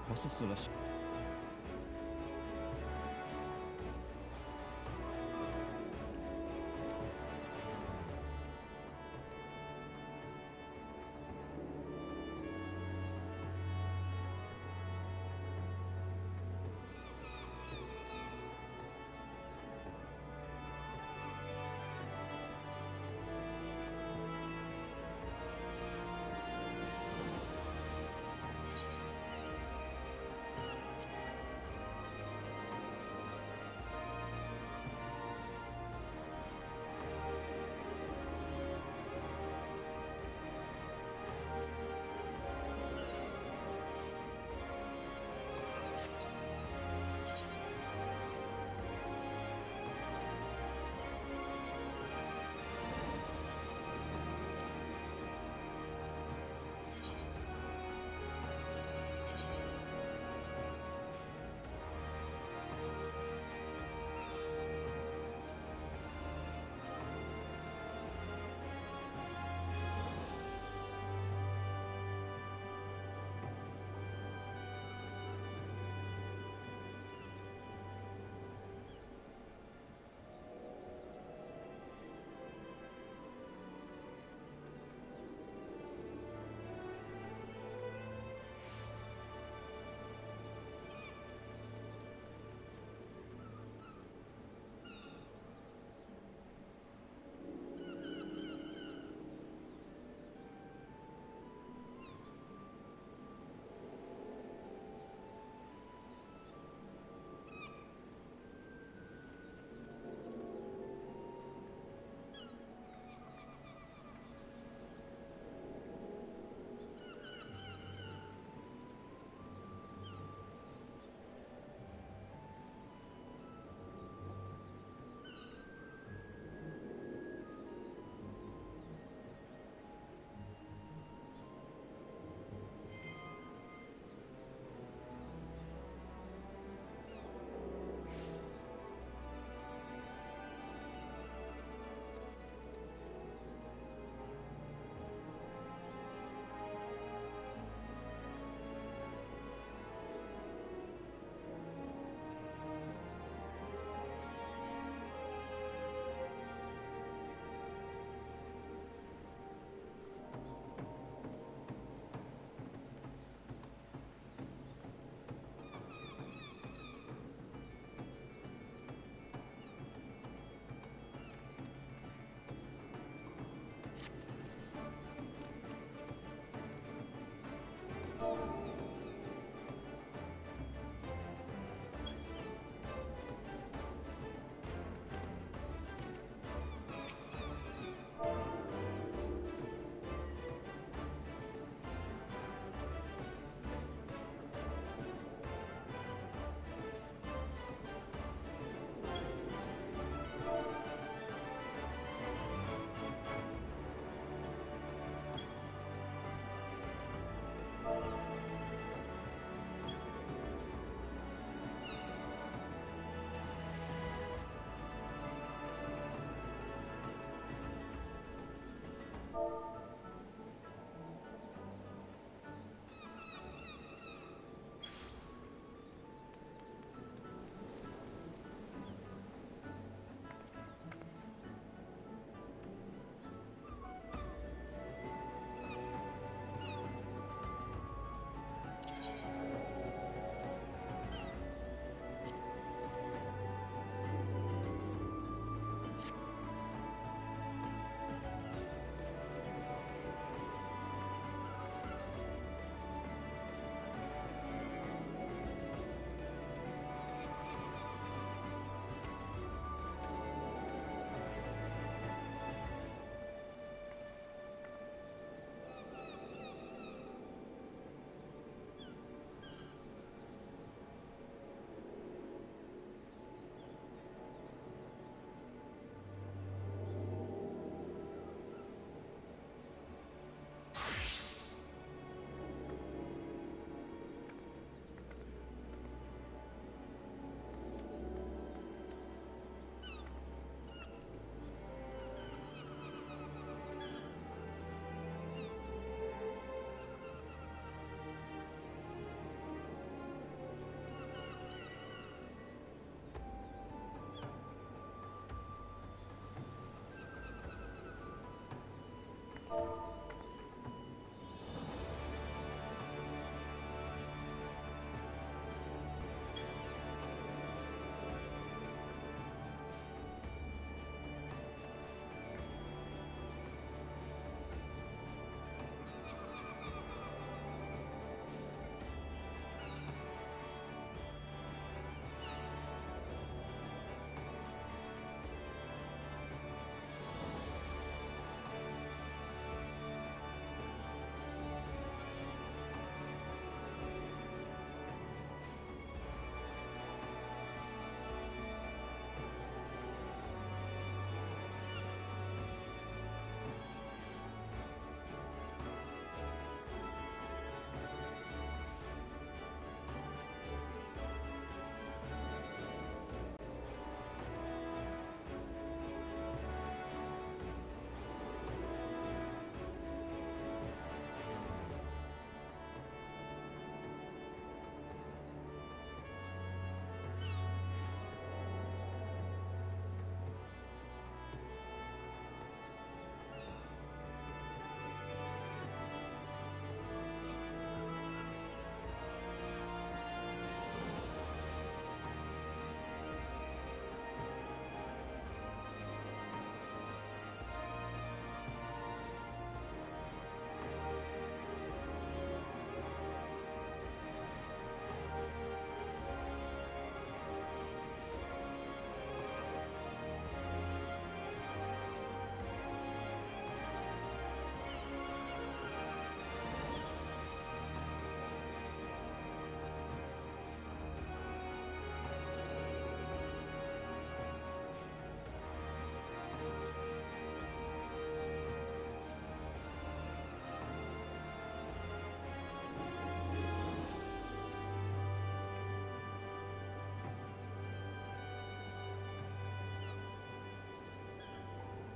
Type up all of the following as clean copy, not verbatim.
벌써 쏠라.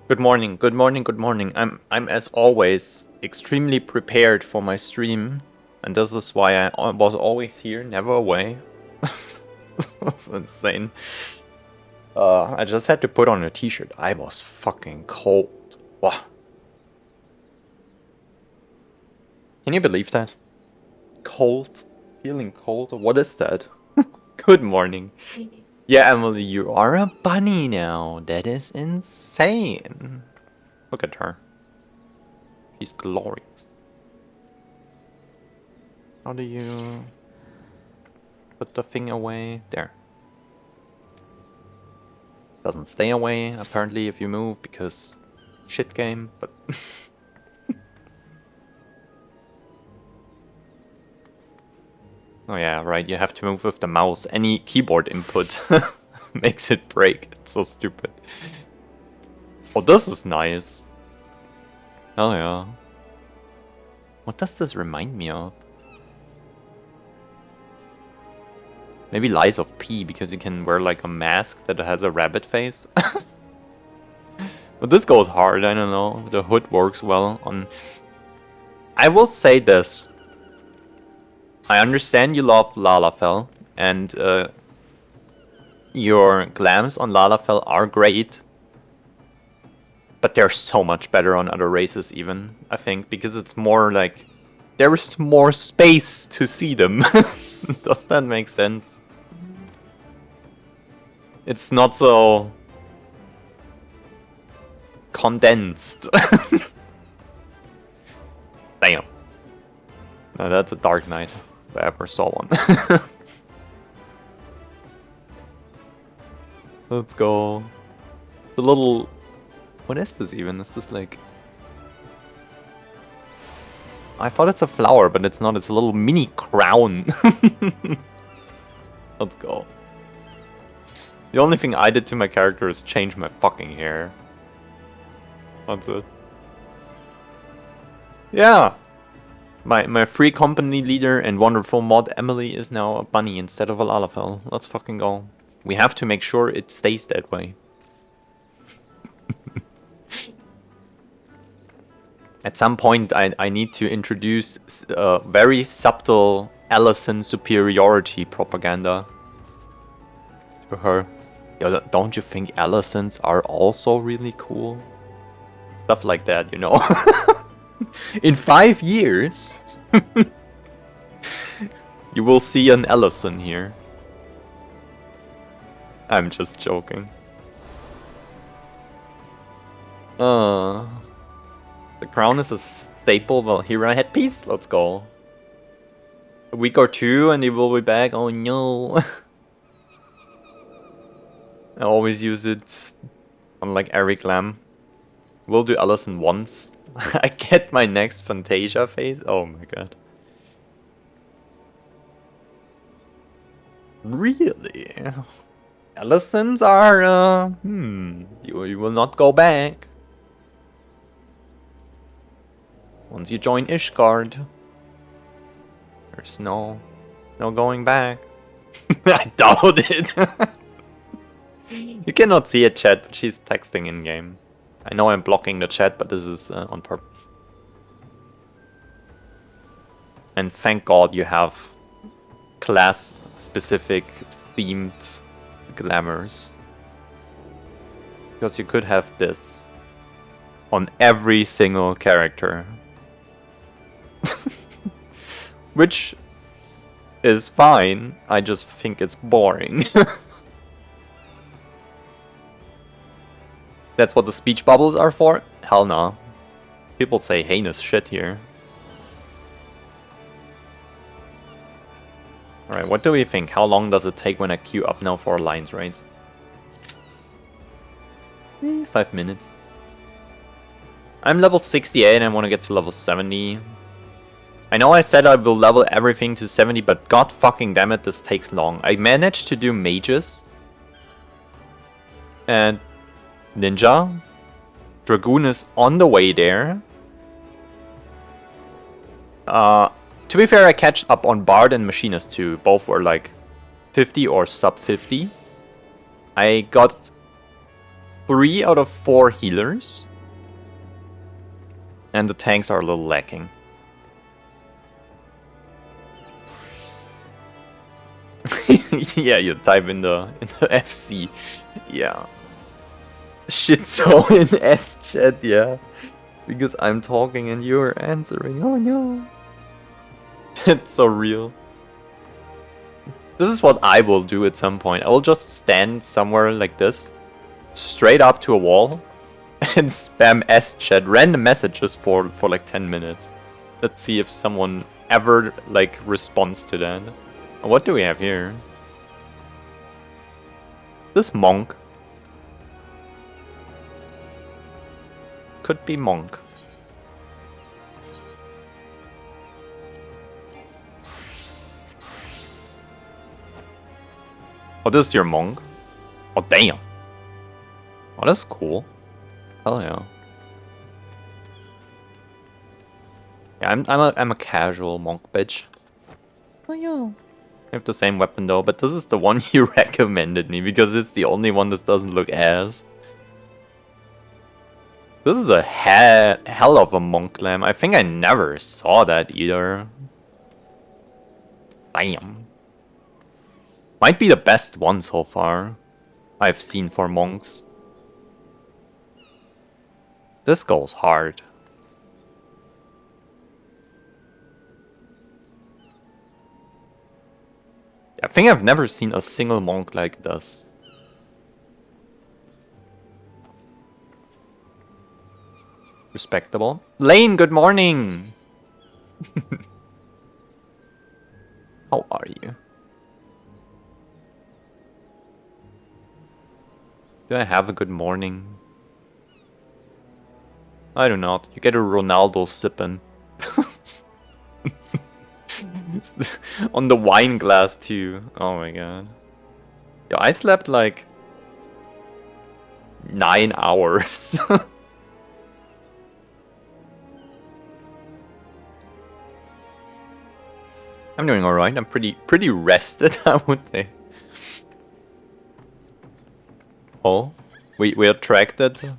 Good morning, good morning, good morning. I'm as always extremely prepared for my stream, and this is why I was always here, never away. That's insane. I just had to put on a t-shirt. I was fucking cold. Wow. Can you believe that? Cold? Feeling cold? What is that? Good morning. Yeah, Emily, you are a bunny now. That is insane. Look at her. She's glorious. How do you put the thing away? There. Doesn't stay away, apparently, if you move, because shit game, but... Oh yeah, right, you have to move with the mouse. Any keyboard input makes it break. It's so stupid. Oh, this is nice. Oh yeah. What does this remind me of? Maybe Lies of P, because you can wear like a mask that has a rabbit face. But this goes hard, I don't know. The hood works well on... I will say this. I understand you love Lalafell, and your glams on Lalafell are great. But they're so much better on other races even, I think, because it's more like... There's more space to see them. Does that make sense? It's not so... condensed. Damn. No, that's a Dark Knight. If I ever saw one. Let's go. The little... What is this even? Is this like... I thought it's a flower, but it's not. It's a little mini crown. Let's go. The only thing I did to my character is change my fucking hair. That's it. Yeah. My free company leader and wonderful mod Emily is now a bunny instead of a Lalafell. Let's fucking go. We have to make sure it stays that way. At some point I need to introduce very subtle Allison superiority propaganda to her. Yo, don't you think Allisons are also really cool? Stuff like that, you know. In 5 years, you will see an Allison here. I'm just joking. The crown is a staple. Well, here I had peace. Let's go. A week or two and it will be back. Oh no. I always use it. Unlike Eric Lam. We'll do Allison once. I get my next Fantasia phase. Oh my god. Really? Allisons are, you will not go back. Once you join Ishgard, there's no going back. I doubt it. You cannot see it, chat, but she's texting in game. I know I'm blocking the chat, but this is on purpose. And thank God you have class-specific themed glamours. Because you could have this on every single character. Which is fine, I just think it's boring. That's what the speech bubbles are for? Hell no. People say heinous shit here. Alright, what do we think? How long does it take when I queue up now for alliance raids? 5 minutes. I'm level 68 and I want to get to level 70. I know I said I will level everything to 70, but god fucking damn it, this takes long. I managed to do mages. And Ninja. Dragoon is on the way there. To be fair, I catch up on Bard and Machinist too. Both were like 50 or sub 50. I got 3 out of 4 healers. And the tanks are a little lacking. Yeah, you type in the FC. Yeah. Shit, so in S chat, yeah. Because I'm talking and you're answering. Oh no. That's so real. This is what I will do at some point. I will just stand somewhere like this, straight up to a wall, and spam S chat random messages for like 10 minutes. Let's see if someone ever like responds to that. What do we have here? This monk. Could be monk. Oh, this is your monk? Oh, damn. Oh, that's cool. Hell yeah. Yeah, I'm a casual monk bitch. Oh yeah. I have the same weapon though, but this is the one you recommended me because it's the only one that doesn't look ass. This is a hell of a monk lamb. I think I never saw that either. Damn. Might be the best one so far I've seen for monks. This goes hard. I think I've never seen a single monk like this. Respectable. Lane, good morning! How are you? Do I have a good morning? I don't know. You get a Ronaldo sippin'. On the wine glass too. Oh my god. Yo, I slept like 9 hours. I'm doing alright. I'm pretty rested, I would say. Oh, we attracted.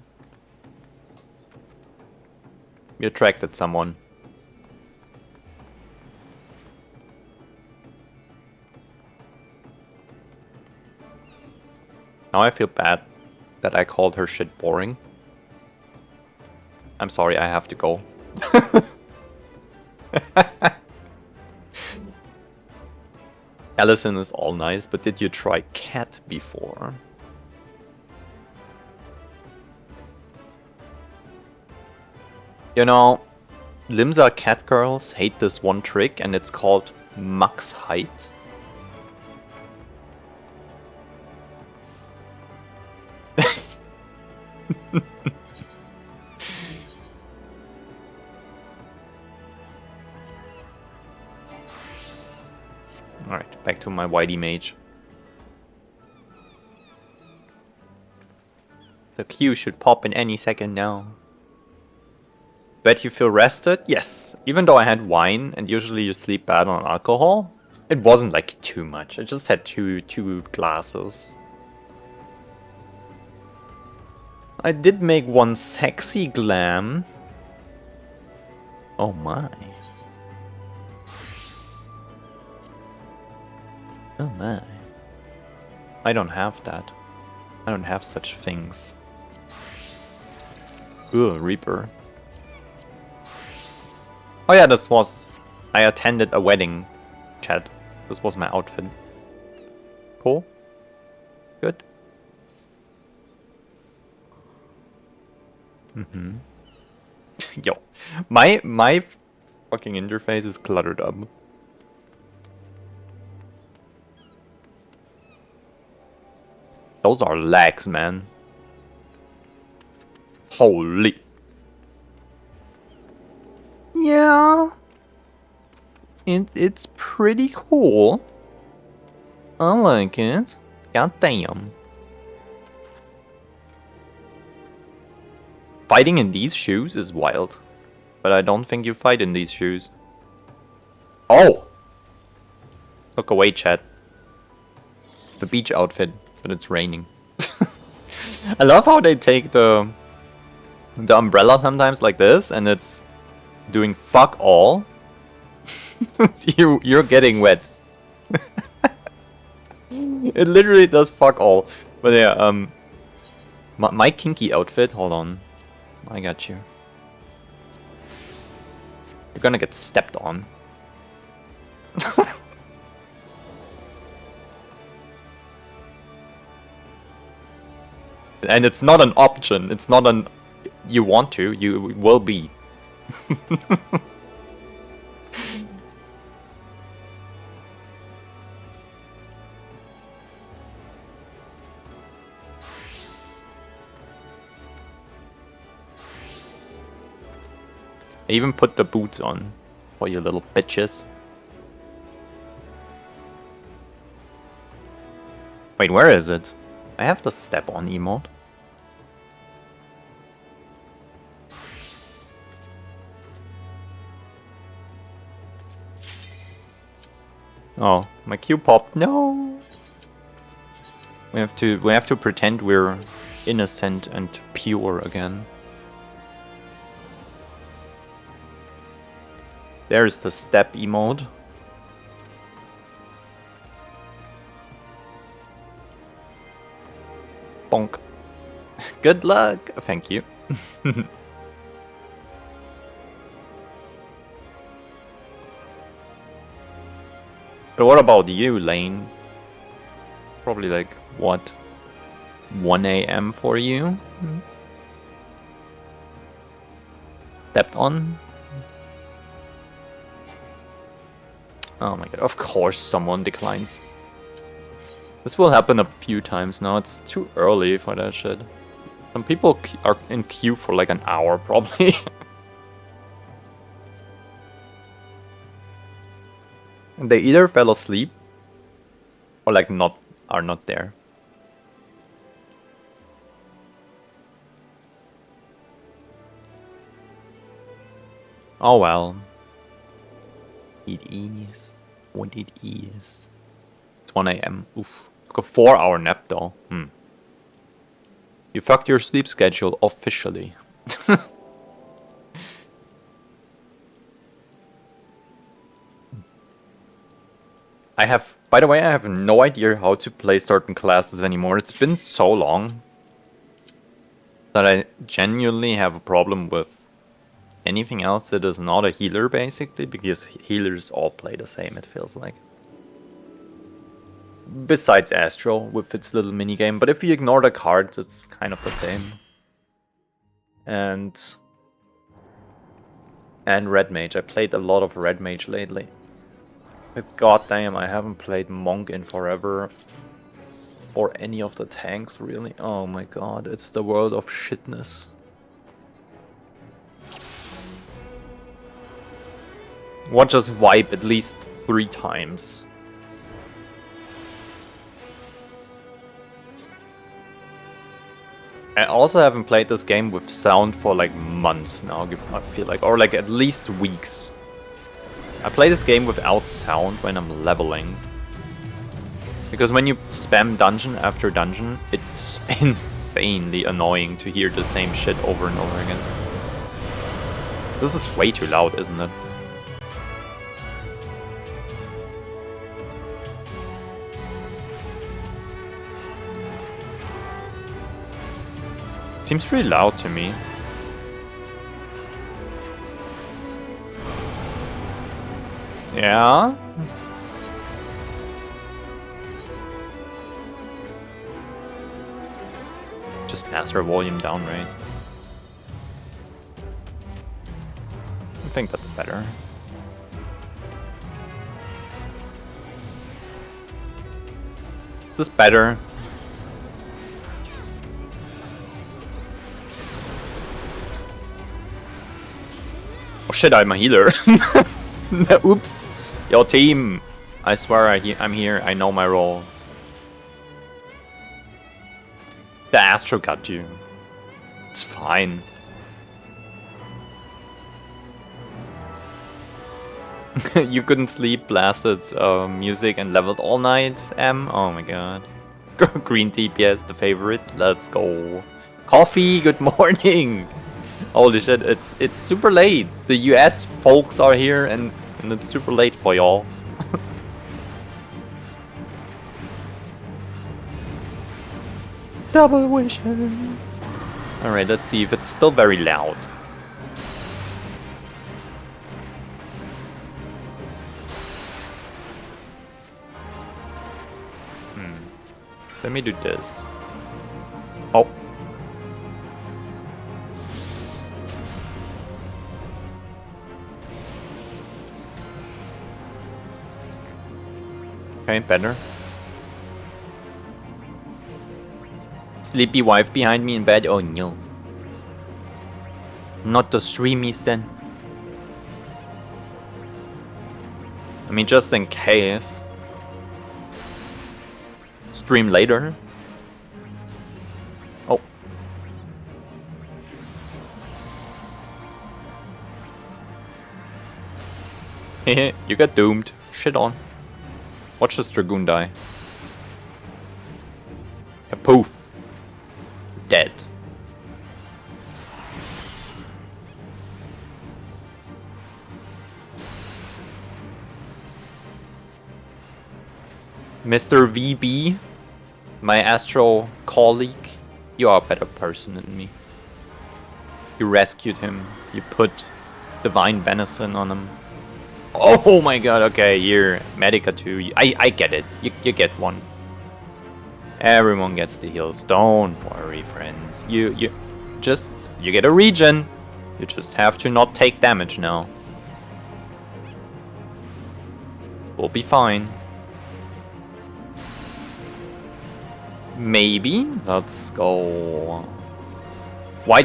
We attracted someone. Now I feel bad that I called her shit boring. I'm sorry, I have to go. Allison is all nice, but did you try cat before? You know, Limsa cat girls hate this one trick and it's called max height. Alright, back to my Whitey mage. The queue should pop in any second now. Bet you feel rested? Yes. Even though I had wine, and usually you sleep bad on alcohol, it wasn't like too much. I just had two glasses. I did make one sexy glam. Oh my. Oh my. I don't have that. I don't have such things. Ugh, Reaper. Oh yeah, this was... I attended a wedding, chat. This was my outfit. Cool. Good. Mm-hmm. Yo. My fucking interface is cluttered up. Those are lags, man. Holy. Yeah. It's pretty cool. I like it. God damn. Fighting in these shoes is wild. But I don't think you fight in these shoes. Oh! Look away, chat. It's the beach outfit, but it's raining. I love how they take the umbrella sometimes like this, and it's doing fuck all. You're getting wet. It literally does fuck all. But yeah, my kinky outfit. Hold on, I got you. You're gonna get stepped on. And it's not an option. It's not an you want to. You will be. I even put the boots on for you little bitches. Wait, where is it? I have the step on emote. Oh, my Q popped. No. We have to pretend we're innocent and pure again. There's the step emote. Bonk. Good luck. Thank you. But what about you, Lane? Probably like, what? 1 AM for you? Stepped on? Oh my god, of course someone declines. This will happen a few times now, it's too early for that shit. Some people are in queue for like an hour, probably. And they either fell asleep, or like are not there. Oh well. It is what it is. It's 1 AM. Oof. Took a 4-hour nap though. You fucked your sleep schedule officially. By the way, I have no idea how to play certain classes anymore. It's been so long that I genuinely have a problem with anything else that is not a healer, basically, because healers all play the same, it feels like. Besides Astro, with its little minigame, but if you ignore the cards, it's kind of the same. And Red Mage. I played a lot of Red Mage lately. But goddamn, I haven't played Monk in forever. Or any of the tanks, really. Oh my god, it's the world of shitness. Watch us wipe at least 3 times. I also haven't played this game with sound for like months now, I feel like, or like at least weeks. I play this game without sound when I'm leveling. Because when you spam dungeon after dungeon, it's insanely annoying to hear the same shit over and over again. This is way too loud, isn't it? Seems pretty loud to me. Yeah? Just master volume down, right? I think that's better. Is this better? Oh shit, I'm a healer. Oops. Yo team, I swear I'm here, I know my role. The Astro got you. It's fine. You couldn't sleep, blasted music and leveled all night, M? Oh my god. Green TPS, the favorite. Let's go. Coffee, good morning. Holy shit, it's super late. The US folks are here and it's super late for y'all. Double vision. Alright, let's see if it's still very loud. Let me do this. Oh. Okay, better. Sleepy wife behind me in bed. Oh no. Not the streamies then. I mean, just in case. Stream later. Oh. Hehe, you got doomed. Shit on. Watch this Dragoon die. A poof. Dead. Mr. VB, my astral colleague, you are a better person than me. You rescued him. You put divine venison on him. Oh my god, okay, you're Medica too. I get it. You get one. Everyone gets the heals. Don't worry, friends. You get a regen. You just have to not take damage now. We'll be fine. Maybe. Let's go. Why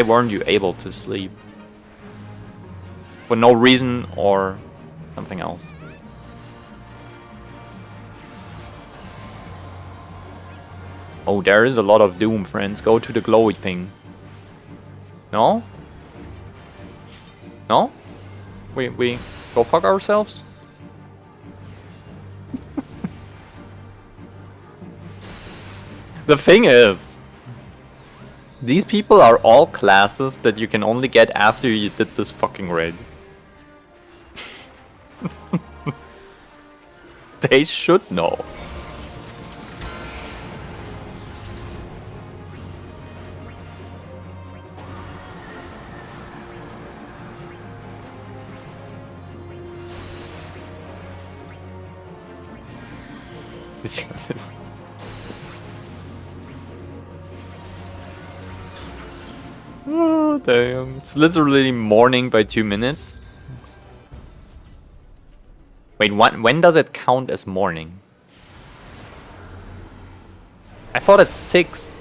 weren't you able to sleep? For no reason or something else? Oh, there is a lot of doom, friends. Go to the glowy thing. No? No? We go fuck ourselves? The thing is, these people are all classes that you can only get after you did this fucking raid. They should know. Oh, damn. It's literally morning by 2 minutes. Wait, when does it count as morning? I thought it's 6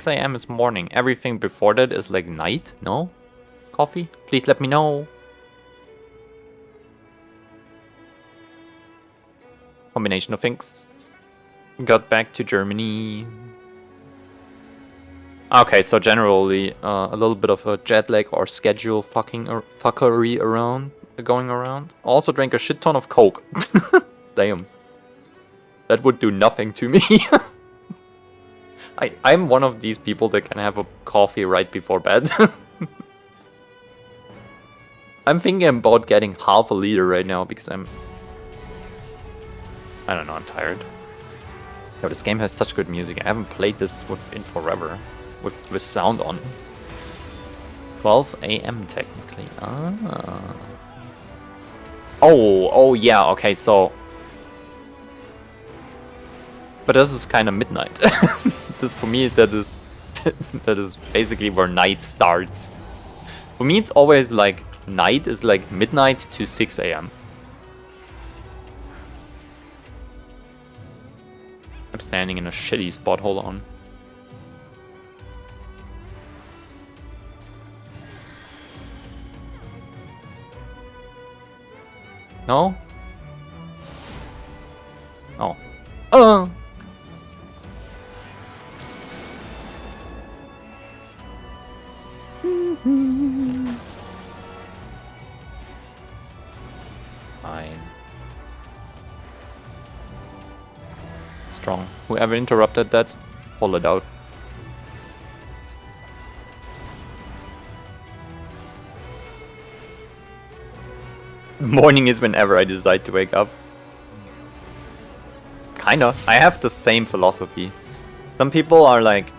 a.m. is morning. Everything before that is like night, no? Coffee? Please let me know. Combination of things. Got back to Germany. Okay, so generally a little bit of a jet lag or schedule fuckery going around. Also drank a shit ton of Coke. Damn. That would do nothing to me. I'm one of these people that can have a coffee right before bed. I'm thinking about getting half a liter right now because I don't know, I'm tired. Yo, this game has such good music. I haven't played this in forever. With sound on. 12 a.m. technically. Ah. Oh yeah, okay, so... But this is kind of midnight. This for me, that is basically where night starts. For me, it's always like night is like midnight to 6 a.m. I'm standing in a shitty spot, hold on. No? Oh. Fine. strong. Whoever interrupted that, pull it out. Morning is whenever I decide to wake up. Kinda. I have the same philosophy. Some people are like...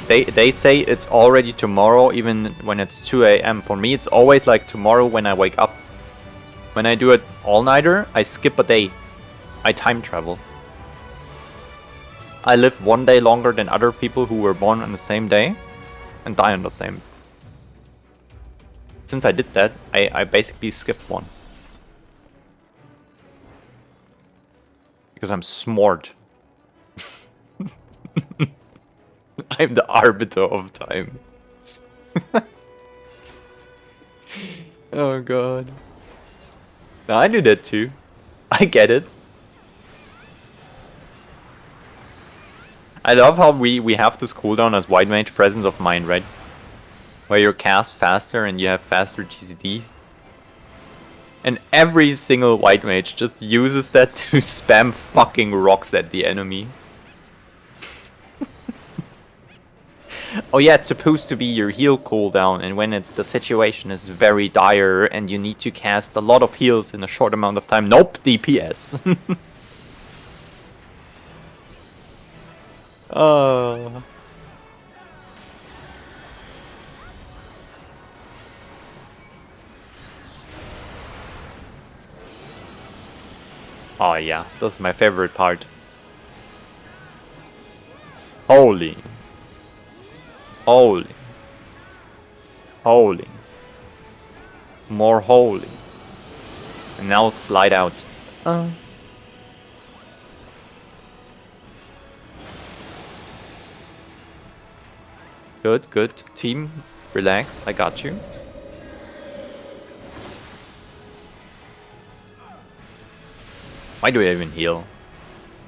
They say it's already tomorrow even when it's 2 AM. For me it's always like tomorrow when I wake up. When I do it all-nighter, I skip a day. I time travel. I live one day longer than other people who were born on the same day and die on the same. Since I did that, I basically skipped one. Because I'm smart. I'm the arbiter of time. Oh god. No, I do that too. I get it. I love how we have this cooldown as White Mage Presence of Mind, right? Where you cast faster and you have faster GCD. And every single White Mage just uses that to spam fucking rocks at the enemy. Oh yeah, it's supposed to be your heal cooldown, and when the situation is very dire and you need to cast a lot of heals in a short amount of time. Nope, DPS. Oh yeah, that's my favorite part. Holy. Holy. Holy. More holy. And now slide out. Good, good. Team, relax. I got you. Why do I even heal?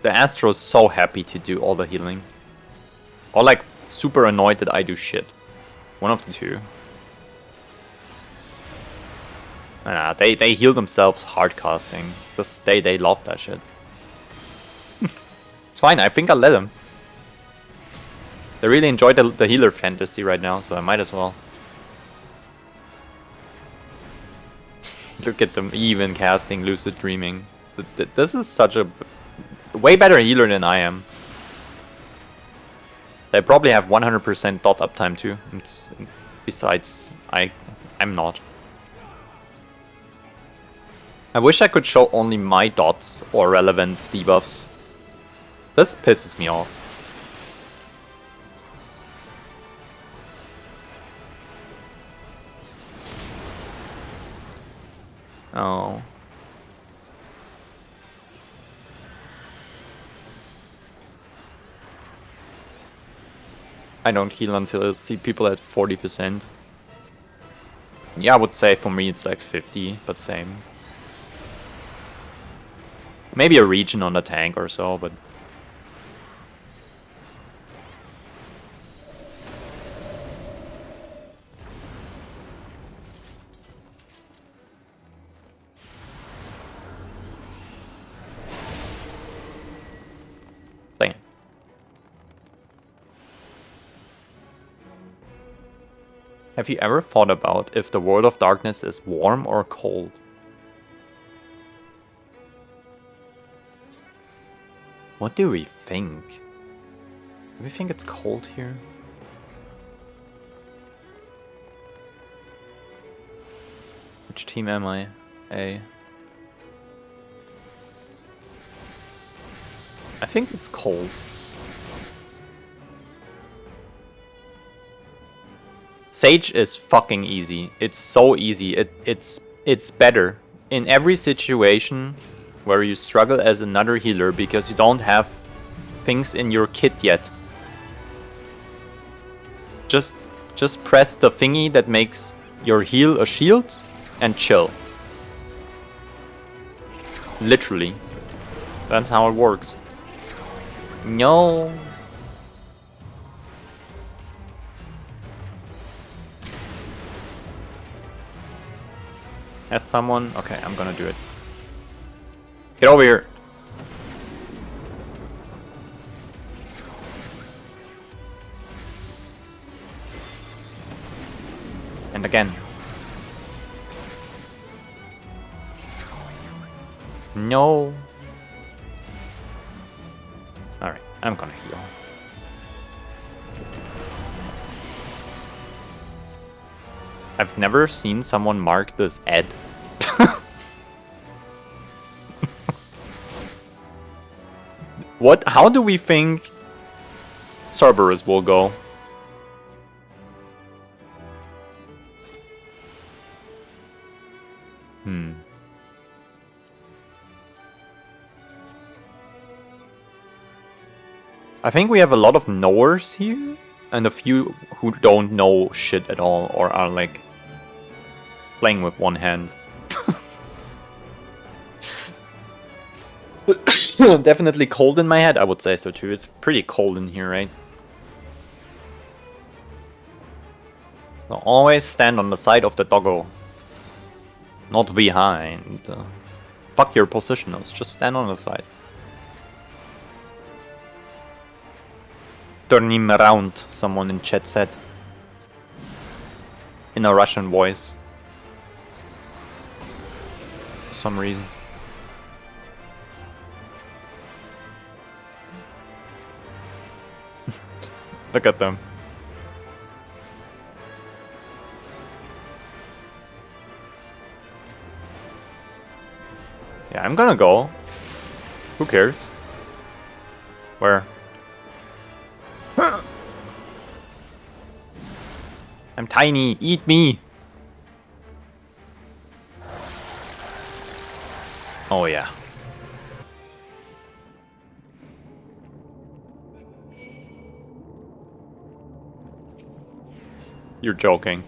The Astro's so happy to do all the healing. Or like super annoyed that I do shit. One of the two. Nah, they heal themselves hard casting. They love that shit. It's fine, I think I'll let them. They really enjoy the healer fantasy right now, so I might as well. Look at them even casting Lucid Dreaming. This is such a way better healer than I am. They probably have 100% dot uptime too. Besides, I'm not. I wish I could show only my dots or relevant debuffs. This pisses me off. Oh. I don't heal until I see people at 40%. Yeah, I would say for me it's like 50, but same. Maybe a region on the tank or so, but... Dang. Have you ever thought about if the world of darkness is warm or cold? What do we think? Do we think it's cold here? Which team am I? A. I think it's cold. Sage is fucking easy. It's so easy. It's better in every situation where you struggle as another healer because you don't have things in your kit yet. Just press the thingy that makes your heal a shield and chill. Literally. That's how it works. No. As someone... Okay, I'm gonna do it. Get over here. And again. No. Alright, I'm gonna heal. I've never seen someone mark this Ed. What? How do we think Cerberus will go? I think we have a lot of knowers here, and a few who don't know shit at all, or are like playing with one hand. Definitely cold in my head, I would say so too. It's pretty cold in here, right? So always stand on the side of the doggo. Not behind. Fuck your positionals, just stand on the side. Turn him around, someone in chat said. In a Russian voice. For some reason. Look at them. Yeah, I'm gonna go. Who cares? Where? I'm tiny, eat me! Oh yeah. You're joking.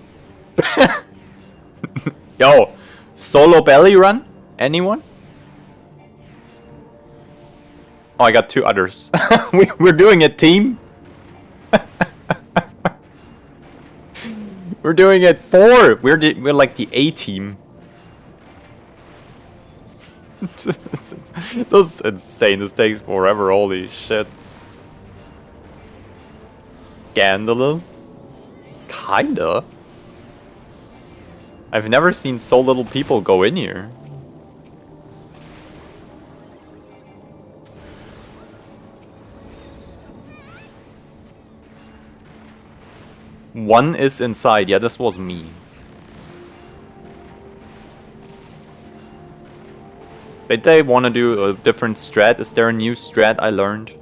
Yo, solo belly run? Anyone? Oh, I got two others. We're doing a team? We're doing it 4! We're like the A team. This is insane. This takes forever. Holy shit. Scandalous? Kinda. I've never seen so little people go in here. One is inside. Yeah, this was me. Did they want to do a different strat? Is there a new strat I learned?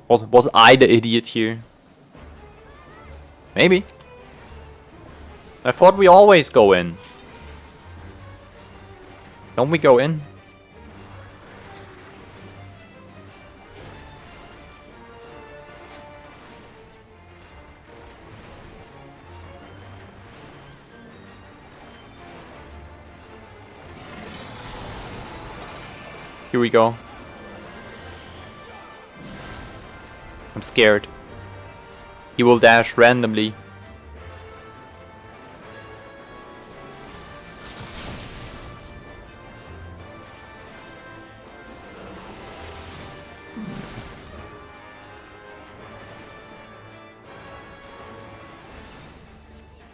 Was I the idiot here? Maybe. I thought we always go in. Don't we go in? Here we go. I'm scared. He will dash randomly.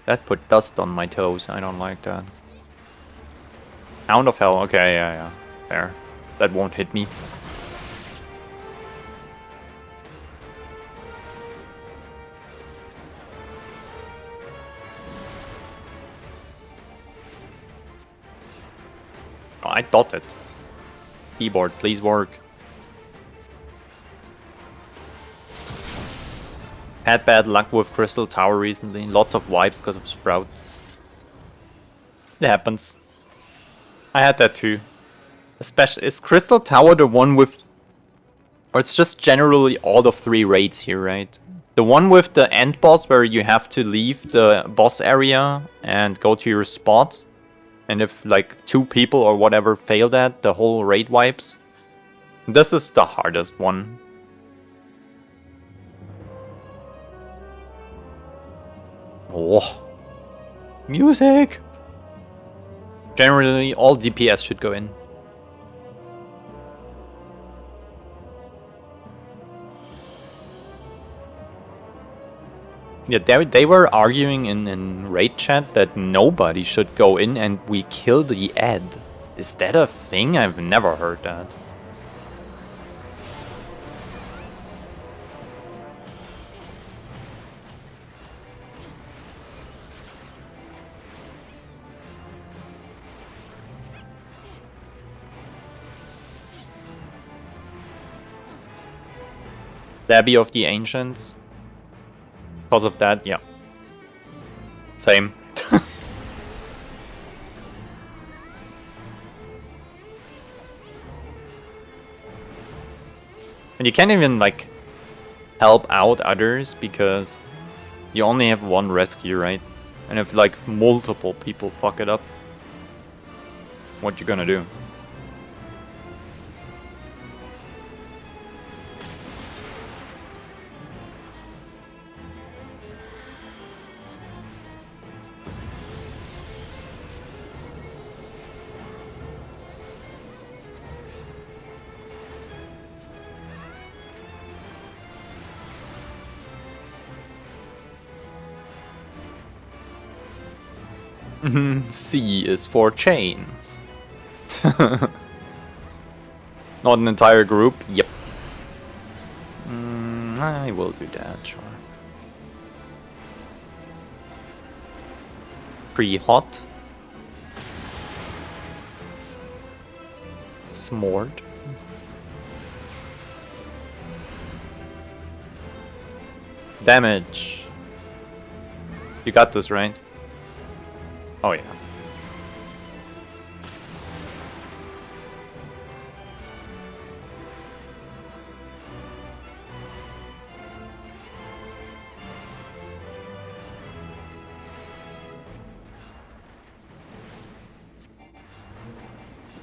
That put dust on my toes. I don't like that. Hound of Hell. Okay, yeah. There. That won't hit me. Oh, I dotted. Keyboard, please work. Had bad luck with Crystal Tower recently. Lots of wipes because of sprouts. It happens. I had that too. Especially, is Crystal Tower the one with... Or it's just generally all the 3 raids here, right? The one with the end boss where you have to leave the boss area and go to your spot. And if like 2 people or whatever fail that, the whole raid wipes. This is the hardest one. Oh. Music! Generally, all DPS should go in. Yeah, they were arguing in raid chat that nobody should go in and we kill the ad. Is that a thing? I've never heard that. Abbey of the Ancients. Because of that, yeah. Same. And you can't even, like, help out others because you only have one rescue, right? And if, like, multiple people fuck it up, what you gonna do? C is for chains. Not an entire group? Yep. I will do that, sure. Pre-hot. S'mored. Damage. You got this, right? Oh yeah.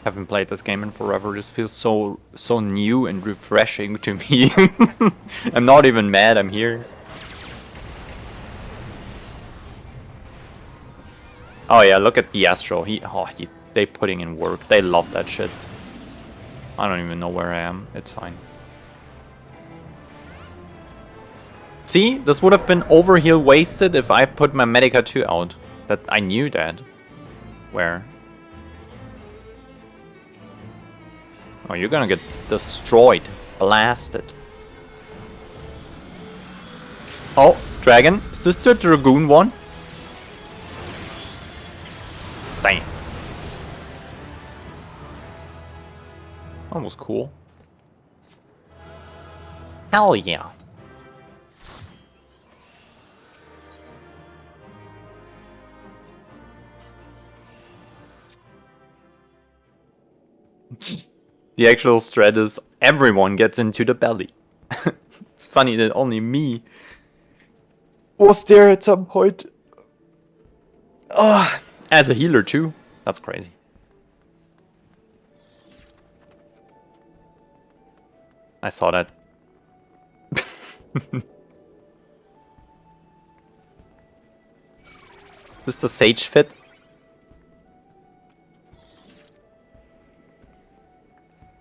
Haven't played this game in forever. This feels so new and refreshing to me. I'm not even mad I'm here. Oh yeah, look at the Astro. They putting in work. They love that shit. I don't even know where I am. It's fine. See, this would have been overheal wasted if I put my Medica 2 out. That I knew that. Where? Oh, you're gonna get destroyed. Blasted. Oh, Dragon. Is this the Dragoon one? Damn. That was cool. Hell yeah. The actual strat is everyone gets into the belly. It's funny that only me was there at some point. Oh, as a healer too. That's crazy. I saw that. Is this the Sage fit?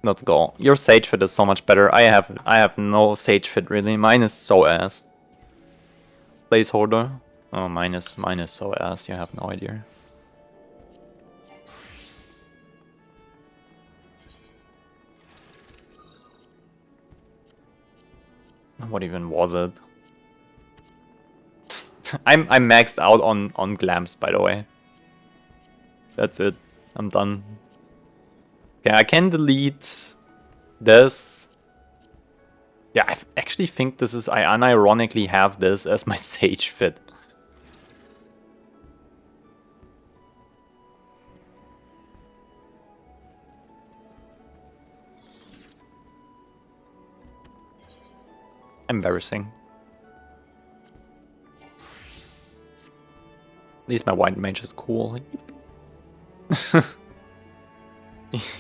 Let's go. Your Sage fit is so much better. I have no Sage fit really. Mine is so ass. Placeholder. Oh, mine is so ass. You have no idea. What even was it? I'm maxed out on glams, by the way. That's it. I'm done. Okay, I can delete this. Yeah, I actually think this is... I unironically have this as my Sage fit. Embarrassing. At least my white mage is cool.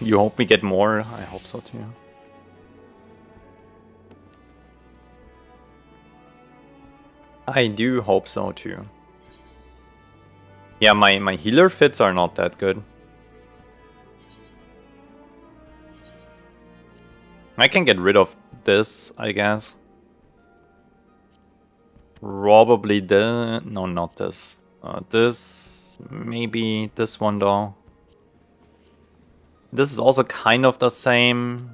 You hope we get more? I hope so too. I do hope so too. Yeah, my healer fits are not that good. I can get rid of this, I guess. Probably the... No, not this. This... Maybe this one though. This is also kind of the same.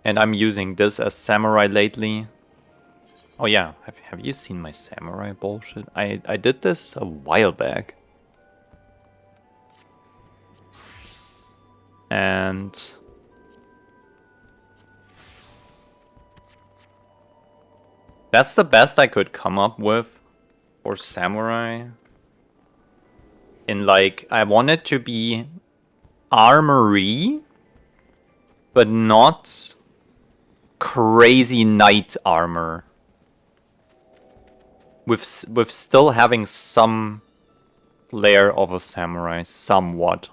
And I'm using this as samurai lately. Oh yeah, have you seen my samurai bullshit? I did this a while back. And... that's the best I could come up with for samurai. In like, I want it to be armory, but not crazy knight armor. With still having some layer of a samurai, somewhat.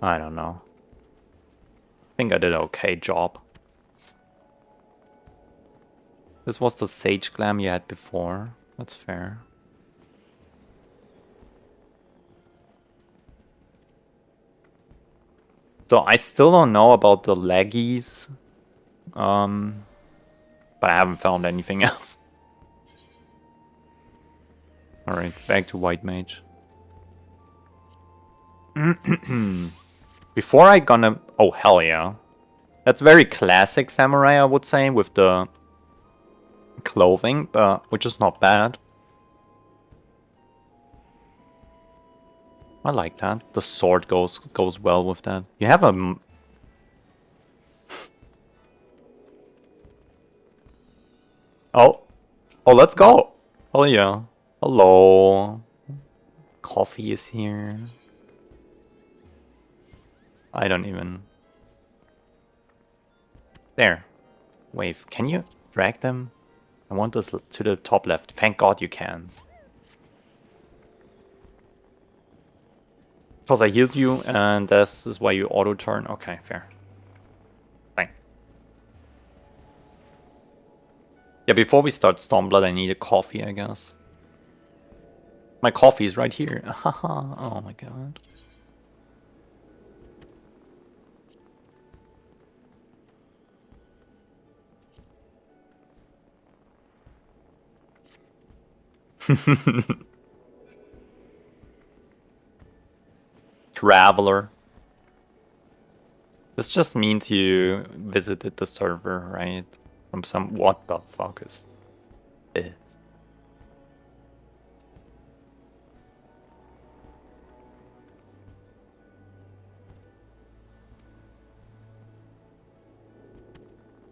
I don't know. I think I did an okay job. This was the sage glam you had before. That's fair. So I still don't know about the leggies. But I haven't found anything else. Alright, back to white mage. Before I gonna... Oh, hell yeah. That's very classic samurai, I would say, with the clothing, but which is not bad. I like that. The sword goes well with that. You have a... Oh, let's go. Oh yeah. Hello. Coffee is here. I don't even... There. Wave. Can you drag them? I want this to the top left. Thank God you can. Because I healed you and this is why you auto turn. Okay, fair. Fine. Yeah, before we start Stormblood, I need a coffee, I guess. My coffee is right here. Oh my god. Traveler. This just means you visited the server, right? From some... What the fuck is this?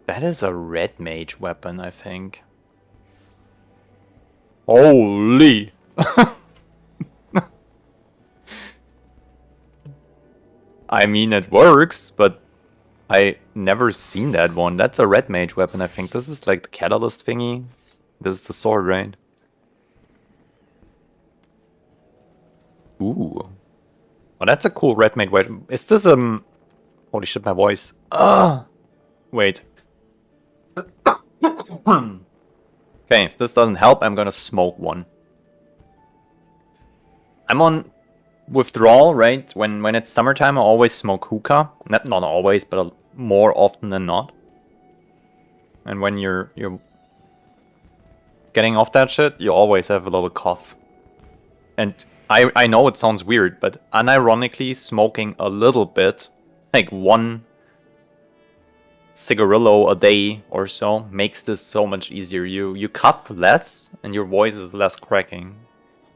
That is a red mage weapon, I think. Holy! I mean, it works, but I never seen that one. That's a red mage weapon, I think. This is like the catalyst thingy. This is the sword, right? Ooh. Oh, that's a cool red mage weapon. Is this holy shit, my voice. Wait. Okay, if this doesn't help, I'm gonna smoke one. I'm on withdrawal, right? When it's summertime, I always smoke hookah. Not always, but more often than not. And when you're getting off that shit, you always have a little cough. And I know it sounds weird, but unironically, smoking a little bit, like one cigarillo a day or so, makes this so much easier. You cough less, and your voice is less cracking.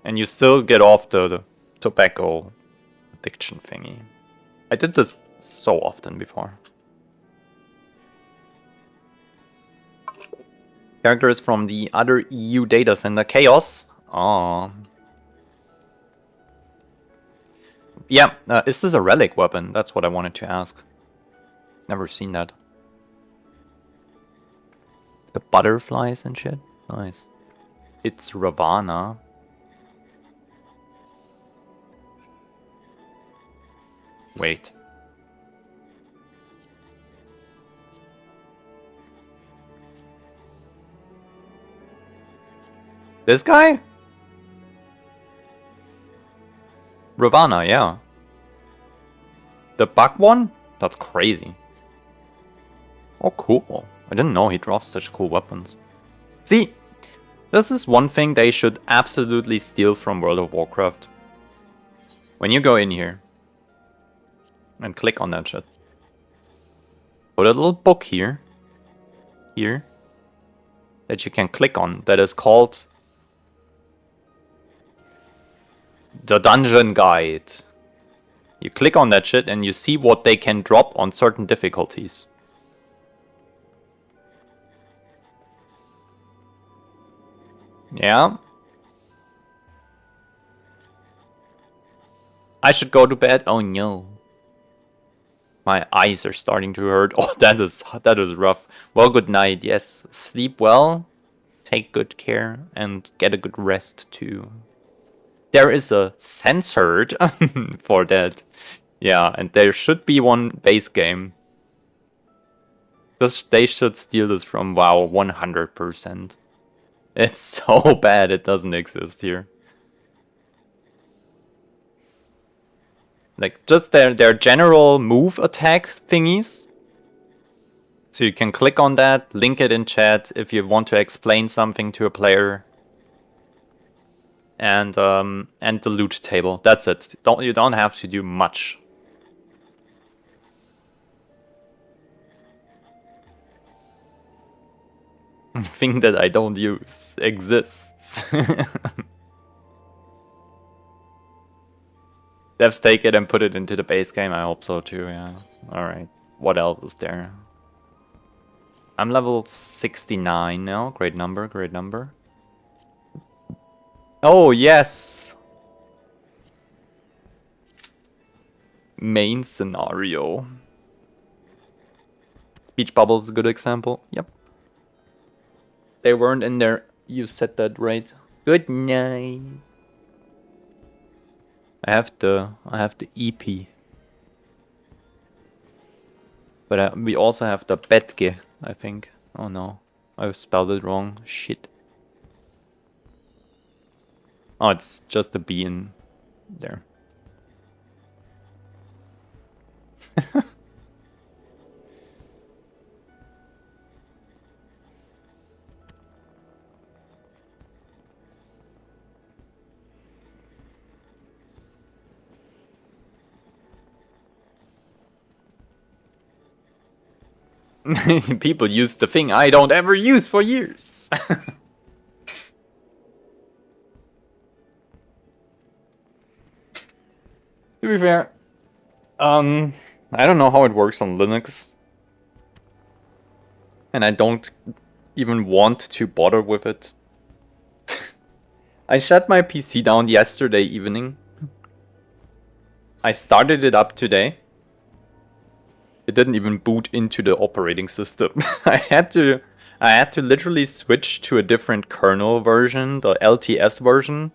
And you still get off the tobacco addiction thingy. I did this so often before. Characters from the other EU data center. Chaos. Oh. Yeah, is this a relic weapon? That's what I wanted to ask. Never seen that. The butterflies and shit. Nice. It's Ravana. Wait. This guy? Ravana, yeah. The bug one? That's crazy. Oh, cool. I didn't know he drops such cool weapons. See, this is one thing they should absolutely steal from World of Warcraft. When you go in here and click on that shit, put a little book here, that you can click on, that is called the Dungeon Guide. You click on that shit and you see what they can drop on certain difficulties. Yeah. I should go to bed. Oh no. My eyes are starting to hurt. Oh, that is rough. Well, good night. Yes, sleep well, take good care, and get a good rest too. There is a censored for that. Yeah, and there should be one base game. They should steal this from WoW 100%. It's so bad it doesn't exist here. Like, just their general move attack thingies. So you can click on that, link it in chat if you want to explain something to a player. And the loot table. That's it. You don't have to do much. Thing that I don't use exists. Devs take it and put it into the base game. I hope so too, yeah. Alright. What else is there? I'm level 69 now. Great number, great number. Oh, yes! Main scenario. Speech bubble is a good example. Yep. They weren't in there. You said that right. Good night. I have the EP. But we also have the Betge, I think. Oh no. I spelled it wrong. Shit. Oh, it's just a B in there. People use the thing I don't ever use for years. To be fair, I don't know how it works on Linux. And I don't even want to bother with it. I shut my PC down yesterday evening. I started it up today. It didn't even boot into the operating system. I had to literally switch to a different kernel version, the LTS version,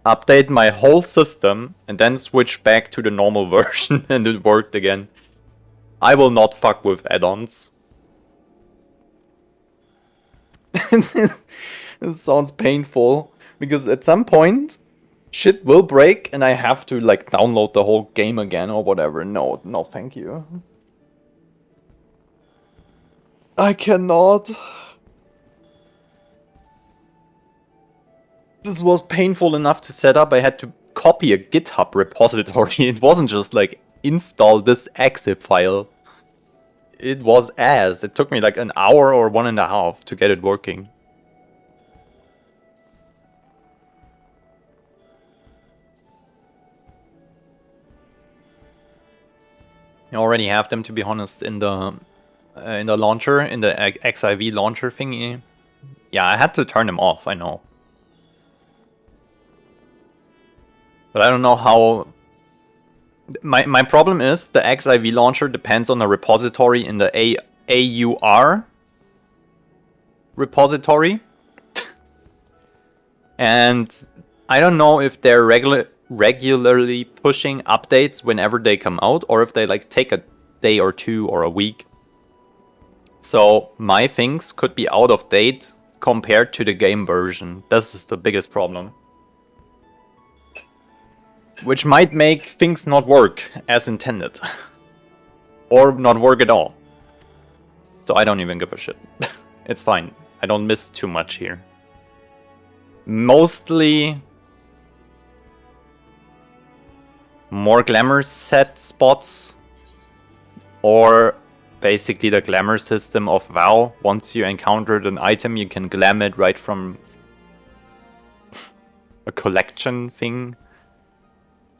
update my whole system, and then switch back to the normal version, and it worked again. I will not fuck with add-ons. This sounds painful, because at some point, shit will break, and I have to, like, download the whole game again or whatever. No, thank you. I cannot. This was painful enough to set up. I had to copy a GitHub repository. It wasn't just like install this exif file. It was as. It took me like an hour or 1.5 to get it working. I already have them, to be honest, in the launcher, in the XIV launcher thingy. Yeah, I had to turn them off, I know. But I don't know how... My problem is the XIV launcher depends on a repository in the AUR repository. And I don't know if they're regularly pushing updates whenever they come out, or if they like take a day or two or a week. So my things could be out of date compared to the game version. This is the biggest problem. Which might make things not work as intended. Or not work at all. So I don't even give a shit. It's fine. I don't miss too much here. Mostly more glamour set spots, or basically the glamour system of WoW. Once you encountered an item, you can glam it right from a collection thing.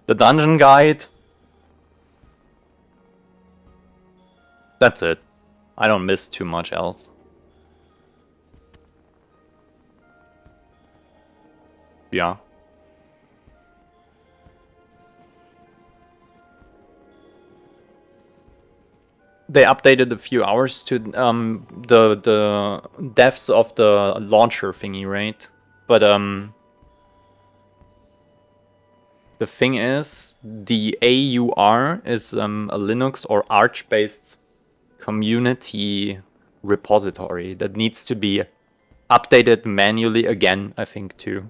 The dungeon guide. That's it. I don't miss too much else. Yeah. They updated a few hours to the depths of the launcher thingy, right? But the thing is, the AUR is a Linux or Arch-based community repository that needs to be updated manually again, I think, too.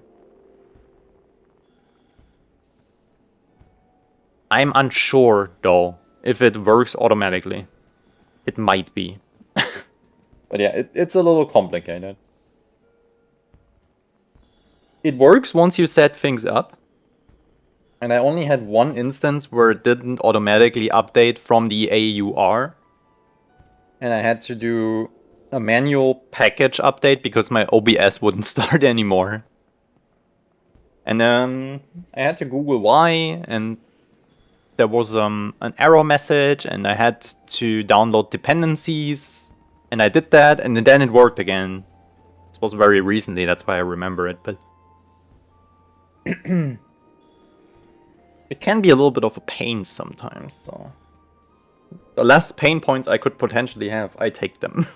I'm unsure, though, if it works automatically. It might be. But yeah, it's a little complicated. It works once you set things up. And I only had one instance where it didn't automatically update from the AUR. And I had to do a manual package update because my OBS wouldn't start anymore. And I had to Google why, and there was an error message, and I had to download dependencies, and I did that, and then it worked again. This was very recently, that's why I remember it, but it can be a little bit of a pain sometimes, so the less pain points I could potentially have, I take them.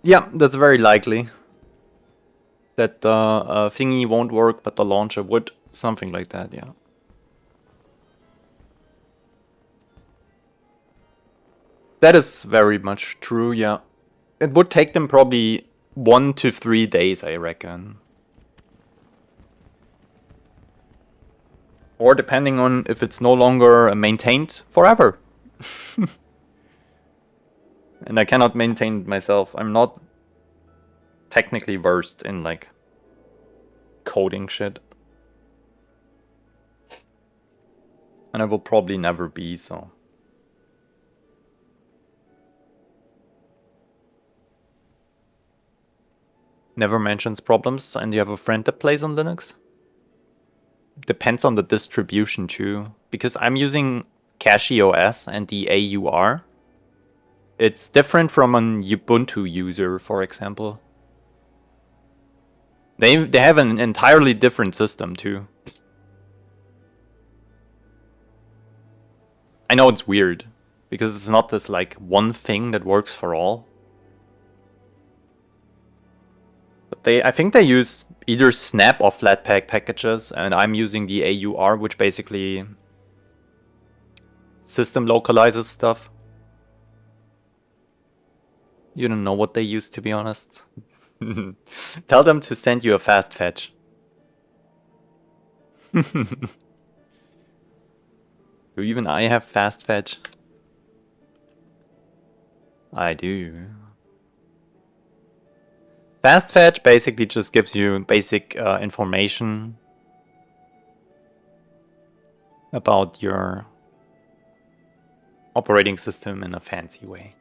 Yeah, that's very likely. That the thingy won't work, but the launcher would. Something like that, yeah. That is very much true, yeah. It would take them probably 1 to 3 days, I reckon. Or depending on if it's no longer maintained forever. And I cannot maintain it myself. I'm not technically versed in, like, coding shit. And I will probably never be, so. Never mentions problems, and you have a friend that plays on Linux? Depends on the distribution too. Because I'm using CachyOS and the AUR. It's different from an Ubuntu user, for example. They have an entirely different system too. I know it's weird, because it's not this like one thing that works for all. But I think they use either Snap or Flatpak packages, and I'm using the AUR, which basically system localizes stuff. You don't know what they use, to be honest. Tell them to send you a fast fetch. Do even I have fast fetch? I do. Fast fetch basically just gives you basic information about your operating system in a fancy way.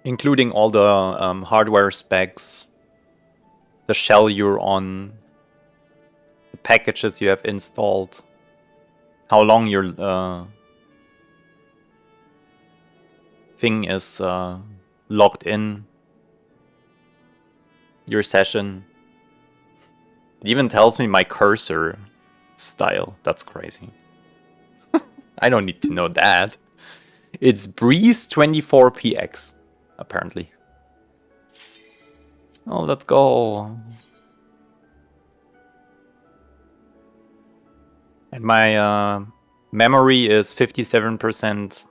Including all the hardware specs, the shell you're on, the packages you have installed, how long your thing is logged in, your session. It even tells me my cursor style. That's crazy. I don't need to know that. It's Breeze24px, apparently. Oh, let's go. And my memory is 57%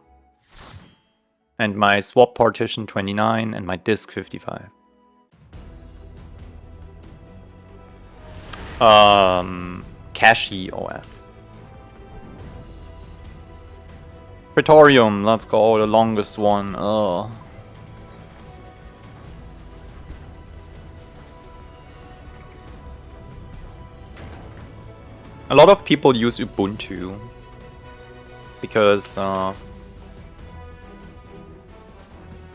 And my swap partition 29 and my disk 55. Cache OS. Praetorium, let's go, the longest one. Oh. A lot of people use Ubuntu because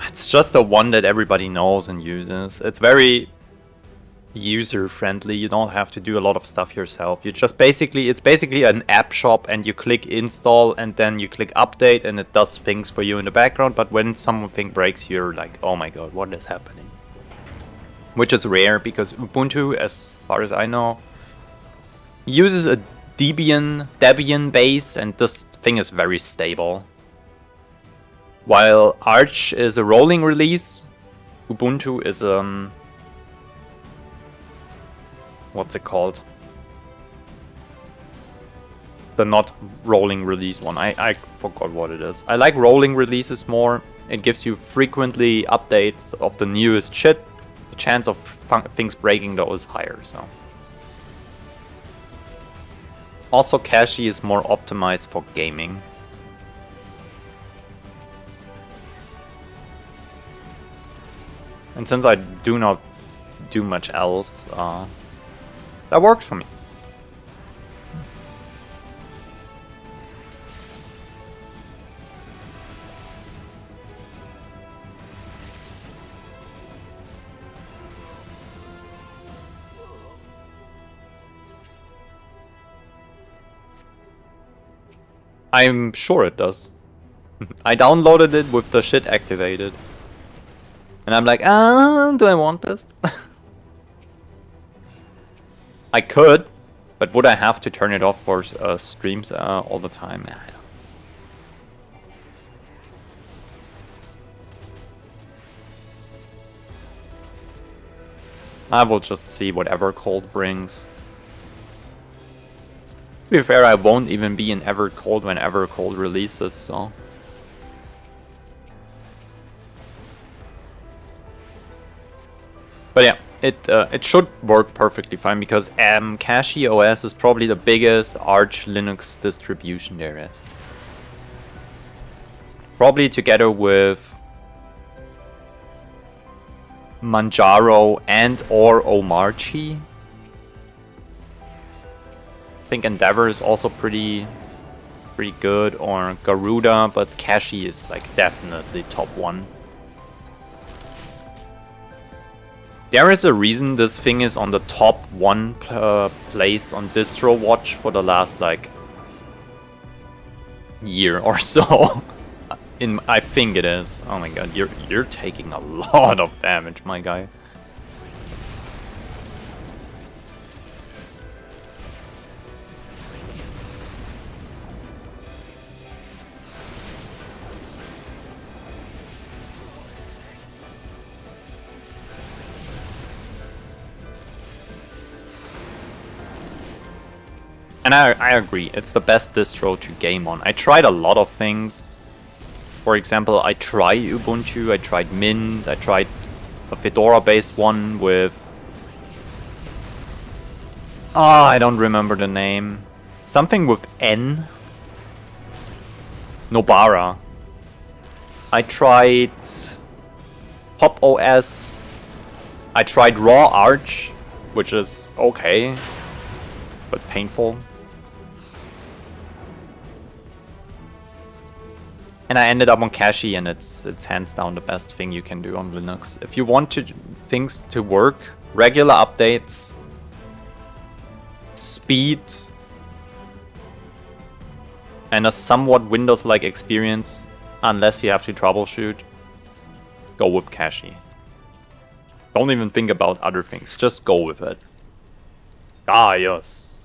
it's just the one that everybody knows and uses. It's very user friendly. You don't have to do a lot of stuff yourself. You just it's basically an app shop, and you click install and then you click update and it does things for you in the background. But when something breaks, you're like, oh my god, what is happening? Which is rare because Ubuntu, as far as I know, uses a Debian base, and this thing is very stable. While Arch is a rolling release, Ubuntu is what's it called? The not rolling release one. I forgot what it is. I like rolling releases more. It gives you frequently updates of the newest shit. The chance of things breaking though is higher, so. Also, Cache is more optimized for gaming. And since I do not do much else, that works for me. I'm sure it does. I downloaded it with the shit activated. And I'm like, do I want this? I could, but would I have to turn it off for streams all the time? I don't. I will just see whatever cold brings. To be fair, I won't even be in Evercold when Evercold releases, so. But yeah, it should work perfectly fine because Cache OS is probably the biggest Arch Linux distribution there is. Probably together with Manjaro and or Omarchi. I think Endeavor is also pretty good, or Garuda, but Cache is like definitely top one. There is a reason this thing is on the top one place on Distro Watch for the last like year or so. I think it is. Oh my god, you're taking a lot of damage, my guy. And I agree, it's the best distro to game on. I tried a lot of things. For example, I tried Ubuntu, I tried Mint, I tried a Fedora-based one with... I don't remember the name. Something with N. Nobara. I tried Pop OS. I tried Raw Arch, which is okay, but painful. And I ended up on Cache, and it's hands down the best thing you can do on Linux. If you want things to work, regular updates, speed, and a somewhat Windows-like experience, unless you have to troubleshoot, go with Cache. Don't even think about other things, just go with it. Ah, yes.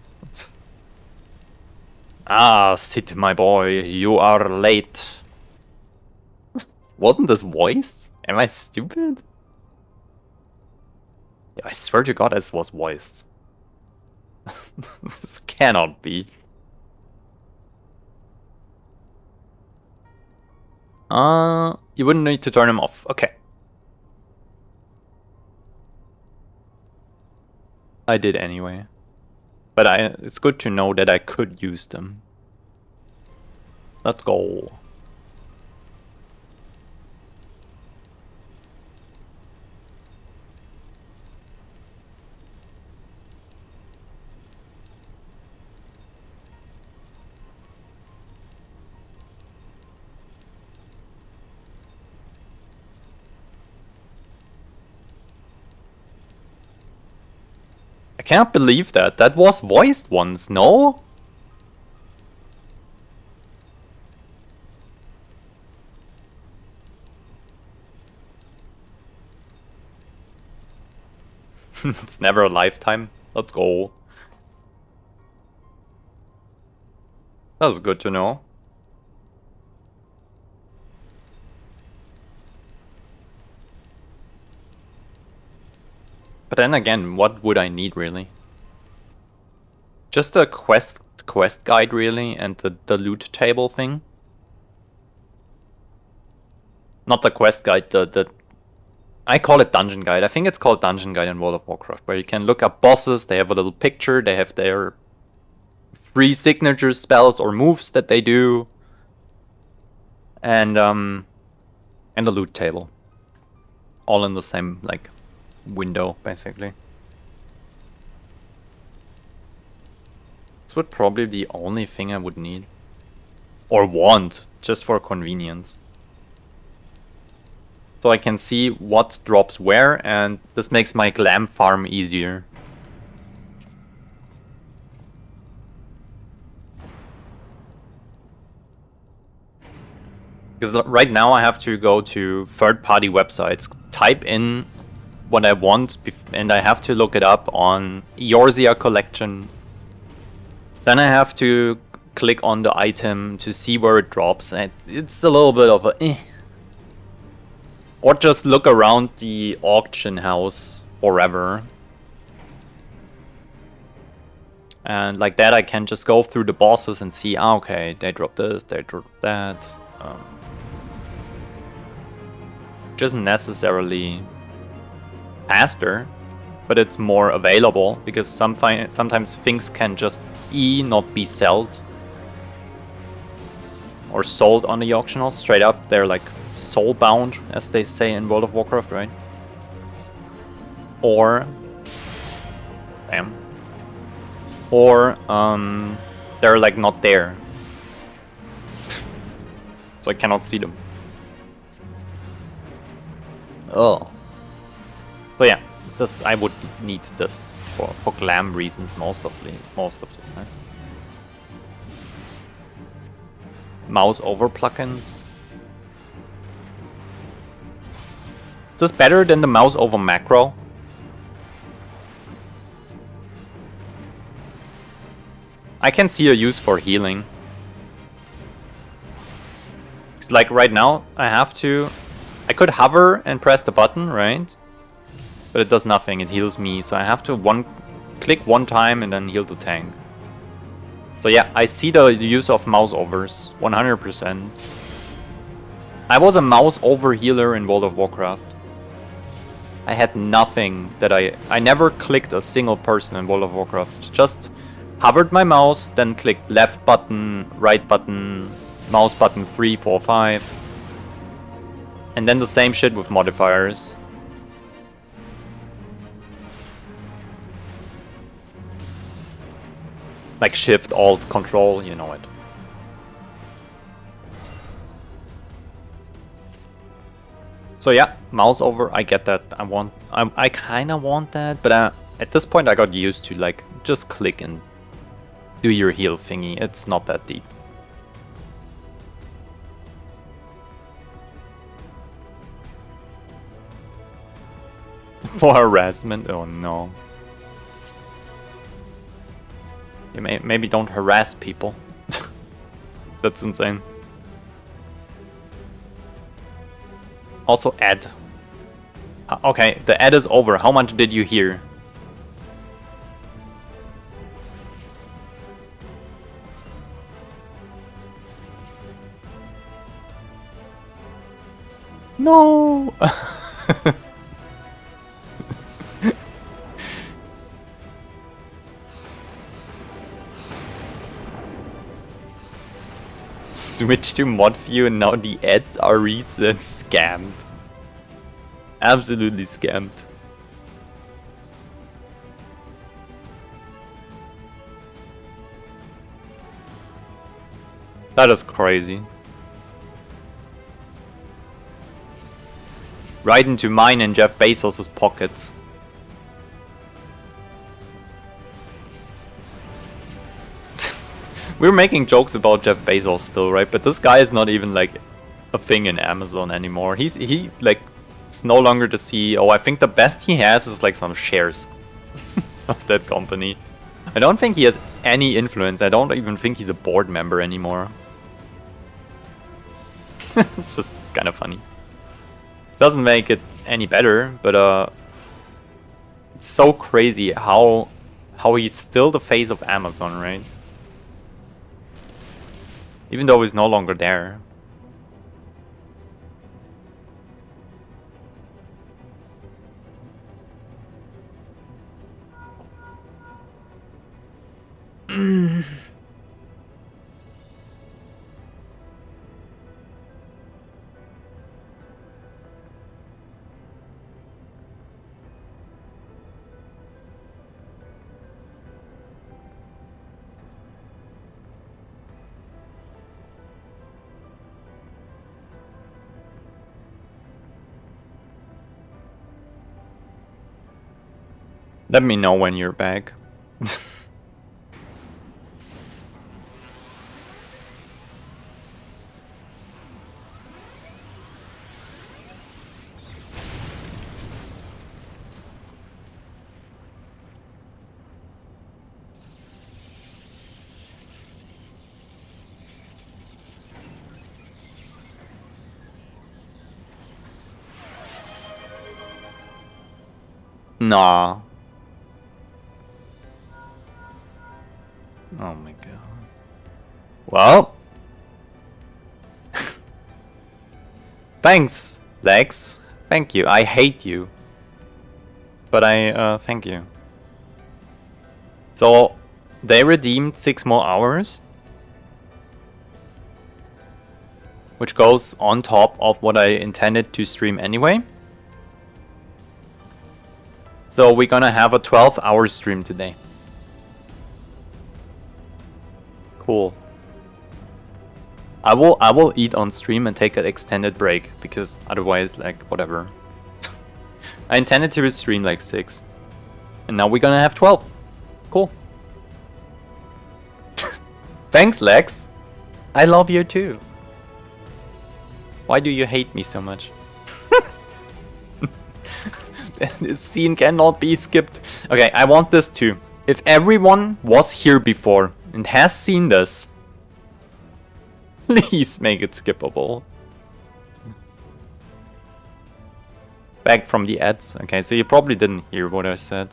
Sid, my boy, you are late. Wasn't this voiced? Am I stupid? Yeah, I swear to god this was voiced. This cannot be. You wouldn't need to turn them off. Okay. I did anyway. But it's good to know that I could use them. Let's go. I can't believe that. That was voiced once, no? It's never a lifetime. Let's go. That was good to know. But then again, what would I need really? Just a quest guide really, and the loot table thing. Not the quest guide, the I call it dungeon guide. I think it's called dungeon guide in World of Warcraft, where you can look up bosses, they have a little picture, they have their free signature spells or moves that they do. And the loot table. All in the same like window, basically. This would probably be the only thing I would need. Or want, just for convenience. So I can see what drops where, and this makes my glam farm easier. Because right now I have to go to third-party websites, type in what I want, and I have to look it up on Eorzea collection. Then I have to click on the item to see where it drops, and it's a little bit of a eh. Or just look around the auction house forever. And like that I can just go through the bosses and see, okay, they dropped this, they dropped that. Which isn't necessarily faster, but it's more available, because sometimes things can just not be sold. Or sold on the auction house straight up. They're like soul-bound, as they say in World of Warcraft, right? Or... damn. Or, they're like not there. So I cannot see them. Oh. So yeah, this I would need this for glam reasons most of the time. Mouse over plugins. Is this better than the mouse over macro? I can see a use for healing. It's like right now, I could hover and press the button, right? But it does nothing, it heals me, so I have to click one time and then heal the tank. So yeah, I see the use of mouse overs, 100%. I was a mouse over healer in World of Warcraft. I had nothing that I never clicked a single person in World of Warcraft. Just hovered my mouse, then clicked left button, right button, mouse button 3, 4, 5. And then the same shit with modifiers. Like shift, alt, control, you know it. So yeah, mouse over, I get that. I kinda want that, but at this point I got used to like just click and do your heal thingy. It's not that deep. For harassment? Oh no. You maybe don't harass people. That's insane. Also ad. Okay, the ad is over. How much did you hear? No! Switch to mod view and now the ads are reset. Scammed. Absolutely scammed. That is crazy. Right into mine and Jeff Bezos' pockets. We're making jokes about Jeff Bezos still, right? But this guy is not even like a thing in Amazon anymore. He like it's no longer the CEO. I think the best he has is like some shares of that company. I don't think he has any influence. I don't even think he's a board member anymore. It's just kind of funny. Doesn't make it any better, but it's so crazy how he's still the face of Amazon, right? Even though he's no longer there. Let me know when you're back. Nah. Oh my god. Well. Thanks, Lex. Thank you. I hate you. But I thank you. So, they redeemed 6 more hours. Which goes on top of what I intended to stream anyway. So we're gonna have a 12-hour stream today. Cool. I will eat on stream and take an extended break because otherwise, like, whatever. I intended to stream like 6, and now we're gonna have 12. Cool. Thanks, Lex. I love you too. Why do you hate me so much? This scene cannot be skipped. Okay, I want this too. If everyone was here before and has seen this, please make it skippable. Back from the ads. Okay, so you probably didn't hear what I said.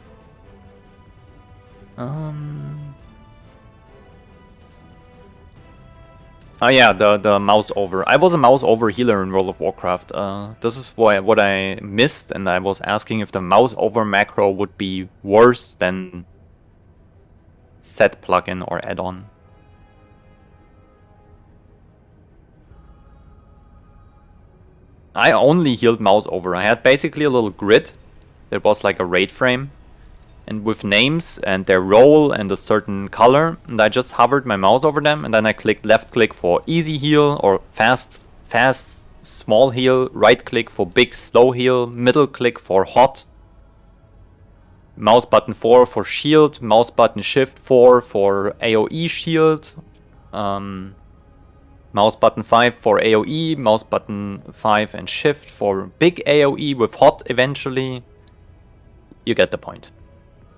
Oh yeah, the mouse over. I was a mouse over healer in World of Warcraft. This is what I missed, and I was asking if the mouse over macro would be worse than set plugin or add-on. I only healed mouse over. I had basically a little grid that was like a raid frame, and with names and their role and a certain color, and I just hovered my mouse over them, and then I clicked left click for easy heal or fast small heal, right click for big slow heal, middle click for hot, mouse button 4 for shield, mouse button shift 4 for AoE shield, mouse button 5 for AoE, mouse button 5 and shift for big AoE with hot eventually. You get the point.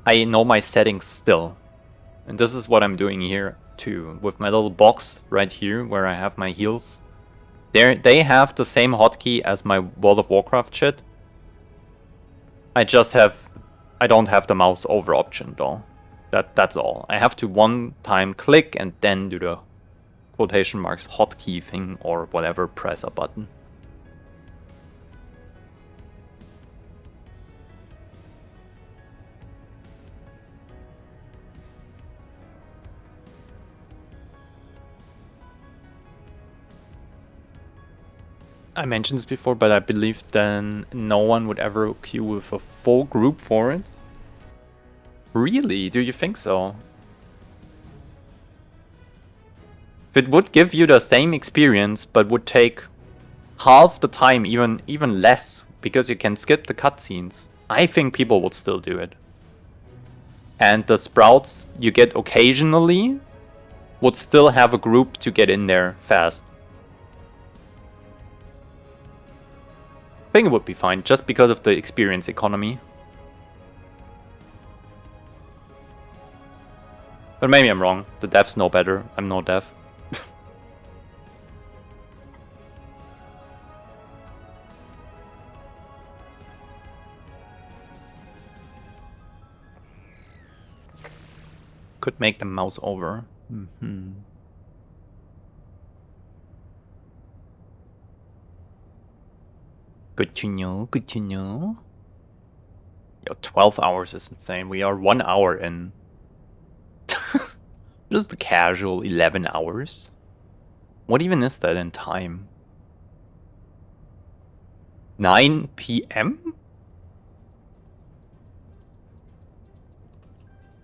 I know my settings still. And this is what I'm doing here too, with my little box right here where I have my heals. They have the same hotkey as my World of Warcraft shit. I don't have the mouse over option though. That's all. I have to one time click and then do the quotation marks hotkey thing or whatever, press a button. I mentioned this before, but I believe then no one would ever queue with a full group for it. Really? Do you think so? If it would give you the same experience, but would take half the time, even less, because you can skip the cutscenes, I think people would still do it. And the sprouts you get occasionally would still have a group to get in there fast. I think it would be fine, just because of the experience economy. But maybe I'm wrong. The devs know better. I'm no dev. Could make the mouse over. Good to know, good to know. Yo, 12 hours is insane. We are 1 hour in. Just a casual 11 hours. What even is that in time? 9 p.m.?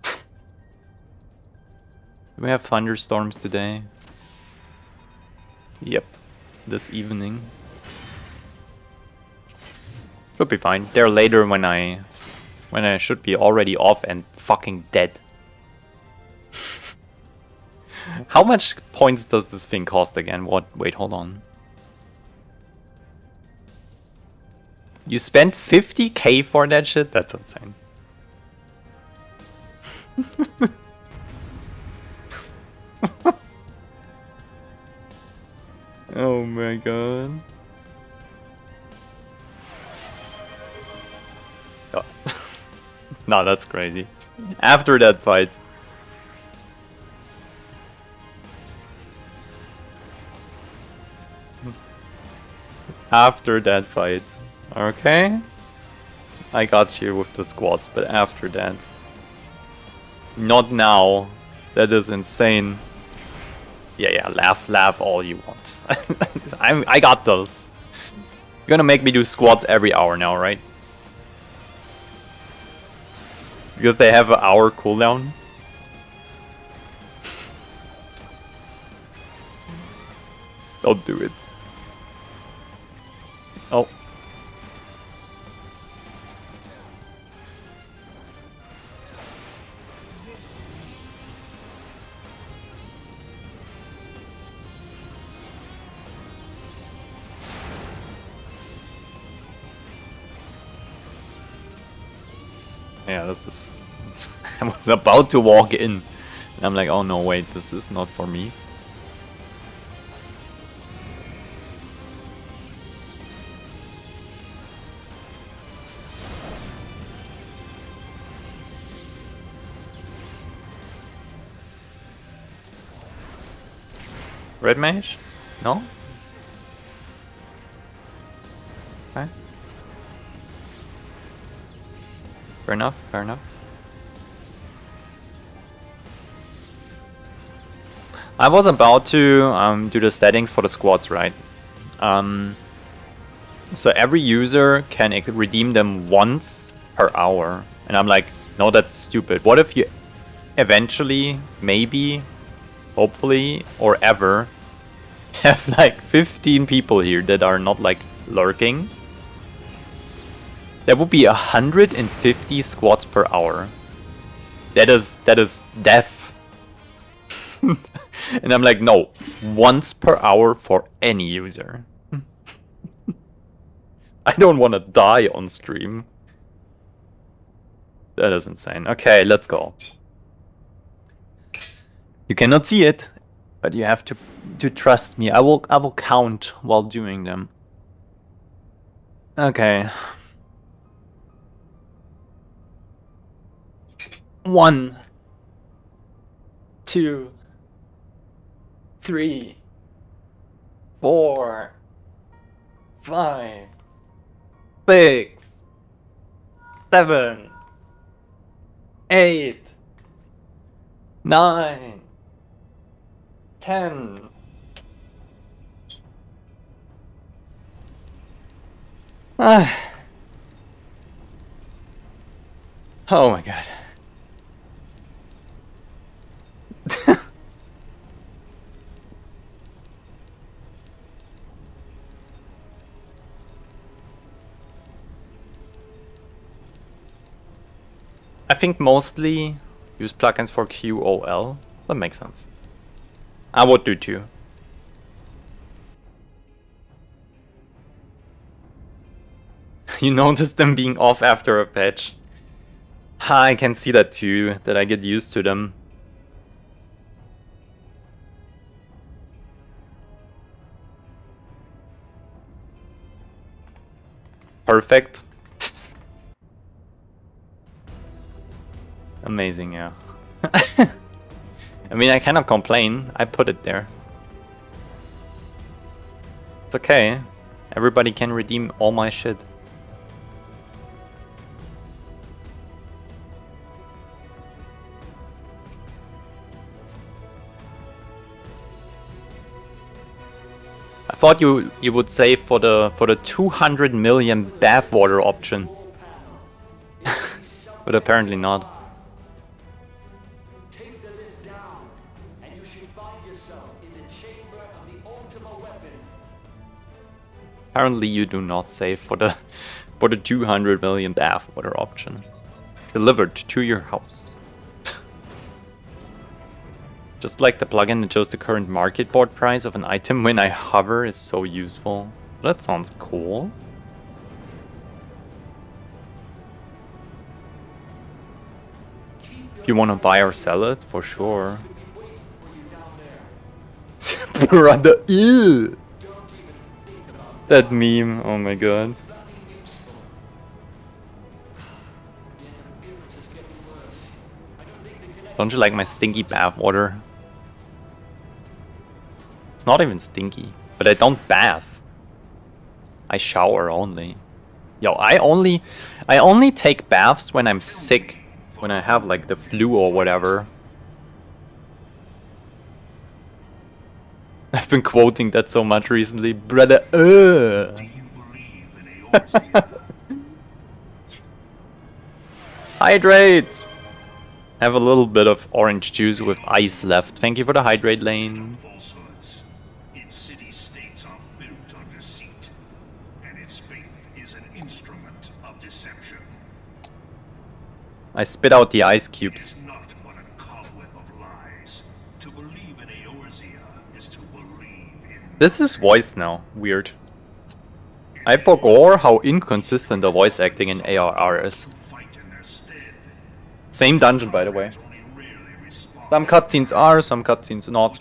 Do we have thunderstorms today? Yep, this evening. Should be fine. They're later when I should be already off and fucking dead. How much points does this thing cost again? What? Wait, hold on. You spent 50k for that shit? That's insane. Oh my god. Oh. No, that's crazy. After that fight. After that fight. Okay. I got you with the squats, but after that. Not now. That is insane. Yeah, laugh all you want. I got those. You're gonna make me do squats every hour now, right? Because they have an hour cooldown. Don't do it. Oh. Yeah, this is... I was about to walk in. And I'm like, oh no, wait, this is not for me. Red mage? No? Okay. Fair enough, fair enough. I was about to do the settings for the squads, right? So every user can redeem them once per hour. And I'm like, no, that's stupid. What if you eventually, maybe, hopefully, or ever, have like 15 people here that are not like lurking? That would be 150 squats per hour. That is death. And I'm like, no, once per hour for any user. I don't want to die on stream. That is insane. Okay, let's go. You cannot see it, but you have to trust me. I will count while doing them. Okay. 1, 2, 3, 4, 5, 6, 7, 8, 9, 10, Oh my god. I think mostly use plugins for QOL. That makes sense. I would do too. You notice them being off after a patch. I can see that too, that I get used to them. Perfect. Amazing, yeah. I mean, I cannot complain. I put it there. It's okay. Everybody can redeem all my shit. I thought you would save for the 200 million bathwater option. But apparently not. Apparently you do not save for the 200 million bathwater option. Delivered to your house. Just like the plugin that shows the current market board price of an item when I hover is so useful. That sounds cool. If you want to buy or sell it, for sure. Brother, ew! That meme, oh my god. Don't you like my stinky bathwater? It's not even stinky, but I don't bath. I shower only. Yo, I only take baths when I'm sick, when I have like the flu or whatever. I've been quoting that so much recently, brother. Hydrate! Have a little bit of orange juice with ice left. Thank you for the hydrate lane. I spit out the ice cubes. This is voice now. Weird. I forgot how inconsistent the voice acting in ARR is. Same dungeon, by the way. Some cutscenes are, some cutscenes not.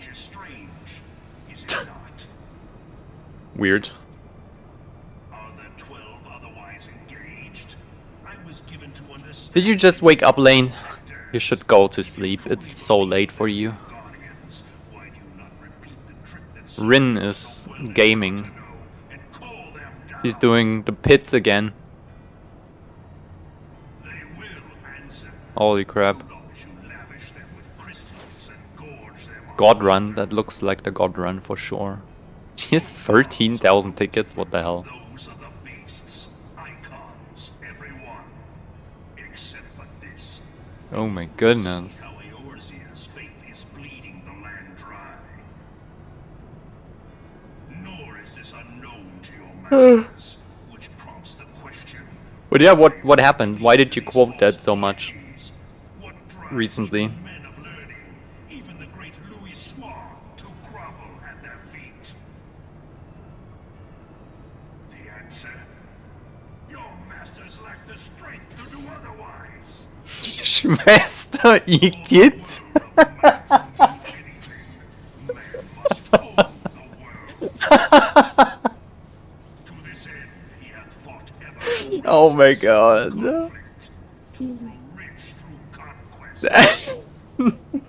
Weird. Did you just wake up, Lane? You should go to sleep. It's so late for you. Rin is gaming. He's doing the pits again. Holy crap. God Run, that looks like the God Run for sure. He has 13,000 tickets, what the hell? Oh my goodness. But yeah, what happened? Why did you quote that so much recently? Schwester Igitt? Oh my god.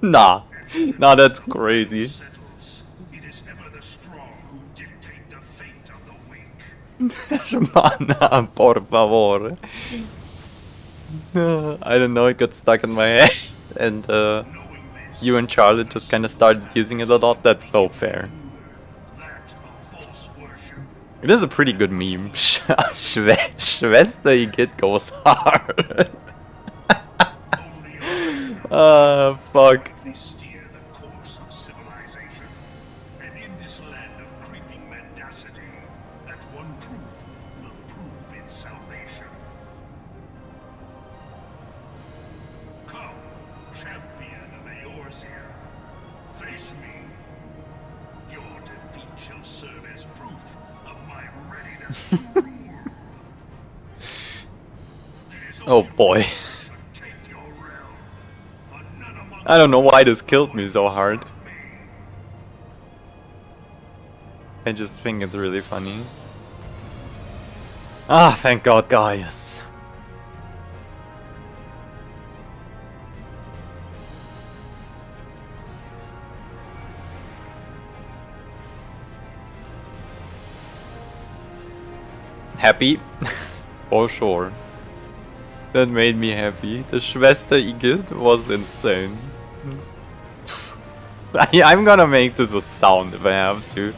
Nah, that's crazy. Hermana, por favor. I don't know, it got stuck in my head, and you and Charlotte just kind of started using it a lot. That's so fair. It is a pretty good meme. Schwester Igitt goes hard. Fuck. Steer the course of civilization. And in this land of creeping mendacity, that one truth will prove its salvation. Come, champion of Eorzea. Face me. Your defeat shall serve as proof of my readiness to rule. Oh boy. I don't know why this killed me so hard. I just think it's really funny. Ah, thank God, guys. Happy? For sure. That made me happy. The Schwester Igitt was insane. I'm gonna make this a sound if I have to.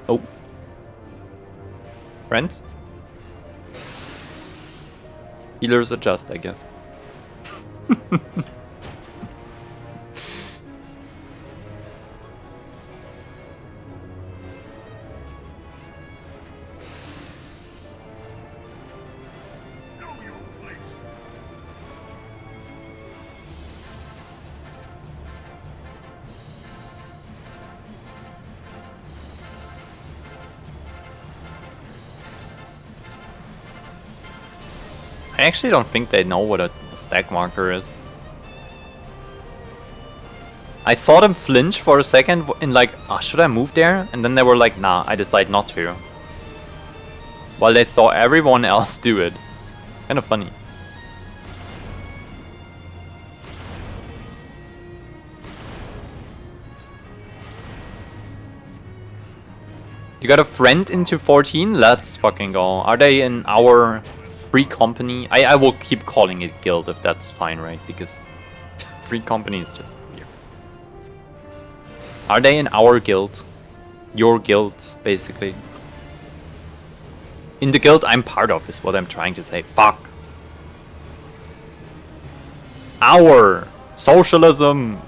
Oh. Friends? Healers adjust, I guess. I actually don't think they know what a stack marker is. I saw them flinch for a second in like, oh, should I move there? And then they were like, nah, I decide not to. While they saw everyone else do it. Kind of funny. You got a friend into 14? Let's fucking go. Are they in our free company? I will keep calling it guild if that's fine, right? Because free company is just weird. Are they in our guild? Your guild, basically. In the guild I'm part of is what I'm trying to say. Fuck. Our socialism.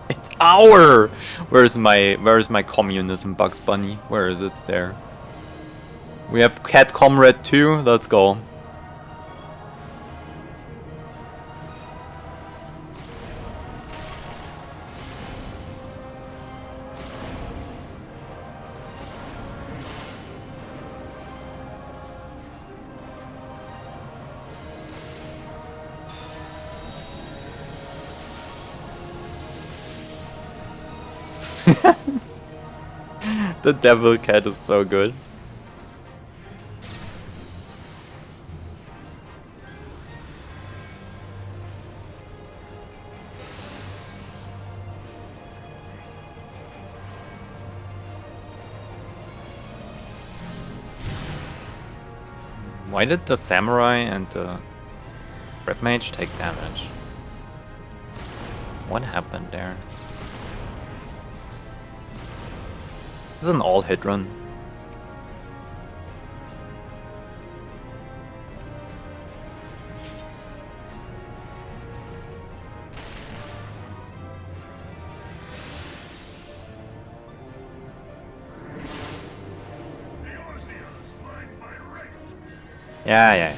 It's our. Where's my communism, Bugs Bunny? Where is it? There. We have Cat Comrade too. Let's go. The devil cat is so good. Why did the samurai and the red mage take damage? What happened there? This is an all hit run. Yeah.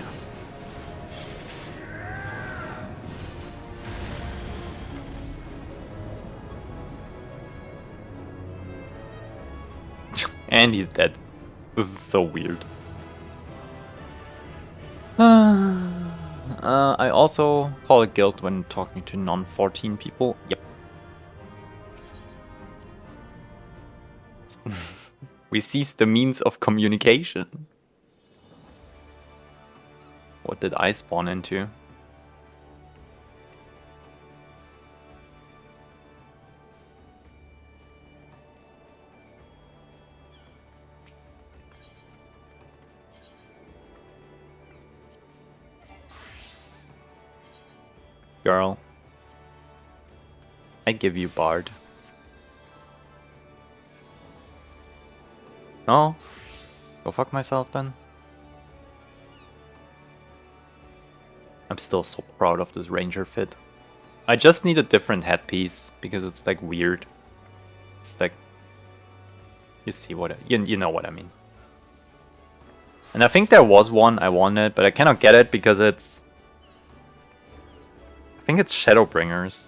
And he's dead. This is so weird. I also call it guild when talking to non-14 people. Yep. We seize the means of communication. What did I spawn into? Girl. I give you Bard. No? Go fuck myself then. I'm still so proud of this ranger fit. I just need a different headpiece because it's like weird. It's like, you see what you know what I mean. And I think there was one I wanted, but I cannot get it because it's, I think it's Shadowbringers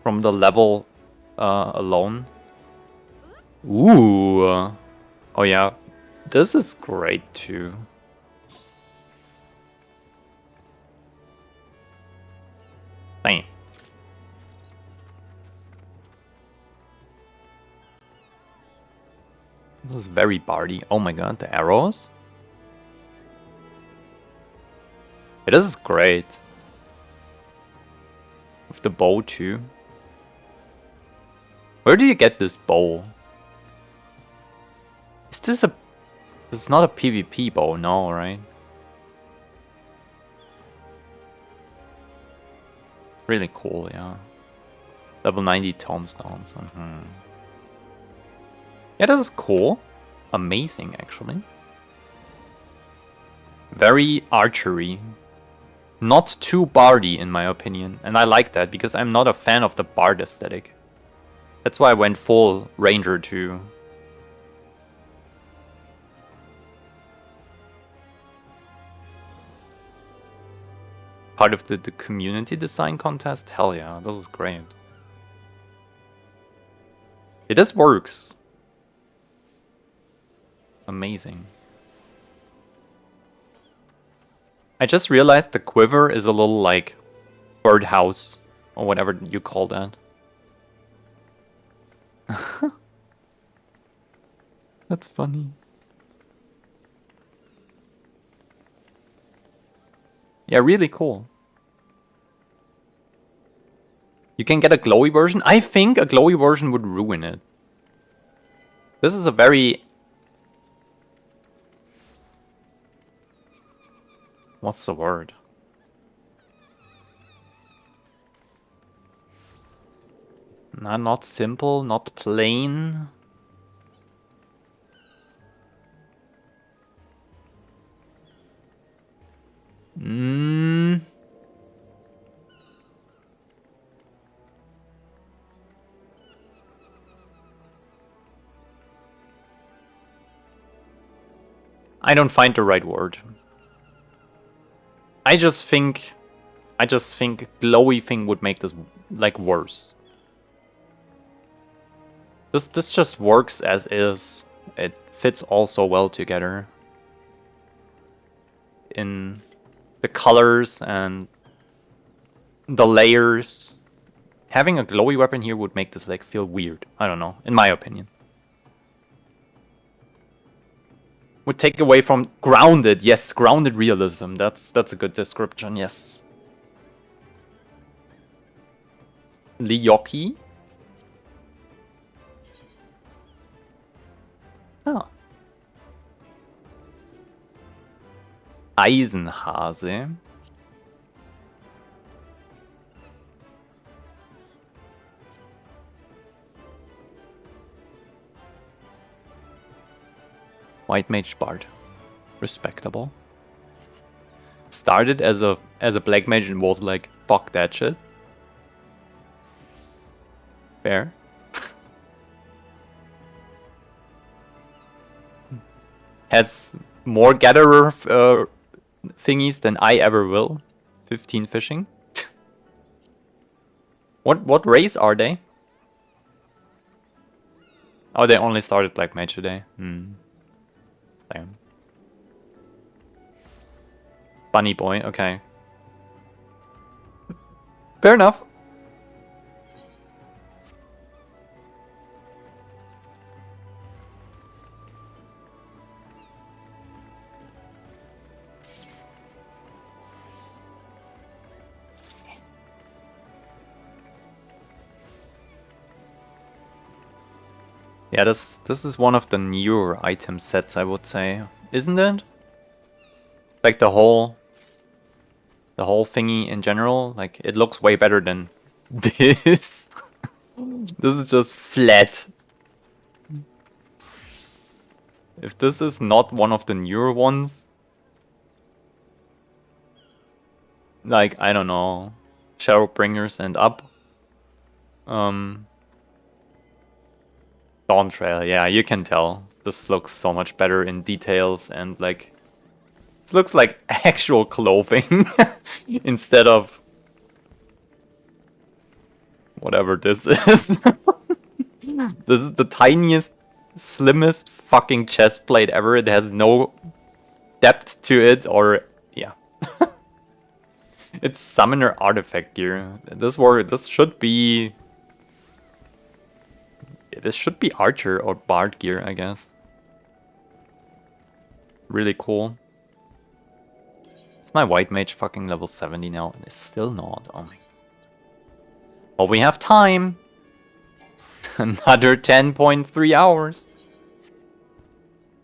from the level alone. Ooh. Oh yeah, this is great too. Damn. This is very bardy. Oh my god, the arrows? Yeah, this is great. With the bow too. Where do you get this bow? Is this a... This is not a PvP bow, no, right? Really cool, yeah. Level 90 tombstones. Yeah, this is cool. Amazing, actually. Very archery. Not too bardy, in my opinion. And I like that, because I'm not a fan of the bard aesthetic. That's why I went full ranger too. Part of the community design contest? Hell yeah, this is great. This works. Amazing. I just realized the quiver is a little like birdhouse or whatever you call that. That's funny. Yeah, really cool. You can get a glowy version. I think a glowy version would ruin it. This is a very... What's the word? Not simple, not plain. I don't find the right word. I just think glowy thing would make this like worse. This just works as is. It fits all so well together. In the colors and the layers. Having a glowy weapon here would make this like feel weird. I don't know, in my opinion. Would take away from grounded, yes, grounded realism. That's a good description, yes. Lyoki. Ah. Eisenhase. White Mage Bard. Respectable. Started as a black mage and was like, fuck that shit. Fair. Has more gatherer thingies than I ever will. 15 fishing. What race are they? Oh, they only started black mage today. Damn. Bunny boy, okay. Fair enough. Yeah, this is one of the newer item sets, I would say, isn't it? Like the whole thingy in general, like it looks way better than this. This is just flat. If this is not one of the newer ones, like, I don't know, Shadowbringers and up. Dawn Trail, yeah, you can tell. This looks so much better in details and like, it looks like actual clothing instead of whatever this is. This is the tiniest, slimmest fucking chest plate ever. It has no depth to it, or yeah. It's summoner artifact gear. This should be archer or bard gear, I guess. Really cool. Is my white mage fucking level 70 now? It's still not. Oh my. Well, we have time. Another 10.3 hours.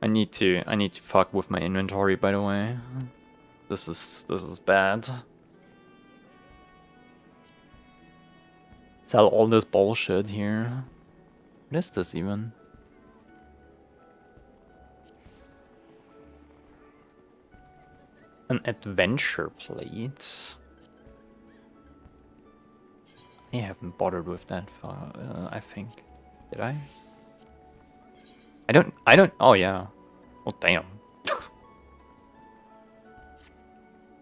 I need to fuck with my inventory, by the way. This is bad. Sell all this bullshit here. What is this even? An adventure plate. I haven't bothered with that far, I think. Did I? I don't, oh yeah. Oh damn.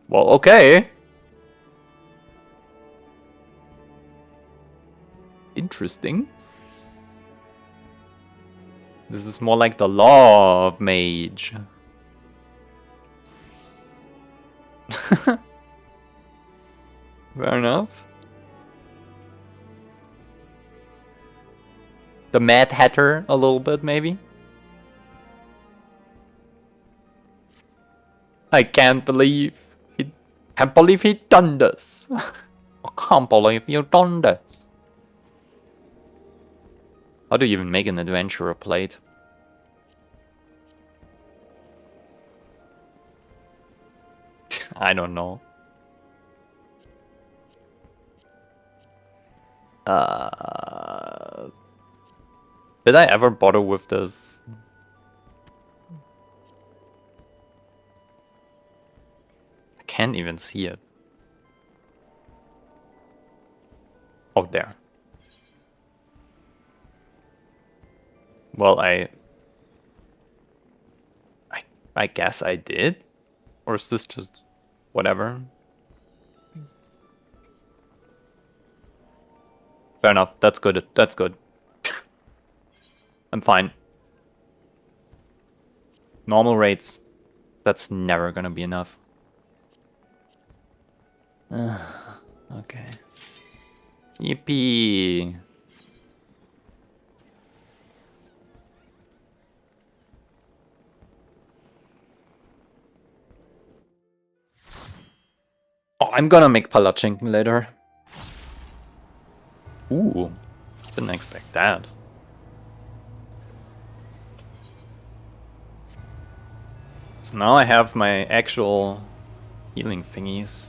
Well, okay. Interesting. This is more like the law of mage. Fair enough. The Mad Hatter a little bit, maybe? I can't believe he done this. I can't believe you done this. How do you even make an adventurer plate? I don't know. Did I ever bother with this? I can't even see it. Oh, there. Well, I guess I did? Or is this just whatever? Fair enough, that's good, that's good. I'm fine. Normal rates, that's never gonna be enough. Okay. Yippee! Oh, I'm gonna make Palachinkin later. Ooh, didn't expect that. So now I have my actual healing thingies.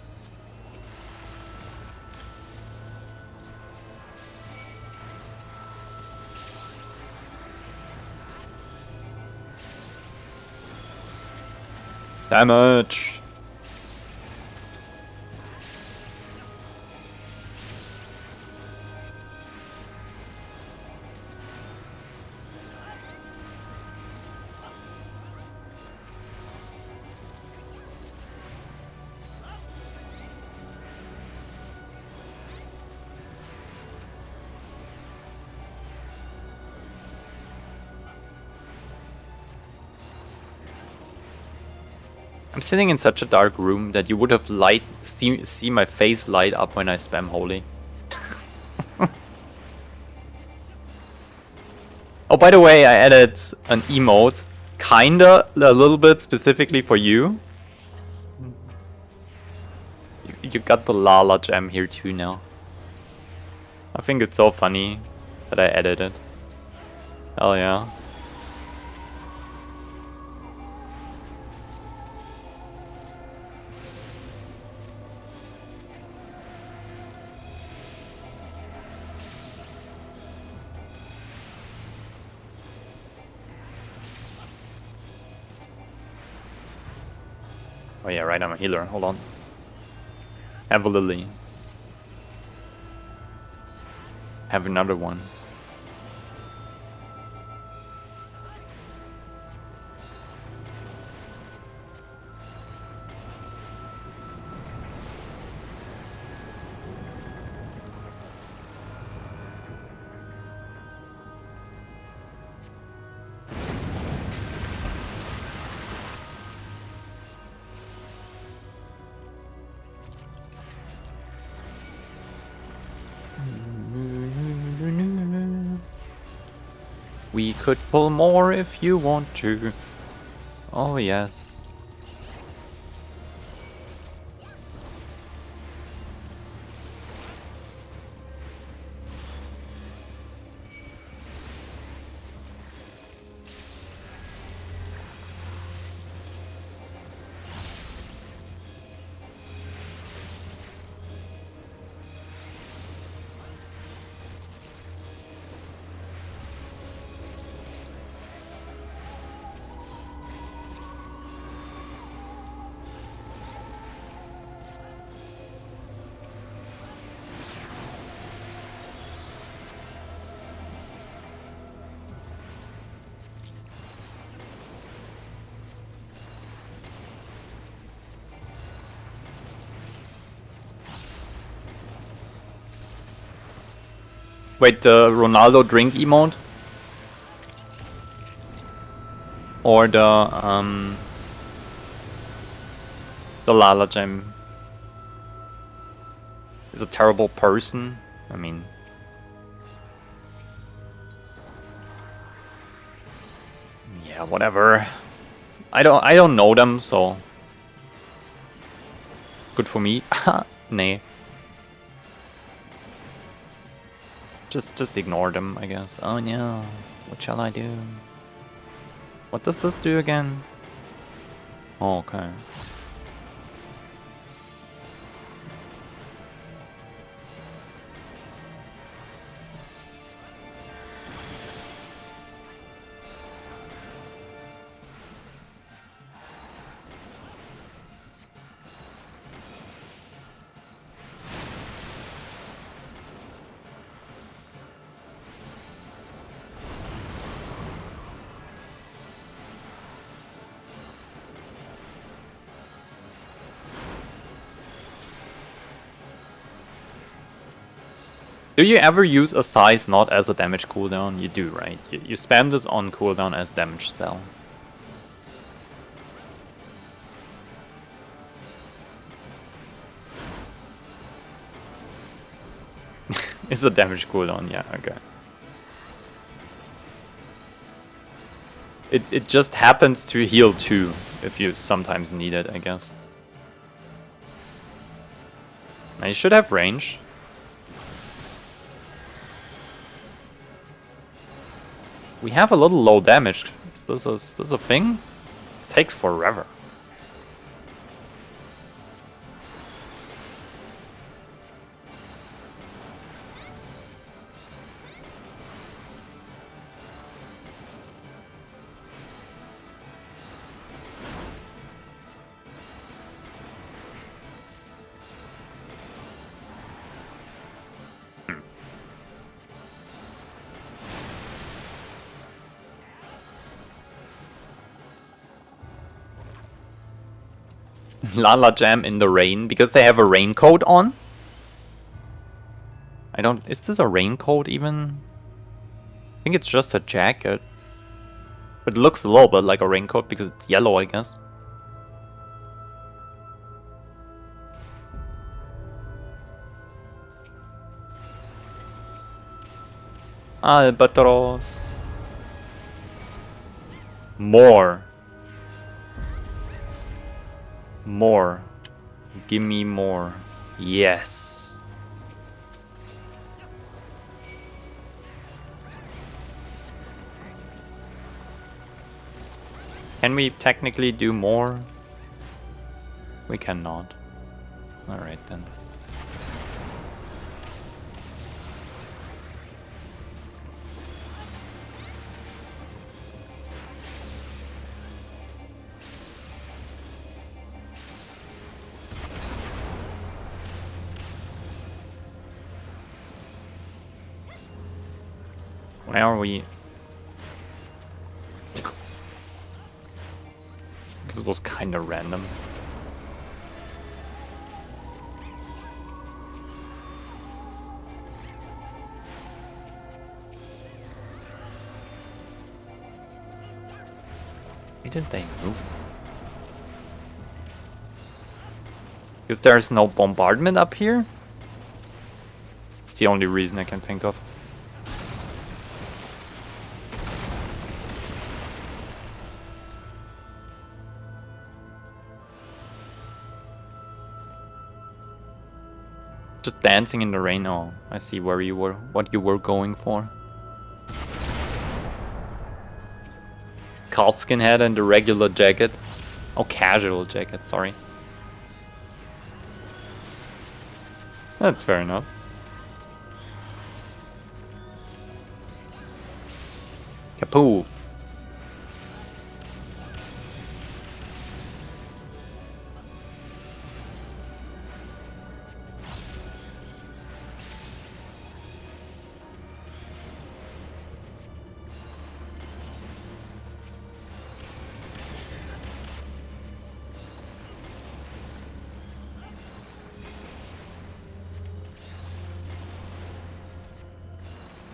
Damage! I'm sitting in such a dark room that you would have see my face light up when I spam holy. Oh, by the way, I added an emote, kinda, a little bit specifically for you. You got the Lala gem here too now. I think it's so funny that I added it. Hell yeah. Oh yeah, right, I'm a healer. Hold on. Have a lily. Have another one. We could pull more if you want to. Oh yes. Wait, the Ronaldo drink emote? Or the Lala Gem is a terrible person? I mean... Yeah, whatever. I don't know them, so... Good for me. Nay. Just ignore them, I guess. Oh no. What shall I do? What does this do again? Oh, okay. Do you ever use a size not as a damage cooldown? You do, right? You spam this on cooldown as damage spell. It's a damage cooldown, yeah, okay. It just happens to heal too, if you sometimes need it, I guess. Now you should have range. We have a little low damage. Is this a thing? This takes forever. Lala Jam in the rain because they have a raincoat on? I don't... Is this a raincoat even? I think it's just a jacket. But it looks a little bit like a raincoat because it's yellow, I guess. Albatros. More. More. Give me more. Yes. Can we technically do more? We cannot. Alright then. Where are we? This was kind of random. Why didn't they move? Because there's no bombardment up here? It's the only reason I can think of. Just dancing in the rain. Oh, I see where you were, what you were going for. Calfskin head and the regular jacket. Oh, casual jacket, sorry. That's fair enough. Kapoof.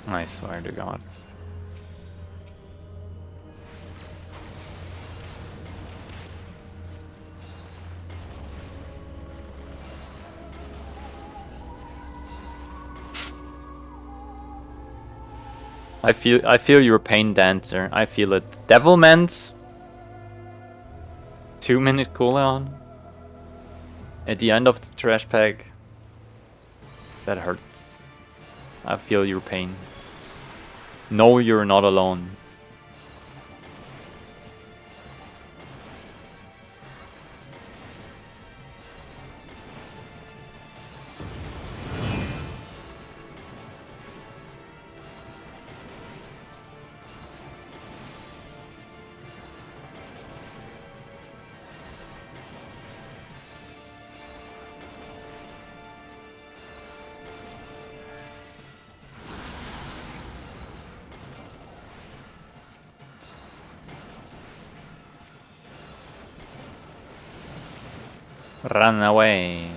I swear to God. I feel your pain, Dancer. I feel it. Devilment. 2-minute cooldown. At the end of the trash pack. That hurts. I feel your pain. No, you're not alone. Run away.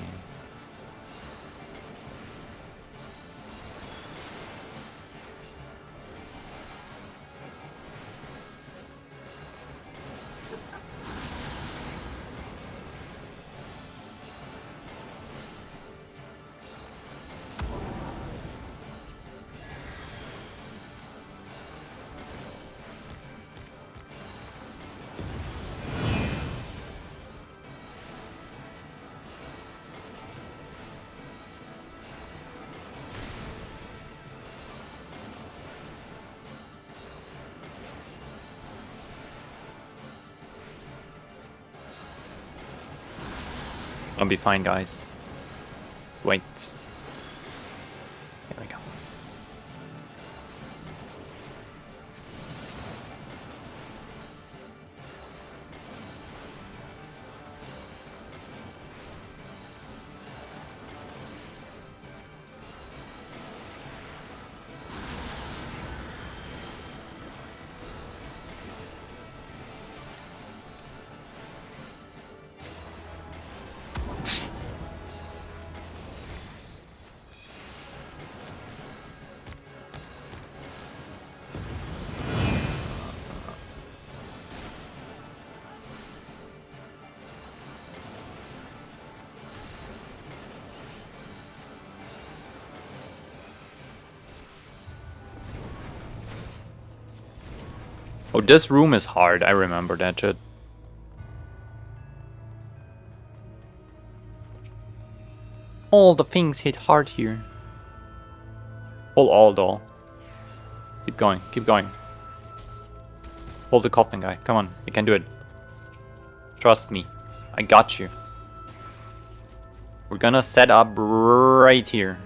I'll be fine, guys. Just wait. There we go. Oh, this room is hard. I remember that shit. All the things hit hard here. Pull all though. Keep going, keep going. Hold the coffin guy. Come on, you can do it. Trust me. I got you. We're gonna set up right here.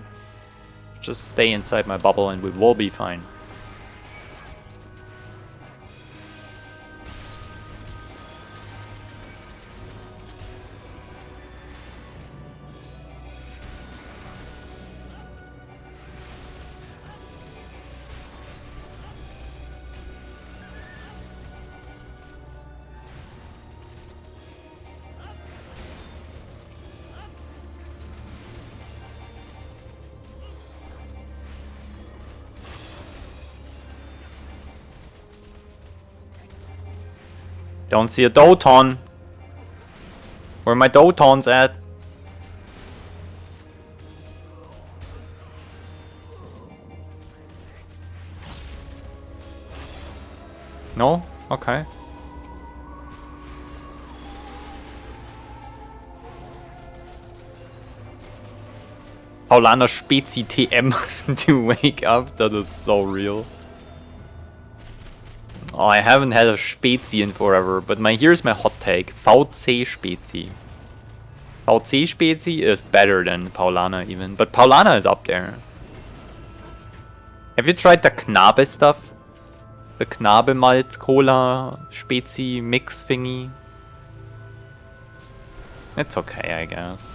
Just stay inside my bubble and we will be fine. Don't see a Doton. Where are my Dotons at? No? Okay. Paulaner Spezi TM to wake up. That is so real. Oh, I haven't had a Spezi in forever, but here's my hot take. VC Spezi. VC Spezi is better than Paulaner even, but Paulaner is up there. Have you tried the Knabe stuff? The Knabe Malt Cola Spezi mix thingy? It's okay, I guess.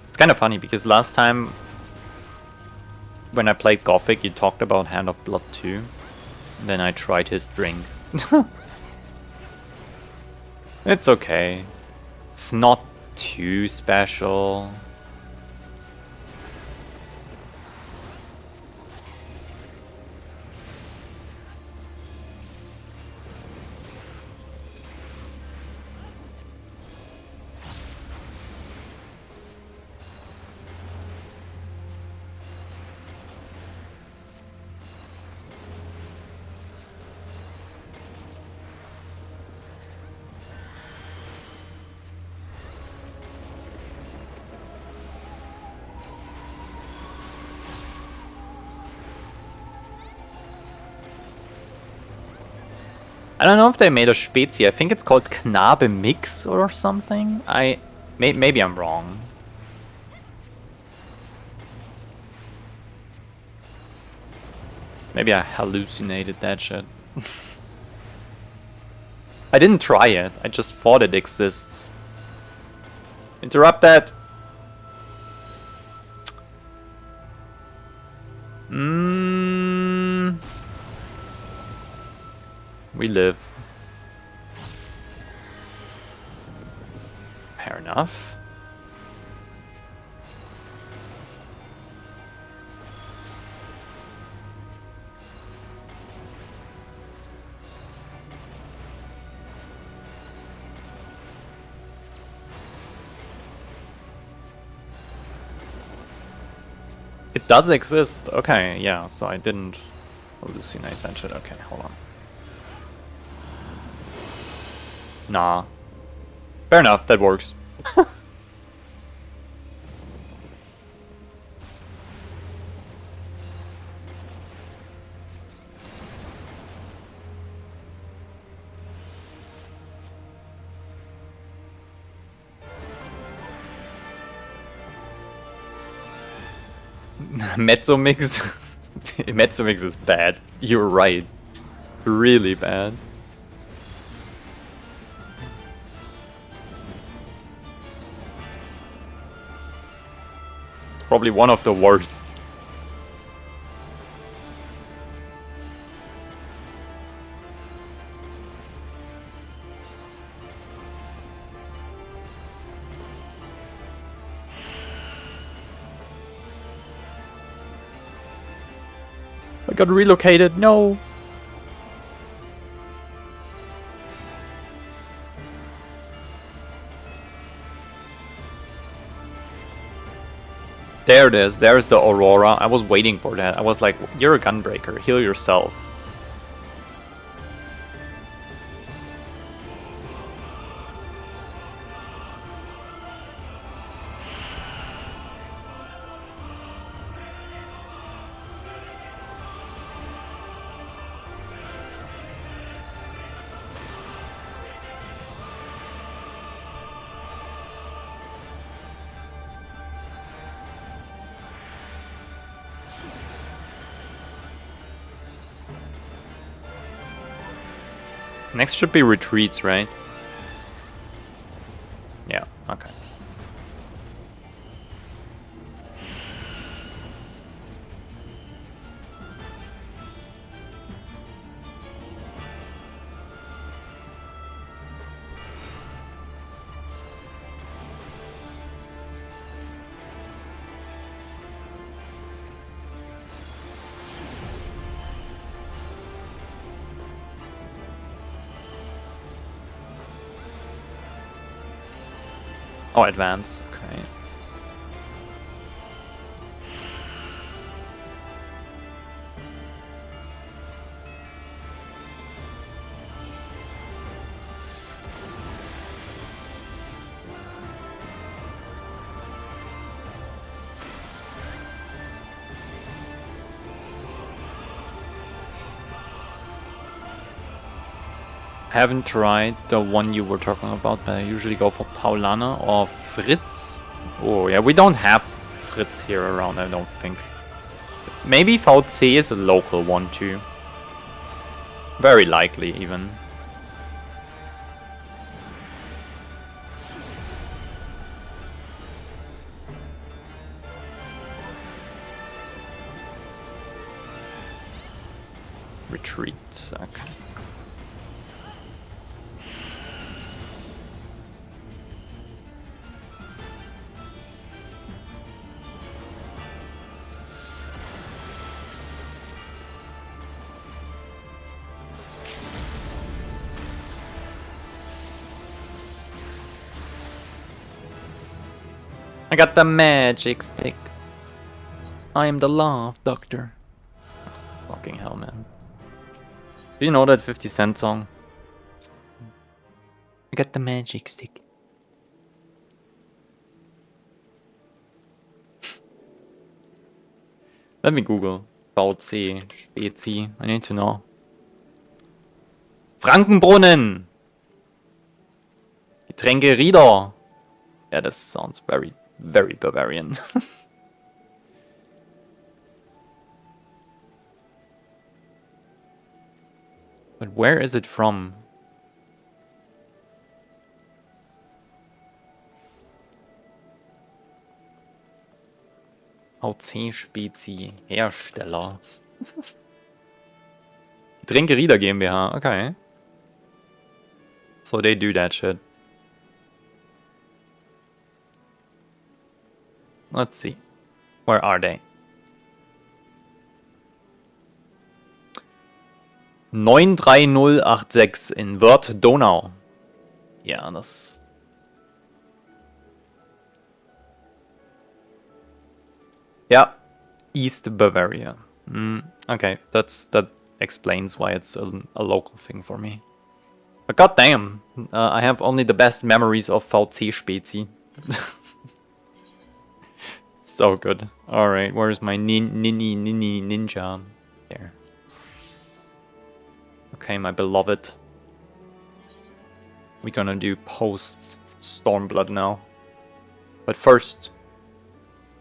It's kind of funny because last time when I played Gothic, you talked about Hand of Blood 2. Then I tried his drink. It's okay. It's not too special. I don't know if they made a Spezi. I think it's called Knabe Mix or something. Maybe I'm wrong. Maybe I hallucinated that shit. I didn't try it. I just thought it exists. Interrupt that. We live. Fair enough. It does exist. Okay, yeah, so I didn't hallucinate that shit. Okay, hold on. Nah. Fair enough, that works. Mezzomix. Mezzomix is bad. You're right. Really bad. Probably one of the worst. I got relocated, no! There it is, there's the Aurora. I was waiting for that. I was like, you're a gunbreaker, heal yourself. Next should be retreats, right? Yeah, okay. Oh, advance. Okay. Haven't tried the one you were talking about, but I usually go for Paulana or Fritz. Oh yeah, we don't have Fritz here around, I don't think. Maybe VC is a local one too. Very likely even. Retreat, okay. I got the magic stick. I am the love doctor. Fucking hell, man. Do you know that 50 Cent song? I got the magic stick. Let me Google. VC, Spezi. I need to know. Frankenbrunnen! Getränke Rieder. Yeah, this sounds very, very Bavarian. But where is it from? VC Spezi. Hersteller. Getränke Rieder GmbH. Okay. So they do that shit. Let's see. Where are they? 93086 in Wörth Donau. Ja, das. Yeah, East Bavaria. Okay, that explains why it's a local thing for me. But goddamn, I have only the best memories of VC Spezi. So good. Alright, where's my ninja? There. Okay, my beloved. We're gonna do post Stormblood now. But first,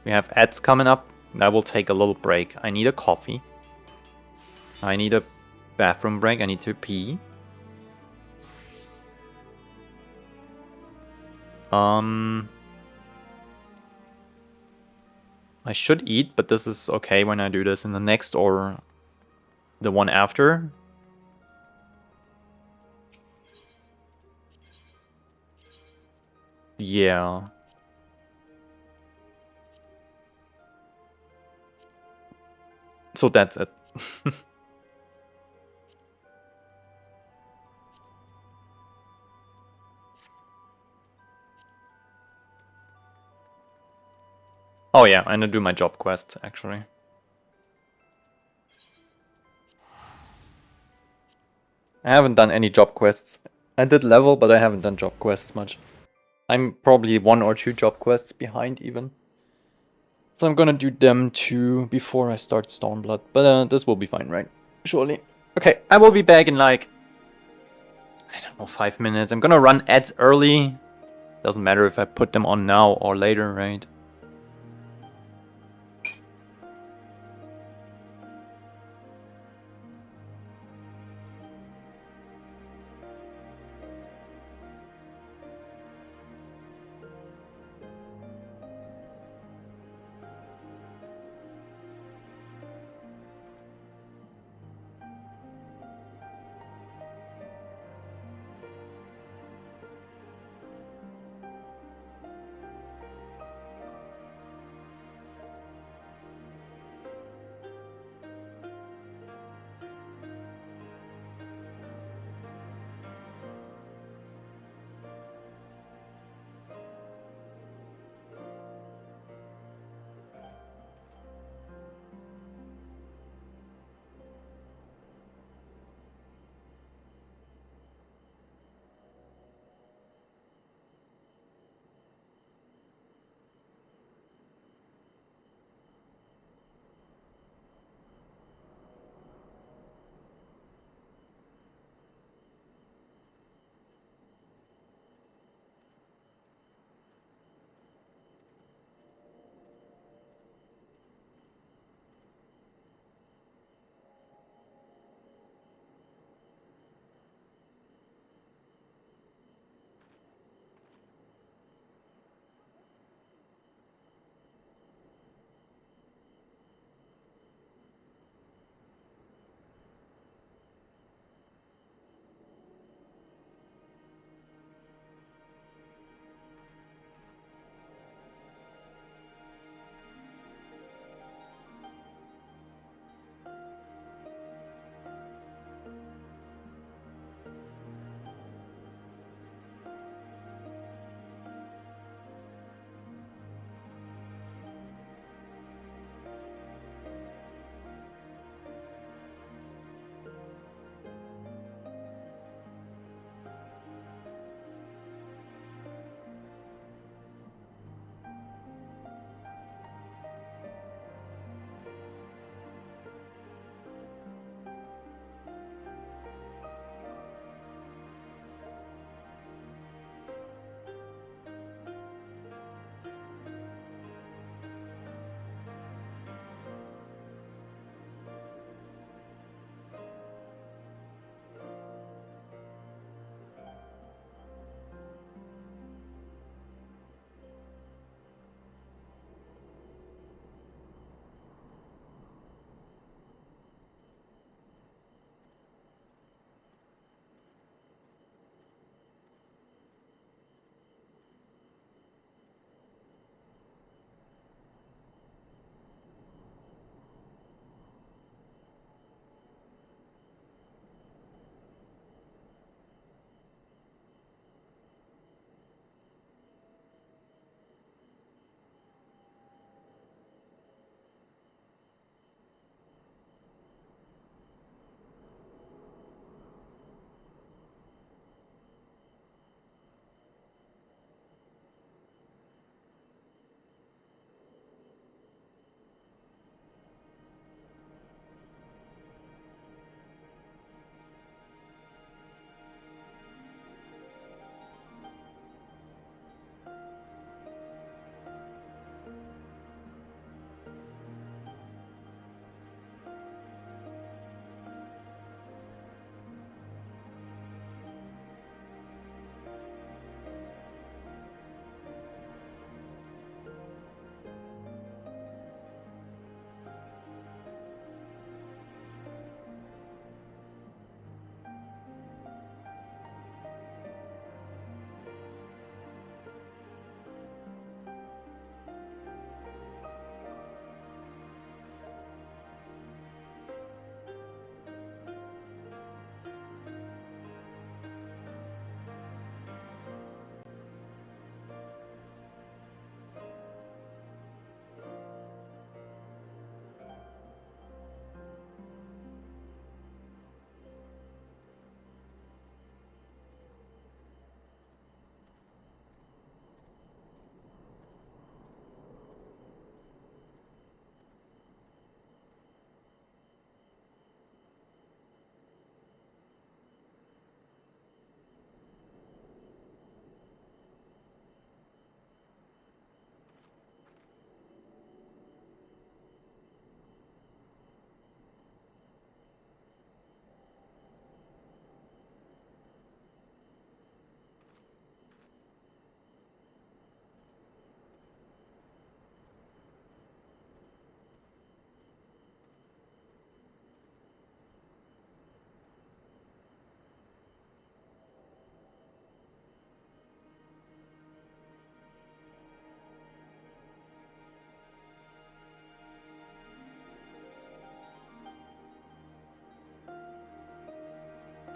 we have ads coming up. And I will take a little break. I need a coffee. I need a bathroom break. I need to pee. I should eat, but this is okay when I do this in the next or the one after. Yeah. So that's it. Oh yeah, I'm gonna do my job quest, actually. I haven't done any job quests. I did level, but I haven't done job quests much. I'm probably 1 or 2 job quests behind even. So I'm gonna do them too before I start Stormblood. But this will be fine, right? Surely. Okay, I will be back in like, I don't know, 5 minutes. I'm gonna run ads early. Doesn't matter if I put them on now or later, right?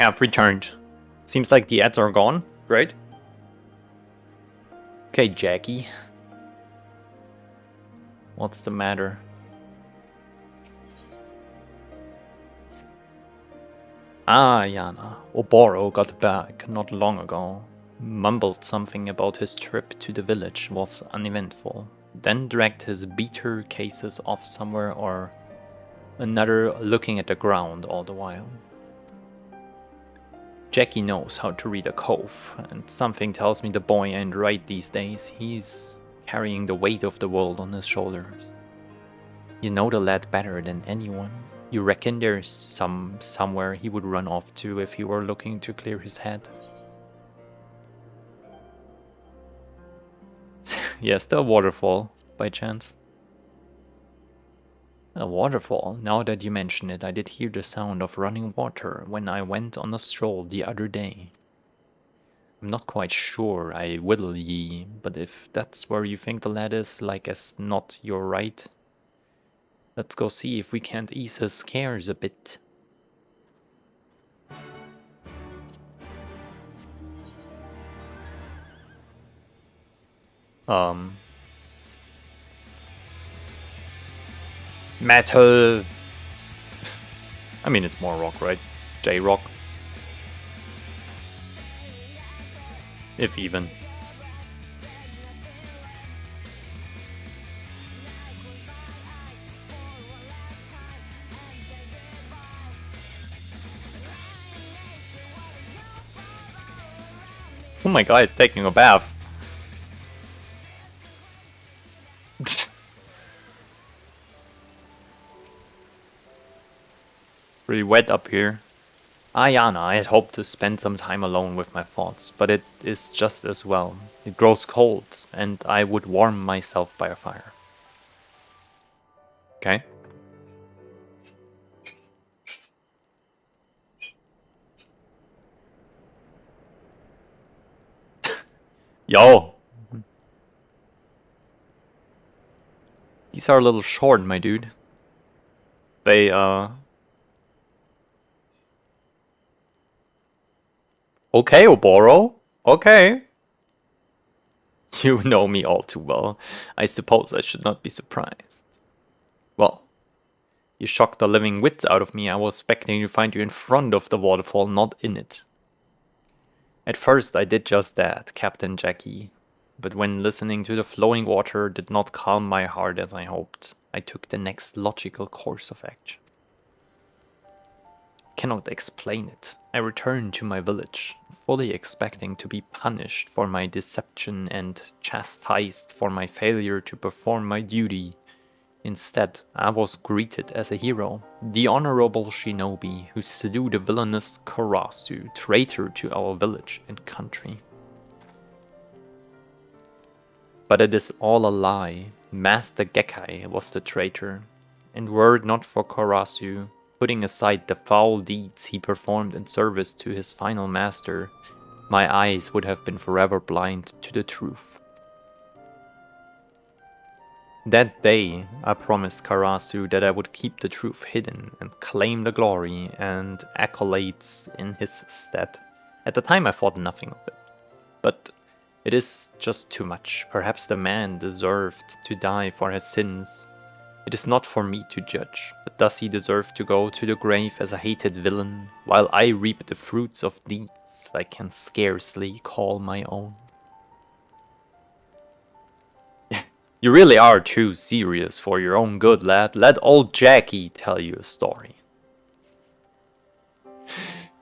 have returned. Seems like the ads are gone. Great. Okay, Jackie. What's the matter? Ah, Yana. Oboro got back not long ago. Mumbled something about his trip to the village was uneventful. Then dragged his beater cases off somewhere or another, looking at the ground all the while. Jackie knows how to read a cove, and something tells me the boy ain't right these days. He's carrying the weight of the world on his shoulders. You know the lad better than anyone. You reckon there's somewhere he would run off to if he were looking to clear his head? Yes, the waterfall, by chance. A waterfall, now that you mention it, I did hear the sound of running water when I went on a stroll the other day. I'm not quite sure I will ye, but if that's where you think the lad is, like as not you're right, let's go see if we can't ease his scares a bit. Metal. I mean, it's more rock, right? J-rock. If even. Oh my god, he's taking a bath. Pretty wet up here. Ayana, I had hoped to spend some time alone with my thoughts, but it is just as well. It grows cold, and I would warm myself by a fire. Okay. Yo! These are a little short, my dude. They, Okay, Oboro. Okay. You know me all too well. I suppose I should not be surprised. Well, you shocked the living wits out of me. I was expecting to find you in front of the waterfall, not in it. At first I did just that, Captain Jackie. But when listening to the flowing water did not calm my heart as I hoped, I took the next logical course of action. Cannot explain it. I returned to my village, fully expecting to be punished for my deception and chastised for my failure to perform my duty. Instead, I was greeted as a hero, the honorable shinobi who slew the villainous Karasu, traitor to our village and country. But it is all a lie. Master Gekkai was the traitor, and were it not for Karasu, putting aside the foul deeds he performed in service to his final master, my eyes would have been forever blind to the truth. That day, I promised Karasu that I would keep the truth hidden and claim the glory and accolades in his stead. At the time I thought nothing of it. But it is just too much. Perhaps the man deserved to die for his sins. It is not for me to judge, but does he deserve to go to the grave as a hated villain, while I reap the fruits of deeds I can scarcely call my own? You really are too serious for your own good, lad. Let old Jackie tell you a story.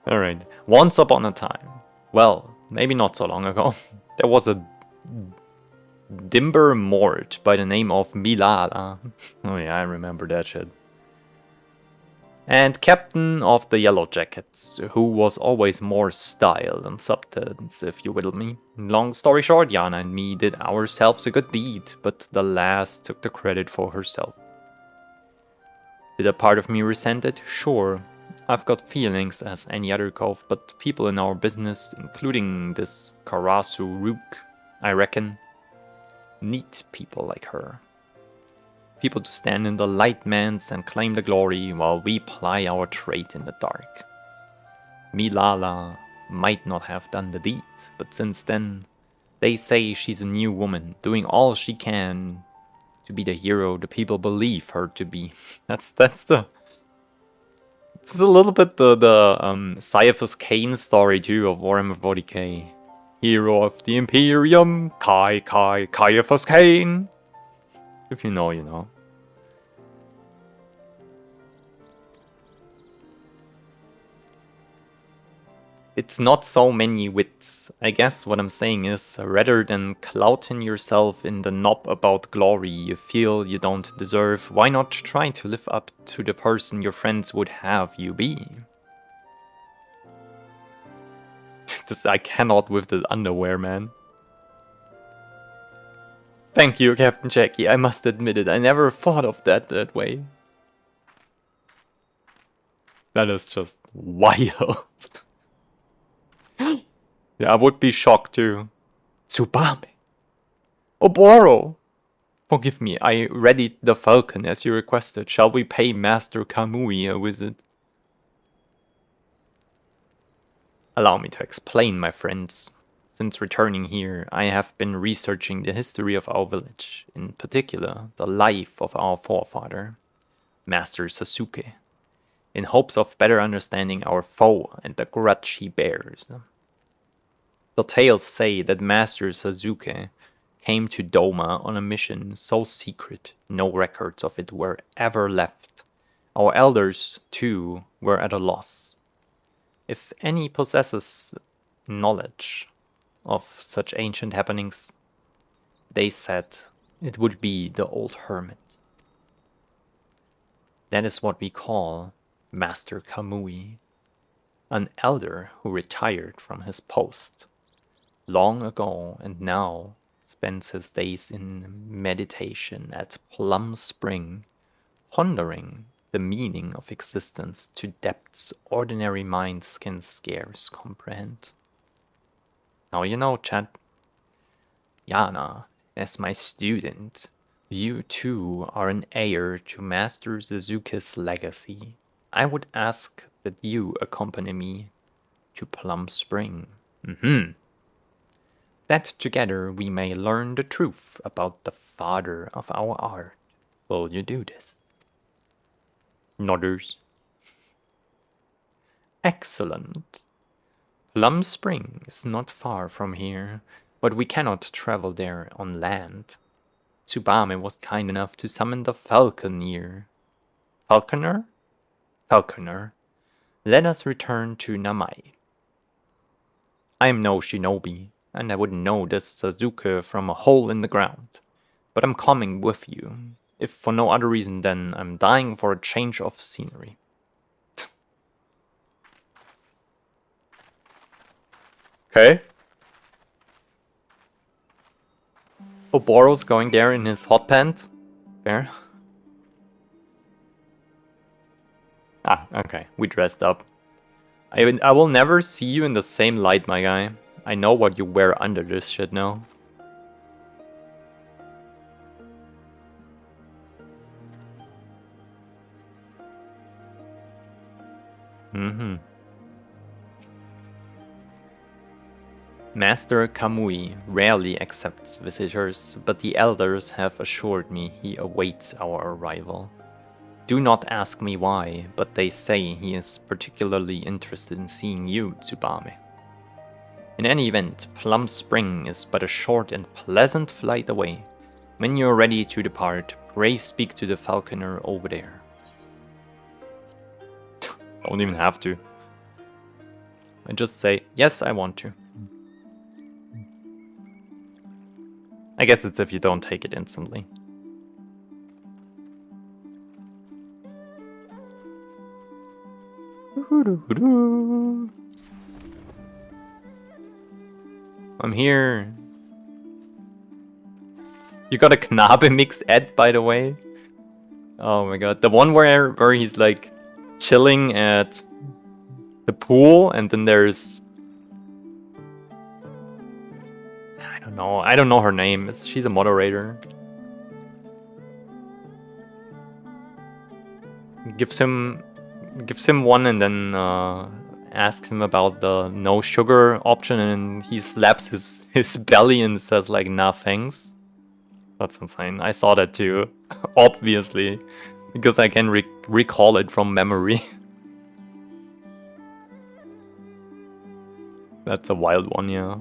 Alright, once upon a time, well, maybe not so long ago, there was a Dimber Mort by the name of Milala. Oh yeah, I remember that shit. And captain of the Yellow Jackets, who was always more style than substance, if you will me. Long story short, Yana and me did ourselves a good deed, but the lass took the credit for herself. Did a part of me resent it? Sure. I've got feelings as any other cove, but people in our business, including this Karasu Rook, I reckon, need people like her. People to stand in the light man's and claim the glory while we ply our trade in the dark. Milala might not have done the deed, but since then, they say she's a new woman, doing all she can to be the hero the people believe her to be. That's the... It's a little bit the Caiaphas Cain story too of Warhammer 40k. Hero of the Imperium, Caiaphas Cain. If you know, you know. It's not so many wits. I guess what I'm saying is, rather than clouting yourself in the knob about glory you feel you don't deserve, why not try to live up to the person your friends would have you be? I cannot with the underwear, man. Thank you, Captain Jackie. I must admit it, I never thought of that way. That is just wild. Yeah, I would be shocked too. Tsubame. Oboro! Forgive me, I readied the falcon as you requested. Shall we pay Master Kamui a visit? Allow me to explain, my friends. Since returning here, I have been researching the history of our village, in particular, the life of our forefather, Master Sasuke, in hopes of better understanding our foe and the grudge he bears. The tales say that Master Sasuke came to Doma on a mission so secret no records of it were ever left. Our elders, too, were at a loss. If any possesses knowledge of such ancient happenings, they said it would be the old hermit. That is what we call Master Kamui, an elder who retired from his post long ago and now spends his days in meditation at Plum Spring, pondering the meaning of existence to depths ordinary minds can scarce comprehend. Now you know, chat. Yana, as my student, you too are an heir to Master Sasuke's legacy. I would ask that you accompany me to Plum Spring. That together we may learn the truth about the father of our art. Will you do this? Nodders. Excellent. Plum Spring is not far from here, but we cannot travel there on land. Tsubame was kind enough to summon the Falconer. Falconer? Falconer. Let us return to Namai. I am no shinobi, and I wouldn't know this Sasuke from a hole in the ground. But I'm coming with you, if for no other reason than I'm dying for a change of scenery. Okay. Oboro's going there in his hot pants. Fair. Ah, okay. We dressed up. I will never see you in the same light, my guy. I know what you wear under this shit now. Master Kamui rarely accepts visitors, but the elders have assured me he awaits our arrival. Do not ask me why, but they say he is particularly interested in seeing you, Tsubame. In any event, Plum Spring is but a short and pleasant flight away. When you are ready to depart, pray speak to the falconer over there. Don't even have to. I just say, yes, I want to. I guess it's if you don't take it instantly. I'm here. You got a Knabe mix Ed, by the way? Oh my god. The one where he's like chilling at the pool and then there's... I don't know her name. She's a moderator. Gives him one and then asks him about the no sugar option, and he slaps his belly and says like, nah, thanks. That's insane. I saw that too, obviously, because I can recall it from memory. That's a wild one, yeah.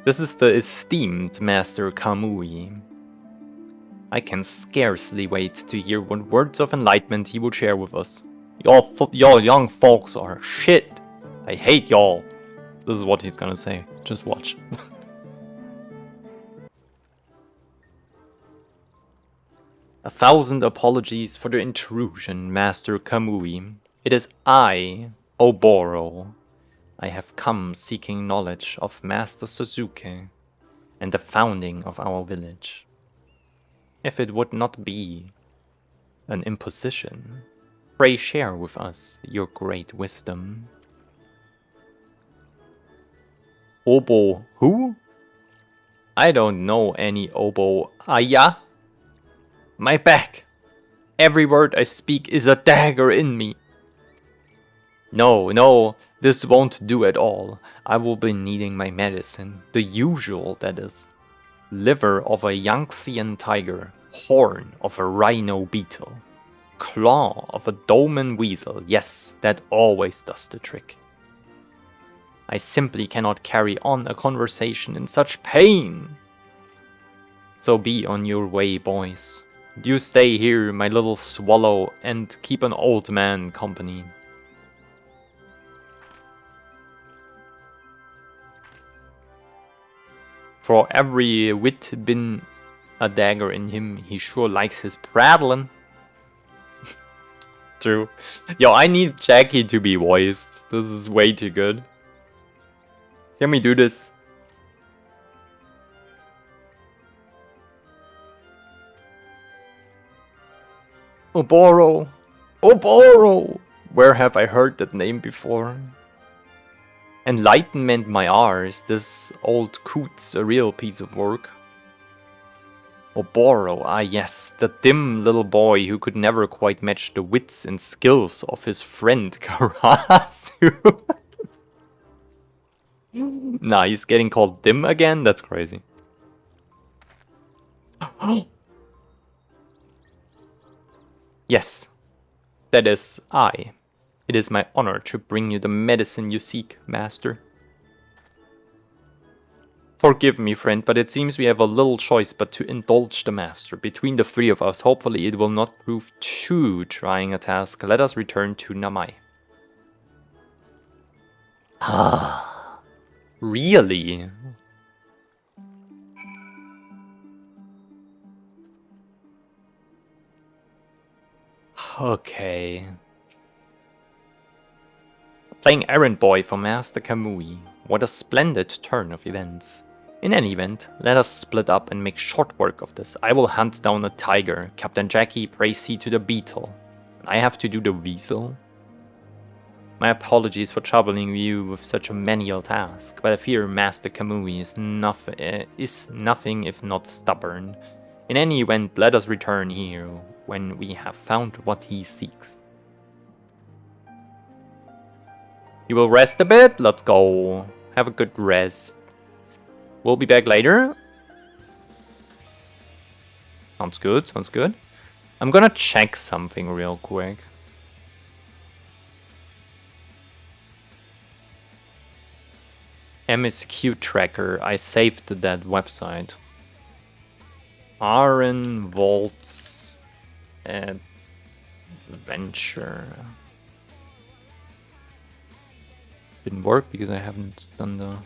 This is the esteemed Master Kamui. I can scarcely wait to hear what words of enlightenment he would share with us. Y'all young folks are shit. I hate y'all. This is what he's gonna say. Just watch. A thousand apologies for the intrusion, Master Kamui. It is I, Oboro. I have come seeking knowledge of Master Suzuki and the founding of our village. If it would not be an imposition, pray share with us your great wisdom. Obo who? I don't know any Obo Aya. My back! Every word I speak is a dagger in me. No, this won't do at all. I will be needing my medicine. The usual, that is. Liver of a Yangtzean tiger. Horn of a rhino beetle. Claw of a dolmen weasel. Yes, that always does the trick. I simply cannot carry on a conversation in such pain. So be on your way, boys. You stay here, my little swallow, and keep an old man company. For every wit been a dagger in him, he sure likes his prattling. True. Yo, I need Jackie to be voiced. This is way too good. Can we do this? Oboro! Oboro! Where have I heard that name before? Enlightenment my R's, this old coot's a real piece of work. Oboro, ah yes, the dim little boy who could never quite match the wits and skills of his friend Karasu. Nah, he's getting called dim again? That's crazy. Yes, that is I. It is my honor to bring you the medicine you seek, master. Forgive me, friend, but it seems we have a little choice but to indulge the master. Between the three of us, hopefully it will not prove too trying a task. Let us return to Namai. Ah, really? Okay. Playing errand boy for Master Kamui. What a splendid turn of events. In any event, let us split up and make short work of this. I will hunt down a tiger. Captain Jackie, pray see to the beetle. I have to do the weasel? My apologies for troubling you with such a menial task, but I fear Master Kamui is nothing if not stubborn. In any event, let us return here when we have found what he seeks. You will rest a bit? Let's go. Have a good rest. We'll be back later. Sounds good, sounds good. I'm gonna check something real quick. MSQ tracker. I saved that website. Aaron Volts Adventure. Didn't work because I haven't done the...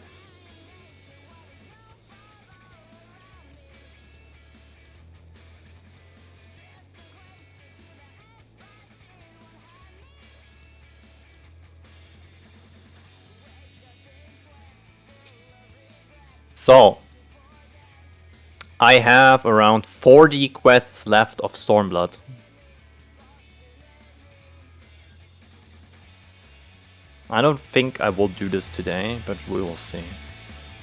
So, I have around 40 quests left of Stormblood. I don't think I will do this today, but we will see.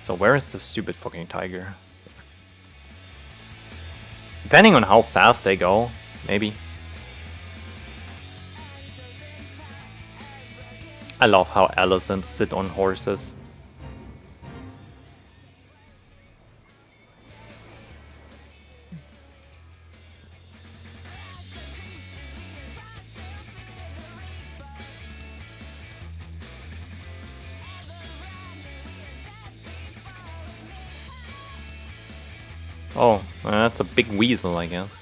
So where is the stupid fucking tiger? Depending on how fast they go, maybe. I love how elephants sit on horses. Oh, that's a big weasel, I guess.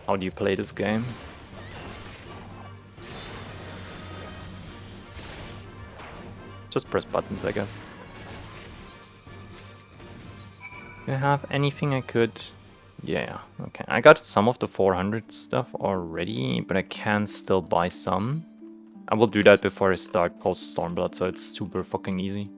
How do you play this game? Just press buttons, I guess. Do I have anything I could... Yeah, okay. I got some of the 400 stuff already, but I can still buy some. I will do that before I start post Stormblood, so it's super fucking easy.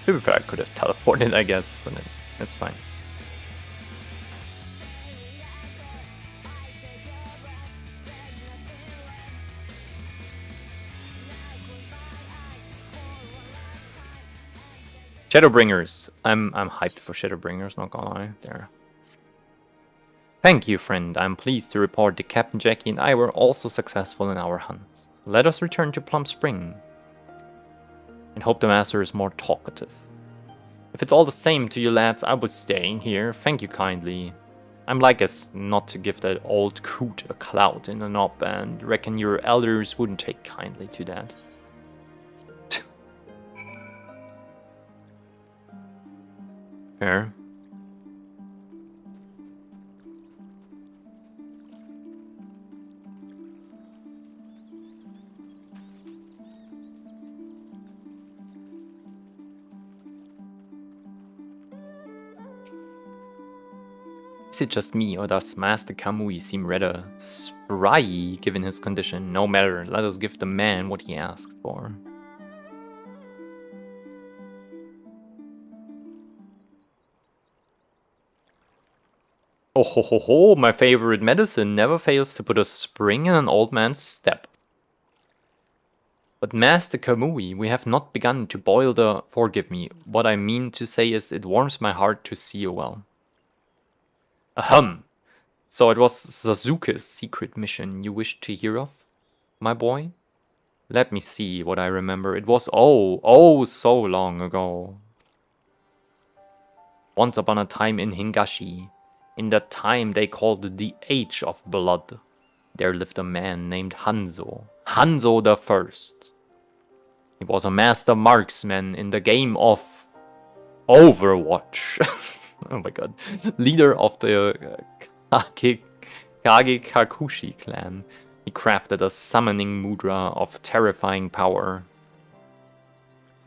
To be fair, I could have teleported, I guess, so that's fine. Shadowbringers. I'm hyped for Shadowbringers, not gonna lie. There. Thank you, friend. I'm pleased to report that Captain Jackie and I were also successful in our hunts. Let us return to Plum Spring and hope the master is more talkative. If it's all the same to you lads, I would stay here. Thank you kindly. I'm like as not to give that old coot a clout in the knob, and reckon your elders wouldn't take kindly to that. Fair. Is it just me, or does Master Kamui seem rather spry given his condition? No matter, let us give the man what he asked for. Oh ho ho ho, my favorite medicine never fails to put a spring in an old man's step. But Master Kamui, we have not begun to boil the... Forgive me, what I mean to say is it warms my heart to see you well. Ahem. So it was Sasuke's secret mission you wished to hear of, my boy? Let me see what I remember. It was oh so long ago. Once upon a time in Hingashi, in that time they called the Age of Blood, there lived a man named Hanzo. Hanzo the First. He was a master marksman in the game of Overwatch. Oh my god. Leader of the Kage Kakushi clan. He crafted a summoning mudra of terrifying power.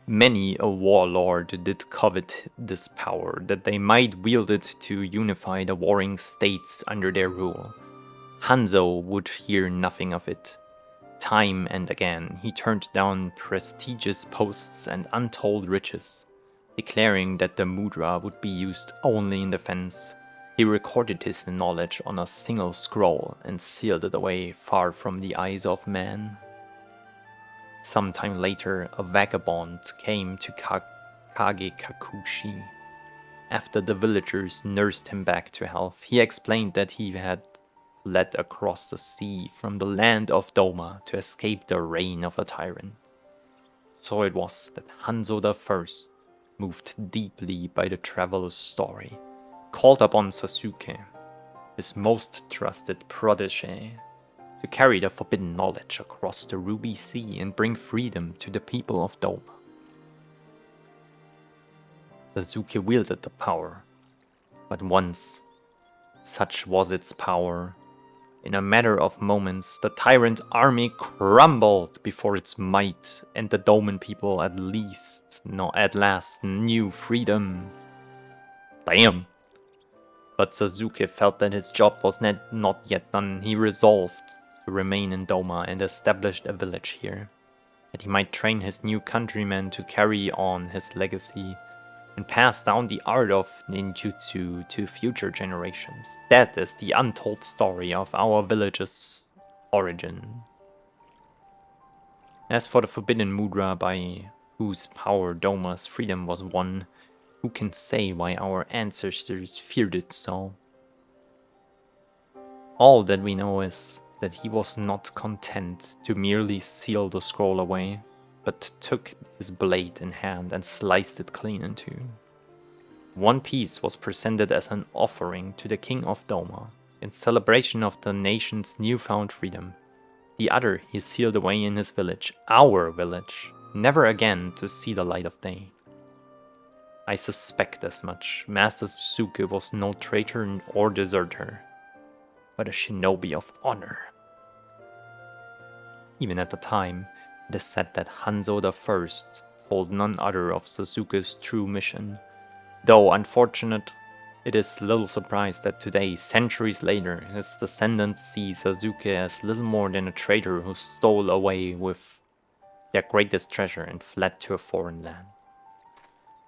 Many a warlord did covet this power, that they might wield it to unify the warring states under their rule. Hanzo would hear nothing of it. Time and again, he turned down prestigious posts and untold riches, declaring that the mudra would be used only in defense. He recorded his knowledge on a single scroll and sealed it away far from the eyes of man. Sometime later, a vagabond came to Kage Kakushi. After the villagers nursed him back to health, he explained that he had fled across the sea from the land of Doma to escape the reign of a tyrant. So it was that Hanzo I, moved deeply by the traveler's story, called upon Sasuke, his most trusted protege, to carry the forbidden knowledge across the Ruby Sea and bring freedom to the people of Doma. Sasuke wielded the power, but once, such was its power, in a matter of moments, the tyrant army crumbled before its might, and the Doman people at last knew freedom. Damn! But Sasuke felt that his job was not yet done. He resolved to remain in Doma and established a village here, that he might train his new countrymen to carry on his legacy and pass down the art of ninjutsu to future generations. That is the untold story of our village's origin. As for the forbidden mudra by whose power Doma's freedom was won, who can say why our ancestors feared it so? All that we know is that he was not content to merely seal the scroll away, but took his blade in hand and sliced it clean in two. One piece was presented as an offering to the king of Doma, in celebration of the nation's newfound freedom. The other he sealed away in his village, our village, never again to see the light of day. I suspect as much. Master Sasuke was no traitor or deserter, but a shinobi of honor. Even at the time, it is said that Hanzo I told none other of Sasuke's true mission. Though unfortunate, it is little surprise that today, centuries later, his descendants see Sasuke as little more than a traitor who stole away with their greatest treasure and fled to a foreign land.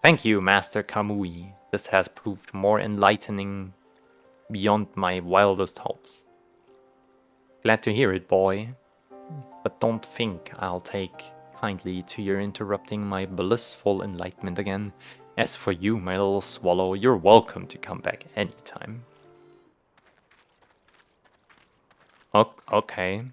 Thank you, Master Kamui. This has proved more enlightening beyond my wildest hopes. Glad to hear it, boy. But don't think I'll take kindly to your interrupting my blissful enlightenment again. As for you, my little swallow, you're welcome to come back anytime. Okay.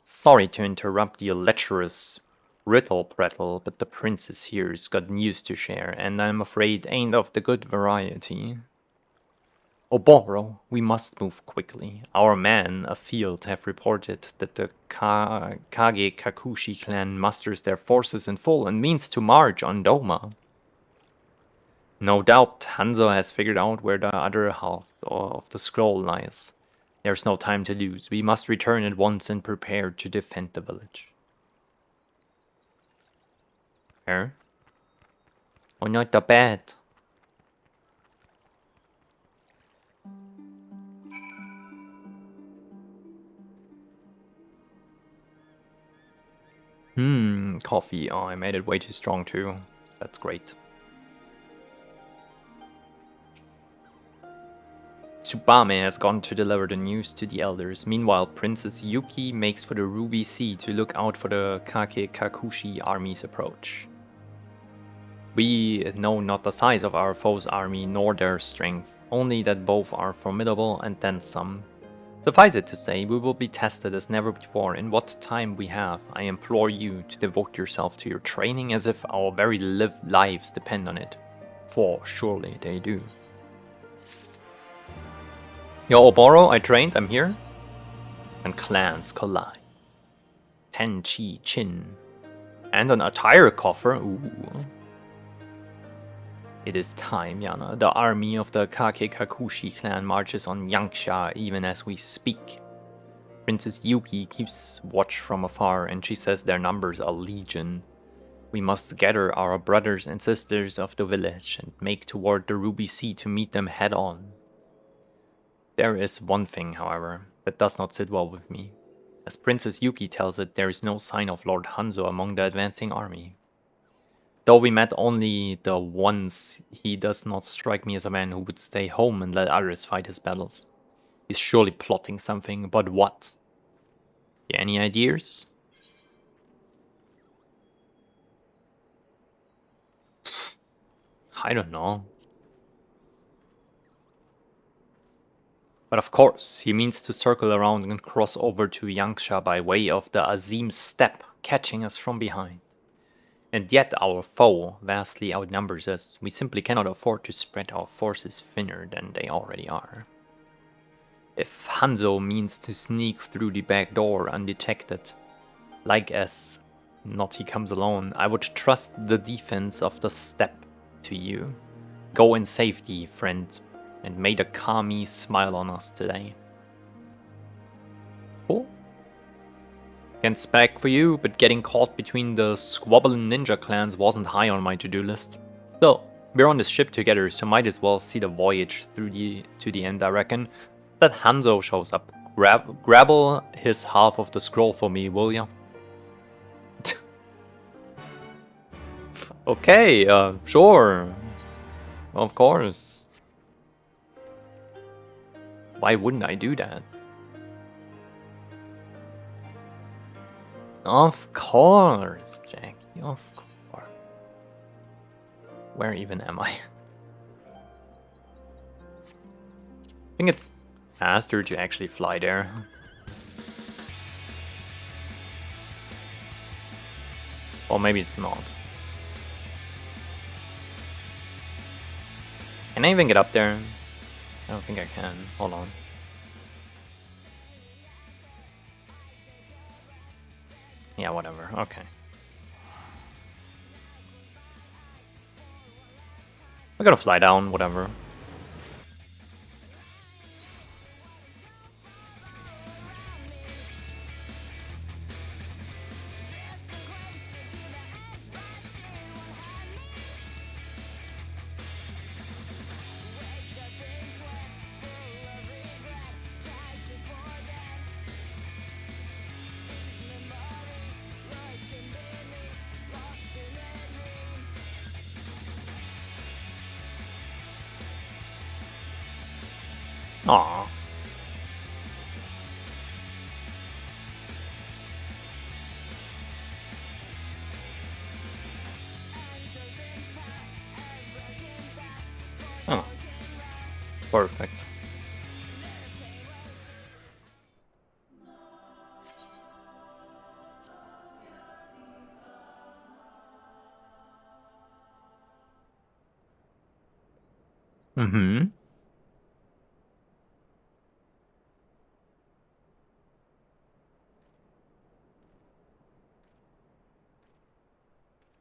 Sorry to interrupt your lecherous riddle prattle, but the princess here's got news to share, and I'm afraid ain't of the good variety. Oboro, we must move quickly. Our men afield have reported that the Kage Kakushi clan musters their forces in full and means to march on Doma. No doubt Hanzo has figured out where the other half of the scroll lies. There's no time to lose. We must return at once and prepare to defend the village. Where? Oh, not the bed. Coffee. Oh, I made it way too strong too. That's great. Tsubame has gone to deliver the news to the elders. Meanwhile, Princess Yuki makes for the Ruby Sea to look out for the Kage Kakushi army's approach. We know not the size of our foe's army nor their strength, only that both are formidable and then some. Suffice it to say, we will be tested as never before in what time we have. I implore you to devote yourself to your training as if our very lives depend on it. For surely they do. Yo, Oboro, I trained, I'm here. And clans collide. Tenchi Chin. And an attire coffer, ooh. It is time, Yana. The army of the Kage Kakushi clan marches on Yangsha even as we speak. Princess Yuki keeps watch from afar and she says their numbers are legion. We must gather our brothers and sisters of the village and make toward the Ruby Sea to meet them head on. There is one thing, however, that does not sit well with me. As Princess Yuki tells it, there is no sign of Lord Hanzo among the advancing army. Though we met only the once, he does not strike me as a man who would stay home and let others fight his battles. He's surely plotting something, but what? Any ideas? I don't know. But of course, he means to circle around and cross over to Yangsha by way of the Azim Steppe, catching us from behind. And yet our foe vastly outnumbers us. We simply cannot afford to spread our forces thinner than they already are. If Hanzo means to sneak through the back door undetected, like as not he comes alone, I would trust the defense of the steppe to you. Go in safety, friend, and may the Kami smile on us today. Cool. Can't spec for you, but getting caught between the squabbling ninja clans wasn't high on my to-do list. Still, we're on this ship together, so might as well see the voyage through to the end, I reckon. That Hanzo shows up. Grabble his half of the scroll for me, will ya? Okay, sure. Of course. Why wouldn't I do that? Of course, Jackie. Of course. Where even am I? I think it's faster to actually fly there. Or maybe it's not. Can I even get up there? I don't think I can. Hold on. Yeah, whatever. Okay. I gotta fly down, whatever. Aww. Oh. Perfect. Mm-hmm.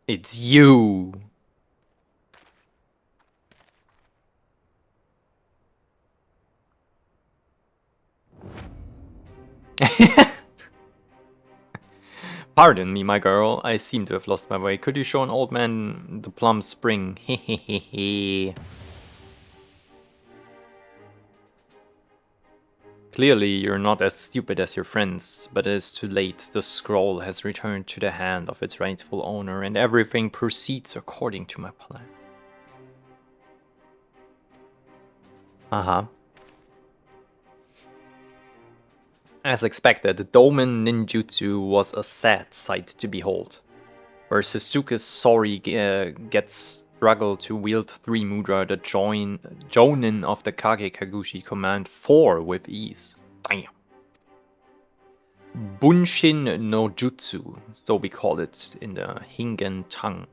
It's you. Pardon me, my girl. I seem to have lost my way. Could you show an old man the plum spring? Hehehehe. Clearly, you're not as stupid as your friends, but it is too late. The scroll has returned to the hand of its rightful owner, and everything proceeds according to my plan. Uh-huh. As expected, the Domen ninjutsu was a sad sight to behold, where Sasuke's Sori gets struggle to wield 3 mudra, the Jonin of the Kage Kagushi command 4 with ease. Damn. Bunshin no Jutsu, so we call it in the Hingen tongue.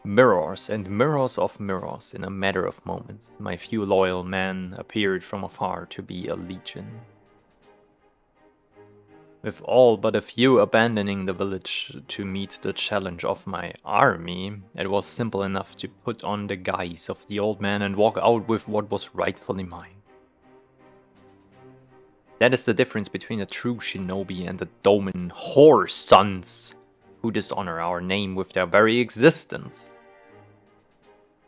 Mirrors and mirrors of mirrors in a matter of moments. My few loyal men appeared from afar to be a legion. With all but a few abandoning the village to meet the challenge of my army, it was simple enough to put on the guise of the old man and walk out with what was rightfully mine. That is the difference between a true shinobi and the Domen whore sons, who dishonor our name with their very existence.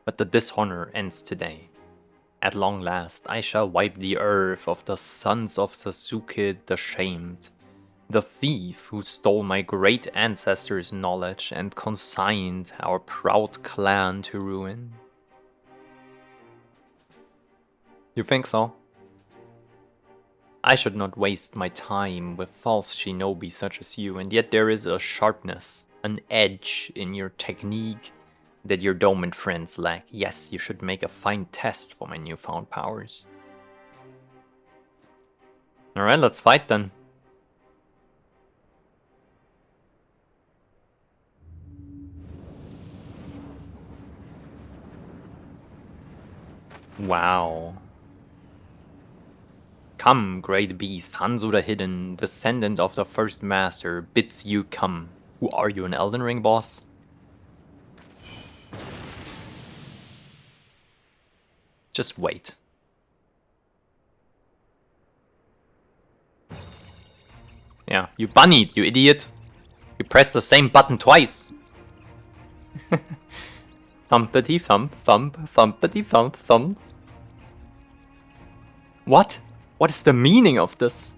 But the dishonor ends today. At long last, I shall wipe the earth of the sons of Sasuke the shamed. The thief who stole my great ancestors' knowledge and consigned our proud clan to ruin. You think so? I should not waste my time with false shinobi such as you, and yet there is a sharpness, an edge in your technique that your Domen friends lack. Yes, you should make a fine test for my newfound powers. Alright, let's fight then. Wow. Come, great beast, Hanzo the Hidden, descendant of the first master, bids you come. Who are you, an Elden Ring boss? Just wait. Yeah, you bunnied, you idiot. You pressed the same button twice. Thumpity thump, thump, thumpity thump, thump. What? What is the meaning of this?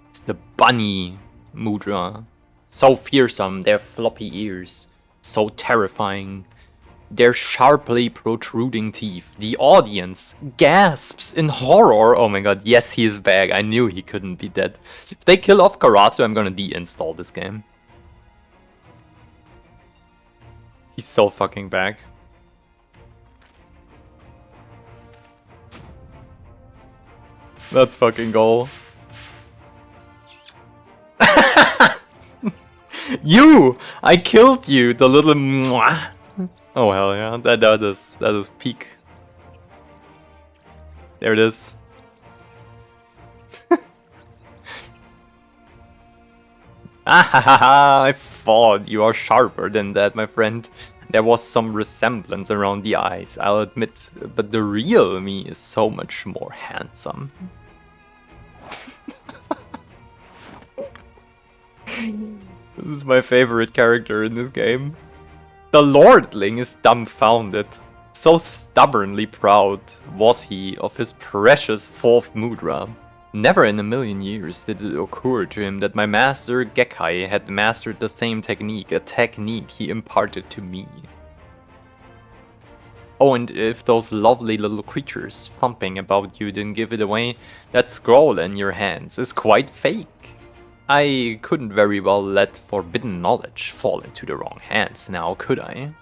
It's the bunny mudra. So fearsome, their floppy ears. So terrifying. their sharply protruding teeth. The audience gasps in horror. Oh my god, yes, he is back. I knew he couldn't be dead. If they kill off Karasu, I'm gonna deinstall this game. He's so fucking back. Let's fucking go. You! I killed you, the little mwah. Oh hell yeah, that is peak. There it is. I thought you are sharper than that, my friend. There was some resemblance around the eyes, I'll admit, but the real me is so much more handsome. This is my favorite character in this game. The Lordling is dumbfounded. So stubbornly proud was he of his precious 4th mudra. Never in a million years did it occur to him that my master Gekkai had mastered the same technique, a technique he imparted to me. Oh, and if those lovely little creatures thumping about you didn't give it away, that scroll in your hands is quite fake. I couldn't very well let forbidden knowledge fall into the wrong hands now, could I?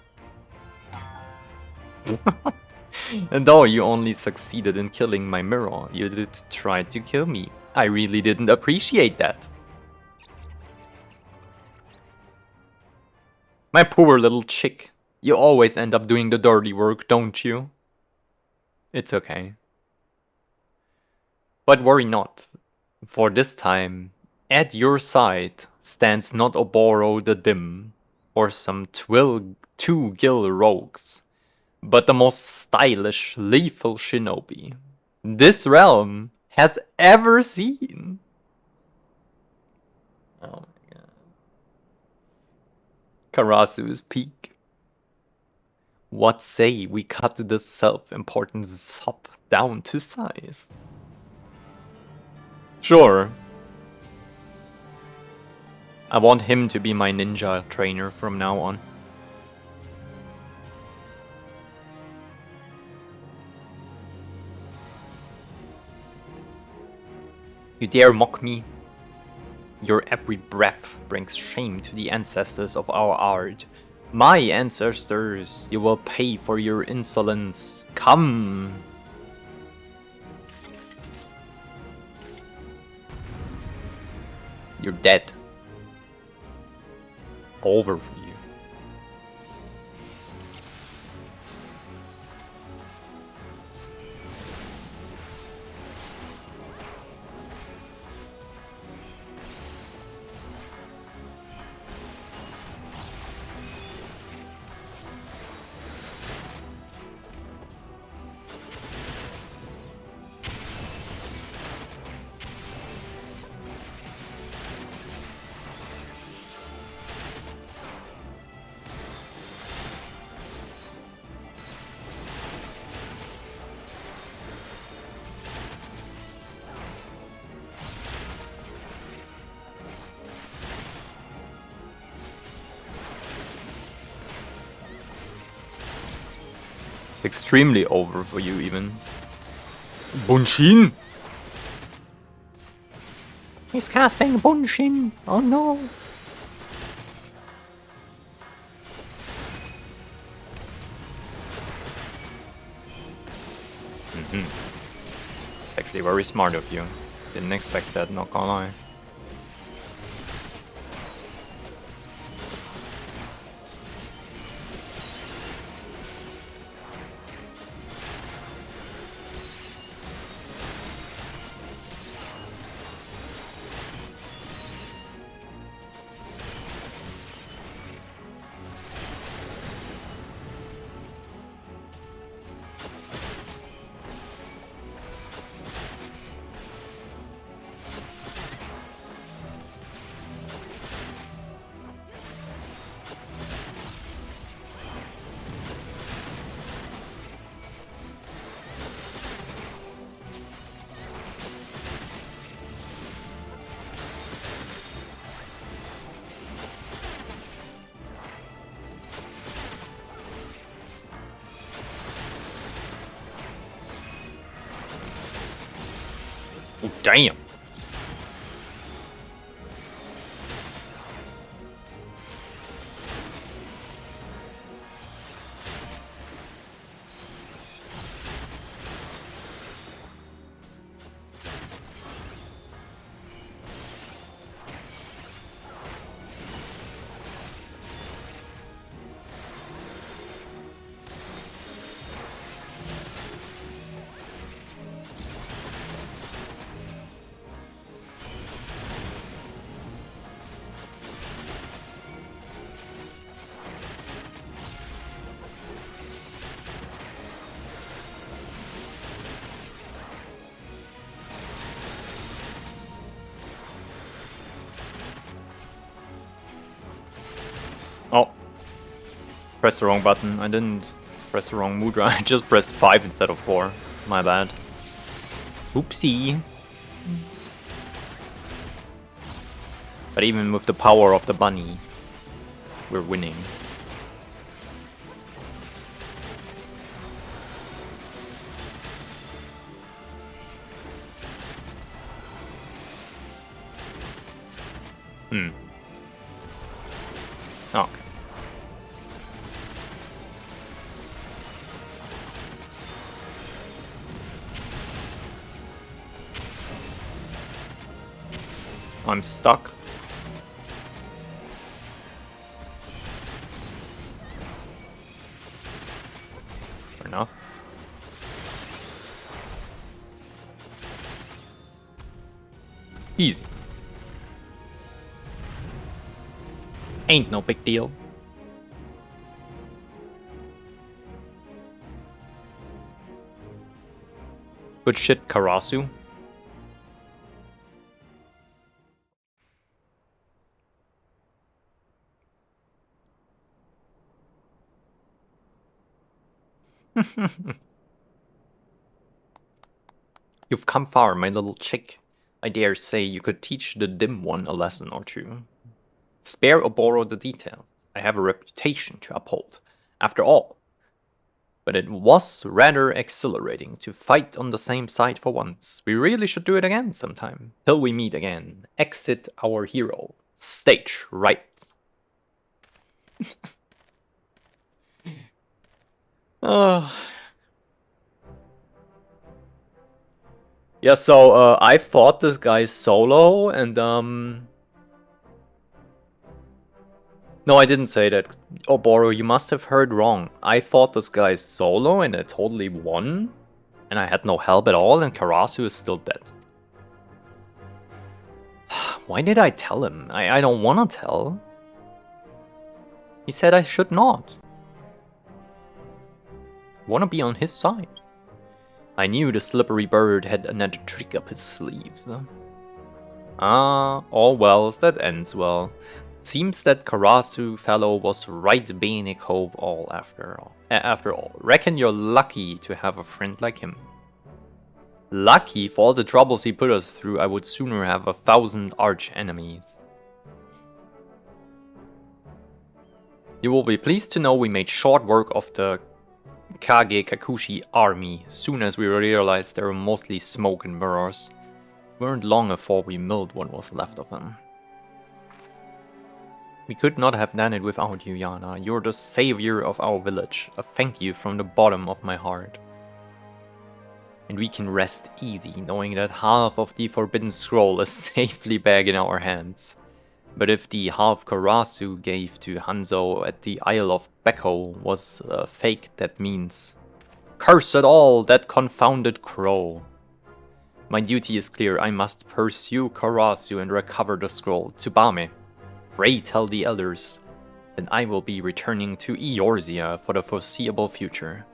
And though you only succeeded in killing my mirror, you did try to kill me. I really didn't appreciate that. My poor little chick. You always end up doing the dirty work, don't you? It's okay. But worry not, for this time, at your side stands not Oboro the Dim, or some two-gill rogues, but the most stylish, lethal shinobi this realm has ever seen. Oh my god. Karasu is peak. What say we cut this self-important sop down to size? Sure. I want him to be my ninja trainer from now on. You dare mock me? Your every breath brings shame to the ancestors of our art. My ancestors, you will pay for your insolence. Come! You're dead. Over for you. Extremely over for you, even. Bunshin! He's casting Bunshin! Oh no! Actually very smart of you. Didn't expect that, not gonna lie. Oh, damn. Oh. Pressed the wrong button. I didn't press the wrong mudra. I just pressed 5 instead of 4. My bad. Oopsie. But even with the power of the bunny, we're winning. Okay. I'm stuck. Fair enough. Easy. Ain't no big deal. Good shit, Karasu. You've come far, my little chick. I dare say you could teach the dim one a lesson or two. Spare or borrow the details. I have a reputation to uphold. After all. But it was rather exhilarating to fight on the same side for once. We really should do it again sometime. Till we meet again. Exit our hero. Stage right. Yeah, so I fought this guy solo and no, I didn't say that. Oboro, you must have heard wrong. I fought this guy solo and I totally won. And I had no help at all and Karasu is still dead. Why did I tell him? I don't want to tell. He said I should not. I want to be on his side. I knew the slippery bird had another trick up his sleeves. Ah, all wells that ends well. Seems that Karasu fellow was right being a cove all after all. After all, reckon you're lucky to have a friend like him. Lucky for all the troubles he put us through, I would sooner have 1,000 arch enemies. You will be pleased to know we made short work of the Kage Kakushi army soon as we realized they were mostly smoke and mirrors. We weren't long before we milled what was left of them. We could not have done it without you, Yana. You're the savior of our village. A thank you from the bottom of my heart. And we can rest easy, knowing that half of the Forbidden Scroll is safely back in our hands. But if the half Karasu gave to Hanzo at the Isle of Beko was fake, that means... Curse it all, that confounded crow! My duty is clear, I must pursue Karasu and recover the scroll. Tsubame, pray tell the elders that I will be returning to Eorzea for the foreseeable future.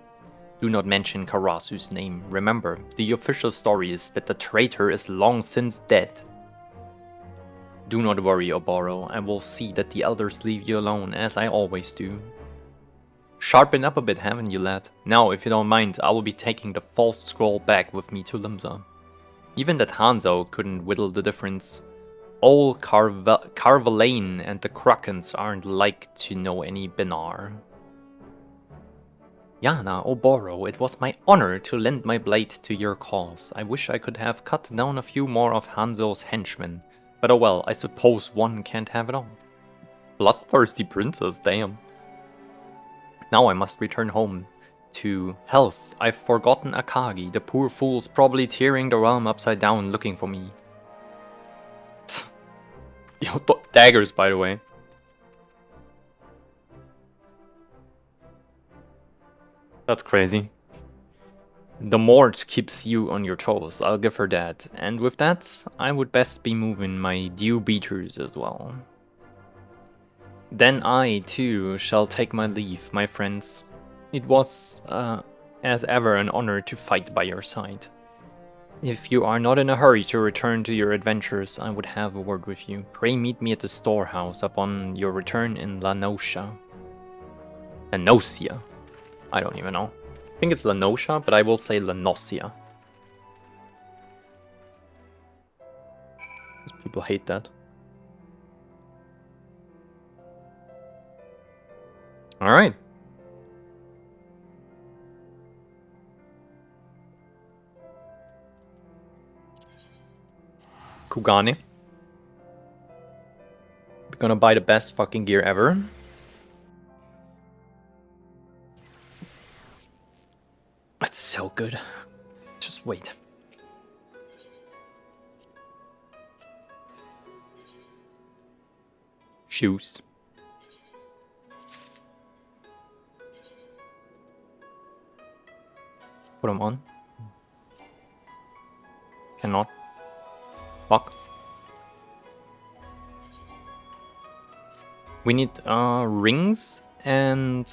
Do not mention Karasu's name. Remember, the official story is that the traitor is long since dead. Do not worry, Oboro. I will see that the elders leave you alone, as I always do. Sharpen up a bit, haven't you, lad? Now, if you don't mind, I will be taking the false scroll back with me to Limsa. Even that Hanzo couldn't whittle the difference. Old Carvalane and the Krakens aren't like to know any Benar. Yana Oboro, it was my honor to lend my blade to your cause. I wish I could have cut down a few more of Hanzo's henchmen. But oh well, I suppose one can't have it all. Bloodthirsty princess, damn. Now I must return home to Hells. I've forgotten Akagi. The poor fool's probably tearing the realm upside down looking for me. Yo, daggers, by the way. That's crazy. The Mort keeps you on your toes, I'll give her that. And with that, I would best be moving my dew beaters as well. Then I, too, shall take my leave, my friends. It was, as ever, an honor to fight by your side. If you are not in a hurry to return to your adventures, I would have a word with you. Pray meet me at the storehouse upon your return in Lanosia. Lanosia? I don't even know. I think it's Lanosia, but I will say Lanosia. Because people hate that. Alright. Kugane. We're gonna buy the best fucking gear ever. That's so good. Just wait. Shoes. Put them on. Cannot. Fuck. We need rings and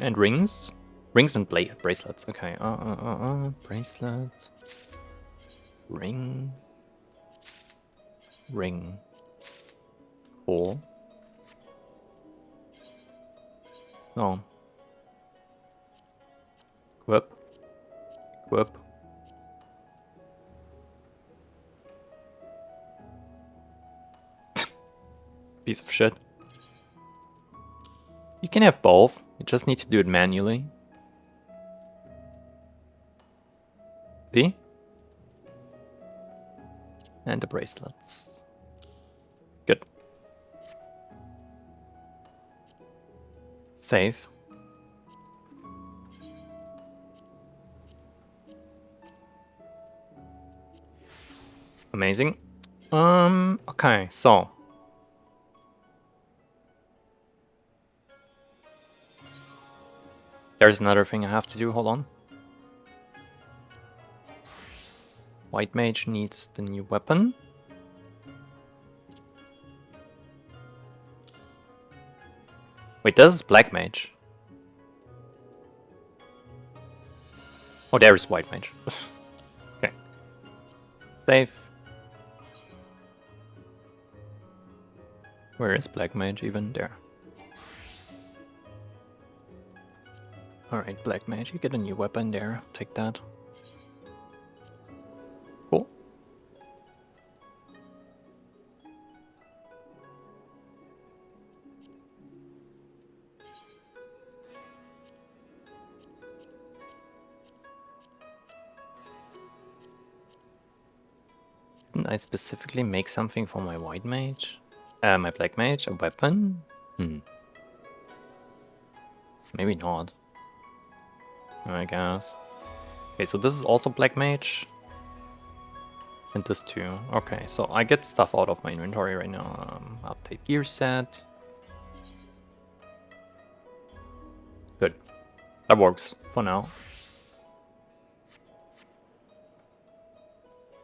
rings. Rings and bracelets. Okay. Bracelets. Ring. Ring. Cool. Oh. Equip. Equip. Piece of shit. You can have both. You just need to do it manually. See? And the bracelets. Good. Save. Amazing. Okay, so. There's another thing I have to do, hold on. White mage needs the new weapon. Wait, this is black mage. Oh, there is white mage. Okay. Save. Where is black mage even? There. Alright, black mage, you get a new weapon there. Take that. Cool. Didn't I specifically make something for my white mage? My black mage? A weapon? Maybe not. I guess. Okay, so this is also black mage. And this too. Okay, so I get stuff out of my inventory right now. Update gear set. Good. That works for now.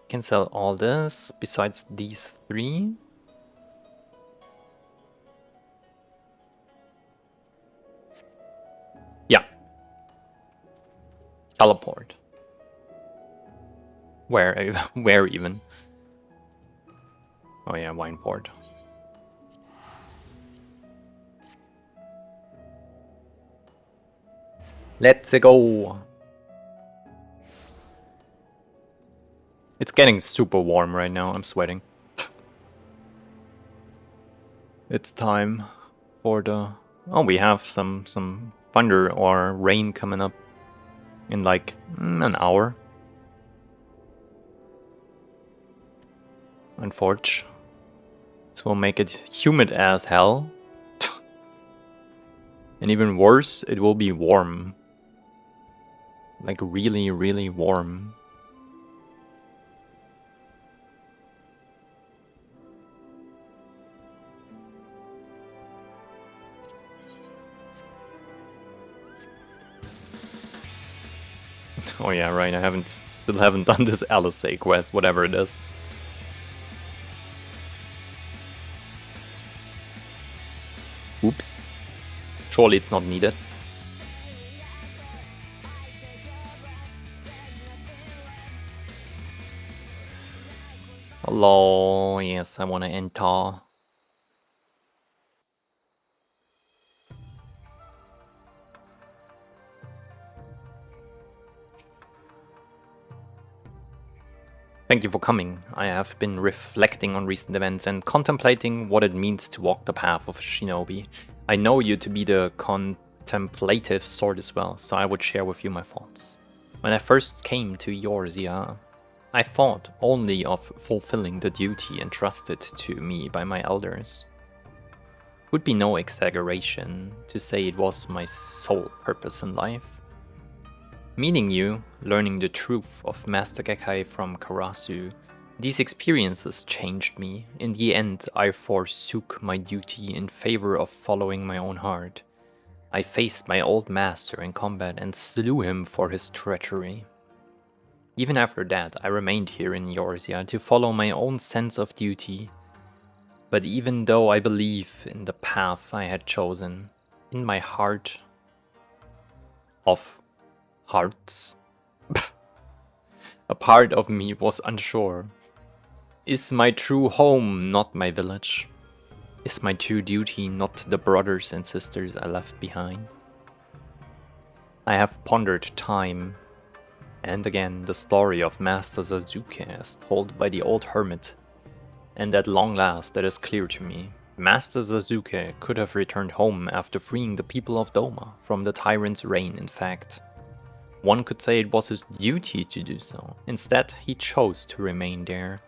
Can sell all this besides these three. Yeah. Teleport. Where? Where even? Oh yeah, wine port. Let's go. It's getting super warm right now. I'm sweating. It's time for the... Oh, we have some thunder or rain coming up in like an hour. Unfortunately. This will make it humid as hell. And even worse, it will be warm. Like really, really warm. Oh yeah, right, I still haven't done this Alizé quest, whatever it is. Oops. Surely it's not needed. Hello, yes, I wanna enter. Thank you for coming. I have been reflecting on recent events and contemplating what it means to walk the path of a shinobi. I know you to be the contemplative sort as well, so I would share with you my thoughts. When I first came to Eorzea, I thought only of fulfilling the duty entrusted to me by my elders. It would be no exaggeration to say it was my sole purpose in life. Meeting you, learning the truth of Master Gekkai from Karasu, these experiences changed me. In the end, I forsook my duty in favor of following my own heart. I faced my old master in combat and slew him for his treachery. Even after that, I remained here in Eorzea to follow my own sense of duty. But even though I believe in the path I had chosen, in my heart of hearts, a part of me was unsure. Is my true home not my village? Is my true duty not the brothers and sisters I left behind? I have pondered time and again the story of Master Sasuke as told by the old hermit, and at long last it is clear to me. Master Sasuke could have returned home after freeing the people of Doma from the tyrant's reign, in fact. One could say it was his duty to do so. Instead, he chose to remain there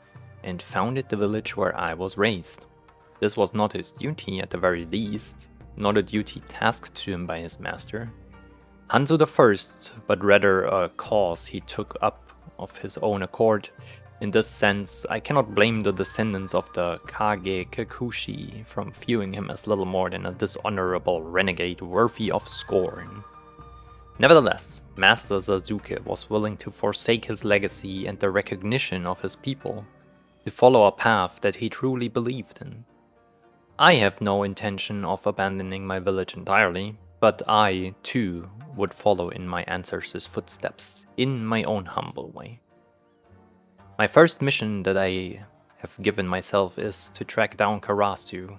and founded the village where I was raised. This was not his duty at the very least, not a duty tasked to him by his master, Hanzo I, but rather a cause he took up of his own accord. In this sense, I cannot blame the descendants of the Kage Kikuchi from viewing him as little more than a dishonorable renegade worthy of scorn. Nevertheless, Master Sasuke was willing to forsake his legacy and the recognition of his people, to follow a path that he truly believed in. I have no intention of abandoning my village entirely, but I, too, would follow in my ancestors' footsteps, in my own humble way. My first mission that I have given myself is to track down Karasu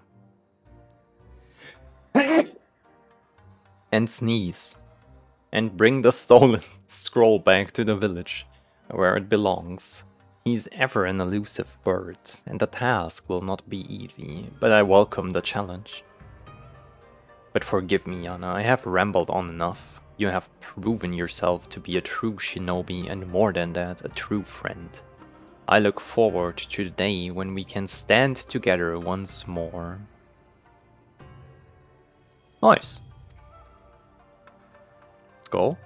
and sneeze, and bring the stolen scroll back to the village, where it belongs. He's ever an elusive bird, and the task will not be easy, but I welcome the challenge. But forgive me, Yana, I have rambled on enough. You have proven yourself to be a true shinobi, and more than that, a true friend. I look forward to the day when we can stand together once more. Nice. Let's go.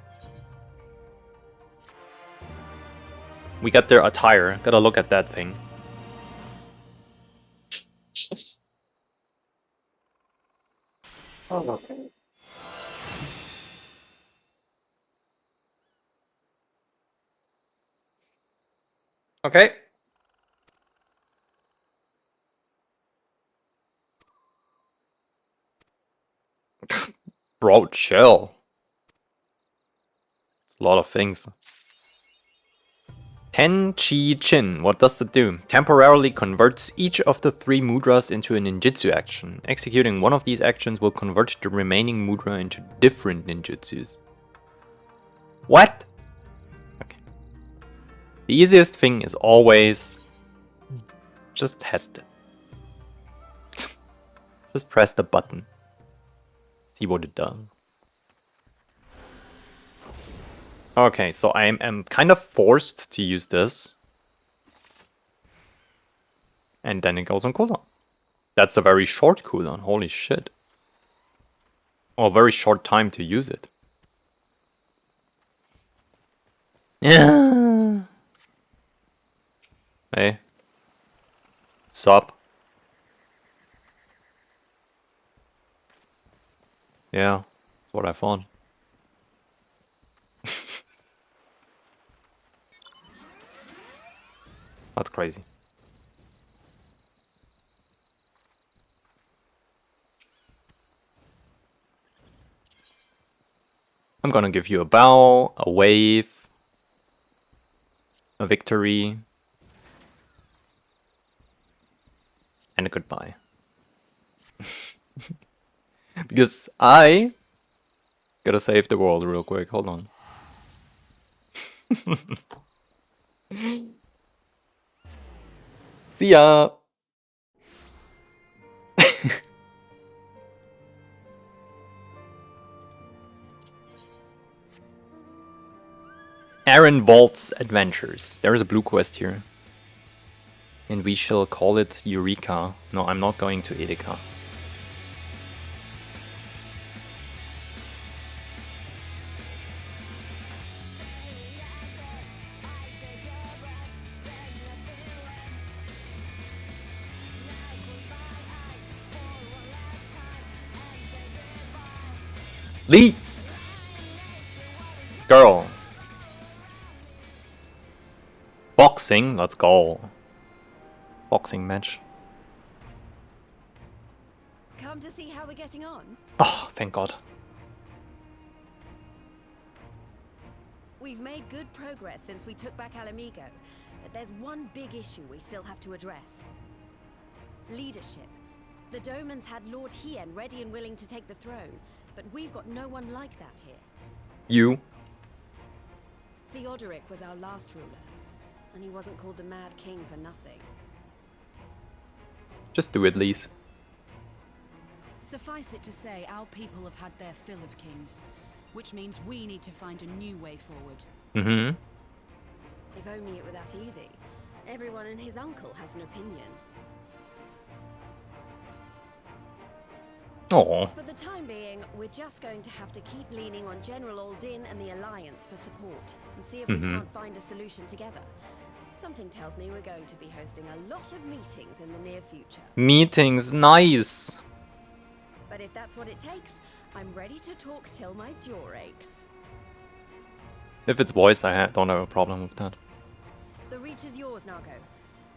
We got their attire. Gotta look at that thing. Oh, okay. Okay. Bro, chill. It's a lot of things. Tenchi Chin, what does it do? Temporarily converts each of the 3 mudras into a ninjutsu action. Executing one of these actions will convert the remaining mudra into different ninjutsus. What? Okay. The easiest thing is always just test it. Just press the button. See what it does. Okay, so I'm kind of forced to use this. And then it goes on cooldown. That's a very short cooldown, holy shit. Or a very short time to use it. Yeah. Hey. Sup? Yeah, that's what I thought. That's crazy. I'm gonna give you a bow, a wave, a victory, and a goodbye. Because I gotta save the world real quick, hold on. See ya! Aaron Volt's Adventures. There is a blue quest here. And we shall call it Eureka. No, I'm not going to Edeka. Lise! Girl. Boxing, let's go. Boxing match. Come to see how we're getting on? Oh, thank God. We've made good progress since we took back Alamigo, but there's one big issue we still have to address. Leadership. The Domans had Lord Hien ready and willing to take the throne, but we've got no one like that here. You? Theodoric was our last ruler, and he wasn't called the Mad King for nothing. Just do it, Lise. Suffice it to say, our people have had their fill of kings, which means we need to find a new way forward. Mm-hmm. If only it were that easy. Everyone and his uncle has an opinion. Oh. For the time being, we're just going to have to keep leaning on General Aldin and the Alliance for support, and see if we can't find a solution together. Something tells me we're going to be hosting a lot of meetings in the near future. Meetings, nice. But if that's what it takes, I'm ready to talk till my jaw aches. If it's voiced, don't have a problem with that. The reach is yours, Nago.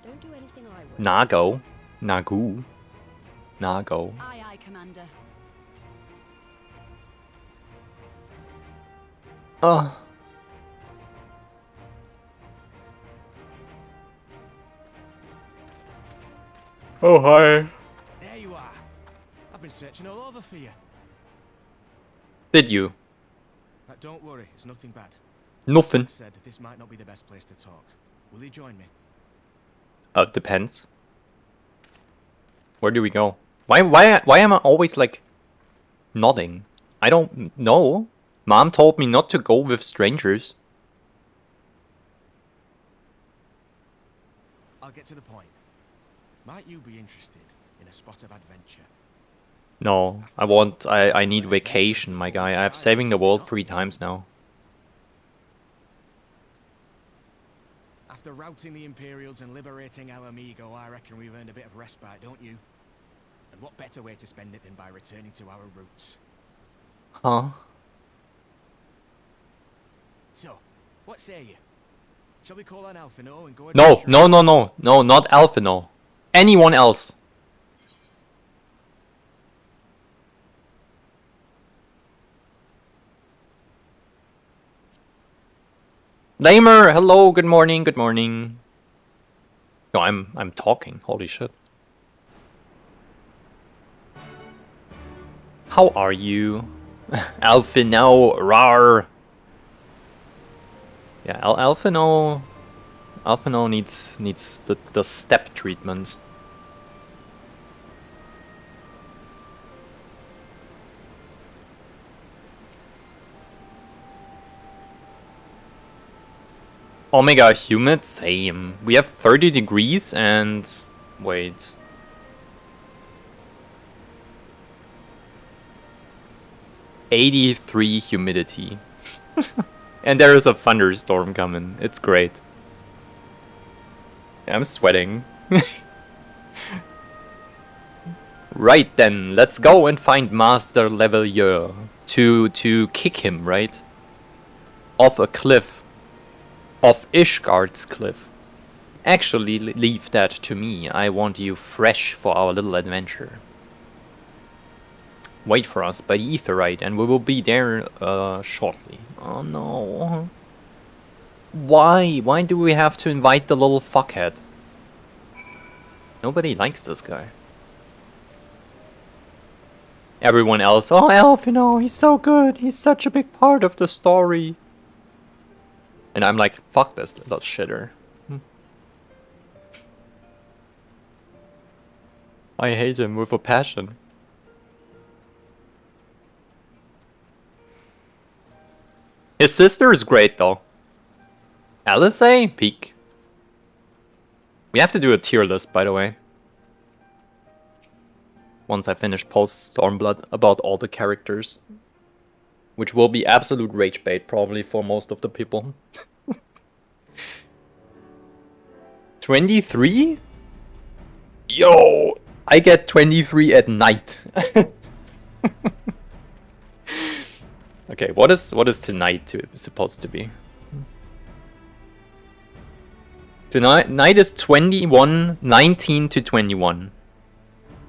Don't do anything I would. Nago? Nagu? Nago. Aye, aye, Commander. Oh. Oh, hi. There you are. I've been searching all over for you. Did you? Don't worry, it's nothing bad. Nothing. I said this might not be the best place to talk. Will you join me? Depends. Where do we go? Why am I always like nodding? I don't know. Mom told me not to go with strangers. I'll get to the point. Might you be interested in a spot of adventure? No, I need vacation, my guy. I have saving the world 3 times now. After routing the Imperials and liberating Alamigo, I reckon we've earned a bit of respite, don't you? And what better way to spend it than by returning to our roots? Huh? So, what say you? Shall we call on Alphino and go No, adventuring? no, not Alphino. Anyone else. Lamer, hello, good morning, good morning. No, I'm talking, holy shit. How are you? Alphino, rar. Yeah, Alphino needs the step treatment. Omega humid, same. We have 30 degrees and... wait. ...83 humidity. And there is a thunderstorm coming. It's great. I'm sweating. Right then, let's go and find Master Levelier to kick him, right? Off a cliff. Off Ishgard's cliff. Actually, leave that to me. I want you fresh for our little adventure. Wait for us by the Aetheryte and we will be there shortly. Oh no. Why? Why do we have to invite the little fuckhead? Nobody likes this guy. Everyone else, oh Elfino, he's so good. He's such a big part of the story. And I'm like, fuck this little shitter. I hate him with a passion. His sister is great though. Alizé? Peak. We have to do a tier list, by the way. Once I finish post Stormblood about all the characters. Which will be absolute rage bait probably for most of the people. 23? Yo! I get 23 at night. Okay, what is tonight supposed to be? Tonight is 21, 19 to 21.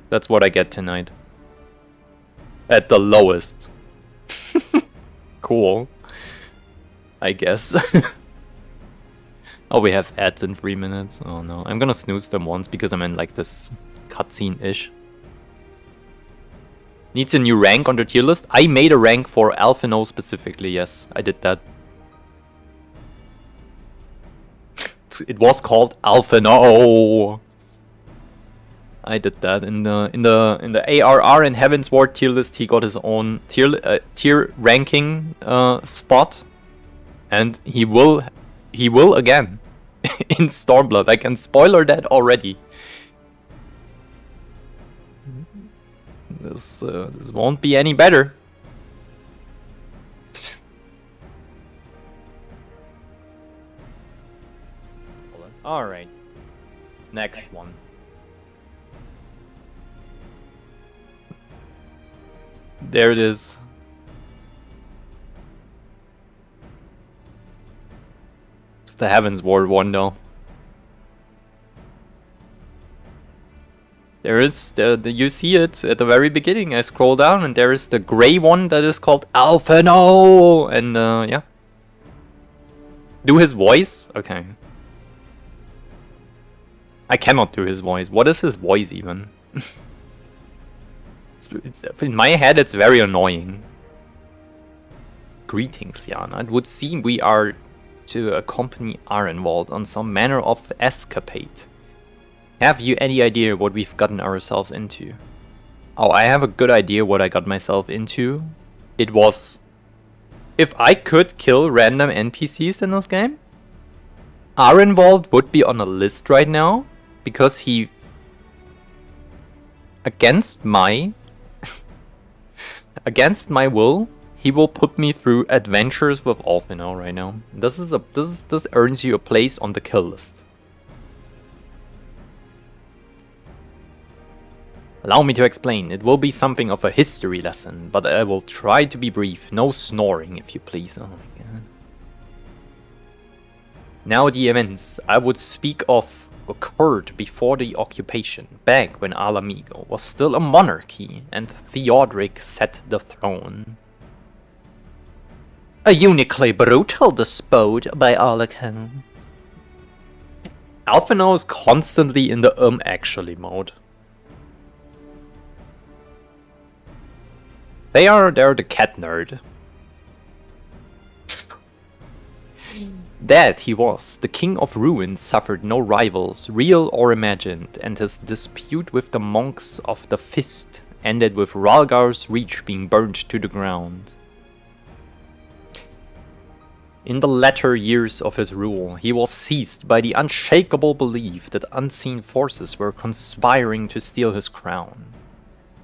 That's what I get tonight. At the lowest. Cool. I guess. Oh, we have ads in 3 minutes. Oh no. I'm gonna snooze them once because I'm in like this cutscene-ish. Needs a new rank on the tier list. I made a rank for Alphino specifically, yes. I did that. It was called Alphino. I did that in the ARR and Heaven's Ward tier list. He got his own tier ranking spot, and he will again in Stormblood. I can spoiler that already. This won't be any better. All right, next one. There it is. It's the Heaven's Ward one though. There is you see it at the very beginning. I scroll down and there is the gray one that is called Alphino, and yeah. Do his voice? Okay. I cannot do his voice. What is his voice even? In my head, it's very annoying. Greetings, Jana. It would seem we are to accompany Arenwald on some manner of escapade. Have you any idea what we've gotten ourselves into? Oh, I have a good idea what I got myself into. It was... if I could kill random NPCs in this game, Arenwald would be on a list right now, because he... against my will, he will put me through adventures with Alphino right now. This earns you a place on the kill list. Allow me to explain. It will be something of a history lesson, but I will try to be brief. No snoring, if you please. Oh my god. Now the events I would speak of occurred before the occupation, back when Alamigo was still a monarchy and Theodoric set the throne. A uniquely brutal despot by all accounts. Alphino is constantly in the actually mode. They're the cat nerd. That he was, the King of Ruins suffered no rivals, real or imagined, and his dispute with the monks of the Fist ended with Ralgar's reach being burnt to the ground. In the latter years of his rule, he was seized by the unshakable belief that unseen forces were conspiring to steal his crown.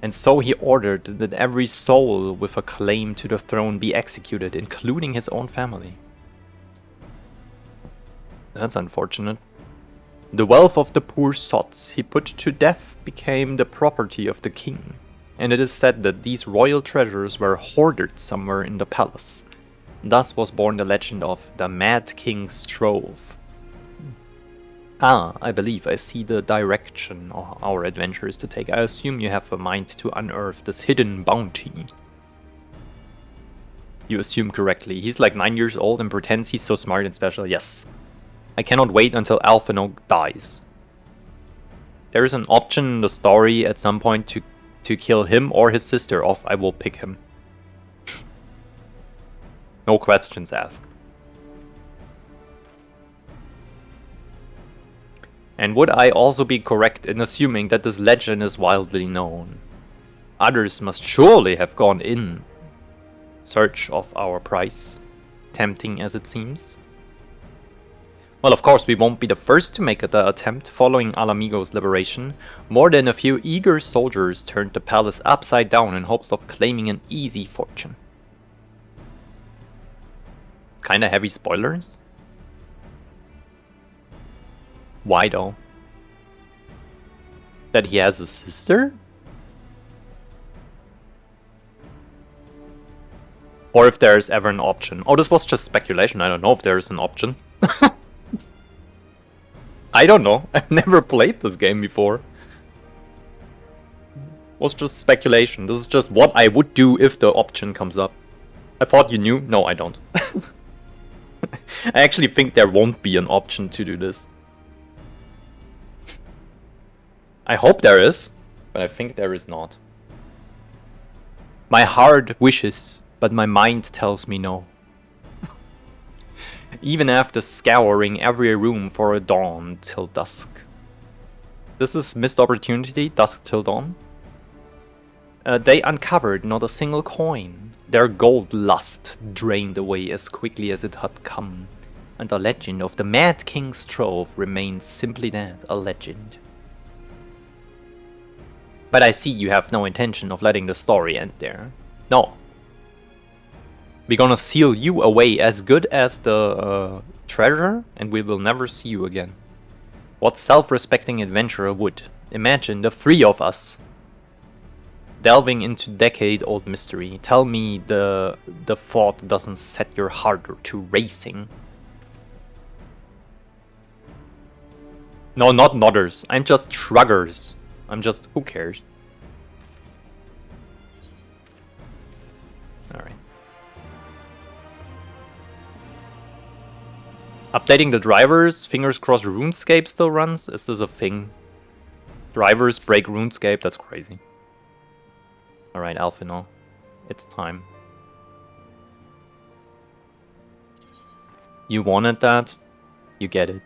And so he ordered that every soul with a claim to the throne be executed, including his own family. That's unfortunate. The wealth of the poor sots he put to death became the property of the king, and it is said that these royal treasures were hoarded somewhere in the palace. Thus was born the legend of the Mad King's Trove. Ah, I believe I see the direction our adventure is to take. I assume you have a mind to unearth this hidden bounty. You assume correctly. He's like 9 years old and pretends he's so smart and special. Yes. I cannot wait until Alphino dies. There is an option in the story at some point to kill him or his sister off. I will pick him. No questions asked. And would I also be correct in assuming that this legend is widely known? Others must surely have gone in search of our prize, tempting as it seems. Well, of course, we won't be the first to make the attempt. Following Alamigo's liberation, more than a few eager soldiers turned the palace upside down in hopes of claiming an easy fortune. Kinda heavy spoilers? Why though? That he has a sister? Or if there's ever an option. Oh, this was just speculation. I don't know if there's an option. I don't know. I've never played this game before. It was just speculation. This is just what I would do if the option comes up. I thought you knew. No, I don't. I actually think there won't be an option to do this. I hope there is, but I think there is not. My heart wishes, but my mind tells me no. Even after scouring every room for a dawn till dusk. This is missed opportunity, dusk till dawn. They uncovered not a single coin. Their gold lust drained away as quickly as it had come, and the legend of the Mad King's Trove remains simply that, a legend. But I see you have no intention of letting the story end there. No. We're gonna seal you away as good as the treasure, and we will never see you again. What self-respecting adventurer would? Imagine the three of us delving into decade-old mystery. Tell me the thought doesn't set your heart to racing. No, not nodders. I'm just shruggers. I'm just... who cares? Alright. Updating the drivers. Fingers crossed RuneScape still runs. Is this a thing? Drivers break RuneScape. That's crazy. Alright, Alphino. It's time. You wanted that? You get it.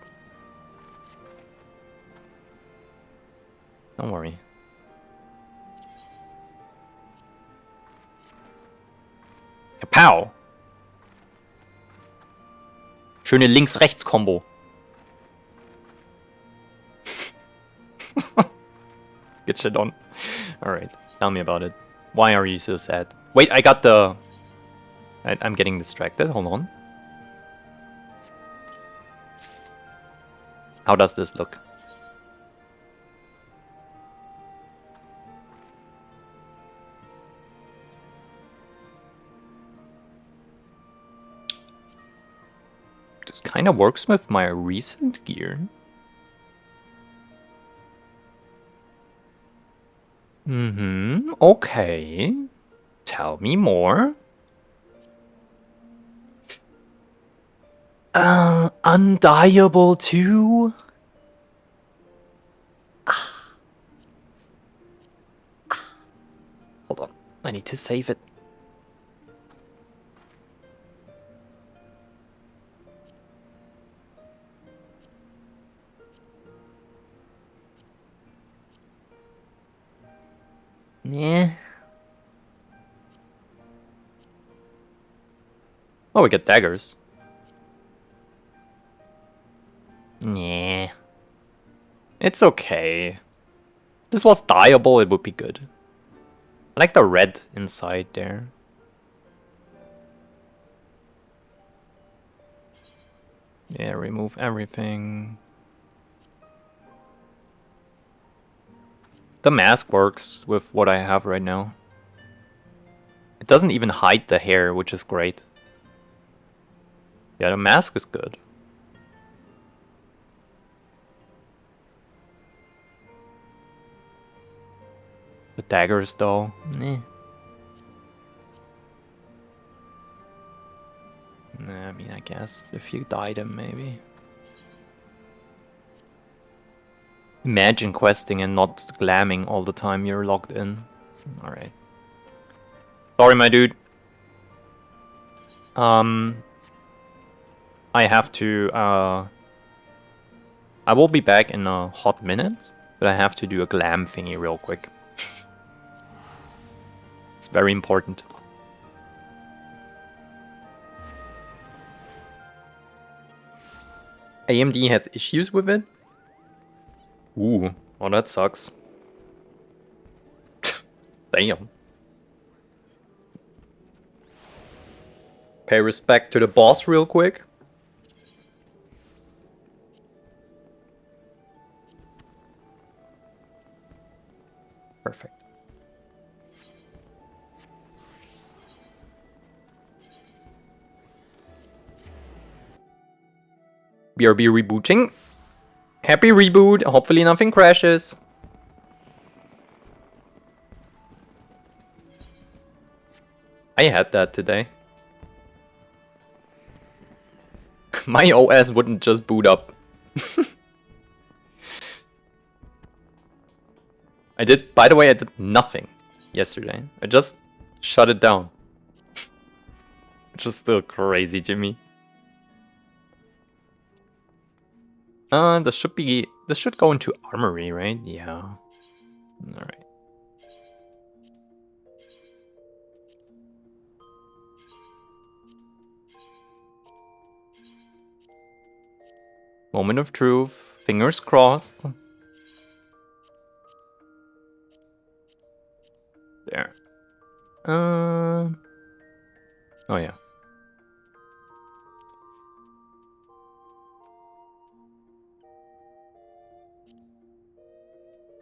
Don't worry. Kapow! Schöne Links-Rechts-Kombo. Get shit on. Alright, tell me about it. Why are you so sad? Wait, I got the... I'm getting distracted, hold on. How does this look? This kind of works with my recent gear. Okay. Tell me more. Undieable too? Hold on, I need to save it. Yeah. Oh, we get daggers. Nah. It's okay. If this was dyeable, it would be good. I like the red inside there. Yeah, remove everything. The mask works with what I have right now. It doesn't even hide the hair, which is great. Yeah, the mask is good. The daggers, though, eh. Nah, I mean, I guess if you dye them, maybe. Imagine questing and not glamming all the time you're logged in. Alright. Sorry, my dude. I have to, I will be back in a hot minute, but I have to do a glam thingy real quick. It's very important. AMD has issues with it? Ooh, well that sucks. Damn. Pay respect to the boss real quick. Perfect. BRB rebooting. Happy reboot. Hopefully nothing crashes. I had that today. My OS wouldn't just boot up. By the way, I did nothing yesterday. I just shut it down. Which is still crazy to me. This should go into armory, right? Yeah. Alright. Moment of truth. Fingers crossed. There. Oh yeah.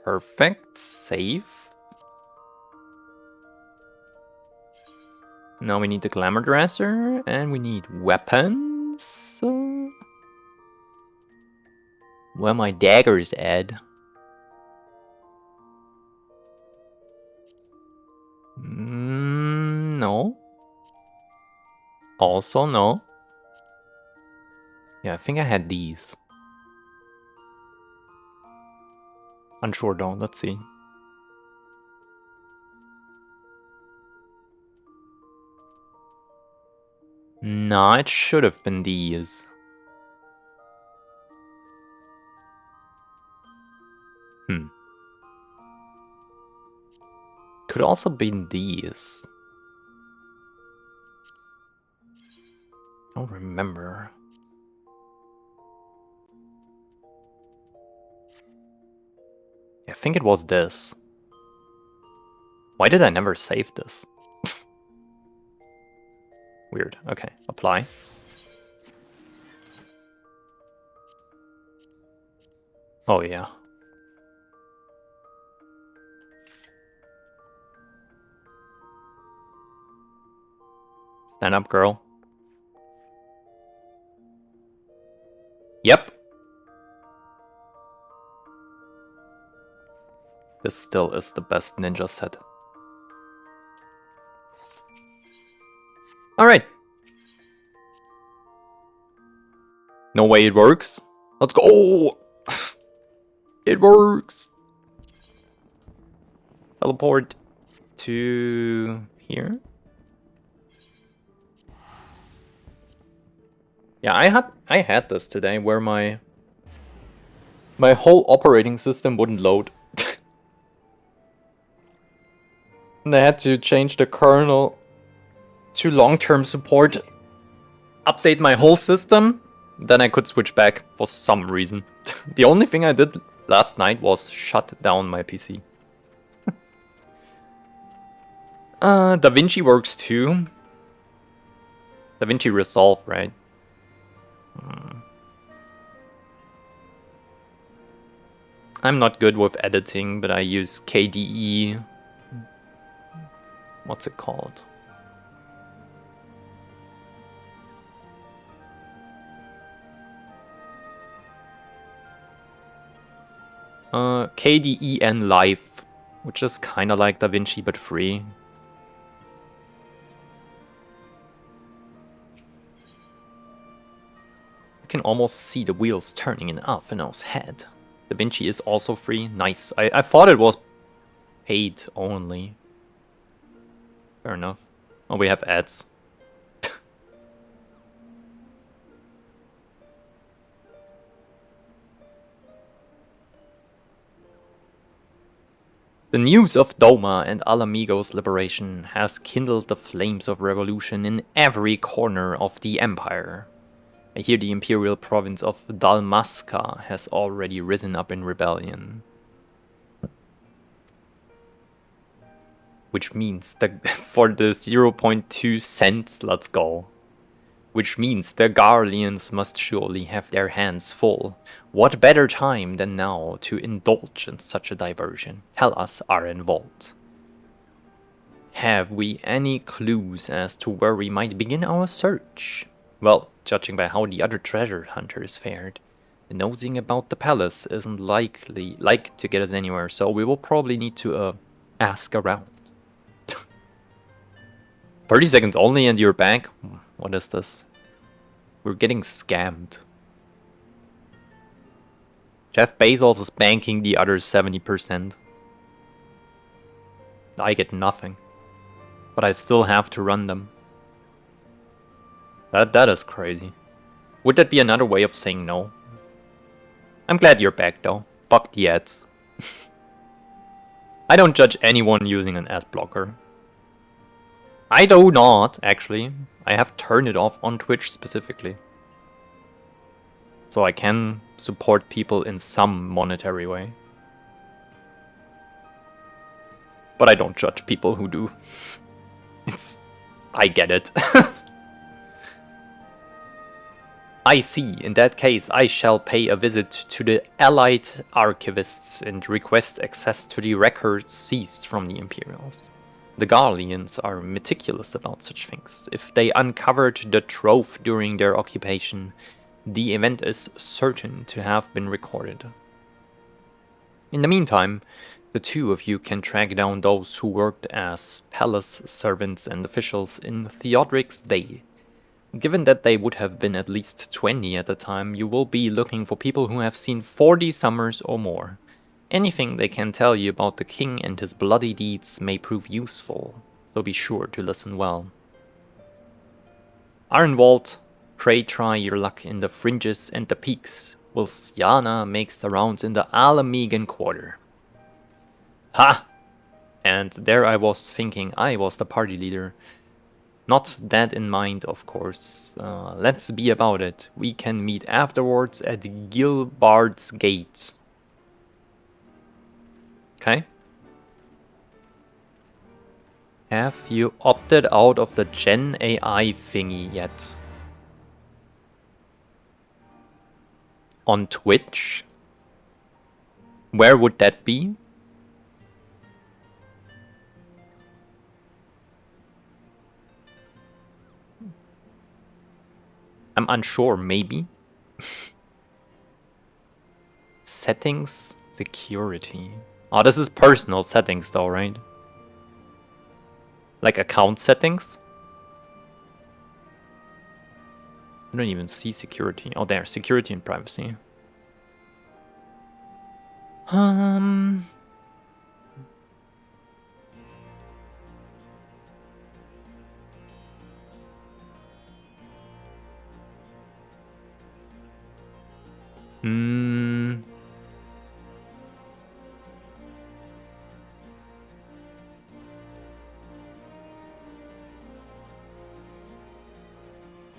Perfect. Save. Now we need the glamour dresser and we need weapons. Where my daggers at? No. Also no. Yeah, I think I had these. Unsure though, let's see. Nah, it should have been these. Could also be these. Don't remember. I think it was this. Why did I never save this? Weird. Okay, apply. Oh yeah. Stand up, girl. Yep. This still is the best ninja set. Alright. No way it works. Let's go! It works! Teleport to here. Yeah, I had this today where my whole operating system wouldn't load. And I had to change the kernel to long-term support, update my whole system, then I could switch back for some reason. The only thing I did last night was shut down my PC. DaVinci works too. DaVinci Resolve, right? I'm not good with editing, but I use KDE. What's it called? KDE Live, which is kinda like DaVinci but free. You can almost see the wheels turning in Alphinaud's head. DaVinci is also free. Nice. I thought it was paid only. Fair enough. Oh, we have ads. The news of Doma and Alamigo's liberation has kindled the flames of revolution in every corner of the empire. I hear the imperial province of Dalmasca has already risen up in rebellion. Which means that for the 0.2 cents, let's go. Which means the Garleans must surely have their hands full. What better time than now to indulge in such a diversion? Tell us, Arenvold. Have we any clues as to where we might begin our search? Well, judging by how the other treasure hunters fared, nosing about the palace isn't likely to get us anywhere, so we will probably need to ask around. 30 seconds only and you're back? What is this? We're getting scammed. Jeff Bezos is banking the other 70%. I get nothing. But I still have to run them. That is crazy. Would that be another way of saying no? I'm glad you're back though. Fuck the ads. I don't judge anyone using an ad blocker. I do not, actually. I have turned it off on Twitch specifically. So I can support people in some monetary way. But I don't judge people who do. I get it. I see. In that case, I shall pay a visit to the Allied archivists and request access to the records seized from the Imperials. The Garleans are meticulous about such things. If they uncovered the trove during their occupation, the event is certain to have been recorded. In the meantime, the two of you can track down those who worked as palace servants and officials in Theodric's day. Given that they would have been at least 20 at the time, you will be looking for people who have seen 40 summers or more. Anything they can tell you about the king and his bloody deeds may prove useful, so be sure to listen well. Arenvold, pray try your luck in the fringes and the peaks, whilst Yana makes the rounds in the Alamegan quarter. Ha! And there I was thinking I was the party leader. Not that in mind, of course. Let's be about it. We can meet afterwards at Gilbard's Gate. Okay. Have you opted out of the Gen AI thingy yet? On Twitch? Where would that be? I'm unsure, maybe. Settings, security. Oh, this is personal settings though, right? Like account settings? I don't even see security. Oh, there, security and privacy.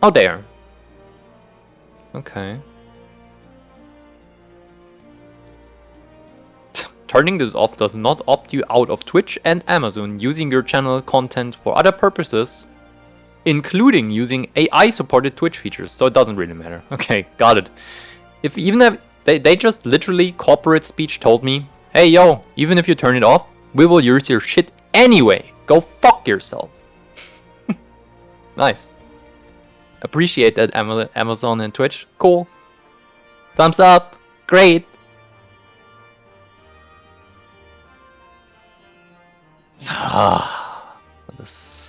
Oh, there. Okay. Turning this off does not opt you out of Twitch and Amazon using your channel content for other purposes, including using AI-supported Twitch features, so it doesn't really matter. Okay, got it. If even if they just literally corporate speech told me, hey yo, even if you turn it off, we will use your shit anyway. Go fuck yourself. Nice. Appreciate that, Amazon and Twitch. Cool. Thumbs up. Great.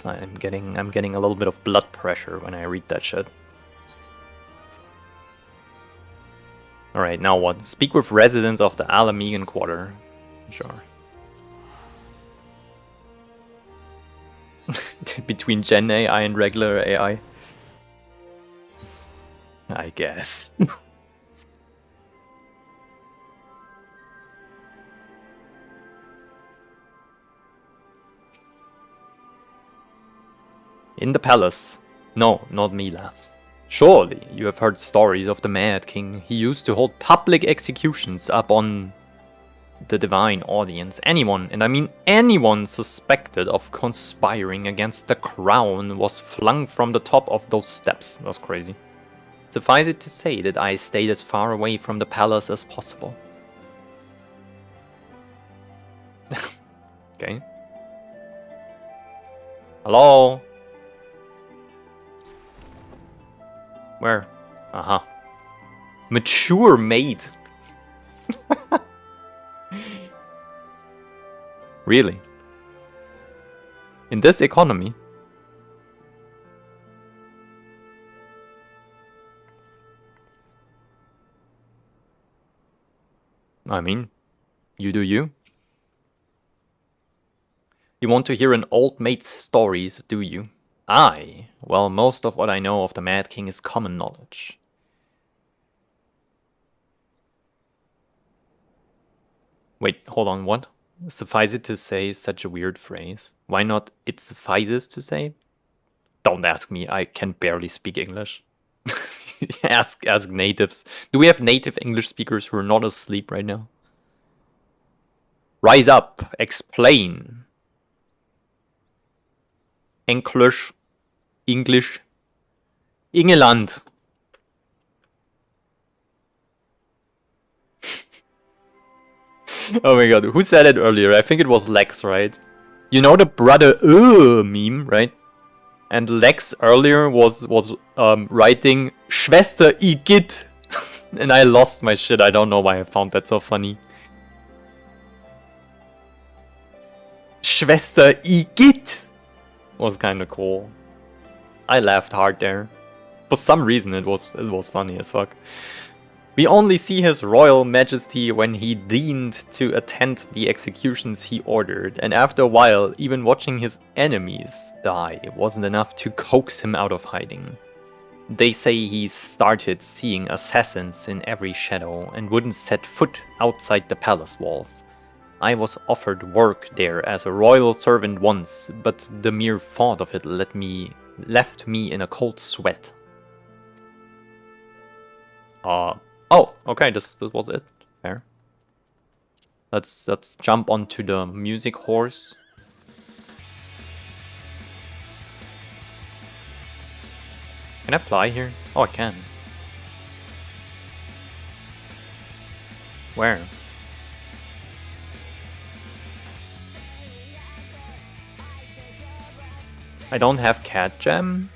I'm getting a little bit of blood pressure when I read that shit. Alright, now what? Speak with residents of the Alamegan Quarter. Sure. Between Gen AI and regular AI? I guess. In the palace. No, not me, lass. Surely you have heard stories of the Mad King. He used to hold public executions up on the divine audience. Anyone, and I mean anyone, suspected of conspiring against the crown was flung from the top of those steps. That's crazy. Suffice it to say that I stayed as far away from the palace as possible. Okay. Hello? Where? Uh-huh. Mature maid. Really? In this economy? I mean, you do you. You want to hear an old maid's stories, do you? Aye. Well, most of what I know of the Mad King is common knowledge. Wait, hold on, what? Suffice it to say is such a weird phrase. Why not it suffices to say? Don't ask me, I can barely speak English. ask natives. Do we have native English speakers who are not asleep right now? Rise up, explain. English. England. Oh my god, who said it earlier? I think it was Lex, right? You know the brother meme, right? And Lex earlier was writing Schwester Igitt. And I lost my shit. I don't know why I found that so funny. Schwester Igitt was kind of cool. I laughed hard there. For some reason it was funny as fuck. We only see his royal majesty when he deigned to attend the executions he ordered, and after a while, even watching his enemies die wasn't enough to coax him out of hiding. They say he started seeing assassins in every shadow and wouldn't set foot outside the palace walls. I was offered work there as a royal servant once, but the mere thought of it left me in a cold sweat. Oh, okay, this was it. Fair. Let's jump onto the music horse. Can I fly here? Oh, I can. Where? I don't have cat gem?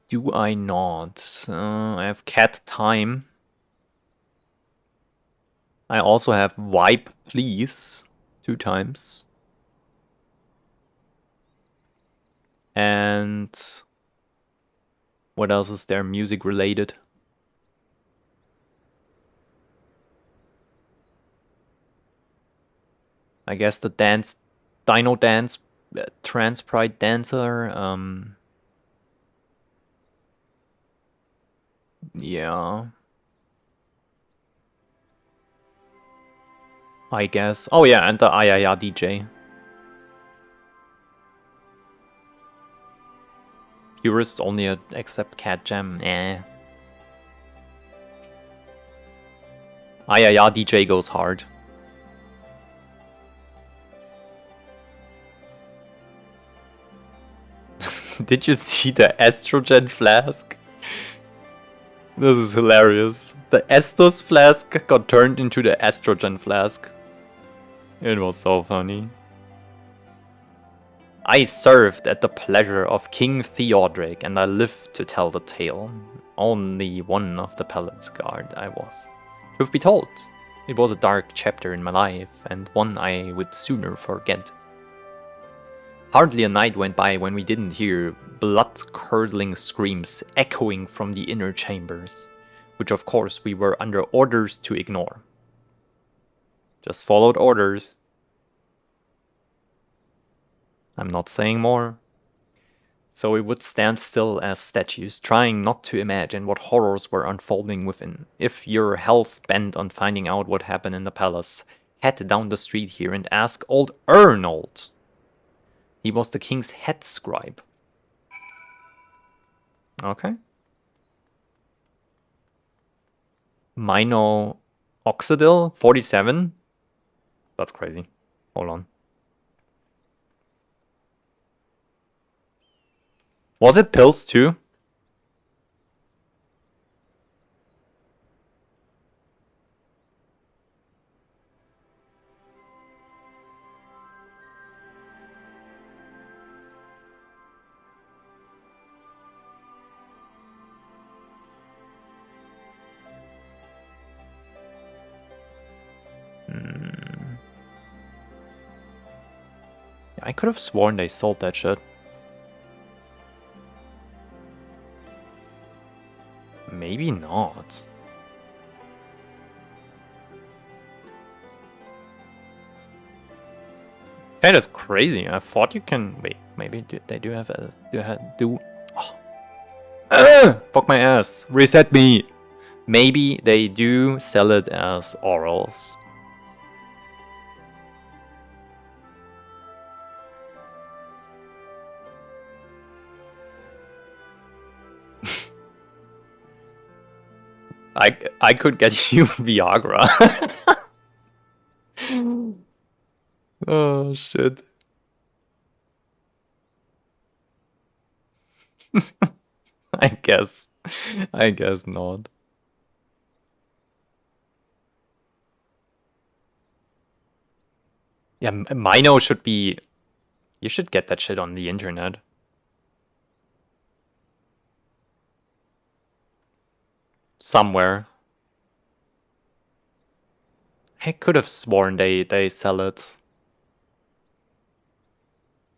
Do I not? I have cat time. I also have wipe please 2 times. And what else is there music related? I guess the Dino Dance, Trans Pride Dancer, yeah. I guess. Oh yeah, and the Ayaya DJ. Purists only accept cat gem. Eh. Yeah, DJ goes hard. Did you see the estrogen flask? This is hilarious. The Estus flask got turned into the estrogen flask. It was so funny. I served at the pleasure of King Theodoric, and I lived to tell the tale. Only one of the palace guard I was. Truth be told, it was a dark chapter in my life, and one I would sooner forget. Hardly a night went by when we didn't hear blood-curdling screams echoing from the inner chambers, which of course we were under orders to ignore. Just followed orders. I'm not saying more. So we would stand still as statues, trying not to imagine what horrors were unfolding within. If you're hell-bent on finding out what happened in the palace, head down the street here and ask old Ernold. He was the king's head scribe. Okay. Minoxidil, 47? That's crazy. Hold on. Was it pills too? I could have sworn they sold that shit. Maybe not. Okay, that's crazy. I thought you can wait. Maybe they do have a fuck my ass. Reset me. Maybe they do sell it as orals. I could get you Viagra. Oh shit. I guess not. Yeah, Mino should be... You should get that shit on the internet. Somewhere. I could have sworn they sell it.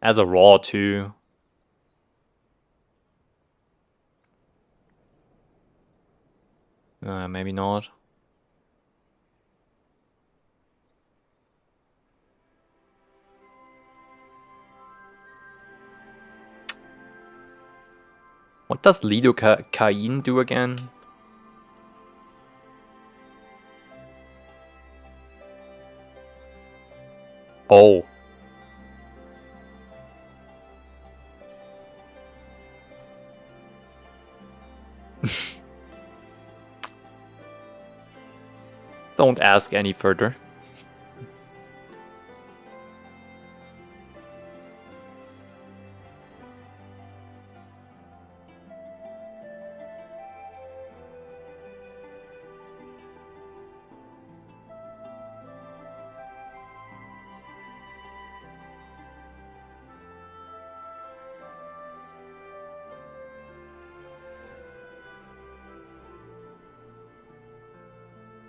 As a raw too. Maybe not. What does lidocaine do again? Oh. Don't ask any further.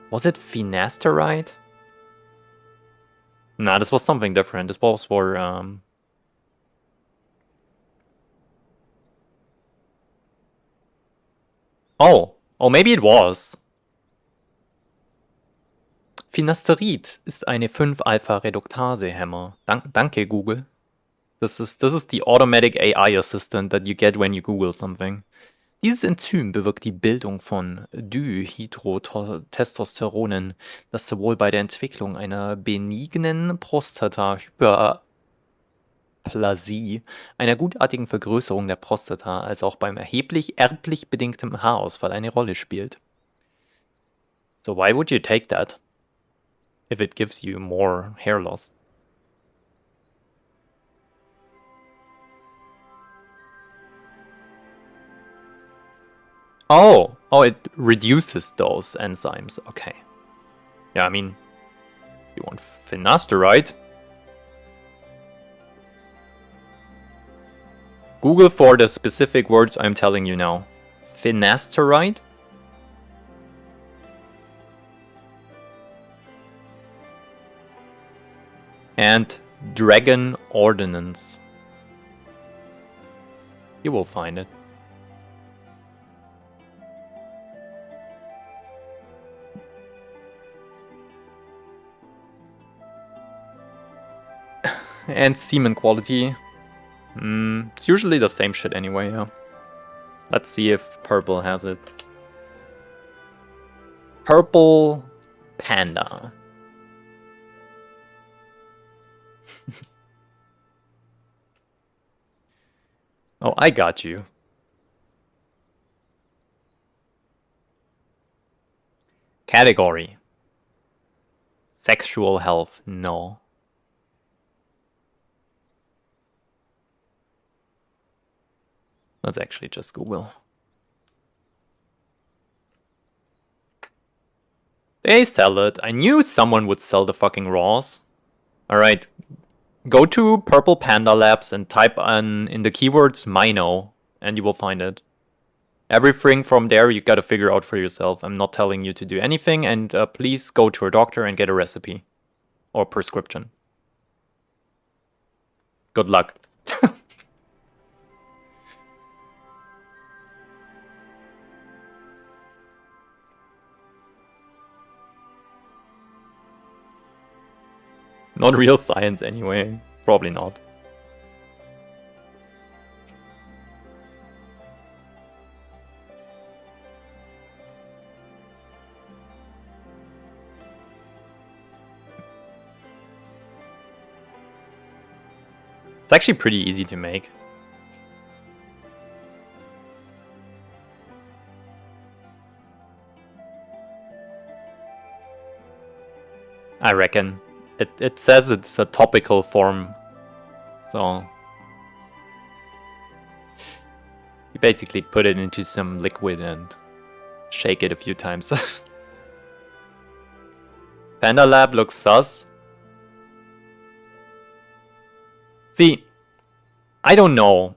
Was it finasteride? Nah, this was something different. This was for Oh, maybe it was. Finasterid ist eine 5-Alpha-Reduktase-Hämmer. Danke, Google. This is the automatic AI assistant that you get when you Google something. Dieses Enzym bewirkt die Bildung von Dihydrotestosteronen, das sowohl bei der Entwicklung einer benignen Dysplasie, einer gutartigen Vergrößerung der Prostata, als auch beim erheblich erblich bedingtem Haarausfall eine Rolle spielt. So why would you take that if it gives you more hair loss? Oh, it reduces those enzymes. Okay. Yeah, I mean, you want finasteride? Google for the specific words I'm telling you now. Finasteride? And Dragon Ordinance. You will find it. And semen quality. It's usually the same shit anyway, yeah. Let's see if purple has it. Purple Panda. Oh, I got you. Category. Sexual health, no. Let's actually just Google. They sell it. I knew someone would sell the fucking raws. Alright. Go to Purple Panda Labs and type in the keywords Mino, and you will find it. Everything from there you gotta figure out for yourself. I'm not telling you to do anything, and please go to a doctor and get a recipe. Or prescription. Good luck. Not real science anyway. Probably not. It's actually pretty easy to make. I reckon. It says it's a topical form. So you basically put it into some liquid and shake it a few times. Panda Lab looks sus. See, I don't know.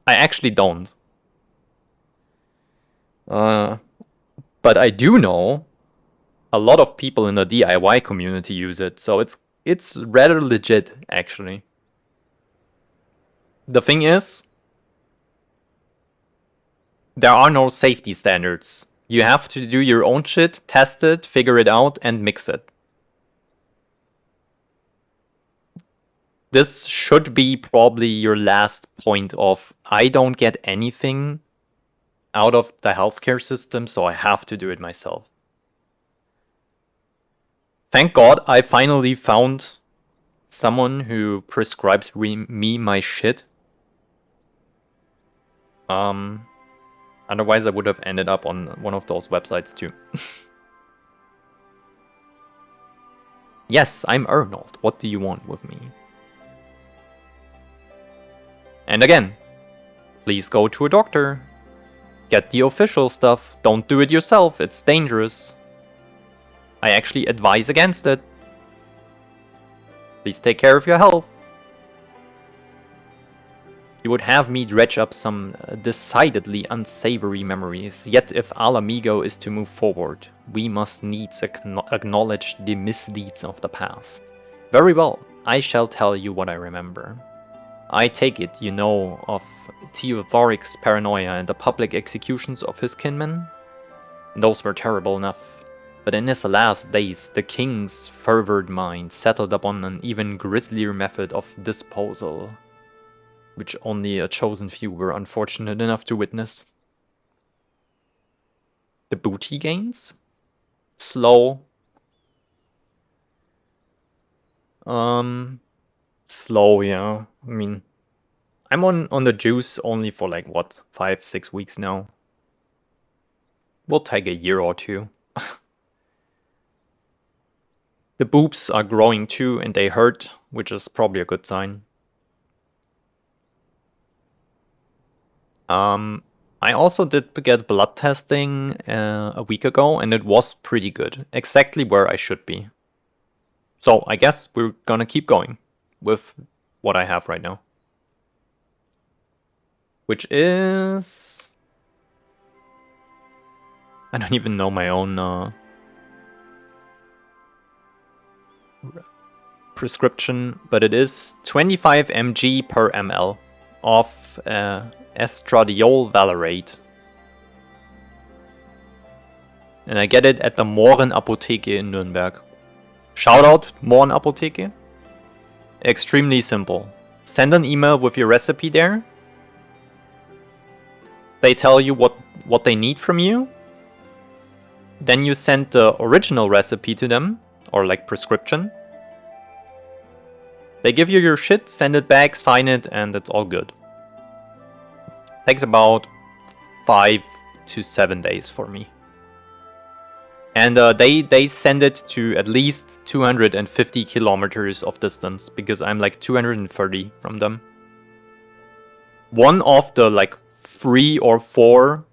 I actually don't. But I do know a lot of people in the DIY community use it, so it's rather legit, actually. The thing is, there are no safety standards. You have to do your own shit, test it, figure it out, and mix it. This should be probably your last point of, I don't get anything out of the healthcare system, so I have to do it myself. Thank God I finally found someone who prescribes me my shit. Otherwise I would have ended up on one of those websites too. Yes, I'm Arnold. What do you want with me? And again, please go to a doctor. Get the official stuff. Don't do it yourself. It's dangerous. I actually advise against it. Please take care of your health. You would have me dredge up some decidedly unsavory memories. Yet if Alamigo is to move forward, we must needs acknowledge the misdeeds of the past. Very well, I shall tell you what I remember. I take it you know of Theodoric's paranoia and the public executions of his kinmen? Those were terrible enough. But in his last days, the king's fervoured mind settled upon an even grislier method of disposal, which only a chosen few were unfortunate enough to witness. The booty gains? Slow. slow, yeah. I mean, I'm on the juice only for like, what, 5-6 weeks now. Will take a year or two. The boobs are growing too, and they hurt, which is probably a good sign. I also did get blood testing a week ago, and it was pretty good. Exactly where I should be. So I guess we're gonna keep going with what I have right now. Which is... I don't even know my own prescription, but it is 25 mg per ml of estradiol valerate. And I get it at the Mohren Apotheke in Nürnberg. Shout out, Mohren Apotheke. Extremely simple. Send an email with your recipe there. They tell you what they need from you. Then you send the original recipe to them, or like prescription. They give you your shit, send it back, sign it, and it's all good. Takes about 5 to 7 days for me. And they send it to at least 250 kilometers of distance, because I'm like 230 from them. One of the like 3 or 4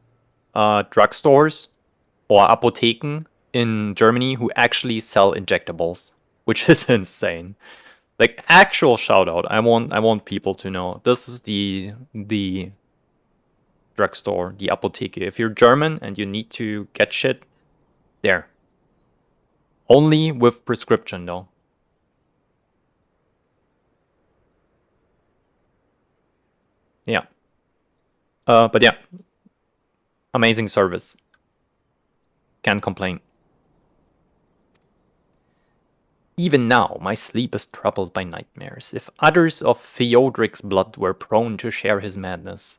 drugstores or apotheken in Germany who actually sell injectables, which is insane. Like, actual shout out. I want people to know. This is the drugstore, the Apotheke. If you're German and you need to get shit, there. Only with prescription though. Yeah. But yeah. Amazing service. Can't complain. Even now, my sleep is troubled by nightmares. If others of Theodric's blood were prone to share his madness,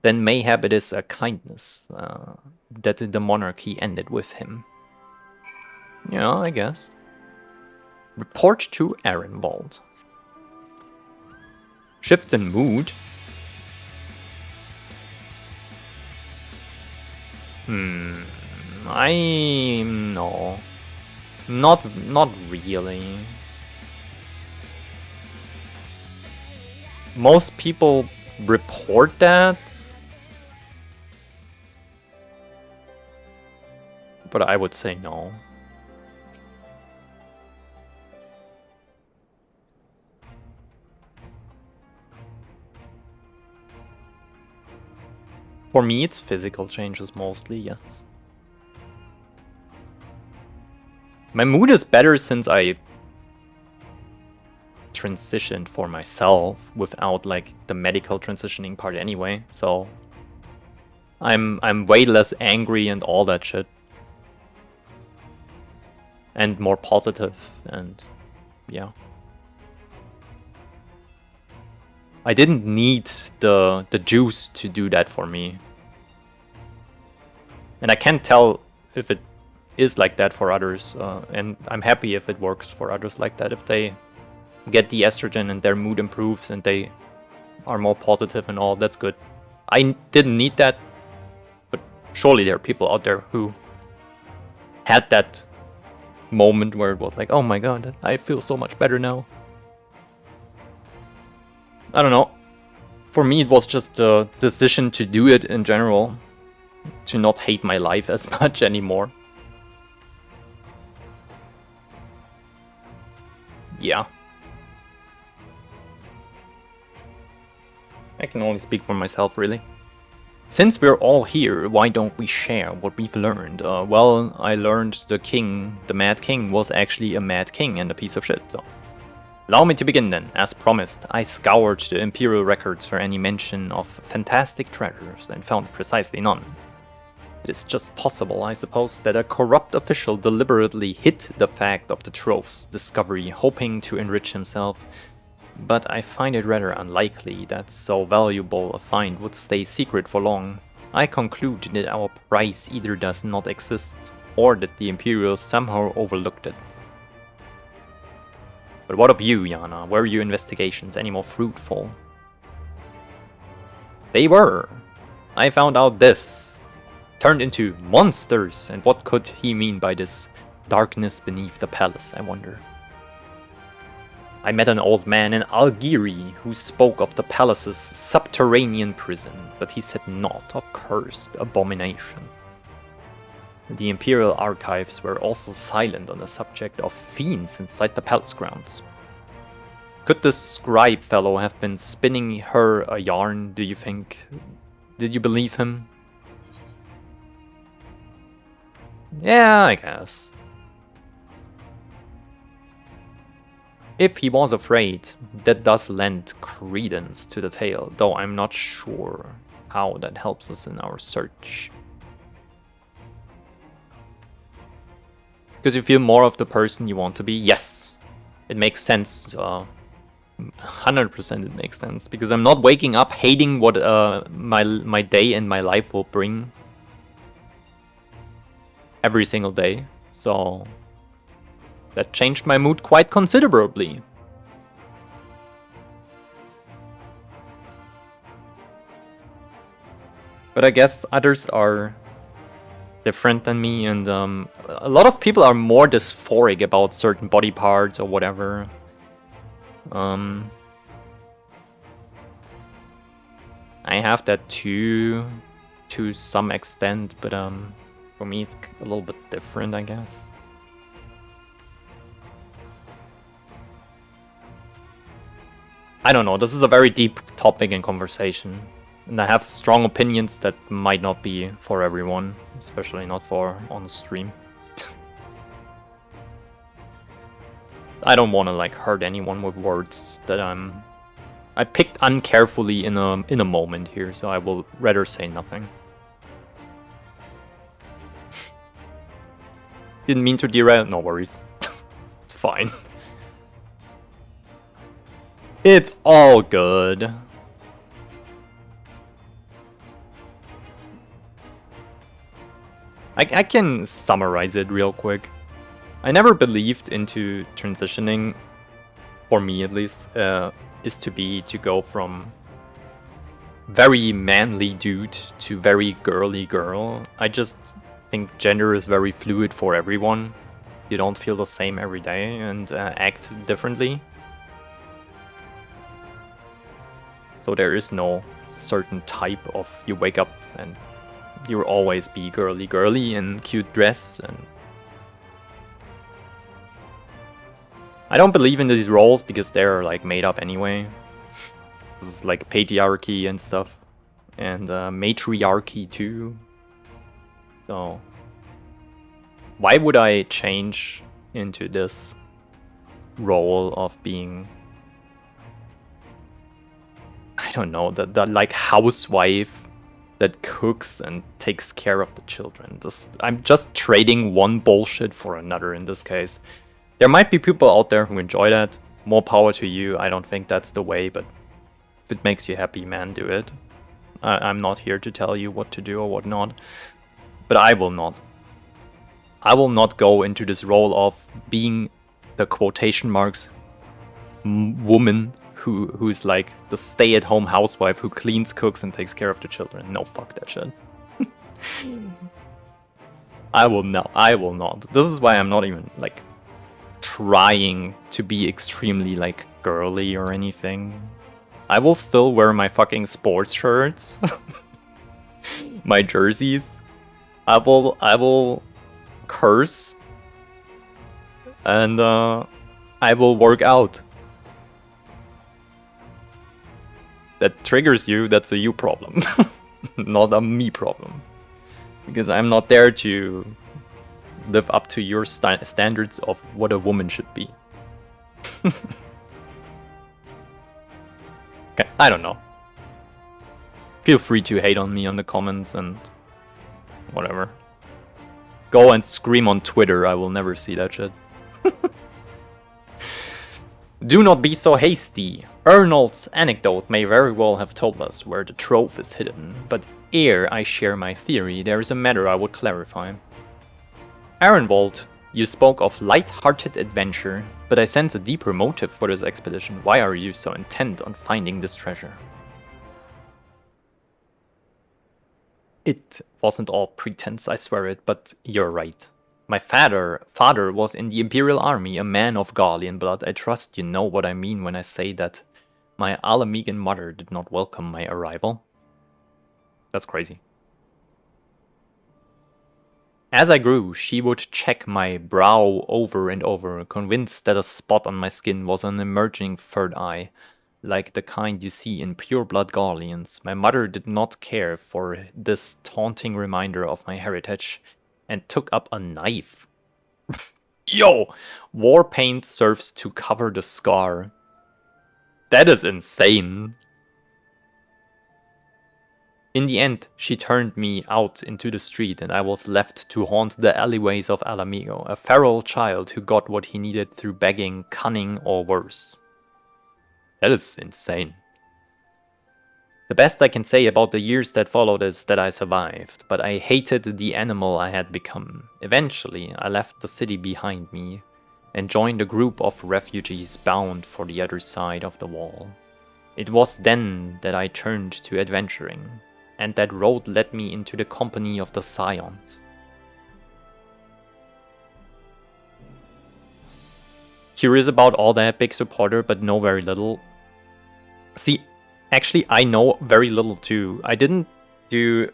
then mayhap it is a kindness that the monarchy ended with him. Yeah, I guess. Report to Ehrenwald. Shift in mood. No. Not really. Most people report that. But I would say no. For me, it's physical changes mostly, yes. My mood is better since I transitioned for myself without like the medical transitioning part anyway, so I'm way less angry and all that shit. And more positive, and yeah. I didn't need the juice to do that for me. And I can't tell if it is like that for others, and I'm happy if it works for others like that, if they get the estrogen and their mood improves and they are more positive and all, that's good. I didn't need that, but surely there are people out there who had that moment where it was like, oh my god, I feel so much better now. I don't know. For me, it was just a decision to do it in general, to not hate my life as much anymore. Yeah. I can only speak for myself, really. Since we're all here, why don't we share what we've learned? Well, I learned the Mad King, was actually a mad king and a piece of shit, so. Allow me to begin then. As promised, I scoured the Imperial records for any mention of fantastic treasures and found precisely none. It is just possible, I suppose, that a corrupt official deliberately hid the fact of the trove's discovery, hoping to enrich himself, but I find it rather unlikely that so valuable a find would stay secret for long. I conclude that our prize either does not exist, or that the Imperials somehow overlooked it. But what of you, Yana? Were your investigations any more fruitful? They were. I found out this. Turned into monsters. And what could he mean by this darkness beneath the palace, I wonder? I met an old man in Algieri who spoke of the palace's subterranean prison, but he said not of cursed abomination. The Imperial archives were also silent on the subject of fiends inside the palace grounds. Could this scribe fellow have been spinning her a yarn, do you think? Did you believe him? Yeah, I guess. If he was afraid, that does lend credence to the tale, though I'm not sure how that helps us in our search. Because you feel more of the person you want to be? Yes, it makes sense. 100% it makes sense. Because I'm not waking up hating what my day and my life will bring every single day. So that changed my mood quite considerably. But I guess others are different than me, and a lot of people are more dysphoric about certain body parts or whatever. I have that too, to some extent, but for me it's a little bit different, I guess. I don't know, this is a very deep topic and conversation. And I have strong opinions that might not be for everyone, especially not for on stream. I don't want to like hurt anyone with words that I picked uncarefully in a moment here, so I will rather say nothing. Didn't mean to derail, no worries. It's fine. It's all good. I can summarize it real quick. I never believed into transitioning, for me at least, is to go from very manly dude to very girly girl. I just think gender is very fluid for everyone. You don't feel the same every day and act differently. So there is no certain type of you wake up and you'll always be girly in cute dress, and I don't believe in these roles because they're like made up anyway. This is like patriarchy and stuff, and matriarchy too. So why would I change into this role of being, I don't know, the like housewife that cooks and takes care of the children? I'm just trading one bullshit for another in this case. There might be people out there who enjoy that. More power to you. I don't think that's the way, but if it makes you happy, man, do it. I'm not here to tell you what to do or what not. But I will not. I will not go into this role of being the quotation marks woman who's like the stay-at-home housewife who cleans, cooks, and takes care of the children. No, fuck that shit. I will not. This is why I'm not even like trying to be extremely like girly or anything. I will still wear my fucking sports shirts, my jerseys. I will curse, and I will work out. That triggers you, that's a you problem, not a me problem. Because I'm not there to live up to your standards of what a woman should be. Okay, I don't know. Feel free to hate on me on the comments and whatever. Go and scream on Twitter, I will never see that shit. Do not be so hasty. Arnold's anecdote may very well have told us where the trove is hidden, but ere I share my theory, there is a matter I would clarify. Arenwald, you spoke of light-hearted adventure. But I sense a deeper motive for this expedition. Why are you so intent on finding this treasure? It wasn't all pretense, I swear it, but you're right. My father was in the Imperial Army, a man of Garlean blood. I trust you know what I mean when I say that my Alamegan mother did not welcome my arrival. That's crazy. As I grew, she would check my brow over and over, convinced that a spot on my skin was an emerging third eye, like the kind you see in pure-blood Garleans. My mother did not care for this taunting reminder of my heritage, and took up a knife. Yo! War paint serves to cover the scar. That is insane. In the end, she turned me out into the street and I was left to haunt the alleyways of Alamigo, a feral child who got what he needed through begging, cunning, or worse. That is insane. The best I can say about the years that followed is that I survived, but I hated the animal I had become. Eventually, I left the city behind me and joined a group of refugees bound for the other side of the wall. It was then that I turned to adventuring, and that road led me into the company of the Scions. Curious about all that, big supporter, but know very little. See, actually, I know very little too. I didn't do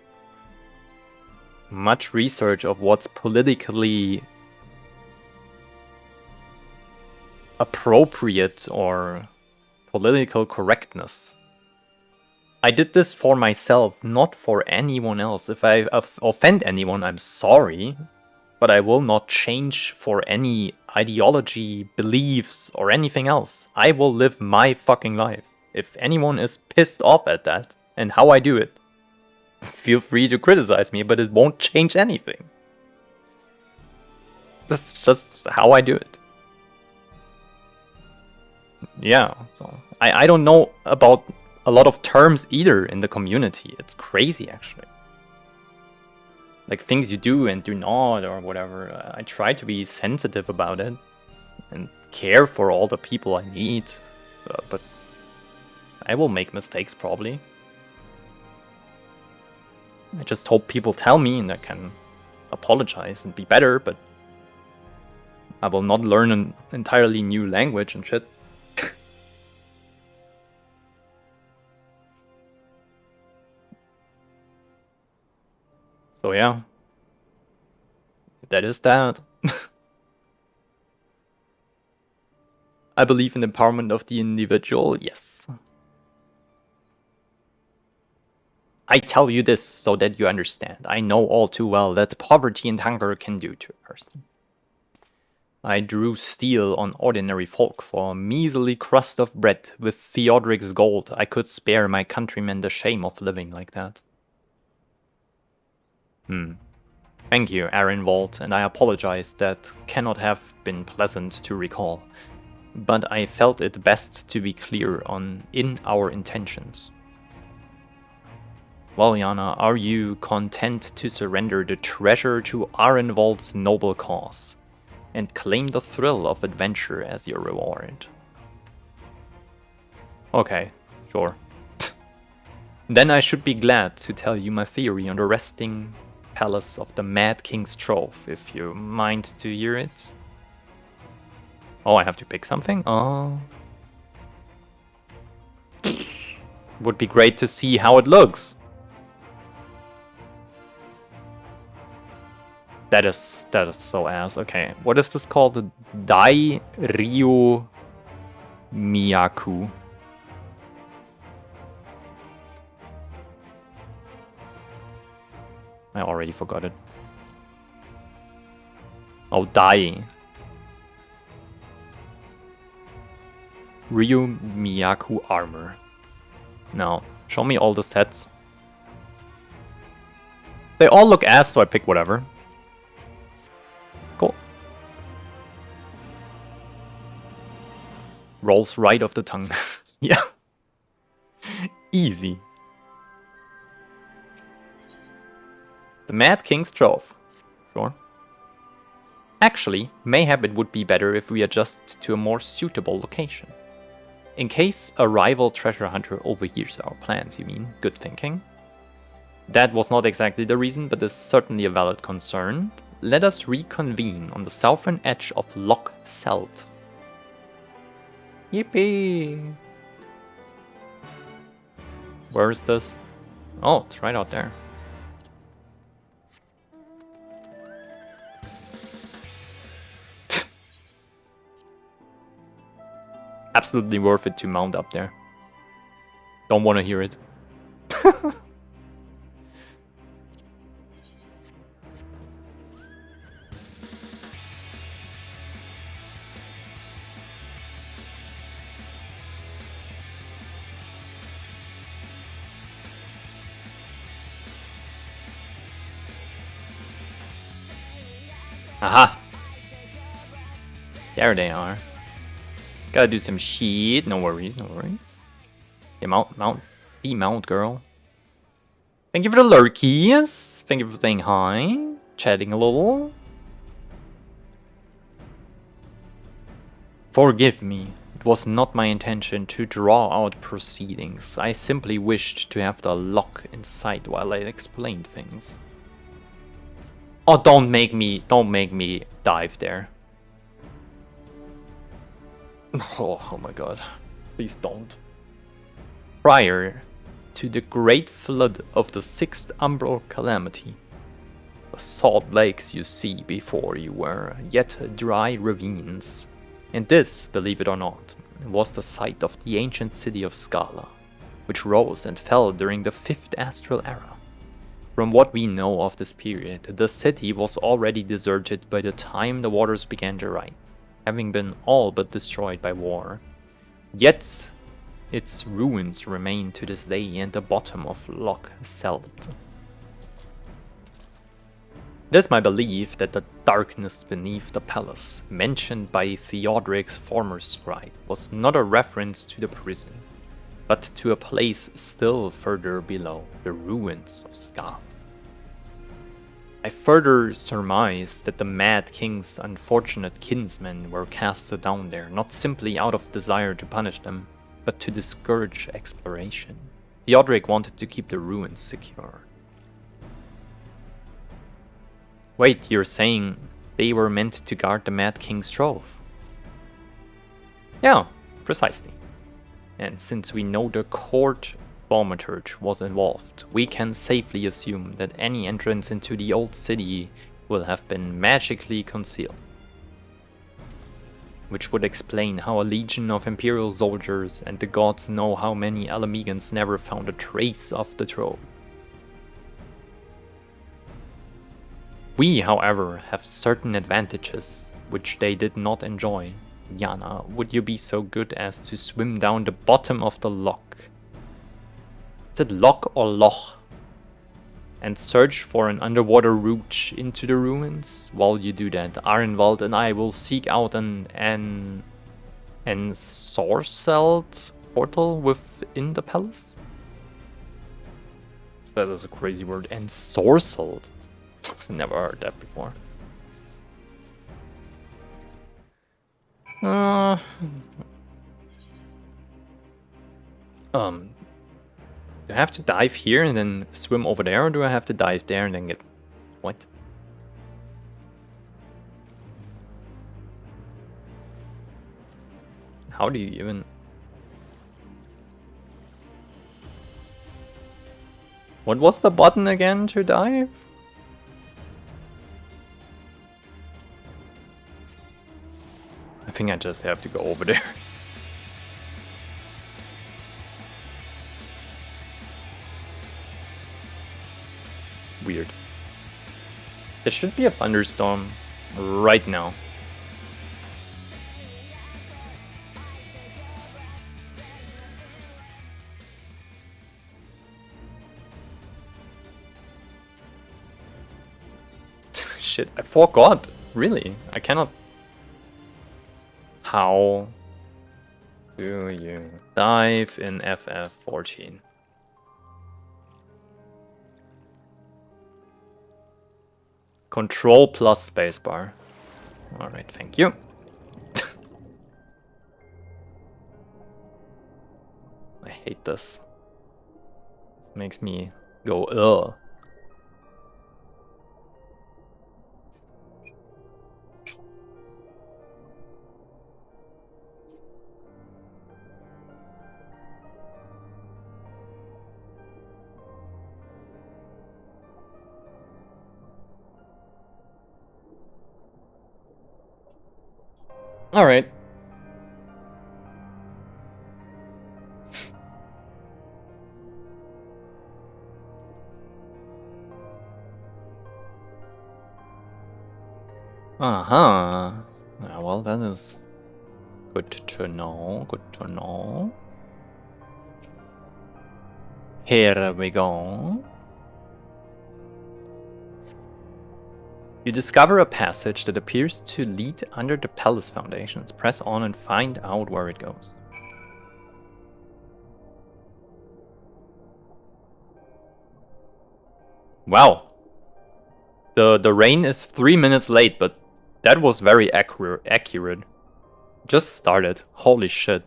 much research of what's politically appropriate or political correctness. I did this for myself, not for anyone else. If I offend anyone, I'm sorry, but I will not change for any ideology, beliefs, or anything else. I will live my fucking life. If anyone is pissed off at that, and how I do it, feel free to criticize me, but it won't change anything. That's just how I do it. Yeah, so I don't know about a lot of terms either in the community. It's crazy, actually. Like things you do and do not, or whatever. I try to be sensitive about it and care for all the people I meet, but I will make mistakes probably. I just hope people tell me and I can apologize and be better, but I will not learn an entirely new language and shit. So yeah, that is that. I believe in the empowerment of the individual, yes. I tell you this so that you understand. I know all too well that poverty and hunger can do to a person. I drew steel on ordinary folk for a measly crust of bread. With Theodoric's gold, I could spare my countrymen the shame of living like that. Thank you, Arenwald, and I apologize, that cannot have been pleasant to recall. But I felt it best to be clear in our intentions. Well, Yana, are you content to surrender the treasure to Arenwald's noble cause, and claim the thrill of adventure as your reward? Okay, sure. Then I should be glad to tell you my theory on the resting palace of the Mad King's Trove, if you mind to hear it. Oh, I have to pick something? Oh. Would be great to see how it looks. That is so ass. Okay, what is this called? Dai Ryu Miyaku. I already forgot it. Oh, Dai. Ryu Miyaku armor. Now, show me all the sets. They all look ass, so I pick whatever. Cool. Rolls right off the tongue. Yeah. Easy. The Mad King's Trove. Sure. Actually, mayhap it would be better if we adjust to a more suitable location. In case a rival treasure hunter overhears our plans, you mean? Good thinking. That was not exactly the reason, but is certainly a valid concern. Let us reconvene on the southern edge of Loch Selt. Yippee! Where is this? Oh, it's right out there. Absolutely worth it to mount up there. Don't want to hear it. Aha! There they are. Gotta do some shit. No worries, no worries. Yeah, mount. Be mount, girl. Thank you for the lurkies. Thank you for saying hi. Chatting a little. Forgive me. It was not my intention to draw out proceedings. I simply wished to have the lock in sight while I explained things. Oh, don't make me dive there. Oh my god. Please don't. Prior to the great flood of the 6th Umbral Calamity, the salt lakes you see before you were yet dry ravines. And this, believe it or not, was the site of the ancient city of Scala, which rose and fell during the 5th Astral Era. From what we know of this period, the city was already deserted by the time the waters began to rise, having been all but destroyed by war. Yet, its ruins remain to this day at the bottom of Loch Selt. It is my belief that the darkness beneath the palace, mentioned by Theodoric's former scribe, was not a reference to the prison, but to a place still further below, the ruins of Scala. I further surmised that the Mad King's unfortunate kinsmen were cast down there, not simply out of desire to punish them, but to discourage exploration. Theodoric wanted to keep the ruins secure. Wait, you're saying they were meant to guard the Mad King's trove? Yeah, precisely. And since we know the court thaumaturge was involved, we can safely assume that any entrance into the old city will have been magically concealed. Which would explain how a legion of Imperial soldiers and the gods know how many Alamegans never found a trace of the trove. We, however, have certain advantages which they did not enjoy. Yana, would you be so good as to swim down the bottom of the loch? Is it loch or loch? And search for an underwater route into the ruins? While you do that, Arenvald and I will seek out an ensorcelled portal within the palace? That is a crazy word. Ensorcelled. Never heard that before. Do I have to dive here and then swim over there, or do I have to dive there and then get... What? How do you even... What was the button again to dive? I think I just have to go over there. Weird. There should be a thunderstorm right now. Shit, I forgot. Really? I cannot... How do you dive in FF14? Control plus spacebar. Alright, thank you. I hate this. This makes me go, ugh. Alright. Uh-huh. Yeah, well, that is good to know. Good to know. Here we go. You discover a passage that appears to lead under the palace foundations. Press on and find out where it goes. Wow. The rain is 3 minutes late, but that was very accurate. Just started. Holy shit.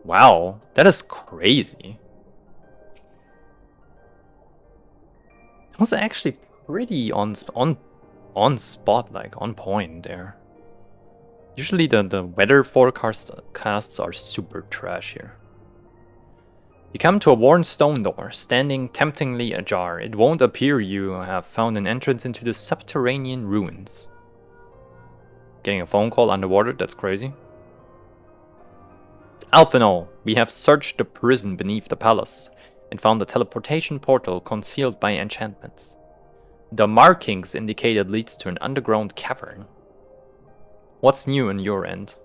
Wow, that is crazy. That was actually pretty on spot, like on point there. Usually the weather forecasts are super trash here. You come to a worn stone door, standing temptingly ajar. It won't appear you have found an entrance into the subterranean ruins. Getting a phone call underwater, that's crazy. Alphino, we have searched the prison beneath the palace and found a teleportation portal concealed by enchantments. The markings indicate it leads to an underground cavern. What's new on your end?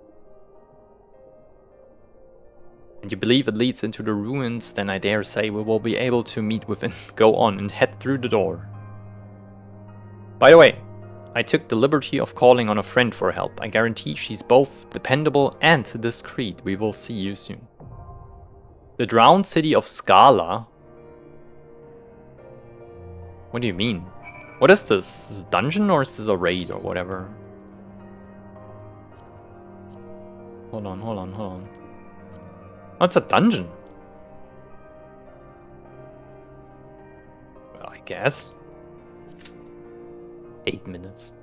And you believe it leads into the ruins, then I dare say we will be able to meet within. Go on and head through the door. By the way, I took the liberty of calling on a friend for help. I guarantee she's both dependable and discreet. We will see you soon. The drowned city of Scala? What do you mean? What is this? Is this a dungeon or is this a raid or whatever? Hold on. Oh, it's a dungeon. Well, I guess. 8 minutes.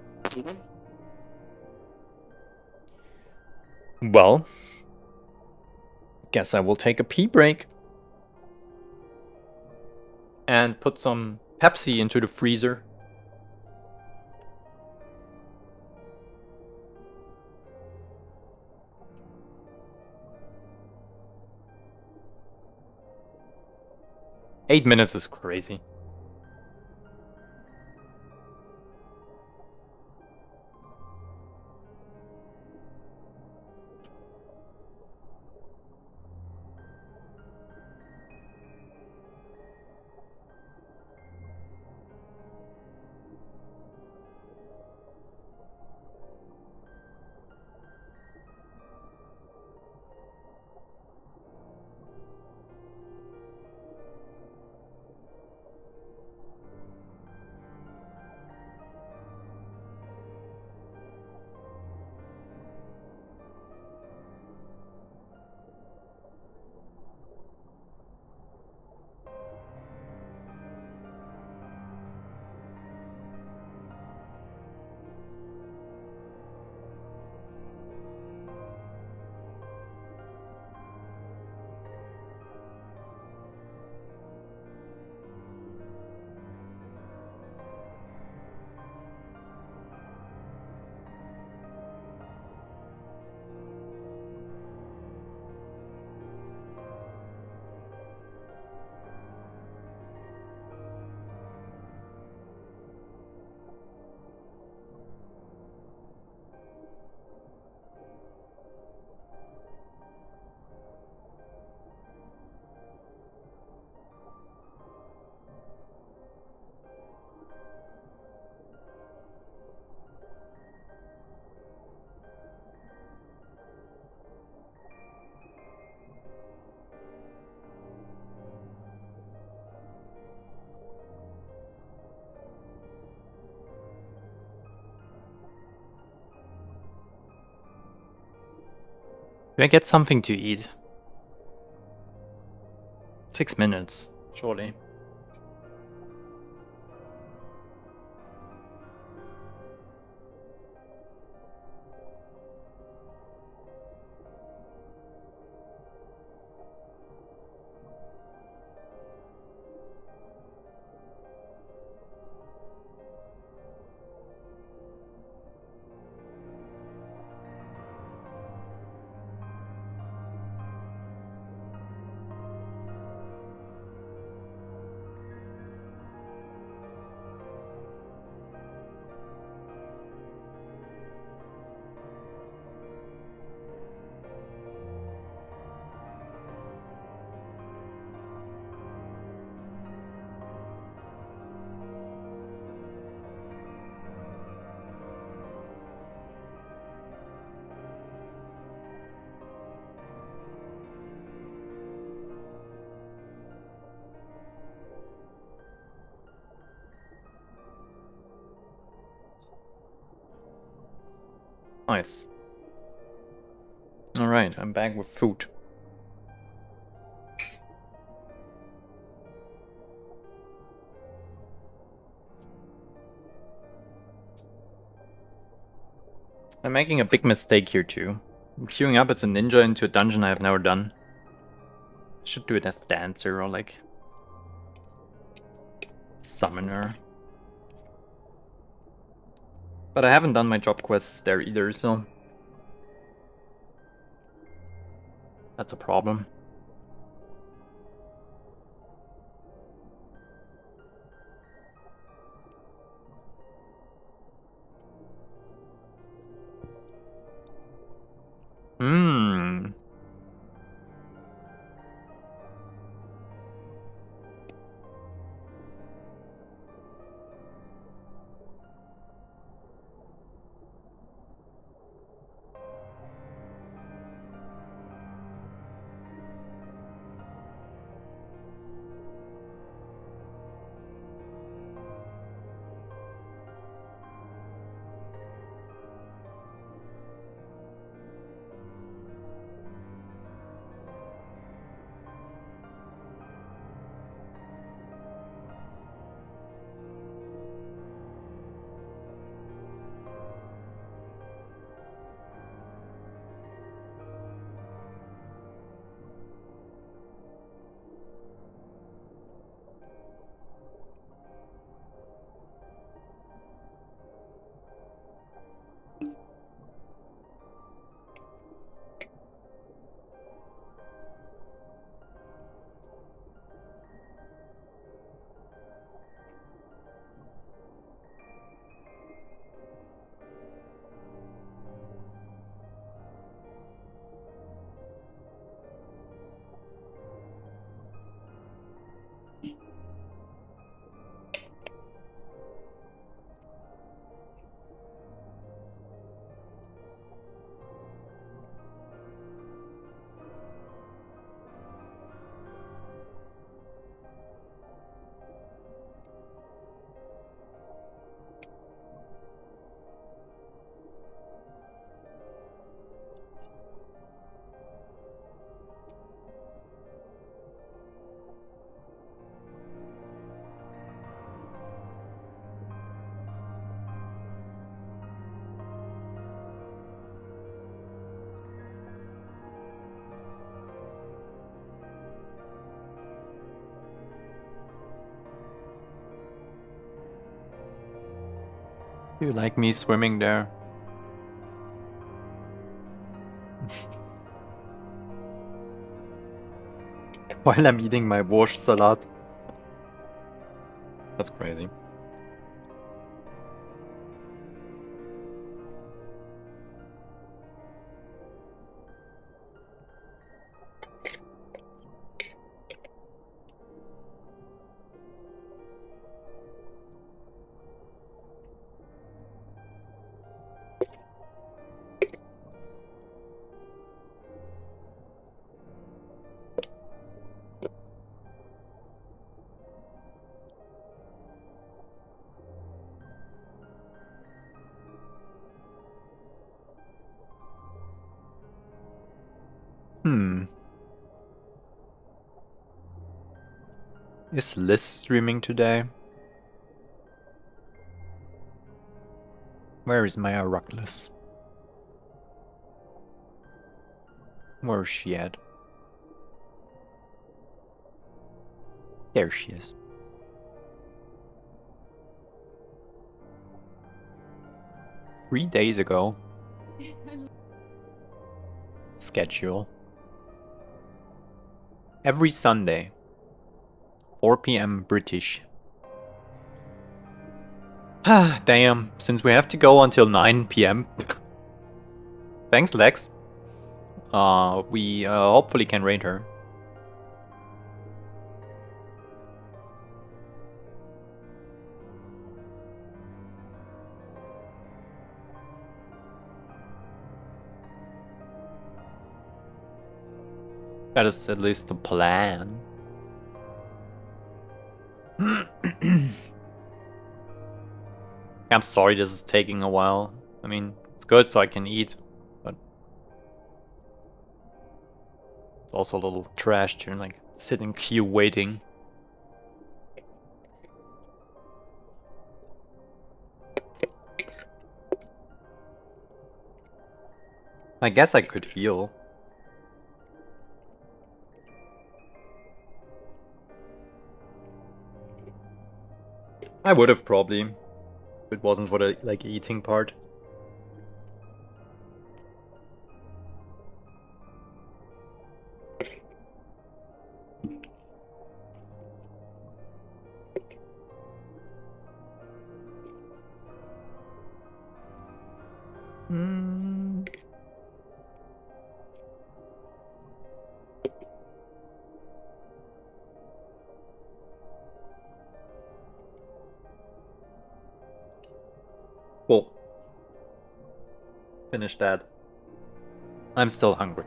Well, guess I will take a pee break. And put some Pepsi into the freezer. Eight minutes is crazy. I get something to eat? 6 minutes, surely. Nice. Alright, I'm back with food. I'm making a big mistake here too. I'm queuing up as a ninja into a dungeon I have never done. Should do it as dancer or like summoner. But I haven't done my job quests there either, so that's a problem. Hmm. Do you like me swimming there? While I'm eating my borscht salad. That's crazy. Is Liz streaming today? Where is my Arachnus? Where is she at? There she is. Three days ago. Schedule. Every Sunday. 4 p.m. British. Ah, damn. Since we have to go until 9 p.m. Thanks, Lex. We hopefully can raid her. That is at least the plan. I'm sorry this is taking a while. I mean, it's good so I can eat, but it's also a little trash to like sit in queue waiting. I guess I could heal. I would have probably, if it wasn't for the like eating part. Cool. Finish that. I'm still hungry.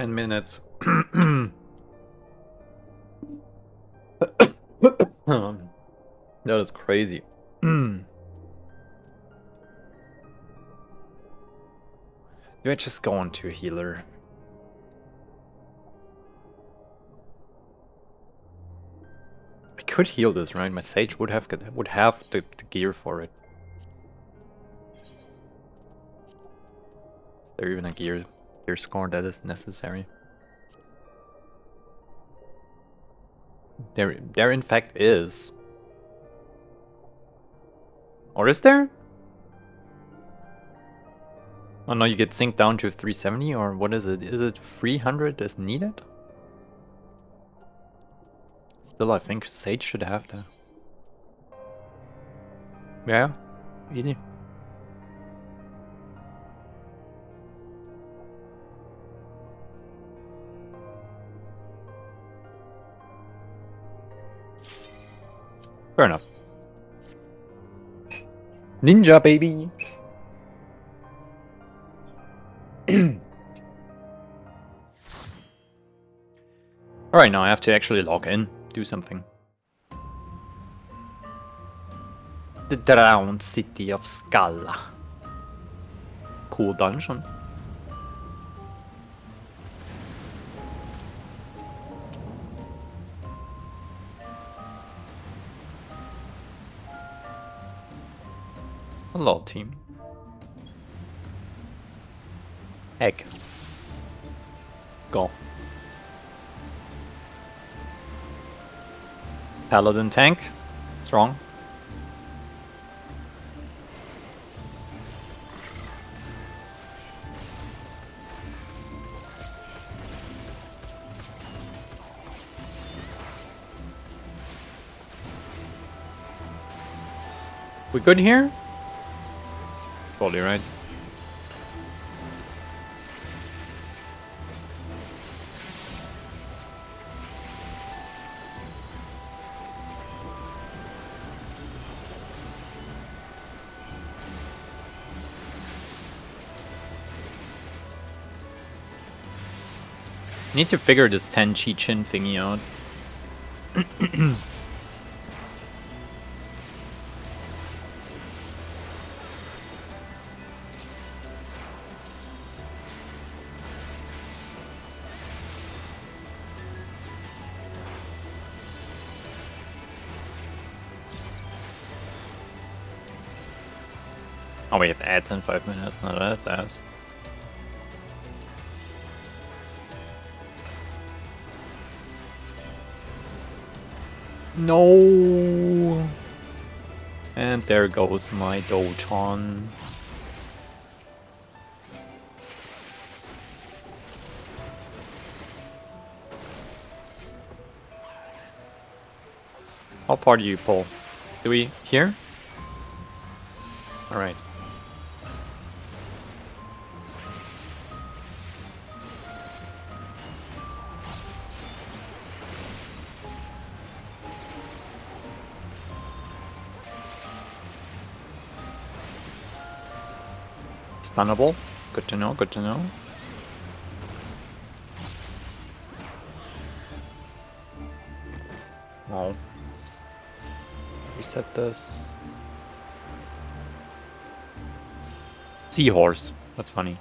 Minutes. That is crazy. Do I just go on to a healer? I could heal this, right? My sage would have the gear for it. Is there even a gear score that is necessary? There in fact is. Or is there? Oh no, you get synced down to 370, or what is it? Is it 300 is needed? Still, I think Sage should have that. Yeah, easy. Fair enough. Ninja baby. Alright, now I have to actually log in, do something. The drowned city of Scala. Cool dungeon. Hello, team. Egg. Go. Paladin tank. Strong. We good here? Totally right. Need to figure this 10 Chi Chin thingy out. Oh, we have ads in 5 minutes. No, that's ass. No. And there goes my Dochon. How far do you pull? Do we here? All right. Stunnable. Good to know, good to know. Well, reset this. Seahorse. That's funny.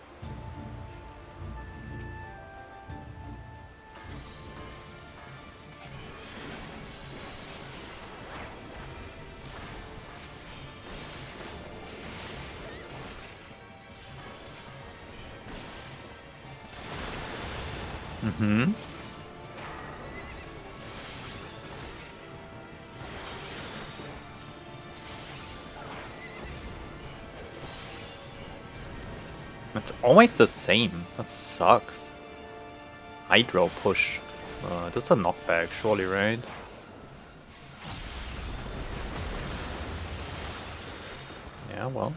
Mm-hmm. It's always the same. That sucks. Hydro push. This is a knockback, surely, right? Yeah, well.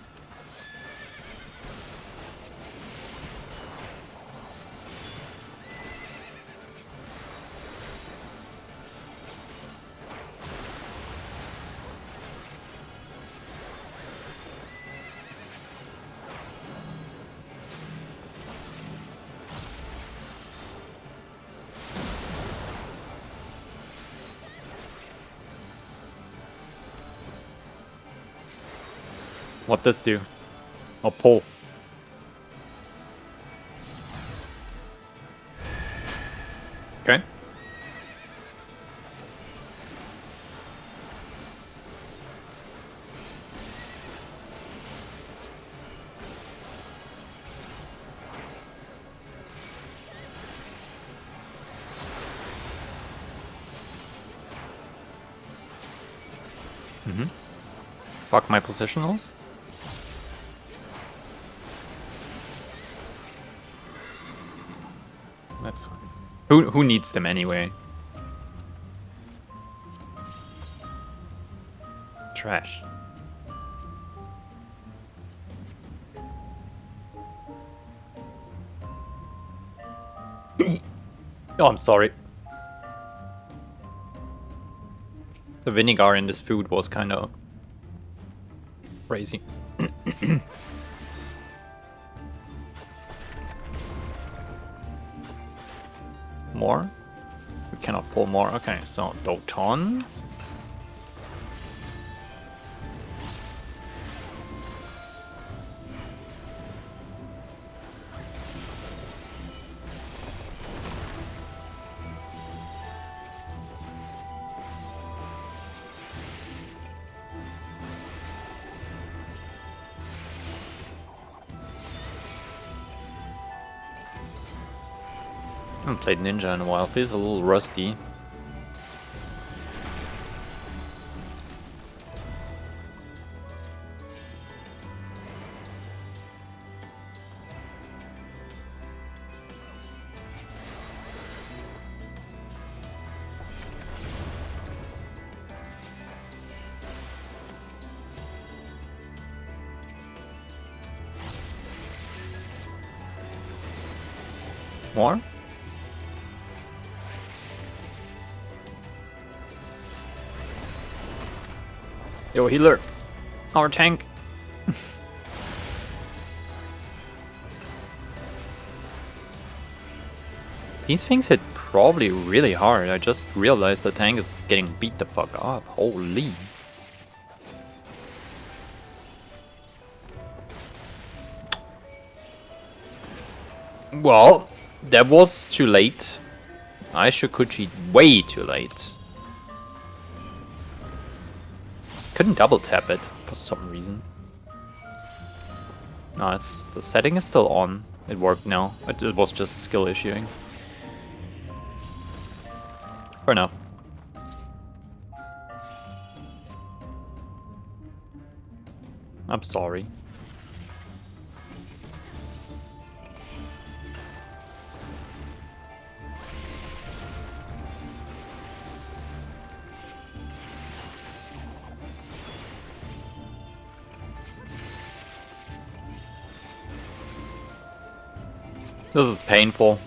What does do? Oh, pull. Okay. Mm-hmm. Fuck my positionals. That's fine. Who needs them anyway? Trash. Oh, I'm sorry. The vinegar in this food was kind of crazy. More? We cannot pull more. Okay, so Doton. I haven't played Ninja in a while. Feels a little rusty. More? Yo, healer. Our tank. These things hit probably really hard. I just realized the tank is getting beat the fuck up. Holy. Well, that was too late. I Shikuchi way too late. Couldn't double tap it for some reason. No, it's the setting is still on. It worked now. It was just skill issuing. Fair enough. I'm sorry. This is painful.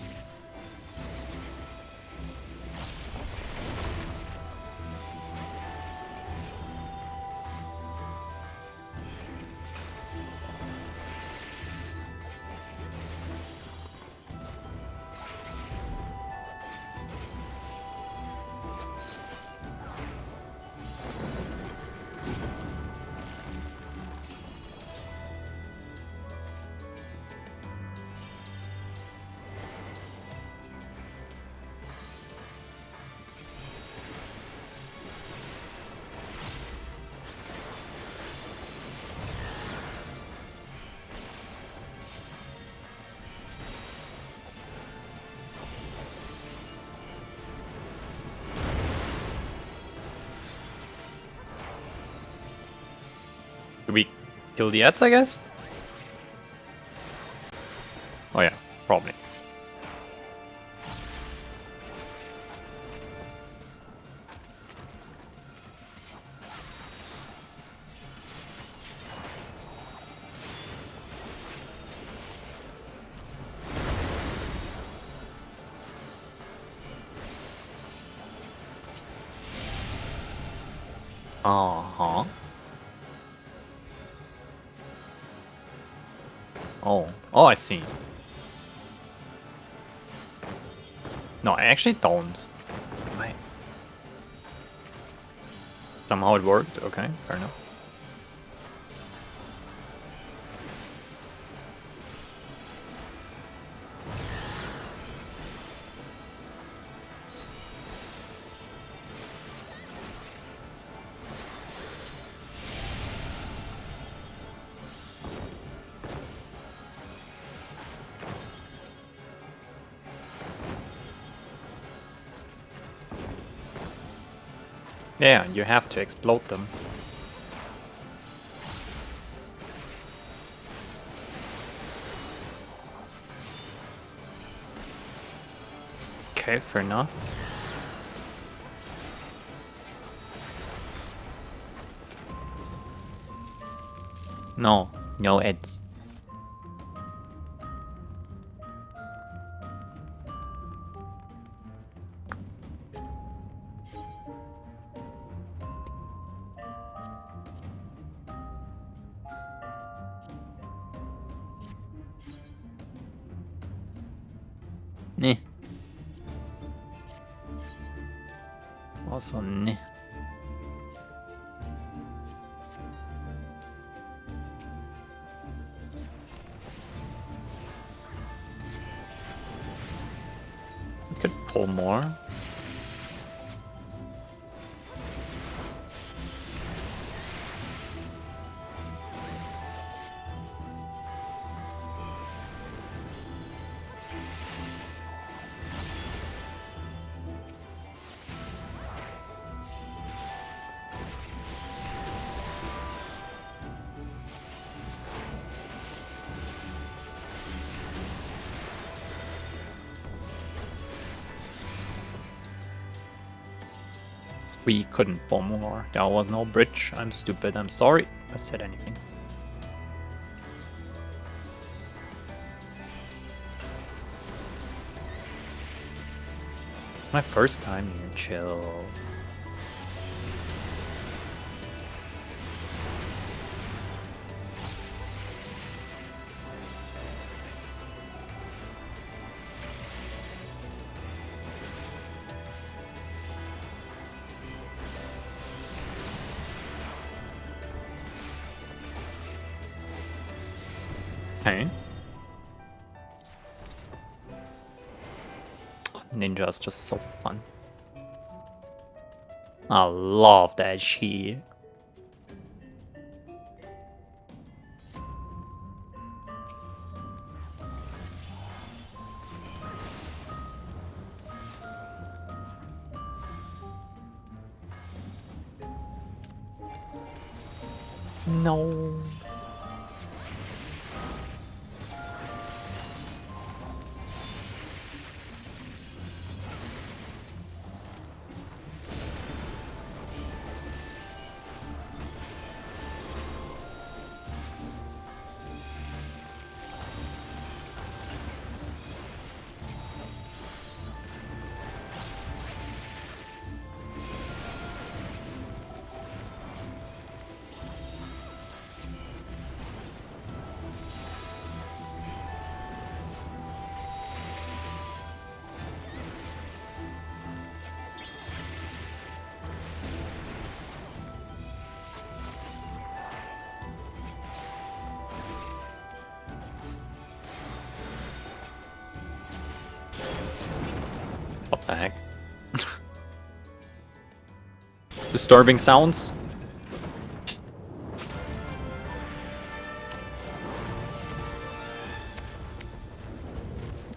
Do we kill the ads, I guess? Oh yeah, probably. Uh-huh. Oh, I see. No, I actually don't. I... Somehow it worked. Okay, fair enough. Yeah, you have to explode them. Okay, fair enough. No, no ads. Nee. Also, nee. Could pull more. We couldn't pull more. There was no bridge. I'm stupid. I'm sorry if I said anything. My first time here, chill. Okay. Ninja is just so fun. I love that shit. No. What the heck? Disturbing sounds?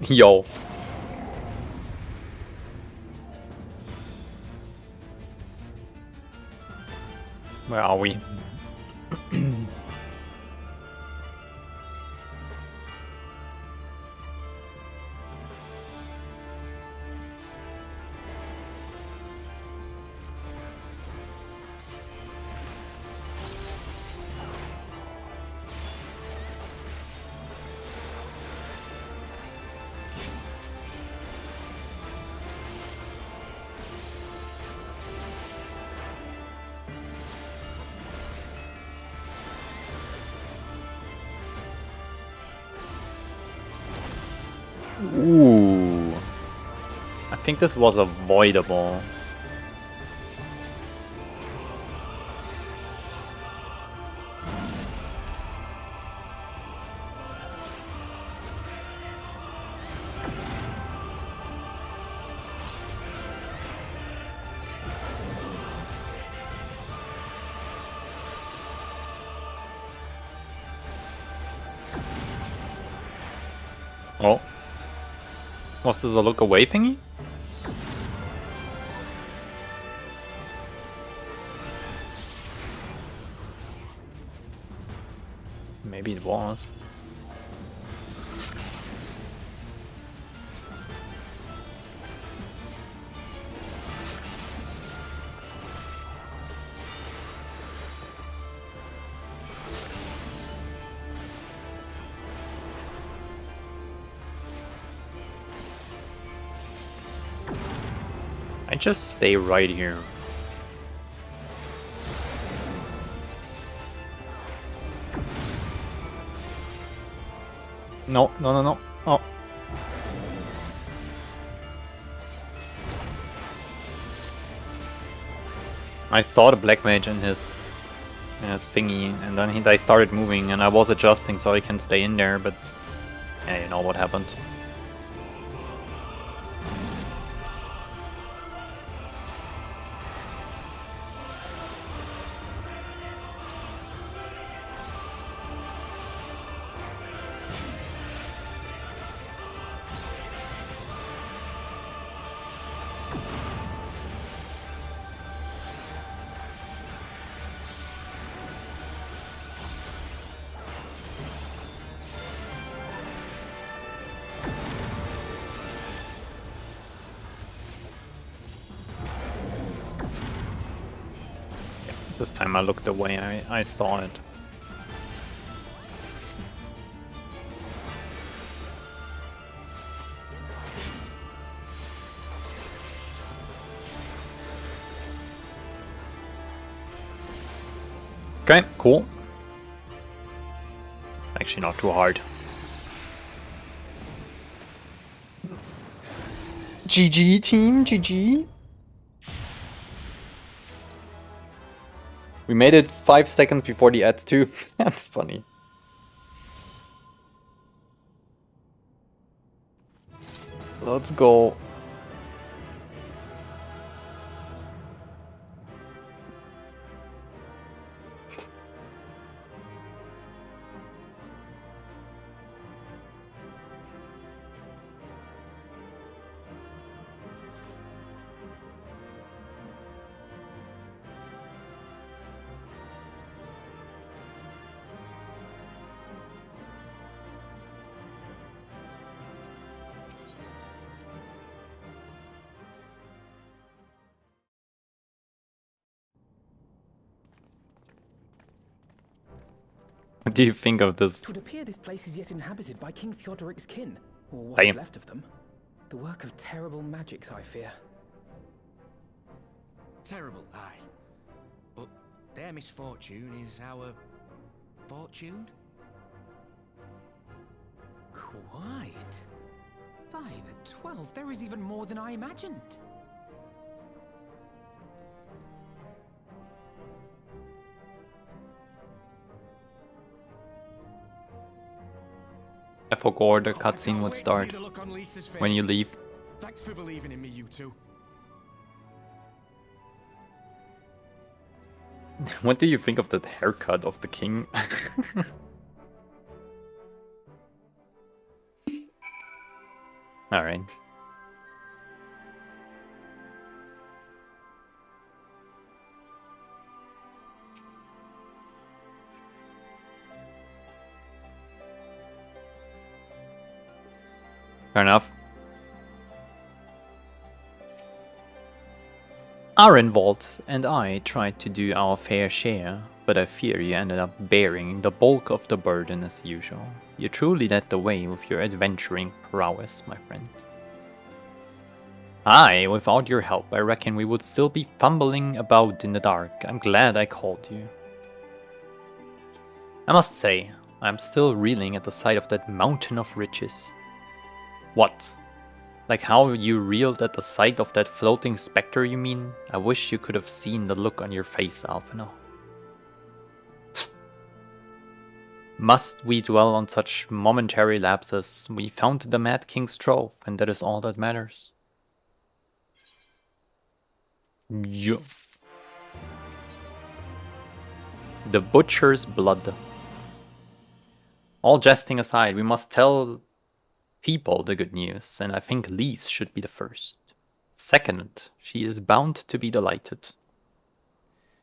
Yo. Where are we? Ooh. I think this was avoidable. Oh. Was this a look away thingy? Maybe it was. I just stay right here. No, no, no, no. Oh. I saw the black mage in his thingy, and then they started moving, and I was adjusting so I can stay in there, but yeah, you know what happened. This time I looked away, I saw it. Okay, cool. Actually not too hard. GG team, GG. We made it 5 seconds before the ads too. That's funny. Let's go. What do you think of this? It would appear this place is yet inhabited by King Theodoric's kin, or what Damn. is left of them. The work of terrible magics, I fear. Terrible, aye. But their misfortune is our fortune? Quite. By the 12, there is even more than I imagined. I forgot the Oh, I cutscene can't would wait to start see the look on Lisa's when you face. leave. Thanks for believing in me, you two. What do you think of that haircut of the king? Alright. Fair enough. Arenvald and I tried to do our fair share, but I fear you ended up bearing the bulk of the burden as usual. You truly led the way with your adventuring prowess, my friend. Aye, without your help, I reckon we would still be fumbling about in the dark. I'm glad I called you. I must say, I'm still reeling at the sight of that mountain of riches. What? Like how you reeled at the sight of that floating spectre, you mean? I wish you could have seen the look on your face, Alphino. Must we dwell on such momentary lapses? We found the Mad King's trove, and that is all that matters. Yeah. The butcher's blood. All jesting aside, we must tell people the good news, and I think Lise should be the first. Second, she is bound to be delighted.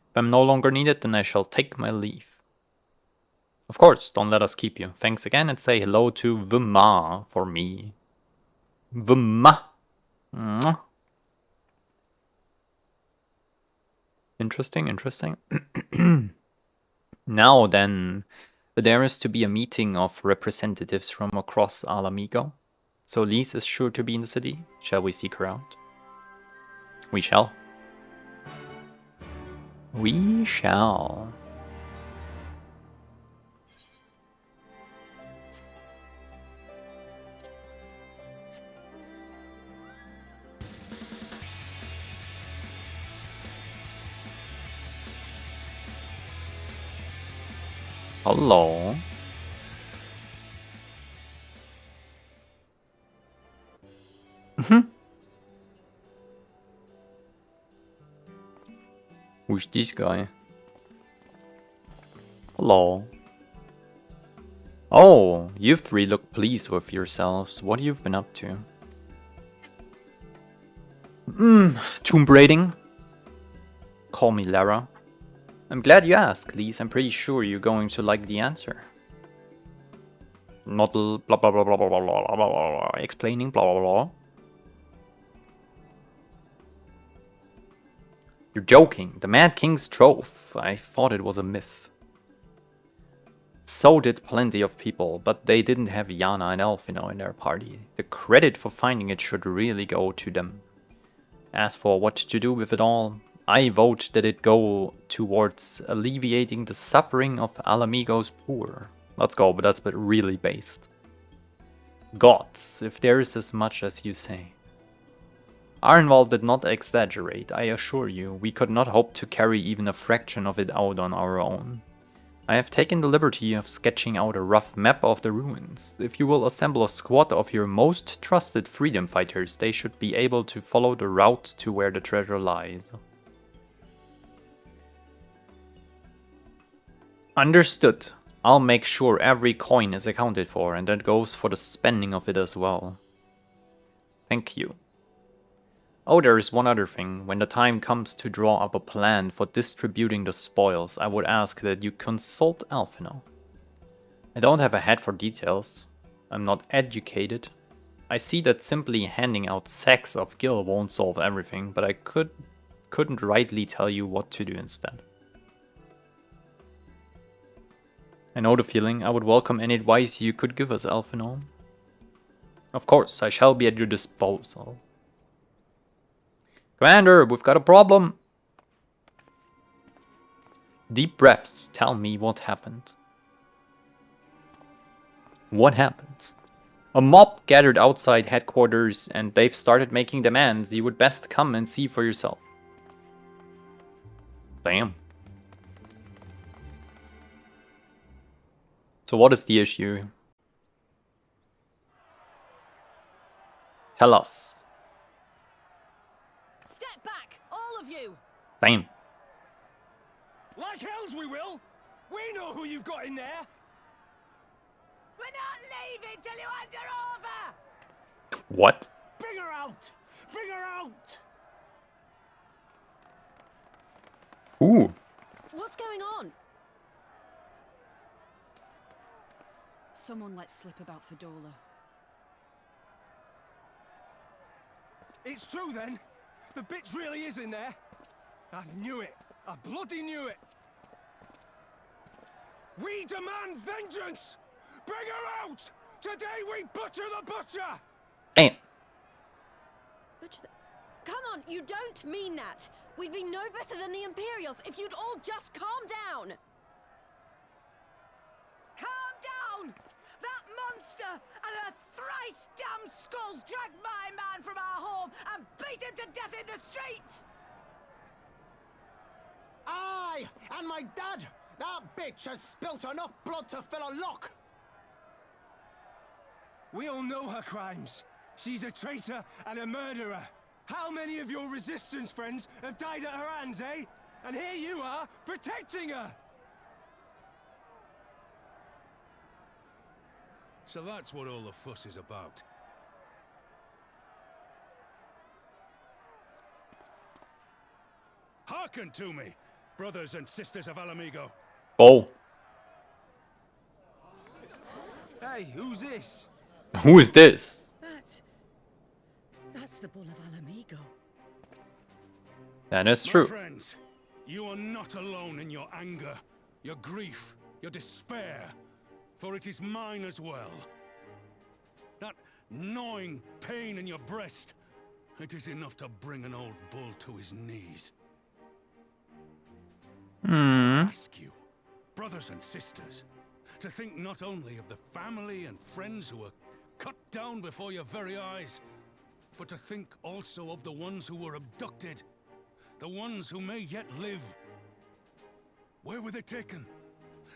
If I'm no longer needed, then I shall take my leave. Of course, don't let us keep you. Thanks again, and say hello to Vuma for me. Vuma. Mwah. Interesting, interesting. Now then, there is to be a meeting of representatives from across Alamigo. So Lise is sure to be in the city. Shall we seek her out? We shall. We shall. Hello. Who's this guy? Hello. Oh, you three look pleased with yourselves. What you've been up to? Tomb raiding. Call me Lara. I'm glad you asked, Lise. I'm pretty sure you're going to like the answer. Not blah blah blah blah blah blah blah blah blah, explaining blah blah blah. You're joking. The Mad King's trove. I thought it was a myth. So did plenty of people, but they didn't have Yana and Alphino in their party. The credit for finding it should really go to them. As for what to do with it all, I vote that it go towards alleviating the suffering of Alamigo's poor. Let's go, but that's really based. Gods, if there is as much as you say. Arnwald did not exaggerate, I assure you. We could not hope to carry even a fraction of it out on our own. I have taken the liberty of sketching out a rough map of the ruins. If you will assemble a squad of your most trusted freedom fighters, they should be able to follow the route to where the treasure lies. Understood. I'll make sure every coin is accounted for, and that goes for the spending of it as well. Thank you. Oh, there is one other thing. When the time comes to draw up a plan for distributing the spoils, I would ask that you consult Alphino. I don't have a head for details. I'm not educated. I see that simply handing out sacks of gil won't solve everything, but I couldn't rightly tell you what to do instead. I know the feeling. I would welcome any advice you could give us, Alphino. Of course, I shall be at your disposal. Commander, we've got a problem. Deep breaths. Tell me what happened. What happened? A mob gathered outside headquarters and they've started making demands. You would best come and see for yourself. Damn. So what is the issue? Tell us. Step back, all of you! Damn. Like hells we will! We know who you've got in there! We're not leaving till you hand her over! What? Bring her out! Bring her out! Ooh. What's going on? Someone let slip about Fedora. It's true then! The bitch really is in there! I knew it! I bloody knew it! We demand vengeance! Bring her out! Today we butcher the butcher! Damn. Come on, you don't mean that! We'd be no better than the Imperials if you'd all just calm down! Calm down! That monster and her thrice damned skulls dragged my man from our home and beat him to death in the street! Aye, and my dad! That bitch has spilt enough blood to fill a lock! We all know her crimes. She's a traitor and a murderer. How many of your resistance friends have died at her hands, eh? And here you are, protecting her! So that's what all the fuss is about. Hearken to me, brothers and sisters of Alamigo. Oh. Hey, who's this? Who is this? That's the Bull of Alamigo. That is My true. friends, you are not alone in your anger, your grief, your despair, for it is mine as well. That gnawing pain in your breast, it is enough to bring an old bull to his knees. I ask you, brothers and sisters, to think not only of the family and friends who were cut down before your very eyes, but to think also of the ones who were abducted, the ones who may yet live. Where were they taken?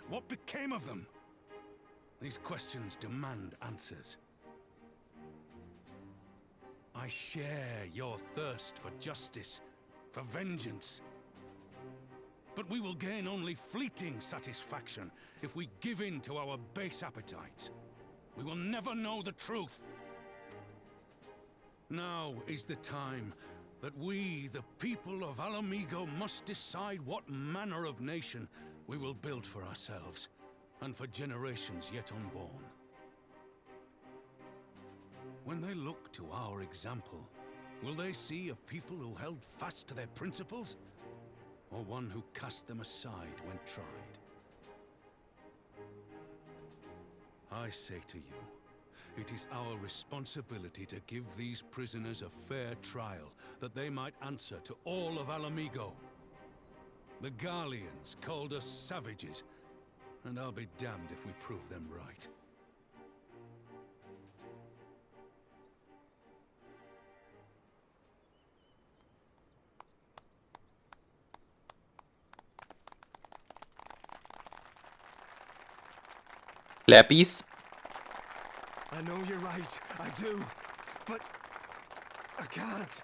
What became of them? These questions demand answers. I share your thirst for justice, for vengeance. But we will gain only fleeting satisfaction if we give in to our base appetites. We will never know the truth. Now is the time that we, the people of Alamigo, must decide what manner of nation we will build for ourselves and for generations yet unborn. When they look to our example, will they see a people who held fast to their principles, or one who cast them aside when tried? I say to you, It is our responsibility to give these prisoners a fair trial, that they might answer to all of Alamigo. The Garleans called us savages, and I'll be damned if we prove them right. Clappies. I know you're right, I do. But I can't.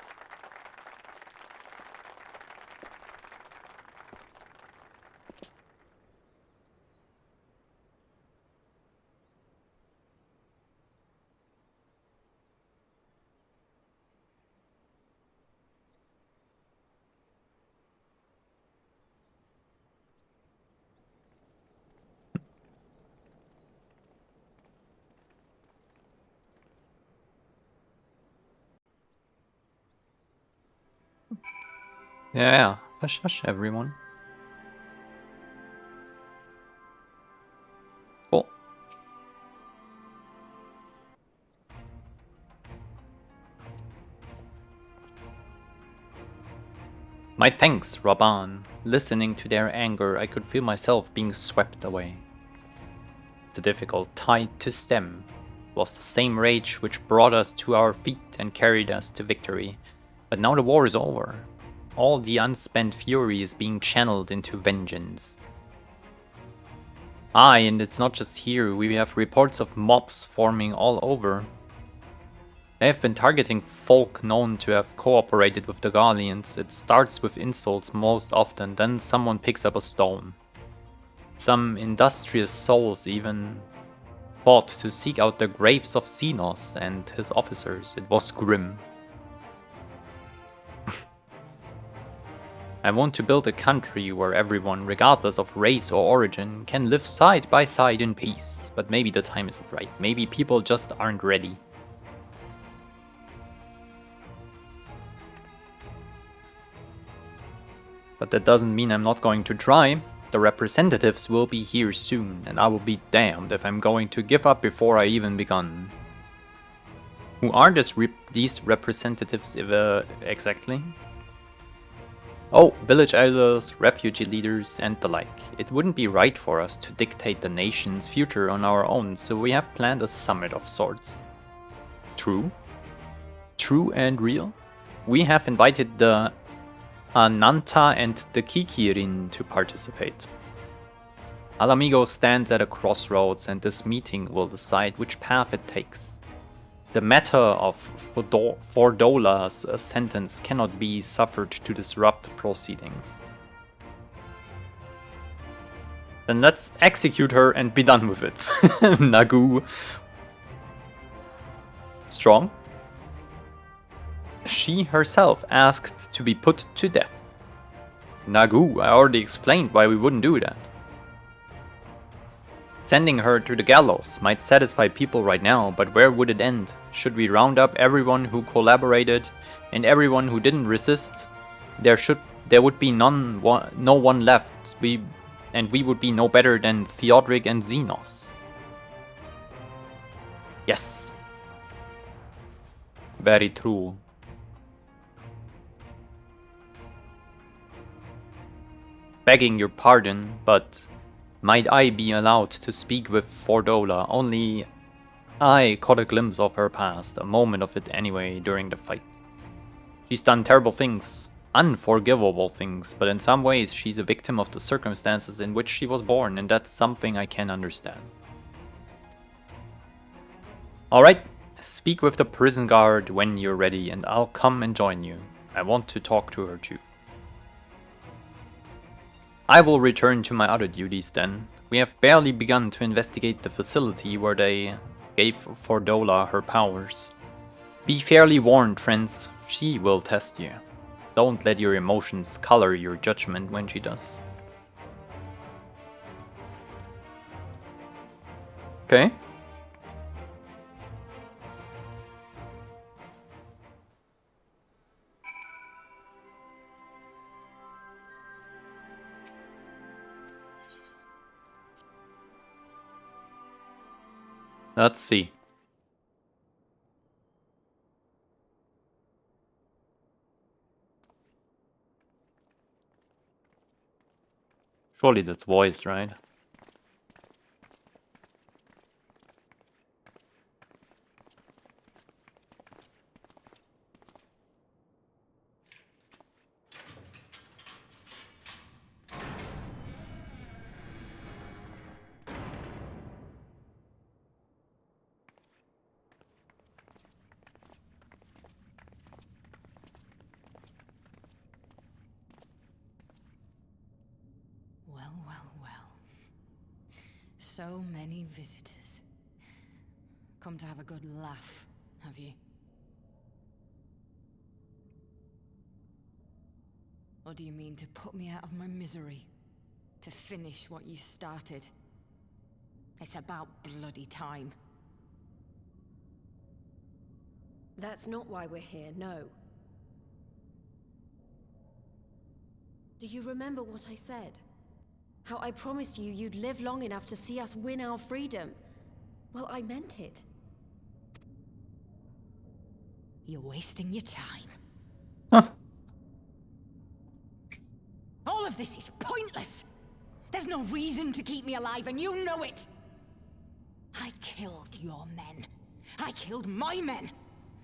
Yeah, hush hush everyone. Cool. My thanks, Raban. Listening to their anger, I could feel myself being swept away. The difficult tide to stem was the same rage which brought us to our feet and carried us to victory. But now the war is over. All the unspent fury is being channeled into vengeance. Aye, and it's not just here, we have reports of mobs forming all over. They have been targeting folk known to have cooperated with the Garleans. It starts with insults most often, then someone picks up a stone. Some industrious souls even fought to seek out the graves of Xenos and his officers. It was grim. I want to build a country where everyone, regardless of race or origin, can live side by side in peace. But maybe the time isn't right. Maybe people just aren't ready. But that doesn't mean I'm not going to try. The representatives will be here soon, and I will be damned if I'm going to give up before I even begun. Who are these representatives exactly? Oh, village elders, refugee leaders, and the like. It wouldn't be right for us to dictate the nation's future on our own, so we have planned a summit of sorts. True? True and real? We have invited the Ananta and the Kikirin to participate. Alamigo stands at a crossroads, and this meeting will decide which path it takes. The matter of Fordola's sentence cannot be suffered to disrupt the proceedings. Then let's execute her and be done with it. Nagu. Strong? She herself asked to be put to death. Nagu, I already explained why we wouldn't do that. Sending her to the gallows might satisfy people right now, but where would it end? Should we round up everyone who collaborated and everyone who didn't resist? There would be no one left. We would be no better than Theodric and Xenos. Yes. Very true. Begging your pardon, but might I be allowed to speak with Fordola? Only I caught a glimpse of her past, a moment of it anyway, during the fight. She's done terrible things, unforgivable things, but in some ways she's a victim of the circumstances in which she was born, and that's something I can understand. Alright, speak with the prison guard when you're ready, and I'll come and join you. I want to talk to her too. I will return to my other duties then. We have barely begun to investigate the facility where they gave Fordola her powers. Be fairly warned, friends. She will test you. Don't let your emotions color your judgment when she does. Okay. Let's see. Surely that's voiced, right? Well, well, well. So many visitors. Come to have a good laugh, have you? Or do you mean to put me out of my misery? To finish what you started? It's about bloody time. That's not why we're here, no. Do you remember what I said? How I promised you you'd live long enough to see us win our freedom? Well, I meant it. You're wasting your time. Huh. All of this is pointless! There's no reason to keep me alive, and you know it! I killed your men. I killed my men!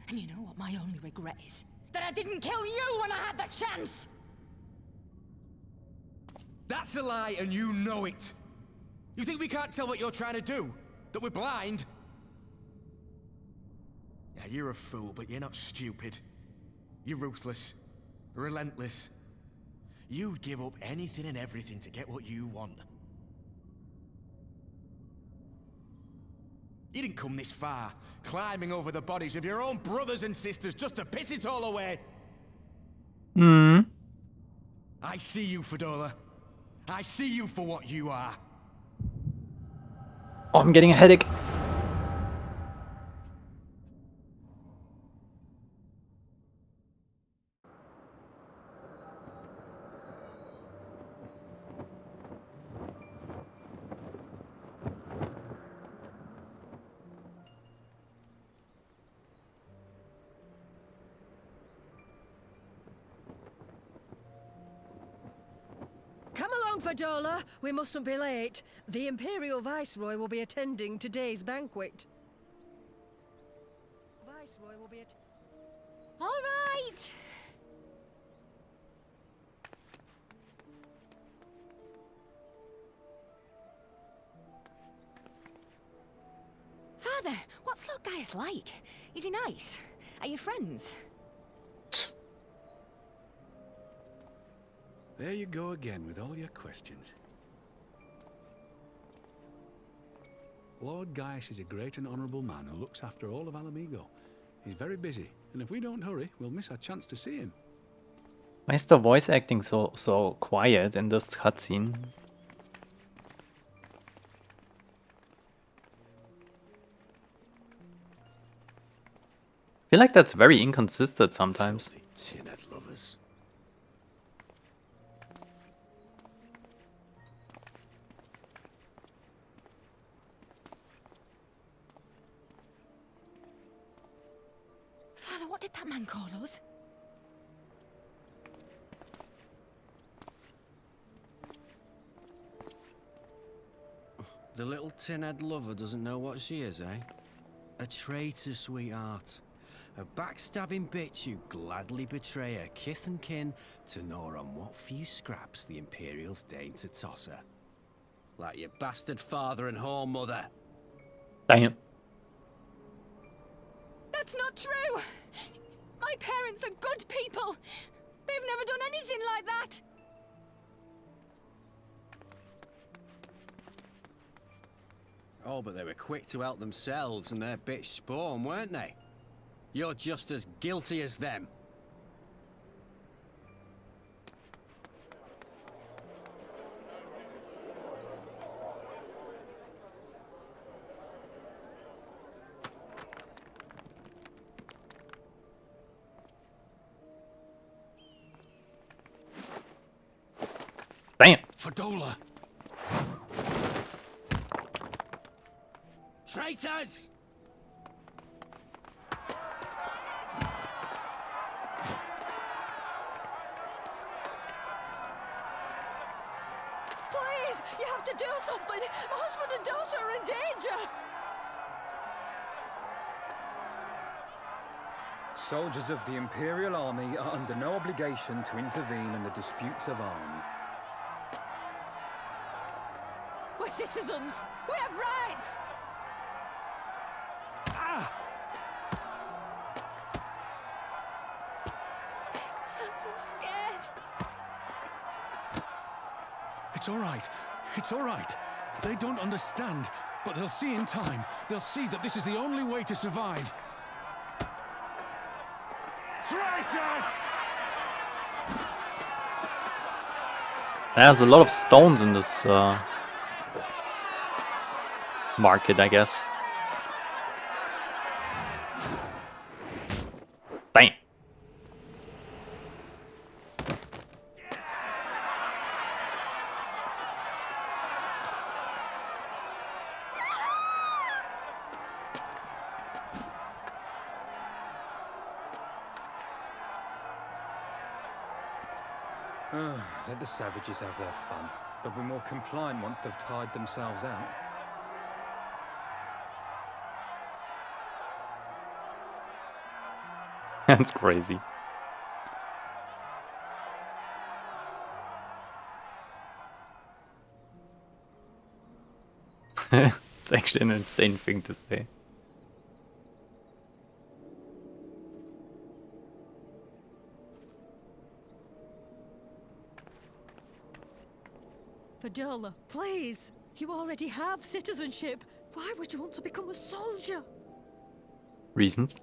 And you know what my only regret is? That I didn't kill you when I had the chance! That's a lie, and you know it. You think we can't tell what you're trying to do? That we're blind? Yeah, you're a fool, but you're not stupid. You're ruthless. Relentless. You'd give up anything and everything to get what you want. You didn't come this far, climbing over the bodies of your own brothers and sisters just to piss it all away. Hmm. I see you, Fedora. I see you for what you are. Oh, I'm getting a headache. Come along, Fadola. We mustn't be late. The Imperial Viceroy will be attending today's banquet. Viceroy will be All right! Father, what's Lord Gaius like? Is he nice? Are you friends? There you go again with all your questions. Lord Gaius is a great and honourable man who looks after all of Alamigo. He's very busy, and if we don't hurry, we'll miss our chance to see him. Why is the voice acting so quiet in this cutscene? I feel like that's very inconsistent sometimes. Tin-head lovers. Father, what did that man call us? The little tin-head lover doesn't know what she is, eh? A traitor, sweetheart. A backstabbing bitch who'd gladly betray her kith and kin to gnaw on what few scraps the Imperials deign to toss her. Like your bastard father and whore mother. Damn. That's not true! My parents are good people! They've never done anything like that! Oh, but they were quick to help themselves and their bitch spawn, weren't they? You're just as guilty as them. Damn. Fadola! Traitors! have to do something! My husband and daughter are in danger! Soldiers of the Imperial Army are under no obligation to intervene in the disputes of arms. We're citizens! We have rights! I'm scared. It's all right. It's all right. They don't understand, but they'll see in time. They'll see that this is the only way to survive. Traitors! There's a lot of stones in this market, I guess. Bam. Let the savages have their fun. They'll be more compliant once they've tired themselves out. That's crazy. It's actually an insane thing to say. Fadola, please! You already have citizenship. Why would you want to become a soldier? Reasons?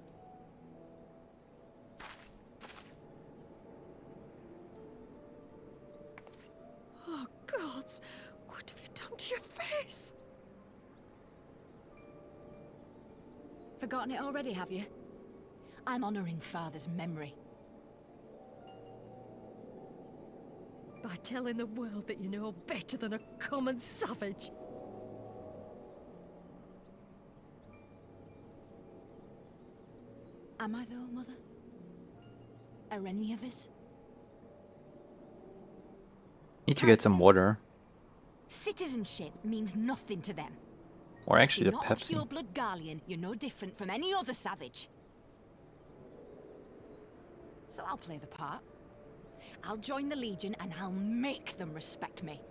Oh, gods! What have you done to your face? Forgotten it already, have you? I'm honoring Father's memory. By telling the world that you know better than a common savage. Am I though, Mother? Are any of us? Need to get some water. Citizenship means nothing to them. Or actually the If you're not a Pepsi. pure-blood Garlean, you're no different from any other savage. So I'll play the part. I'll join the Legion and I'll make them respect me.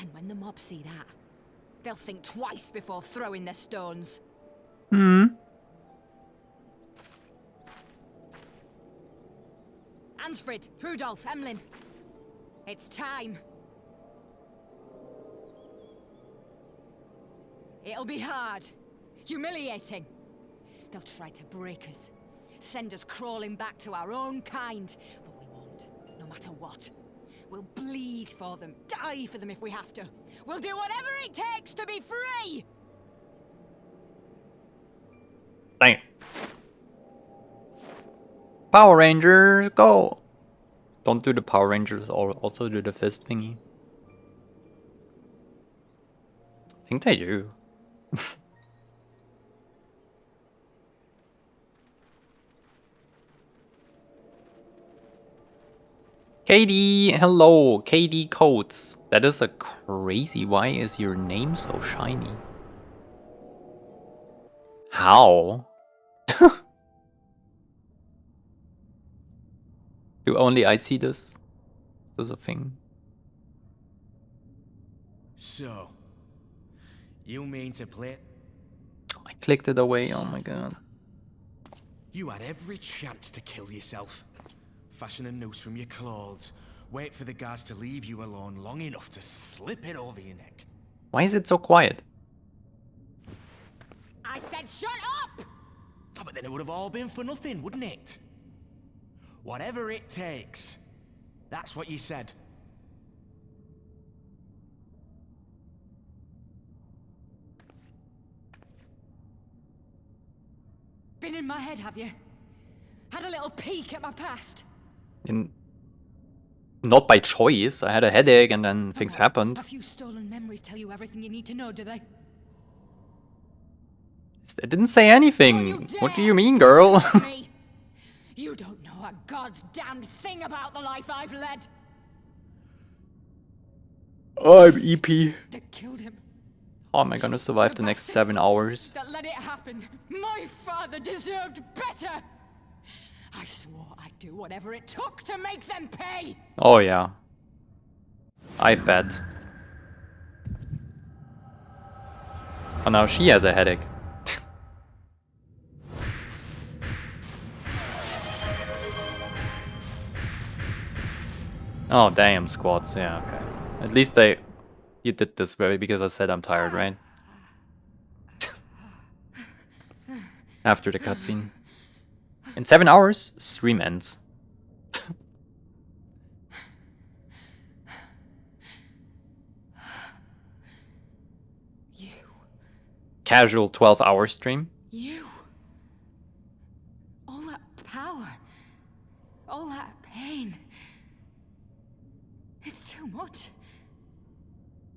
And when the mob see that, they'll think twice before throwing their stones. Ansfrid, Rudolph, Emlyn. It's time. It'll be hard. Humiliating. They'll try to break us. Send us crawling back to our own kind. But we won't, no matter what. We'll bleed for them, die for them if we have to. We'll do whatever it takes to be free! Dang. Power Rangers, go! Don't do the Power Rangers, or also do the fist thingy. I think they do. Katie, hello, Katie Coates. That is a crazy. Why is your name so shiny? How? Do only I see this? Is this a thing? So, you mean to play? I clicked it away, oh my god. You had every chance to kill yourself. Fashion a noose from your clothes. Wait for the guards to leave you alone long enough to slip it over your neck. Why is it so quiet? I said shut up! Oh, but then it would have all been for nothing, wouldn't it? Whatever it takes. That's what you said. Been in my head, have you? Had a little peek at my past? Not by choice. I had a headache and then things happened. A few stolen memories tell you everything you need to know, do they? I didn't say anything. What do you mean, girl? You don't know a god's damned thing about the life I've led. Oh, I'm EP. That killed him. How am I gonna survive the next 7 hours? That let it happen. My father deserved better. I swore I'd do whatever it took to make them pay. Oh yeah. I bet. Oh, now she has a headache. Oh damn, squads. Yeah, okay. At least you did this way because I said I'm tired, right? After the cutscene. In 7 hours, stream ends. You. Casual 12-hour stream. You. All that power. All that pain. It's too much.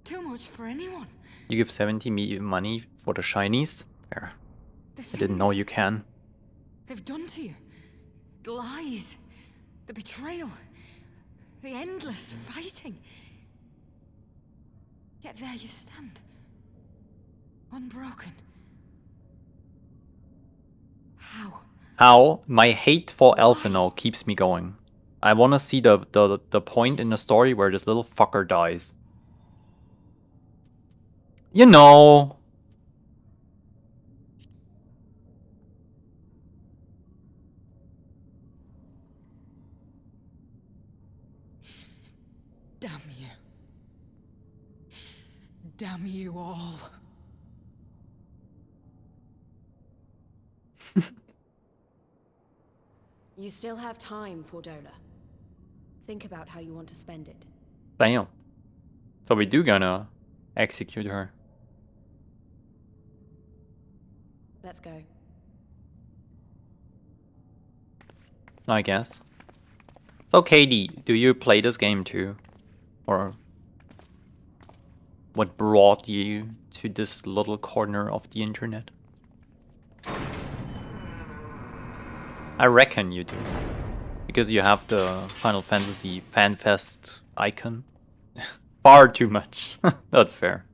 Too much for anyone. You give 70 money for the shinies? Fair. I didn't know you can. They've done to you. The lies. The betrayal. The endless fighting. Yet there you stand. Unbroken. How? How my hate for Elfino keeps me going. I wanna see the point in the story where this little fucker dies. You know. Damn you. Damn you all. You still have time, Fordola. Think about how you want to spend it. Damn. So we do gonna execute her. Let's go. I guess. So Katie, do you play this game too? Or what brought you to this little corner of the internet? I reckon you do. Because you have the Final Fantasy FanFest icon. Far too much. That's fair.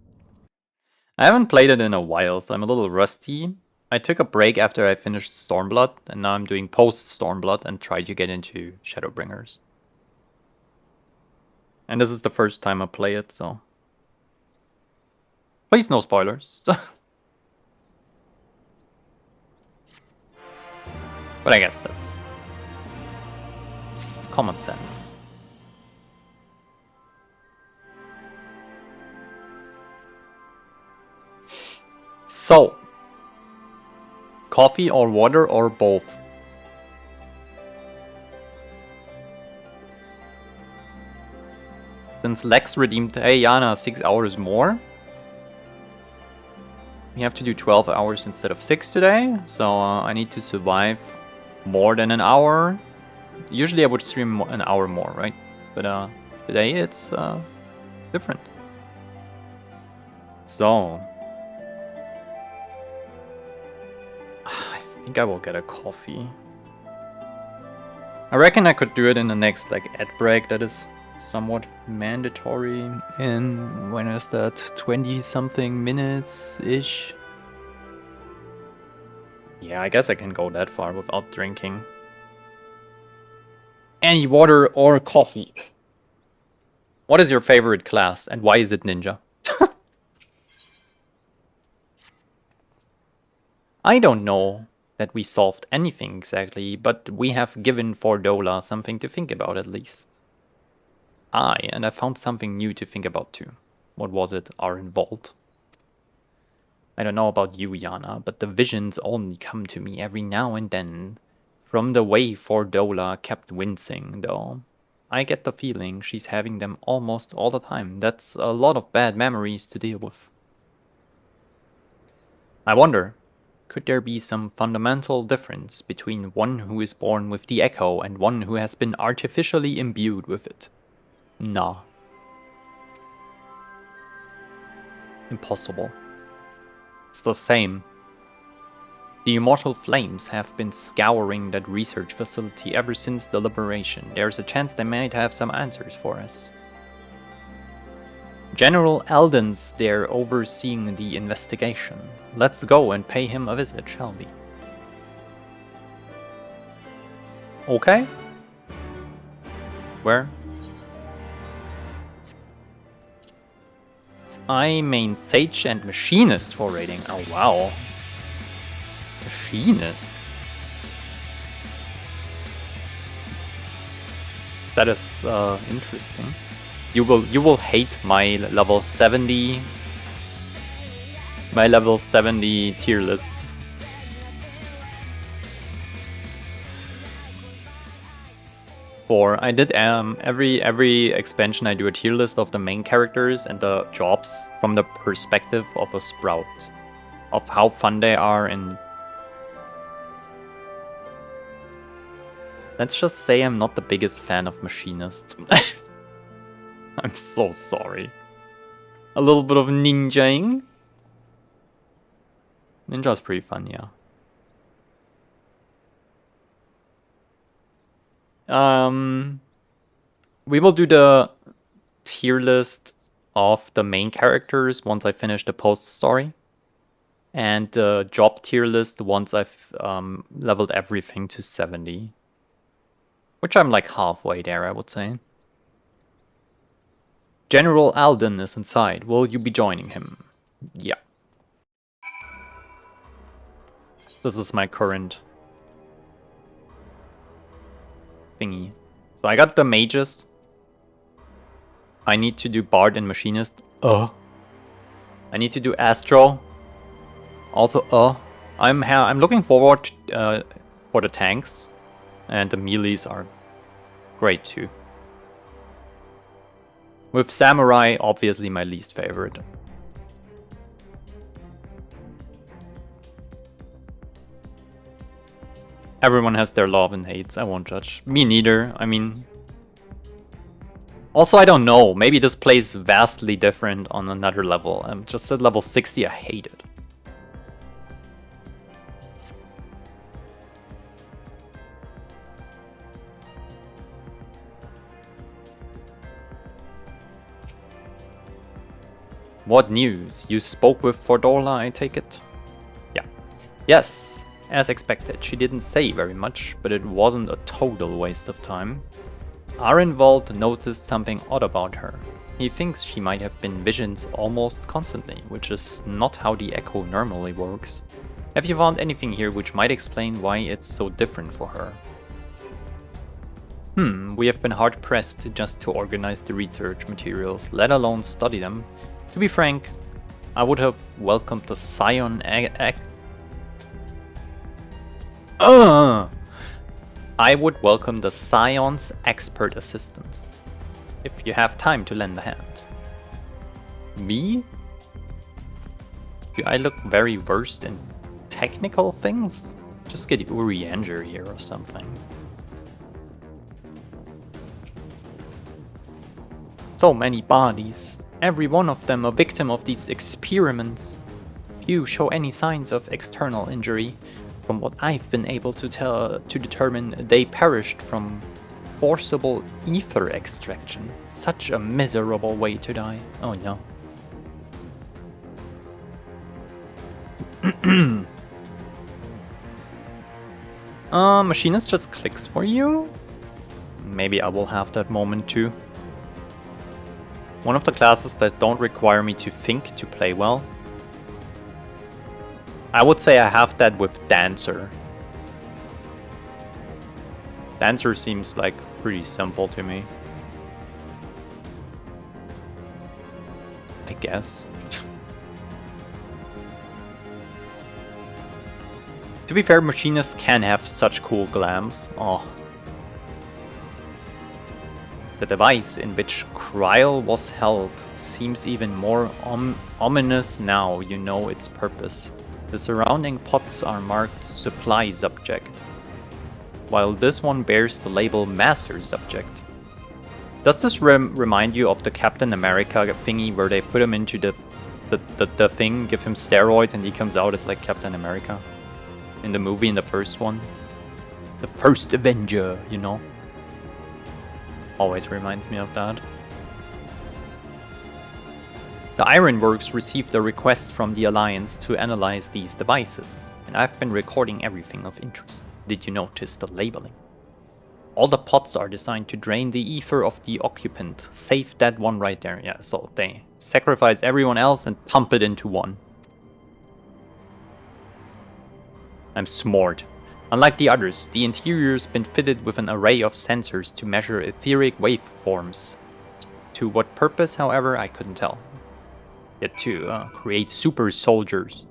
I haven't played it in a while, so I'm a little rusty. I took a break after I finished Stormblood, and now I'm doing post-Stormblood and try to get into Shadowbringers. And this is the first time I play it, so... Please no spoilers. But I guess that's common sense. So, coffee or water or both? Since Lex redeemed, hey Yana, 6 hours more. We have to do 12 hours instead of 6 today, so I need to survive more than an hour. Usually I would stream an hour more, right? But today it's different. So I think I will get a coffee. I reckon I could do it in the next ad break that is somewhat mandatory in, when is that, 20 something minutes ish. Yeah, I guess I can go that far without drinking any water or coffee. What is your favorite class and why is it ninja? I don't know that we solved anything exactly, but we have given Fordola something to think about at least. And I found something new to think about too. What was it? Our Vault. I don't know about you, Yana, but the visions only come to me every now and then. From the way Fordola kept wincing, though. I get the feeling she's having them almost all the time. That's a lot of bad memories to deal with. I wonder, could there be some fundamental difference between one who is born with the echo and one who has been artificially imbued with it? Nah. Impossible. It's the same. The immortal flames have been scouring that research facility ever since the liberation. There's a chance they might have some answers for us. General Alden's there overseeing the investigation. Let's go and pay him a visit, shall we? Okay. Where? I main Sage and Machinist for raiding. Oh wow. Machinist. That is interesting. You will hate my level 70 tier list. I did every expansion I do a tier list of the main characters and the jobs from the perspective of a sprout, of how fun they are, and let's just say I'm not the biggest fan of Machinists. I'm so sorry. A little bit of ninjaing. Ninja's pretty fun, yeah. We will do the tier list of the main characters once I finish the post story, and the job tier list once I've leveled everything to 70, which I'm like halfway there, I would say. General Alden is inside. Will you be joining him? Yeah. This is my current thingy. So I got the mages. I need to do Bard and Machinist. I need to do Astro. Also, I'm looking forward for the tanks, and the melees are great too. With Samurai, obviously my least favorite. Everyone has their love and hates, I won't judge. Me neither, I mean... Also, I don't know, maybe this plays vastly different on another level. I'm just at level 60, I hate it. What news? You spoke with Fordola, I take it? Yeah. Yes, as expected. She didn't say very much, but it wasn't a total waste of time. Arenvald noticed something odd about her. He thinks she might have been visions almost constantly, which is not how the Echo normally works. Have you found anything here which might explain why it's so different for her? We have been hard-pressed just to organize the research materials, let alone study them. To be frank, I would have welcomed the Scion I would welcome the Scion's expert assistance, if you have time to lend a hand. Me? Do I look very versed in technical things? Just get Urianger here or something. So many bodies. Every one of them a victim of these experiments. Few show any signs of external injury. From what I've been able to determine, they perished from forcible ether extraction. Such a miserable way to die. Oh no. Machinist just clicks for you? Maybe I will have that moment too. One of the classes that don't require me to think to play well. I would say I have that with Dancer. Dancer seems like pretty simple to me. I guess. To be fair, Machinists can have such cool glams. Oh. The device in which Kryl was held seems even more ominous now you know its purpose. The surrounding pots are marked Supply Subject, while this one bears the label Master Subject. Does this remind you of the Captain America thingy where they put him into the thing, give him steroids, and he comes out as like Captain America? In the movie, in the first one? The first Avenger, you know? Always reminds me of that. The Ironworks received a request from the Alliance to analyze these devices, and I've been recording everything of interest. Did you notice the labeling? All the pots are designed to drain the ether of the occupant, save that one right there. Yeah, so they sacrifice everyone else and pump it into one. I'm smart. Unlike the others, the interior's been fitted with an array of sensors to measure etheric waveforms. To what purpose, however, I couldn't tell. Yet to create super soldiers.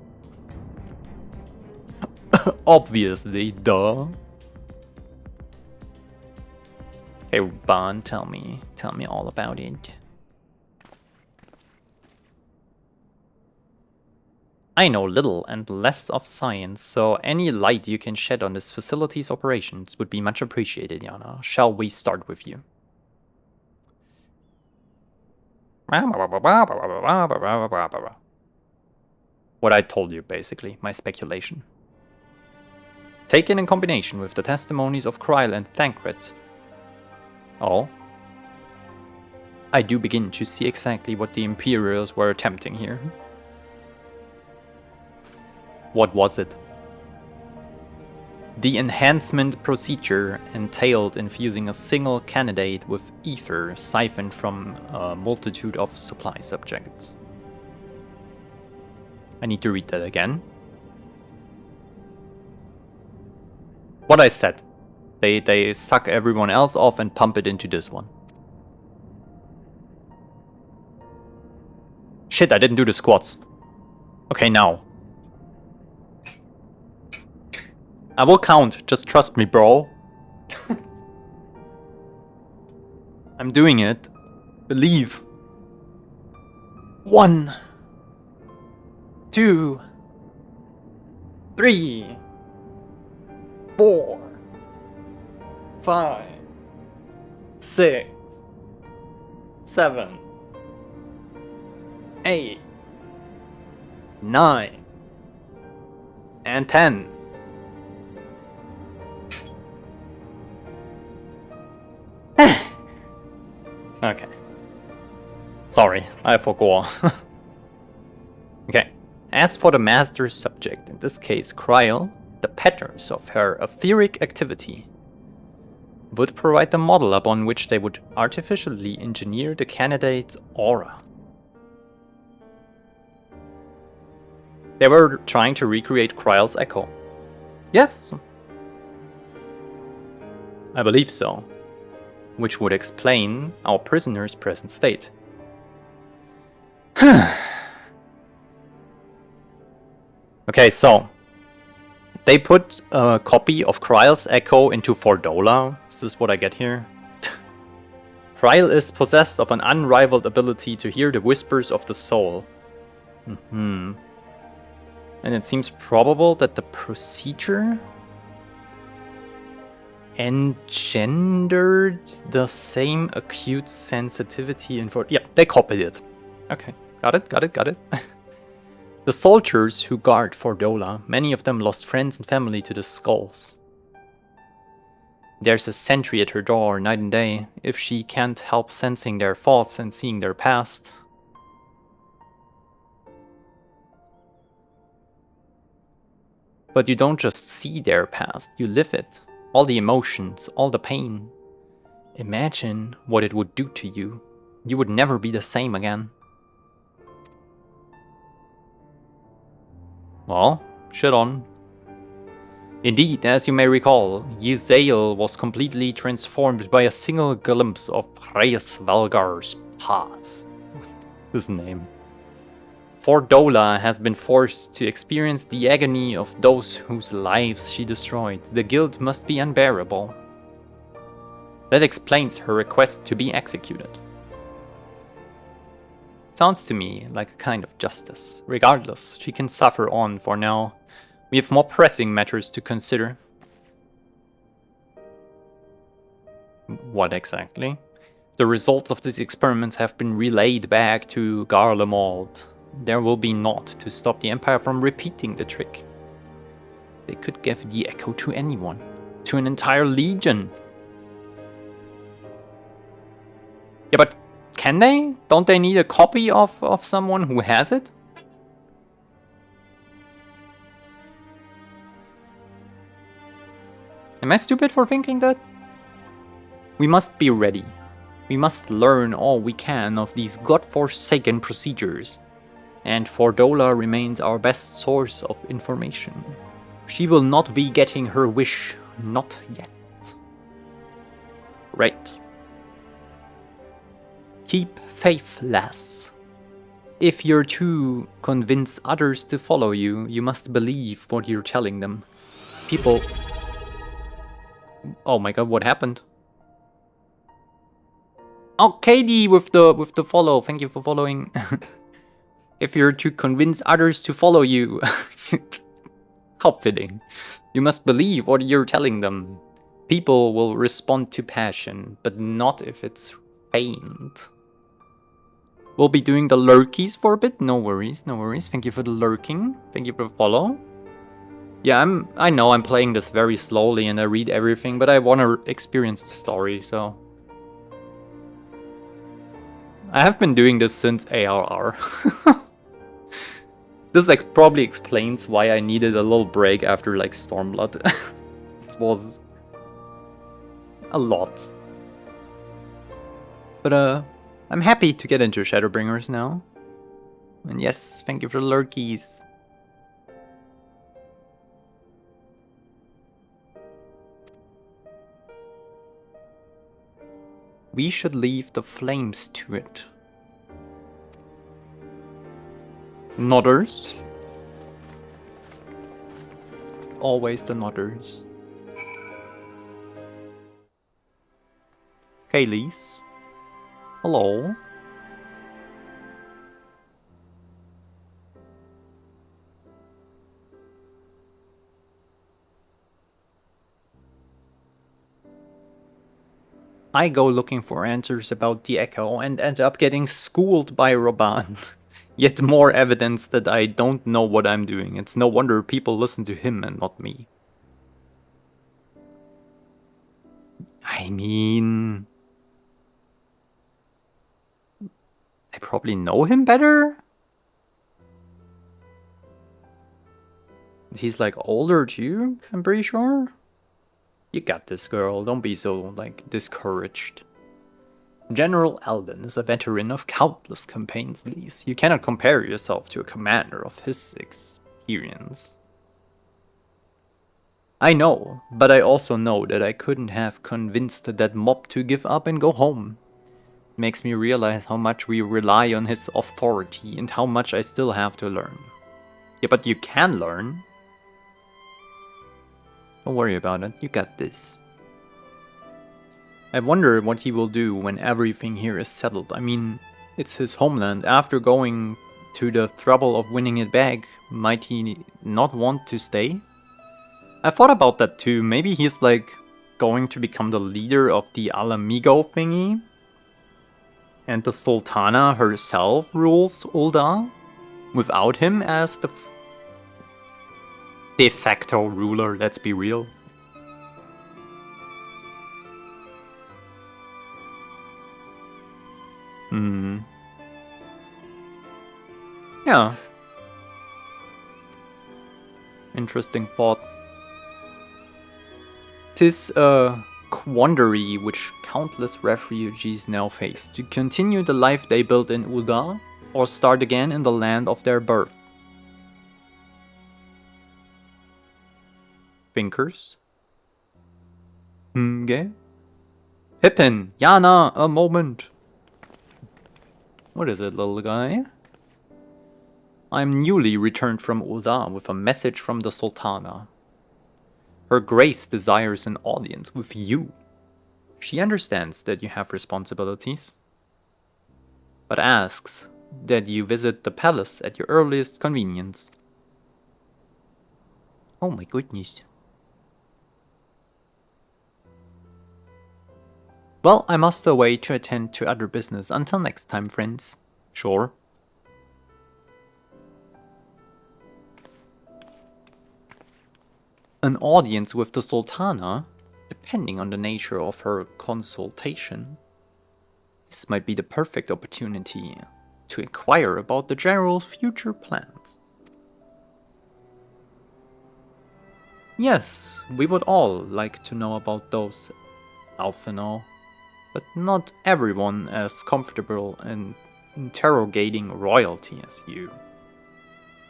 Obviously, duh. Hey, Bond, tell me all about it. I know little and less of science, so any light you can shed on this facility's operations would be much appreciated, Yana. Shall we start with you? What I told you, basically, my speculation. Taken in combination with the testimonies of Kryl and Thancred. Oh. I do begin to see exactly what the Imperials were attempting here. What was it? The enhancement procedure entailed infusing a single candidate with ether siphoned from a multitude of supply subjects. I need to read that again. What I said. They suck everyone else off and pump it into this one. Shit, I didn't do the squats. Okay, now. I will count, just trust me, bro. I'm doing it. Believe. 1, 2, 3, 4, 5, 6, 7, 8, 9, and 10. Okay. Sorry, I forgot. Okay. As for the master subject, in this case Kryl, the patterns of her etheric activity would provide the model upon which they would artificially engineer the candidate's aura. They were trying to recreate Kryl's echo. Yes. I believe so. Which would explain our prisoner's present state. Okay, so they put a copy of Kryl's echo into Fordola. Is this what I get here? Kryl is possessed of an unrivaled ability to hear the whispers of the soul. And it seems probable that the procedure engendered the same acute sensitivity in yeah, they copied it. Okay, got it. The soldiers who guard Fordola, many of them lost friends and family to the skulls. There's a sentry at her door night and day, if she can't help sensing their thoughts and seeing their past. But you don't just see their past, you live it. All the emotions, all the pain. Imagine what it would do to you. You would never be the same again. Well, shit on. Indeed, as you may recall, Yzael was completely transformed by a single glimpse of Reyes Valgar's past. His name. Fordola has been forced to experience the agony of those whose lives she destroyed. The guilt must be unbearable. That explains her request to be executed. Sounds to me like a kind of justice. Regardless, she can suffer on for now. We have more pressing matters to consider. What exactly? The results of these experiments have been relayed back to Garlemald. There will be naught to stop the Empire from repeating the trick. They could give the echo to anyone, to an entire legion. Yeah, but Can they? Don't they need a copy of someone who has it? Am I stupid for thinking that? We must be ready. We must learn all we can of these godforsaken procedures. And Fordola remains our best source of information. She will not be getting her wish, not yet. Right. Keep faith, lass. If you're to convince others to follow you, you must believe what you're telling them. People... Oh my god, what happened? Oh, Katie with the follow. Thank you for following. If you're to convince others to follow you, how fitting. You must believe what you're telling them. People will respond to passion, but not if it's feigned. We'll be doing the lurkies for a bit. No worries, no worries. Thank you for the lurking. Thank you for the follow. Yeah, I know I'm playing this very slowly and I read everything, but I want to experience the story, so... I have been doing this since ARR. This like probably explains why I needed a little break after like Stormblood. This was a lot. But I'm happy to get into Shadowbringers now. And yes, thank you for the lurkies. We should leave the flames to it. Nodders. Always the nodders. Kaylee's. Hello. I go looking for answers about the Echo and end up getting schooled by Roban. Yet more evidence that I don't know what I'm doing. It's no wonder people listen to him and not me. I mean... I probably know him better? He's like older too, I'm pretty sure. You got this, girl. Don't be so, like, discouraged. General Alden is a veteran of countless campaigns, Lise. You cannot compare yourself to a commander of his experience. I know, but I also know that I couldn't have convinced that mob to give up and go home. It makes me realize how much we rely on his authority and how much I still have to learn. Yeah, but you can learn. Don't worry about it, you got this. I wonder what he will do when everything here is settled. I mean, it's his homeland. After going to the trouble of winning it back, might he not want to stay? I thought about that too. Maybe he's like going to become the leader of the Alamigo thingy? And the Sultana herself rules Ul'dah without him as the de facto ruler, let's be real. Yeah. Interesting thought. 'Tis a quandary which countless refugees now face. To continue the life they built in Ul'dah, or start again in the land of their birth. Thinkers? Okay. Pippin! Yana! A moment! What is it, little guy? I'm newly returned from Ul'dah with a message from the Sultana. Her Grace desires an audience with you. She understands that you have responsibilities, but asks that you visit the palace at your earliest convenience. Oh my goodness. Well, I must away to attend to other business. Until next time, friends. Sure. An audience with the Sultana, depending on the nature of her consultation, This might be the perfect opportunity to inquire about the general's future plans. Yes, we would all like to know about those, Alphino, but not everyone as comfortable in interrogating royalty as you.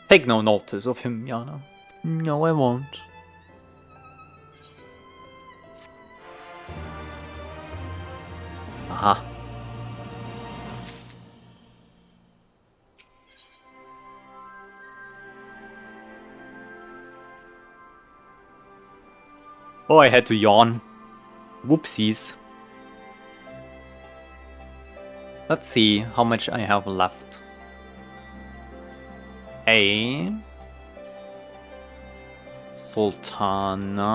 Take no notice of him, Yana. No, I won't. Aha. Oh, I had to yawn. Whoopsies. Let's see how much I have left. A Sultana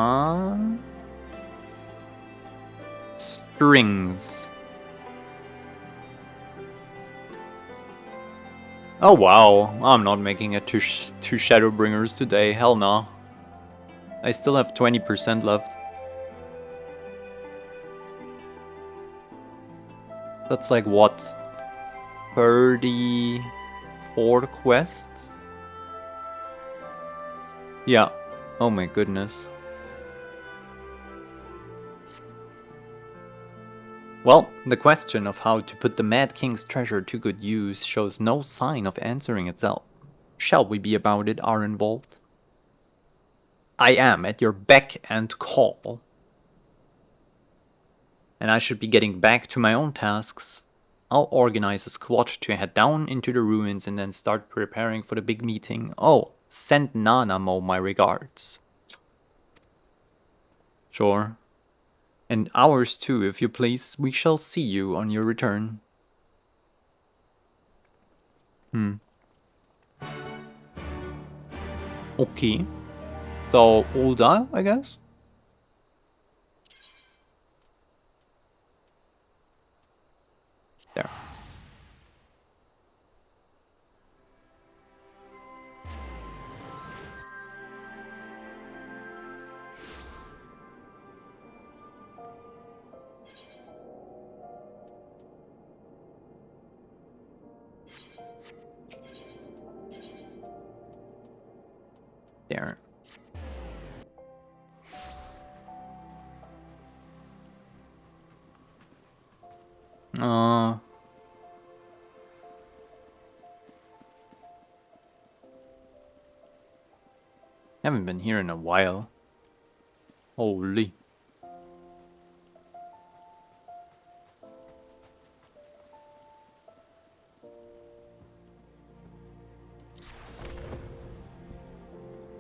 strings. Oh wow, I'm not making it to Shadowbringers today, hell no. I still have 20% left. That's like what? 34 quests? Yeah. Oh my goodness. Well, the question of how to put the Mad King's treasure to good use shows no sign of answering itself. Shall we be about it, Arenvold? I am at your beck and call. And I should be getting back to my own tasks. I'll organize a squad to head down into the ruins and then start preparing for the big meeting. Oh, send Nanamo my regards. Sure. And ours too, if you please. We shall see you on your return. Okay. So, Ulda, I guess? There. There. Haven't been here in a while. Holy.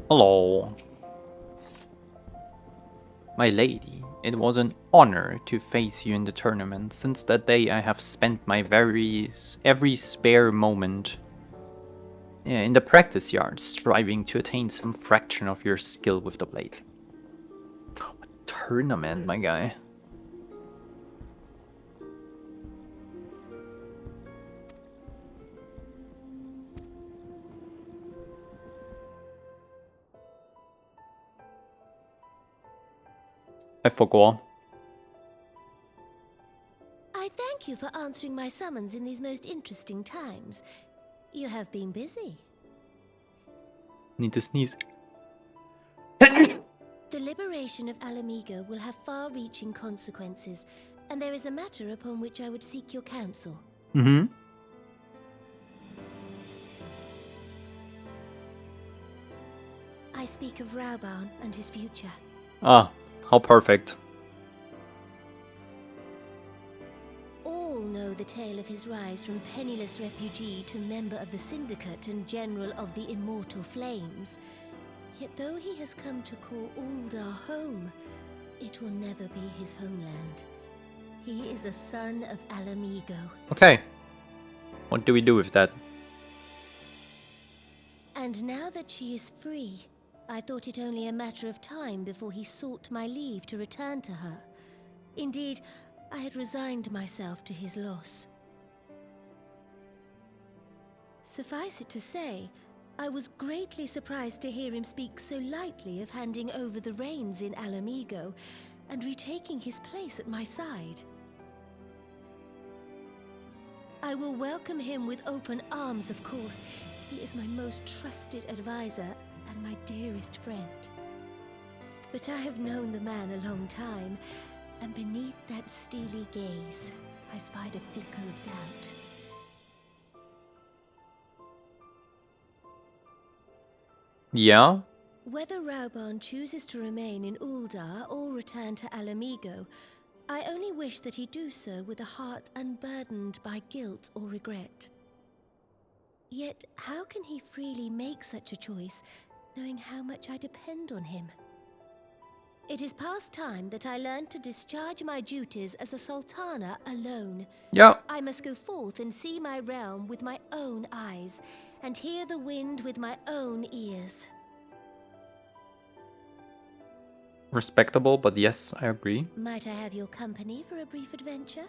Hello. My lady, it was an honor to face you in the tournament. Since that day I have spent my every spare moment in the practice yard, striving to attain some fraction of your skill with the blade. A tournament, my guy. I forgot. I thank you for answering my summons in these most interesting times. You have been busy. Need to sneeze. The liberation of Alamigo will have far-reaching consequences, and there is a matter upon which I would seek your counsel. Mm-hmm. I speak of Rauban and his future. Ah, how perfect. All know the tale of his rise from penniless refugee to member of the Syndicate and General of the Immortal Flames. Yet though he has come to call Uldar home, it will never be his homeland. He is a son of Alamigo. Okay. What do we do with that? And now that she is free, I thought it only a matter of time before he sought my leave to return to her. Indeed, I had resigned myself to his loss. Suffice it to say, I was greatly surprised to hear him speak so lightly of handing over the reins in Alamigo and retaking his place at my side. I will welcome him with open arms, of course. He is my most trusted advisor and my dearest friend. But I have known the man a long time, and beneath that steely gaze, I spied a flicker of doubt. Yeah? Whether Rauban chooses to remain in Uldar or return to Alamigo, I only wish that he do so with a heart unburdened by guilt or regret. Yet, how can he freely make such a choice, knowing how much I depend on him? It is past time that I learned to discharge my duties as a sultana alone. Yeah. I must go forth and see my realm with my own eyes, and hear the wind with my own ears. Respectable, but yes, I agree. Might I have your company for a brief adventure?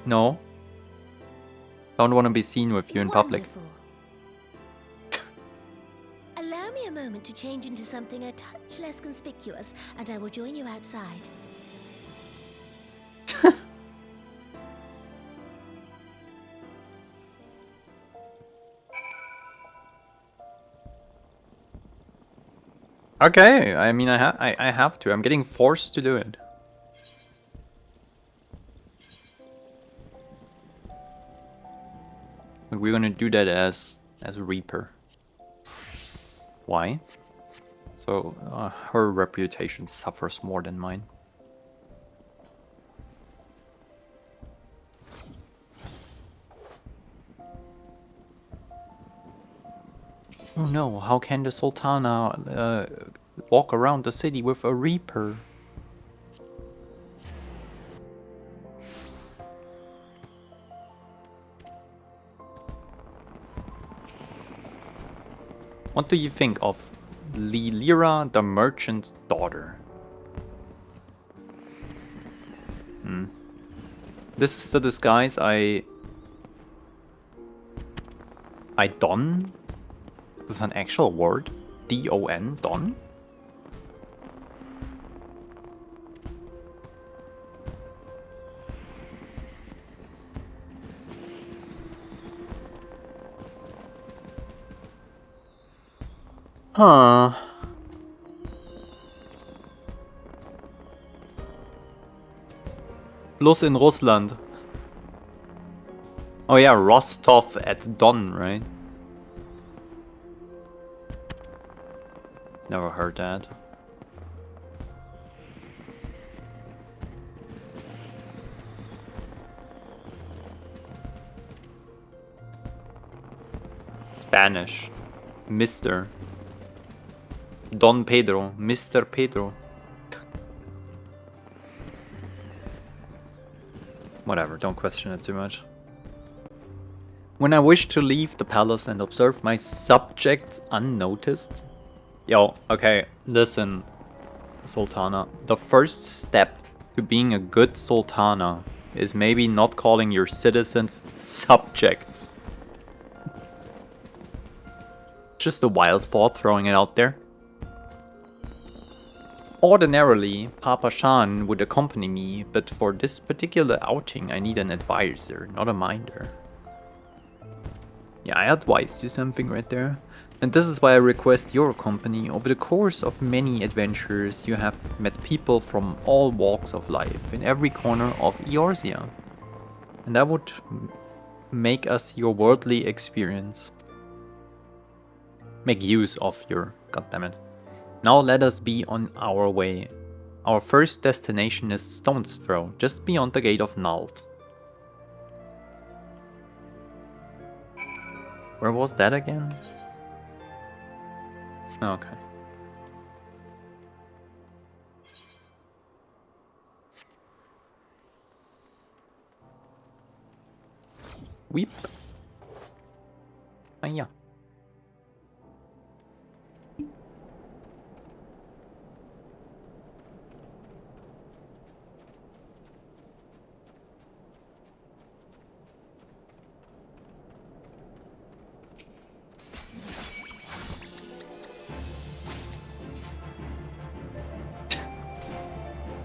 No. Don't want to be seen with you in public. Allow me a moment to change into something a touch less conspicuous, and I will join you outside. Okay, I mean, I have to. I'm getting forced to do it. But we're gonna do that as Reaper. Why? So her reputation suffers more than mine. Oh no, how can the Sultana walk around the city with a Reaper? What do you think of Lilira, the merchant's daughter? This is the disguise I don? Is this an actual word? D-O-N? Don? Huh. Plus in Russland. Oh yeah, Rostov at Don, right? Never heard that. Spanish. Mr. Don Pedro. Mr. Pedro. Whatever, don't question it too much. When I wish to leave the palace and observe my subjects unnoticed. Yo, okay, listen, Sultana. The first step to being a good Sultana is maybe not calling your citizens subjects. Just a wild thought, throwing it out there. Ordinarily, Papa Shan would accompany me, but for this particular outing I need an advisor, not a minder. Yeah, I advised you something right there. And this is why I request your company. Over the course of many adventures, you have met people from all walks of life in every corner of Eorzea. And that would make us your worldly experience. Make use of your... goddammit. Now let us be on our way. Our first destination is Stone's Throw, just beyond the gate of Nald. Where was that again? Okay. Weep. Ah, yeah.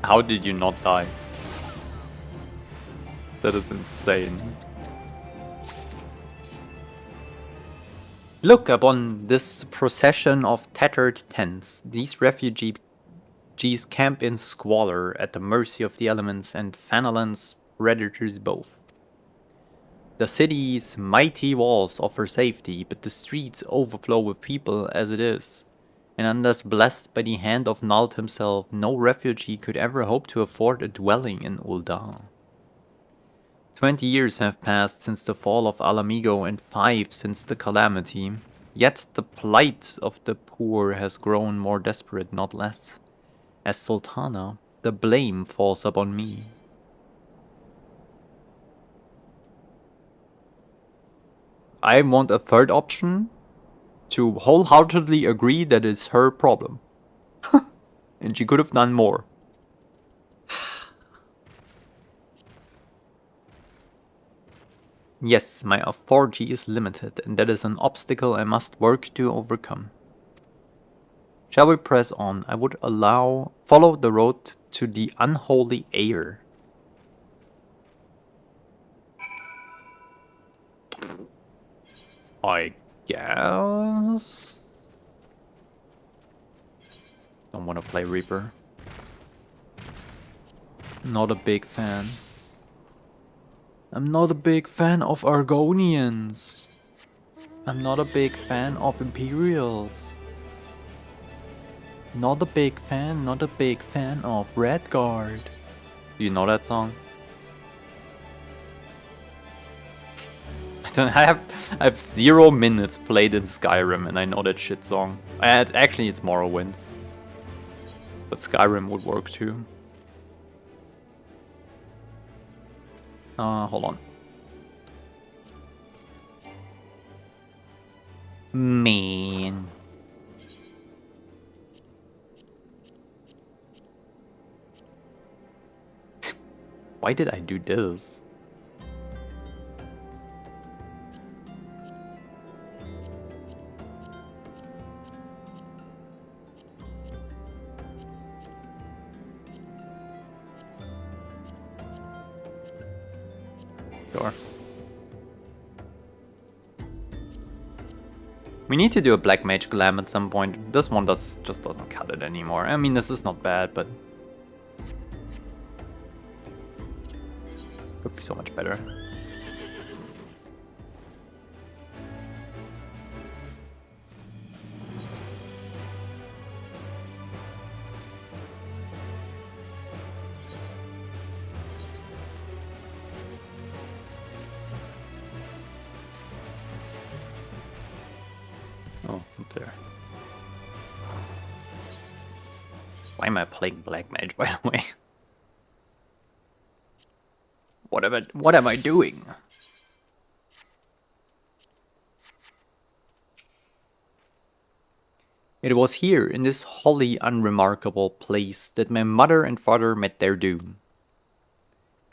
How did you not die? That is insane. Look upon this procession of tattered tents. These refugees camp in squalor at the mercy of the elements and Fanalan's predators both. The city's mighty walls offer safety, but the streets overflow with people as it is. And unless blessed by the hand of Nald himself, no refugee could ever hope to afford a dwelling in Ul'dah. 20 years have passed since the fall of Alamigo and 5 since the calamity, yet the plight of the poor has grown more desperate, not less. As Sultana, the blame falls upon me. I want a third option, to wholeheartedly agree that it's her problem. And she could have done more. Yes, my authority is limited, and that is an obstacle I must work to overcome. Shall we press on? I would follow the road to the unholy air. I guess. Don't want to play Reaper. Not a big fan. I'm not a big fan of Argonians. I'm not a big fan of Imperials. Not a big fan of Redguard. Do you know that song? I have 0 minutes played in Skyrim and I know that shit song. Actually it's Morrowind. But Skyrim would work too. Hold on. Man. Why did I do this? Sure. We need to do a Black Mage Glam at some point. This one just doesn't cut it anymore. I mean, this is not bad, but could be so much better. Oh, up there. Why am I playing Black Mage, by the way? What am I doing? It was here, in this wholly unremarkable place, that my mother and father met their doom.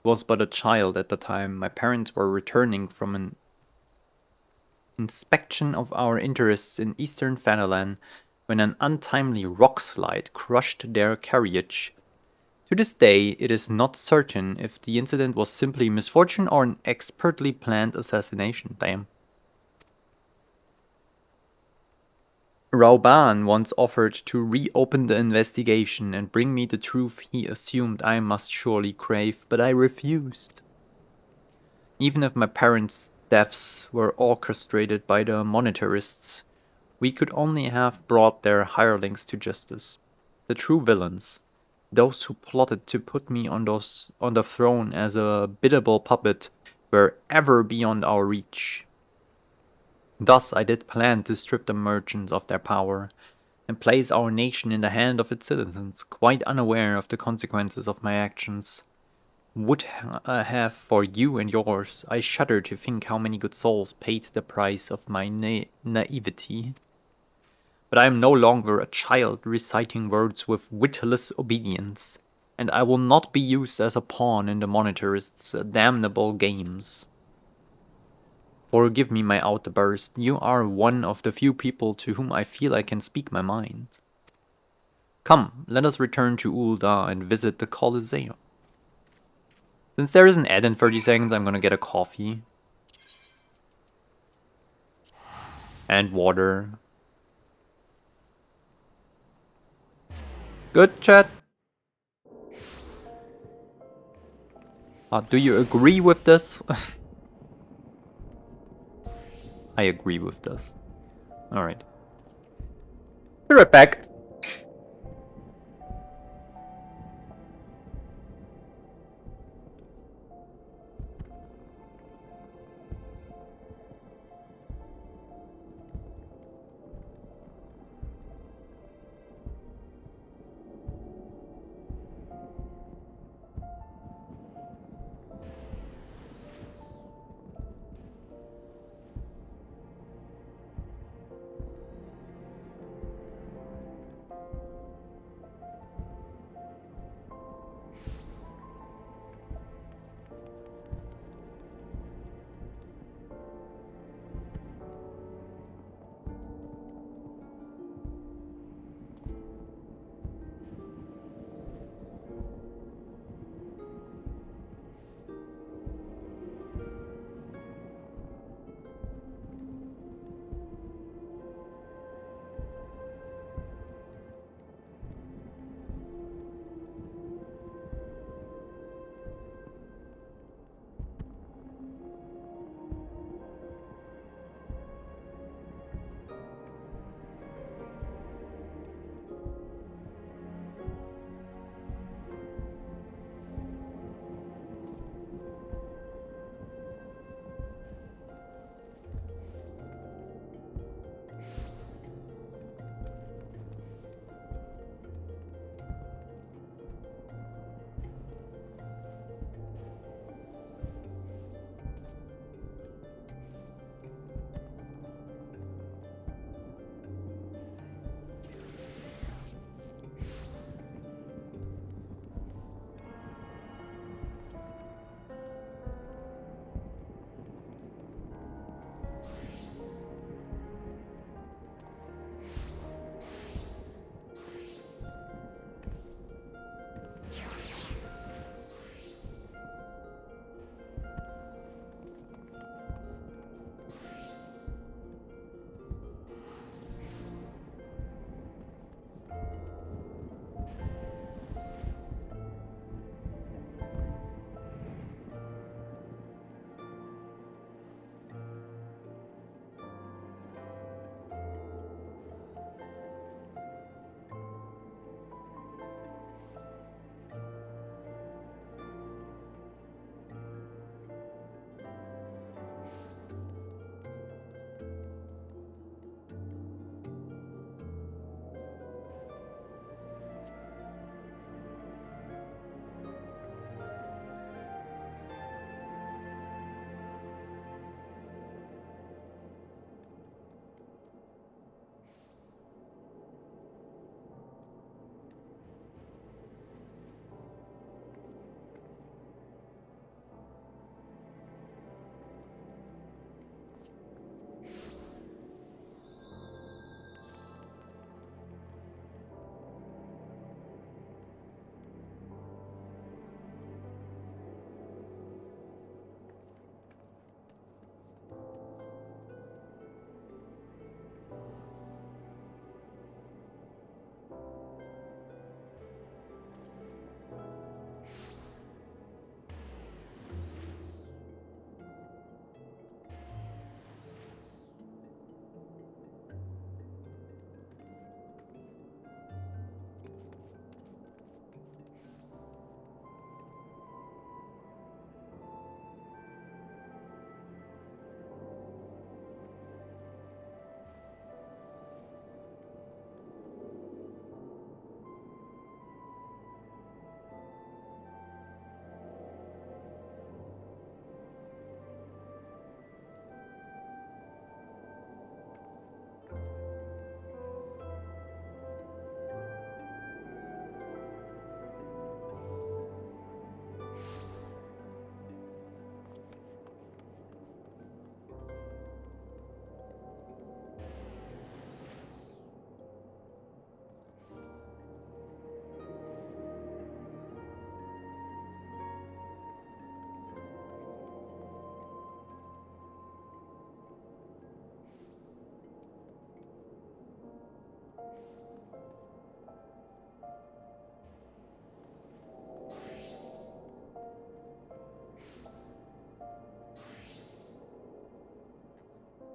I was but a child at the time. My parents were returning from an inspection of our interests in eastern Fanalan when an untimely rockslide crushed their carriage. To this day, it is not certain if the incident was simply misfortune or an expertly planned assassination. Damn. Rauban once offered to reopen the investigation and bring me the truth he assumed I must surely crave, but I refused. Even if my parents' deaths were orchestrated by the monetarists, we could only have brought their hirelings to justice. The true villains, those who plotted to put me on the throne as a biddable puppet, were ever beyond our reach. Thus I did plan to strip the merchants of their power and place our nation in the hand of its citizens, quite unaware of the consequences of my actions. Would have for you and yours. I shudder to think how many good souls paid the price of my naivety. But I am no longer a child reciting words with witless obedience, and I will not be used as a pawn in the monetarists' damnable games. Forgive me my outburst. You are one of the few people to whom I feel I can speak my mind. Come, let us return to Ul'dah and visit the Colosseum. Since there is an ad in 30 seconds, I'm gonna get a coffee. And water. Good, chat? Do you agree with this? I agree with this. Alright. Be right back.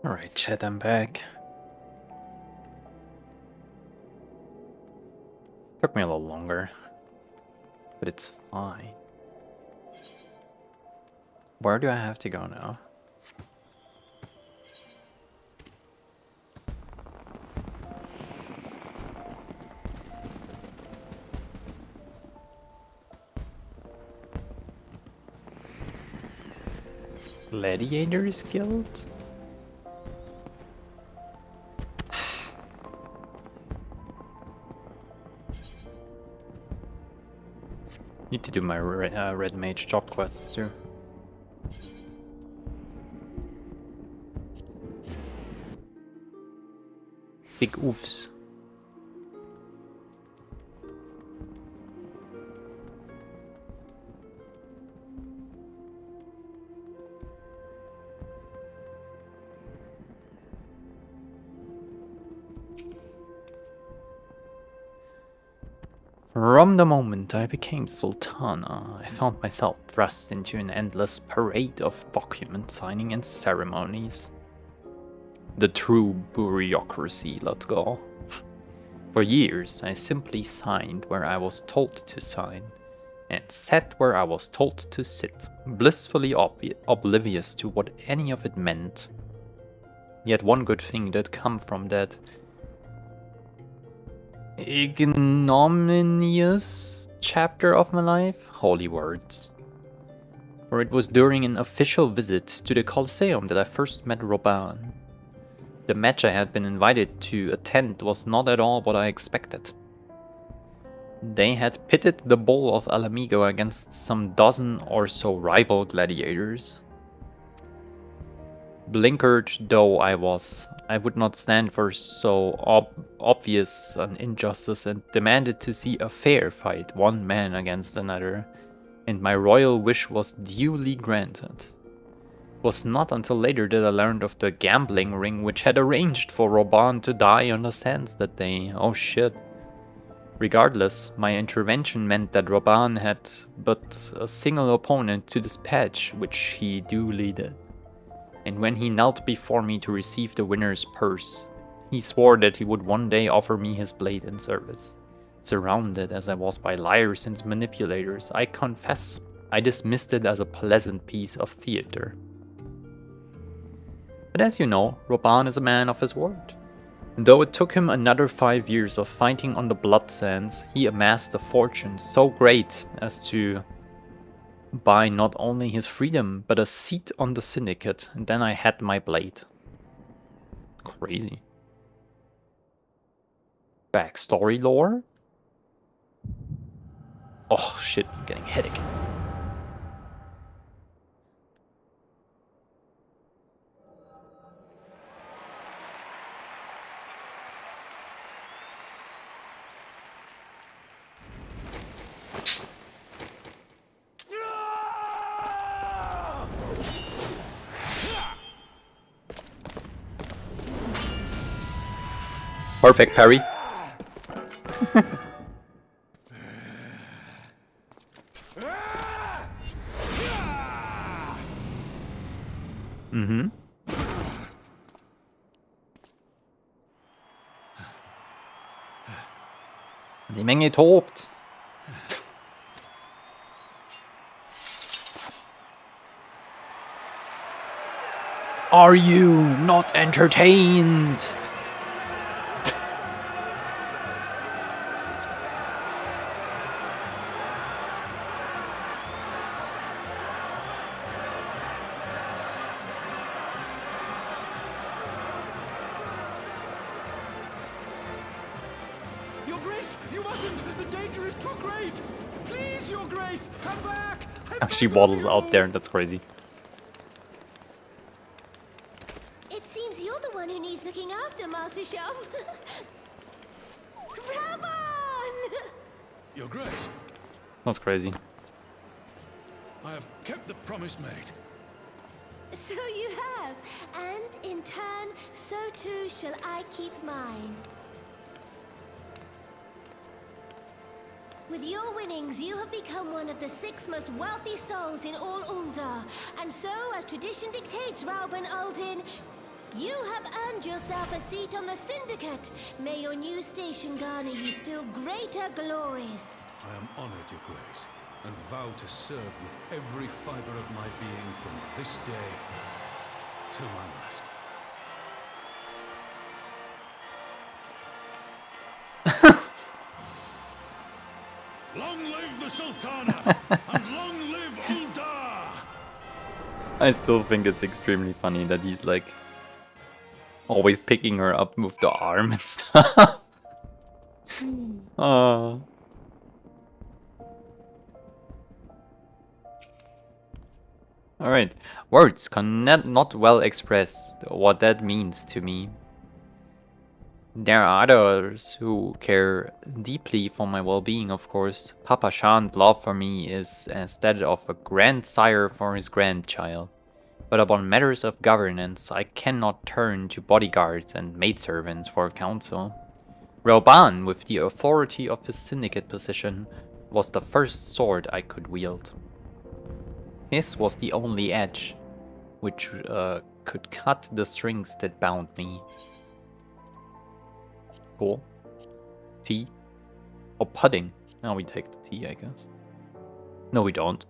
Alright, chat, I'm back. Took me a little longer, but it's fine. Where do I have to go now? Gladiators Guild? Need to do my red mage job quests too. Big oofs. From the moment I became Sultana, I found myself thrust into an endless parade of document signing and ceremonies. The true bureaucracy, let's go. For years, I simply signed where I was told to sign, and sat where I was told to sit, blissfully oblivious to what any of it meant. Yet one good thing did come from that ignominious chapter of my life, holy words. For it was during an official visit to the Colosseum that I first met Robin. The match I had been invited to attend was not at all what I expected. They had pitted the Bull of Alamigo against some dozen or so rival gladiators. Blinkered though I was, I would not stand for so obvious an injustice and demanded to see a fair fight, one man against another, and my royal wish was duly granted. It was not until later that I learned of the gambling ring which had arranged for Robin to die on the sands that day. Oh shit. Regardless, my intervention meant that Robin had but a single opponent to dispatch, which he duly did. And when he knelt before me to receive the winner's purse, he swore that he would one day offer me his blade in service. Surrounded as I was by liars and manipulators, I confess I dismissed it as a pleasant piece of theater. But as you know, Robin is a man of his word. And though it took him another 5 years of fighting on the blood sands, he amassed a fortune so great as to buy not only his freedom, but a seat on the syndicate, and then I had my blade. Crazy. Backstory lore? Oh shit, I'm getting a headache. Perfect parry. Mhm. Die Menge tobt. Are you not entertained? Your Grace, you mustn't! The danger is too great! Please, Your Grace, come back! She waddles out there, and that's crazy. It seems you're the one who needs looking after, Master Shum. Rabban! Your Grace, That's crazy. I have kept the promise made. So you have, and in turn, so too shall I keep mine. With your winnings, you have become one of the 6 most wealthy souls in all Uldar. And so, as tradition dictates, Rauben Aldin, you have earned yourself a seat on the Syndicate. May your new station garner you still greater glories. I am honored, Your Grace, and vow to serve with every fiber of my being from this day till my last. Long live the Sultana, and long live Uldar! I still think it's extremely funny that he's like always picking her up with the arm and stuff. Oh. Alright, words cannot not well express what that means to me. There are others who care deeply for my well-being, of course. Papa Shan's love for me is as that of a grandsire for his grandchild. But upon matters of governance, I cannot turn to bodyguards and maidservants for counsel. Rauban, with the authority of his syndicate position, was the first sword I could wield. His was the only edge which could cut the strings that bound me. Cool. Tea. Oh, pudding. Now we take the tea, I guess. No, we don't.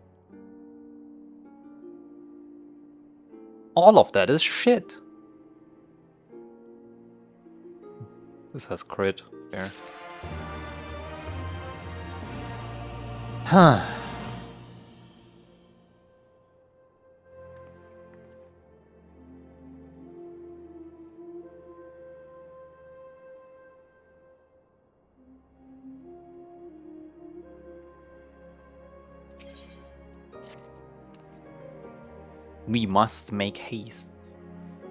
All of that is shit. This has crit. Fair. Huh. We must make haste.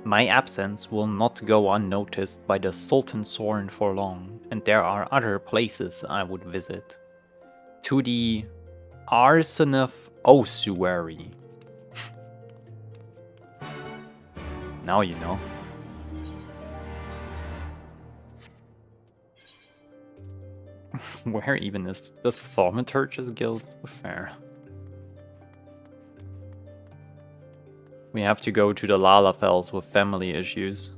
My absence will not go unnoticed by the Sultan Sorn for long, and there are other places I would visit. To the Arsenal Ossuary. Now you know. Where even is the Thaumaturge's Guild? Fair. We have to go to the Lalafels with family issues.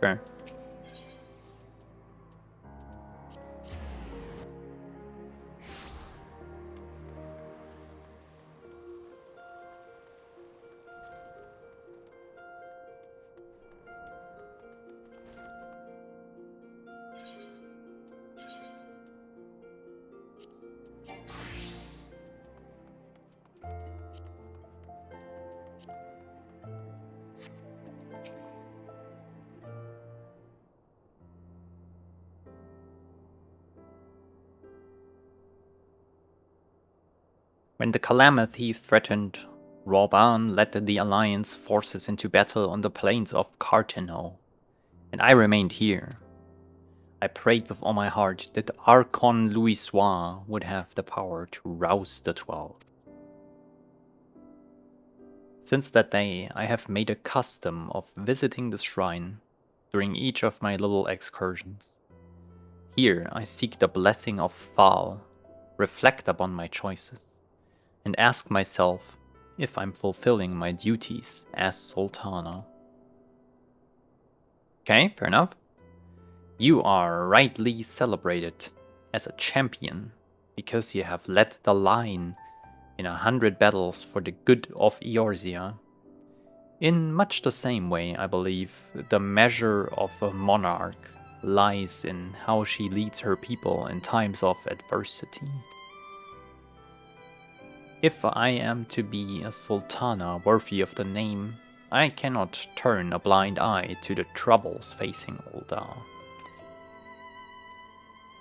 Fair. When the calamity threatened, Rauban led the Alliance forces into battle on the plains of Carteno, and I remained here. I prayed with all my heart that Archon Louisoix would have the power to rouse the 12. Since that day, I have made a custom of visiting the shrine during each of my little excursions. Here I seek the blessing of Thal, reflect upon my choices, and ask myself if I'm fulfilling my duties as Sultana. Okay, fair enough. You are rightly celebrated as a champion because you have led the line in 100 battles for the good of Eorzea. In much the same way, I believe, the measure of a monarch lies in how she leads her people in times of adversity. If I am to be a sultana worthy of the name, I cannot turn a blind eye to the troubles facing Uldar.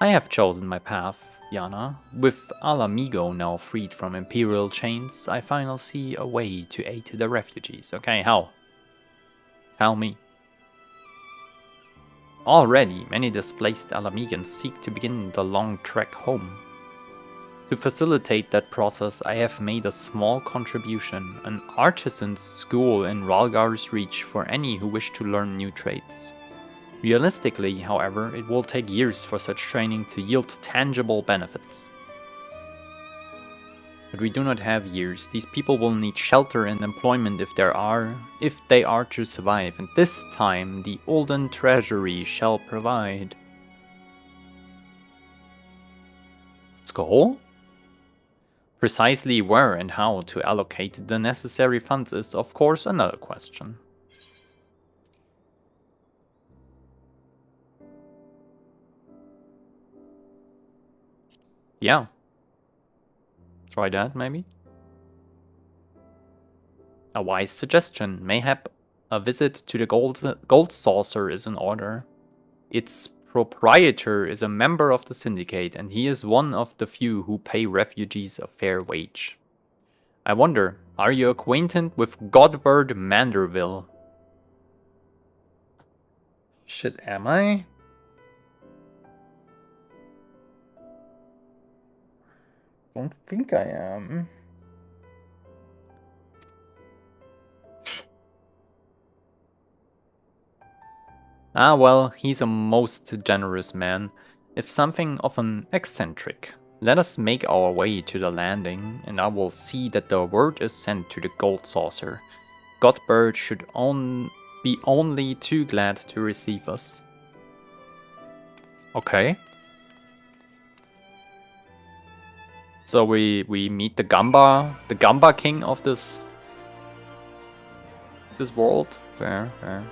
I have chosen my path, Yana. With Alamigo now freed from imperial chains, I finally see a way to aid the refugees. Okay, how? Tell me. Already, many displaced Alamigans seek to begin the long trek home. To facilitate that process, I have made a small contribution, an artisan's school in Ralgar's Reach for any who wish to learn new trades. Realistically, however, it will take years for such training to yield tangible benefits. But we do not have years. These people will need shelter and employment if they are to survive, and this time the Olden Treasury shall provide. Let's go. Precisely where and how to allocate the necessary funds is, of course, another question. Yeah. Try that, maybe? A wise suggestion. Mayhap a visit to the gold saucer is in order. Its proprietor is a member of the syndicate, and he is one of the few who pay refugees a fair wage. I wonder, are you acquainted with Godbert Manderville? Shit, am I? Don't think I am. Ah, well, he's a most generous man, if something of an eccentric. Let us make our way to the landing, and I will see that the word is sent to the gold saucer. Godbert should be only too glad to receive us. Okay. So we meet the Gamba king of this world. Fair, fair.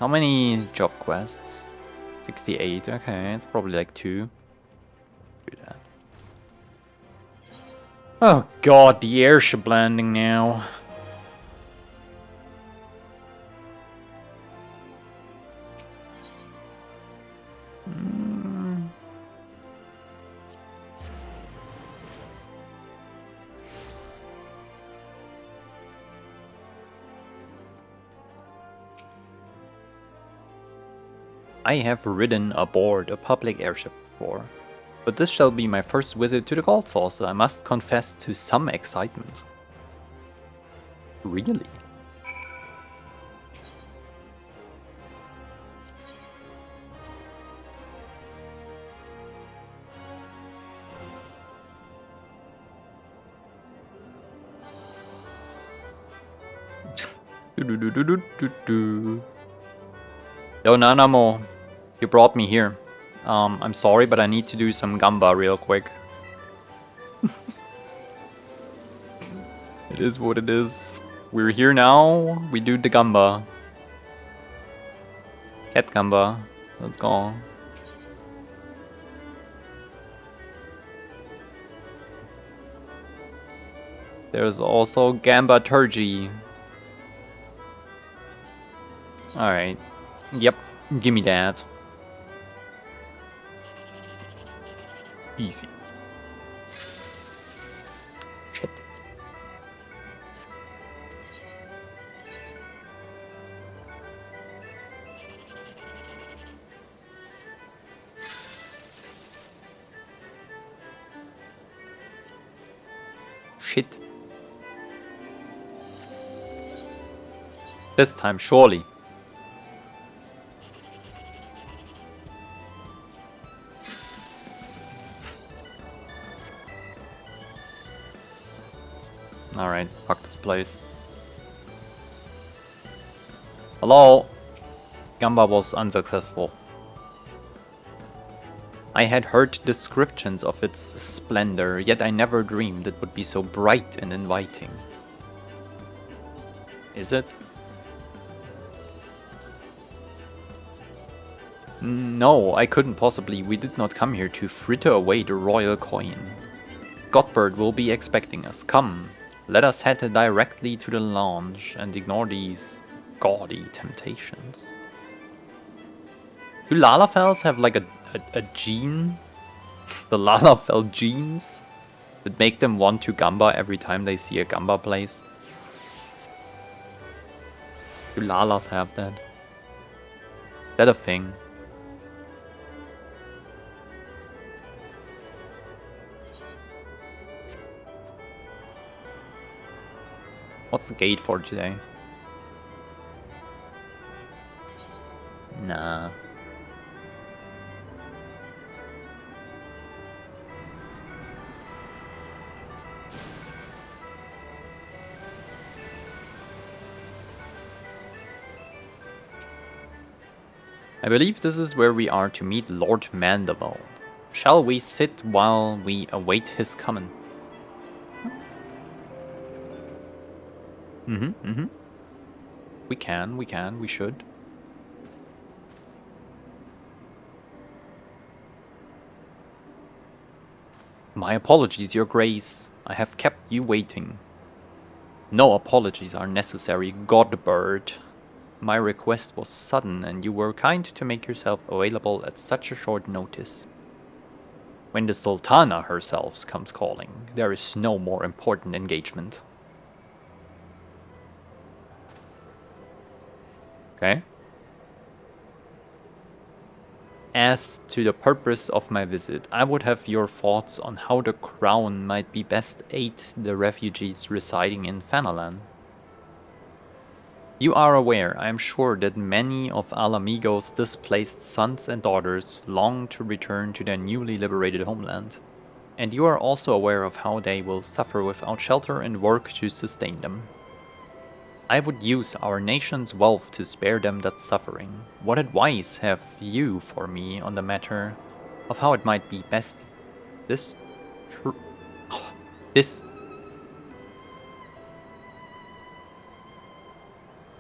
How many job quests? 68. Okay, it's probably like 2. Do that. Oh god, the airship landing now. I have ridden aboard a public airship before, but this shall be my first visit to the Gold Saucer. I must confess to some excitement. Really? Yo, Nanamo, you brought me here. I'm sorry, but I need to do some Gamba real quick. It is what it is. We're here now. We do the Gamba. Cat Gamba. Let's go. There's also Gamba Turgy. Alright. Yep. Give me that. Easy. Shit. Shit. This time, surely. Alright, fuck this place. Hello? Gamba was unsuccessful. I had heard descriptions of its splendor, yet I never dreamed it would be so bright and inviting. Is it? No, I couldn't possibly. We did not come here to fritter away the royal coin. Godbert will be expecting us. Come, let us head directly to the lounge and ignore these gaudy temptations. Do Lalafels have like a gene? The Lalafell genes? That make them want to Gamba every time they see a Gamba place? Do Lalas have that? Is that a thing? What's the gate for today? Nah. I believe this is where we are to meet Lord Mandeville. Shall we sit while we await his coming? We can, we should. My apologies, Your Grace. I have kept you waiting. No apologies are necessary, Godbird. My request was sudden, and you were kind to make yourself available at such a short notice. When the Sultana herself comes calling, there is no more important engagement. Okay. As to the purpose of my visit, I would have your thoughts on how the Crown might be best aid the refugees residing in Fanalan. You are aware, I am sure, that many of Alamigo's displaced sons and daughters long to return to their newly liberated homeland. And you are also aware of how they will suffer without shelter and work to sustain them. I would use our nation's wealth to spare them that suffering. What advice have you for me on the matter of how it might be best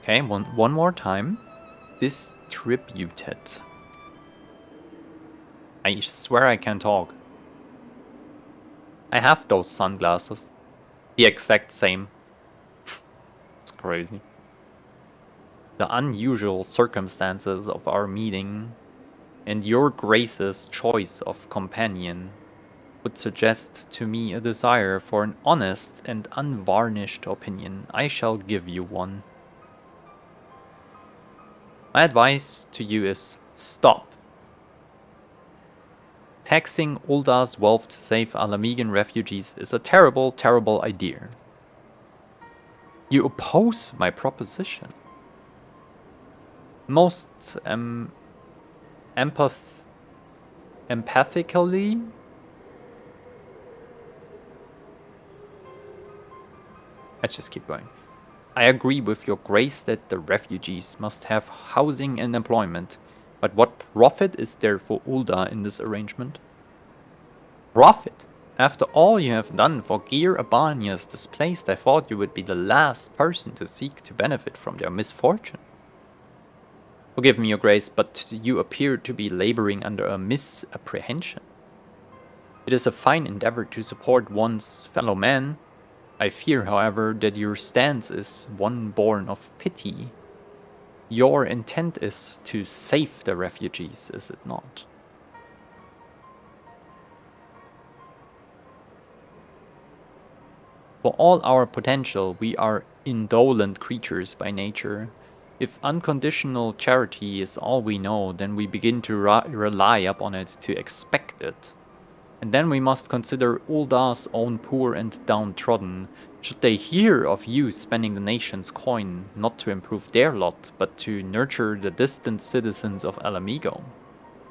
Okay, one more time. Distributed. I swear I can talk. I have those sunglasses. The exact same. It's crazy. The unusual circumstances of our meeting and your Grace's choice of companion would suggest to me a desire for an honest and unvarnished opinion. I shall give you one. My advice to you is stop. Taxing Ulda's wealth to save Alamigan refugees is a terrible, terrible idea. You oppose my proposition. Most empathically. Let's just keep going. I agree with your Grace that the refugees must have housing and employment, but what profit is there for Ulda in this arrangement? Profit? After all you have done for Gir Abania's displaced, I thought you would be the last person to seek to benefit from their misfortune. Forgive me, Your Grace, but you appear to be laboring under a misapprehension. It is a fine endeavor to support one's fellow man. I fear, however, that your stance is one born of pity. Your intent is to save the refugees, is it not? For all our potential, we are indolent creatures by nature. If unconditional charity is all we know, then we begin to rely upon it to expect it. And then we must consider Ulda's own poor and downtrodden. Should they hear of you spending the nation's coin not to improve their lot, but to nurture the distant citizens of Alamigo,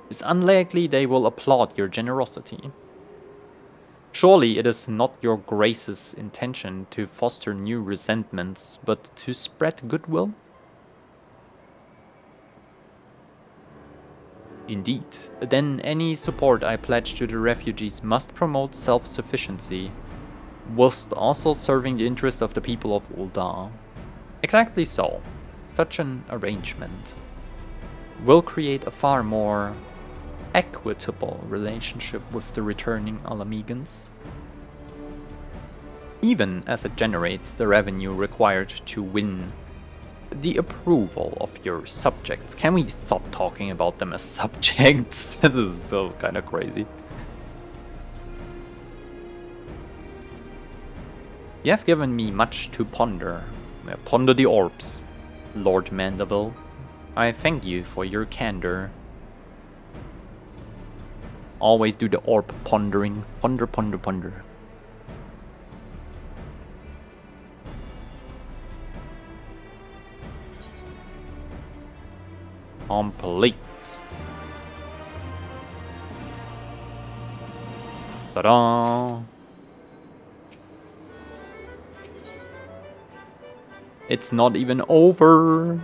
it's unlikely they will applaud your generosity. Surely it is not your Grace's intention to foster new resentments, but to spread goodwill? Indeed. Then any support I pledge to the refugees must promote self-sufficiency, whilst also serving the interests of the people of Ulda. Exactly so. Such an arrangement will create a far more equitable relationship with the returning Alamegans, even as it generates the revenue required to win the approval of your subjects. Can we stop talking about them as subjects? This is so kind of crazy. You have given me much to ponder. Ponder the orbs, Lord Mandeville. I thank you for your candor. Always do the orb pondering. Ponder, ponder, ponder. Complete. Ta-da! It's not even over.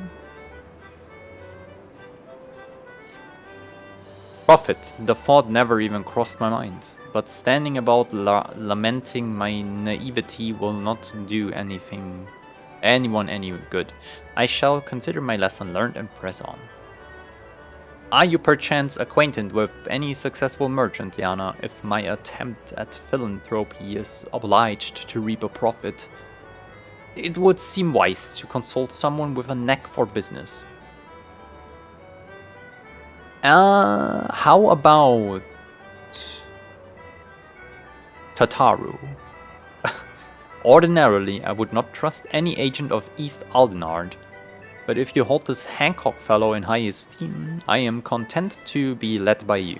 Profit. The thought never even crossed my mind. But standing about lamenting my naivety will not do anyone any good. I shall consider my lesson learned and press on. Are you perchance acquainted with any successful merchant, Yana? If my attempt at philanthropy is obliged to reap a profit, it would seem wise to consult someone with a knack for business. How about Tataru? Ordinarily, I would not trust any agent of East Aldenard, but if you hold this Hancock fellow in high esteem, I am content to be led by you.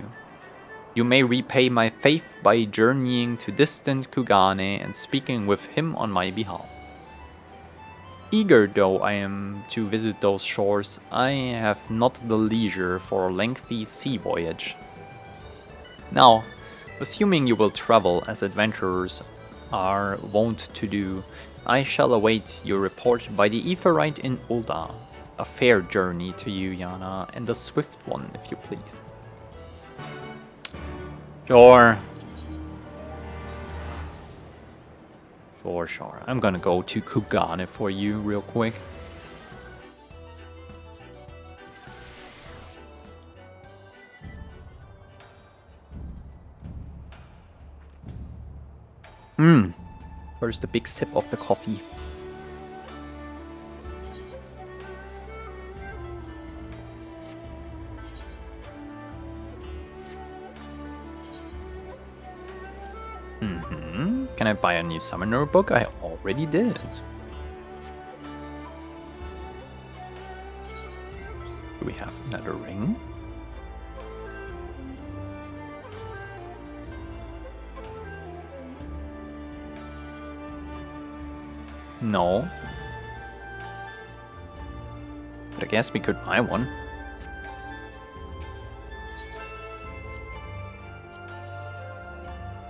You may repay my faith by journeying to distant Kugane and speaking with him on my behalf. Eager though I am to visit those shores, I have not the leisure for a lengthy sea voyage. Now, assuming you will travel as adventurers are wont to do, I shall await your report by the Etherite in Ulda. A fair journey to you, Yana, and a swift one, if you please. Sure. Sure. I'm gonna go to Kugane for you real quick. First a big sip of the coffee. Can I buy a new summoner book? I already did. Do we have another ring? No. But I guess we could buy one.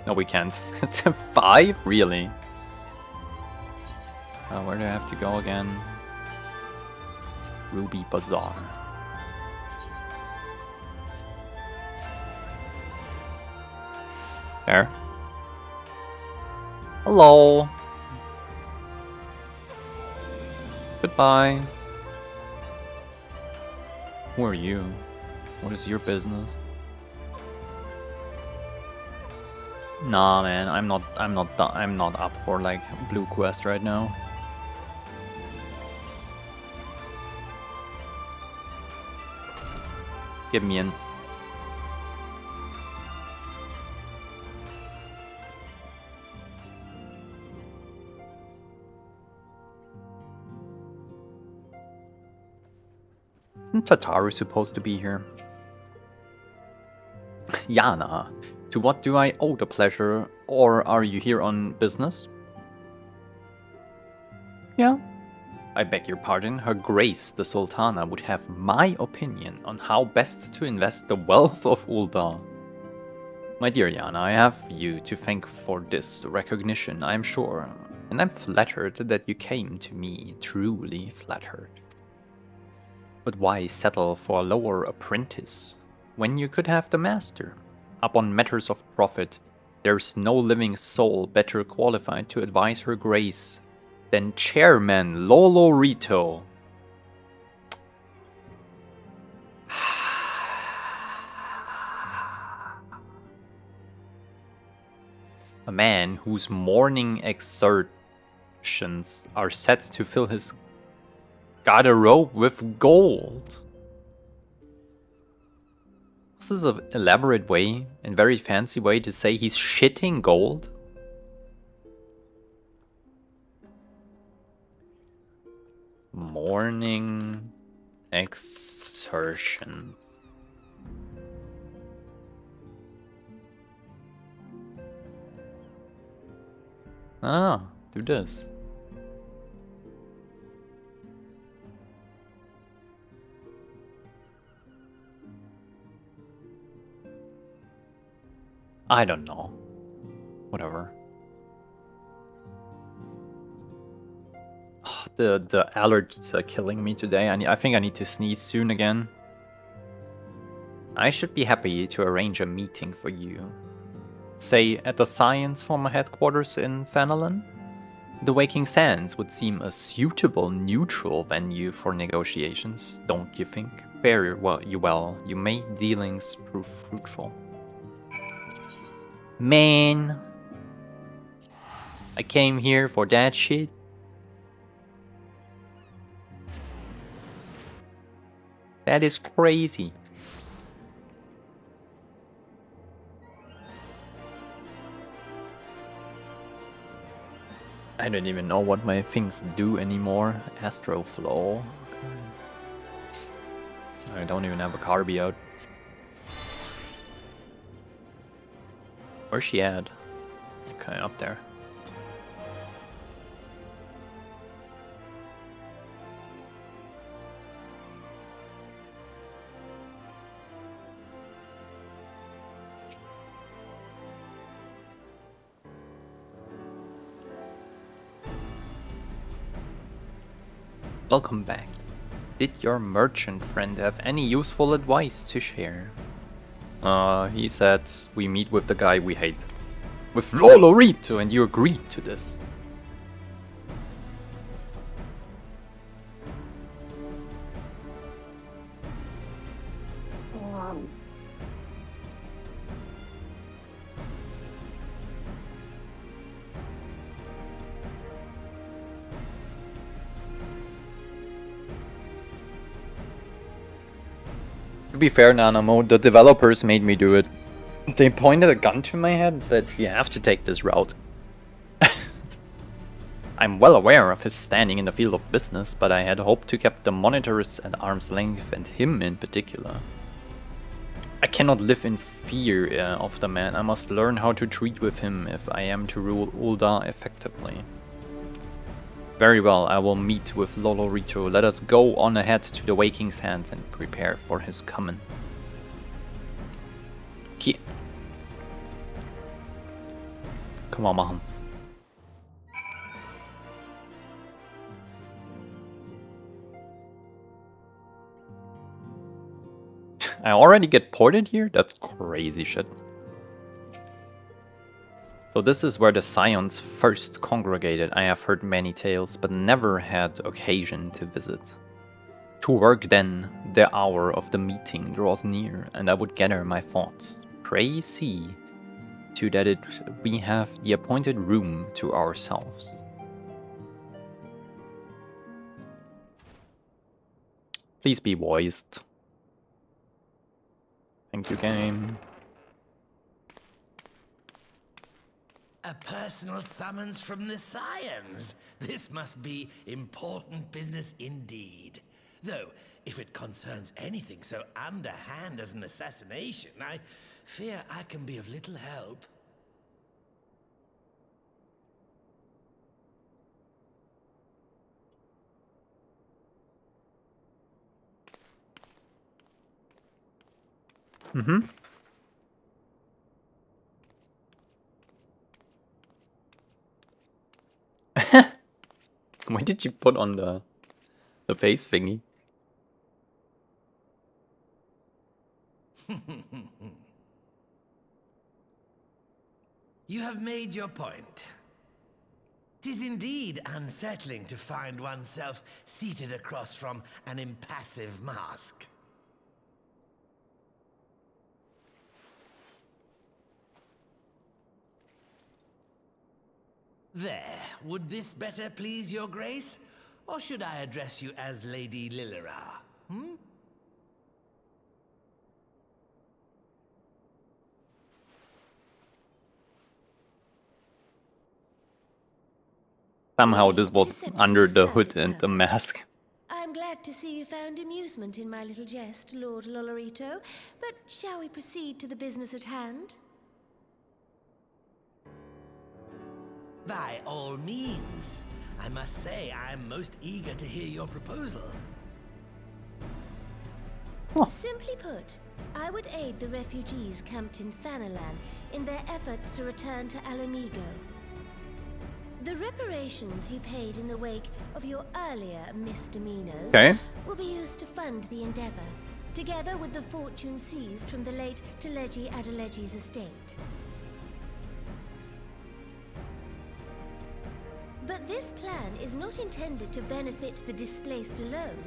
No, we can't. It's a 5? Really? Where do I have to go again? Ruby Bazaar. There. Hello. Goodbye. Who are you? What is your business? Nah, man, I'm not up for like blue quest right now. Get me in. Isn't Tataru supposed to be here? Yana, to what do I owe the pleasure, or are you here on business? Yeah. I beg your pardon, Her Grace the Sultana would have my opinion on how best to invest the wealth of Ul'dah. My dear Yana, I have you to thank for this recognition, I am sure, and I'm flattered that you came to me, truly flattered. But why settle for a lower apprentice when you could have the master? Upon matters of profit, there's no living soul better qualified to advise Her Grace than Chairman Lolo Rito. A man whose morning exertions are set to fill his garderobe with gold. This is an elaborate way and very fancy way to say he's shitting gold. Morning exertions. Ah, do this. I don't know. Whatever. Oh, the allergies are killing me today. I think I need to sneeze soon again. I should be happy to arrange a meeting for you. Say, at the Science Former headquarters in Fenelon? The Waking Sands would seem a suitable neutral venue for negotiations, don't you think? Very well, you made dealings prove fruitful. Man, I came here for that shit. That is crazy. I don't even know what my things do anymore. Astro Flow. I don't even have a Carby out. Where's she at? Okay, up there. Welcome back. Did your merchant friend have any useful advice to share? He said we meet with the guy we hate. With Lolorito, and you agreed to this. To be fair, Nanamo, the developers made me do it. They pointed a gun to my head and said, you have to take this route. I'm well aware of his standing in the field of business, but I had hoped to keep the monitors at arm's length, and him in particular. I cannot live in fear of the man. I must learn how to treat with him if I am to rule Ul'dah effectively. Very well, I will meet with Lolorito. Let us go on ahead to the Waking Sands and prepare for his coming. Okay. Come on, man. I already get ported here? That's crazy shit. So this is where the Scions first congregated. I have heard many tales, but never had occasion to visit. To work then, the hour of the meeting draws near, and I would gather my thoughts. Pray see to that we have the appointed room to ourselves. Please be voiced. Thank you, game. A personal summons from the Scions. This must be important business indeed. Though, if it concerns anything so underhand as an assassination, I fear I can be of little help. Mm-hmm. Why did you put on the face thingy? You have made your point. 'Tis indeed unsettling to find oneself seated across from an impassive mask. There, would this better please your grace? Or should I address you as Lady Lilira? Hmm? Somehow this was under the hood and the mask. I'm glad to see you found amusement in my little jest, Lord Lolorito. But shall we proceed to the business at hand? By all means. I must say I'm most eager to hear your proposal. Simply put, I would aid the refugees camped in Thanalan in their efforts to return to Alamigo. The reparations you paid in the wake of your earlier misdemeanors will be used to fund the endeavor, together with the fortune seized from the late Teleji Adeleji's estate. But this plan is not intended to benefit the displaced alone.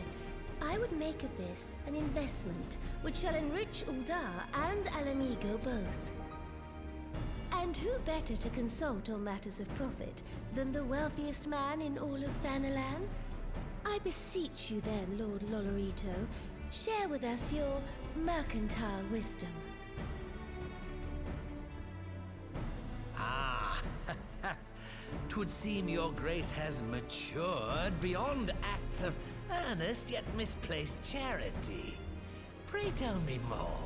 I would make of this an investment which shall enrich Uldar and Alamigo both. And who better to consult on matters of profit than the wealthiest man in all of Thanalan? I beseech you then, Lord Lolorito, share with us your mercantile wisdom. Ah, 'twould seem your grace has matured beyond acts of earnest yet misplaced charity. Pray tell me more.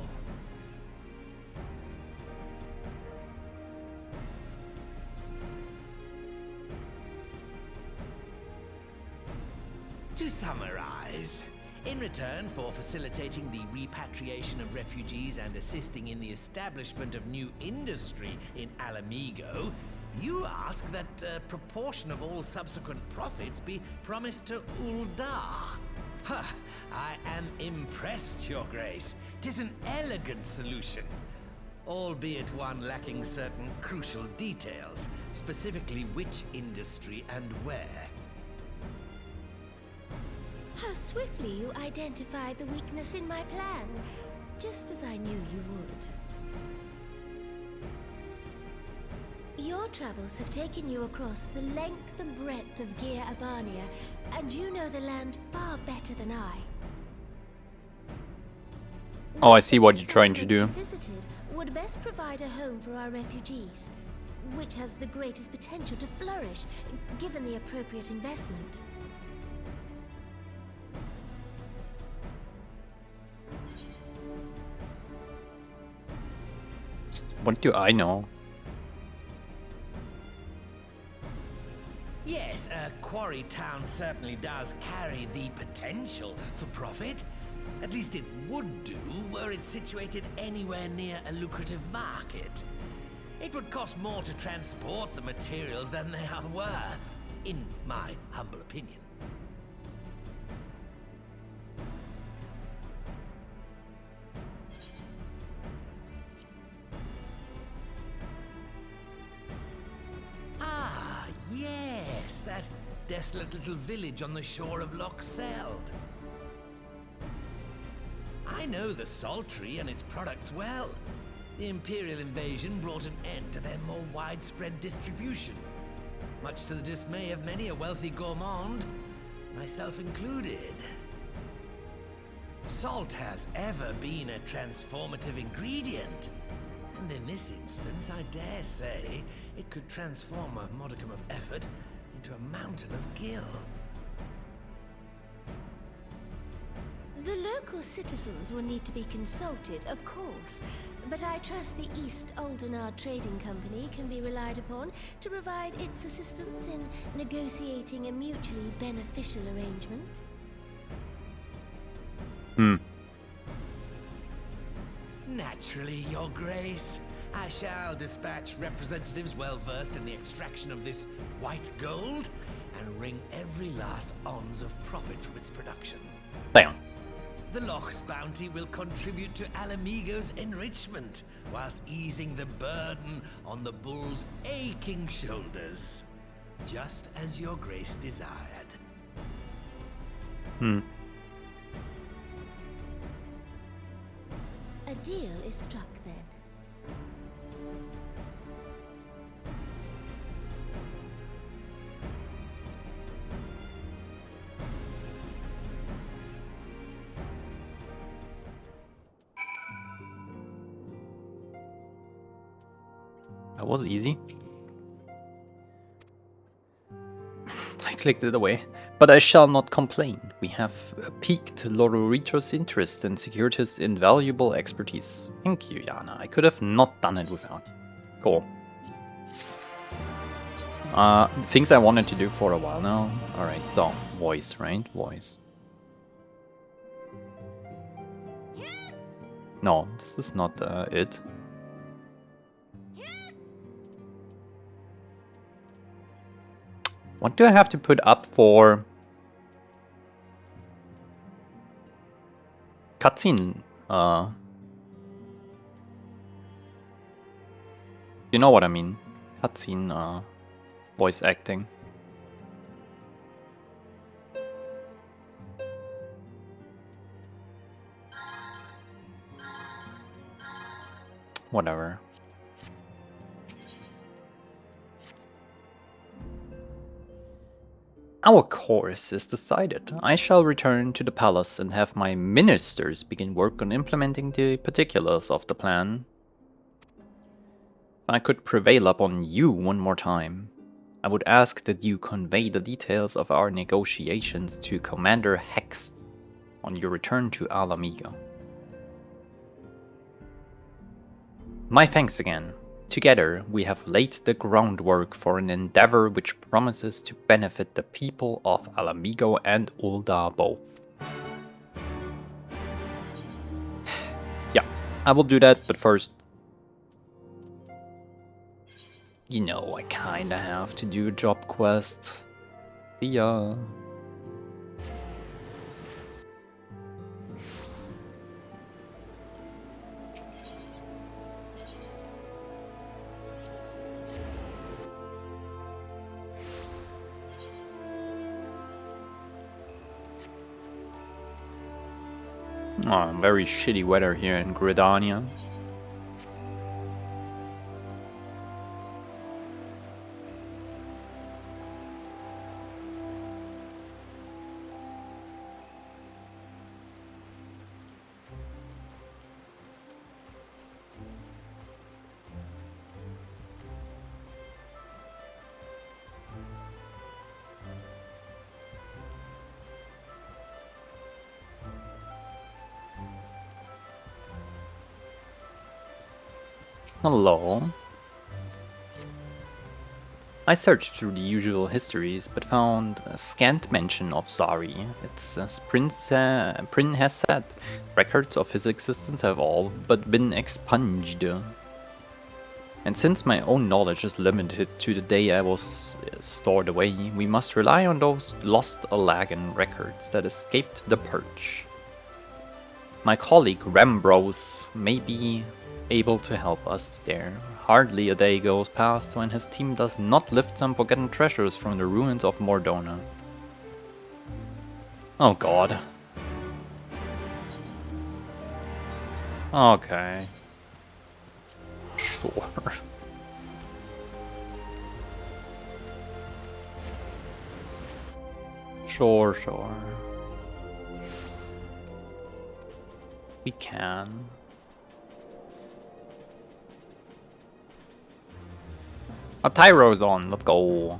To summarize, in return for facilitating the repatriation of refugees and assisting in the establishment of new industry in Alamigo, you ask that a proportion of all subsequent profits be promised to Uldar. Huh, I am impressed, Your Grace. 'Tis an elegant solution, albeit one lacking certain crucial details, specifically which industry and where. How swiftly you identified the weakness in my plan, just as I knew you would. Your travels have taken you across the length and breadth of Gir Abania, and you know the land far better than I. Oh, I see what you're trying to do. Visited would best provide a home for our refugees, which has the greatest potential to flourish, given the appropriate investment. What do I know? Yes, a quarry town certainly does carry the potential for profit. At least it would do were it situated anywhere near a lucrative market. It would cost more to transport the materials than they are worth, in my humble opinion. Ah, yes, that desolate little village on the shore of Loch Seld. I know the Saltry and its products well. The Imperial invasion brought an end to their more widespread distribution, much to the dismay of many a wealthy gourmand, myself included. Salt has ever been a transformative ingredient, and in this instance, I dare say, it could transform a modicum of effort into a mountain of gil. The local citizens will need to be consulted, of course, but I trust the East Aldenar Trading Company can be relied upon to provide its assistance in negotiating a mutually beneficial arrangement. Naturally, Your Grace. I shall dispatch representatives well-versed in the extraction of this white gold and wring every last ounce of profit from its production. Damn. The Loch's bounty will contribute to Alamigo's enrichment, whilst easing the burden on the bull's aching shoulders. Just as Your Grace desired. A deal is struck then. That was easy. I clicked it away. But I shall not complain. We have piqued Lororito's interest and secured his invaluable expertise. Thank you, Yana. I could have not done it without you. Cool. Things I wanted to do for a while now. Alright, so voice, right? Voice. No, this is not it. What do I have to put up for cutscene? You know what I mean? Cutscene voice acting. Whatever. Our course is decided. I shall return to the palace and have my ministers begin work on implementing the particulars of the plan. If I could prevail upon you one more time, I would ask that you convey the details of our negotiations to Commander Hex on your return to Alamego. My thanks again. Together, we have laid the groundwork for an endeavor which promises to benefit the people of Alamego and Ul'dah both. Yeah, I will do that, but first... You know, I kinda have to do a job quest. See ya. Oh, very shitty weather here in Gridania. Hello. I searched through the usual histories, but found a scant mention of Zari. It's as Prin has said, records of his existence have all but been expunged. And since my own knowledge is limited to the day I was stored away, we must rely on those lost Alagan records that escaped the purge. My colleague Rambros may be able to help us there. Hardly a day goes past when his team does not lift some forgotten treasures from the ruins of Mordona. Oh god. Okay. Sure. Sure. We can. Oh, Tyro's on, let's go.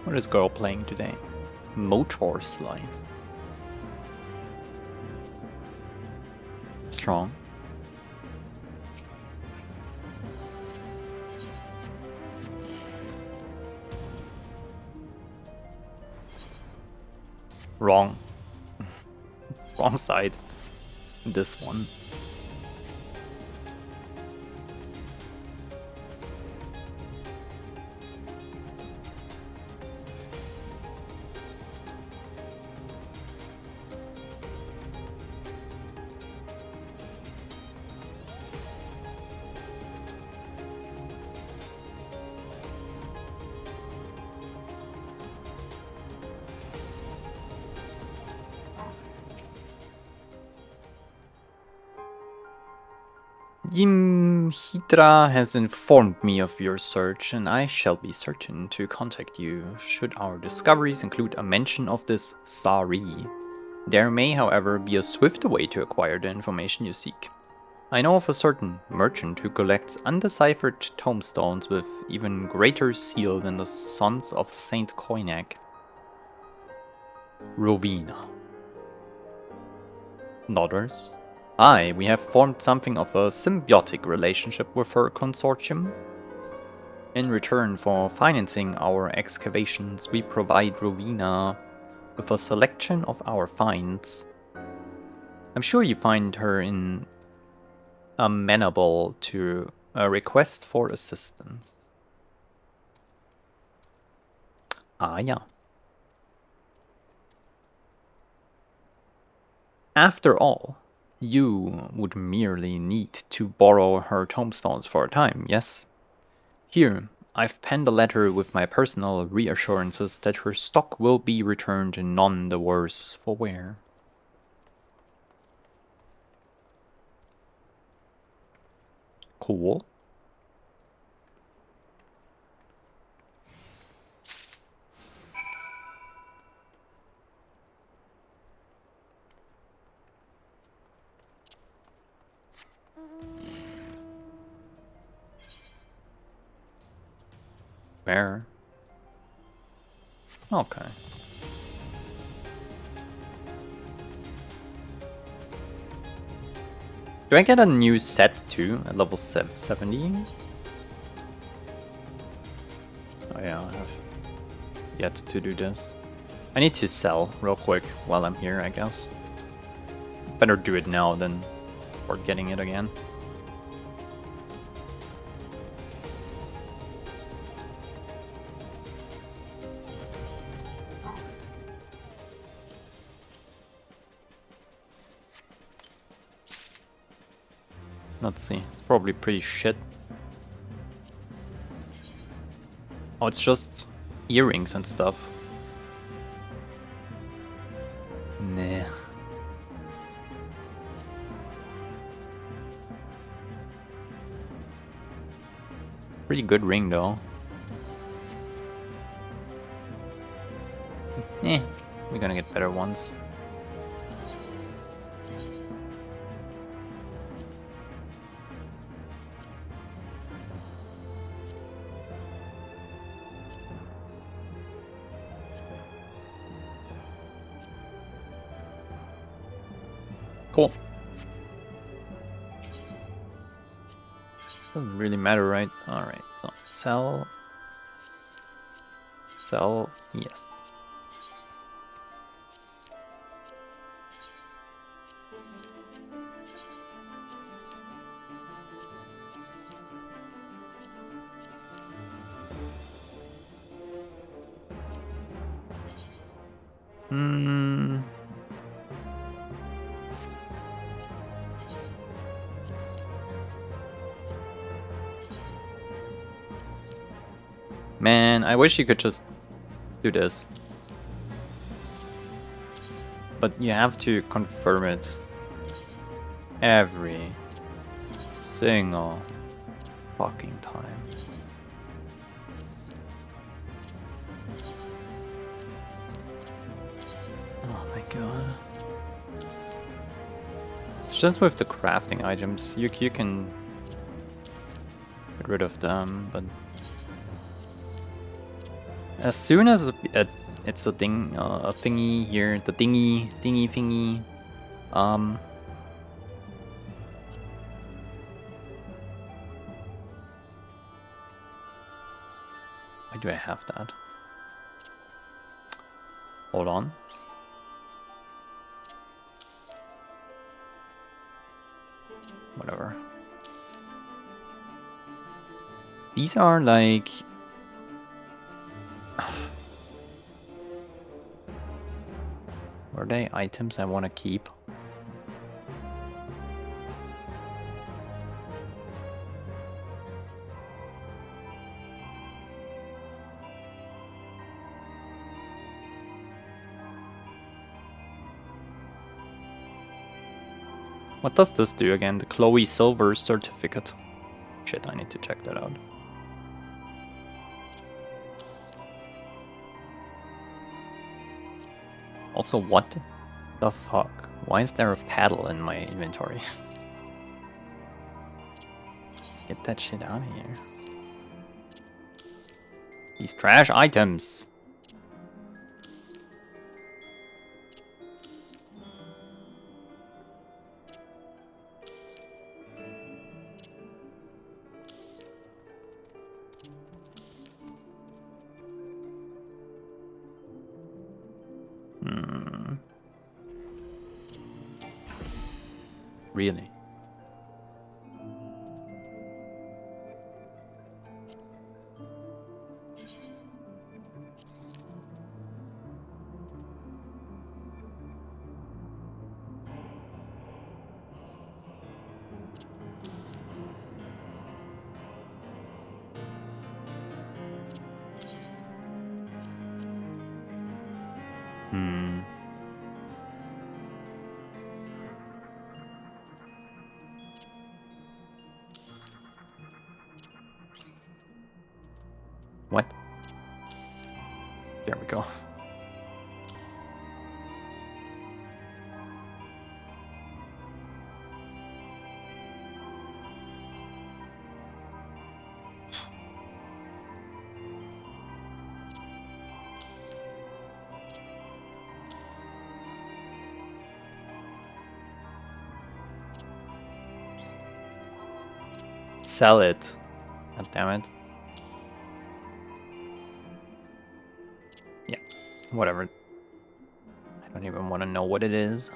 What is girl playing today? Motor Slice. Strong. Wrong. Wrong side. This one. Hydra has informed me of your search, and I shall be certain to contact you should our discoveries include a mention of this Zari. There may, however, be a swifter way to acquire the information you seek. I know of a certain merchant who collects undeciphered tombstones with even greater zeal than the sons of Saint Koinak. Rovina. Nodders. Aye, we have formed something of a symbiotic relationship with her consortium. In return for financing our excavations, we provide Rowena with a selection of our finds. I'm sure you find her amenable to a request for assistance. Ah, yeah. After all, you would merely need to borrow her tombstones for a time, yes? Here, I've penned a letter with my personal reassurances that her stock will be returned none the worse for wear. Cool. Where? Okay. Do I get a new set too at level 70? Oh yeah, I have yet to do this. I need to sell real quick while I'm here, I guess. Better do it now than forgetting it again. Let's see, it's probably pretty shit. Oh, it's just earrings and stuff. Nah. Pretty good ring though. Eh, we're gonna get better ones. Cool. Doesn't really matter, right? Alright, so sell. Sell, yes. Hmm. Man, I wish you could just do this. But you have to confirm it every single fucking time. Oh my god. It's just with the crafting items, you can get rid of them, but as soon as it's a thing, a thingy here, the thingy, why do I have that? Hold on. Whatever. These are like... Are they items I want to keep? What does this do again? The Chloe Silver certificate. Shit, I need to check that out. Also, what the fuck? Why is there a paddle in my inventory? Get that shit out of here. These trash items. Really? Hmm. What? There we go. Sell it. God damn it. Yeah, whatever. I don't even want to know what it is.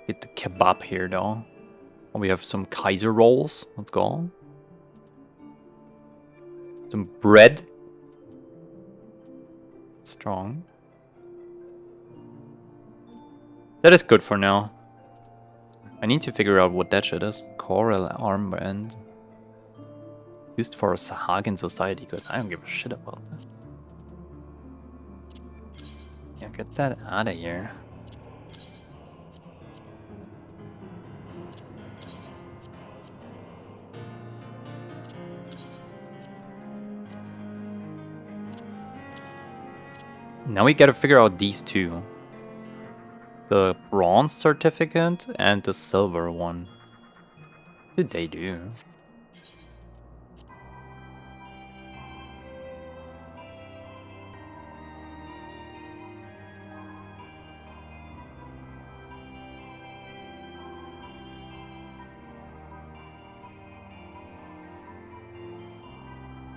Get the kebab here though. Oh, we have some Kaiser rolls. Let's go. Some bread. Strong. That is good for now. I need to figure out what that shit is. Coral armband. Used for a Sahagin society good. I don't give a shit about this. Yeah, get that out of here. Now we gotta figure out these two. The bronze certificate and the silver one. What did they do?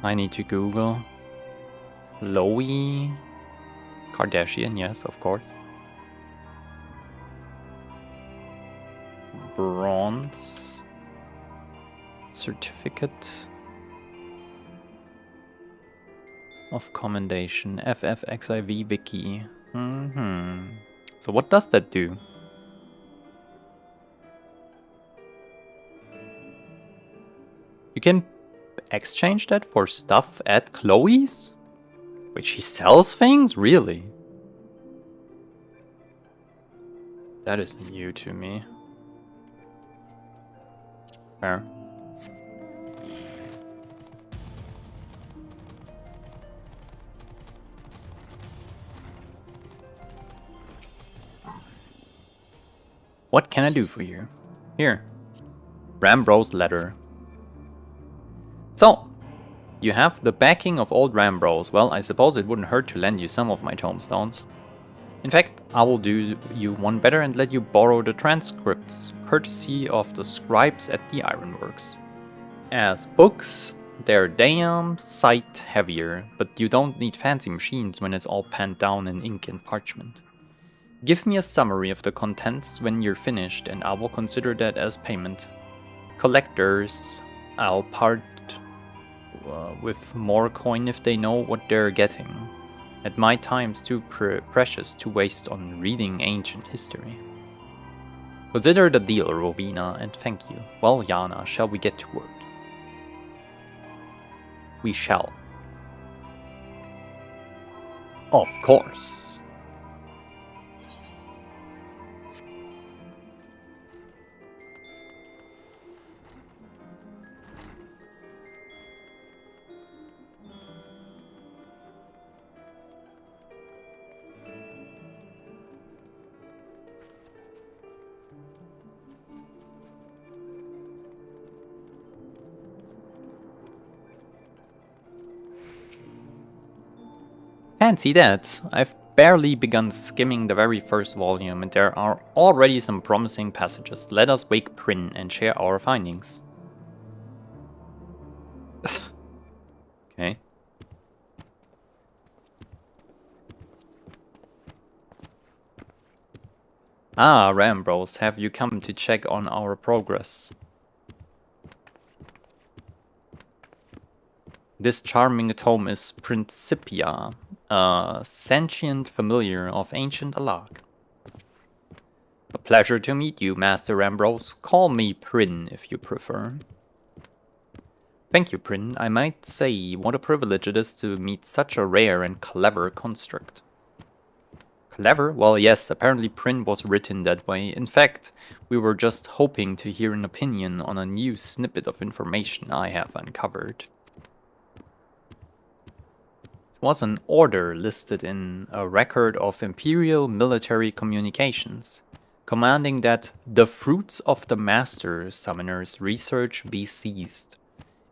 I need to Google. Khloe Kardashian, yes, of course. Bronze certificate of commendation. FFXIV wiki. So what does that do? You can exchange that for stuff at Chloe's? Wait, she sells things? Really? That is new to me. Fair. What can I do for you? Here. Rambro's letter. So, you have the backing of old Rambros. Well, I suppose it wouldn't hurt to lend you some of my tomestones. In fact, I will do you one better and let you borrow the transcripts, courtesy of the scribes at the ironworks. As books, they're damn sight heavier, but you don't need fancy machines when it's all penned down in ink and parchment. Give me a summary of the contents when you're finished and I will consider that as payment. Collectors, I'll part with more coin if they know what they're getting. At my time's too precious to waste on reading ancient history. Consider the deal, Rowena, and thank you. Well, Yana, shall we get to work? We shall. Of course. Fancy that. I've barely begun skimming the very first volume and there are already some promising passages. Let us wake Prin and share our findings. Okay. Ah, Rambros, have you come to check on our progress? This charming tome is Principia, a sentient familiar of ancient Alag. A pleasure to meet you, Master Rambros. Call me Prin if you prefer. Thank you, Prin. I might say what a privilege it is to meet such a rare and clever construct. Clever? Well, yes, apparently Prin was written that way. In fact, we were just hoping to hear an opinion on a new snippet of information I have uncovered. It was an order listed in a record of Imperial military communications, commanding that the fruits of the Master Summoner's research be seized.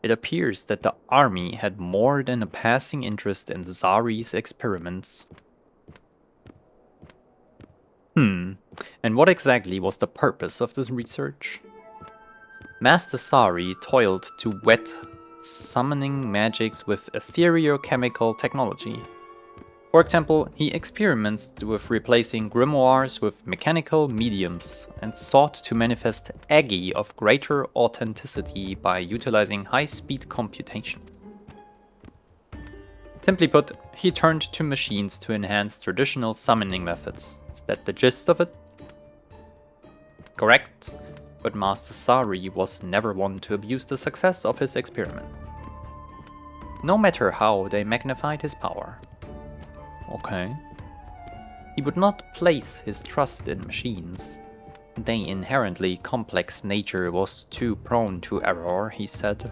It appears that the army had more than a passing interest in Zari's experiments. And what exactly was the purpose of this research? Master Zari toiled to whet summoning magics with ethereochemical technology. For example, he experiments with replacing grimoires with mechanical mediums and sought to manifest Agi of greater authenticity by utilizing high-speed computation. Simply put, he turned to machines to enhance traditional summoning methods. Is that the gist of it? Correct, but Master Zari was never one to abuse the success of his experiment, no matter how they magnified his power. Okay. He would not place his trust in machines. Their inherently complex nature was too prone to error, he said.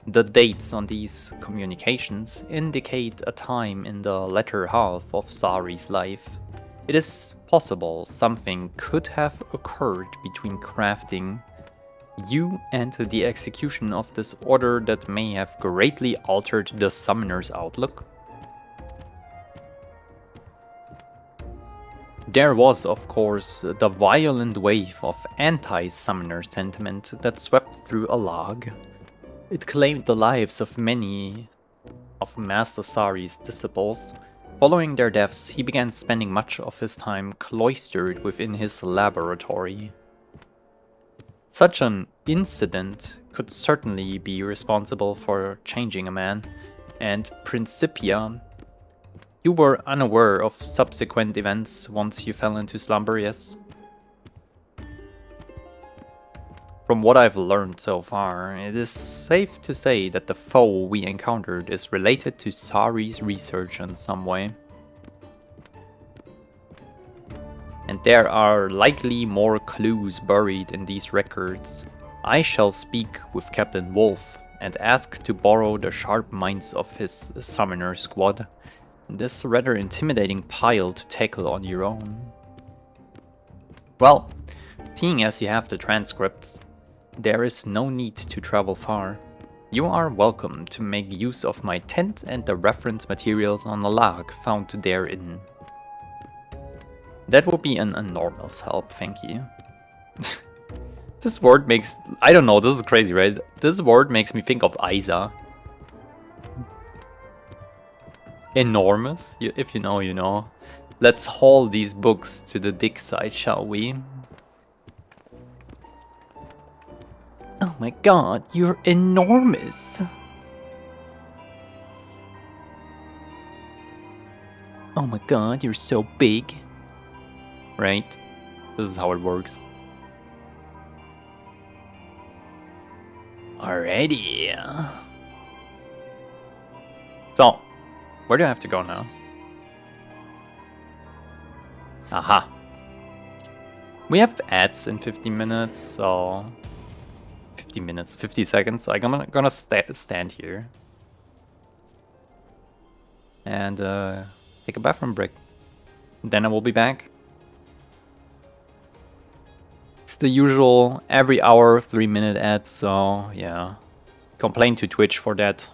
The dates on these communications indicate a time in the latter half of Zari's life. It is possible something could have occurred between crafting you and the execution of this order that may have greatly altered the summoner's outlook. There was, of course, the violent wave of anti-summoner sentiment that swept through Alag. It claimed the lives of many of Master Zari's disciples. Following their deaths, he began spending much of his time cloistered within his laboratory. Such an incident could certainly be responsible for changing a man, and Principia, you were unaware of subsequent events once you fell into slumber, yes? From what I've learned so far, it is safe to say that the foe we encountered is related to Zari's research in some way. And there are likely more clues buried in these records. I shall speak with Captain Wolf and ask to borrow the sharp minds of his summoner squad. This rather intimidating pile to tackle on your own. Well, seeing as you have the transcripts, there is no need to travel far. You are welcome to make use of my tent and the reference materials on the log found therein. That would be an enormous help, thank you. This word makes... I don't know, this is crazy, right? This word makes me think of Isa. Enormous? If you know, you know. Let's haul these books to the dig site, shall we? Oh my god, you're enormous! Oh my god, you're so big. Right? This is how it works. Alrighty. So, where do I have to go now? Aha. We have ads in 15 minutes, so... 50 minutes, 50 seconds. I'm gonna stand here. And take a bathroom break. Then I will be back. It's the usual every hour, 3-minute ads, so yeah. Complain to Twitch for that.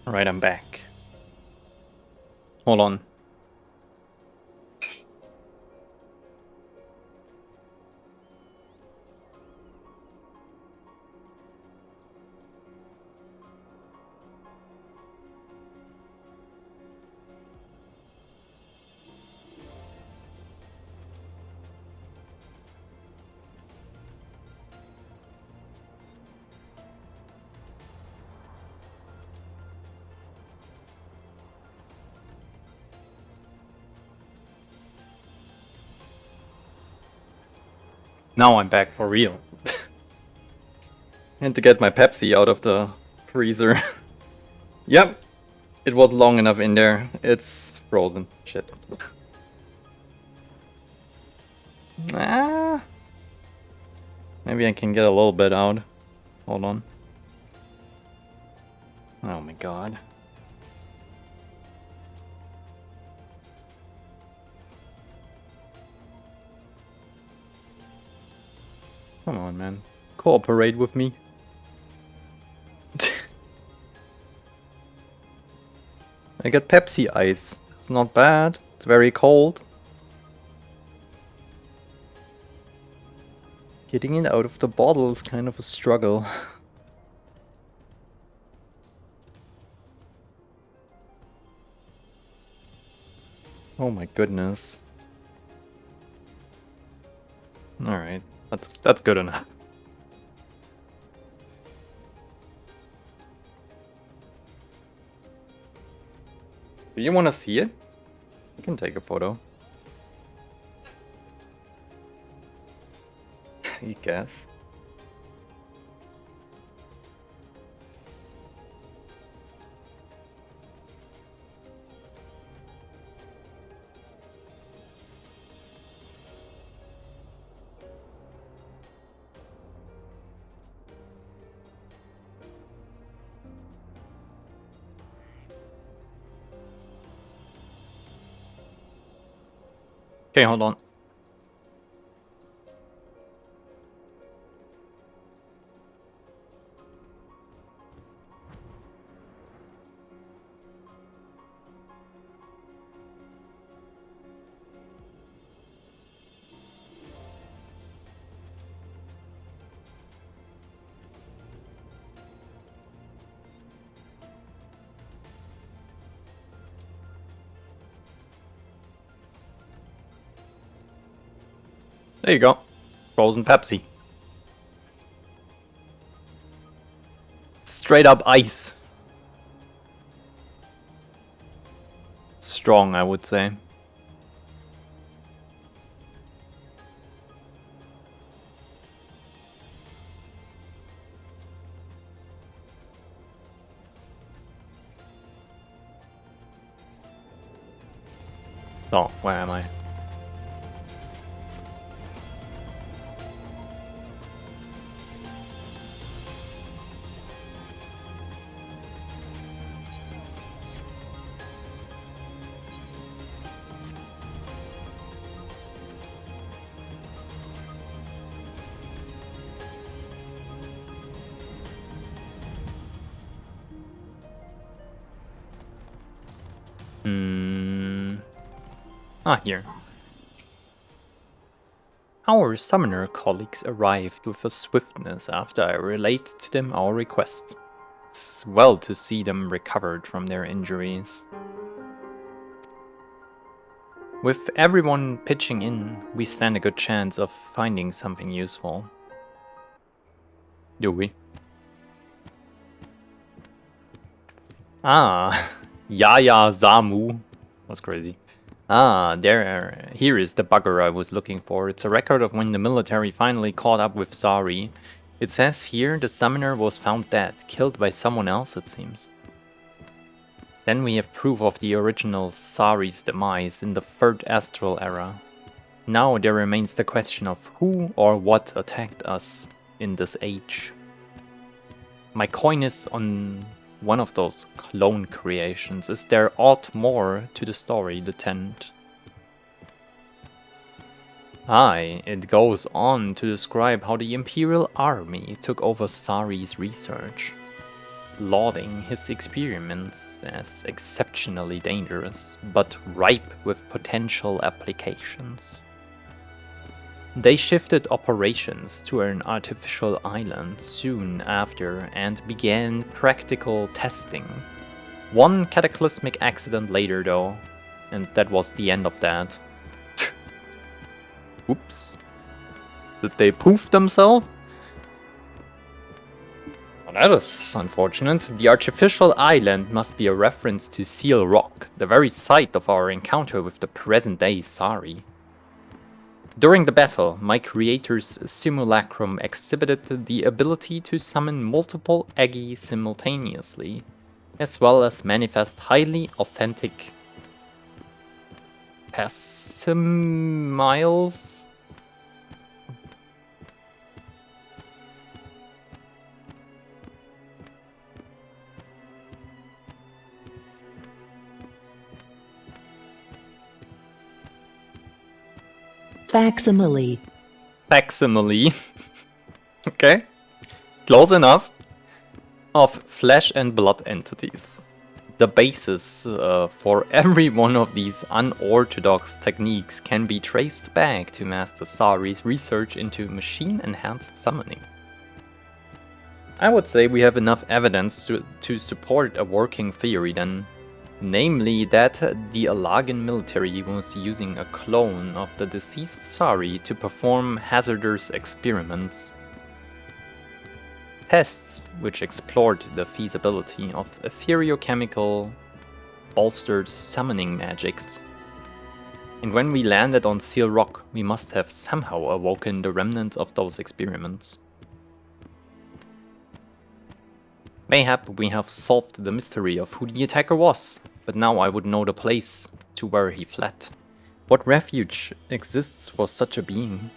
Alright, I'm back. Hold on. Now I'm back for real. Had to get my Pepsi out of the freezer. Yep, it was long enough in there. It's frozen. Shit. Ah. Maybe I can get a little bit out. Hold on. Oh my god. Come on, man. Cooperate with me. I got Pepsi ice. It's not bad. It's very cold. Getting it out of the bottle is kind of a struggle. Oh my goodness. Alright, that's good enough. Do you want to see it? You can take a photo. I guess. Okay, hold on. There you go. Frozen Pepsi. Straight up ice. Strong, I would say. Oh, where am I? Ah, here. Our summoner colleagues arrived with a swiftness after I relayed to them our request. It's well to see them recovered from their injuries. With everyone pitching in, we stand a good chance of finding something useful. Do we? Ah, Yaya Zamu. That's crazy. Ah, here is the bugger I was looking for. It's a record of when the military finally caught up with Sari. It says here the summoner was found dead, killed by someone else it seems. Then we have proof of the original Sari's demise in the third astral era. Now there remains the question of who or what attacked us in this age. My coin is on one of those clone creations. Is there aught more to the story, Lieutenant? Aye, it goes on to describe how the Imperial Army took over Sari's research. lauding his experiments as exceptionally dangerous, but ripe with potential applications. They shifted operations to an artificial island soon after and began practical testing. One cataclysmic accident later though, and that was the end of that. Oops. Did they poof themselves? Well, that is unfortunate. The artificial island must be a reference to Seal Rock, the very site of our encounter with the present-day Sari. During the battle, my creator's simulacrum exhibited the ability to summon multiple Egi simultaneously, as well as manifest highly authentic Passimiles. Facsimile. Facsimile. Okay. Close enough. Of flesh and blood entities. The basis for every one of these unorthodox techniques can be traced back to Master Sari's research into machine-enhanced summoning. I would say we have enough evidence to support a working theory then. Namely that the Alagan military was using a clone of the deceased Sari to perform hazardous experiments. Tests which explored the feasibility of ethereochemical bolstered summoning magics. And when we landed on Seal Rock, we must have somehow awoken the remnants of those experiments. Mayhap we have solved the mystery of who the attacker was, but now I would know the place to where he fled. What refuge exists for such a being?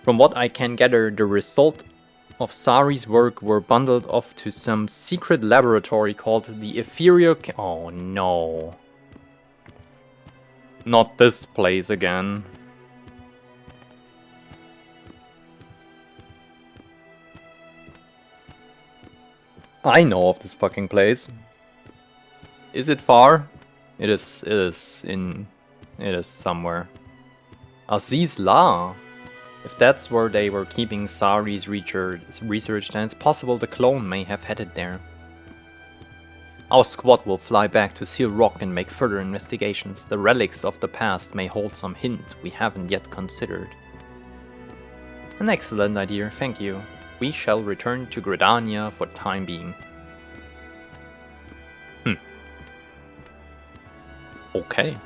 From what I can gather, the result of Sari's work were bundled off to some secret laboratory called the Ethereal... Oh no. Not this place again. I know of this fucking place. Is it far? It is somewhere. Aziz La. If that's where they were keeping Sari's research, then it's possible the clone may have headed there. Our squad will fly back to Seal Rock and make further investigations. The relics of the past may hold some hint we haven't yet considered. An excellent idea, thank you. We shall return to Gridania for the time being. Okay.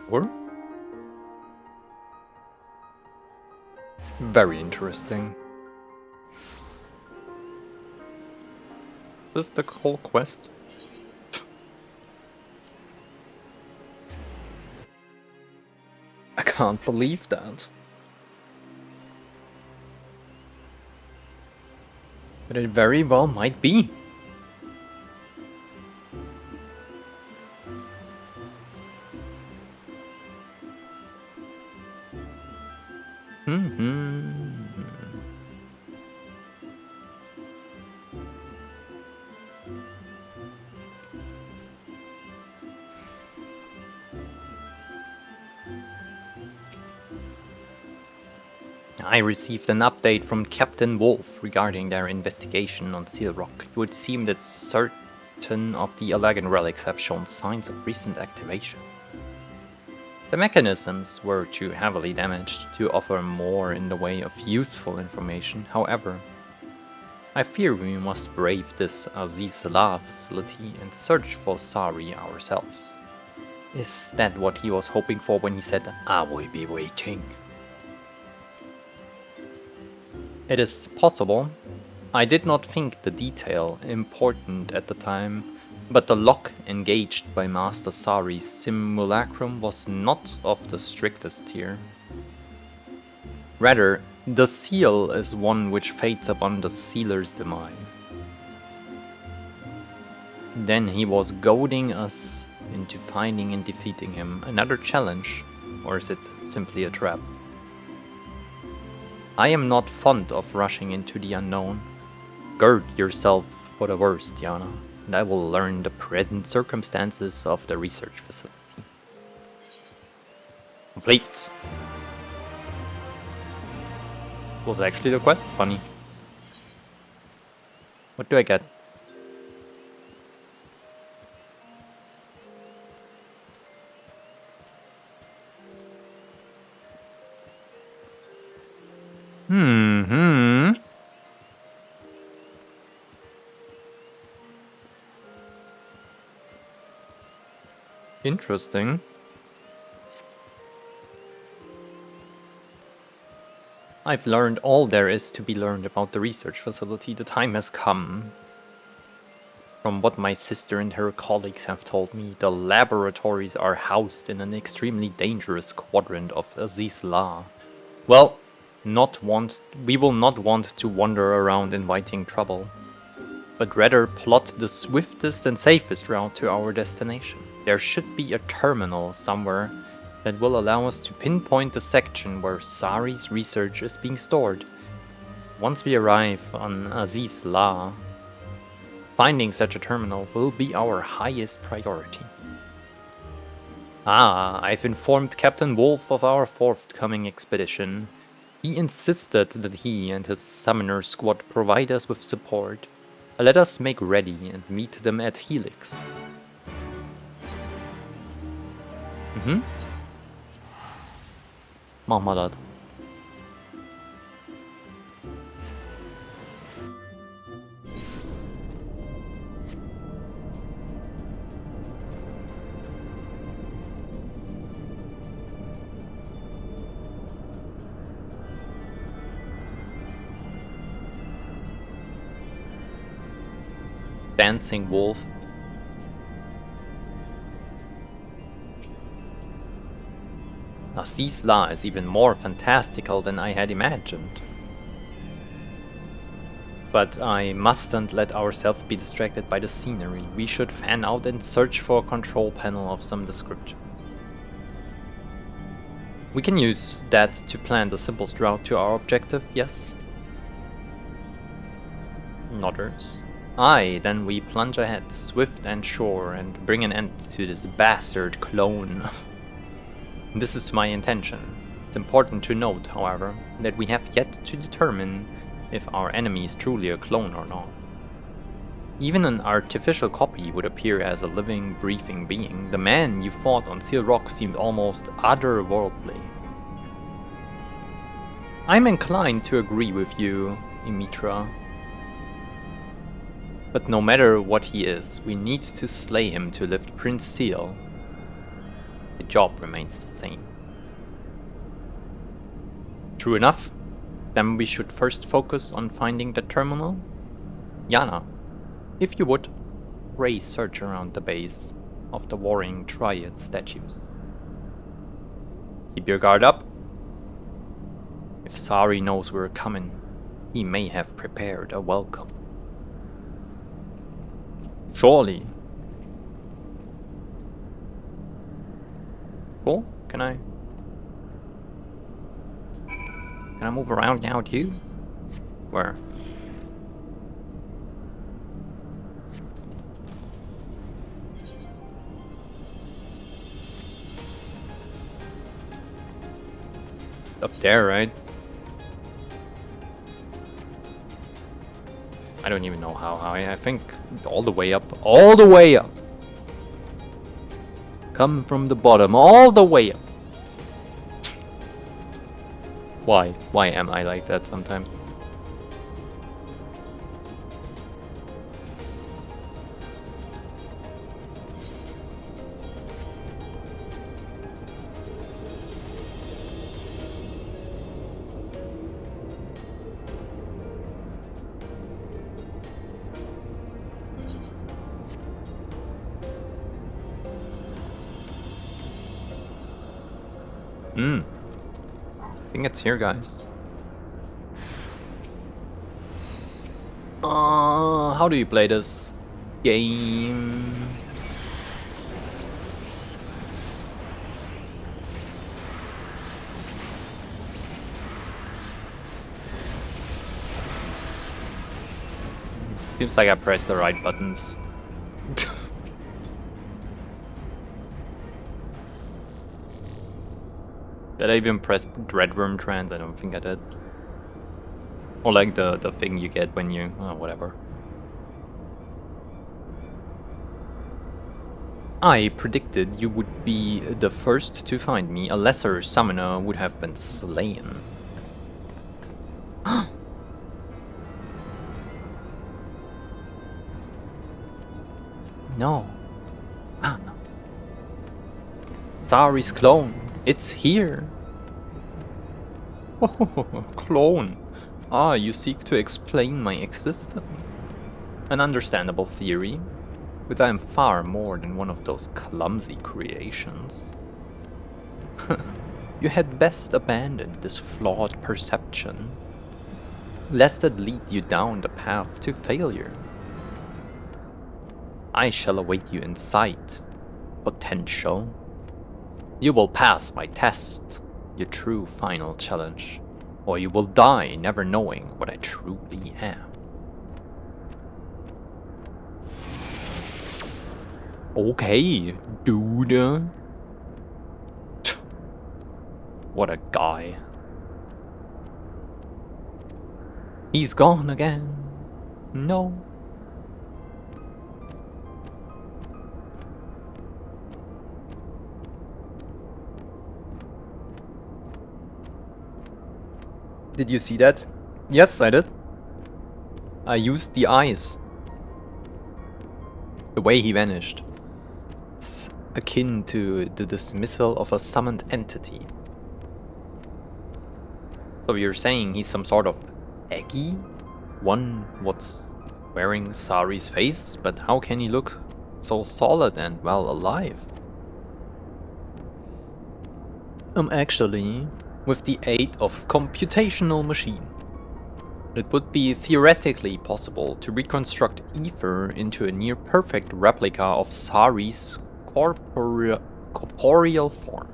Or? Very interesting. Is this the whole quest? I can't believe that. But it very well might be. I received an update from Captain Wolf regarding their investigation on Seal Rock. It would seem that certain of the Alagan relics have shown signs of recent activation. The mechanisms were too heavily damaged to offer more in the way of useful information, however. I fear we must brave this Aziz La facility and search for Sari ourselves. Is that what he was hoping for when he said, "I will be waiting"? It is possible. I did not think the detail important at the time, But the lock engaged by Master Sari's simulacrum was not of the strictest tier. Rather, the seal is one which fades upon the sealer's demise. Then he was goading us into finding and defeating him. Another challenge, or is it simply a trap? I am not fond of rushing into the unknown. Gird yourself for the worst, Yana, and I will learn the present circumstances of the research facility. Complete. Was actually the quest funny? What do I get? Interesting. I've learned all there is to be learned about the research facility. The time has come. From what my sister and her colleagues have told me, the laboratories are housed in an extremely dangerous quadrant of Aziz La. Well, we will not want to wander around inviting trouble, but rather plot the swiftest and safest route to our destination. There should be a terminal somewhere that will allow us to pinpoint the section where Sari's research is being stored. Once we arrive on Aziz La, finding such a terminal will be our highest priority. I've informed Captain Wolf of our forthcoming expedition. He insisted that he and his summoner squad provide us with support. Let us make ready and meet them at Helix. Machen wir das. Dancing wolf. Aziz La is even more fantastical than I had imagined. But I mustn't let ourselves be distracted by the scenery. We should fan out and search for a control panel of some description. We can use that to plan the simplest route to our objective, yes? Nodders. Then we plunge ahead, swift and sure, and bring an end to this bastard clone. This is my intention. It's important to note, however, that we have yet to determine if our enemy is truly a clone or not. Even an artificial copy would appear as a living, breathing being. The man you fought on Seal Rock seemed almost otherworldly. I'm inclined to agree with you, Imitra. But no matter what he is, we need to slay him to lift Prince Seal. The job remains the same. True enough. Then we should first focus on finding the terminal. Yana, if you would, raise search around the base of the warring Triad statues. Keep your guard up. If Sari knows we're coming, he may have prepared a welcome. Surely. Cool, can I move around now too? Where? Up there, right? I don't even know how high. I think all the way up. All the way up! Come from the bottom, all the way up! Why? Why am I like that sometimes? I think it's here, guys. How do you play this game? Seems like I pressed the right buttons. Did I even press Dreadworm Trance? I don't think I did. Or like the thing you get when you... oh, whatever. I predicted you would be the first to find me. A lesser summoner would have been slain. No. Ah, no. Sari's clone. It's here. Oh, clone. Ah, you seek to explain my existence. An understandable theory, but I am far more than one of those clumsy creations. You had best abandon this flawed perception, lest it lead you down the path to failure. I shall await you in sight, potential. You will pass my test, your true final challenge, or you will die never knowing what I truly am. Okay, dude. What a guy. He's gone again. No. Did you see that? Yes, I did. I used the eyes. The way he vanished. It's akin to the dismissal of a summoned entity. So you're saying he's some sort of Eggy? One what's wearing Sari's face, but how can he look so solid and well alive? Actually, with the aid of computational machine, it would be theoretically possible to reconstruct Ether into a near-perfect replica of Sari's corporeal form.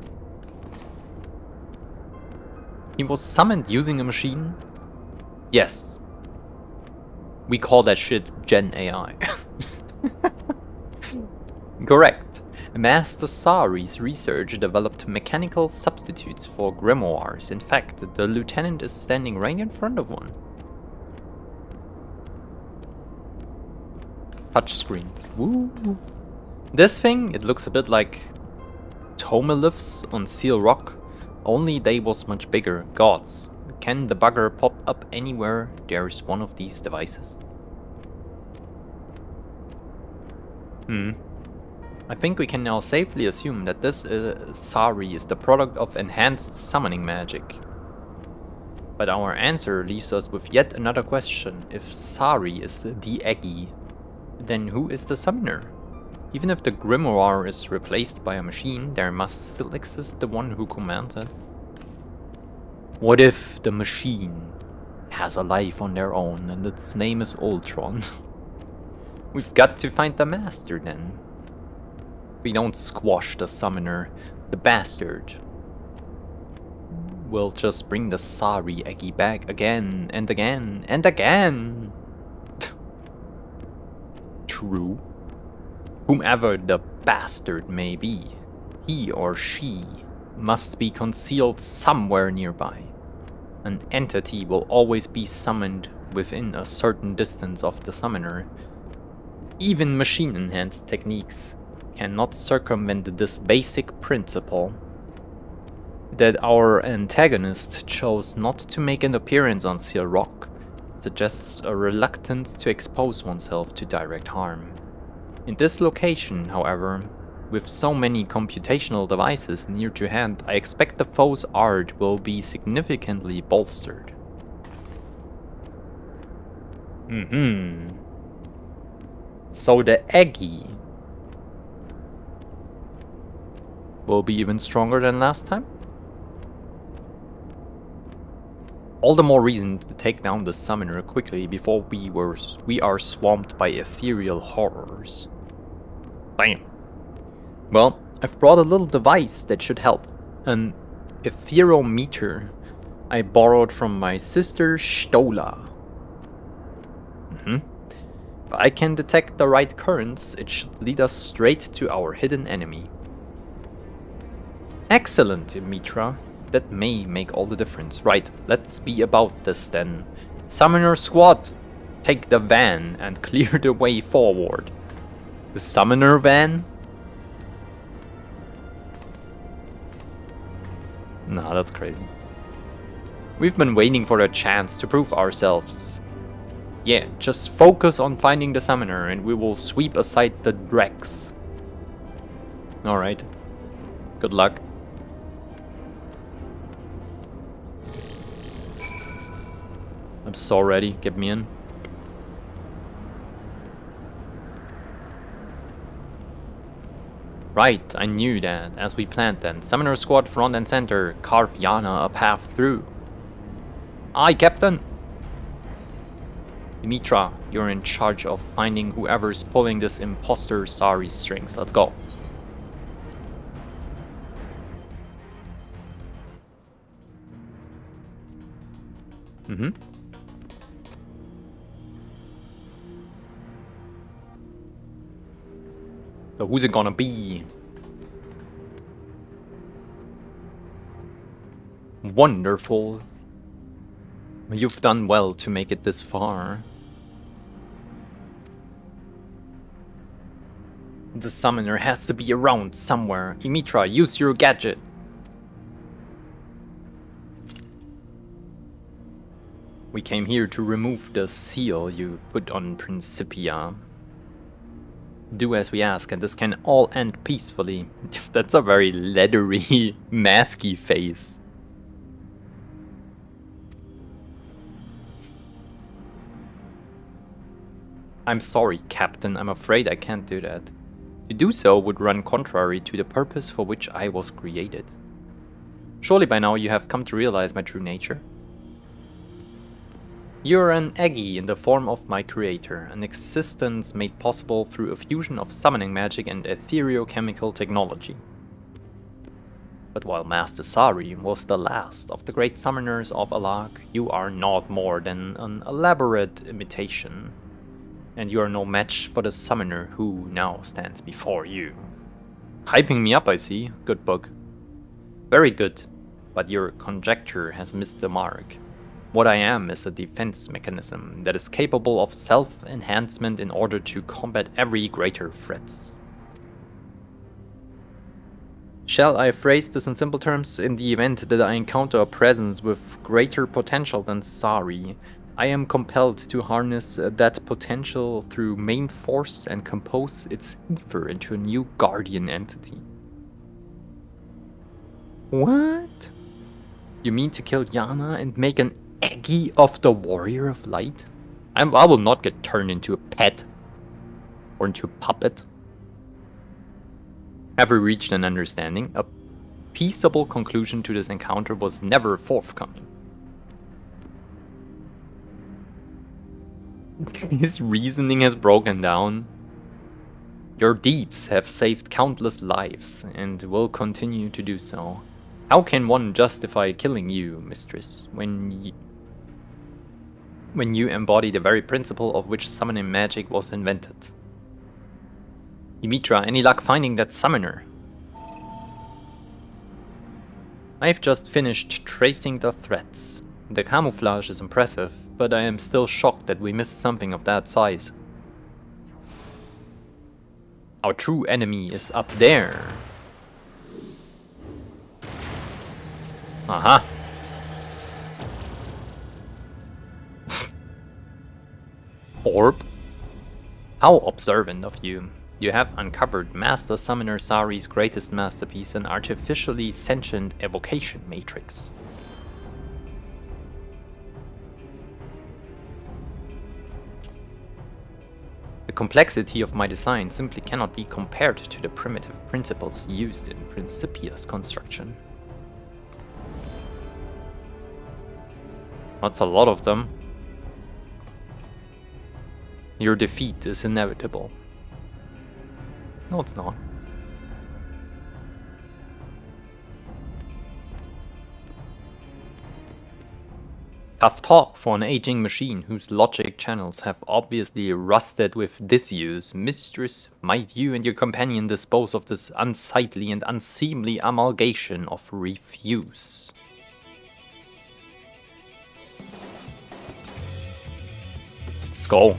He was summoned using a machine? Yes. We call that shit Gen AI. Correct. Master Sari's research developed mechanical substitutes for grimoires. In fact, the lieutenant is standing right in front of one. Touchscreens. Woo. This thing, it looks a bit like Tomoliths on Seal Rock, only they was much bigger. Gods, can the bugger pop up anywhere there's one of these devices? I think we can now safely assume that this Sari is the product of enhanced summoning magic. But our answer leaves us with yet another question. If Sari is the Eggy, then who is the summoner? Even if the grimoire is replaced by a machine, there must still exist the one who commands it. What if the machine has a life on their own and its name is Ultron? We've got to find the master then. If we don't squash the summoner, the bastard will just bring the Sari Eggy back again and again and again. True. Whomever the bastard may be, he or she must be concealed somewhere nearby. An entity will always be summoned within a certain distance of the summoner. Even machine-enhanced techniques cannot circumvent this basic principle. That our antagonist chose not to make an appearance on Seal Rock suggests a reluctance to expose oneself to direct harm. In this location, however, with so many computational devices near to hand, I expect the foe's art will be significantly bolstered. So the Eggy will be even stronger than last time? All the more reason to take down the summoner quickly before we are swamped by ethereal horrors. Bam. Well, I've brought a little device that should help. An etherometer I borrowed from my sister Stola. If I can detect the right currents, it should lead us straight to our hidden enemy. Excellent, Mitra. That may make all the difference. Right, let's be about this then. Summoner squad, take the van and clear the way forward. The summoner van? Nah, that's crazy. We've been waiting for a chance to prove ourselves. Yeah, just focus on finding the summoner and we will sweep aside the dregs. Alright. Good luck. I'm so ready. Get me in. Right, I knew that. As we planned then. Summoner squad front and center. Carve Yana a path through. Aye, Captain. Dimitra, you're in charge of finding whoever's pulling this imposter Sari strings. Let's go. So who's it gonna be? Wonderful. You've done well to make it this far. The summoner has to be around somewhere. Dimitra, use your gadget. We came here to remove the seal you put on Principia. Do as we ask, and this can all end peacefully. That's a very leathery, masky face. I'm sorry, Captain. I'm afraid I can't do that. To do so would run contrary to the purpose for which I was created. Surely by now you have come to realize my true nature. You're an Eggy in the form of my creator, an existence made possible through a fusion of summoning magic and ethereochemical technology. But while Master Sari was the last of the great summoners of Alag, you are not more than an elaborate imitation. And you are no match for the summoner who now stands before you. Hyping me up, I see. Good book. Very good, but your conjecture has missed the mark. What I am is a defense mechanism that is capable of self-enhancement in order to combat every greater threats. Shall I phrase this in simple terms? In the event that I encounter a presence with greater potential than Sari, I am compelled to harness that potential through main force and compose its ether into a new guardian entity. What? You mean to kill Yana and make an Eggy of the Warrior of Light? I will not get turned into a pet or into a puppet. Have we reached an understanding? A peaceable conclusion to this encounter was never forthcoming. His reasoning has broken down. Your deeds have saved countless lives and will continue to do so. How can one justify killing you, mistress, when you embody the very principle of which summoning magic was invented? Dimitra, any luck finding that summoner? I've just finished tracing the threats. The camouflage is impressive, but I am still shocked that we missed something of that size. Our true enemy is up there. Aha. Orb? How observant of you. You have uncovered Master Summoner Sari's greatest masterpiece, an artificially sentient evocation matrix. The complexity of my design simply cannot be compared to the primitive principles used in Principia's construction. That's a lot of them. Your defeat is inevitable. No, it's not. Tough talk for an aging machine whose logic channels have obviously rusted with disuse. Mistress, might you and your companion dispose of this unsightly and unseemly amalgamation of refuse? Let's go.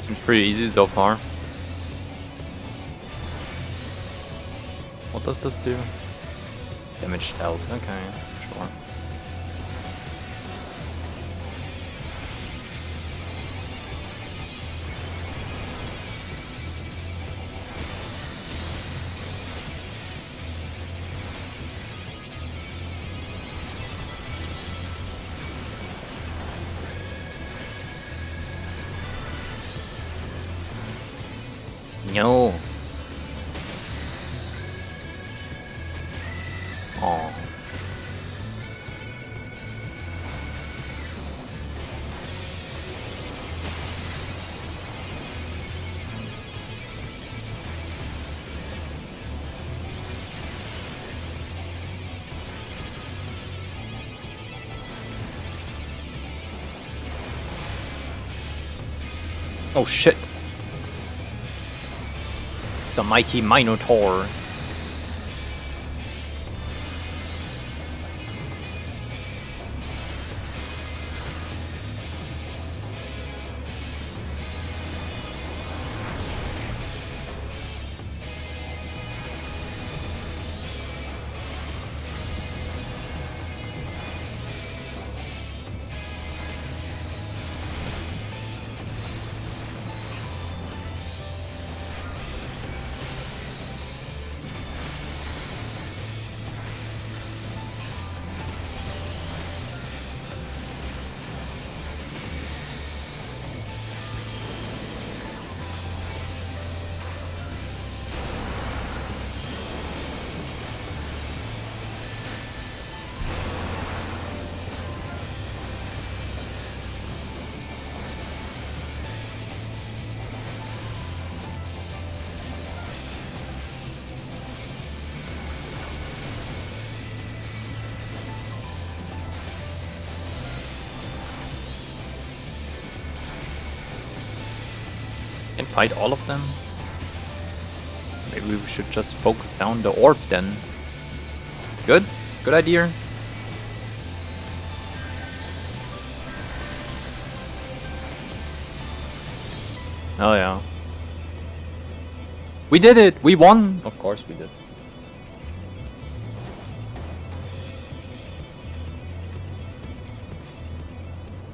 Seems pretty easy so far. What does this do? Damage dealt, okay, sure. No. Oh. Oh shit. The mighty Minotaur. Can fight all of them? Maybe we should just focus down the orb then. Good? Good idea. Oh yeah. We did it! We won! Of course we did.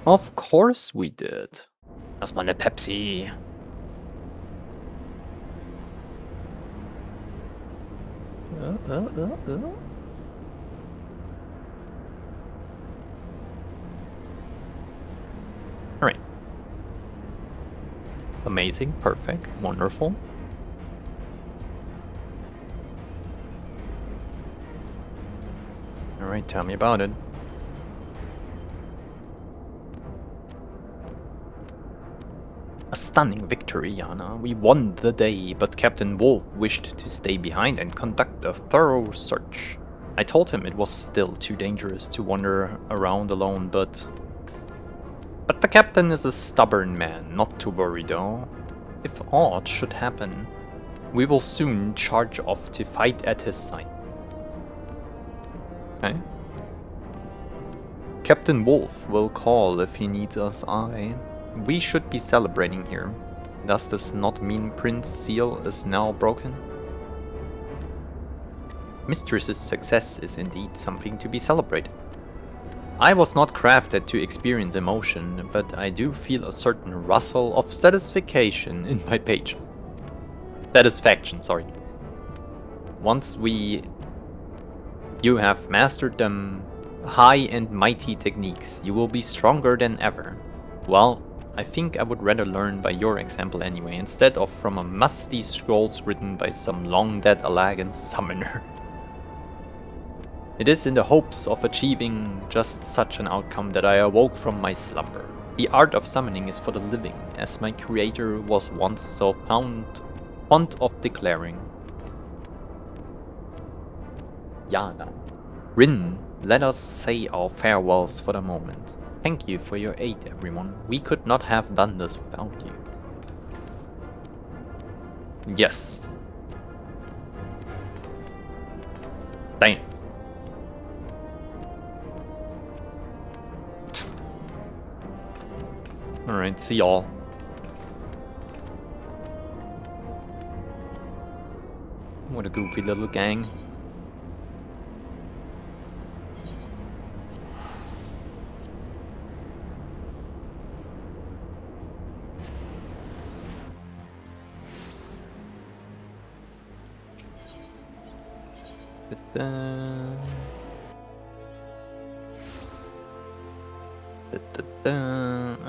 Of course we did. Erstmal eine Pepsi. Alright. Amazing, perfect, wonderful. Alright, tell me about it. A stunning victory, Yana. We won the day, but Captain Wolf wished to stay behind and conduct a thorough search. I told him it was still too dangerous to wander around alone, but the captain is a stubborn man, not to worry though. If aught should happen, we will soon charge off to fight at his side. Okay. Captain Wolf will call if he needs us. We should be celebrating here. Does this not mean Prince Seal is now broken? Mistress's success is indeed something to be celebrated. I was not crafted to experience emotion, but I do feel a certain rustle of satisfaction in my pages. Satisfaction, sorry. Once you have mastered them high and mighty techniques, you will be stronger than ever. Well, I think I would rather learn by your example anyway, instead of from a musty scrolls written by some long-dead Alagan summoner. It is in the hopes of achieving just such an outcome that I awoke from my slumber. The art of summoning is for the living, as my creator was once so fond of declaring. Yana. Rin, let us say our farewells for the moment. Thank you for your aid, everyone. We could not have done this without you. Yes. Damn. Alright, see y'all. What a goofy little gang.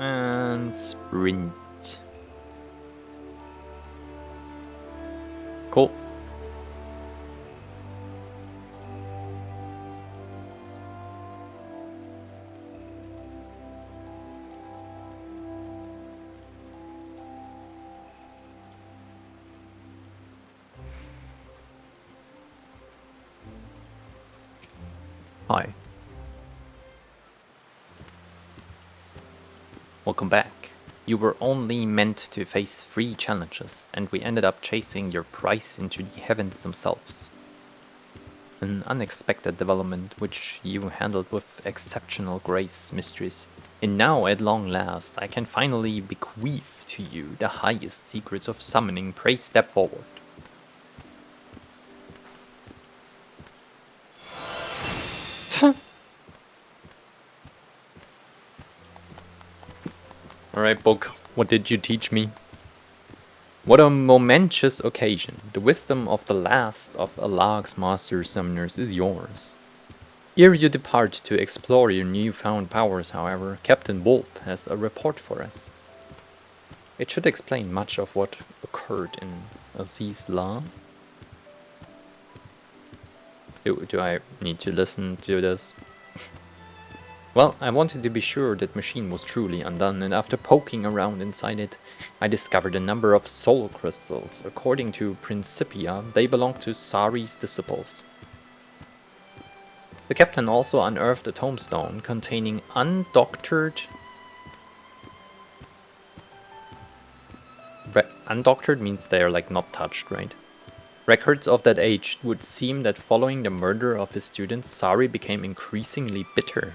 And sprint. Cool. Hi. Welcome back. You were only meant to face 3 challenges, and we ended up chasing your prize into the heavens themselves. An unexpected development which you handled with exceptional grace, mistress. And now, at long last, I can finally bequeath to you the highest secrets of summoning. Pray step forward. Alright, book, what did you teach me? What a momentous occasion. The wisdom of the last of Alag's master summoners is yours. Ere you depart to explore your newfound powers, however, Captain Wolf has a report for us. It should explain much of what occurred in Aziz La. Do I need to listen to this? Well, I wanted to be sure that machine was truly undone, and after poking around inside it, I discovered a number of soul crystals. According to Principia, they belong to Sari's disciples. The captain also unearthed a tombstone containing undoctored... Undoctored means they're like not touched, right? Records of that age would seem that following the murder of his students, Sari became increasingly bitter.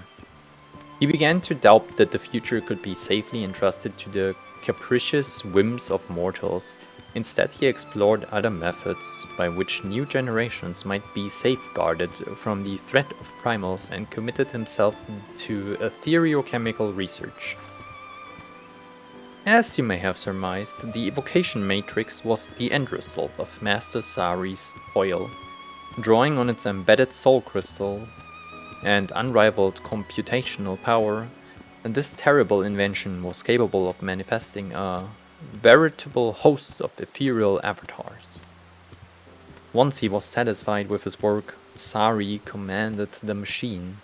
He began to doubt that the future could be safely entrusted to the capricious whims of mortals. Instead, he explored other methods by which new generations might be safeguarded from the threat of primals and committed himself to ethereochemical research. As you may have surmised, the evocation matrix was the end result of Master Sari's toil. Drawing on its embedded soul crystal and unrivaled computational power, and this terrible invention was capable of manifesting a veritable host of ethereal avatars. Once he was satisfied with his work, Sari commanded the machine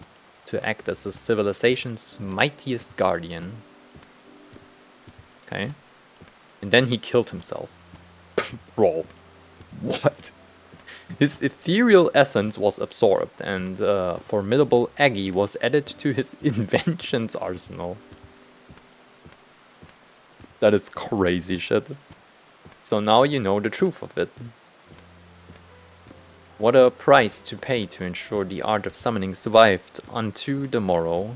to act as the civilization's mightiest guardian. Okay. And then he killed himself. Bro. What? His ethereal essence was absorbed, and formidable Aggie was added to his inventions arsenal. That is crazy shit. So now you know the truth of it. What a price to pay to ensure the art of summoning survived unto the morrow.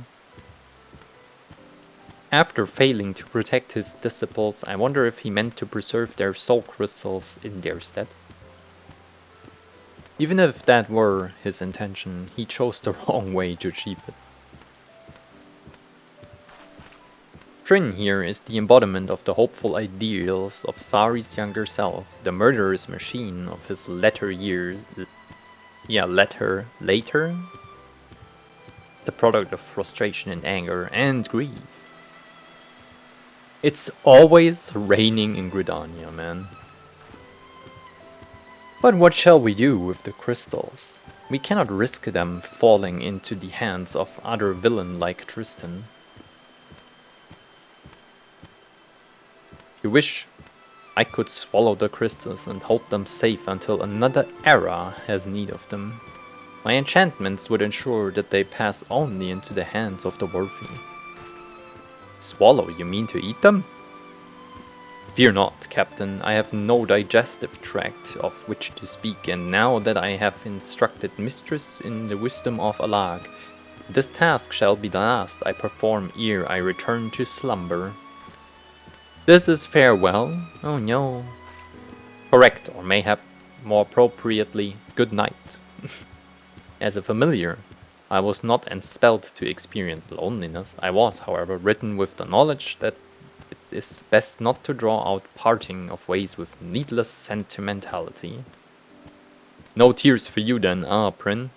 After failing to protect his disciples, I wonder if he meant to preserve their soul crystals in their stead. Even if that were his intention, he chose the wrong way to achieve it. Trin here is the embodiment of the hopeful ideals of Sari's younger self, the murderous machine of his later years. Later? It's the product of frustration and anger and grief. It's always raining in Gridania, man. But what shall we do with the crystals? We cannot risk them falling into the hands of other villain like Tristan. You wish I could swallow the crystals and hold them safe until another era has need of them. My enchantments would ensure that they pass only into the hands of the worthy. Swallow, you mean to eat them? Fear not, Captain, I have no digestive tract of which to speak, and now that I have instructed Mistress in the wisdom of Alag, this task shall be the last I perform ere I return to slumber. This is farewell? Oh no. Correct, or mayhap more appropriately, good night. As a familiar, I was not enspelled to experience loneliness. I was, however, written with the knowledge that it is best not to draw out parting of ways with needless sentimentality. No tears for you then, Prin.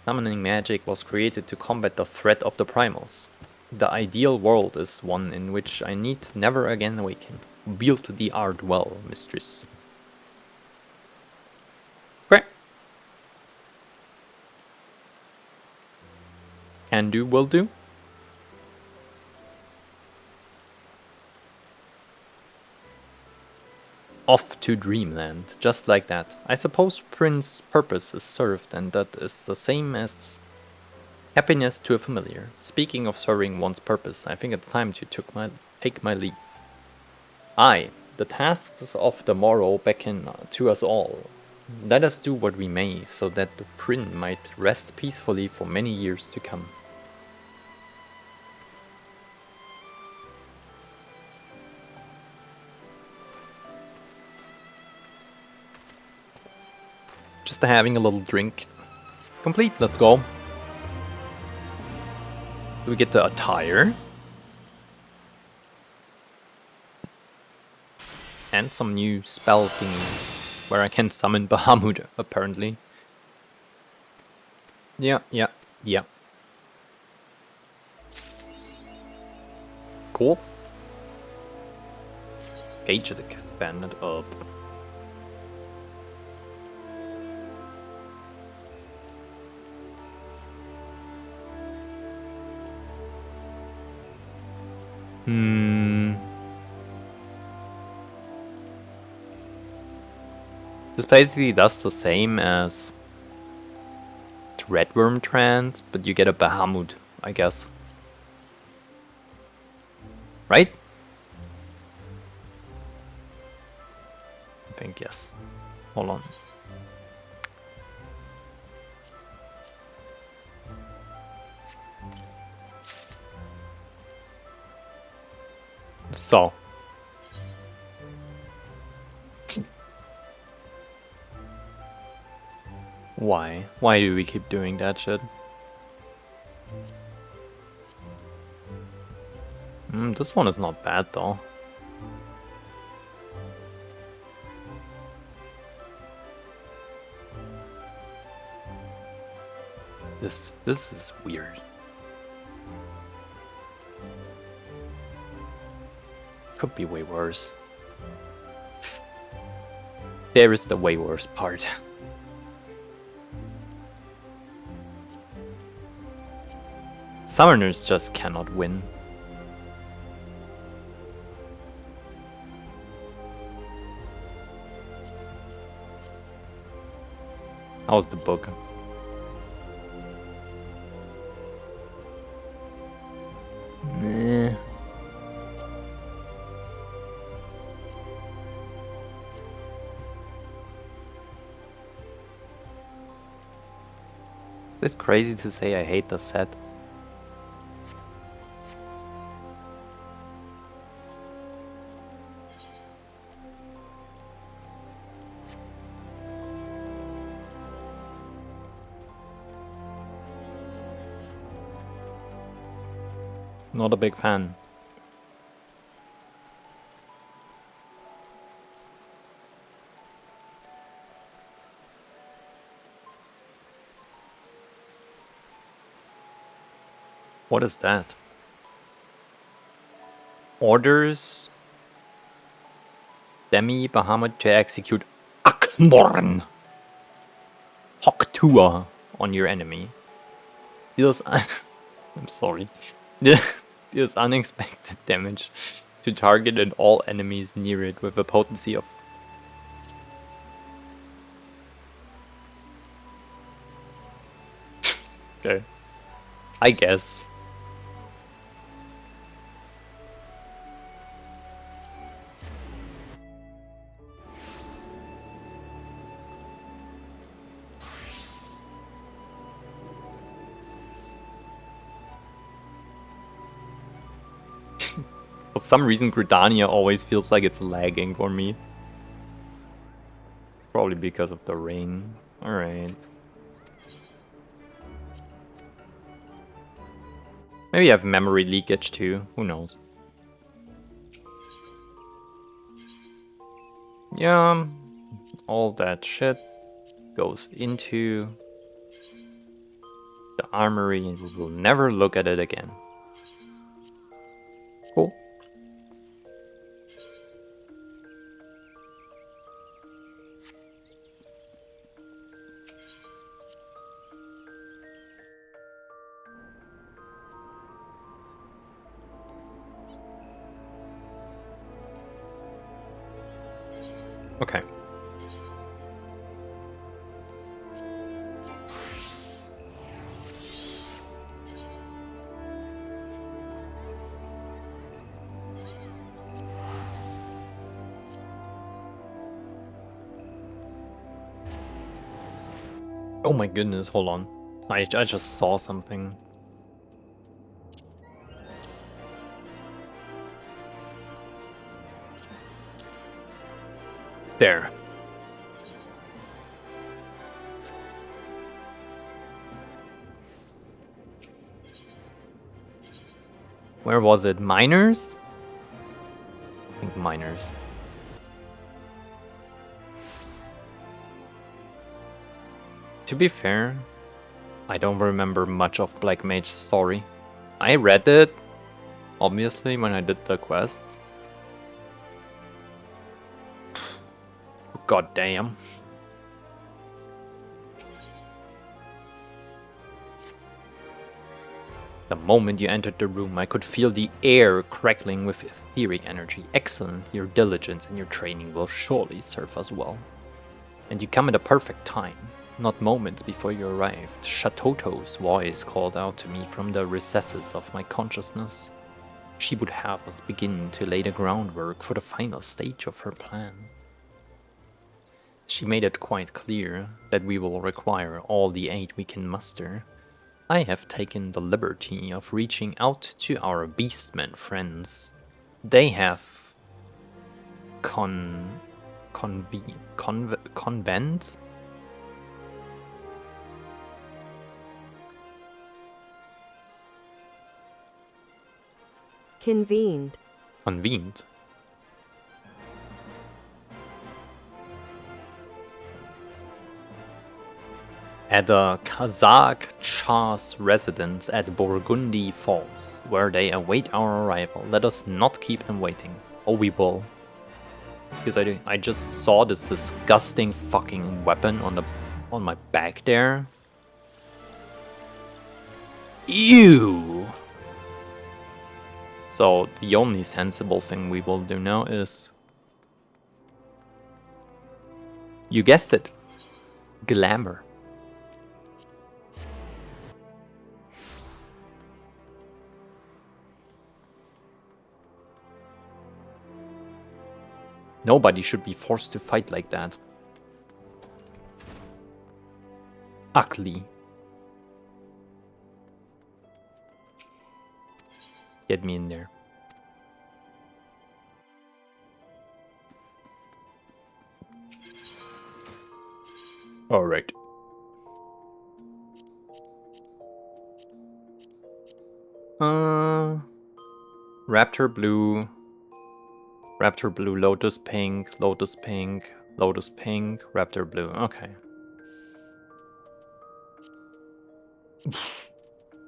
Summoning magic was created to combat the threat of the primals. The ideal world is one in which I need never again awaken. Build the art well, mistress. Okay. Can do, will do. Off to Dreamland, just like that. I suppose Prince's purpose is served, and that is the same as happiness to a familiar. Speaking of serving one's purpose, I think it's time to take my leave. Aye, the tasks of the morrow beckon to us all. Let us do what we may, so that the Prin might rest peacefully for many years to come. Just having a little drink. Complete, let's go. Do we get the attire? And some new spell thingy, where I can summon Bahamut, apparently. Yeah. Cool. Gauge is expanded up. This basically does the same as Threadworm Trance, but you get a Bahamut, I guess. Right? I think yes. Hold on. So. Why? Why do we keep doing that shit? This one is not bad though. This is weird. Could be way worse. There is the way worse part. Summoners just cannot win. How's the book? Nah. Is it crazy to say I hate the set? Not a big fan. What is that? Orders Demi Bahamut to execute Akmorn Hoktua on your enemy. Deals I'm sorry. Deals unexpected damage to target and all enemies near it with a potency of okay. I guess. For some reason, Gridania always feels like it's lagging for me. Probably because of the rain. Alright. Maybe I have memory leakage too. Who knows? Yeah, all that shit goes into the armory and we will never look at it again. Cool. Okay. Oh my goodness, hold on. I just saw something. There. Where was it? Miners? I think miners. To be fair, I don't remember much of Black Mage's story. I read it, obviously, when I did the quests. God damn. The moment you entered the room, I could feel the air crackling with etheric energy. Excellent, your diligence and your training will surely serve us well. And you come at a perfect time. Not moments before you arrived, Shatoto's voice called out to me from the recesses of my consciousness. She would have us begin to lay the groundwork for the final stage of her plan. She made it quite clear that we will require all the aid we can muster. I have taken the liberty of reaching out to our beastmen friends. They have convent? Convened. Convened. At a Kazakh Char's residence at Burgundy Falls, where they await our arrival. Let us not keep them waiting. Oh, we will. Because I just saw this disgusting fucking weapon on my back there. Ew! So the only sensible thing we will do now is... You guessed it. Glamour. Nobody should be forced to fight like that. Ugly. Get me in there. Alright. Raptor blue, lotus pink, lotus pink, lotus pink, raptor blue. Okay.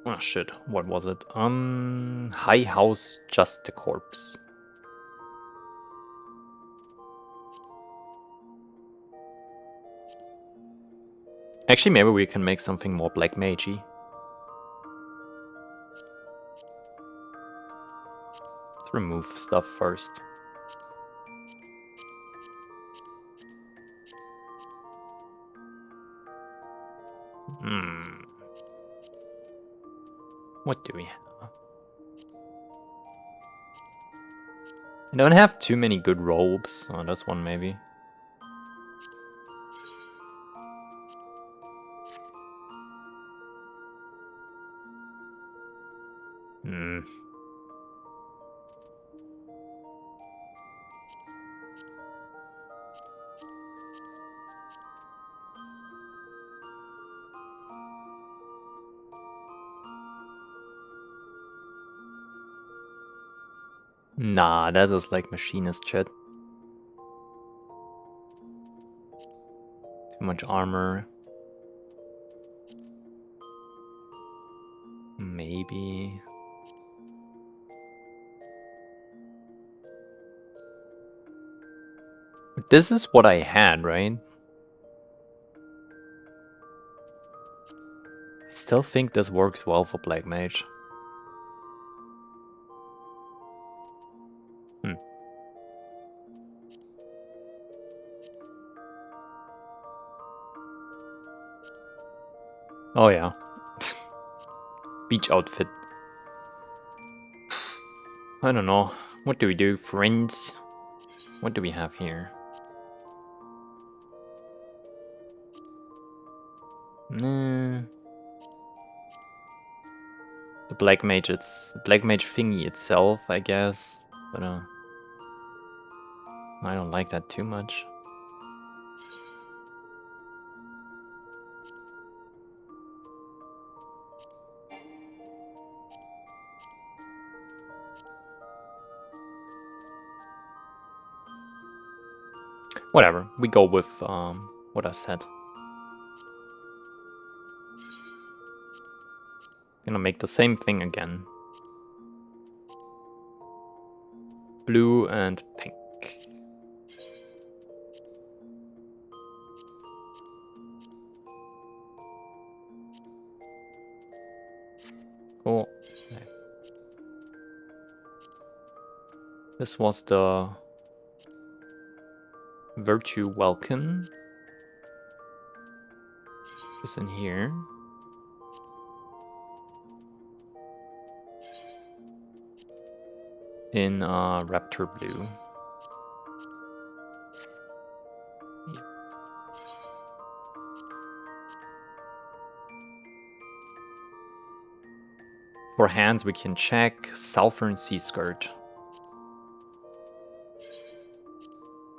Oh shit, what was it? High House Just a Corpse. Actually, maybe we can make something more black magey. Let's remove stuff first. What do we have? I don't have too many good robes. Oh, that's one maybe. Nah, that is like machinist shit. Too much armor. Maybe. But this is what I had, right? I still think this works well for Black Mage. Oh yeah. Beach outfit. I don't know. What do we do? Friends? What do we have here? The black mage, it's the black mage thingy itself, I guess. But I don't like that too much. Whatever, we go with what I said. Gonna make the same thing again. Blue and pink. Cool. Okay. This was the Virtue Welkin. Is in here. In Raptor Blue. Yeah. For hands, we can check Southern Sea Skirt.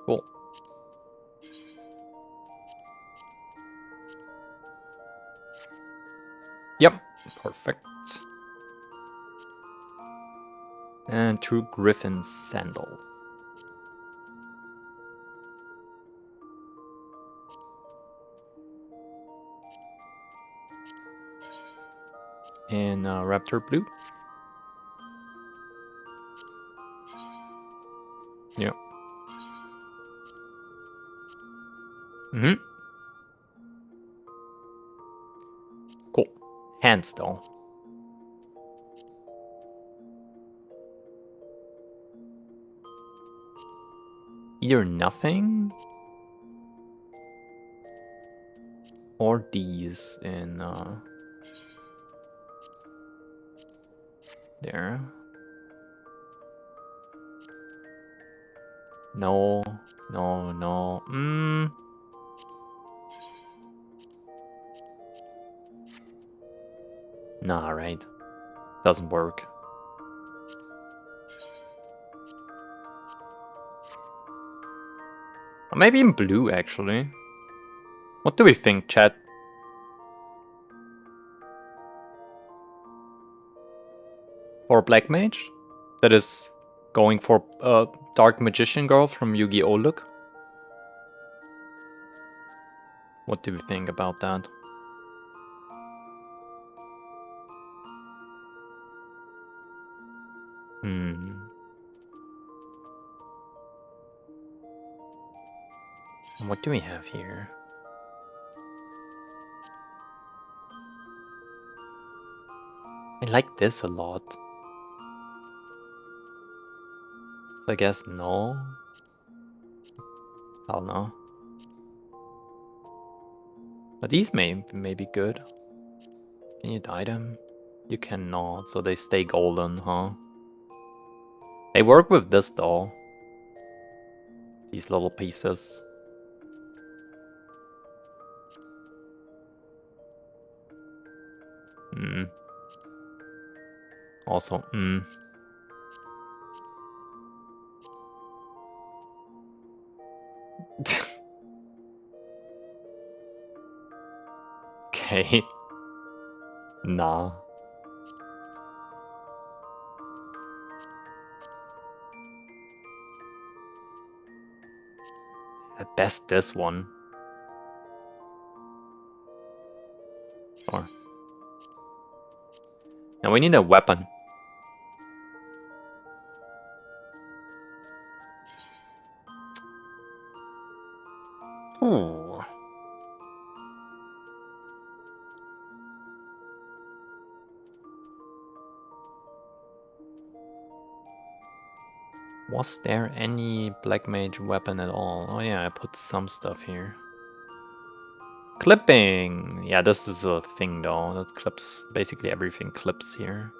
Cool. Yep, perfect. And 2 Griffin sandals. In Raptor Blue. Yep. Cool. Hands though. Either nothing or these in there. No. Nah, right. Doesn't work. Or maybe in blue, actually. What do we think, chat? For Black Mage? That is going for a Dark Magician Girl from Yu-Gi-Oh! Look. What do we think about that? What do we have here? I like this a lot. So I guess no. Hell no. But these may be good. Can you dye them? You cannot, so they stay golden, huh? They work with this though. These little pieces. Also, Okay. Nah. At best, this one. Sure. Now we need a weapon. Ooh. Was there any black mage weapon at all? Oh yeah, I put some stuff here. Clipping! Yeah, this is a thing though. That clips, basically everything clips here.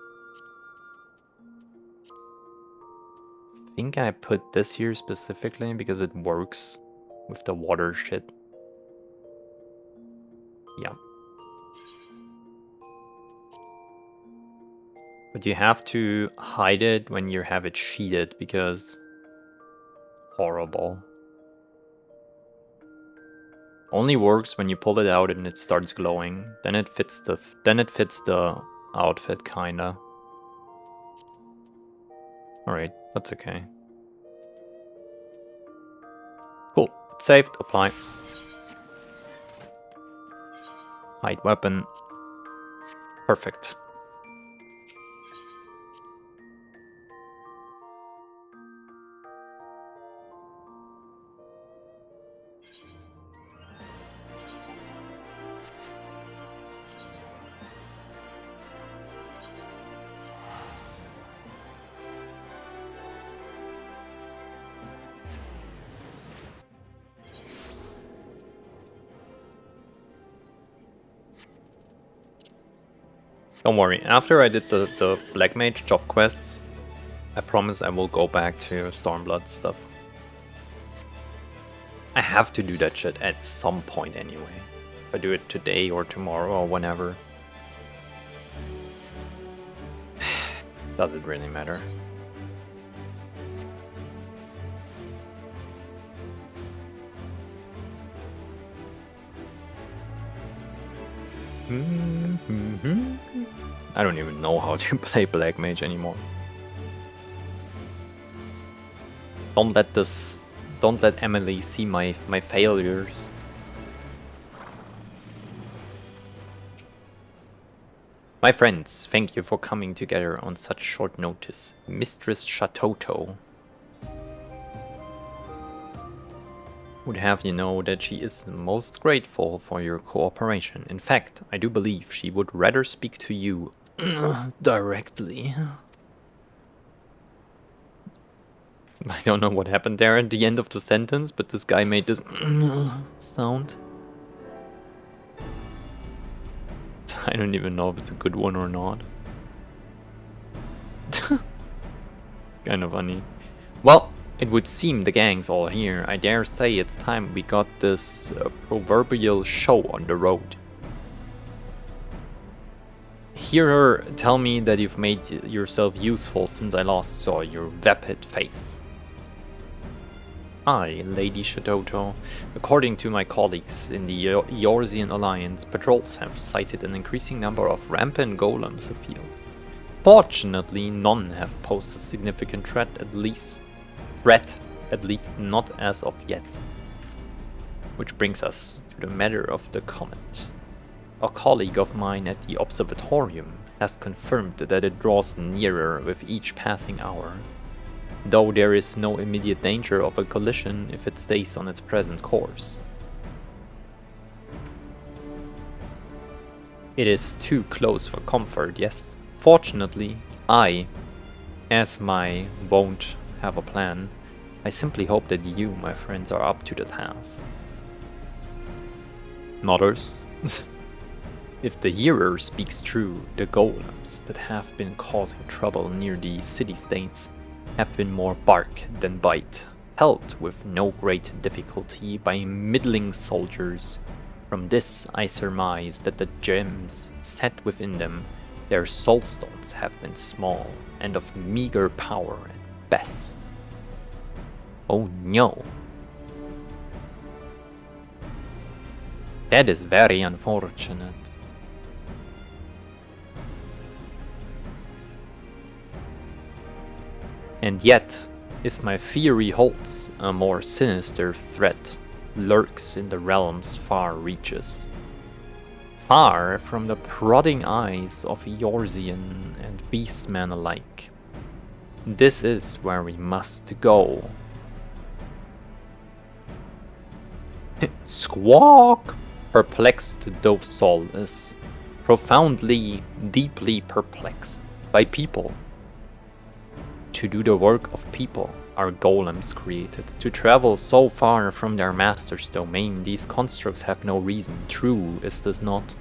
I think I put this here specifically because it works with the water shit. Yeah. But you have to hide it when you have it sheeted because horrible. Only works when you pull it out and it starts glowing. Then it fits the outfit kinda. Alright, that's okay. Cool. Saved, apply. Hide weapon. Perfect. Don't worry, after I did the Black Mage job quests, I promise I will go back to Stormblood stuff. I have to do that shit at some point anyway. If I do it today or tomorrow or whenever. Does it really matter? I don't even know how to play Black Mage anymore. Don't let Emily see my failures. My friends, thank you for coming together on such short notice. Mistress Shatoto would have you know that she is most grateful for your cooperation. In fact, I do believe she would rather speak to you directly. I don't know what happened there at the end of the sentence, but this guy made this sound. I don't even know if it's a good one or not. Kind of funny. Well, it would seem the gang's all here. I dare say it's time we got this proverbial show on the road. Hear her tell me that you've made yourself useful since I last saw your vapid face. Aye, Lady Shatoto. According to my colleagues in the Eorzean Alliance, patrols have sighted an increasing number of rampant golems afield. Fortunately, none have posed a significant threat, at least not as of yet. Which brings us to the matter of the comet. A colleague of mine at the observatorium has confirmed that it draws nearer with each passing hour, though there is no immediate danger of a collision if it stays on its present course. It is too close for comfort, yes. Fortunately, as my won't have a plan, I simply hope that you, my friends, are up to the task. Nodders. If the hearer speaks true, the golems that have been causing trouble near the city-states have been more bark than bite, held with no great difficulty by middling soldiers. From this I surmise that the gems set within them, their soulstones, have been small and of meager power at best. Oh no. That is very unfortunate. And yet, if my theory holds, a more sinister threat lurks in the realm's far reaches. Far from the prodding eyes of Eorzean and Beastman alike. This is where we must go. Squawk! Perplexed though Sol is, profoundly, deeply perplexed by people. To do the work of people are golems created. To travel so far from their master's domain, these constructs have no reason. True, is this not?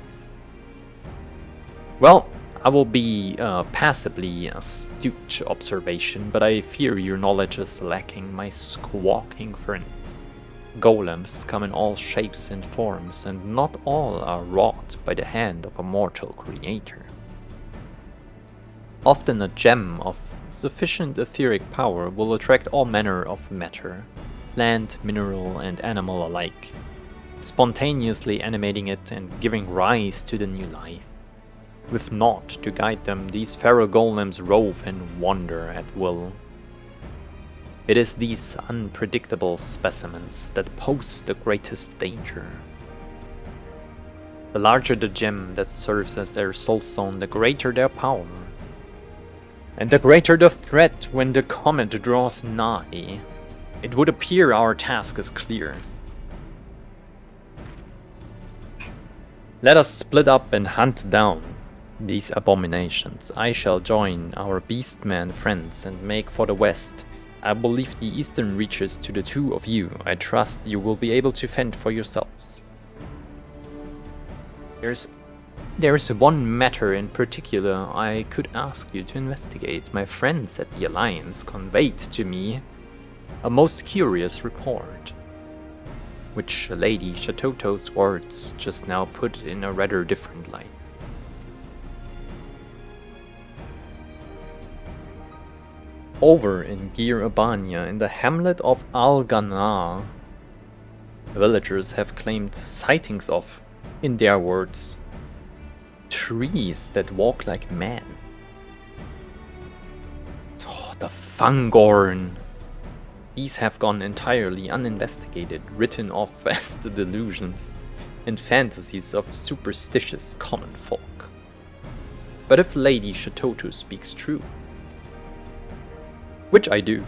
Well, I will be passively astute observation, but I fear your knowledge is lacking, my squawking friend. Golems come in all shapes and forms, and not all are wrought by the hand of a mortal creator. Often a gem of sufficient etheric power will attract all manner of matter, plant, mineral, and animal alike, spontaneously animating it and giving rise to the new life. With naught to guide them, these feral golems rove and wander at will. It is these unpredictable specimens that pose the greatest danger. The larger the gem that serves as their soulstone, the greater their power. And the greater the threat when the comet draws nigh. It would appear our task is clear. Let us split up and hunt down these abominations. I shall join our beastman friends and make for the west. I will leave the eastern reaches to the two of you. I trust you will be able to fend for yourselves. There's one matter in particular I could ask you to investigate. My friends at the Alliance conveyed to me a most curious report, which Lady Shatoto's words just now put in a rather different light. Over in Gir Abania, in the hamlet of Al-Ghanar, villagers have claimed sightings of, in their words, trees that walk like men. Oh, the Fangorn! These have gone entirely uninvestigated, written off as the delusions and fantasies of superstitious common folk. But if Lady Shatoto speaks true, which I do,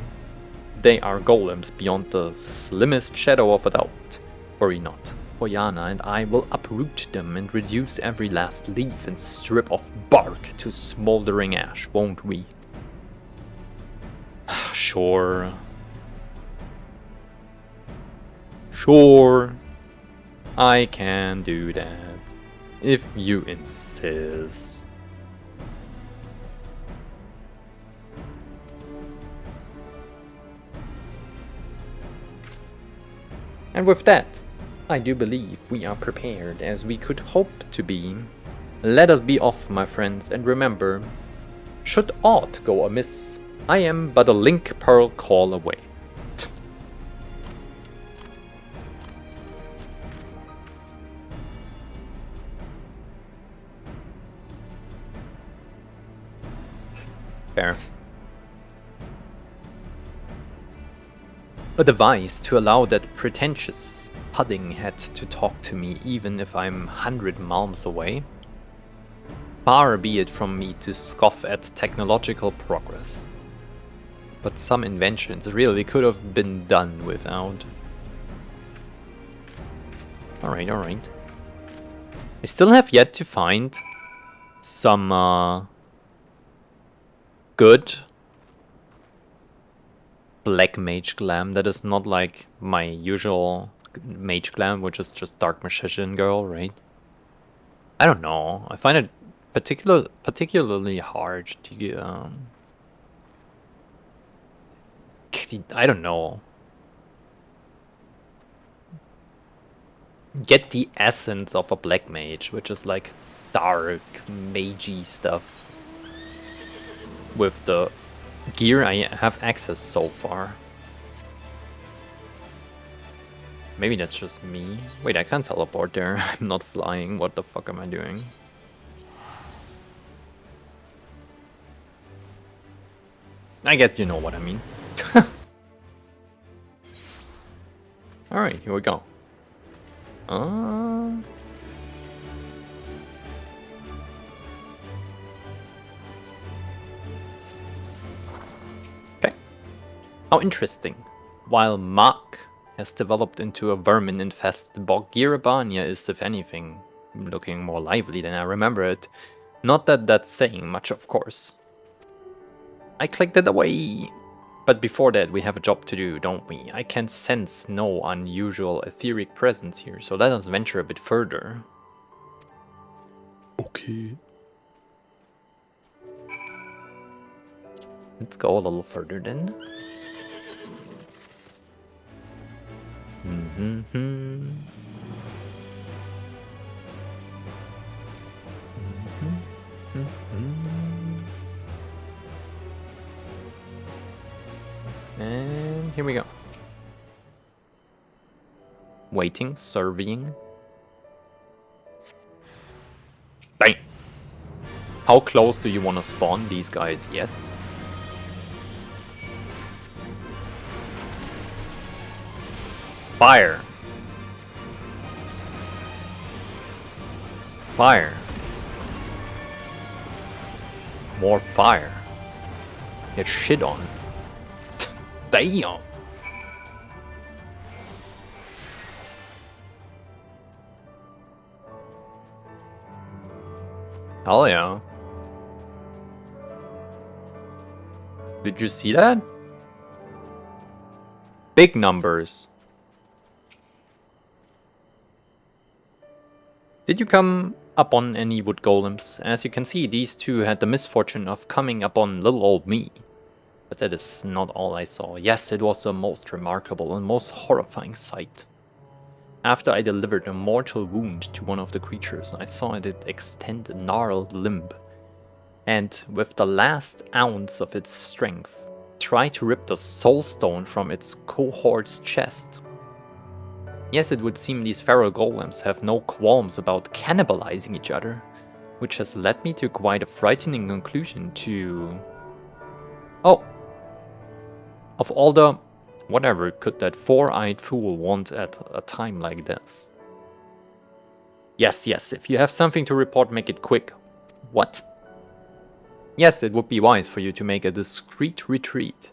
they are golems beyond the slimmest shadow of a doubt. Worry not. Oyana and I will uproot them and reduce every last leaf and strip of bark to smoldering ash, won't we? Sure. Sure. I can do that, if you insist. And with that, I do believe we are prepared as we could hope to be. Let us be off, my friends, and remember, should aught go amiss, I am but a link pearl call away. A device to allow that pretentious pudding head to talk to me even if I'm 100 miles away? Far be it from me to scoff at technological progress. But some inventions really could have been done without. Alright, alright. I still have yet to find some good black mage glam that is not like my usual mage glam, which is just dark magician girl, right? I don't know. I find it particularly hard to I don't know. Get the essence of a black mage, which is like dark magey stuff with the gear I have access so far. Maybe that's just me. Wait, I can't teleport there. I'm not flying. What the fuck am I doing? I guess you know what I mean. Alright, here we go. Okay. How interesting. While Mark has developed into a vermin-infested Bogirabania is, if anything, looking more lively than I remember it. Not that that's saying much, of course. I clicked it away. But before that, we have a job to do, don't we? I can sense no unusual etheric presence here, so let us venture a bit further. Okay. Let's go a little further then. And here we go. Waiting, surveying. Bang! How close do you want to spawn these guys? Yes. Fire! Fire! More fire. Get shit on. Damn! Hell yeah. Did you see that? Big numbers. Did you come upon any wood golems? As you can see, these two had the misfortune of coming upon little old me. But that is not all I saw. Yes, it was a most remarkable and most horrifying sight. After I delivered a mortal wound to one of the creatures, I saw it extend a gnarled limb, and with the last ounce of its strength, try to rip the soul stone from its cohort's chest. Yes, it would seem these feral golems have no qualms about cannibalizing each other, which has led me to quite a frightening conclusion to... Oh! Of all the... Whatever could that four-eyed fool want at a time like this? Yes, yes, if you have something to report, make it quick. What? Yes, it would be wise for you to make a discreet retreat.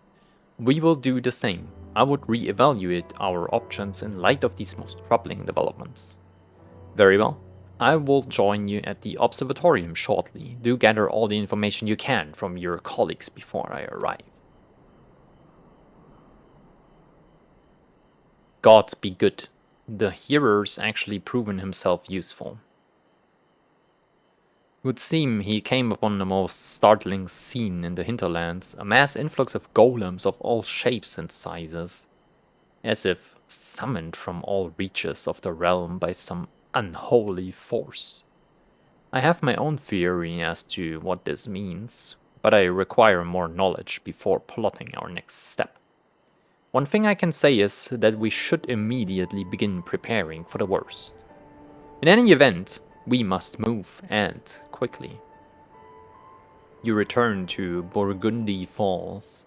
We will do the same. I would re-evaluate our options in light of these most troubling developments. Very well. I will join you at the observatorium shortly. Do gather all the information you can from your colleagues before I arrive. Gods be good. The hearer's actually proven himself useful. It would seem he came upon the most startling scene in the hinterlands, a mass influx of golems of all shapes and sizes, as if summoned from all reaches of the realm by some unholy force. I have my own theory as to what this means, but I require more knowledge before plotting our next step. One thing I can say is that we should immediately begin preparing for the worst. In any event, we must move, and quickly. You return to Burgundy Falls.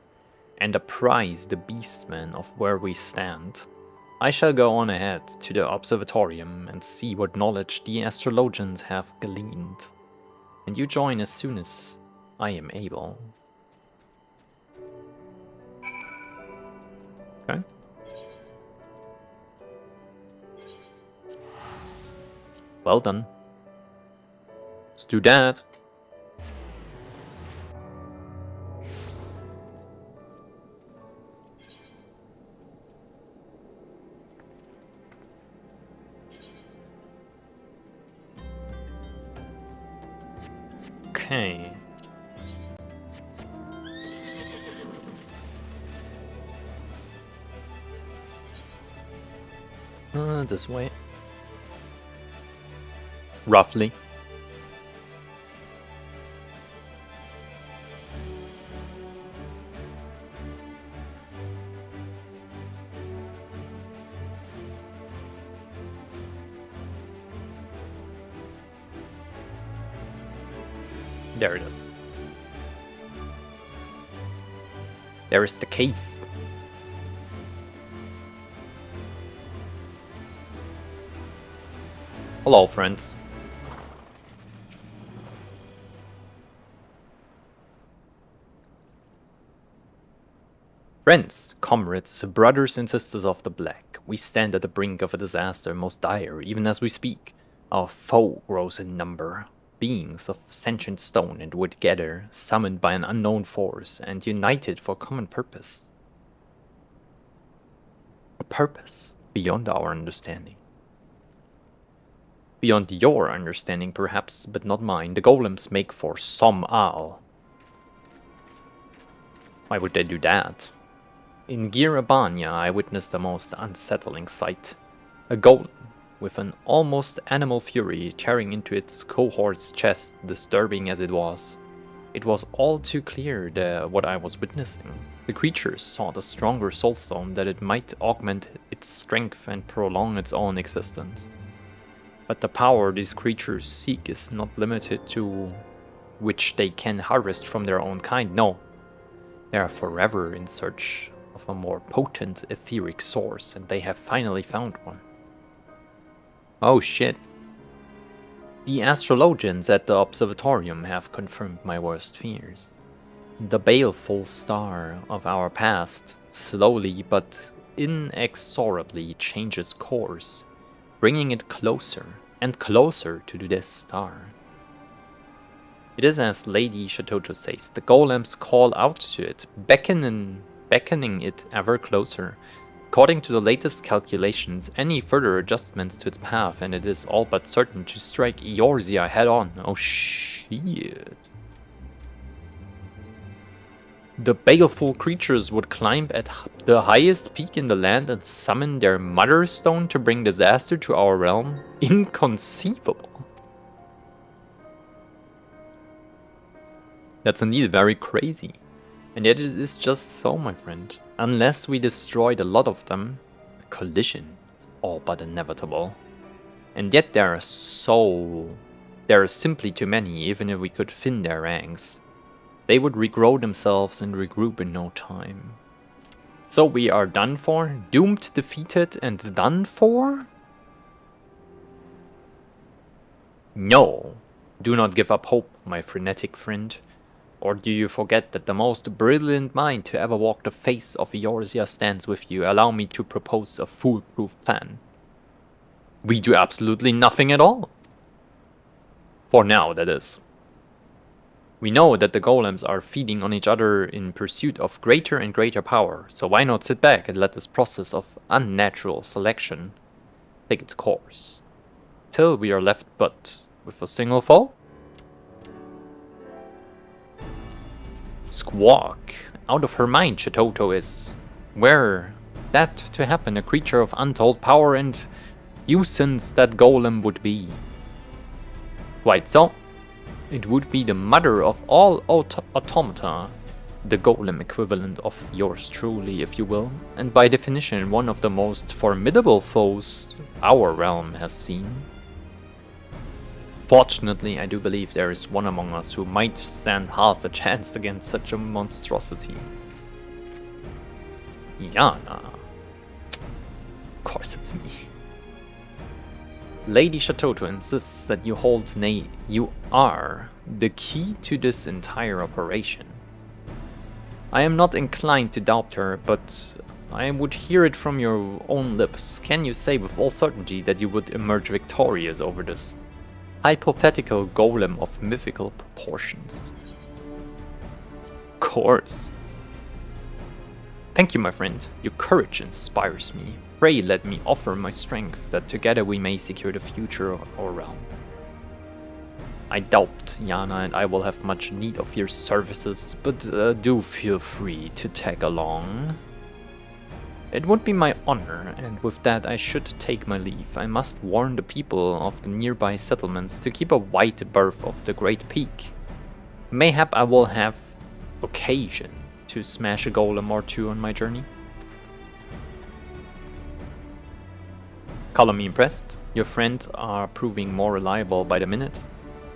and apprise the beastmen of where we stand. I shall go on ahead to the observatorium and see what knowledge the astrologians have gleaned. And you join as soon as I am able. Okay. Well done. Let's do that. Okay. This way. Roughly. There it is. There is the cave. Hello, friends. Friends, comrades, brothers and sisters of the Black, we stand at the brink of a disaster most dire, even as we speak. Our foe grows in number. Beings of sentient stone and wood gather, summoned by an unknown force, and united for common purpose. A purpose beyond our understanding. Beyond your understanding, perhaps, but not mine. The golems make for some owl. Why would they do that? In Gir Abania, I witnessed the most unsettling sight. A golem, with an almost animal fury tearing into its cohort's chest, disturbing as it was. It was all too clear what I was witnessing. The creatures sought a stronger soulstone that it might augment its strength and prolong its own existence. But the power these creatures seek is not limited to which they can harvest from their own kind, no. They are forever in search of a more potent etheric source, and they have finally found one. Oh shit. The astrologians at the observatorium have confirmed my worst fears. The baleful star of our past slowly but inexorably changes course, bringing it closer and closer to this star. It is as Lady Shatoto says, the golems call out to it, beckoning it ever closer. According to the latest calculations, any further adjustments to its path and it is all but certain to strike Eorzea head on. Oh shit. The baleful creatures would climb at the highest peak in the land and summon their mother stone to bring disaster to our realm? Inconceivable. That's indeed very crazy. And yet it is just so, my friend. Unless we destroyed a lot of them, a collision is all but inevitable. And yet there are simply too many, even if we could thin their ranks. They would regrow themselves and regroup in no time. So we are done for? Doomed, defeated, and done for? No. Do not give up hope, my frenetic friend. Or do you forget that the most brilliant mind to ever walk the face of Eorzea stands with you? Allow me to propose a foolproof plan. We do absolutely nothing at all. For now, that is. We know that the golems are feeding on each other in pursuit of greater and greater power, so why not sit back and let this process of unnatural selection take its course, till we are left but with a single foe? Squawk! Out of her mind, Shatoto is. Were that to happen, a creature of untold power and nuisance that golem would be. Quite so. It would be the mother of all automata, the golem equivalent of yours truly, if you will, and by definition one of the most formidable foes our realm has seen. Fortunately, I do believe there is one among us who might stand half a chance against such a monstrosity. Yana. Of course it's me. Lady Shatoto insists that you hold, nay, you are the key to this entire operation. I am not inclined to doubt her, but I would hear it from your own lips. Can you say with all certainty that you would emerge victorious over this hypothetical golem of mythical proportions? Of course. Thank you, my friend. Your courage inspires me. Pray let me offer my strength, that together we may secure the future of our realm. I doubt, Yana, and I will have much need of your services, but do feel free to tag along. It would be my honor, and with that I should take my leave. I must warn the people of the nearby settlements to keep a wide berth of the Great Peak. Mayhap I will have occasion to smash a golem or two on my journey. Color me impressed. Your friends are proving more reliable by the minute.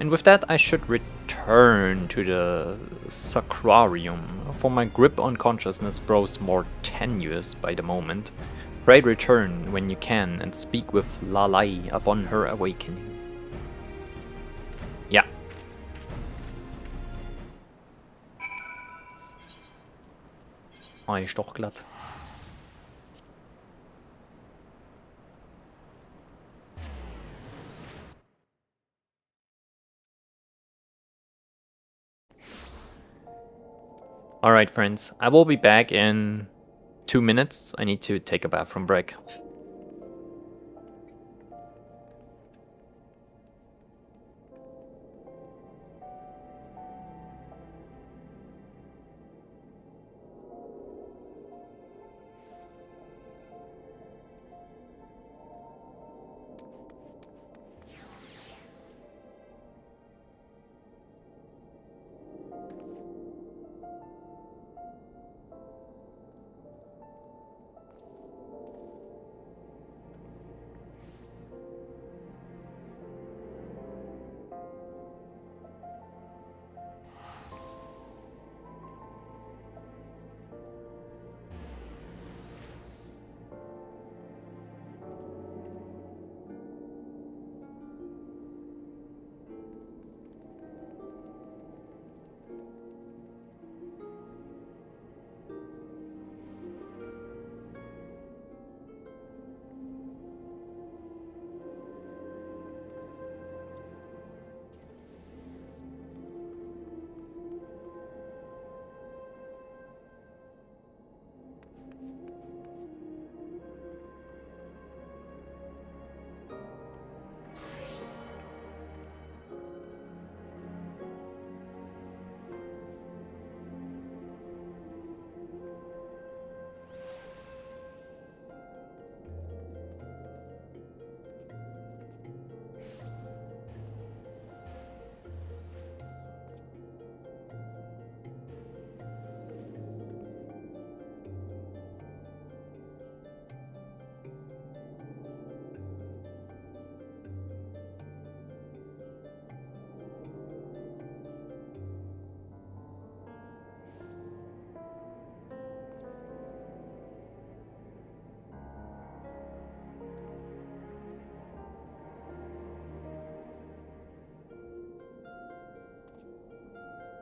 And with that I should return to the sacrarium, for my grip on consciousness grows more tenuous by the moment. Pray return when you can and speak with Lalai upon her awakening. Ja. Ist doch glatt. Alright friends, I will be back in 2 minutes. I need to take a bathroom break.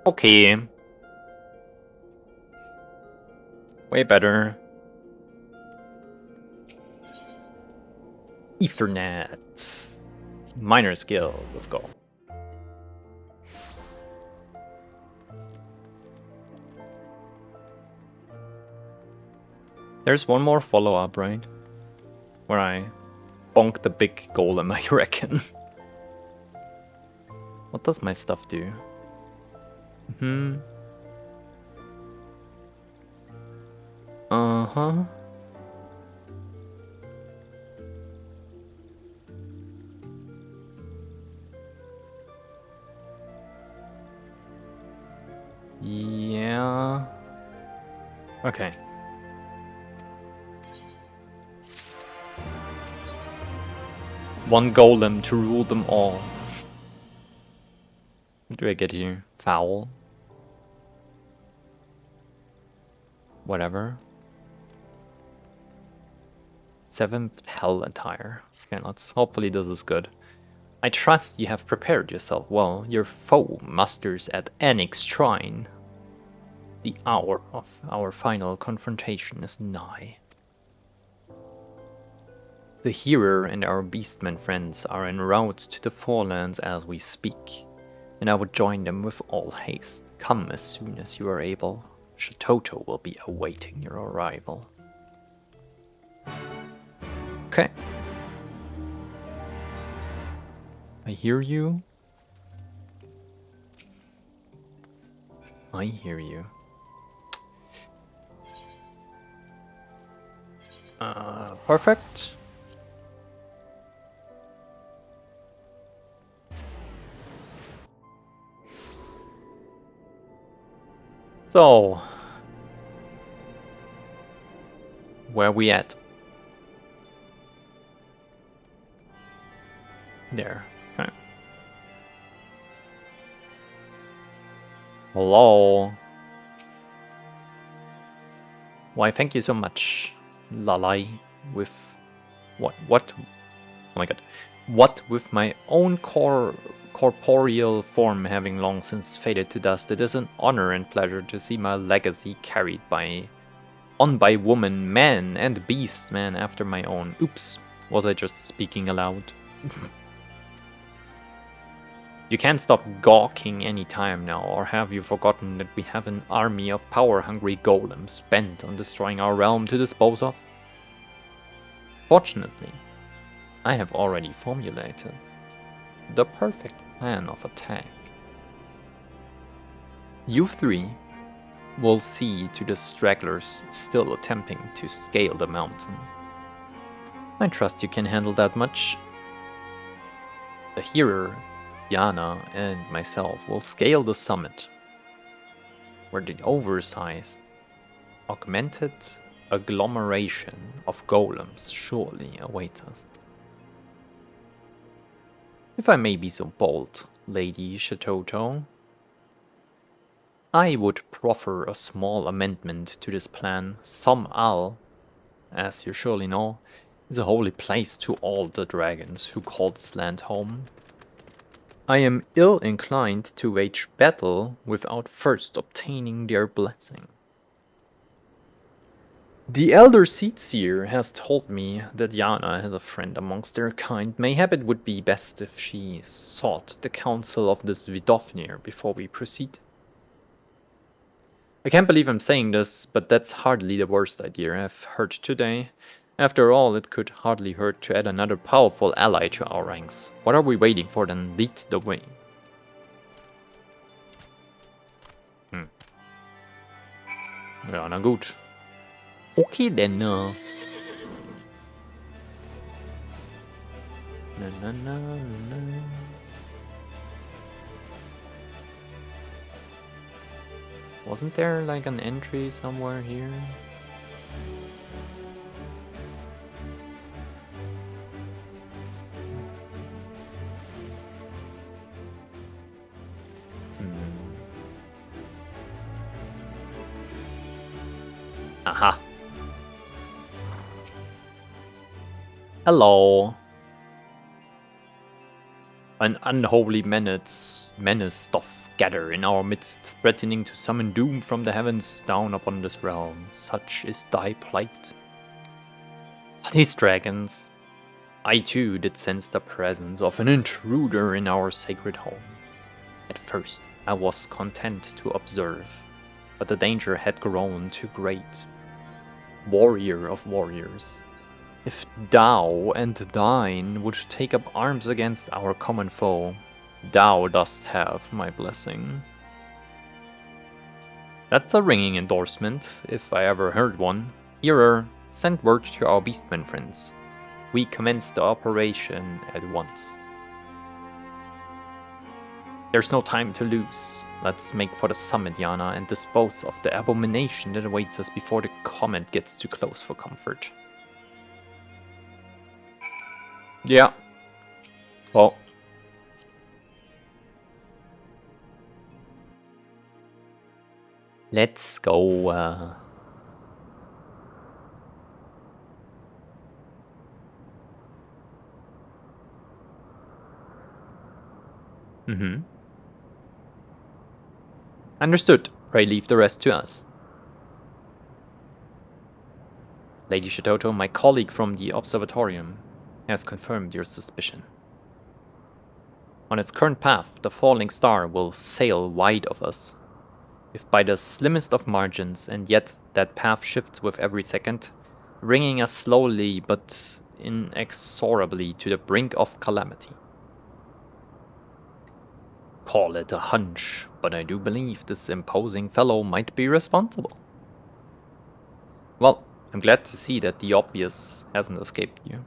Okay. Way better. Ethernet. Minor skill. Let's go. There's one more follow-up, right? Where I bonk the big golem, I reckon. What does my stuff do? Uh-huh. Yeah. Okay. One golem to rule them all. What do I get here? Foul. Whatever. 7th Hell attire. Okay, let's hopefully this is good. I trust you have prepared yourself well. Your foe musters at Anix Shrine. The hour of our final confrontation is nigh. The Hearer and our beastmen friends are en route to the Forelands as we speak, and I would join them with all haste. Come as soon as you are able. Shatoto will be awaiting your arrival. Okay. I hear you. I hear you. Perfect. So, where we at? There. Okay. Hello. Why, thank you so much, Lalai, with what? Oh my god. What with my own corporeal form having long since faded to dust, it is an honor and pleasure to see my legacy carried on by woman, man, and beast man after my own. Oops, was I just speaking aloud? You can't stop gawking any time now, or have you forgotten that we have an army of power-hungry golems bent on destroying our realm to dispose of? Fortunately, I have already formulated the perfect plan of attack. You three will see to the stragglers still attempting to scale the mountain. I trust you can handle that much. The Hearer, Yana, and myself will scale the summit, where the oversized, augmented agglomeration of golems surely awaits us. If I may be so bold, Lady Shatoto, I would proffer a small amendment to this plan. Al, as you surely know, is a holy place to all the dragons who call this land home. I am ill-inclined to wage battle without first obtaining their blessing. The Elder Seedseer has told me that Yana has a friend amongst their kind. Mayhap it would be best if she sought the counsel of this Vidofnir before we proceed. I can't believe I'm saying this, but that's hardly the worst idea I've heard today. After all, it could hardly hurt to add another powerful ally to our ranks. What are we waiting for then? Lead the way. Ja, na gut. Okay, then. Na, na, na, na. Wasn't there like an entry somewhere here? Aha. Hello. An unholy menace doth gather in our midst, threatening to summon doom from the heavens down upon this realm. Such is thy plight. These dragons. I too did sense the presence of an intruder in our sacred home. At first, I was content to observe, but the danger had grown too great. Warrior of warriors, if thou and thine would take up arms against our common foe, thou dost have my blessing. That's a ringing endorsement, if I ever heard one. Hearer, send word to our beastmen friends. We commence the operation at once. There's no time to lose. Let's make for the summit, Yana, and dispose of the abomination that awaits us before the comet gets too close for comfort. Yeah. Well. Let's go. Mm-hmm. Understood. Pray leave the rest to us. Lady Shitoto, my colleague from the observatorium, has confirmed your suspicion. On its current path, the falling star will sail wide of us. If by the slimmest of margins, and yet that path shifts with every second, bringing us slowly but inexorably to the brink of calamity. Call it a hunch, but I do believe this imposing fellow might be responsible. Well, I'm glad to see that the obvious hasn't escaped you.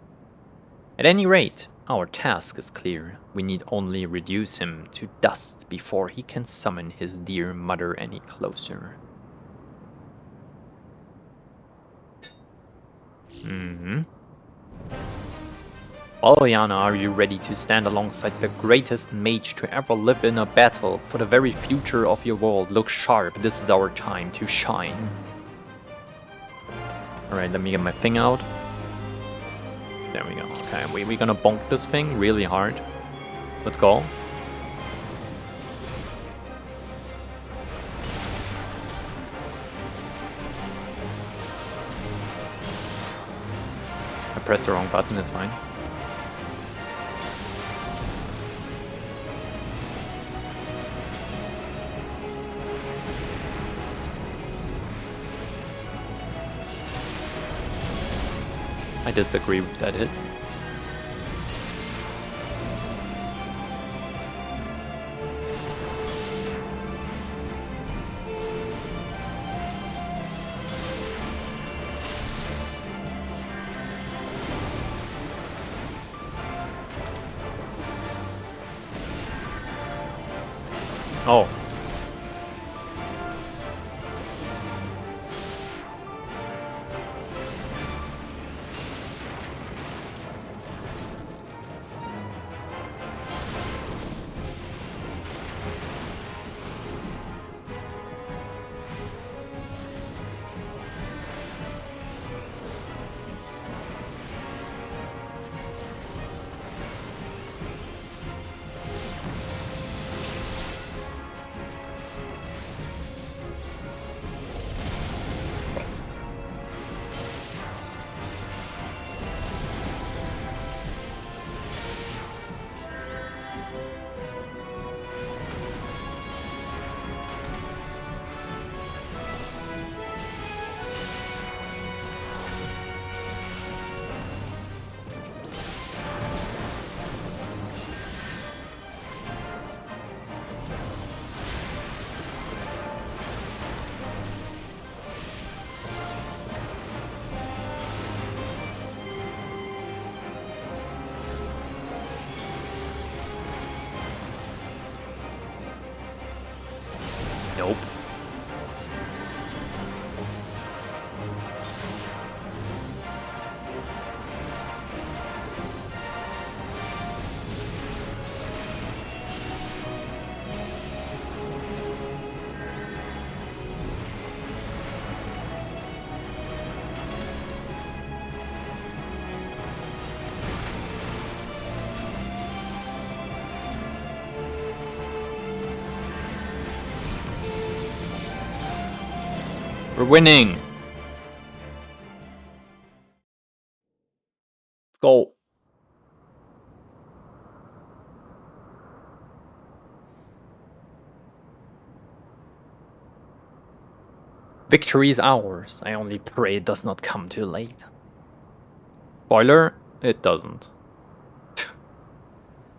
At any rate, our task is clear. We need only reduce him to dust before he can summon his dear mother any closer. Mm-hmm. Well, Yana, are you ready to stand alongside the greatest mage to ever live in a battle for the very future of your world? Look sharp, this is our time to shine. Alright, let me get my thing out. There we go. Okay, we're gonna bonk this thing really hard. Let's go. I pressed the wrong button, it's fine. I disagree with that hit. Oh. Nope. We're winning. Let's go. Victory is ours. I only pray it does not come too late. Spoiler, it doesn't.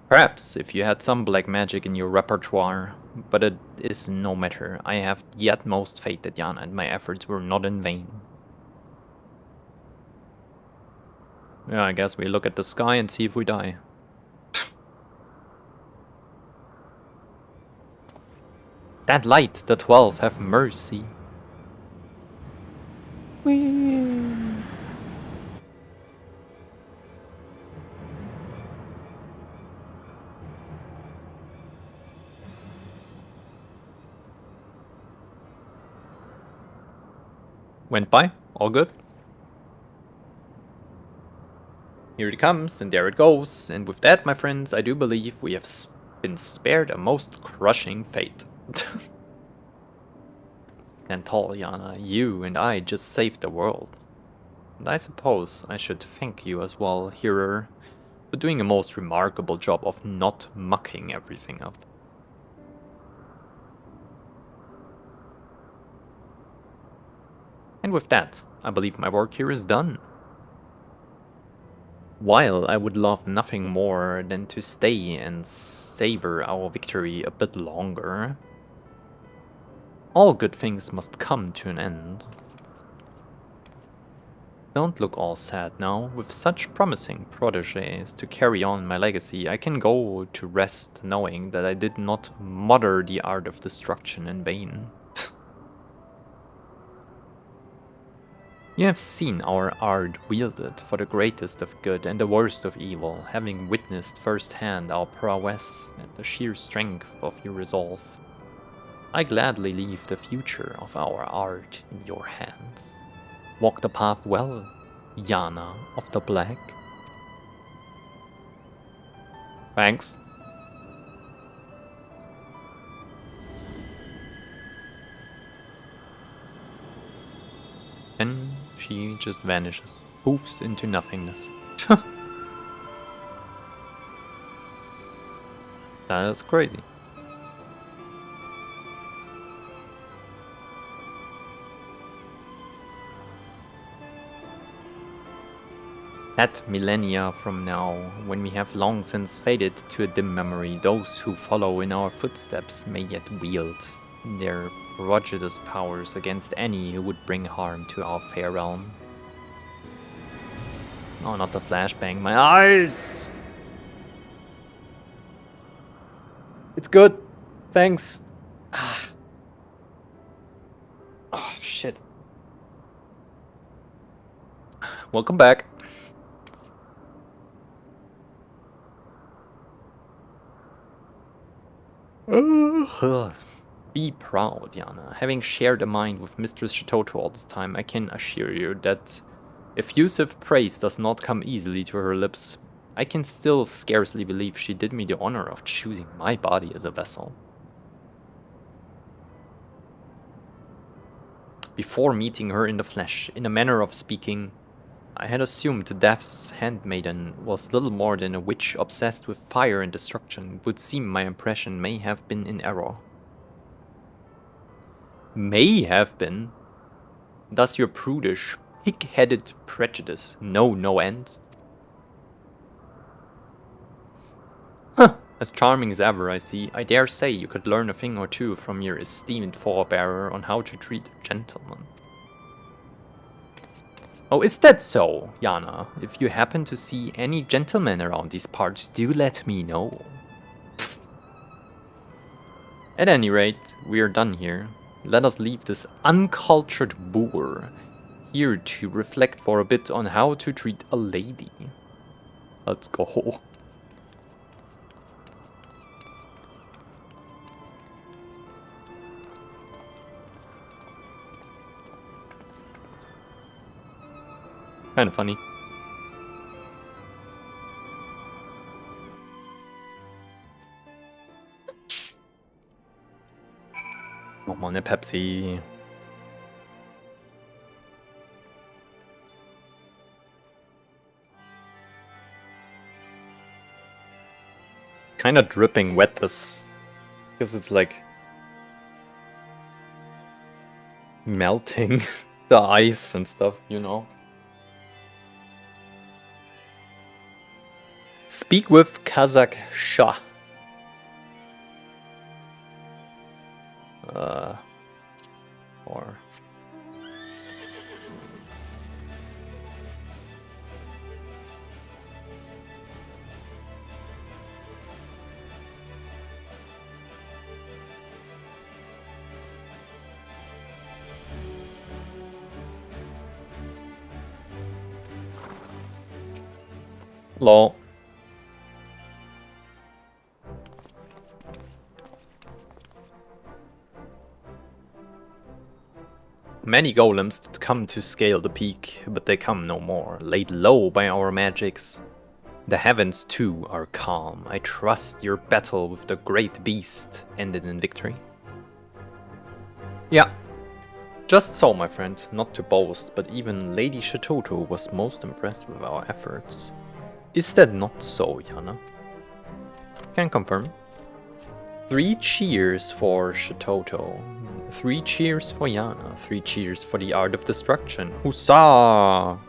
Perhaps if you had some black magic in your repertoire, but it is no matter. I have the utmost faith that Yana and my efforts were not in vain. Yeah, I guess we look at the sky and see if we die. That light, the 12, have mercy. Went by, all good. Here it comes, and there it goes. And with that, my friends, I do believe we have been spared a most crushing fate. Nantaliana, you and I just saved the world. And I suppose I should thank you as well, hearer, for doing a most remarkable job of not mucking everything up. And with that, I believe my work here is done. While I would love nothing more than to stay and savor our victory a bit longer, all good things must come to an end. Don't look all sad now. With such promising protégés to carry on my legacy, I can go to rest knowing that I did not mutter the art of destruction in vain. You have seen our art wielded for the greatest of good and the worst of evil, having witnessed firsthand our prowess and the sheer strength of your resolve. I gladly leave the future of our art in your hands. Walk the path well, Yana of the Black. Thanks. And she just vanishes, poofs into nothingness. That is crazy. That millennia from now, when we have long since faded to a dim memory, those who follow in our footsteps may yet wield their prodigious powers against any who would bring harm to our fair realm. Oh, not the flashbang, my eyes! It's good, thanks. Ah. Oh, shit. Welcome back. Be proud, Yana. Having shared a mind with Mistress Shitoto all this time, I can assure you that effusive praise does not come easily to her lips. I can still scarcely believe she did me the honor of choosing my body as a vessel. Before meeting her in the flesh, in a manner of speaking, I had assumed Death's handmaiden was little more than a witch obsessed with fire and destruction. It would seem my impression may have been in error. May have been? Does your prudish, pig-headed prejudice know no end? Huh, as charming as ever, I see. I dare say you could learn a thing or two from your esteemed forebearer on how to treat a gentleman. Oh, is that so, Yana? If you happen to see any gentlemen around these parts, do let me know. At any rate, we are done here. Let us leave this uncultured boor here to reflect for a bit on how to treat a lady. Let's go. Kind of funny. Nochmal eine Pepsi. Kind of dripping wet this, because it's like melting the ice and stuff, you know. Speak with Kazakh Shah. Or lol. Many golems did come to scale the peak, but they come no more, laid low by our magics. The heavens too are calm. I trust your battle with the great beast ended in victory. Yeah. Just so, my friend, not to boast, but even Lady Shatoto was most impressed with our efforts. Is that not so, Yana? Can confirm. 3 cheers for Shatoto. 3 cheers for Yana. 3 cheers for the art of destruction. Huzzah!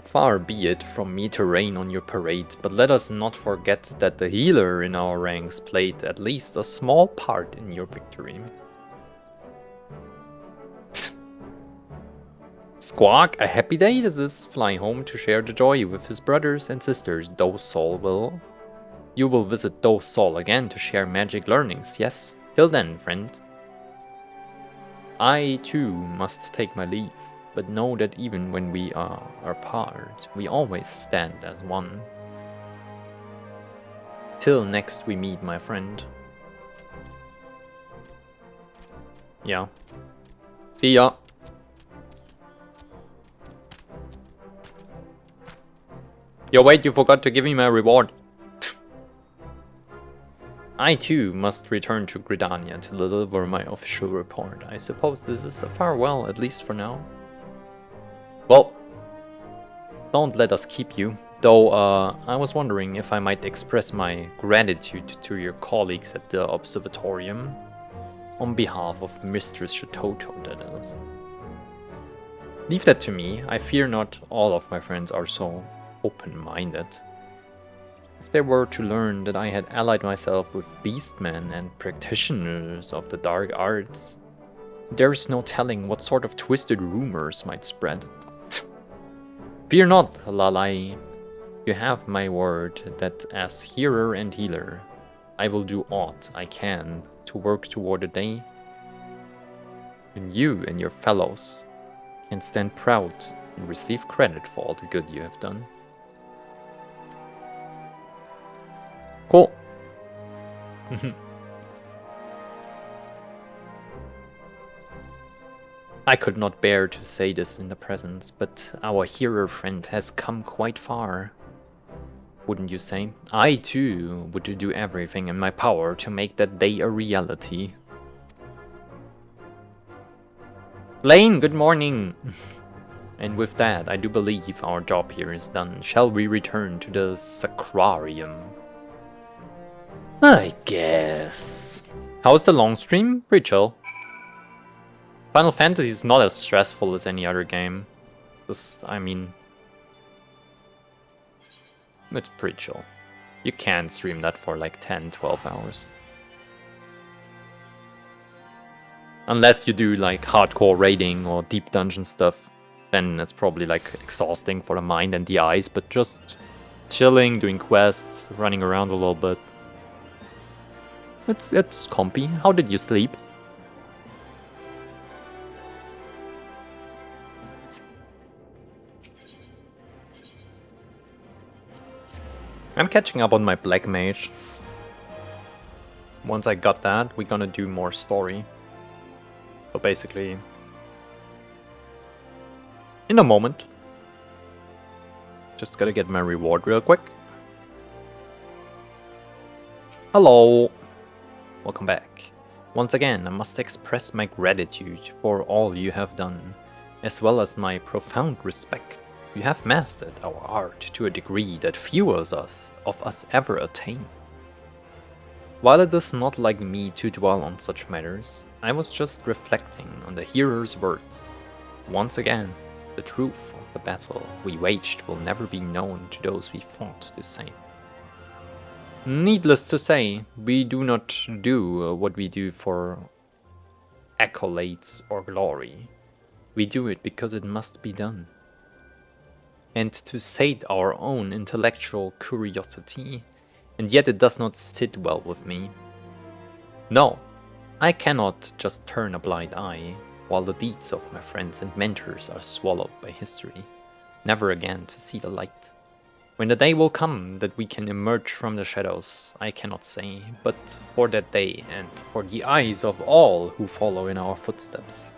Far be it from me to rain on your parade, but let us not forget that the healer in our ranks played at least a small part in your victory. Squawk, a happy day this is. Fly home to share the joy with his brothers and sisters. You will visit Sol again to share magic learnings, yes? Till then, friend. I too must take my leave, but know that even when we are apart, we always stand as one. Till next we meet, my friend. Yeah. See ya. Yo, wait, you forgot to give me my reward. I too must return to Gridania to deliver my official report. I suppose this is a farewell, at least for now. Well, don't let us keep you. Though, I was wondering if I might express my gratitude to your colleagues at the Observatorium. On behalf of Mistress Shatoto, that is. Leave that to me. I fear not all of my friends are so open-minded. If they were to learn that I had allied myself with beastmen and practitioners of the dark arts, there's no telling what sort of twisted rumors might spread. Fear not, Lalai. You have my word that as hearer and healer, I will do aught I can to work toward a day when you and your fellows can stand proud and receive credit for all the good you have done. Cool. I could not bear to say this in the presence, but our hero friend has come quite far. Wouldn't you say? I too would do everything in my power to make that day a reality. Lane, good morning! And with that, I do believe our job here is done. Shall we return to the Sacrarium? I guess. How's the long stream? Pretty chill. Final Fantasy is not as stressful as any other game. I mean, it's pretty chill. You can stream that for like 10-12 hours. Unless you do like hardcore raiding or deep dungeon stuff, then it's probably like exhausting for the mind and the eyes, but just chilling, doing quests, running around a little bit. It's comfy. How did you sleep? I'm catching up on my Black Mage. Once I got that, we're gonna do more story. So basically, in a moment. Just gotta get my reward real quick. Hello! Welcome back. Once again, I must express my gratitude for all you have done, as well as my profound respect. You have mastered our art to a degree that few of us ever attain. While it is not like me to dwell on such matters, I was just reflecting on the hero's words. Once again, the truth of the battle we waged will never be known to those we fought to save. Needless to say, we do not do what we do for accolades or glory. We do it because it must be done. And to sate our own intellectual curiosity, and yet it does not sit well with me. No, I cannot just turn a blind eye while the deeds of my friends and mentors are swallowed by history, never again to see the light. When the day will come that we can emerge from the shadows, I cannot say, but for that day and for the eyes of all who follow in our footsteps,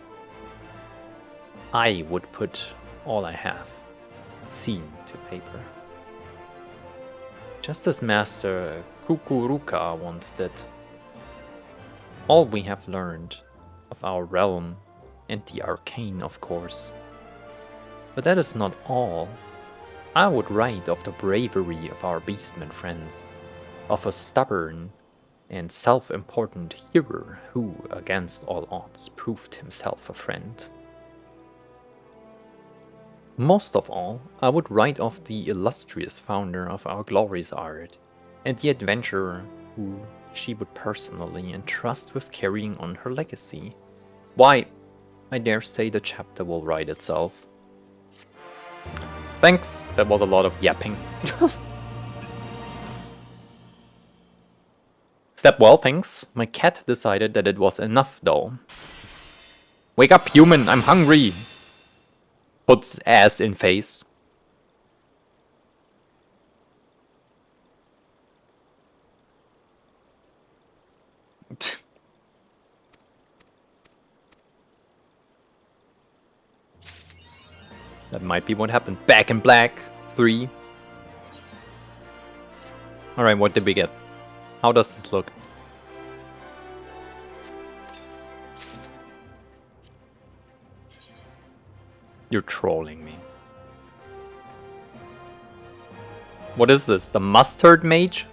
I would put all I have scene to paper. Just as Master Kukuruka once did. All we have learned of our realm and the arcane, of course. But that is not all. I would write of the bravery of our beastmen friends, of a stubborn and self-important hero who, against all odds, proved himself a friend. Most of all, I would write of the illustrious founder of our glorious art, and the adventurer who she would personally entrust with carrying on her legacy. Why, I dare say the chapter will write itself. Thanks, that was a lot of yapping. Step well, thanks. My cat decided that it was enough, though. Wake up, human, I'm hungry! Puts ass in face. That might be what happened. Back in Black 3. Alright, what did we get? How does this look? You're trolling me. What is this? The mustard mage?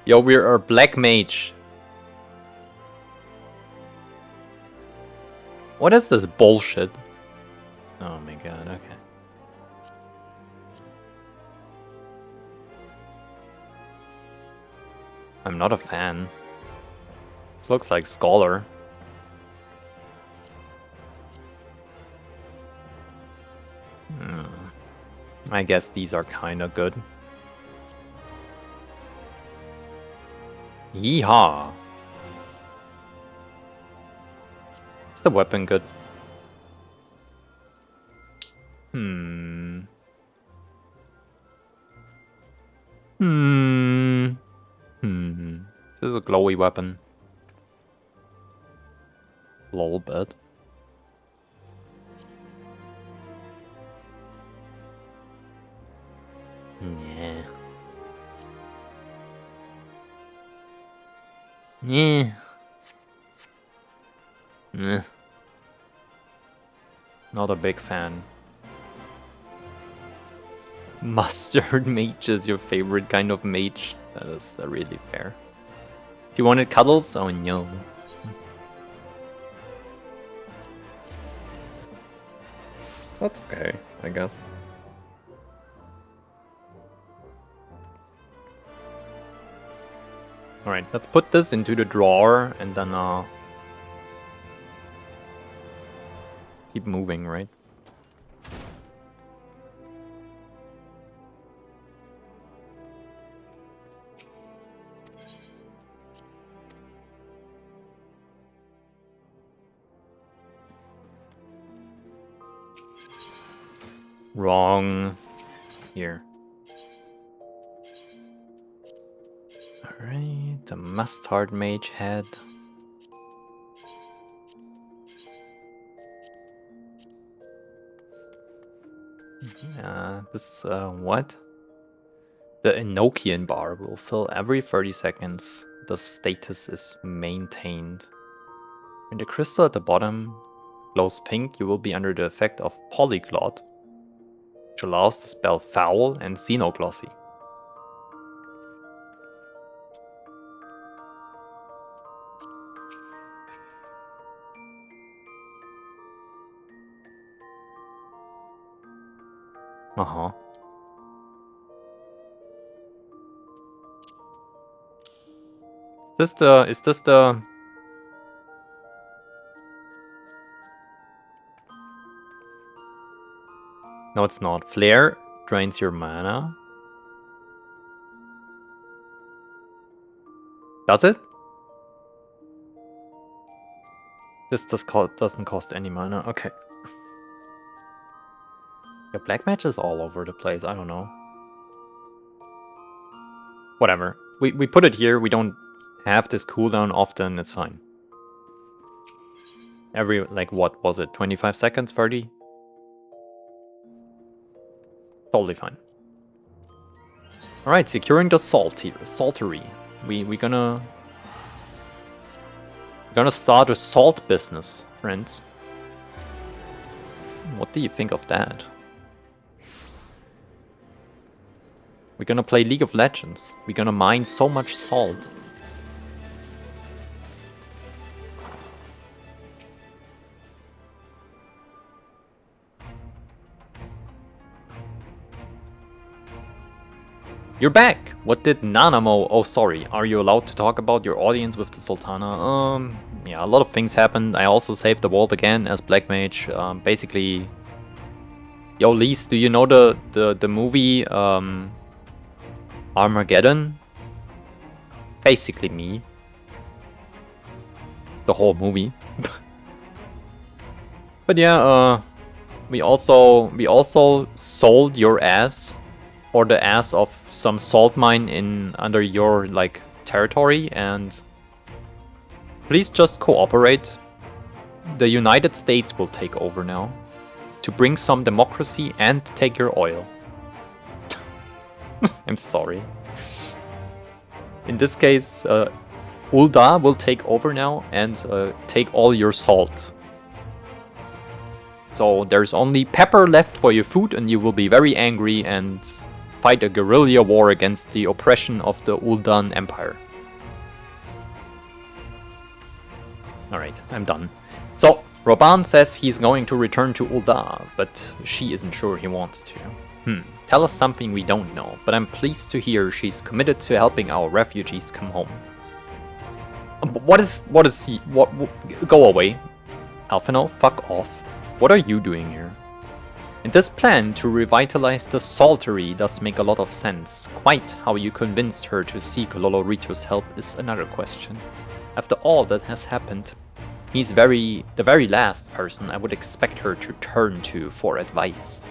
Yo, we're a black mage. What is this bullshit? Oh my god, okay. I'm not a fan. This looks like Scholar. I guess these are kinda good. Yeehaw! Is the weapon good? This is a glowy weapon. A little bit. Yeah. Yeah. Not a big fan. Mustard mage is your favorite kind of mage? That is really fair. You wanted cuddles? Oh no. That's okay, I guess. Alright, let's put this into the drawer and then keep moving, right? Wrong. Here. Alright, the mustard mage head. This, what? The Enochian bar will fill every 30 seconds. The status is maintained. When the crystal at the bottom glows pink, you will be under the effect of Polyglot, which allows the spell Foul and Xenoglossy. Uh-huh. Is this the... No, it's not. Flare drains your mana. Does it? This doesn't cost any mana. Okay. Yeah, black match is all over the place. I don't know. Whatever. We put it here. We don't have this cooldown often. It's fine. Every, like, what was it? 25 seconds? 30? Totally fine. Alright, securing the saltery. We're gonna start a salt business, friends. What do you think of that? We're gonna play League of Legends. We're gonna mine so much salt. You're back! What did Nanamo... Oh, sorry. Are you allowed to talk about your audience with the Sultana? Yeah, a lot of things happened. I also saved the world again as Black Mage. Basically... Yo, Lise, do you know the movie Armageddon? Basically me. The whole movie. But yeah, we also sold your ass, or the ass of some salt mine in under your like territory, and please just cooperate. The United States will take over now to bring some democracy and take your oil. I'm sorry. In this case, Ul'dah will take over now and take all your salt. So there's only pepper left for your food, and you will be very angry and fight a guerrilla war against the oppression of the Ul'dah Empire. Alright, I'm done. So, Roban says he's going to return to Ul'dah, but she isn't sure he wants to. Tell us something we don't know, but I'm pleased to hear she's committed to helping our refugees come home. Go away. Alphino, fuck off. What are you doing here? And this plan to revitalize the saltery does make a lot of sense. Quite how you convinced her to seek Lolorito's help is another question. After all that has happened, he's the very last person I would expect her to turn to for advice.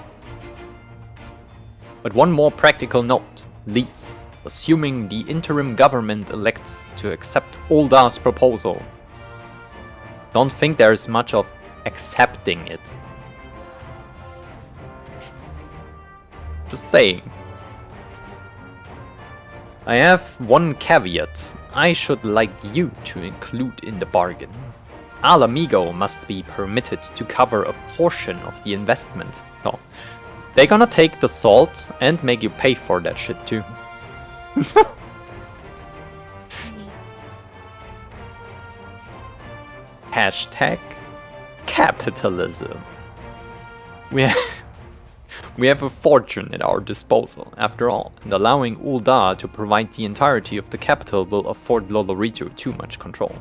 But one more practical note. Lise, assuming the interim government elects to accept Ul'dah's proposal, don't think there's much of accepting it. Just saying. I have one caveat I should like you to include in the bargain. Al Amigo must be permitted to cover a portion of the investment. No, they're gonna take the salt and make you pay for that shit too. Hashtag capitalism. We have a fortune at our disposal, after all, and allowing Ul'dah to provide the entirety of the capital will afford Lolorito too much control.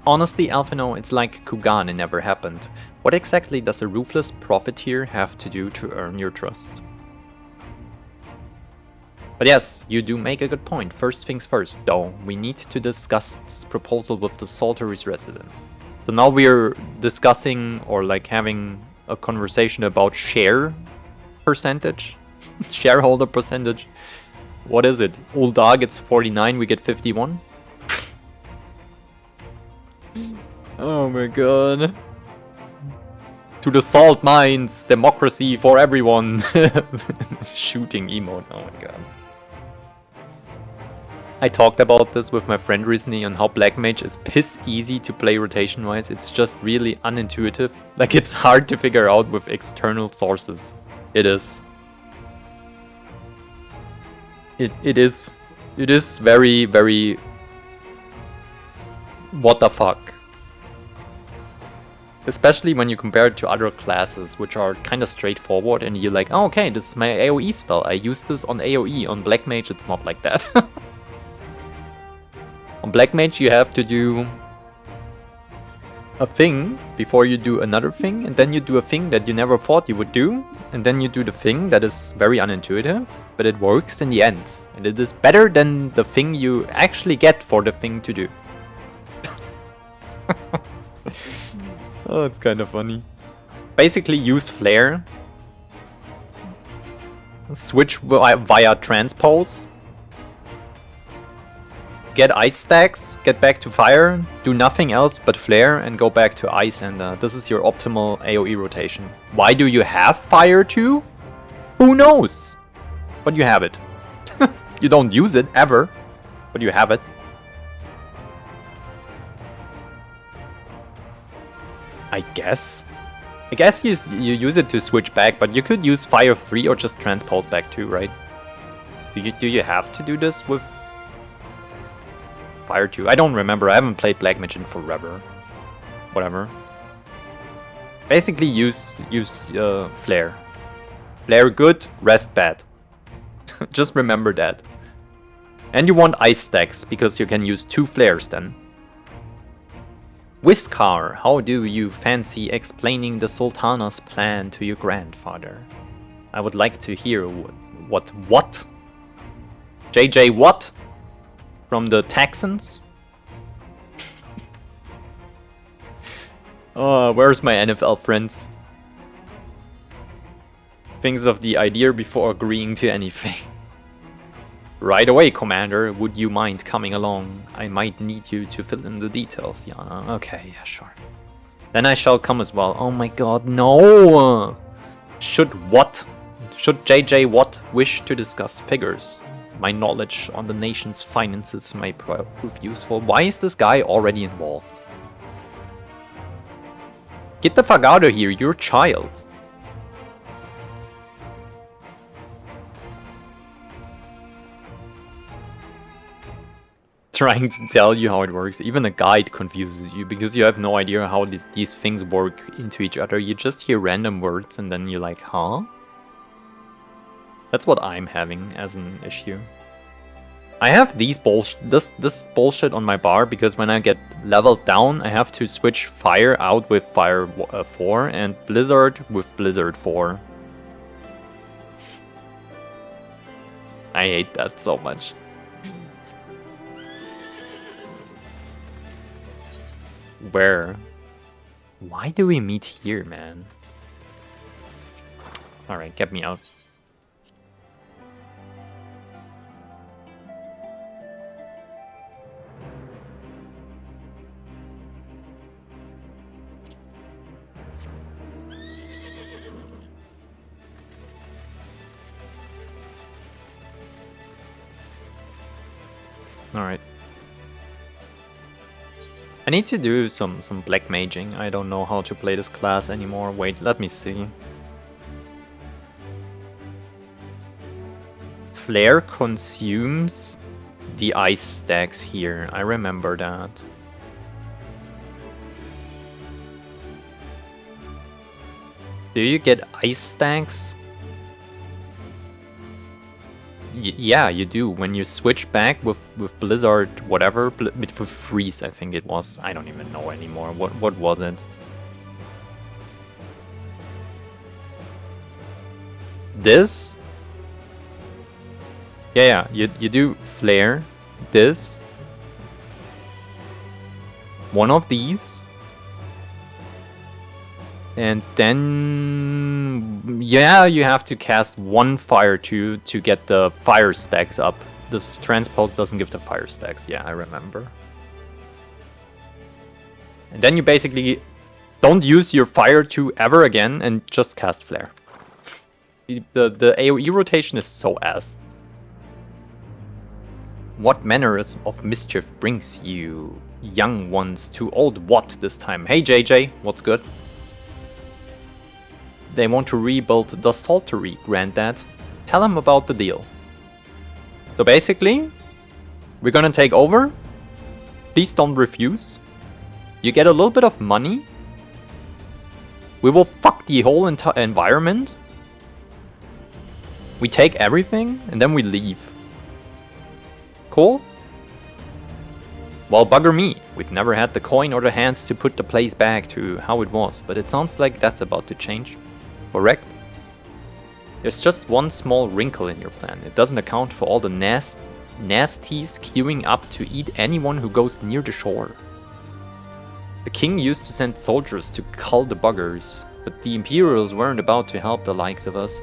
Honestly, Alphino, it's like Kugane never happened. What exactly does a ruthless profiteer have to do to earn your trust? But yes, you do make a good point. First things first, though, we need to discuss this proposal with the Saltery's residents. So now we're discussing, or like having a conversation about share percentage, shareholder percentage. What is it? Ul'dah gets 49, we get 51? Oh my god. To the salt mines, democracy for everyone. Shooting emote, oh my god. I talked about this with my friend recently on how Black Mage is piss easy to play rotation wise. It's just really unintuitive. Like, it's hard to figure out with external sources. It is. It is very, very... what the fuck. Especially when you compare it to other classes, which are kind of straightforward, and you're like, oh, okay, this is my AoE spell. I use this on AoE. On Black Mage, it's not like that. On Black Mage, you have to do a thing before you do another thing, and then you do a thing that you never thought you would do, and then you do the thing that is very unintuitive, but it works in the end. And it is better than the thing you actually get for the thing to do. Oh, it's kind of funny. Basically, use Flare. Switch via transpose. get ice stacks, get back to fire, do nothing else but flare, and go back to ice, and this is your optimal AoE rotation. Why do you have fire too? Who knows? But you have it. You don't use it ever, but you have it. I guess you use it to switch back, but you could use fire 3 or just transpose back 2, right? Do you have to do this with fire 2? I don't remember. I haven't played Black Mage in forever. Whatever. Basically use flare. Flare good, rest bad. Just remember that. And you want ice stacks because you can use 2 flares then. Whiskar, how do you fancy explaining the Sultana's plan to your grandfather? I would like to hear what? JJ what? From the Texans? Oh, where's my NFL friends? Thinks of the idea before agreeing to anything. Right away, Commander. Would you mind coming along? I might need you to fill in the details, Yana. Okay, yeah, sure. Then I shall come as well. Oh my god, no! Should JJ Watt wish to discuss figures? My knowledge on the nation's finances may prove useful. Why is this guy already involved? Get the fuck out of here, you're a child. Trying to tell you how it works. Even a guide confuses you because you have no idea how these things work into each other. You just hear random words and then you're like, huh? That's what I'm having as an issue. I have this bullshit on my bar because when I get leveled down, I have to switch fire out with fire 4 and blizzard with blizzard 4. I hate that so much. Where? Why do we meet here, man? Alright, get me out. Alright. I need to do some black maging. I don't know how to play this class anymore. Wait, let me see. Flare consumes the ice stacks here. I remember that. Do you get ice stacks? Yeah, you do. When you switch back with Blizzard, whatever, with Freeze, I think it was. I don't even know anymore. What was it? This? Yeah, you do Flare, this, one of these, and then, yeah, you have to cast one fire to get the fire stacks up. This transpose doesn't give the fire stacks. Yeah, I remember. And then you basically don't use your fire 2 ever again and just cast flare. The AoE rotation is so ass. What manner of mischief brings you young ones to old what this time? Hey JJ, what's good? They want to rebuild the Saltery, Granddad. Tell them about the deal. So basically, we're gonna take over. Please don't refuse. You get a little bit of money. We will fuck the whole environment. We take everything and then we leave. Cool? Well, bugger me. We've never had the coin or the hands to put the place back to how it was, but it sounds like that's about to change. Correct? There's just one small wrinkle in your plan. It doesn't account for all the nasties queuing up to eat anyone who goes near the shore. The king used to send soldiers to cull the buggers, but the Imperials weren't about to help the likes of us.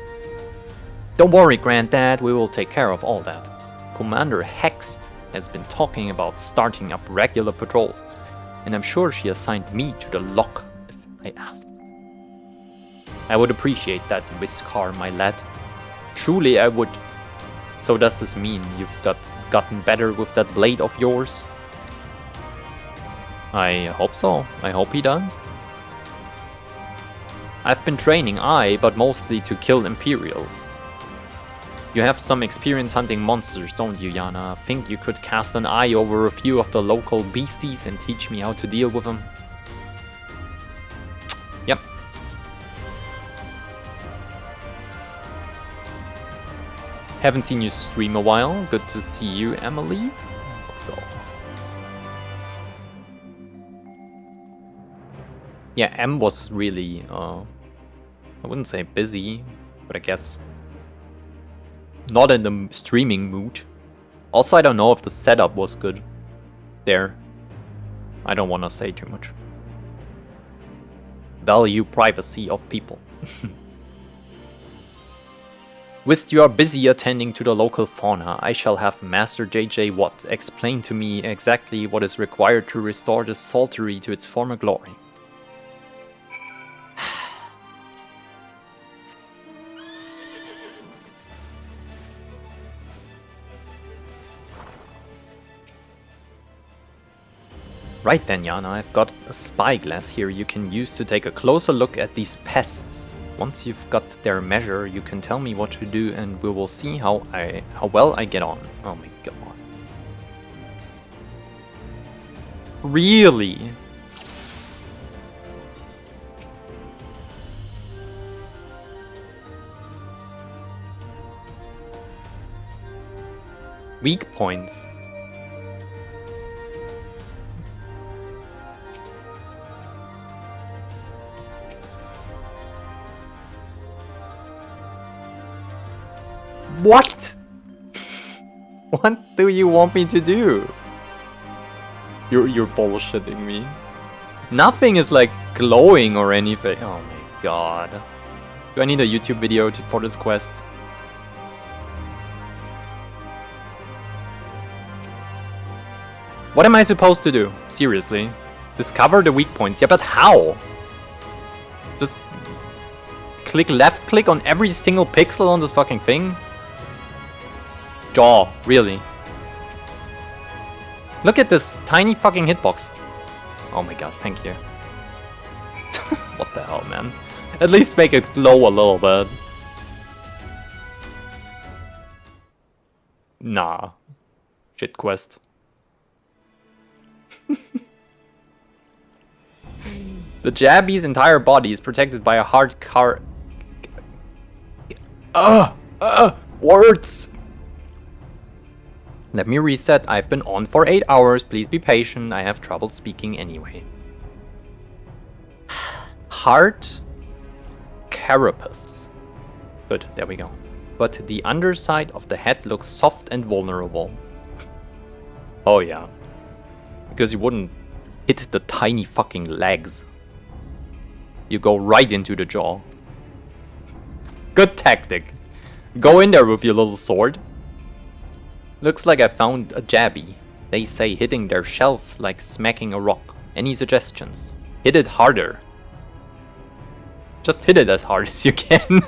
Don't worry, Granddad, we will take care of all that. Commander Hext has been talking about starting up regular patrols, and I'm sure she assigned me to the lock if I asked. I would appreciate that, Whiskar, my lad. Truly I would. So does this mean you've gotten better with that blade of yours? I hope so. I hope he does. I've been training, but mostly to kill Imperials. You have some experience hunting monsters, don't you, Yana? Think you could cast an eye over a few of the local beasties and teach me how to deal with them? Yep. Haven't seen you stream a while. Good to see you, Emily. Let's go. Yeah, M was really, I wouldn't say busy, but I guess not in the streaming mood. Also, I don't know if the setup was good there. I don't want to say too much. Value privacy of people. Whilst you are busy attending to the local fauna, I shall have Master JJ Watt explain to me exactly what is required to restore the saltery to its former glory. Right then, Yana, I've got a spyglass here you can use to take a closer look at these pests. Once you've got their measure, you can tell me what to do and we will see how well I get on. Oh my god. Really? Weak points. What? What do you want me to do? You're bullshitting me. Nothing is like glowing or anything. Oh my god. Do I need a YouTube video for this quest? What am I supposed to do? Seriously? Discover the weak points. Yeah, but how? Just left click on every single pixel on this fucking thing? Jaw, really? Look at this tiny fucking hitbox. Oh my god, thank you. What the hell, man? At least make it glow a little bit. Nah. Shit quest. The Jabby's entire body is protected by a hard car. Words! Let me reset. I've been on for 8 hours. Please be patient. I have trouble speaking anyway. Hard carapace. Good, there we go. But the underside of the head looks soft and vulnerable. Oh yeah. Because you wouldn't hit the tiny fucking legs. You go right into the jaw. Good tactic. Go in there with your little sword. Looks like I found a Jabby. They say hitting their shells like smacking a rock. Any suggestions? Hit it harder. Just hit it as hard as you can.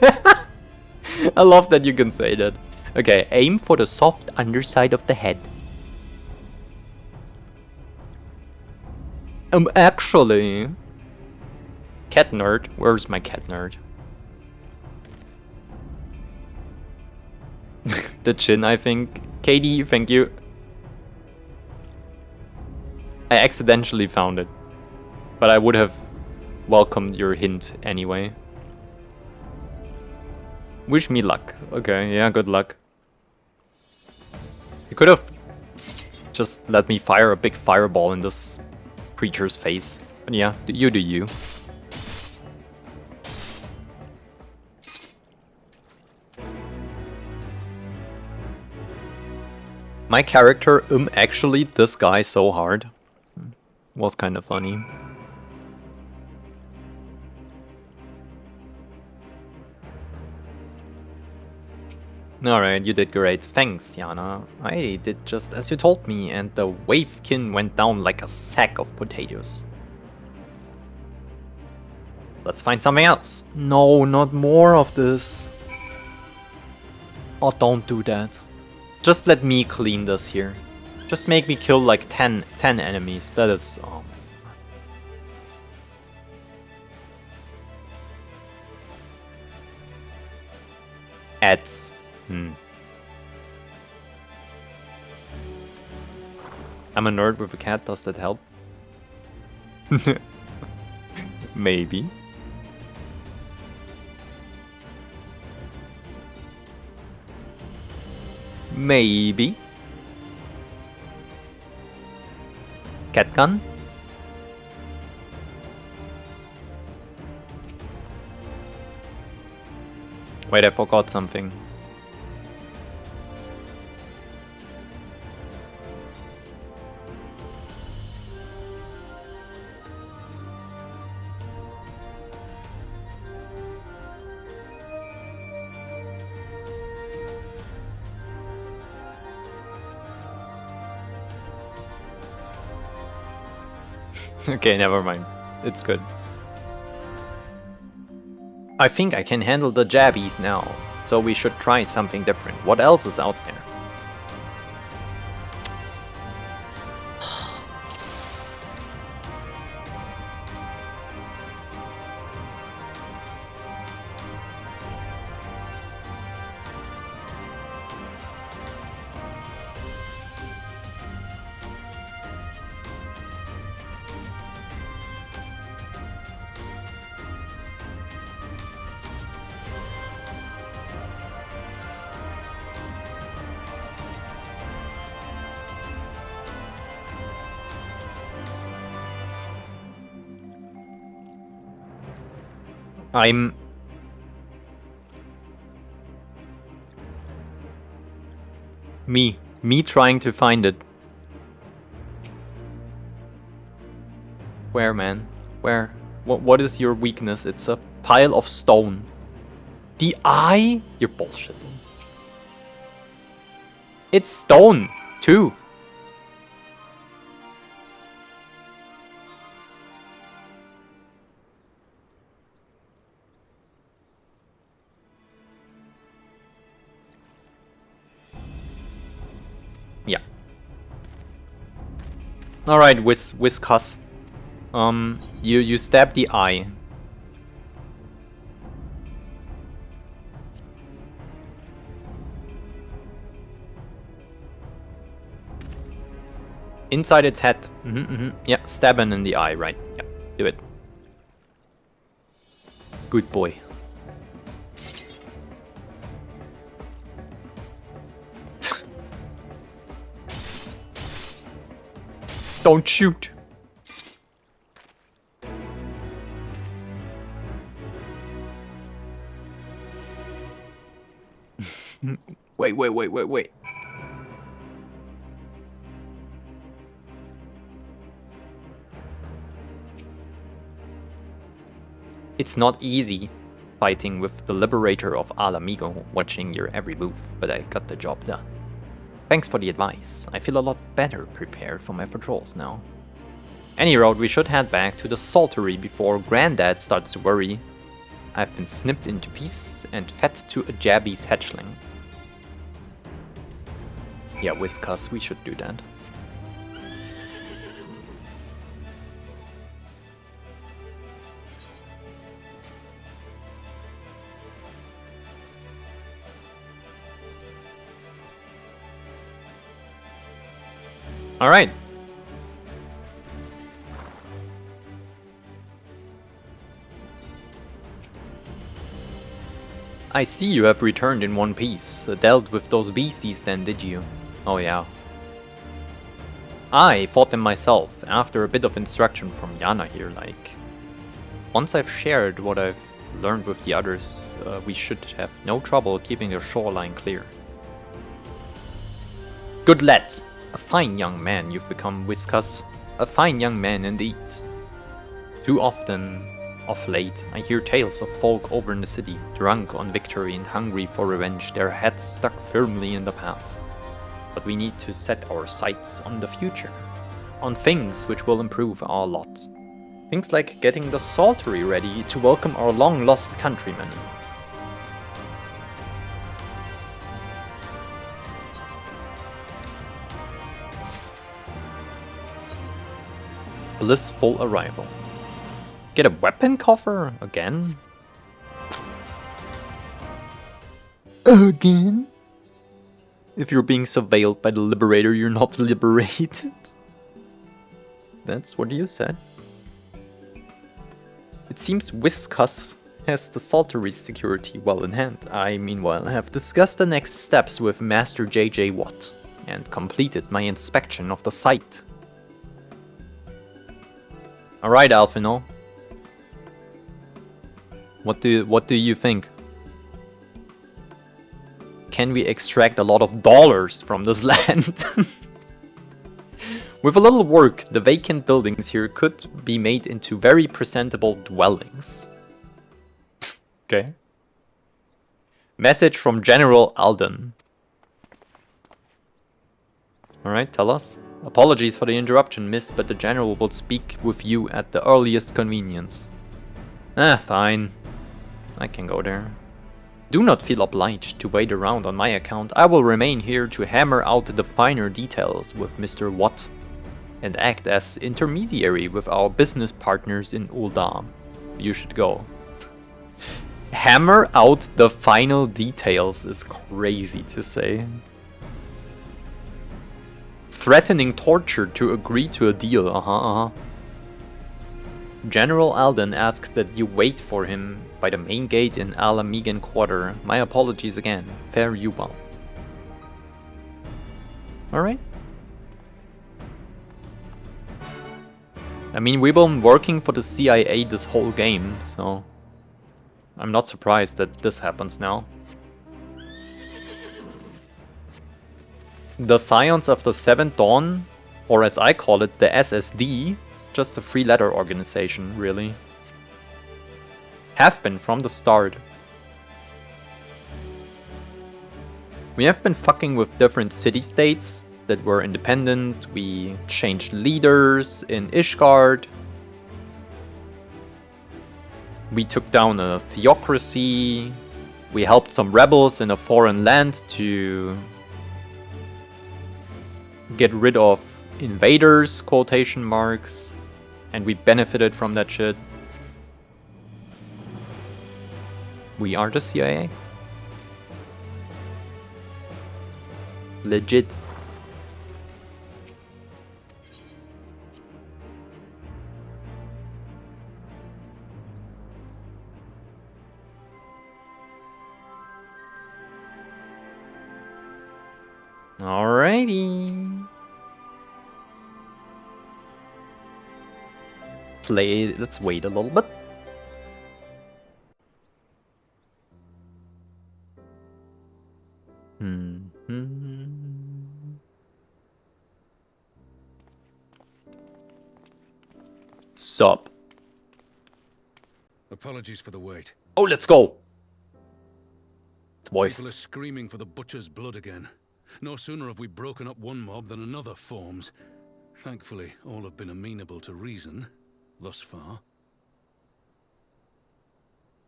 I love that you can say that. Okay, aim for the soft underside of the head. Actually... Cat nerd? Where's my cat nerd? The chin, I think. Katie, thank you. I accidentally found it. But I would have welcomed your hint anyway. Wish me luck. Okay, yeah, good luck. You could have just let me fire a big fireball in this creature's face. But yeah, you do you. My character actually this guy so hard. Was kind of funny. Alright, you did great. Thanks, Yana. I did just as you told me, and the wavekin went down like a sack of potatoes. Let's find something else. No, not more of this. Oh, don't do that. Just let me clean this here. Just make me kill like 10 enemies. That is... Oh. Ads. I'm a nerd with a cat, does that help? Maybe. Maybe. Cat gun? Wait, I forgot something. Okay, never mind. It's good. I think I can handle the jabbies now, so we should try something different. What else is out there? I'm... Me trying to find it. Where, man? Where? What is your weakness? It's a pile of stone. The eye? You're bullshitting. It's stone, too. Yeah. Alright, Whiskas. You stab the eye. Inside its head. Yeah, stab it in the eye, right. Yeah, do it. Good boy. Don't shoot. Wait. It's not easy fighting with the Liberator of Alamigo, watching your every move, but I got the job done. Thanks for the advice. I feel a lot better prepared for my patrols now. Any road, we should head back to the saltery before Granddad starts to worry. I've been snipped into pieces and fed to a Jabby's hatchling. Yeah, Whiskas, we should do that. All right. I see you have returned in one piece. Dealt with those beasties then, did you? Oh yeah. I fought them myself, after a bit of instruction from Yana here, like... Once I've shared what I've learned with the others, we should have no trouble keeping the shoreline clear. Good lad! A fine young man you've become, Whiskas. A fine young man indeed. Too often, Of late, I hear tales of folk over in the city, drunk on victory and hungry for revenge, their heads stuck firmly in the past. But we need to set our sights on the future, on things which will improve our lot. Things like getting the Saltery ready to welcome our long-lost countrymen. Blissful arrival. Get a weapon coffer again? Again? If you're being surveilled by the Liberator, you're not liberated. That's what you said. It seems Whiskas has the Saltery's security well in hand. I, meanwhile, have discussed the next steps with Master J.J. Watt and completed my inspection of the site. Alright, Alphino. What do you think? Can we extract a lot of dollars from this land? With a little work, the vacant buildings here could be made into very presentable dwellings. Okay. Message from General Alden. Alright, tell us. Apologies for the interruption, miss, but the General will speak with you at the earliest convenience. Fine. I can go there. Do not feel obliged to wait around on my account. I will remain here to hammer out the finer details with Mr. Watt and act as intermediary with our business partners in Uldam. You should go. Hammer out the final details is crazy to say. Threatening torture to agree to a deal. General Alden asked that you wait for him by the main gate in Alamegan Quarter. My apologies again. Fare you well. Alright. I mean, we've been working for the CIA this whole game, so I'm not surprised that this happens now. The Scions of the Seventh Dawn, or as I call it, the SSD, is just a three-letter organization, really. Have been from the start. We have been fucking with different city-states that were independent. We changed leaders in Ishgard. We took down a theocracy. We helped some rebels in a foreign land to get rid of invaders, quotation marks, and we benefited from that shit. We are the CIA. Legit. Alrighty. Let's wait a little bit. Sup? Apologies for the wait. Oh, let's go. It's moist. People are screaming for the butcher's blood again. No sooner have we broken up one mob than another forms. Thankfully, all have been amenable to reason, thus far.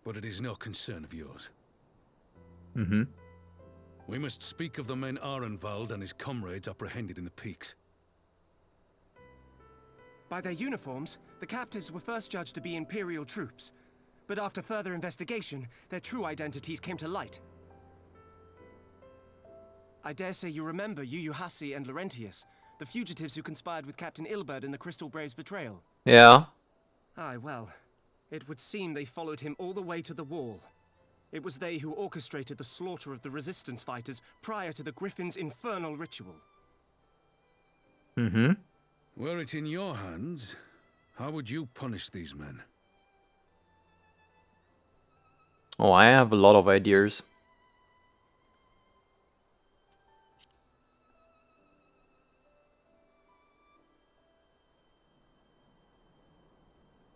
But it is no concern of yours. We must speak of the men Arenvald and his comrades apprehended in the peaks. By their uniforms, the captives were first judged to be Imperial troops. But after further investigation, their true identities came to light. I dare say you remember Yuyuhasi and Laurentius, the fugitives who conspired with Captain Ilberd in the Crystal Brave's betrayal. Yeah. Aye, well, it would seem they followed him all the way to the wall. It was they who orchestrated the slaughter of the resistance fighters prior to the Griffin's infernal ritual. Were it in your hands, how would you punish these men? Oh, I have a lot of ideas.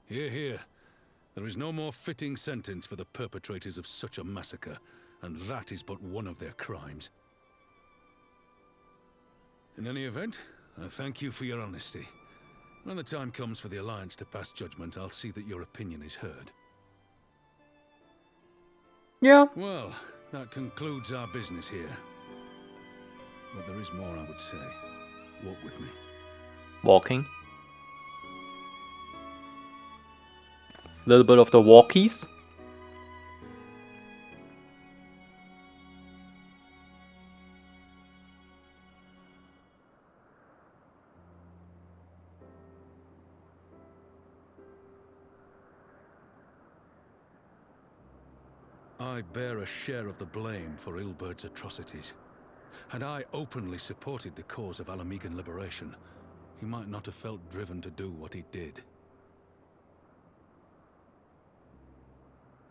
Hear, hear. There is no more fitting sentence for the perpetrators of such a massacre, and that is but one of their crimes. In any event, I thank you for your honesty. When the time comes for the Alliance to pass judgment, I'll see that your opinion is heard. Yeah. Well, that concludes our business here. But there is more I would say. Walk with me. Walking. A little bit of the walkies. I bear a share of the blame for Ilbert's atrocities. Had I openly supported the cause of Alamegan liberation, he might not have felt driven to do what he did.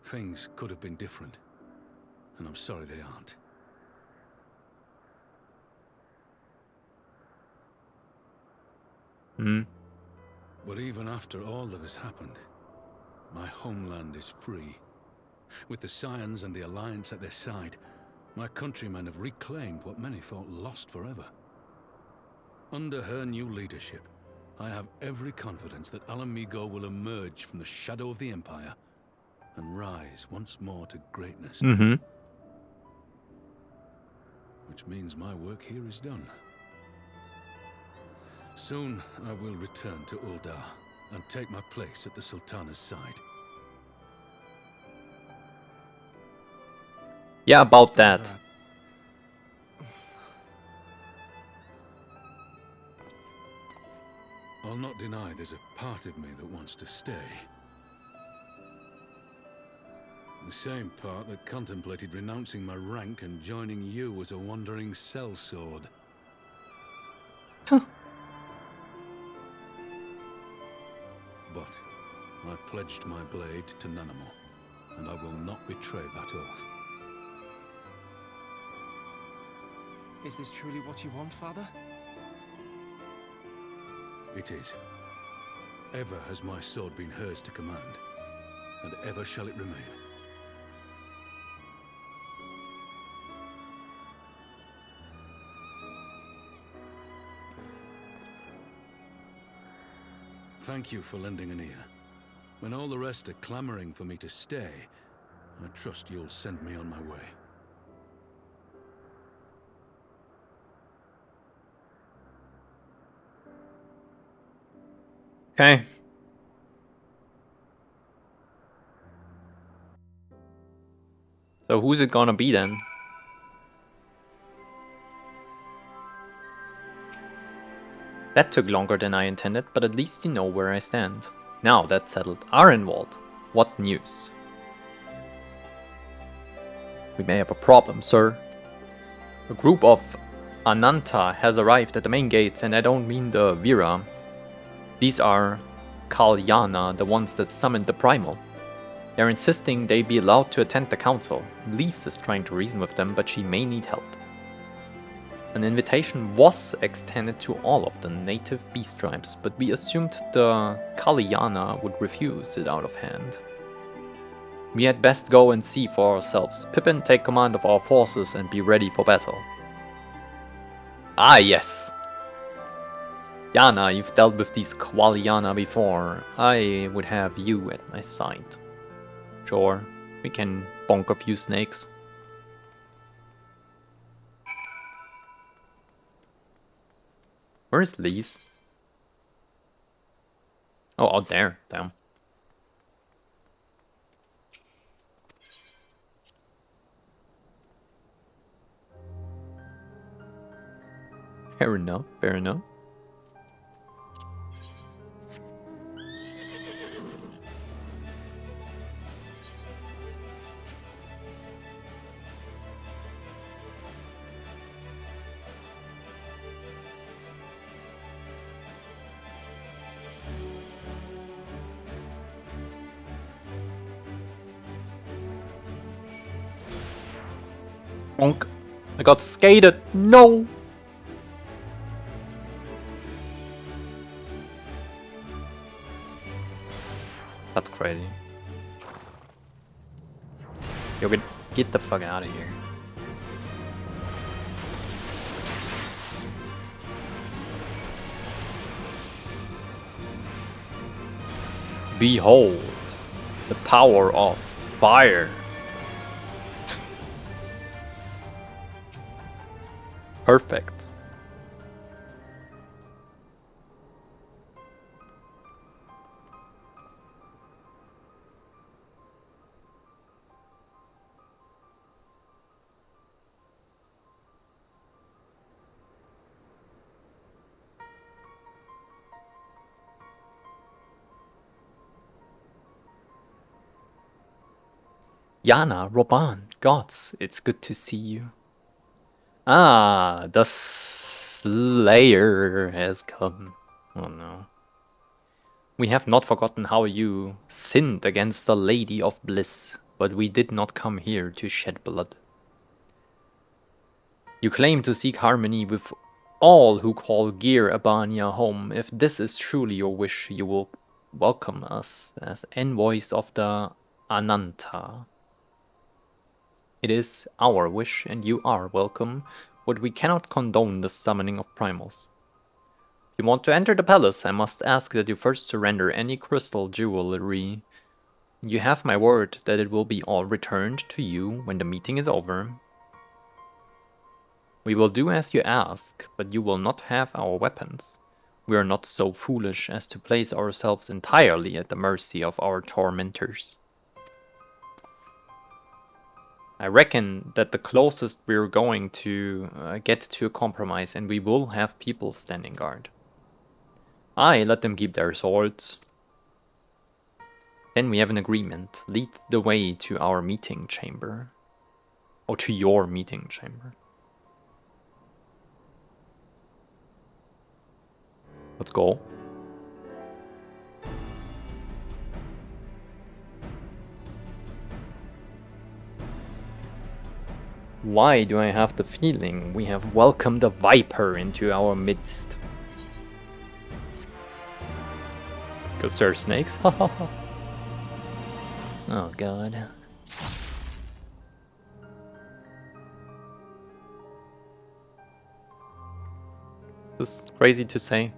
Things could have been different, and I'm sorry they aren't. But even after all that has happened, my homeland is free. With the Scions and the Alliance at their side, my countrymen have reclaimed what many thought lost forever. Under her new leadership, I have every confidence that Alamigo will emerge from the shadow of the Empire and rise once more to greatness. Which means my work here is done. Soon I will return to Uldar and take my place at the Sultana's side. Yeah, about that. I'll not deny there's a part of me that wants to stay. The same part that contemplated renouncing my rank and joining you as a wandering sellsword. But I pledged my blade to Nanamo, and I will not betray that oath. Is this truly what you want, Father? It is. Ever has my sword been hers to command, and ever shall it remain. Thank you for lending an ear. When all the rest are clamoring for me to stay, I trust you'll send me on my way. Okay. So who's it gonna be then? That took longer than I intended, but at least you know where I stand. Now that's settled. Arenwald, what news? We may have a problem, sir. A group of Ananta has arrived at the main gates, and I don't mean the Vira. These are Kalyana, the ones that summoned the Primal. They're insisting they be allowed to attend the council. Lise is trying to reason with them, but she may need help. An invitation was extended to all of the native beast tribes, but we assumed the Kalyana would refuse it out of hand. We had best go and see for ourselves. Pippin, take command of our forces and be ready for battle. Ah, yes! Yana, you've dealt with these Kalyana before. I would have you at my side. Sure, we can bonk a few snakes. Where's Lise? Oh, out there. Damn. Fair enough, fair enough. Bonk. I got skated. No! That's crazy. Yo, get the fuck out of here. Behold the power of fire. Perfect. Yana, Roban, gods, it's good to see you. Ah, the Slayer has come. Oh no. We have not forgotten how you sinned against the Lady of Bliss, but we did not come here to shed blood. You claim to seek harmony with all who call Gir Abania home. If this is truly your wish, you will welcome us as envoys of the Ananta. It is our wish, and you are welcome, but we cannot condone the summoning of primals. If you want to enter the palace, I must ask that you first surrender any crystal jewelry. You have my word that it will be all returned to you when the meeting is over. We will do as you ask, but you will not have our weapons. We are not so foolish as to place ourselves entirely at the mercy of our tormentors. I reckon that the closest we're going to get to a compromise, and we will have people standing guard. Aye, let them keep their swords. Then we have an agreement. Lead the way to our meeting chamber. Or to your meeting chamber. Let's go. Why do I have the feeling we have welcomed a viper into our midst? Because there are snakes? Oh god. This is crazy to say.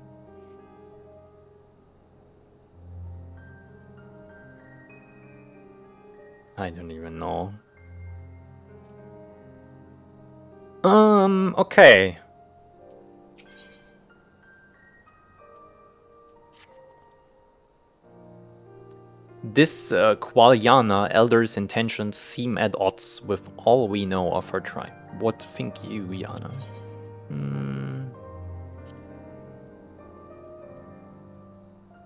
I don't even know. Okay. This Qualyana elder's intentions seem at odds with all we know of her tribe. What think you, Yana?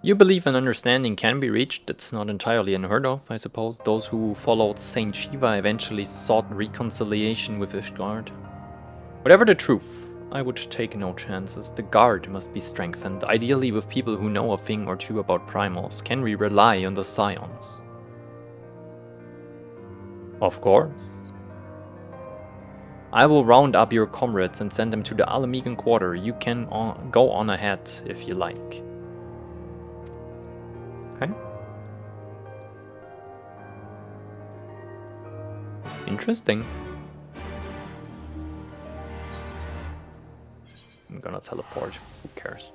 You believe an understanding can be reached. It's not entirely unheard of, I suppose. Those who followed Saint Shiva eventually sought reconciliation with Ishgard. Whatever the truth, I would take no chances. The guard must be strengthened, ideally with people who know a thing or two about primals. Can we rely on the scions? Of course. I will round up your comrades and send them to the Alamegan quarter. You can go on ahead if you like. Okay. Interesting. I'm gonna teleport. Who cares?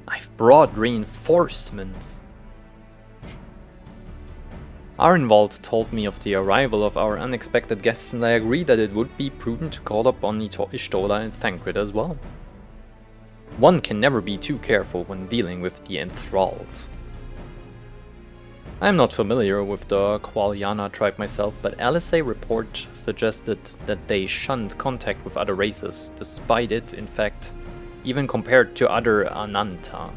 I've brought reinforcements. Arnwald told me of the arrival of our unexpected guests, and I agree that it would be prudent to call upon Ishtola and Thancred as well. One can never be too careful when dealing with the enthralled. I am not familiar with the Qualyana tribe myself, but Alisaie report suggested that they shunned contact with other races, despite it, in fact, even compared to other Ananta.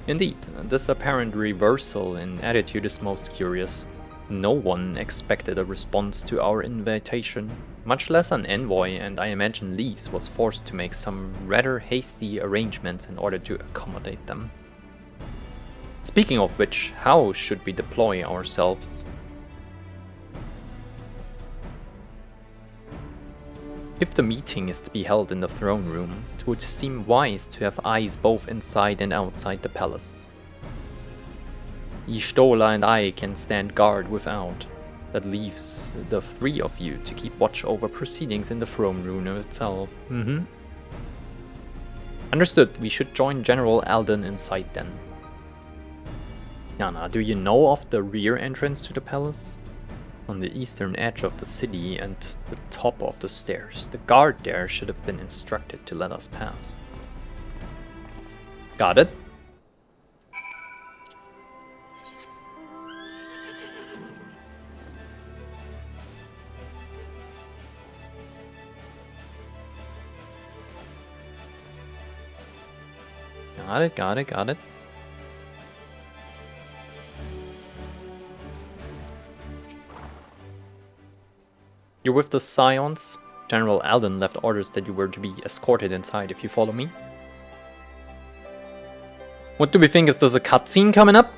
Indeed, this apparent reversal in attitude is most curious. No one expected a response to our invitation, much less an envoy, and I imagine Lise was forced to make some rather hasty arrangements in order to accommodate them. Speaking of which, how should we deploy ourselves? If the meeting is to be held in the throne room, it would seem wise to have eyes both inside and outside the palace. Y'shtola and I can stand guard without. That leaves the three of you to keep watch over proceedings in the throne room itself. Understood, we should join General Alden inside then. Yana, do you know of the rear entrance to the palace? It's on the eastern edge of the city and the top of the stairs. The guard there should have been instructed to let us pass. Got it? Got it. You're with the Scions? General Alden left orders that you were to be escorted inside if you follow me. What do we think? Is there a cutscene coming up?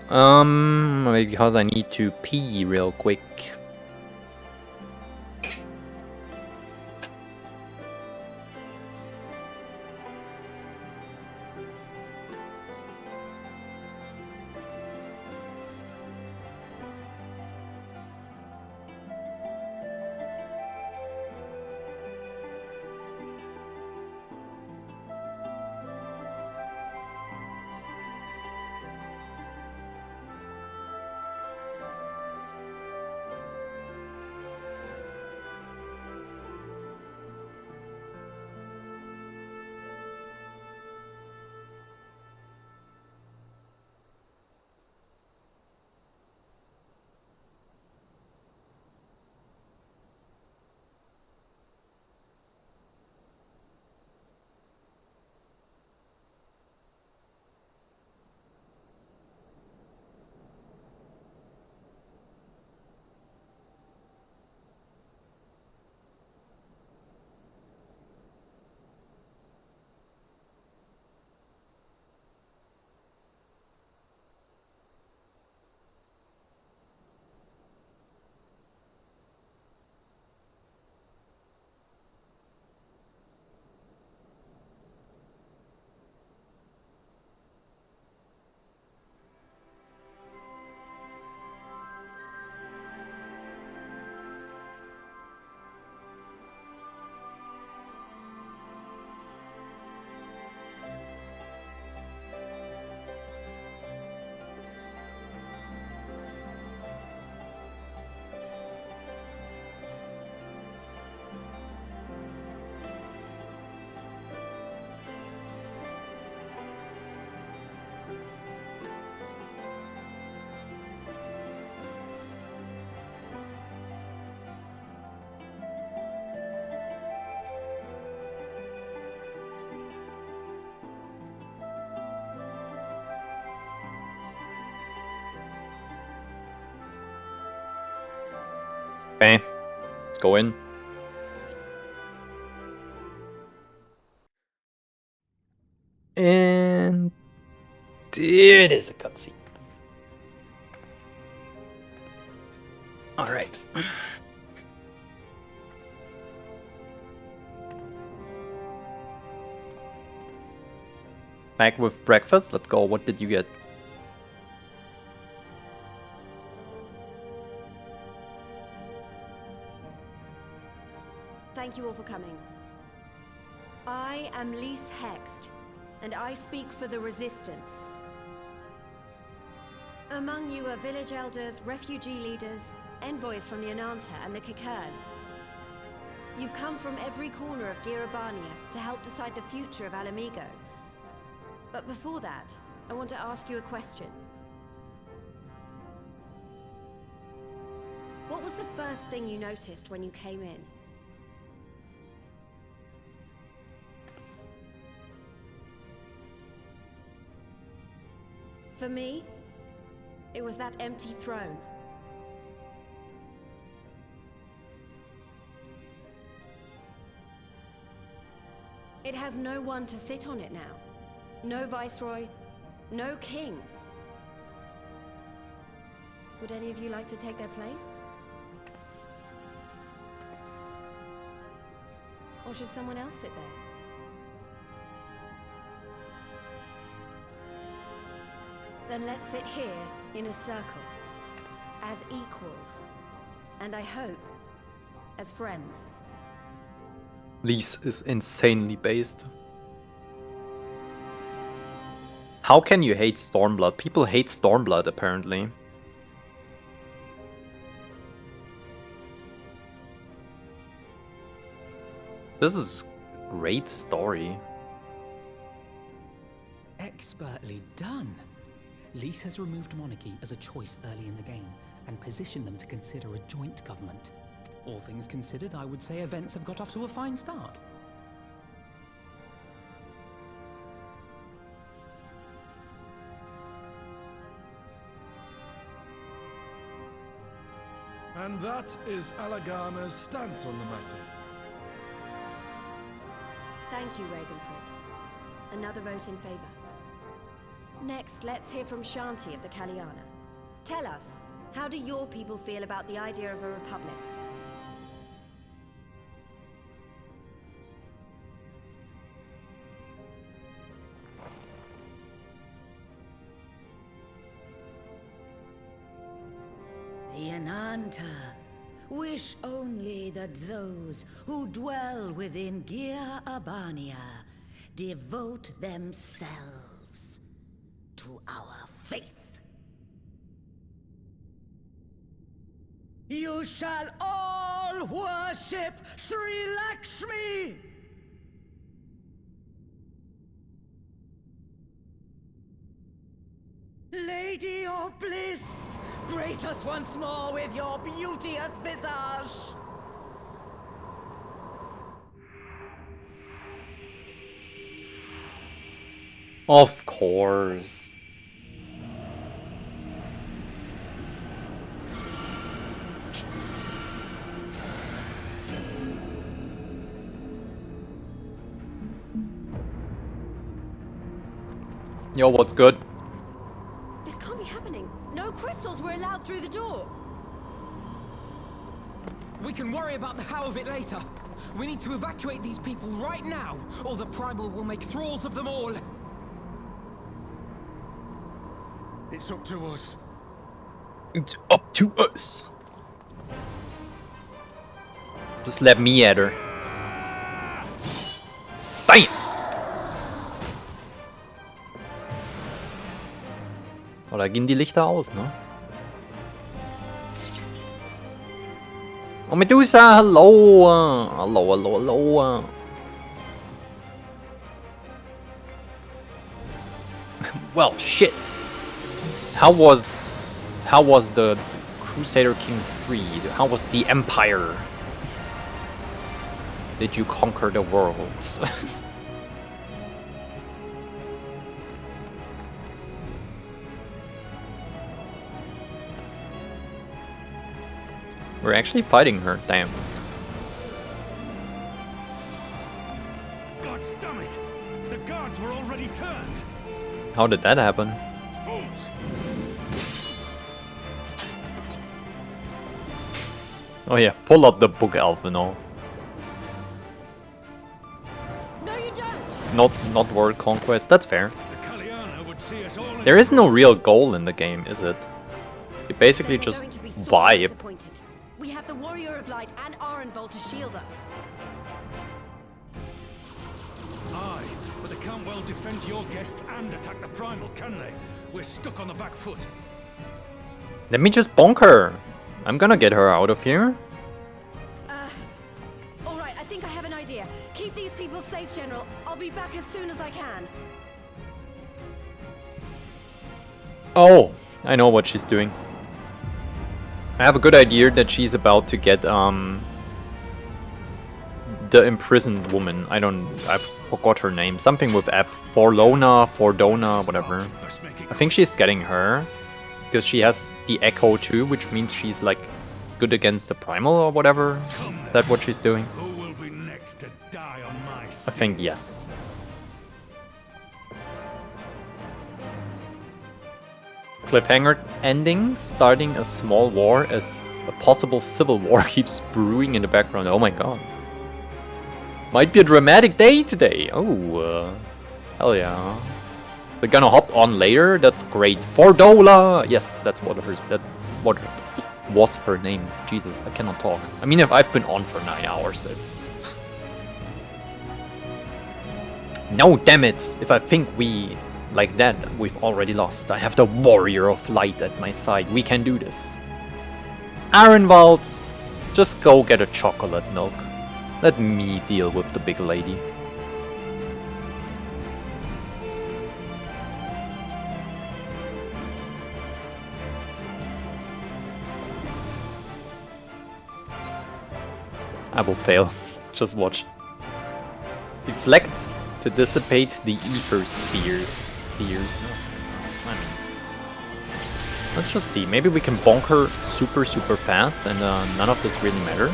Because I need to pee real quick. Okay, let's go in. And it is a cutscene. All right. Back with breakfast. Let's go. What did you get? Thank you all for coming. I am Lise Hext, and I speak for the Resistance. Among you are village elders, refugee leaders, envoys from the Ananta and the Kikern. You've come from every corner of Girabania to help decide the future of Alamigo. But before that, I want to ask you a question. What was the first thing you noticed when you came in? For me, It was that empty throne. It has no one to sit on it now. No viceroy, no king. Would any of you like to take their place? Or should someone else sit there? Then let's sit here in a circle, as equals, and I hope, as friends. Lise is insanely based. How can you hate Stormblood? People hate Stormblood, apparently. This is a great story. Expertly done. Lise has removed monarchy as a choice early in the game and positioned them to consider a joint government. All things considered, I would say events have got off to a fine start. And that is Alagana's stance on the matter. Thank you, Ragenford. Another vote in favor. Next, let's hear from Shanti of the Kalyana. Tell us, how do your people feel about the idea of a republic? The Ananta wish only that those who dwell within Gir Abania devote themselves to our faith. You shall all worship Sri Lakshmi! Lady of Bliss, grace us once more with your beauteous visage! Of course. Yo, what's good? This can't be happening. No crystals were allowed through the door. We can worry about the how of it later. We need to evacuate these people right now, or the Primal will make thralls of them all. It's up to us. It's up to us. Just let me at her. Bam! Oh, da gehen die Lichter aus, ne? Oh, Medusa, hello! Hello, hello, hello! Well, shit! How was the Crusader Kings freed? How was the Empire? Did you conquer the world? We're actually fighting her, damn. God damn it! The guards were already turned! How did that happen? Fools! Oh yeah, pull up the book, elf and all. No, you don't! Not world conquest, that's fair. The Kalyana would see us all. There is no real goal in the game, is it? You basically just vibe. We have the Warrior of Light and Arenvald to shield us. Aye, but they can't well defend your guests and attack the Primal, can they? We're stuck on the back foot. Let me just bonk her. I'm gonna get her out of here. Alright, I think I have an idea. Keep these people safe, General. I'll be back as soon as I can. Oh, I know what she's doing. I have a good idea that she's about to get the imprisoned woman. I forgot her name. Something with F. Fordona, whatever. I think she's getting her. because she has the Echo too, which means she's like good against the Primal or whatever. Is that what she's doing? Who will be next to die on my I think yes. Cliffhanger ending, starting a small war as a possible civil war keeps brewing in the background. Oh my god. Might be a dramatic day today. Oh, hell yeah. They're gonna hop on later. That's great. For Dola! Yes, that's what what was her name. Jesus, I cannot talk. I mean, if I've been on for 9 hours, it's... No, damn it! If I think we... like that, we've already lost. I have the Warrior of Light at my side. We can do this. Arenvald, just go get a chocolate milk. Let me deal with the big lady. I will fail. Just watch. Deflect to dissipate the ether spheres. I mean, let's just see. Maybe we can bonk her super fast and none of this really matters.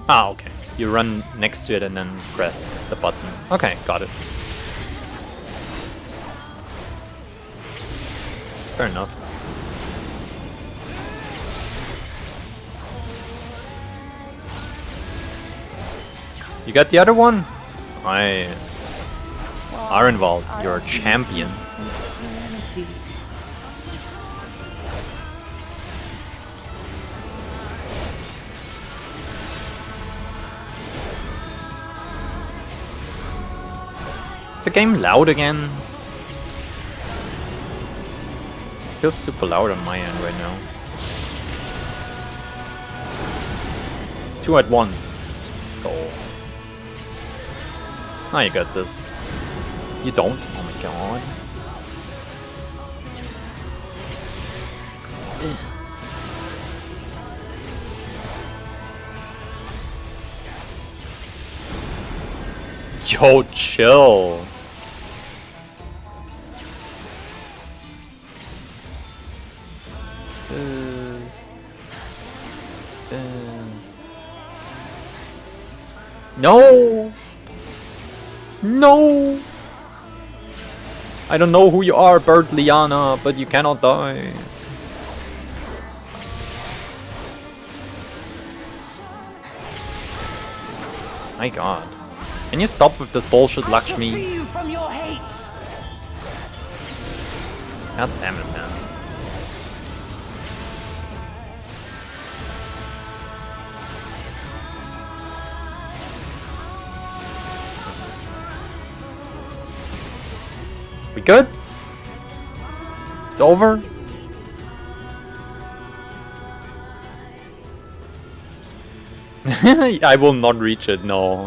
Ah, okay. You run next to it and then press the button. Okay, got it. Fair enough. You got the other one? Nice. Arenvald, you're a champion. Is the game loud again? Feels super loud on my end right now. 2 at once. Go. Now you got this. You don't? Oh my god. Yo, chill. No! No! I don't know who you are, Bird Liana, but you cannot die. My god. Can you stop with this bullshit, Lakshmi? God damn it, man. We good? It's over? I will not reach it. No.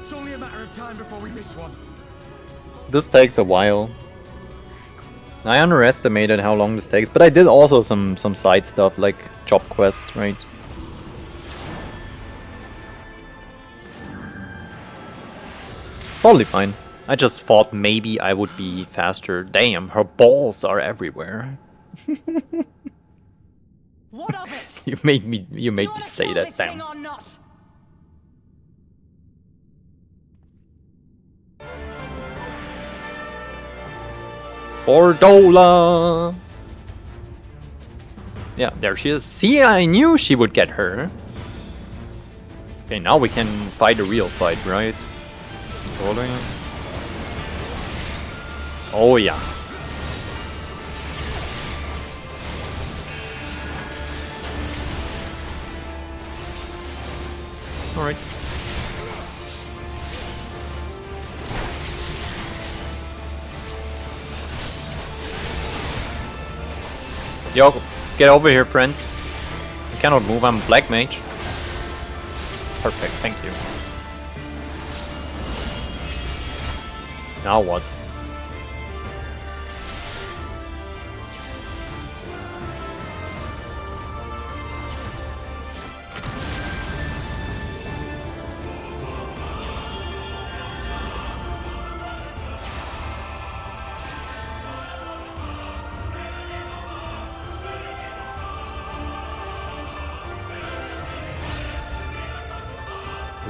It's only a matter of time before we miss one. This takes a while. I underestimated how long this takes, but I did also some side stuff like job quests, right? Totally fine. I just thought maybe I would be faster. Damn, her balls are everywhere. What of it? You made me say that. Damn. Ordola. Yeah, there she is. See, I knew she would get her. Okay, now we can fight a real fight, right? Rolling. Oh yeah. All right. Yo, get over here, friends. I cannot move. I'm a black mage. Perfect. Thank you. Now what?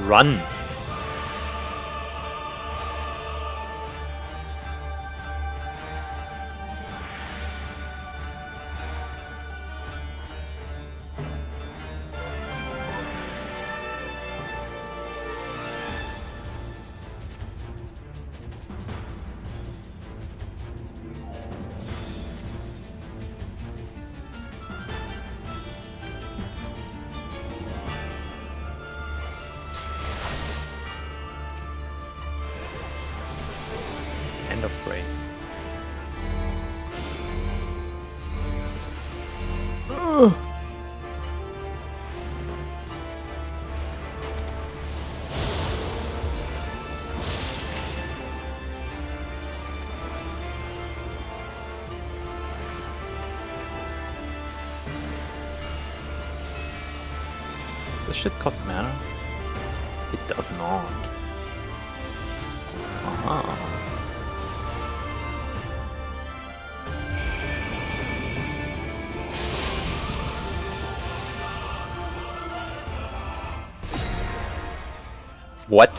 Run. End of phrase. This shit cost mana? It does not. Aha. What?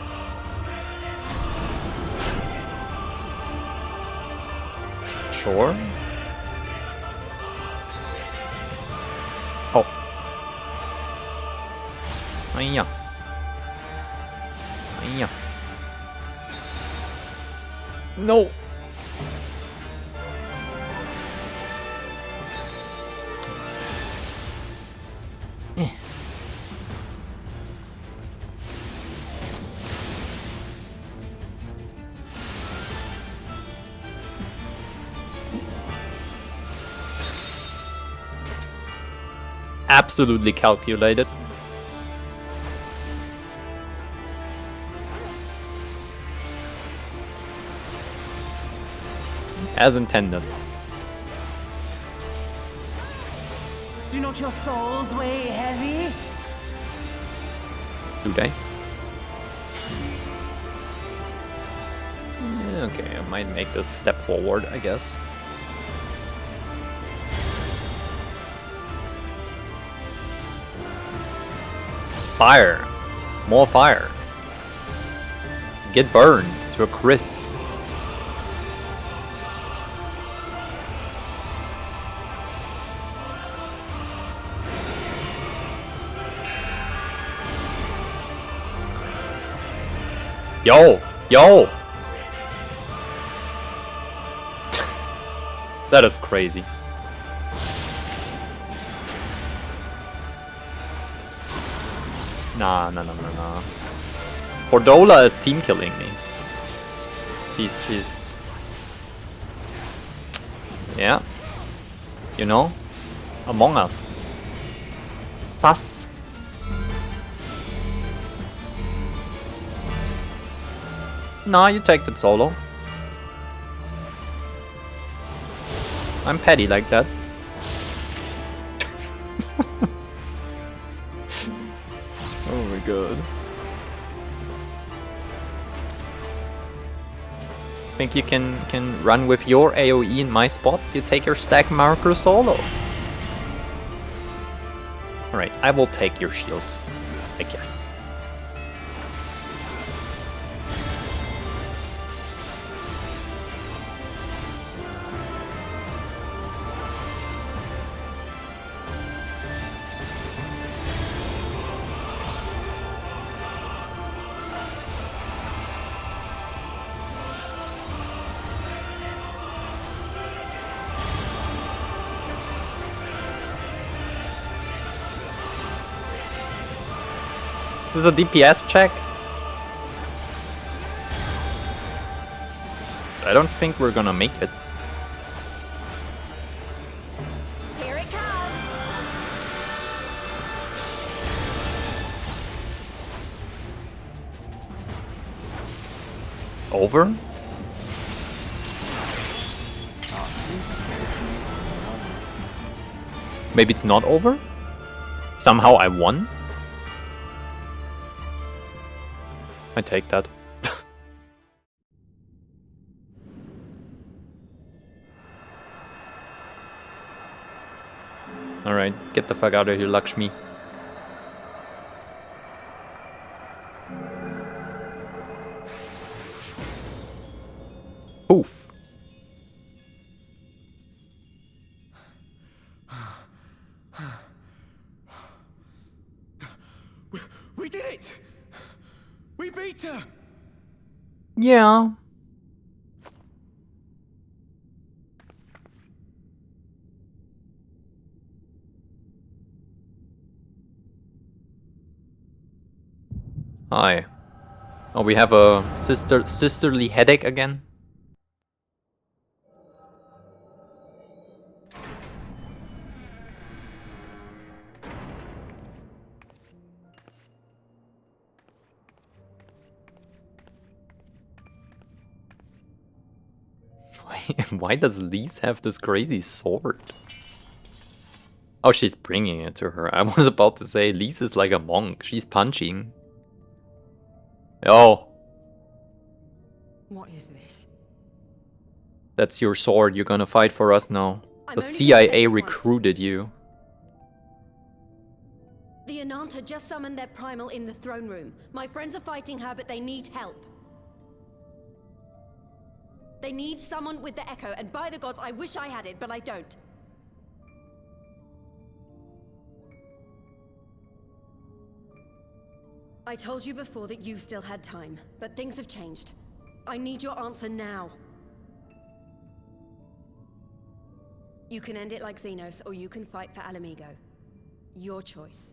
Sure. Oh. Aya. Aya. No. Absolutely calculated. As intended. Do not your souls weigh heavy? Do they? Okay, I might make this step forward, I guess. Fire. More fire. Get burned to a crisp. Yo! Yo! That is crazy. Nah. Cordola is team killing me. She's... Yeah. You know? Among Us. Sus. Nah, you take it solo. I'm petty like that. Oh my god. Think you can run with your AoE in my spot? You take your stack marker solo. Alright, I will take your shield, I guess. This is a DPS check. I don't think we're gonna make it. Here it comes. Over? Maybe it's not over? Somehow I won? I take that. Alright, get the fuck out of here, Lakshmi. Poof. We did it! We beat her! Yeah. Hi. Oh, we have a sisterly headache again? Why does Lise have this crazy sword? Oh, she's bringing it to her. I was about to say, Lise is like a monk. She's punching. Oh. What is this? That's your sword. You're gonna fight for us now. I'm The only gonna say CIA this recruited you. The Ananta just summoned their primal in the throne room. My friends are fighting her, but they need help. They need someone with the Echo, and by the gods, I wish I had it, but I don't. I told you before that you still had time, but things have changed. I need your answer now. You can end it like Xenos, or you can fight for Alamigo. Your choice.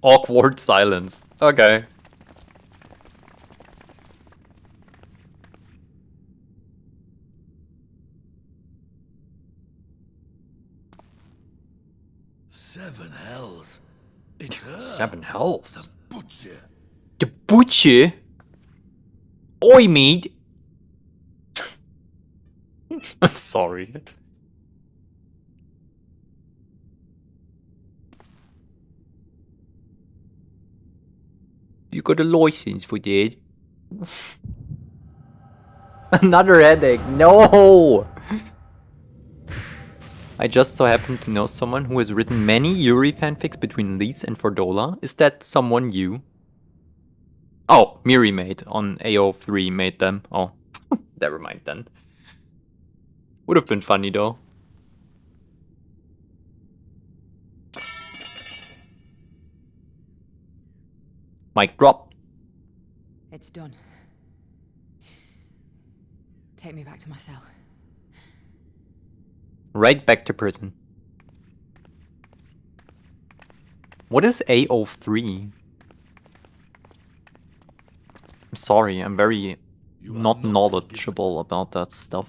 Awkward silence. Okay. Seven hells. It's her. Seven hells. The butcher. The butcher? Oi, mate. I'm sorry. You got a license for that? Another headache. No! I just so happen to know someone who has written many Yuri fanfics between Lise and Fordola. Is that someone you? Oh, Miri made on AO3 made them. Oh, never mind then. Would have been funny though. Mic drop. It's done. Take me back to my cell. Right back to prison. What is AO3? I'm sorry, I'm very not knowledgeable about that stuff.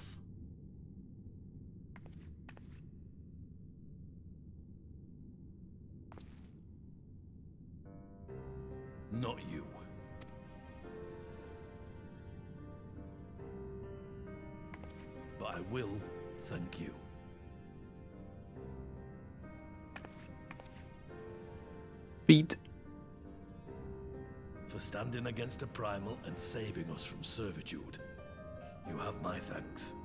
Not you. But I will thank you. Feet. For standing against a primal and saving us from servitude. You have my thanks.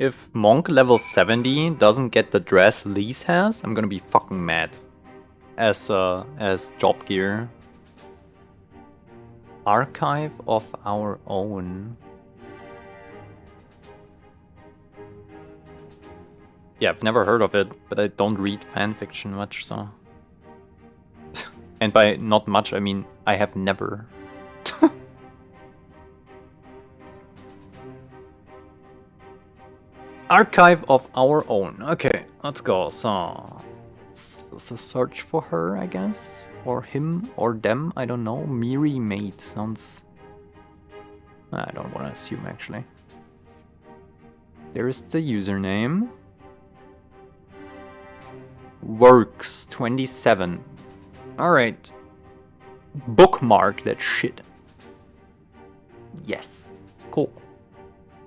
If Monk level 70 doesn't get the dress Lise has, I'm gonna be fucking mad. As job gear. Archive of our own. Yeah, I've never heard of it, but I don't read fanfiction much, so. And by not much, I mean I have never. Archive of our own. Okay, let's go. So, it's a search for her, I guess. Or him, or them, I don't know. Miri Mate sounds... I don't want to assume, actually. There is the username. Works 27. Alright. Bookmark that shit. Yes. Cool.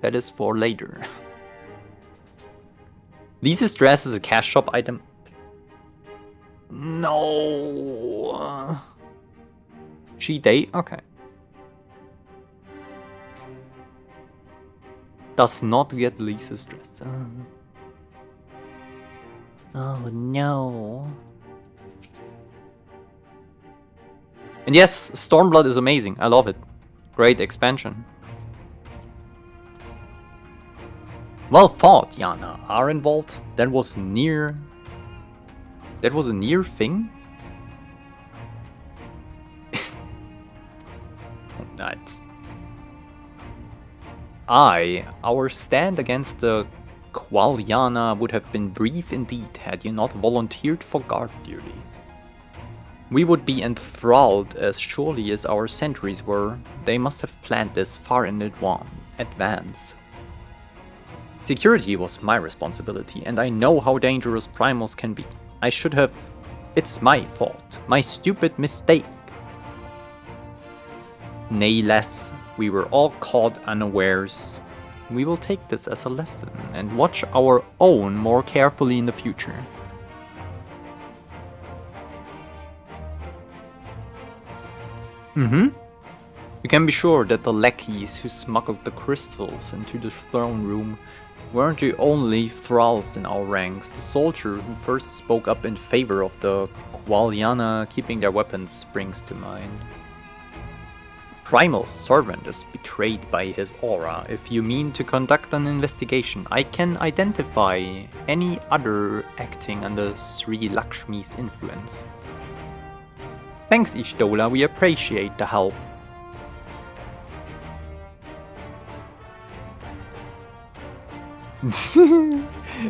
That is for later. Lisa's dress is a cash shop item. No. She date? Okay. Does not get Lisa's dress. Oh no. And yes, Stormblood is amazing. I love it. Great expansion. Well thought, Yana. Arenvold, that was near... That was a near thing? Nice. Our stand against the Qualyana would have been brief indeed had you not volunteered for guard duty. We would be enthralled as surely as our sentries were. They must have planned this far in advance. Security was my responsibility, and I know how dangerous primals can be. I should have... It's my fault. My stupid mistake. Nay less, we were all caught unawares. We will take this as a lesson and watch our own more carefully in the future. You can be sure that the lackeys who smuggled the crystals into the throne room weren't the only thralls in our ranks. The soldier who first spoke up in favor of the Qualyana keeping their weapons springs to mind. Primal's servant is betrayed by his aura. If you mean to conduct an investigation, I can identify any other acting under Sri Lakshmi's influence. Thanks, Ishtola, we appreciate the help.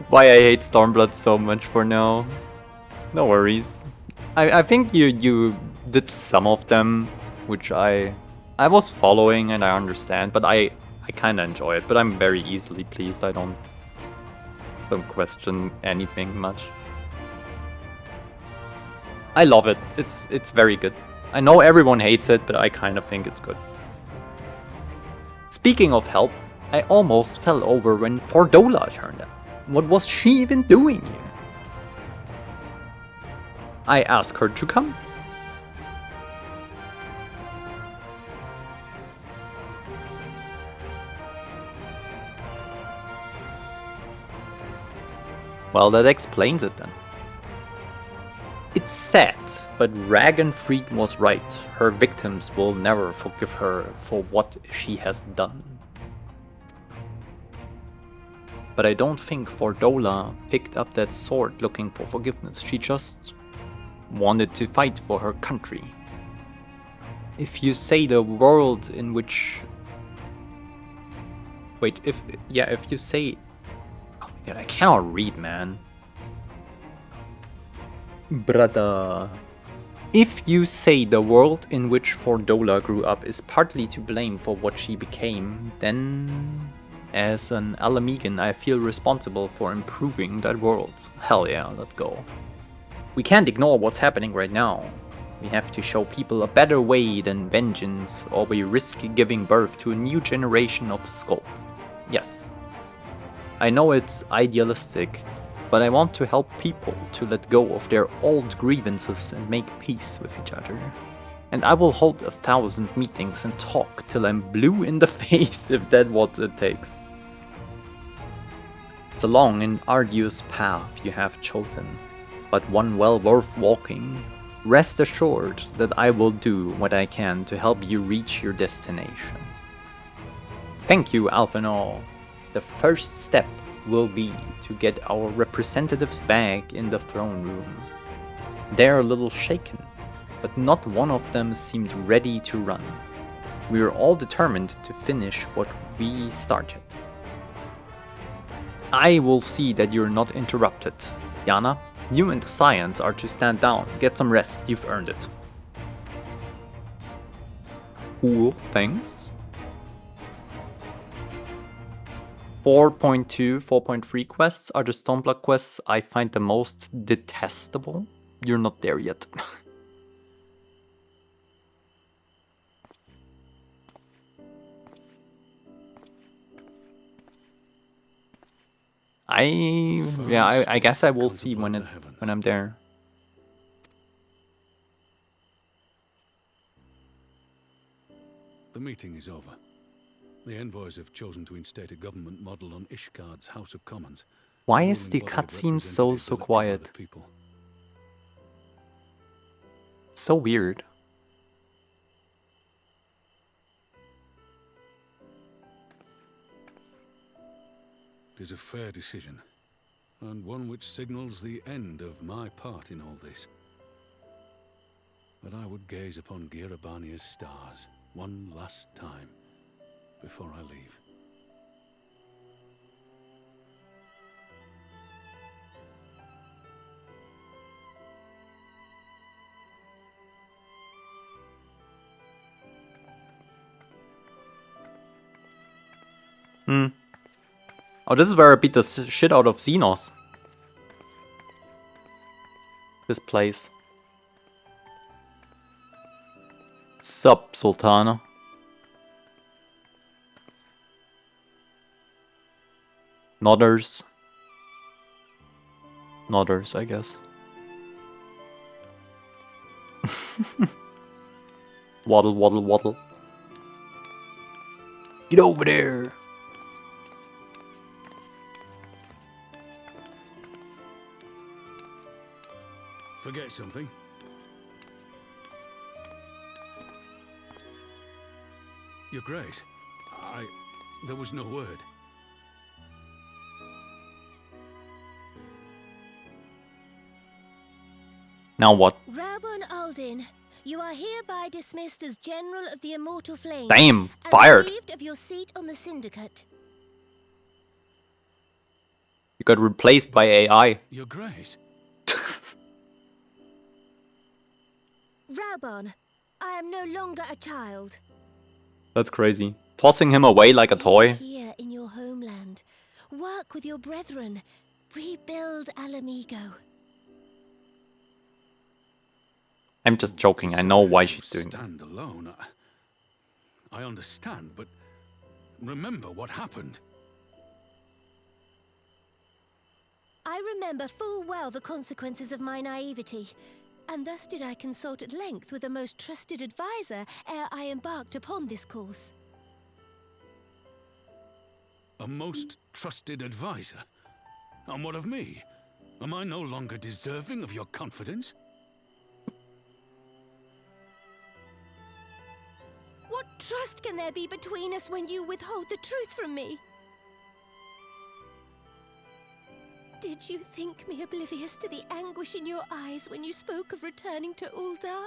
Why I hate Stormblood so much for now. No worries. I think you did some of them, which I was following and I understand, but I kinda enjoy it, but I'm very easily pleased. I don't question anything much. I love it. It's very good. I know everyone hates it, but I kind of think it's good. Speaking of help, I almost fell over when Fordola turned up. What was she even doing here? I asked her to come. Well, that explains it then. It's sad, but Ragenfried was right. Her victims will never forgive her for what she has done. But I don't think Fordola picked up that sword looking for forgiveness. She just wanted to fight for her country. If you say the world in which... Wait, if you say... Oh my god, I cannot read, man. Brother. If you say the world in which Fordola grew up is partly to blame for what she became, then as an Alamegan I feel responsible for improving that world. Hell yeah, let's go. We can't ignore what's happening right now. We have to show people a better way than vengeance, or we risk giving birth to a new generation of skulls. Yes. I know it's idealistic, but I want to help people to let go of their old grievances and make peace with each other. And I will hold 1,000 meetings and talk till I'm blue in the face if that's what it takes. It's a long and arduous path you have chosen, but one well worth walking. Rest assured that I will do what I can to help you reach your destination. Thank you, Alphinaud. The first step will be to get our representatives back in the throne room. They're a little shaken, but not one of them seemed ready to run. We are all determined to finish what we started. I will see that you're not interrupted. Yana, you and the Scions are to stand down. Get some rest. You've earned it. Cool, thanks. 4.2, 4.3 quests are the Stormblood quests I find the most detestable. You're not there yet. I guess I will see when I'm there. The meeting is over. The envoys have chosen to instate a government model on Ishgard's House of Commons. Why is the cutscene so quiet? So weird. It is a fair decision, and one which signals the end of my part in all this. But I would gaze upon Girabania's stars one last time before I leave. Oh, this is where I beat the shit out of Xenos. This place. Sup, Sultana. Nodders. Nodders, I guess. Waddle, waddle, waddle. Get over there! Forget something? Your Grace, there was no word. Now what? Rabon Aldin, you are hereby dismissed as General of the Immortal Flames. Damn, fired. And relieved of your seat on the Syndicate. You got replaced by AI. Your Grace. Rabon, I am no longer a child. That's crazy. Tossing him away like a toy. Here in your homeland, work with your brethren, rebuild Alamigo. I'm just joking. I know why she's doing that. Stand alone. I understand, but remember what happened. I remember full well the consequences of my naivety, and thus did I consult at length with a most trusted advisor ere I embarked upon this course. A most trusted advisor? And what of me? Am I no longer deserving of your confidence? What trust can there be between us when you withhold the truth from me? Did you think me oblivious to the anguish in your eyes when you spoke of returning to Uldar?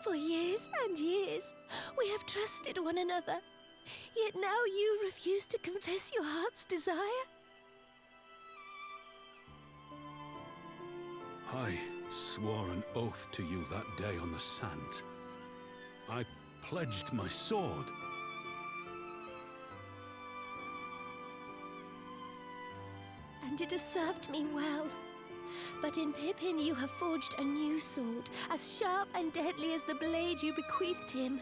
For years and years, we have trusted one another. Yet now you refuse to confess your heart's desire? I swore an oath to you that day on the sands. I pledged my sword. And it has served me well. But in Pippin you have forged a new sword, as sharp and deadly as the blade you bequeathed him.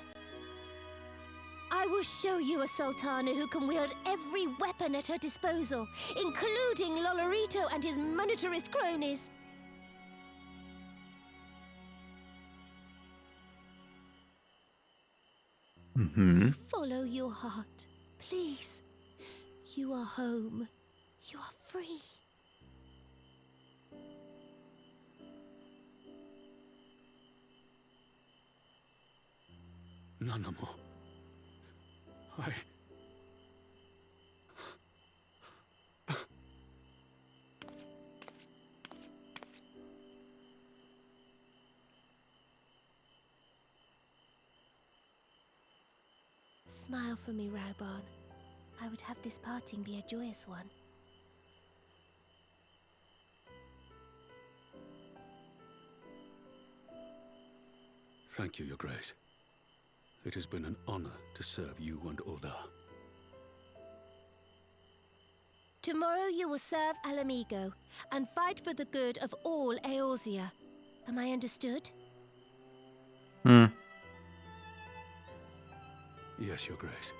I will show you a Sultana who can wield every weapon at her disposal, including Lolorito and his monetarist cronies. So follow your heart, please. You are home. You are free. Nanamo. Smile for me, Raubarn. I would have this parting be a joyous one. Thank you, Your Grace. It has been an honor to serve you and Ulda. Tomorrow you will serve Alamigo and fight for the good of all Eorzea. Am I understood? Yes, Your Grace.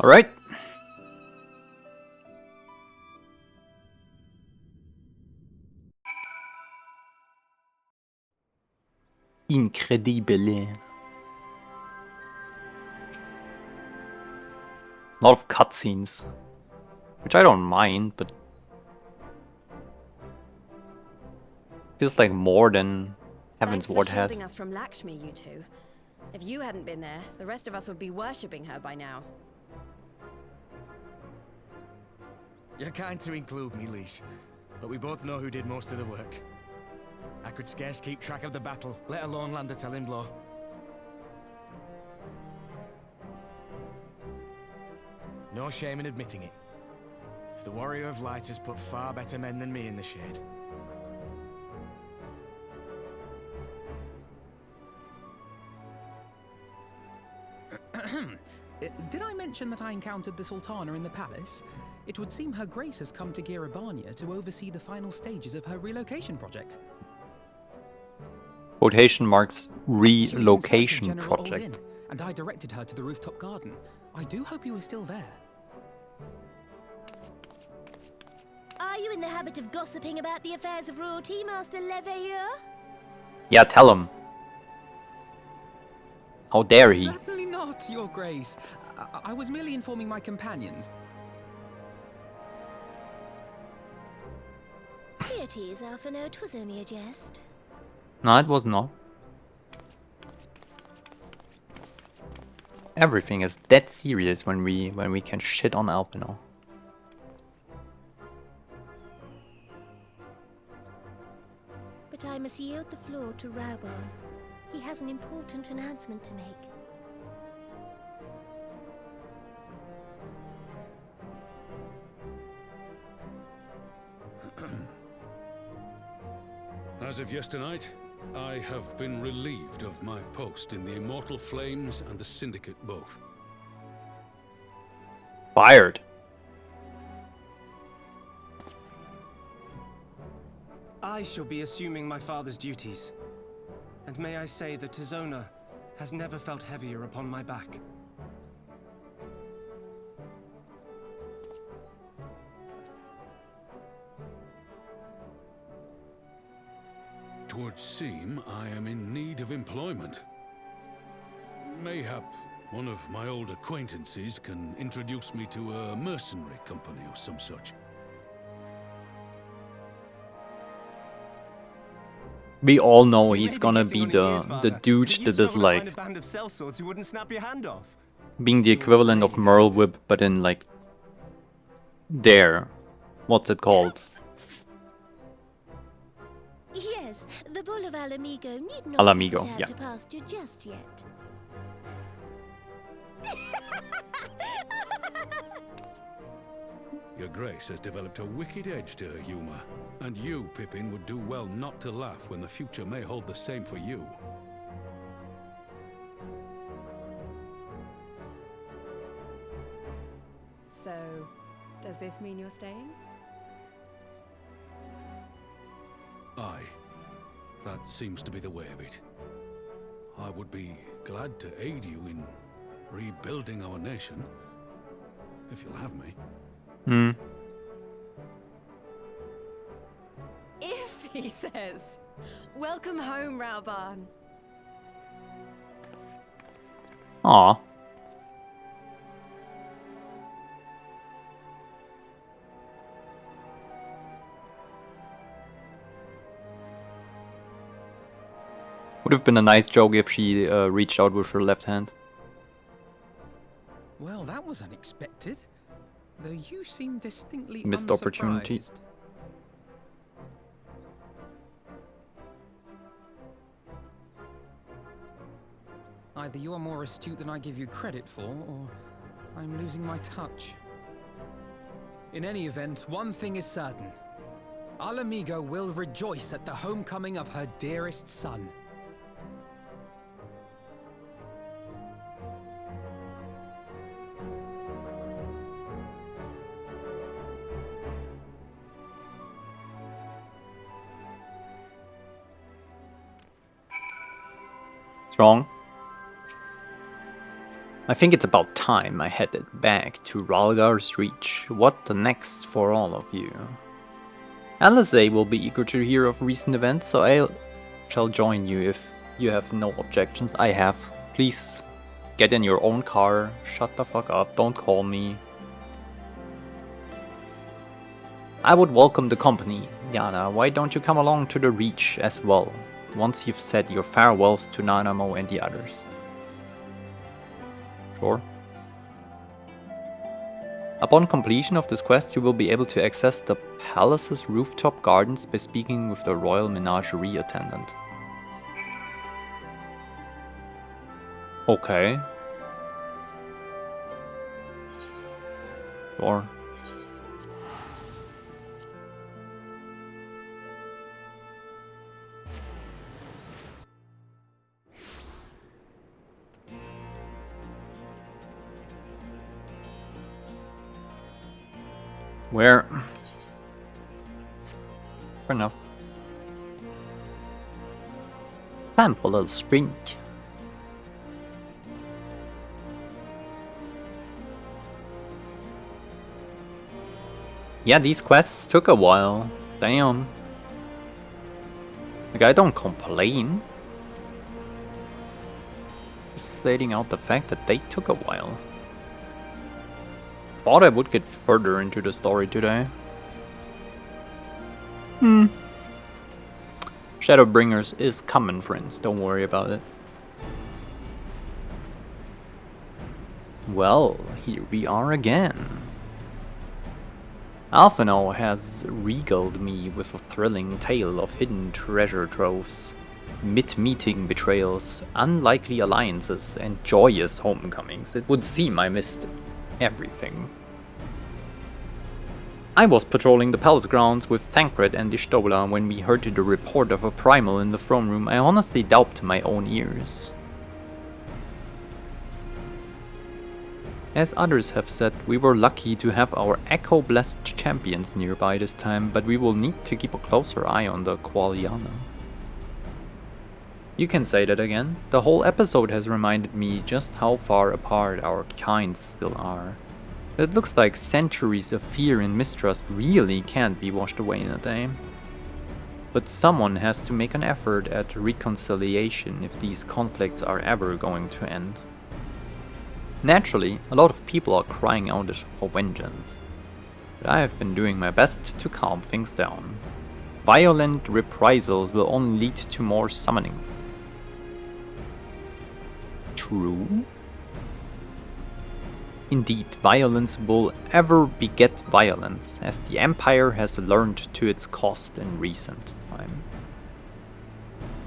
All right. Incredibile. A lot of cutscenes, which I don't mind, but feels like more than Heaven's Ward Thanks for had. shielding us from Lakshmi, you two. If you hadn't been there, the rest of us would be worshipping her by now. You're kind to include me, Lise, but we both know who did most of the work. I could scarce keep track of the battle, let alone land a telling blow. No shame in admitting it. The Warrior of Light has put far better men than me in the shade. Did I mention that I encountered the Sultana in the palace? It would seem Her Grace has come to Girabania to oversee the final stages of her relocation project. Quotation marks She was in search of relocation General project. Oldin, and I directed her to the rooftop garden. I do hope you were still there. Are you in the habit of gossiping about the affairs of royalty, Master Leveilleur? Yeah, tell him. How dare he? Certainly not, Your Grace. I was merely informing my companions. Pieties, Alphino, 'twas only a jest. No, it was not. Everything is that serious when we can shit on Alpino. But I must yield the floor to Raubarn. He has an important announcement to make. As of yesternight, I have been relieved of my post in the Immortal Flames and the Syndicate both. Fired. I shall be assuming my father's duties. And may I say that Tizona has never felt heavier upon my back. Twould seem I am in need of employment. Mayhap one of my old acquaintances can introduce me to a mercenary company or some such. We all know he's gonna be the douche that is like a band of sellswords who wouldn't snap your hand off. being the equivalent of Merle Whip, but in like what's it called? Yes, the bull of Alamigo need not Alamigo, be put out yeah. to pasture just yet. Your Grace has developed a wicked edge to her humor, and you, Pippin, would do well not to laugh when the future may hold the same for you. So, does this mean you're staying? Aye, that seems to be the way of it. I would be glad to aid you in rebuilding our nation, if you'll have me. If, he says. Welcome home, Raubarn. Aw. Would have been a nice joke if she reached out with her left hand. Well, that was unexpected. Though you seem distinctly Missed opportunity. unsurprised. Either you are more astute than I give you credit for, or I'm losing my touch. In any event, one thing is certain. Alamigo will rejoice at the homecoming of her dearest son. It's wrong. I think it's about time I headed back to Ralgar's Reach. What the next for all of you? Alizé will be eager to hear of recent events, so I shall join you if you have no objections. I have. Please get in your own car, shut the fuck up, don't call me. I would welcome the company. Yana, why don't you come along to the Reach as well, once you've said your farewells to Nanamo and the others? Sure. Upon completion of this quest, you will be able to access the palace's rooftop gardens by speaking with the royal menagerie attendant. Okay. Sure. Where? Fair enough. Time for a little sprint. Yeah, these quests took a while. Damn. Like, I don't complain. Just stating out the fact that they took a while. Thought I would get further into the story today. Shadowbringers is coming, friends. Don't worry about it. Well, here we are again. Alphino has regaled me with a thrilling tale of hidden treasure troves, mid-meeting betrayals, unlikely alliances, and joyous homecomings. It would seem I missed everything. I was patrolling the palace grounds with Thancred and Ishtola when we heard the report of a primal in the throne room. I honestly doubted my own ears. As others have said, we were lucky to have our echo-blessed champions nearby this time, but we will need to keep a closer eye on the Qualiana. You can say that again. The whole episode has reminded me just how far apart our kinds still are. It looks like centuries of fear and mistrust really can't be washed away in a day. But someone has to make an effort at reconciliation if these conflicts are ever going to end. Naturally, a lot of people are crying out for vengeance, but I have been doing my best to calm things down. Violent reprisals will only lead to more summonings. True? Indeed, violence will ever beget violence, as the Empire has learned to its cost in recent time.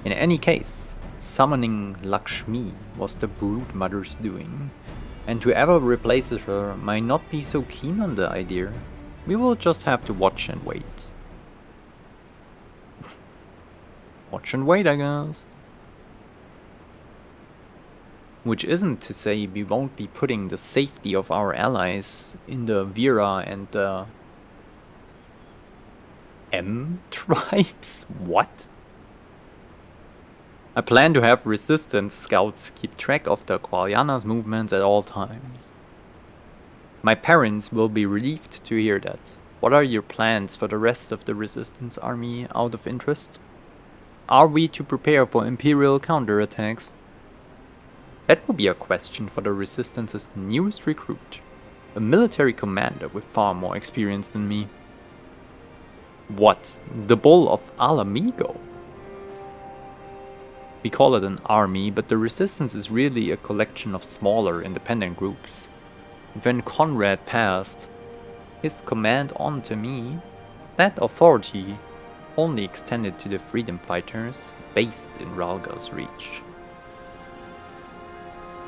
In any case, summoning Lakshmi was the Broodmother's doing, and whoever replaces her might not be so keen on the idea. We will just have to watch and wait. Watch and wait, I guess. Which isn't to say we won't be putting the safety of our allies in the Vera and the M tribes? What? I plan to have resistance scouts keep track of the Qualiana's movements at all times. My parents will be relieved to hear that. What are your plans for the rest of the resistance army out of interest? Are we to prepare for Imperial counterattacks? That will be a question for the Resistance's newest recruit, a military commander with far more experience than me. What? The Bull of Alamigo? We call it an army, but the resistance is really a collection of smaller independent groups. And when Conrad passed his command on to me, that authority only extended to the freedom fighters based in Ralga's reach.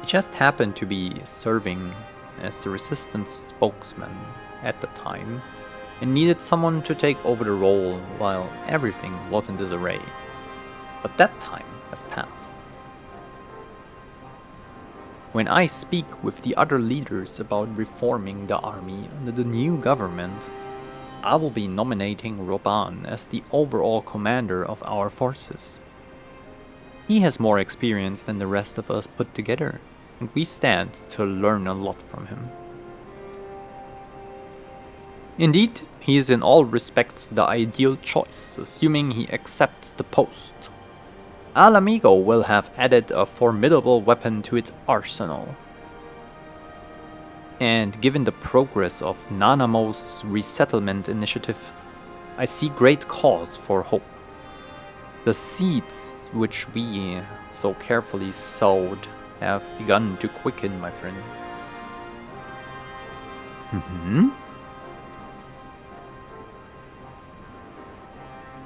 He just happened to be serving as the resistance spokesman at the time and needed someone to take over the role while everything was in disarray. But that time has passed. When I speak with the other leaders about reforming the army under the new government, I will be nominating Roban as the overall commander of our forces. He has more experience than the rest of us put together, and we stand to learn a lot from him. Indeed, he is in all respects the ideal choice, assuming he accepts the post. Alamigo will have added a formidable weapon to its arsenal. And given the progress of Nanamo's resettlement initiative, I see great cause for hope. The seeds which we so carefully sowed have begun to quicken, my friends.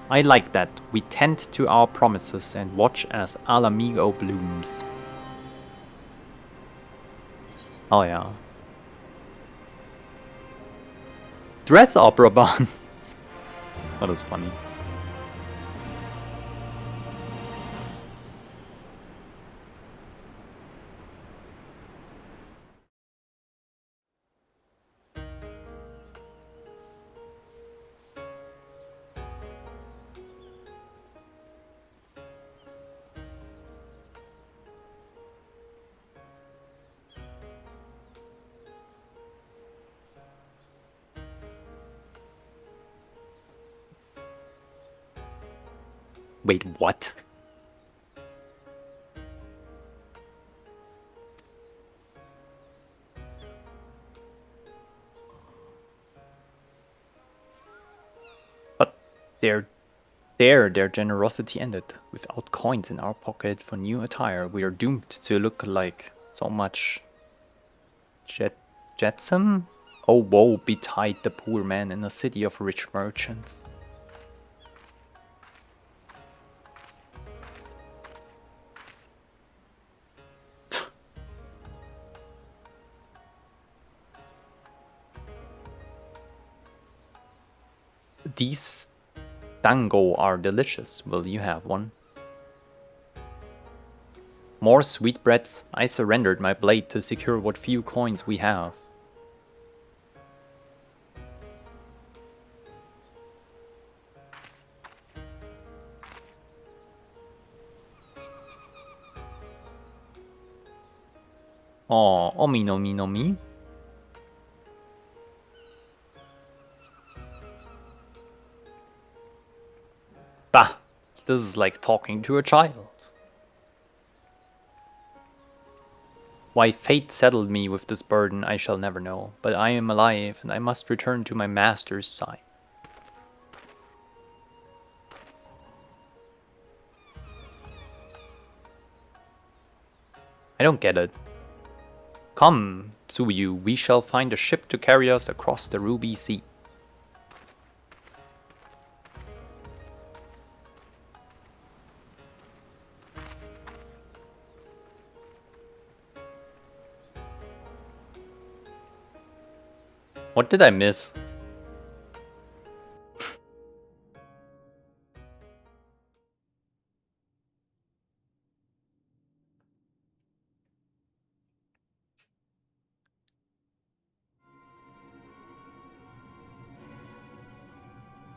I like that. We tend to our promises and watch as Alamigo blooms. Oh yeah. Dress up, Raban. That is funny. Wait, what? But their generosity ended. Without coins in our pocket for new attire, we are doomed to look like so much jetsam? Oh, woe betide the poor man in a city of rich merchants. These dango are delicious. Will you have one? More sweetbreads. I surrendered my blade to secure what few coins we have. Oh, omi no mi no mi. Bah, this is like talking to a child. Why fate saddled me with this burden I shall never know, but I am alive and I must return to my master's side. I don't get it. Come, Tsuyu, we shall find a ship to carry us across the Ruby Sea. What did I miss?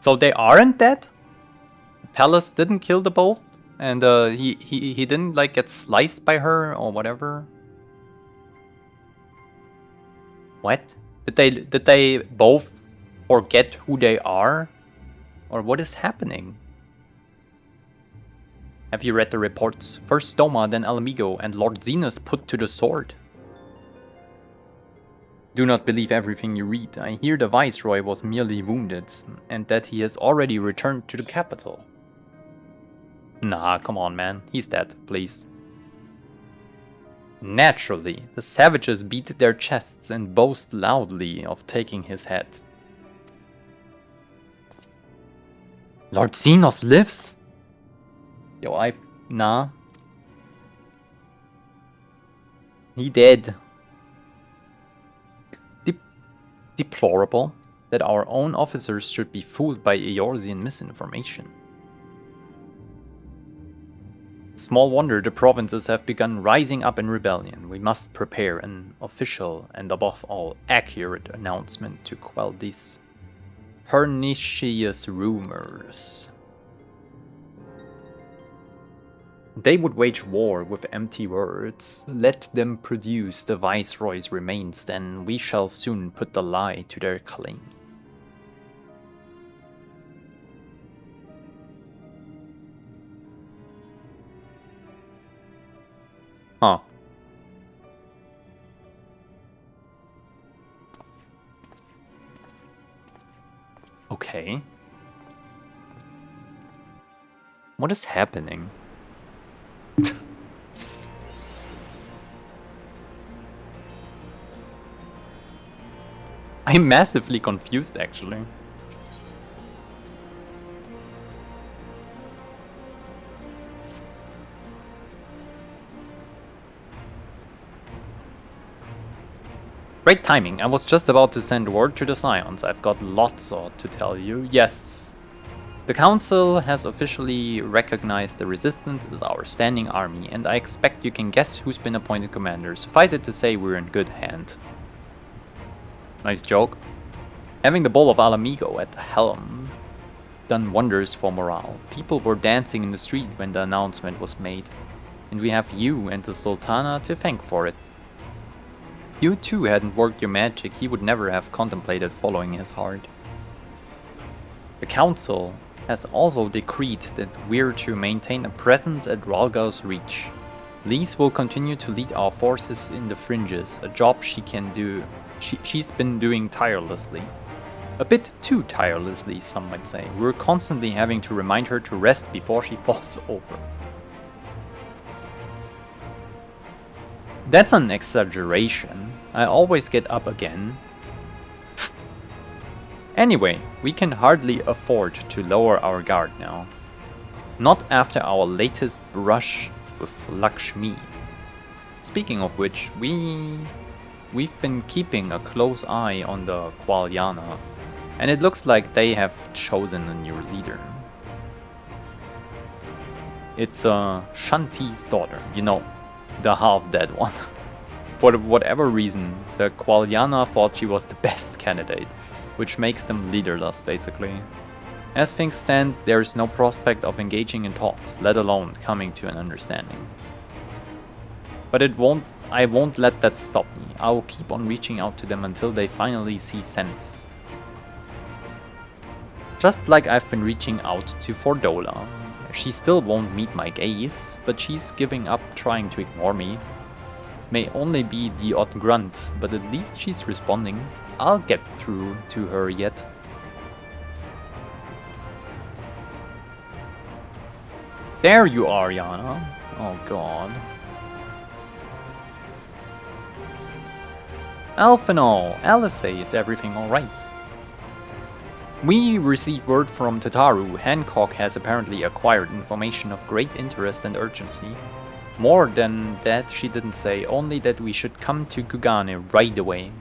So they aren't dead? The palace didn't kill the both? And he didn't like get sliced by her or whatever? What? Did they both forget who they are? Or what is happening? Have you read the reports? First Stoma, then Alamigo, and Lord Zenas put to the sword. Do not believe everything you read. I hear the Viceroy was merely wounded, and that he has already returned to the capital. Nah, come on, man. He's dead, please. Naturally, the savages beat their chests and boast loudly of taking his head. Lord Xenos lives? Yo, nah. He dead. Deplorable that our own officers should be fooled by Eorzean misinformation. Small wonder the provinces have begun rising up in rebellion. We must prepare an official and above all accurate announcement to quell these pernicious rumors. They would wage war with empty words. Let them produce the Viceroy's remains, then we shall soon put the lie to their claims. Huh. Okay. What is happening? I'm massively confused, actually. Great timing. I was just about to send word to the Scions. I've got lots to tell you. Yes. The Council has officially recognized the Resistance as our standing army, and I expect you can guess who's been appointed commander. Suffice it to say we're in good hand. Nice joke. Having the Bull of Alamigo at the helm done wonders for morale. People were dancing in the street when the announcement was made, and we have you and the Sultana to thank for it. If you too hadn't worked your magic, he would never have contemplated following his heart. The Council has also decreed that we're to maintain a presence at Rhalga's Reach. Lise will continue to lead our forces in the fringes, a job she can do. She's been doing tirelessly. A bit too tirelessly, some might say. We're constantly having to remind her to rest before she falls over. That's an exaggeration. I always get up again. Anyway, we can hardly afford to lower our guard now. Not after our latest brush with Lakshmi. Speaking of which, we've been keeping a close eye on the Qualyana, and it looks like they have chosen a new leader. It's Shanti's daughter, you know, the half-dead one. For whatever reason, the Qualyana thought she was the best candidate, which makes them leaderless basically. As things stand, there is no prospect of engaging in talks, let alone coming to an understanding. But I won't let that stop me. I will keep on reaching out to them until they finally see sense. Just like I've been reaching out to Fordola. She still won't meet my gaze, but she's giving up trying to ignore me. May only be the odd grunt, but at least she's responding. I'll get through to her yet. There you are, Yana. Oh god. Alphino, Alizé, is everything alright? We received word from Tataru. Hancock has apparently acquired information of great interest and urgency. More than that she didn't say, only that we should come to Kugane right away.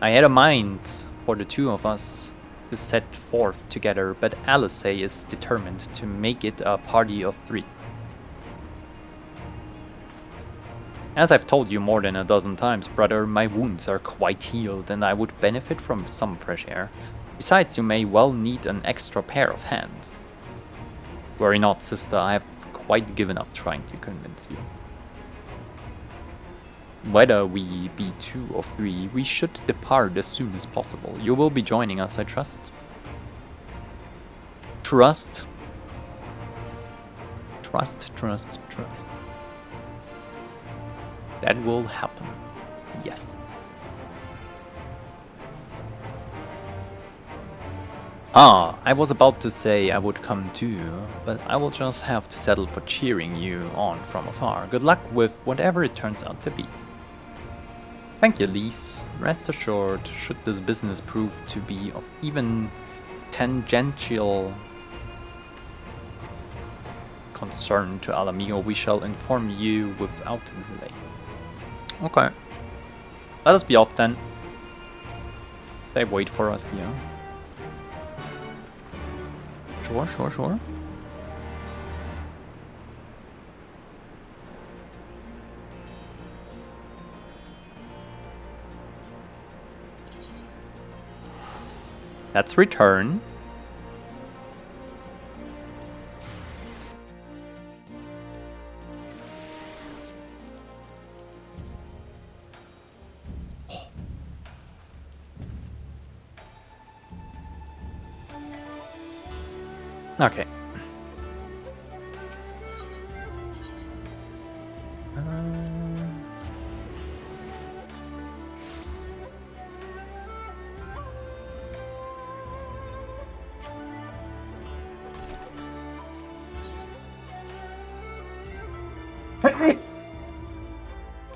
I had a mind for the two of us to set forth together, but Alizé is determined to make it a party of 3. As I've told you more than a dozen times, brother, my wounds are quite healed and I would benefit from some fresh air. Besides, you may well need an extra pair of hands. Worry not, sister, I have quite given up trying to convince you. Whether we be 2 or 3, we should depart as soon as possible. You will be joining us, I trust. Trust. Trust, trust, trust. That will happen. Yes. Ah, I was about to say I would come too, but I will just have to settle for cheering you on from afar. Good luck with whatever it turns out to be. Thank you, Lise. Rest assured, should this business prove to be of even tangential concern to Alamigo, we shall inform you without delay. Okay. Let us be off then. They wait for us here. Sure. Let's return. Okay.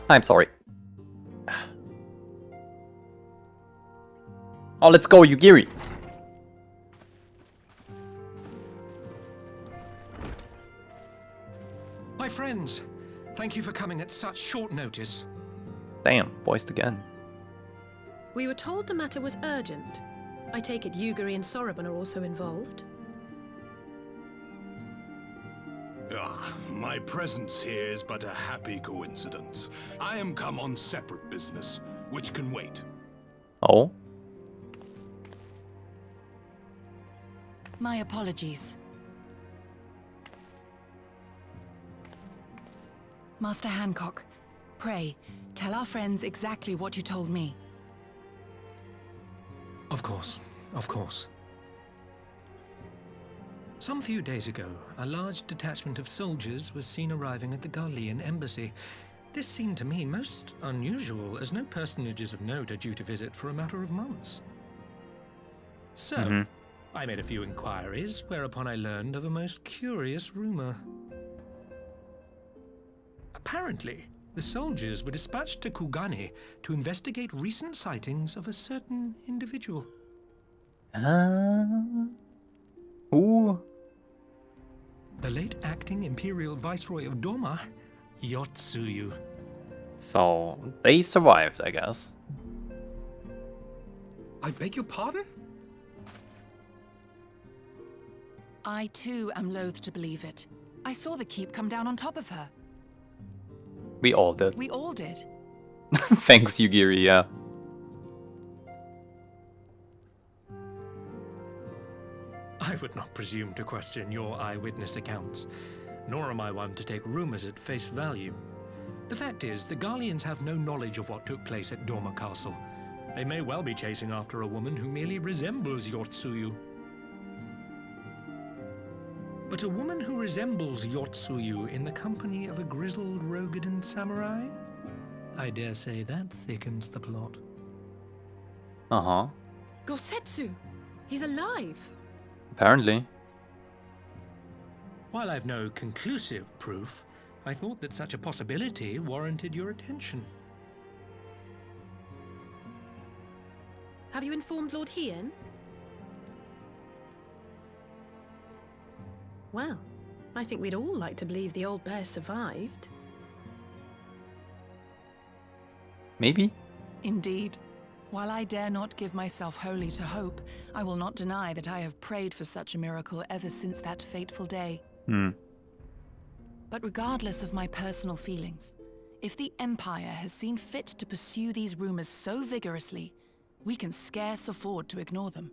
I'm sorry. Oh, let's go, Yugiri. My friends, thank you for coming at such short notice. Damn, voiced again. We were told the matter was urgent. I take it Yugiri and Soroban are also involved? My presence here is but a happy coincidence. I am come on separate business, which can wait. Oh? My apologies. Master Hancock, pray, tell our friends exactly what you told me. Of course. Some few days ago, a large detachment of soldiers was seen arriving at the Garlean embassy. This seemed to me most unusual, as no personages of note are due to visit for a matter of months. So, I made a few inquiries, whereupon I learned of a most curious rumor. Apparently, the soldiers were dispatched to Kugane to investigate recent sightings of a certain individual. Who? The late acting Imperial Viceroy of Doma, Yotsuyu. So, they survived, I guess. I beg your pardon? I too am loath to believe it. I saw the keep come down on top of her. We all did. We all did. Thanks, Yugiri, yeah. I would not presume to question your eyewitness accounts, nor am I one to take rumors at face value. The fact is, the Garleans have no knowledge of what took place at Doma Castle. They may well be chasing after a woman who merely resembles Yotsuyu. But a woman who resembles Yotsuyu in the company of a grizzled Rogadan samurai? I dare say that thickens the plot. Uh-huh. Gosetsu! He's alive! Apparently. While I've no conclusive proof, I thought that such a possibility warranted your attention. Have you informed Lord Hien? Well, I think we'd all like to believe the old bear survived. Maybe? Indeed. While I dare not give myself wholly to hope, I will not deny that I have prayed for such a miracle ever since that fateful day. But regardless of my personal feelings, if the Empire has seen fit to pursue these rumors so vigorously, we can scarce afford to ignore them.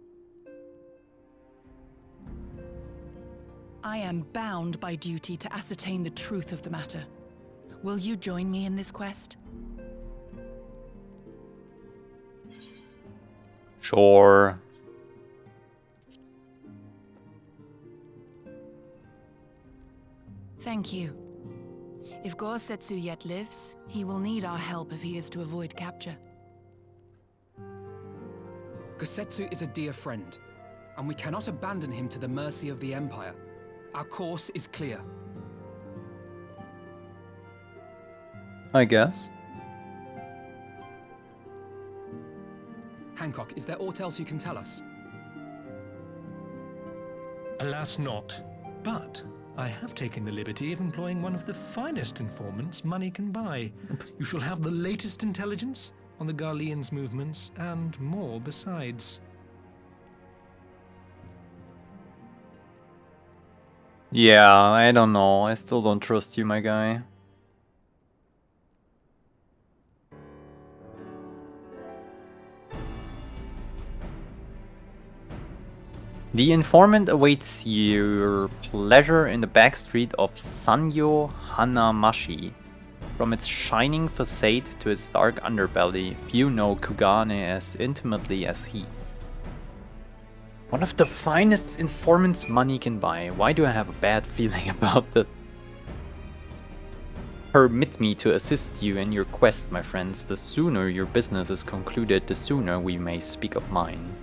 I am bound by duty to ascertain the truth of the matter. Will you join me in this quest? Sure. Thank you. If Gosetsu yet lives, he will need our help if he is to avoid capture. Gosetsu is a dear friend. and we cannot abandon him to the mercy of the Empire. Our course is clear. I guess. Hancock, is there aught else you can tell us? Alas not. But I have taken the liberty of employing one of the finest informants money can buy. You shall have the latest intelligence on the Garleans' movements, and more besides. Yeah, I don't know. I still don't trust you, my guy. The informant awaits your pleasure in the back street of Sanyo Hanamashi. From its shining facade to its dark underbelly, few know Kugane as intimately as he. One of the finest informants money can buy. Why do I have a bad feeling about this? Permit me to assist you in your quest, my friends. The sooner your business is concluded, the sooner we may speak of mine.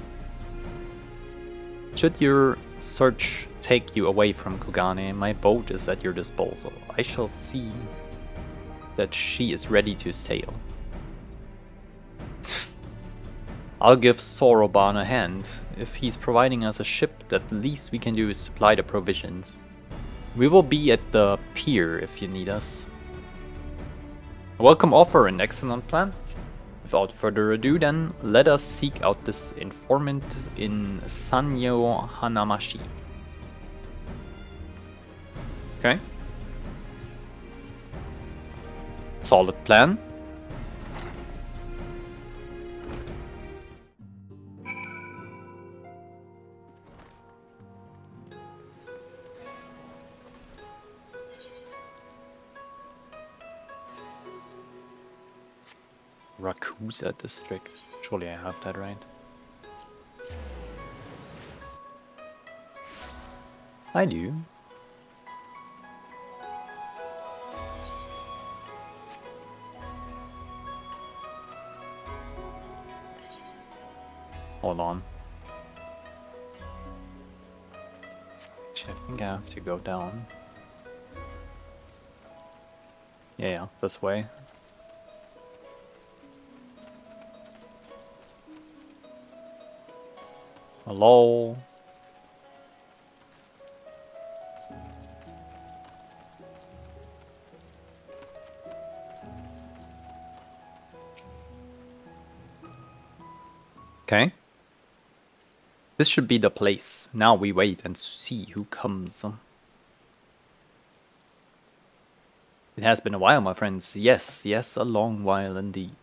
Should your search take you away from Kugane, my boat is at your disposal. I shall see that she is ready to sail. I'll give Soroban a hand. If he's providing us a ship, the least we can do is supply the provisions. We will be at the pier if you need us. A welcome offer, an excellent plan. Without further ado then, let us seek out this informant in Sanyo Hanamashi. Okay. Solid plan. Rakusa district. Surely I have that right. I do. Hold on. Actually, I think I have to go down. Yeah, this way. Hello? Okay. This should be the place. Now we wait and see who comes. It has been a while, my friends. Yes, yes, a long while indeed.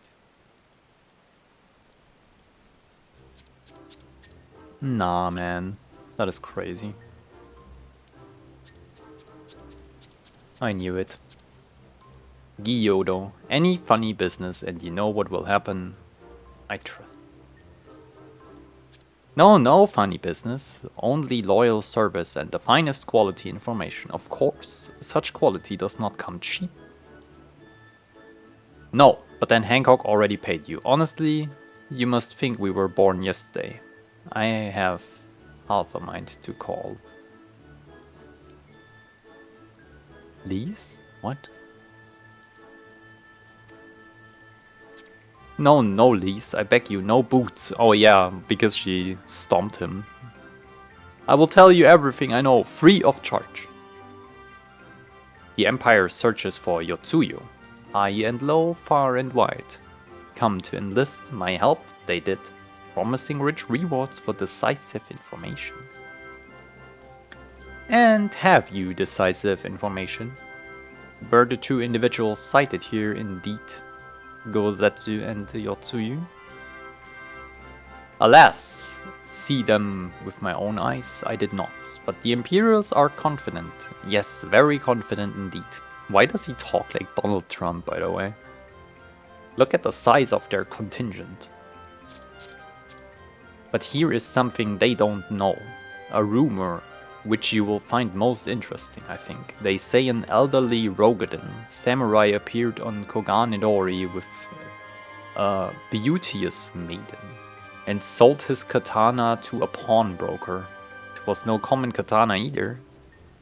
Nah, man. That is crazy. I knew it. Gyodo. Any funny business and you know what will happen. I trust. No funny business. Only loyal service and the finest quality information. Of course, such quality does not come cheap. No, but then Hancock already paid you. Honestly, you must think we were born yesterday. I have half a mind to call. These? What? No, Lise, I beg you, no boots. Oh yeah, because she stomped him. I will tell you everything I know, free of charge. The Empire searches for Yotsuyo, high and low, far and wide. Come to enlist my help, they did, promising rich rewards for decisive information. And have you decisive information? Were the two individuals cited here indeed Gozetsu and Yotsuyu? Alas, see them with my own eyes, I did not. But the Imperials are confident. Yes, very confident indeed. Why does he talk like Donald Trump, by the way? Look at the size of their contingent. But here is something they don't know. A rumor, which you will find most interesting, I think. They say an elderly Rogadan samurai appeared on Koganidori with a beauteous maiden. and sold his katana to a pawnbroker. It was no common katana either,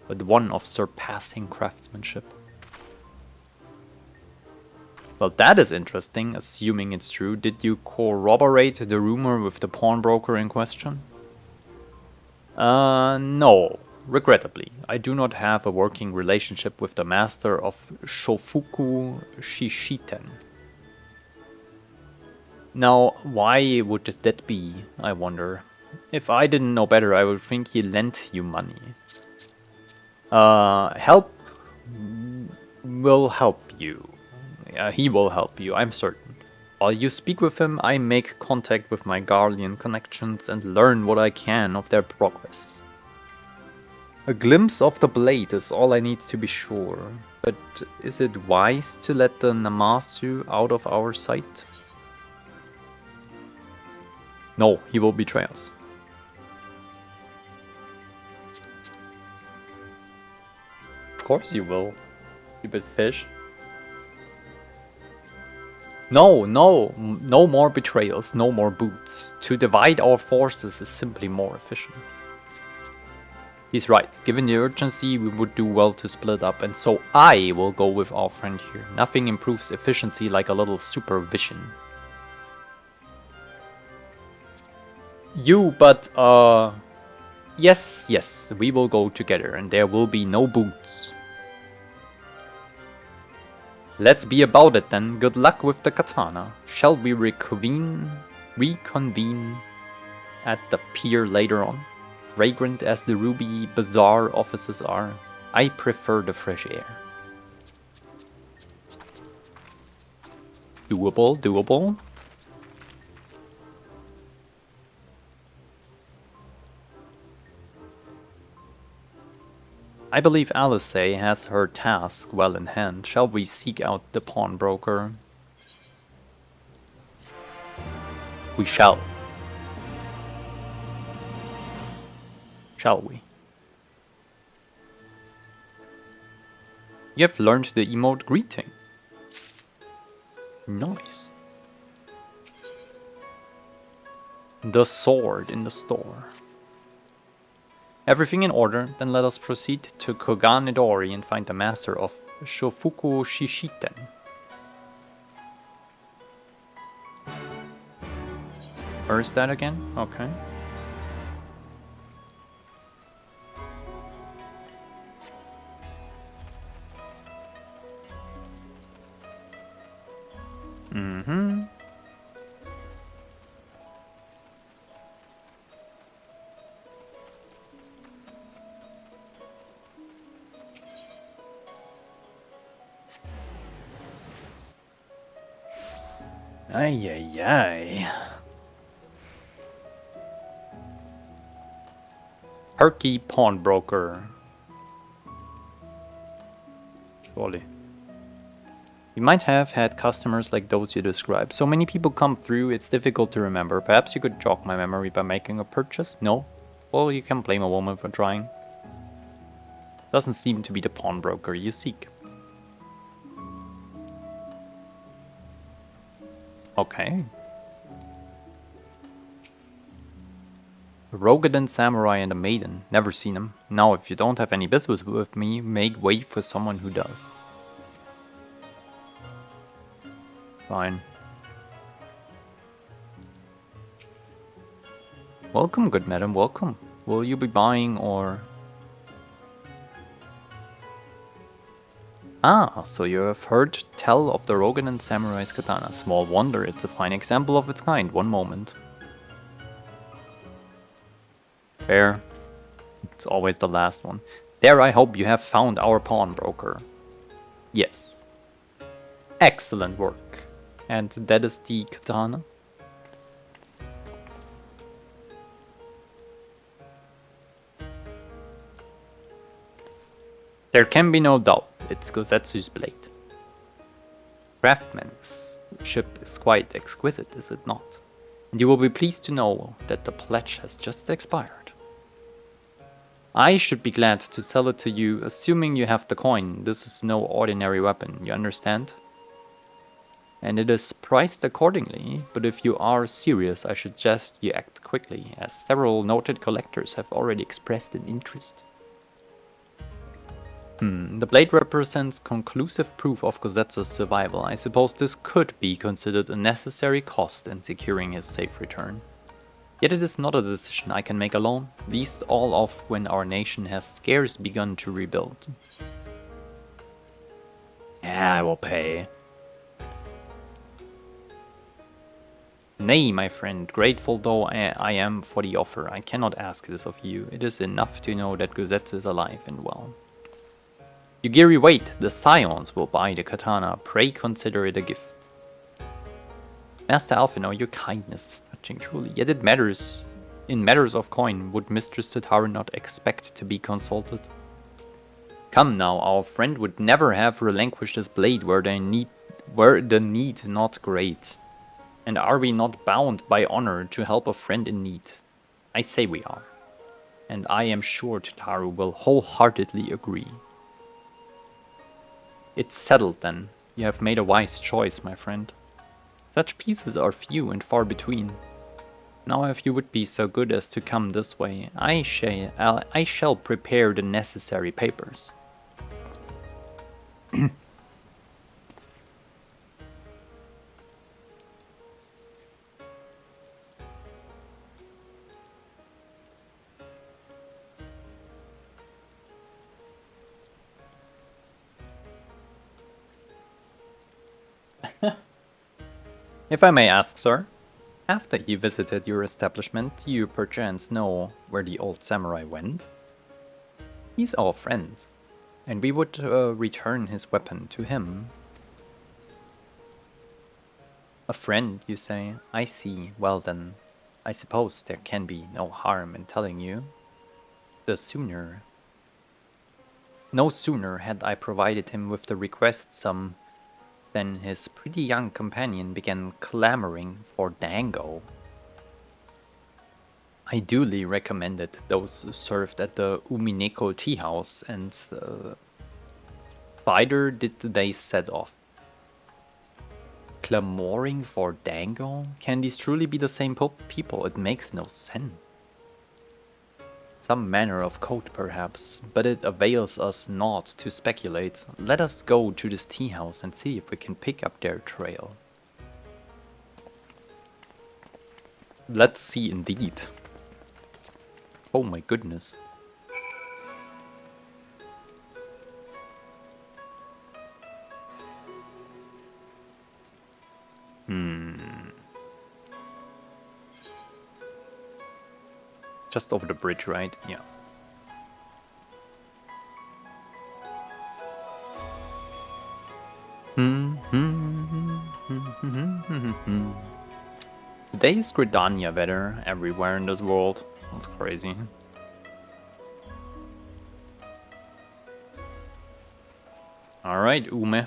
but one of surpassing craftsmanship. Well, that is interesting, assuming it's true. Did you corroborate the rumor with the pawnbroker in question? No. Regrettably, I do not have a working relationship with the master of Shofuku Shishiten. Now, why would that be, I wonder? If I didn't know better, I would think he lent you money. Help will help you. He will help you, I'm certain. While you speak with him, I make contact with my Garlean connections and learn what I can of their progress. A glimpse of the blade is all I need to be sure. But is it wise to let the Namasu out of our sight? No, he will betray us. Of course you will, stupid fish. No more betrayals, no more boots. To divide our forces is simply more efficient. He's right. Given the urgency, we would do well to split up, and so I will go with our friend here. Nothing improves efficiency like a little supervision. Yes, we will go together, and there will be no boots. Let's be about it then. Good luck with the katana. Shall we reconvene at the pier later on? Fragrant as the Ruby Bazaar offices are, I prefer the fresh air. Doable. I believe Alice has her task well in hand. Shall we seek out the pawnbroker? We shall. Shall we? You have learned the emote greeting. Nice. The sword in the store. Everything in order, then let us proceed to Koganedori and find the master of Shofuku Shishiten. Where is that again? Okay. Ay. Perky pawnbroker. Surely. We might have had customers like those you described. So many people come through, it's difficult to remember. Perhaps you could jog my memory by making a purchase? No? Well, you can blame a woman for trying. Doesn't seem to be the pawnbroker you seek. Okay. A Rogadan samurai and a maiden. Never seen him. Now, if you don't have any business with me, make way for someone who does. Fine. Welcome, good madam, welcome. Will you be buying or... Ah, so you have heard tell of the Rogadan Samurai's katana. Small wonder, it's a fine example of its kind. One moment. Fair. It's always the last one. There, I hope you have found our pawnbroker. Yes. Excellent work. And that is the katana. There can be no doubt. It's Gosetsu's blade. Craftsmanship is quite exquisite, is it not? And you will be pleased to know that the pledge has just expired. I should be glad to sell it to you, assuming you have the coin. This is no ordinary weapon, you understand? and it is priced accordingly, but if you are serious, I suggest you act quickly, as several noted collectors have already expressed an interest. The blade represents conclusive proof of Gosetsu's survival. I suppose this could be considered a necessary cost in securing his safe return. Yet it is not a decision I can make alone, least all of when our nation has scarce begun to rebuild. Yeah, I will pay. Nay, my friend, grateful though I am for the offer, I cannot ask this of you. It is enough to know that Gosetsu is alive and well. Yugiri, wait, the Scions will buy the katana. Pray consider it a gift. Master Alphino, your kindness is touching truly, yet it matters. In matters of coin, would Mistress Tataru not expect to be consulted? Come now, our friend would never have relinquished his blade were the need not great. And are we not bound by honor to help a friend in need? I say we are. And I am sure Tataru will wholeheartedly agree. It's settled then. You have made a wise choice, my friend. Such pieces are few and far between. Now if you would be so good as to come this way, I shall prepare the necessary papers. If I may ask, sir, after he visited your establishment, do you perchance know where the old samurai went? He's our friend, and we would return his weapon to him. A friend, you say? I see. Well then, I suppose there can be no harm in telling you. No sooner had I provided him with the request sum than his pretty young companion began clamoring for dango. I duly recommended those served at the Umineko tea house, and either did they set off. Clamoring for dango? Can these truly be the same people? It makes no sense. Some manner of code, perhaps, but it avails us not to speculate. Let us go to this tea house and see if we can pick up their trail. Let's see indeed. Oh my goodness. Just over the bridge, right? Yeah. Today's Gridania weather everywhere in this world. That's crazy. Alright, Ume.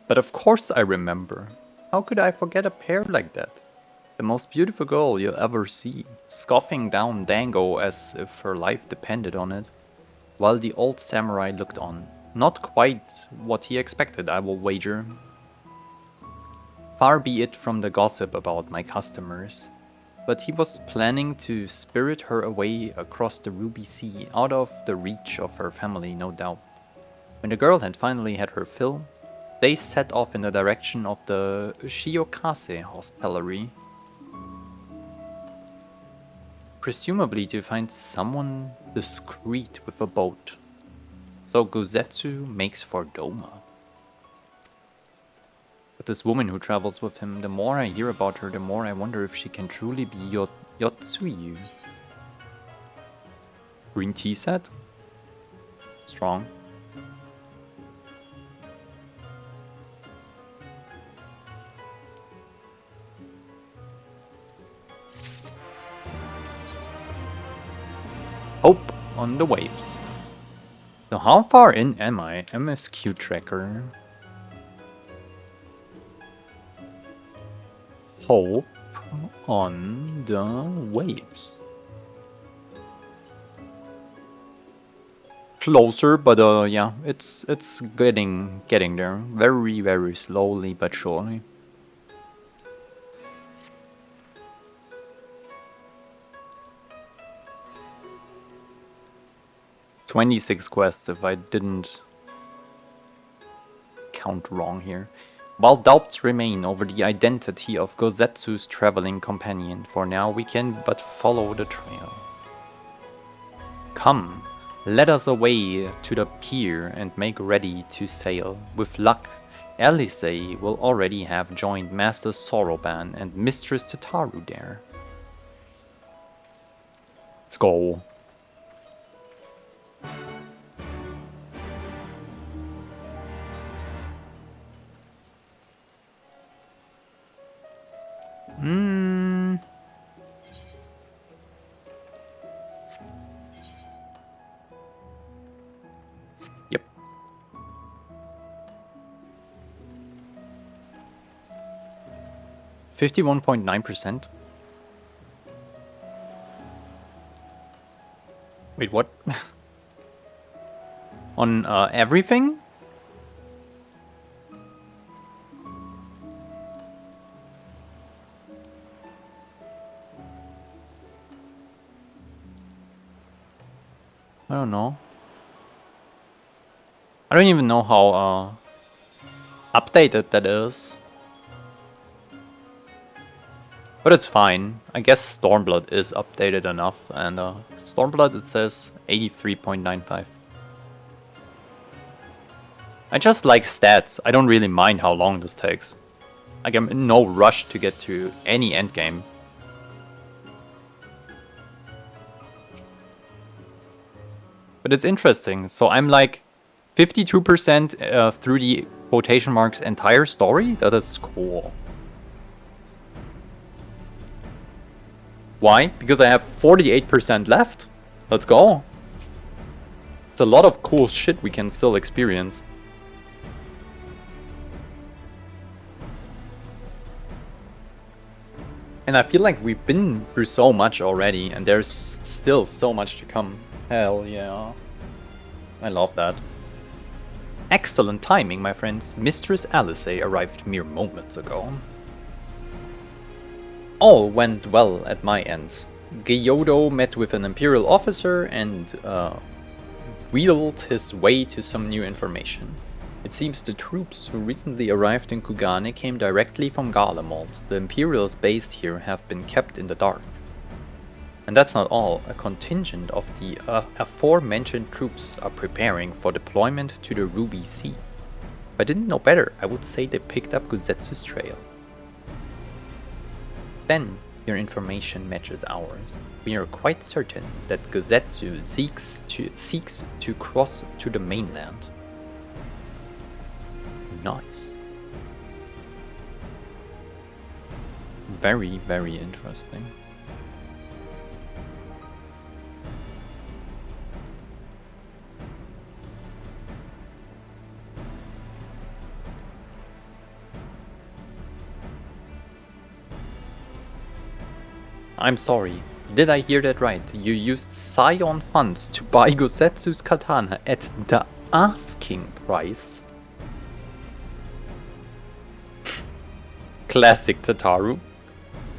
But of course I remember. How could I forget a pair like that? The most beautiful girl you'll ever see, scoffing down Dango as if her life depended on it, while the old samurai looked on. Not quite what he expected, I will wager. Far be it from the gossip about my customers, but he was planning to spirit her away across the Ruby Sea, out of the reach of her family, no doubt. When the girl had finally had her fill, they set off in the direction of the Shiokase hostelry, presumably to find someone discreet with a boat. So Gosetsu makes for Doma. But this woman who travels with him, the more I hear about her, the more I wonder if she can truly be Yotsuyu. Green tea set? Strong. Hope on the waves. So how far in am I? MSQ tracker. Hope on the waves. closer, but yeah, it's getting there. Very, very slowly but surely. "26 quests if I didn't count wrong here. While doubts remain over the identity of Gosetsu's traveling companion, for now we can but follow the trail. Come, let us away to the pier and make ready to sail. With luck, Alice will already have joined Master Soroban and Mistress Tataru there. Let's go. Yep. "51.9%. Wait, what? On everything? I don't know. I don't even know how updated that is. But it's fine. I guess Stormblood is updated enough, and Stormblood it says 83.95. I just like stats. I don't really mind how long this takes. Like, I'm in no rush to get to any endgame. But it's interesting. So I'm like 52% through the quotation marks entire story? That is cool. Why? Because I have 48% left. Let's go. It's a lot of cool shit we can still experience. And I feel like we've been through so much already, and there's still so much to come. Hell yeah. I love that. Excellent timing, my friends. Mistress Alice arrived mere moments ago. All went well at my end. Gyodo met with an Imperial officer and wheeled his way to some new information. It seems the troops who recently arrived in Kugane came directly from Garlemald. The Imperials based here have been kept in the dark. And that's not all. A contingent of the aforementioned troops are preparing for deployment to the Ruby Sea. If I didn't know better, I would say they picked up Gosetsu's trail. Then, your information matches ours. We are quite certain that Gosetsu seeks to cross to the mainland. Nice. Very, very interesting. I'm sorry, did I hear that right? You used Scion funds to buy Gosetsu's katana at the asking price? Classic Tataru.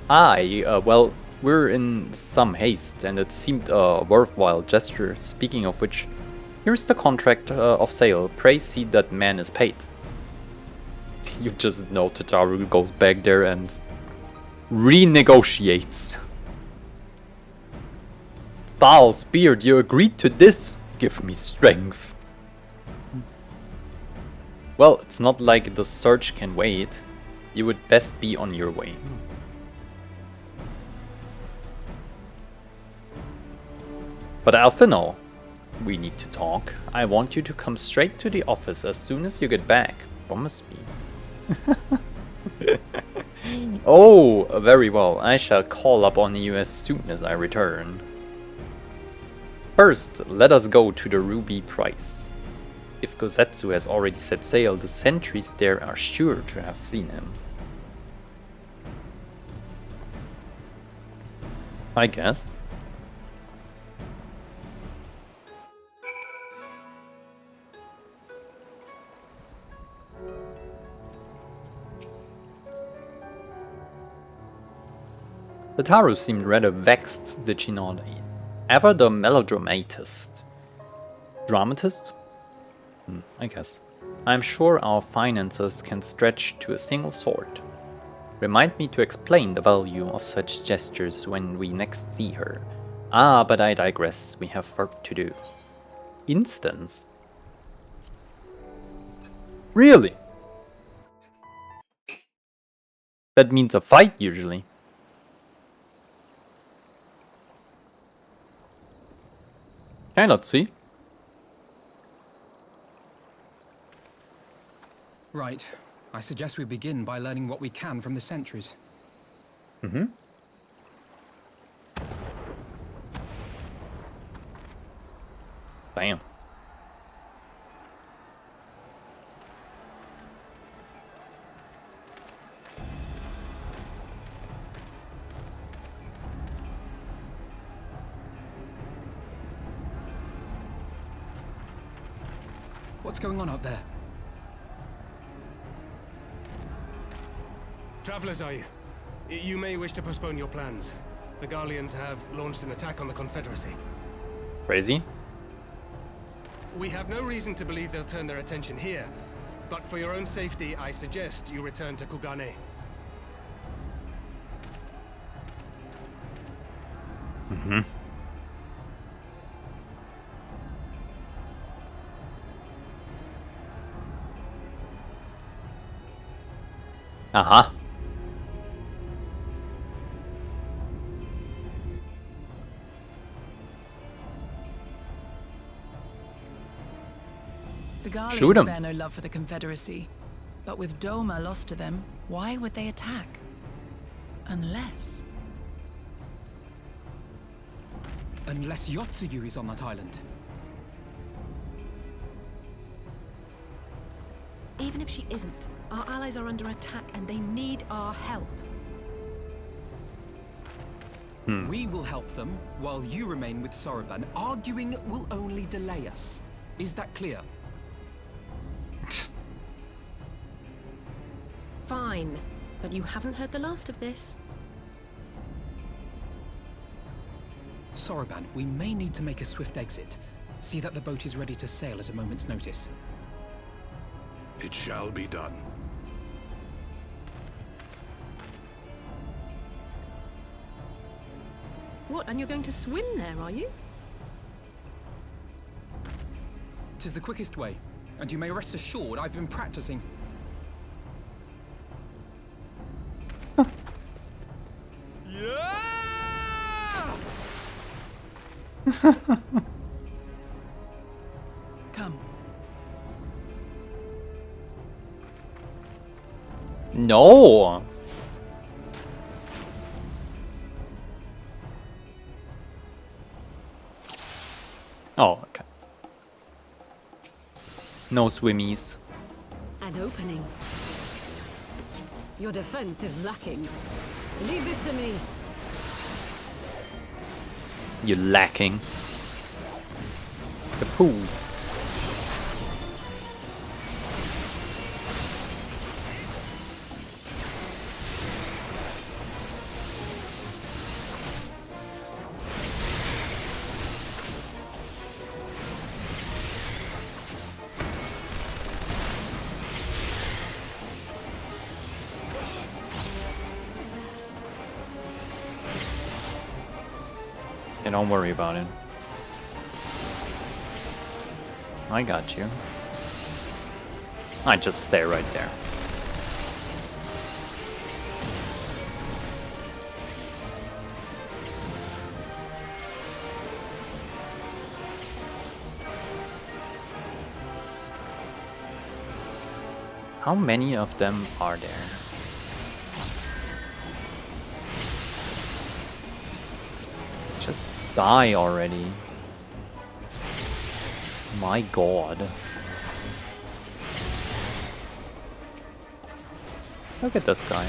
Well, we're in some haste and it seemed a worthwhile gesture. Speaking of which, here's the contract of sale. Pray see that man is paid. You just know Tataru goes back there and renegotiates. Thal's beard, you agreed to this. Give me strength. Well, it's not like the search can wait. You would best be on your way. But Alphino, we need to talk. I want you to come straight to the office as soon as you get back. Promise me. Oh, very well. I shall call upon you as soon as I return. First, let us go to the Ruby Price. If Gosetsu has already set sail, the sentries there are sure to have seen him. I guess. The Taru seemed rather vexed, did she not? Ever the melodramatist. Dramatist? I guess. I'm sure our finances can stretch to a single sword. Remind me to explain the value of such gestures when we next see her. Ah, but I digress. We have work to do. Instance? Really? That means a fight, usually. Okay, let's see. Right. I suggest we begin by learning what we can from the sentries. Damn. What's going on out there? Travelers, are you? You may wish to postpone your plans. The Garleans have launched an attack on the Confederacy. Crazy. We have no reason to believe they'll turn their attention here, but for your own safety, I suggest you return to Kugane. Aha. The Shoot 'em. Garleans bear no love for the Confederacy, but with Doma lost to them, why would they attack? Unless... Unless Yotsuyu is on that island. Even if she isn't, our allies are under attack and they need our help. We will help them while you remain with Soroban. Arguing will only delay us. Is that clear? Fine, but you haven't heard the last of this. Soroban, we may need to make a swift exit. See that the boat is ready to sail at a moment's notice. It shall be done. What, and you're going to swim there, are you? 'Tis the quickest way, and you may rest assured I've been practicing. Come. No. Oh, okay. No swimmies. An opening. Your defense is lacking. Leave this to me. You're lacking. The pool. Yeah, don't worry about it. I got you. I just stay right there. How many of them are there? Just die already. My god. Look at this guy.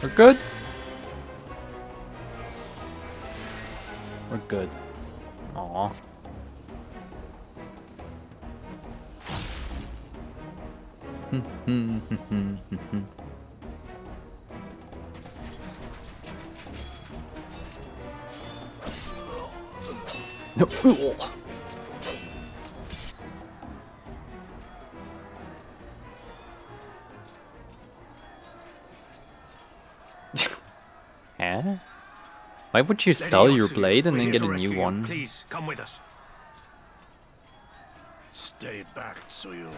We're good? We're good. Aww. Huh? Why would you sell your blade and then get a new one? Please, come with us. Stay back, Tsuyu.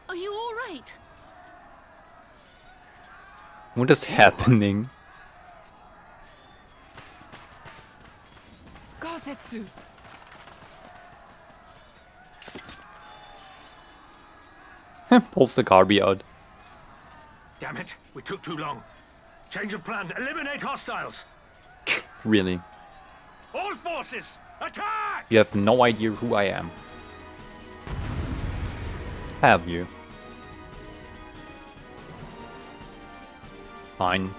Are you all right? What is happening? Gosetsu! Pulls the Garby out. Damn it, we took too long. Change of plan. Eliminate hostiles. Really? All forces, attack! You have no idea who I am. Have you? Fine.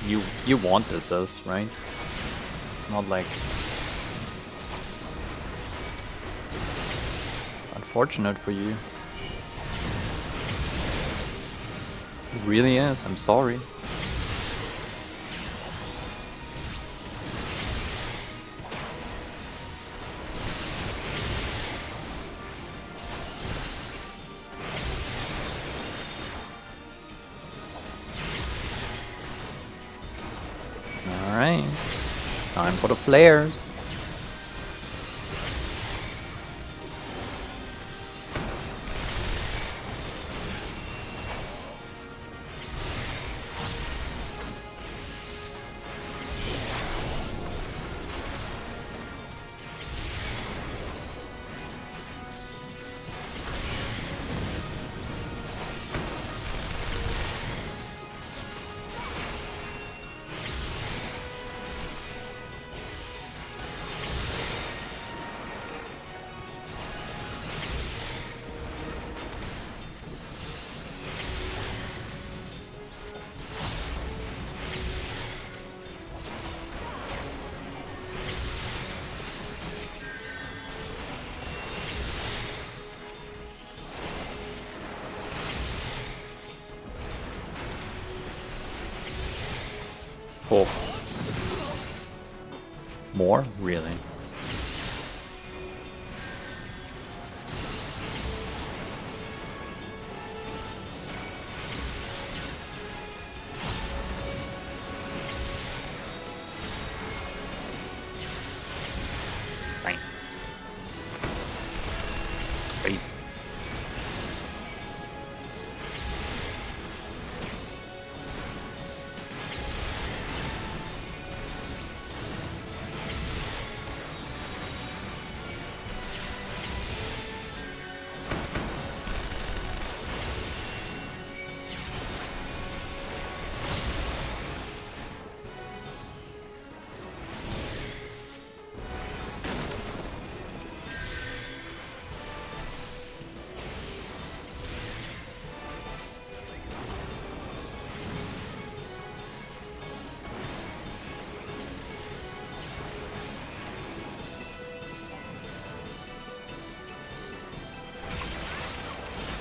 You wanted this, right? It's not like... Unfortunate for you. It really is, I'm sorry. Alright, time for the flares. Oh. More? Really? Fine. Crazy.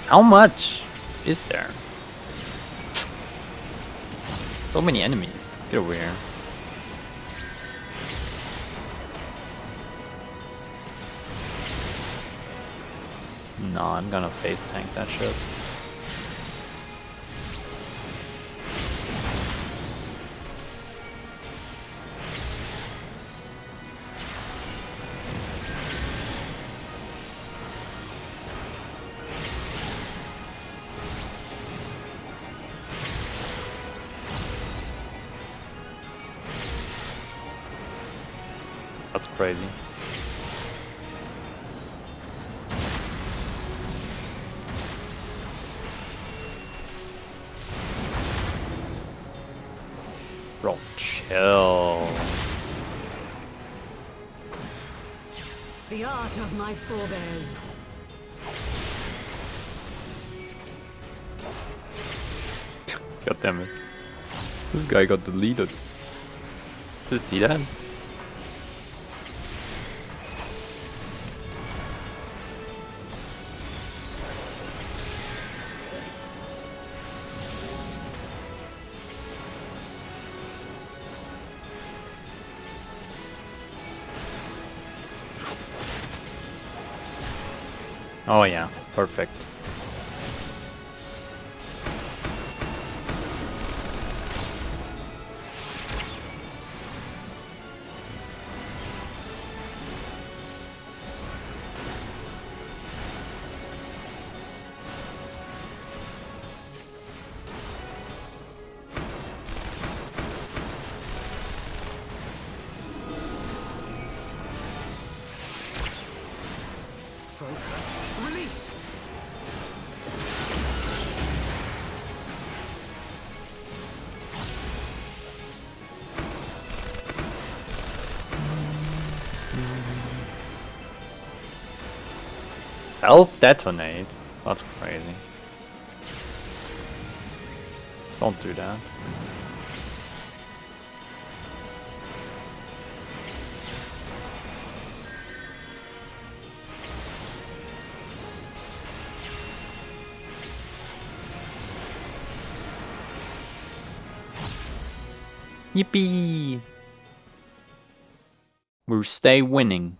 How much is there? So many enemies. Get over here. No, I'm gonna face tank that shit. That's crazy. Bro, chill. The art of my forebears. God damn it. This guy got deleted. you see that? Oh yeah, perfect. Focus. Release. Self-detonate? That's crazy. Don't do that. Yippee! We'll stay winning.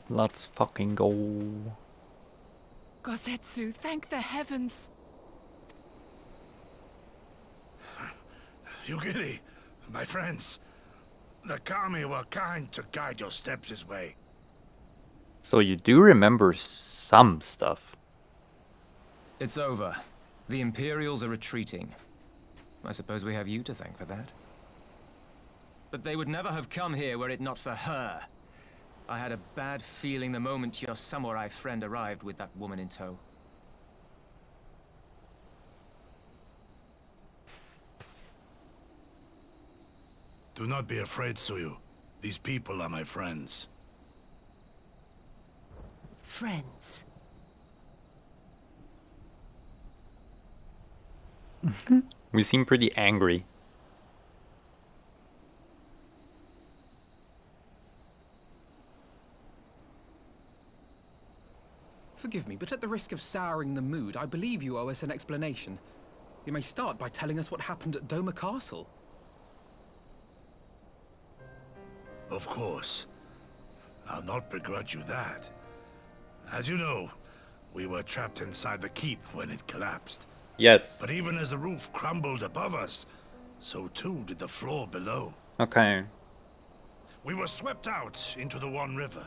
Let's fucking go. Gosetsu, thank the heavens. Yugiri, my friends, the Kami were kind to guide your steps this way. So you do remember some stuff. It's over. The Imperials are retreating. I suppose we have you to thank for that. But they would never have come here were it not for her. I had a bad feeling the moment your samurai friend arrived with that woman in tow. Do not be afraid, Suyu. These people are my friends. Friends. We seem pretty angry. Forgive me, but at the risk of souring the mood, I believe you owe us an explanation. You may start by telling us what happened at Doma Castle. Of course. I'll not begrudge you that. As you know, we were trapped inside the keep when it collapsed. Yes. But even as the roof crumbled above us, so too did the floor below. Okay. We were swept out into the One River,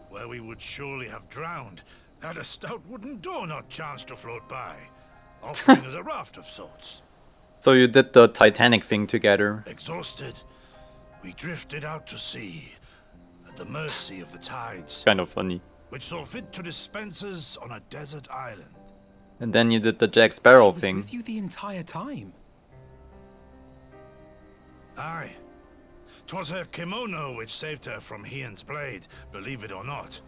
where we would surely have drowned had a stout wooden door not chanced to float by, offering us a raft of sorts. So you did the Titanic thing together. Exhausted, we drifted out to sea, at the mercy of the tides. Kind of funny. Which saw fit to dispense us on a desert island. And then you did the Jack Sparrow She was thing. with you the entire time. Aye. 'Twas her kimono which saved her from Hien's blade, believe it or not.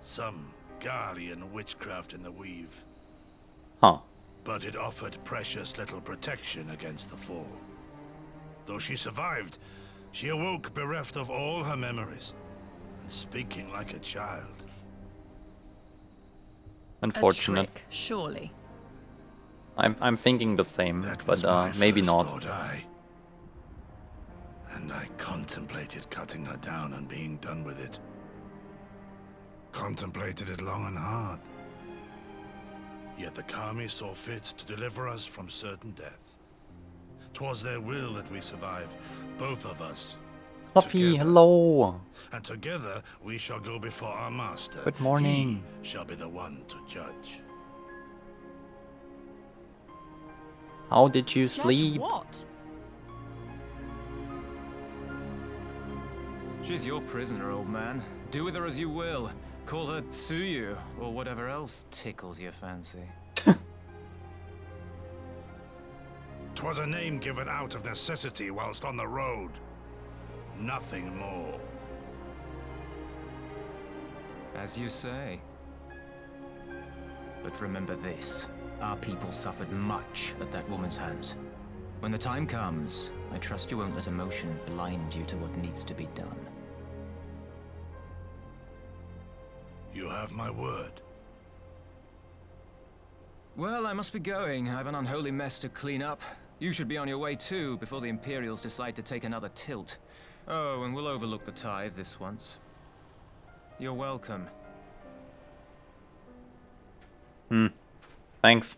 Some Garlean witchcraft in the weave. Huh. But it offered precious little protection against the fall. Though she survived, she awoke bereft of all her memories, and speaking like a child. Unfortunate. A trick, surely. I'm thinking the same, but maybe not. Thought I. And I contemplated cutting her down and being done with it. Contemplated it long and hard. Yet the Kami saw fit to deliver us from certain death. 'Twas their will that we survive, both of us. Fluffy, hello. And together we shall go before our master. Good morning. He shall be the one to judge. How did you Judge sleep? what? She's your prisoner, old man. Do with her as you will. Call her Tsuyu, or whatever else tickles your fancy. 'Twas a name given out of necessity whilst on the road. Nothing more. As you say. But remember this. Our people suffered much at that woman's hands. When the time comes, I trust you won't let emotion blind you to what needs to be done. You have my word. Well, I must be going. I have an unholy mess to clean up. You should be on your way too, before the Imperials decide to take another tilt. Oh, and we'll overlook the tithe this once. You're welcome. Thanks.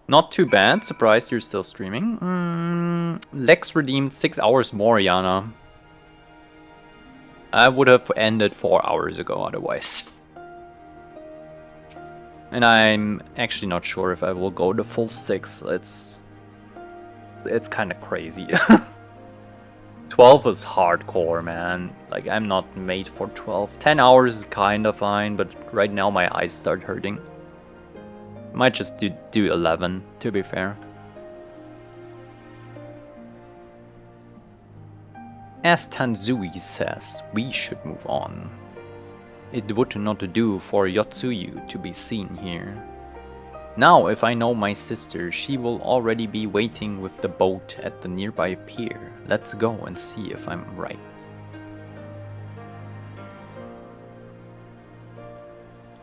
Not too bad. Surprised you're still streaming. Lex redeemed 6 hours more, Yana. I would have ended 4 hours ago otherwise. And I'm actually not sure if I will go the full 6. It's kind of crazy. 12 is hardcore, man. Like, I'm not made for 12. 10 hours is kind of fine, but right now my eyes start hurting. Might just do 11, to be fair. As Tanzui says, we should move on. It would not do for Yotsuyu to be seen here. Now, if I know my sister, she will already be waiting with the boat at the nearby pier. Let's go and see if I'm right.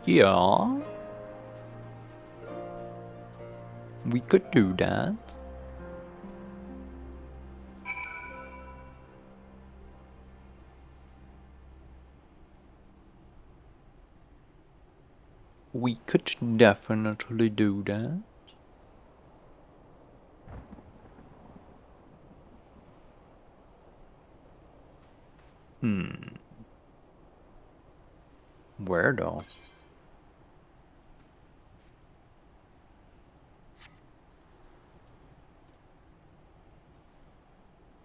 Yeah. We could do that. We could definitely do that. Where though?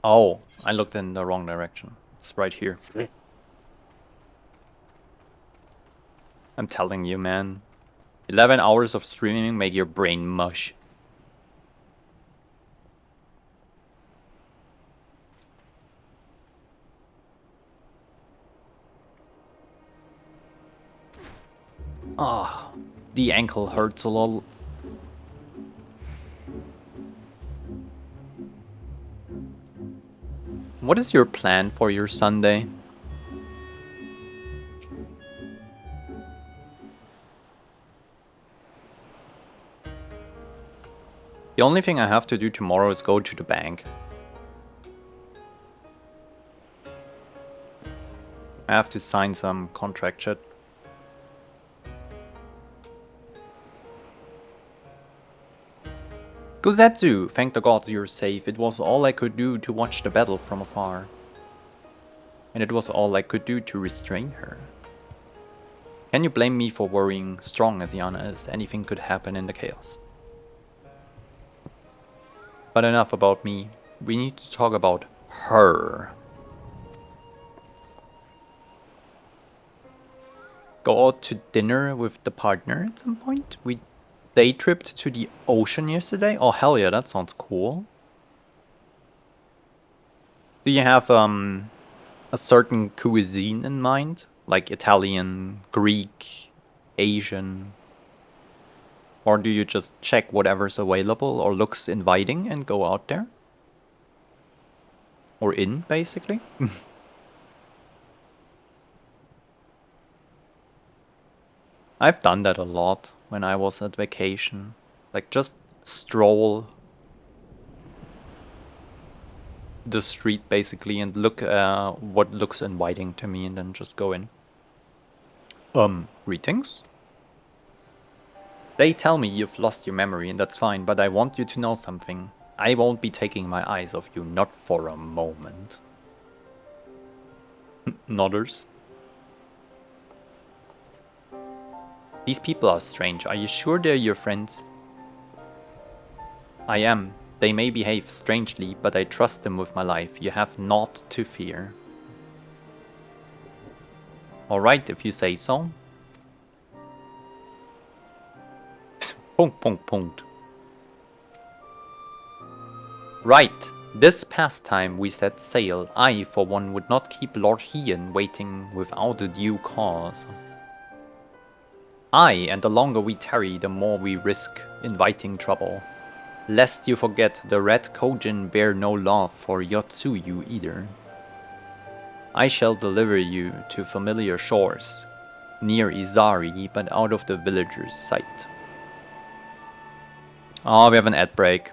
Oh, I looked in the wrong direction. It's right here. I'm telling you, man. 11 hours of streaming make your brain mush. Ah, the ankle hurts a lot. What is your plan for your Sunday? The only thing I have to do tomorrow is go to the bank. I have to sign some contract shit. Guzetsu, thank the gods you're safe. It was all I could do to watch the battle from afar. And it was all I could do to restrain her. Can you blame me for worrying, strong as Yana is? Anything could happen in the chaos. But enough about me. We need to talk about her. Go out to dinner with the partner at some point? We day tripped to the ocean yesterday? Oh hell yeah, that sounds cool. Do you have a certain cuisine in mind? Like Italian, Greek, Asian? Or do you just check whatever's available or looks inviting and go out there? Or in, basically? I've done that a lot when I was at vacation. Like, just stroll the street, basically, and look what looks inviting to me, and then just go in. Greetings? They tell me you've lost your memory, and that's fine, but I want you to know something. I won't be taking my eyes off you, not for a moment. Nodders. These people are strange. Are you sure they're your friends? I am. They may behave strangely, but I trust them with my life. You have naught to fear. Alright, if you say so. Punkt, Punkt, Punkt. Right. This pastime we set sail. I, for one, would not keep Lord Hien waiting without a due cause. Aye, and the longer we tarry, the more we risk inviting trouble. Lest you forget, the Red Kojin bear no love for Yotsuyu either. I shall deliver you to familiar shores, near Izari, but out of the villagers' sight. Oh, we have an ad break.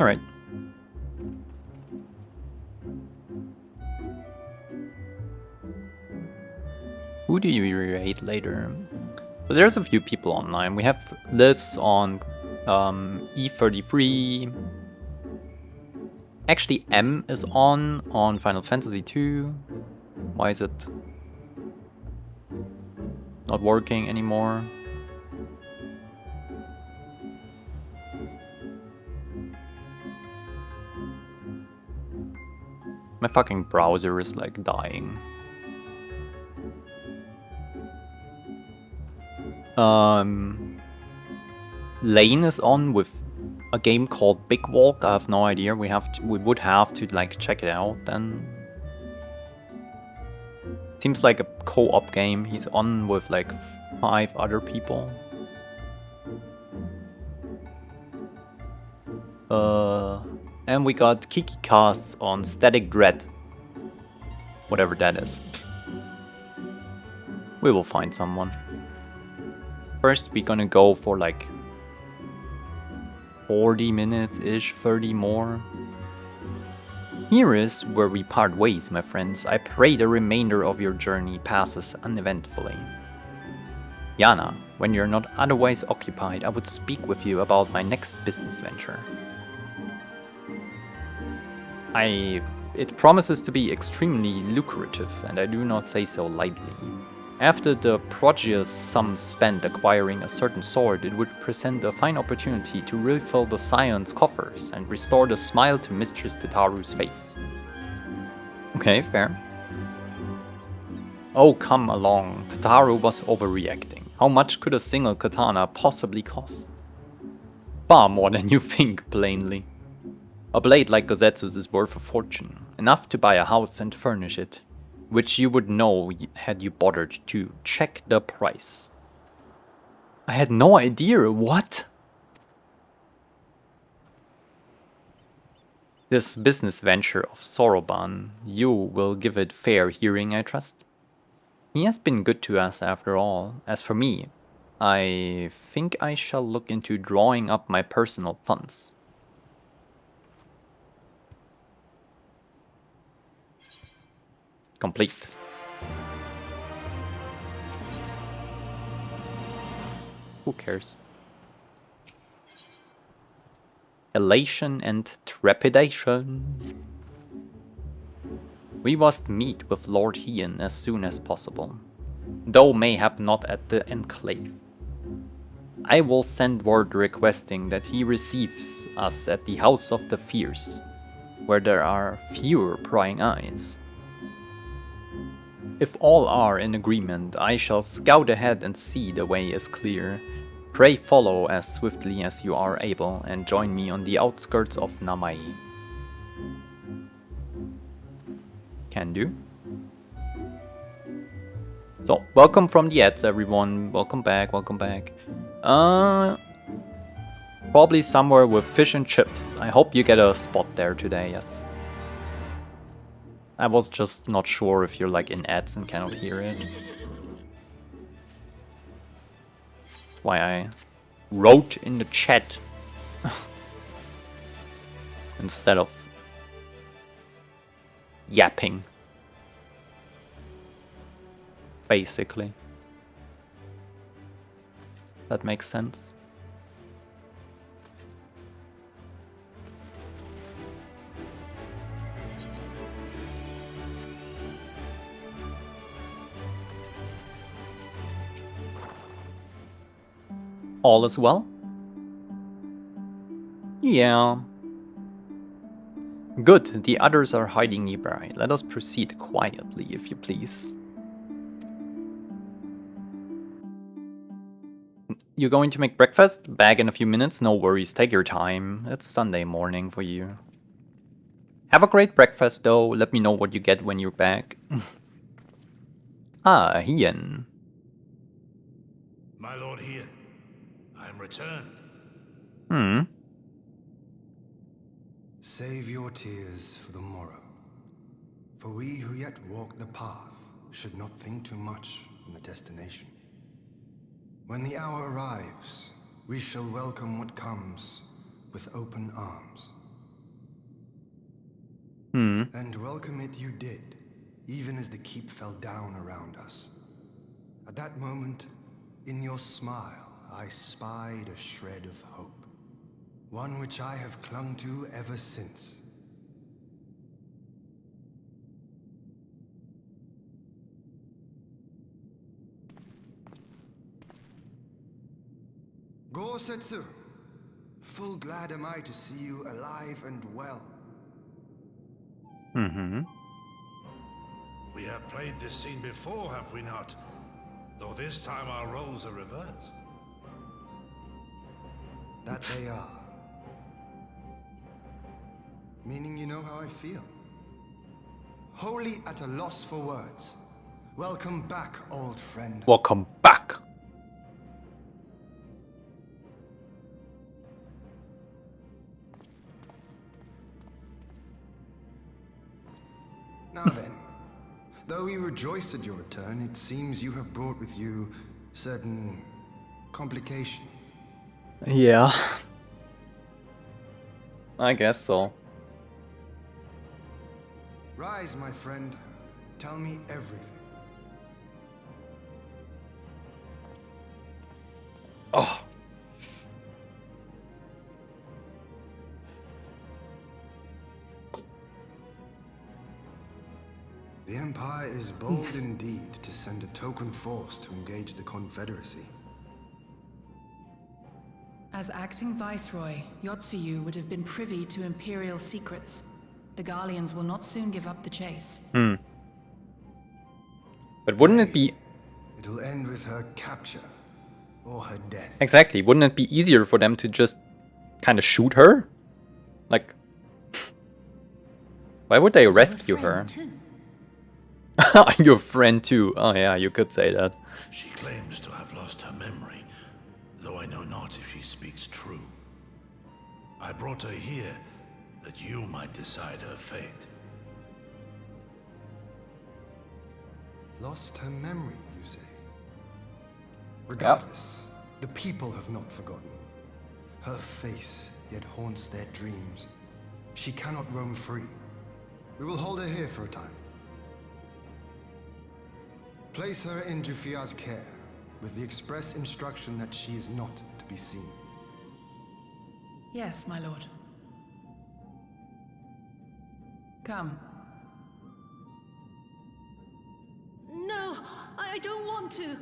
Alright. Who do you raid later? So there's a few people online. We have Liz on E33. Actually, M is on Final Fantasy 2. Why is it not working anymore? My fucking browser is like dying. Lane is on with a game called Big Walk. I have no idea. We would have to like check it out then. Seems like a co-op game. He's on with like 5 other people. And we got Kiki casts on Static Dread. Whatever that is. We will find someone. First, we're gonna go for like 40 minutes-ish, 30 more. Here is where we part ways, my friends. I pray the remainder of your journey passes uneventfully. Yana, when you're not otherwise occupied, I would speak with you about my next business venture. It promises to be extremely lucrative, and I do not say so lightly. After the prodigious sum spent acquiring a certain sword, it would present a fine opportunity to refill the Scion's coffers and restore the smile to Mistress Tataru's face. Okay, fair. Oh, come along. Tataru was overreacting. How much could a single katana possibly cost? Far more than you think, plainly. A blade like Gozetsu's is worth a fortune, enough to buy a house and furnish it, which you would know had you bothered to check the price. I had no idea, what? This business venture of Soroban, you will give it fair hearing, I trust? He has been good to us after all. As for me, I think I shall look into drawing up my personal funds. Complete. Who cares? Elation and trepidation. We must meet with Lord Hien as soon as possible, though mayhap not at the Enclave. I will send word requesting that he receives us at the House of the Fierce, where there are fewer prying eyes. If all are in agreement, I shall scout ahead and see the way is clear. Pray follow as swiftly as you are able and join me on the outskirts of Namai. Can do. So, welcome from the ads, everyone. Welcome back, welcome back. Probably somewhere with fish and chips. I hope you get a spot there today, yes. I was just not sure if you're like in ads and cannot hear it. That's why I wrote in the chat instead of yapping. Basically. That makes sense. all is well? Yeah. Good, the others are hiding nearby. Let us proceed quietly, if you please. You're going to make breakfast? Back in a few minutes? No worries, take your time. It's Sunday morning for you. Have a great breakfast though, let me know what you get when you're back. Ah, Hien. My lord Hien, I am returned. Hmm. Save your tears for the morrow. For we who yet walk the path should not think too much on the destination. When the hour arrives, we shall welcome what comes with open arms. Hmm. And welcome it you did, even as the keep fell down around us. At that moment, in your smile, I spied a shred of hope. One which I have clung to ever since. Gosetsu, full glad am I to see you alive and well. Mm-hmm. We have played this scene before, have we not? Though this time our roles are reversed. That they are. Meaning you know how I feel. Wholly at a loss for words. Welcome back, old friend. Welcome back. Now then, though we rejoice at your return, it seems you have brought with you certain complications. Yeah. I guess so. Rise, my friend. Tell me everything. Oh. The Empire is bold indeed to send a token force to engage the Confederacy. As acting Viceroy, Yotsuyu would have been privy to Imperial secrets. The Garleans will not soon give up the chase. Hmm. But wouldn't it be... It'll end with her capture, or her death. Exactly, wouldn't it be easier for them to just kind of shoot her? Like... Why would they rescue her? I'm your friend too. Oh yeah, you could say that. She claims to have lost her memory, though I know not if she speaks true. I brought her here that you might decide her fate. Lost her memory, you say? Regardless, the people have not forgotten. Her face yet haunts their dreams. She cannot roam free. We will hold her here for a time. Place her in Jufia's care, with the express instruction that she is not to be seen. Yes, my lord. Come. No, I don't want to.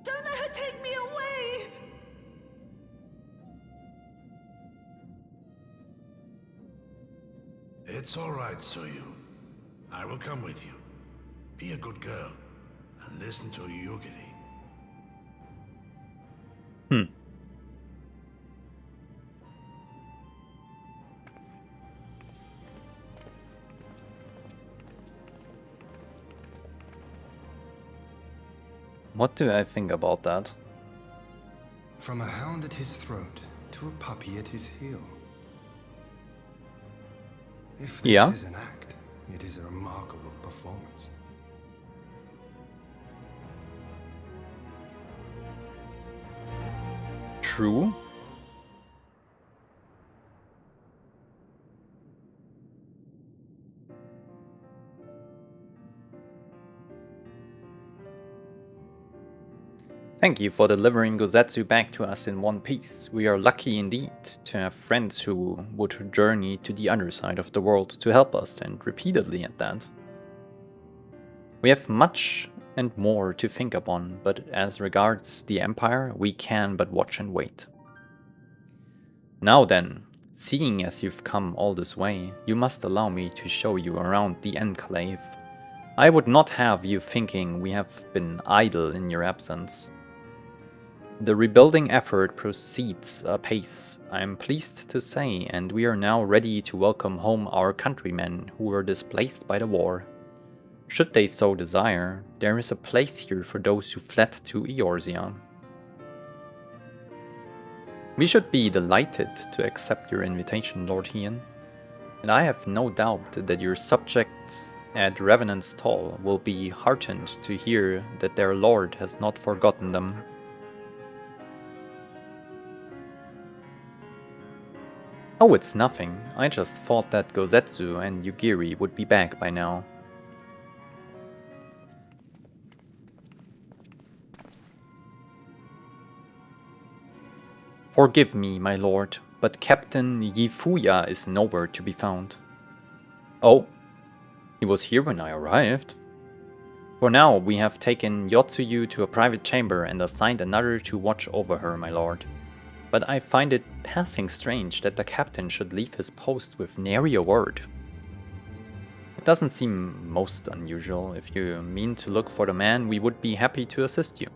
Don't let her take me away! It's all right, Soyu. I will come with you. Be a good girl, and listen to Yugiri. Hmm. What do I think about that? From a hound at his throat to a puppy at his heel. If this is an act, it is a remarkable performance. True. Thank you for delivering Gosetsu back to us in one piece. We are lucky indeed to have friends who would journey to the other side of the world to help us, and repeatedly at that. We have much and more to think upon, but as regards the Empire, we can but watch and wait. Now then, seeing as you've come all this way, you must allow me to show you around the Enclave. I would not have you thinking we have been idle in your absence. The rebuilding effort proceeds apace, I am pleased to say, and we are now ready to welcome home our countrymen who were displaced by the war. Should they so desire, there is a place here for those who fled to Eorzea. We should be delighted to accept your invitation, Lord Hien, and I have no doubt that your subjects at Revenant's Toll will be heartened to hear that their lord has not forgotten them. Oh, it's nothing. I just thought that Gozetsu and Yugiri would be back by now. Forgive me, my lord, but Captain Yifuya is nowhere to be found. Oh, he was here when I arrived. For now, we have taken Yotsuyu to a private chamber and assigned another to watch over her, my lord. But I find it passing strange that the captain should leave his post with nary a word. It doesn't seem most unusual. If you mean to look for the man, we would be happy to assist you.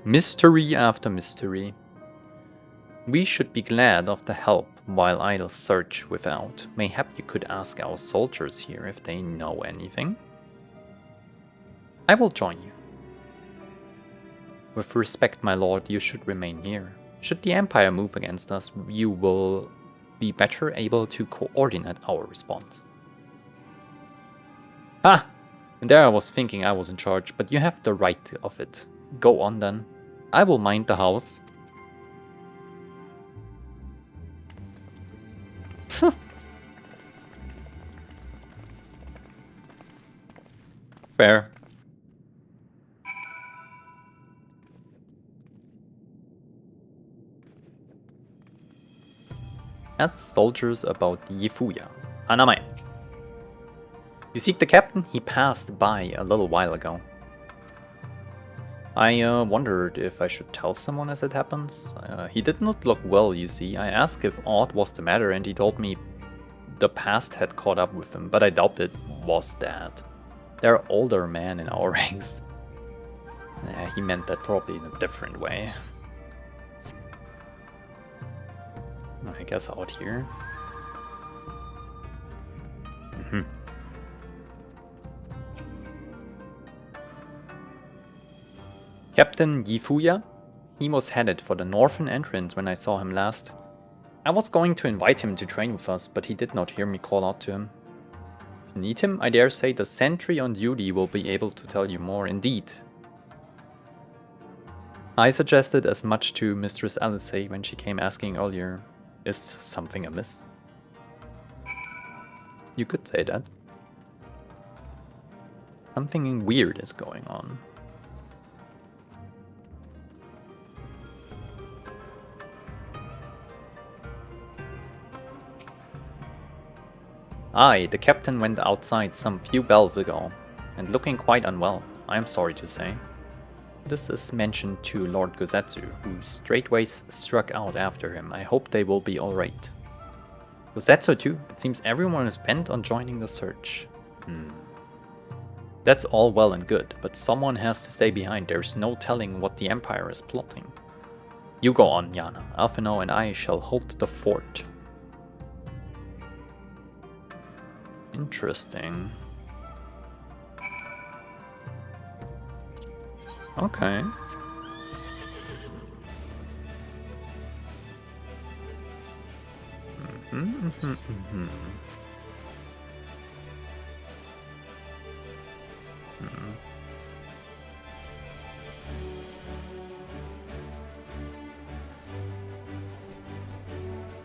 Mystery after mystery. We should be glad of the help while I'll search without. Mayhap you could ask our soldiers here if they know anything. I will join you. With respect, my lord, you should remain here. Should the Empire move against us, you will be better able to coordinate our response. Ah! And there I was thinking I was in charge, but you have the right of it. Go on then. I will mind the house. Fair. Ask soldiers about Yifuya. Hanamae. You seek the captain? He passed by a little while ago. I wondered if I should tell someone as it happens. He did not look well, you see. I asked if aught was the matter and he told me the past had caught up with him, but I doubt it was that. There are older men in our ranks. He meant that probably in a different way. I guess out here. Captain Yifuya? He was headed for the northern entrance when I saw him last. I was going to invite him to train with us, but he did not hear me call out to him. If you need him, I dare say the sentry on duty will be able to tell you more. Indeed. I suggested as much to Mistress Alice when she came asking earlier. Is something amiss? You could say that. Something weird is going on. Aye, the captain went outside some few bells ago, and looking quite unwell, I am sorry to say. This is mentioned to Lord Gozetsu, who straightways struck out after him. I hope they will be alright. Gozetsu too? It seems everyone is bent on joining the search. That's all well and good, but someone has to stay behind. There's no telling what the Empire is plotting. You go on, Yana. Alphino and I shall hold the fort. Interesting. Okay.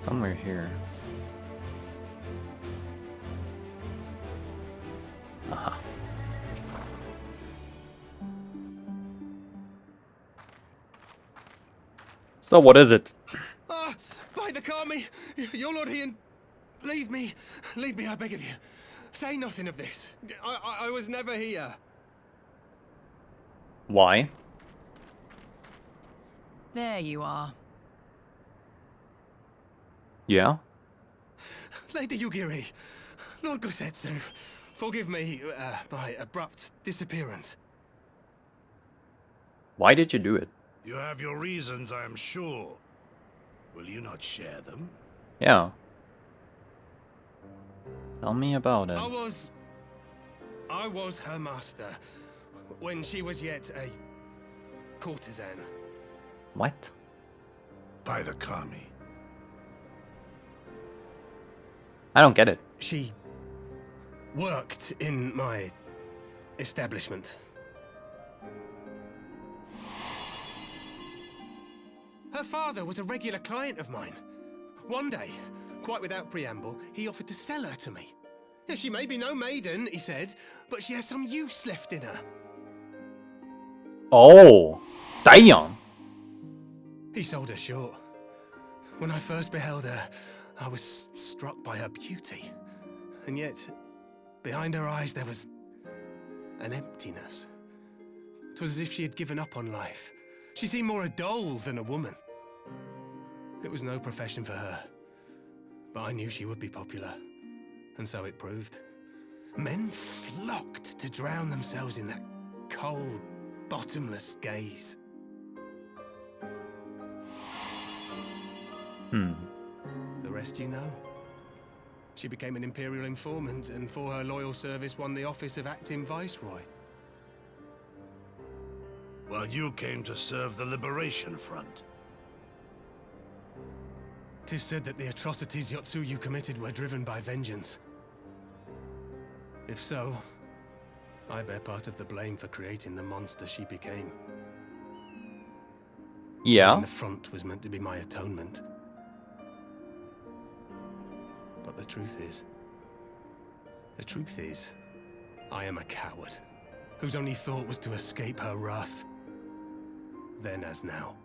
Somewhere here. Aha. So what is it? By the Kami! Your Lord Hien! Leave me, I beg of you. Say nothing of this. I was never here. Why? There you are. Yeah? Lady Yugiri, Lord Gosetsu, forgive me my abrupt disappearance. Why did you do it? You have your reasons, I am sure. Will you not share them? Yeah. Tell me about it. I was her master when she was yet a courtesan. What? By the Kami. I don't get it. She worked in my establishment. Her father was a regular client of mine. One day, quite without preamble, he offered to sell her to me. Yeah, she may be no maiden, he said, but she has some use left in her. Oh, damn. He sold her short. When I first beheld her, I was struck by her beauty. And yet, behind her eyes there was an emptiness. It was as if she had given up on life. She seemed more a doll than a woman. It was no profession for her, but I knew she would be popular, and so it proved. Men flocked to drown themselves in that cold, bottomless gaze. The rest you know. She became an Imperial informant, and for her loyal service won the office of acting Viceroy. While you came to serve the Liberation Front. 'Tis said that the atrocities Yotsuyu committed were driven by vengeance. If so, I bear part of the blame for creating the monster she became. Yeah. And the front was meant to be my atonement. But the truth is, I am a coward, whose only thought was to escape her wrath. Then as now.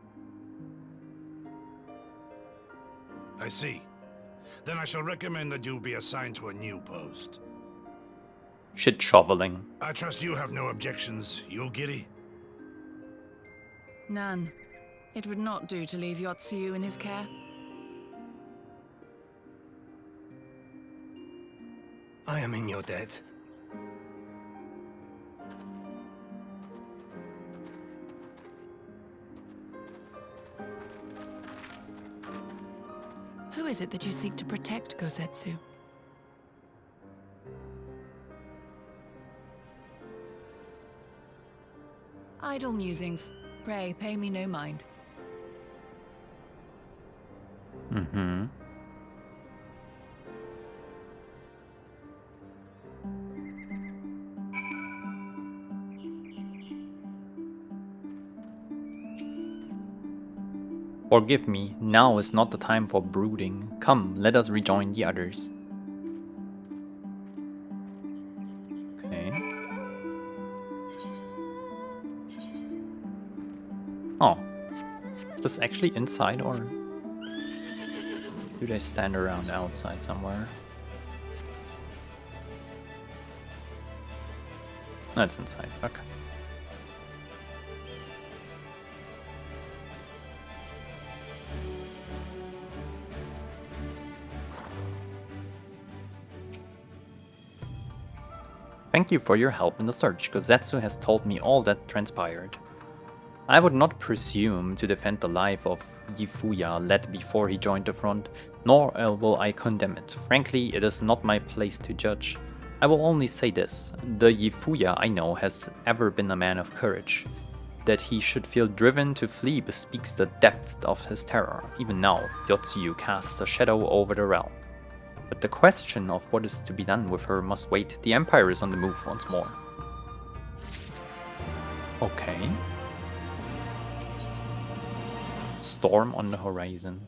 I see. Then I shall recommend that you be assigned to a new post. Shit shoveling. I trust you have no objections, Yugiri? None. It would not do to leave Yotsuyu in his care. I am in your debt. Who is it that you seek to protect, Gosetsu? Idle musings. Pray, pay me no mind. Mm-hmm. Forgive me, now is not the time for brooding. Come, let us rejoin the others. Okay. Oh. Is this actually inside or do they stand around outside somewhere? No, it's inside. Okay. Thank you for your help in the search. Gosetsu has told me all that transpired. I would not presume to defend the life of Yifuya led before he joined the front, nor will I condemn it. Frankly, it is not my place to judge. I will only say this, the Yifuya I know has ever been a man of courage. That he should feel driven to flee bespeaks the depth of his terror. Even now, Yotsuyu casts a shadow over the realm. But the question of what is to be done with her must wait. The Empire is on the move once more. Okay. Storm on the horizon.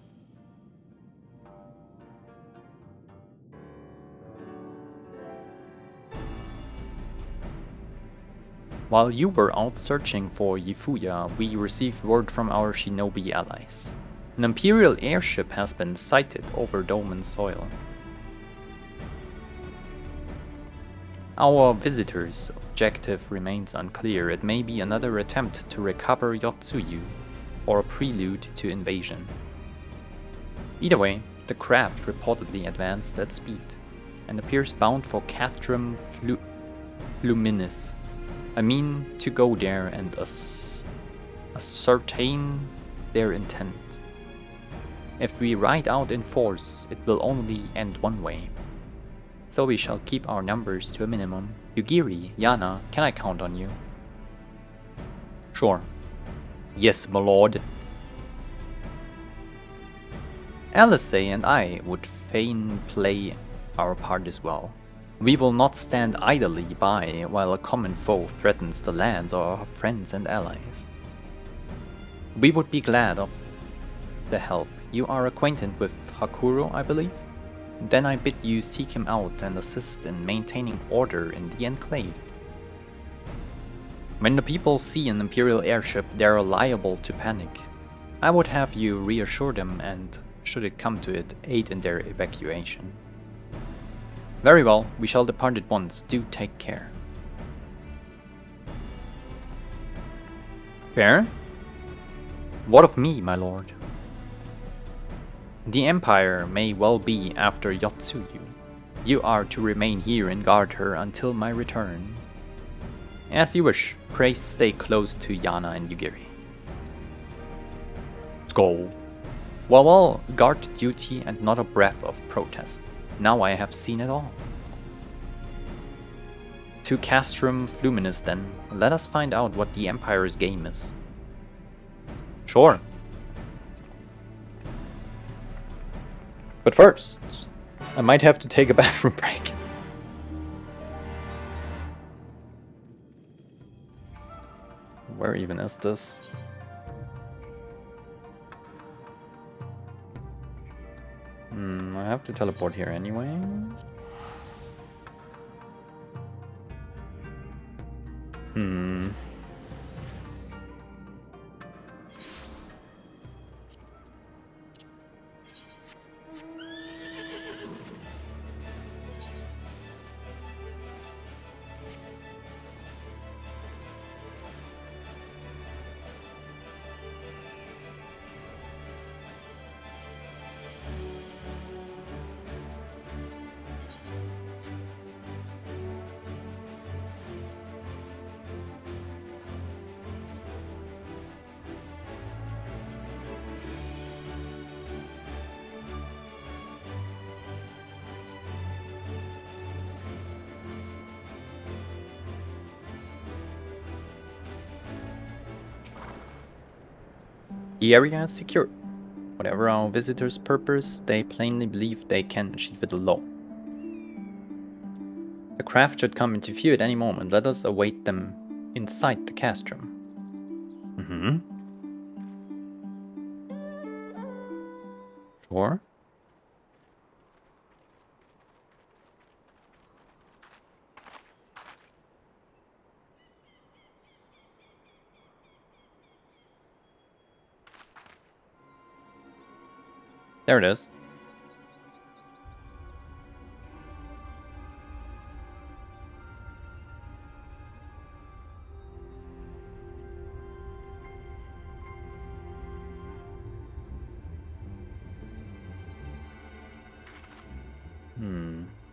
While you were out searching for Yifuya, we received word from our shinobi allies. An Imperial airship has been sighted over Doman soil. Our visitor's objective remains unclear. It may be another attempt to recover Yotsuyu, or a prelude to invasion. Either way, the craft reportedly advanced at speed, and appears bound for Castrum Fluminis. I mean to go there and ascertain their intent. If we ride out in force, it will only end one way. So we shall keep our numbers to a minimum. Yugiri, Yana, can I count on you? Sure. Yes, my lord. Alice and I would fain play our part as well. We will not stand idly by while a common foe threatens the lands of our friends and allies. We would be glad of the help. You are acquainted with Hakuro, I believe? Then I bid you seek him out and assist in maintaining order in the enclave. When the people see an Imperial airship, they are liable to panic. I would have you reassure them and, should it come to it, aid in their evacuation. Very well, we shall depart at once. Do take care. Fair? What of me, my lord? The Empire may well be after Yotsuyu. You are to remain here and guard her until my return. As you wish, pray stay close to Yana and Yugiri. Let's go. Well, guard duty and not a breath of protest. Now I have seen it all. To Castrum Fluminis then, let us find out what the Empire's game is. Sure. But first, I might have to take a bathroom break. Where even is this? I have to teleport here anyway. The area is secure. Whatever our visitors' purpose, they plainly believe they can achieve it alone. The craft should come into view at any moment. Let us await them inside the castrum. Sure. There it is.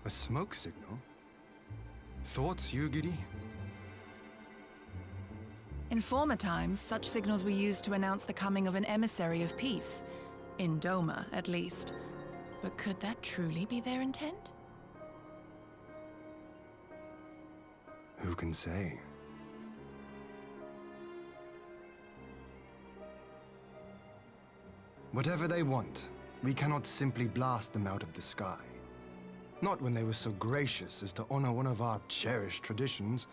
A smoke signal? Thoughts, Yugiri? In former times, such signals were used to announce the coming of an emissary of peace. In Doma, at least. But could that truly be their intent? Who can say? Whatever they want, we cannot simply blast them out of the sky. Not when they were so gracious as to honor one of our cherished traditions.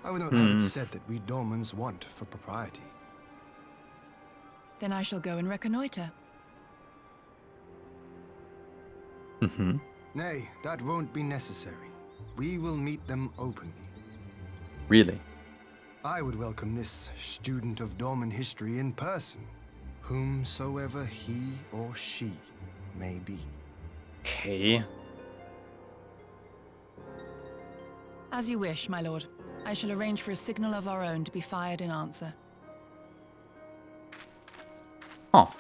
I would not have it said that we Domans want for propriety. Then I shall go and reconnoiter. Nay, that won't be necessary. We will meet them openly. Really? I would welcome this student of Dorman history in person, whomsoever he or she may be. Okay. As you wish, my lord. I shall arrange for a signal of our own to be fired in answer. Oh.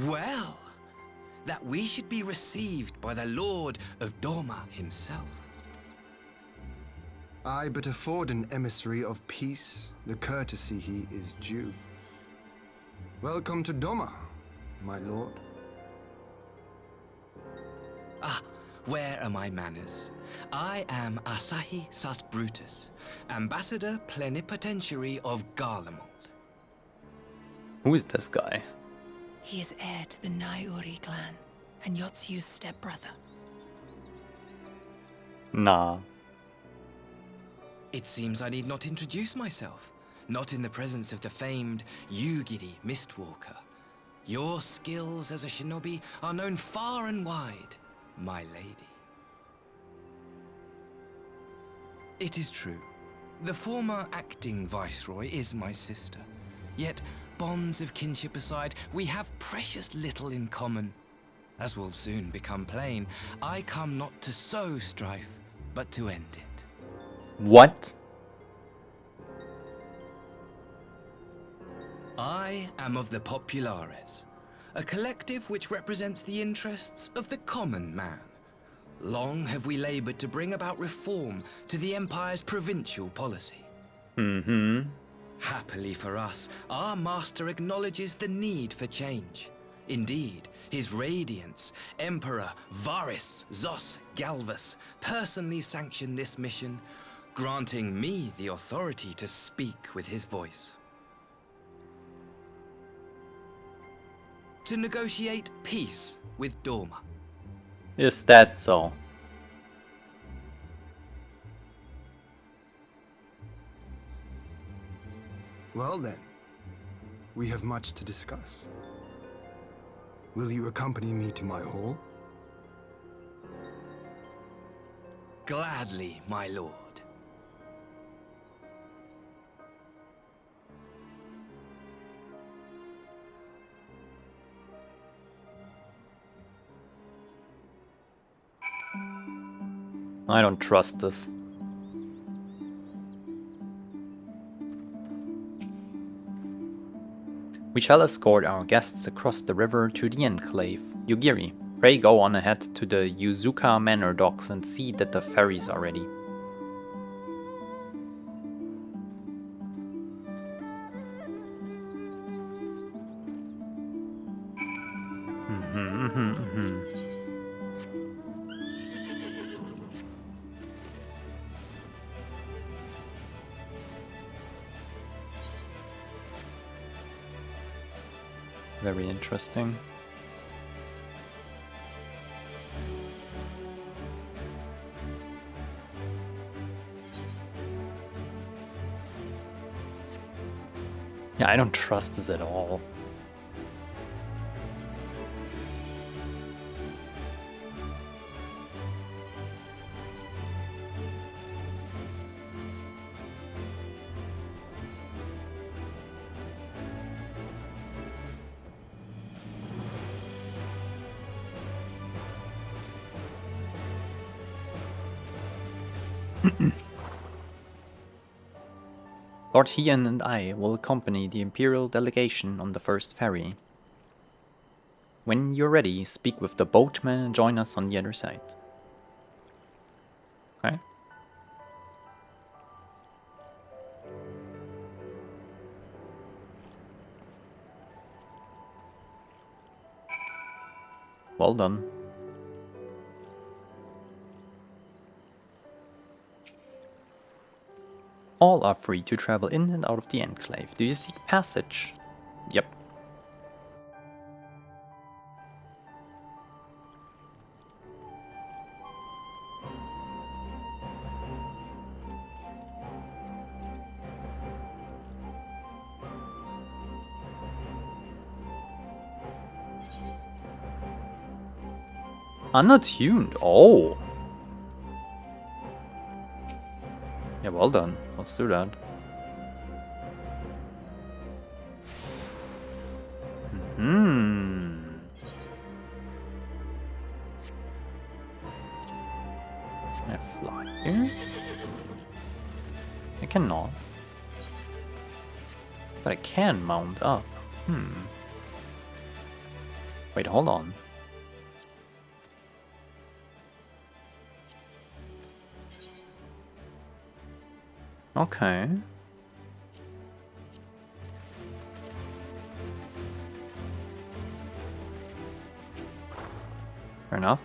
Well, that we should be received by the Lord of Doma himself. I but afford an emissary of peace the courtesy he is due. Welcome to Doma, my lord. Ah, where are my manners? I am Asahi Sas Brutus, Ambassador Plenipotentiary of Garlemald. Who is this guy? He is heir to the Naiuri clan, and Yotsu's stepbrother. Nah. It seems I need not introduce myself, not in the presence of the famed Yugiri Mistwalker. Your skills as a shinobi are known far and wide, my lady. It is true. The former acting viceroy is my sister. Yet, bonds of kinship aside, we have precious little in common. As will soon become plain, I come not to sow strife, but to end it. What? I am of the Populares, a collective which represents the interests of the common man. Long have we labored to bring about reform to the Empire's provincial policy. Happily for us, our master acknowledges the need for change. Indeed, His Radiance, Emperor Varys Zos Galvus, personally sanctioned this mission, granting me the authority to speak with his voice. To negotiate peace with Doma. Is that so? Well then, we have much to discuss. Will you accompany me to my hall? Gladly, my lord. I don't trust this. We shall escort our guests across the river to the enclave. Yugiri, pray go on ahead to the Yuzuka Manor docks and see that the ferries are ready. Very interesting. Yeah, I don't trust this at all. Lord Hien and I will accompany the Imperial delegation on the first ferry. When you're ready, speak with the boatman and join us on the other side. Okay. Well done. All are free to travel in and out of the enclave. Do you seek passage? Yep. Unattuned. Oh. Yeah, well done. Let's do that. Hmm. Can I fly here? I cannot. But I can mount up. Wait, hold on. Okay. Fair enough.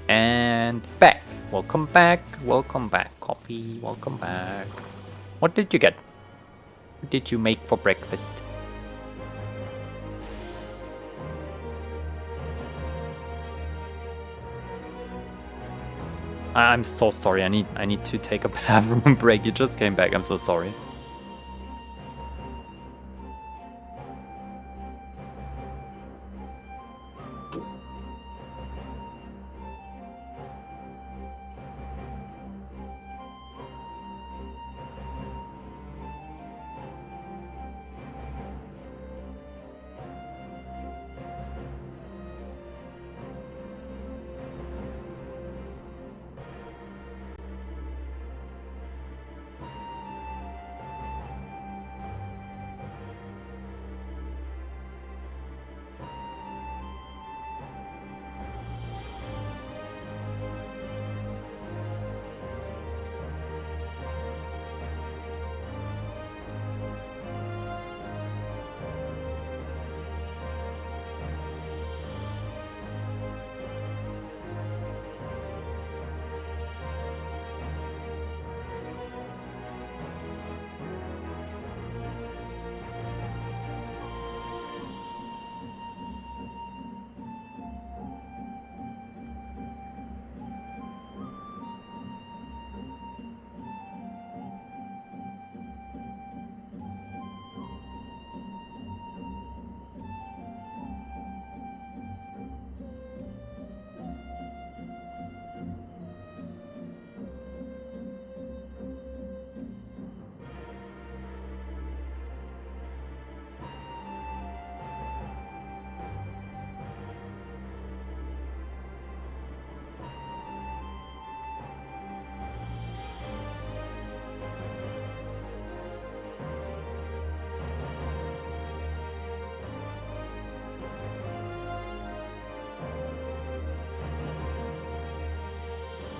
And back. Welcome back. Welcome back. Copy. Welcome back. What did you get? What did you make for breakfast? I'm so sorry. I need to take a bathroom break. You just came back. I'm so sorry.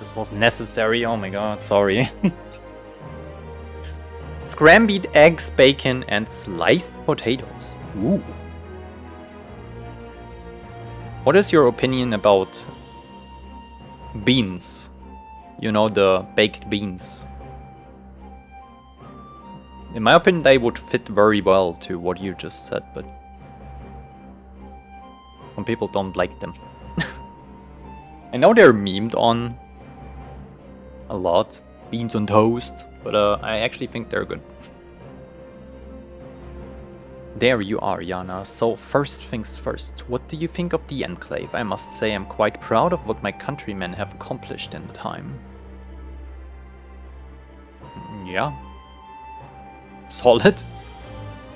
This was necessary. Oh my god, sorry. Scrambled eggs, bacon, and sliced potatoes. Ooh. What is your opinion about beans? You know, the baked beans. In my opinion, they would fit very well to what you just said, but some people don't like them. I know they're memed on a lot, beans on toast, but I actually think they're good. There you are, Yana. So first things first, what do you think of the Enclave? I must say I'm quite proud of what my countrymen have accomplished in the time. Yeah. Solid.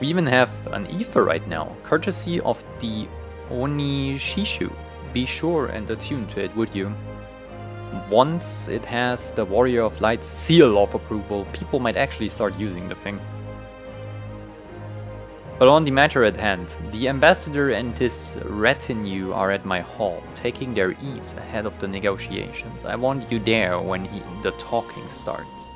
We even have an ether right now, courtesy of the Onishishu. Be sure and attune to it, would you? Once it has the Warrior of Light seal of approval, people might actually start using the thing. But on the matter at hand, the ambassador and his retinue are at my hall, taking their ease ahead of the negotiations. I want you there when the talking starts.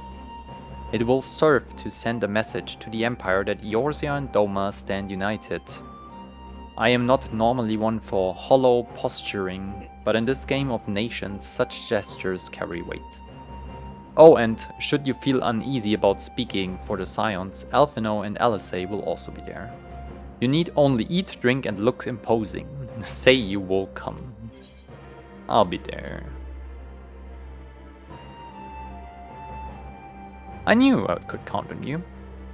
It will serve to send a message to the Empire that Eorzea and Doma stand united. I am not normally one for hollow posturing, but in this game of nations, such gestures carry weight. Oh, and should you feel uneasy about speaking for the Scions, Alphino and Alizé will also be there. You need only eat, drink, and look imposing. Say you will come. I'll be there. I knew I could count on you.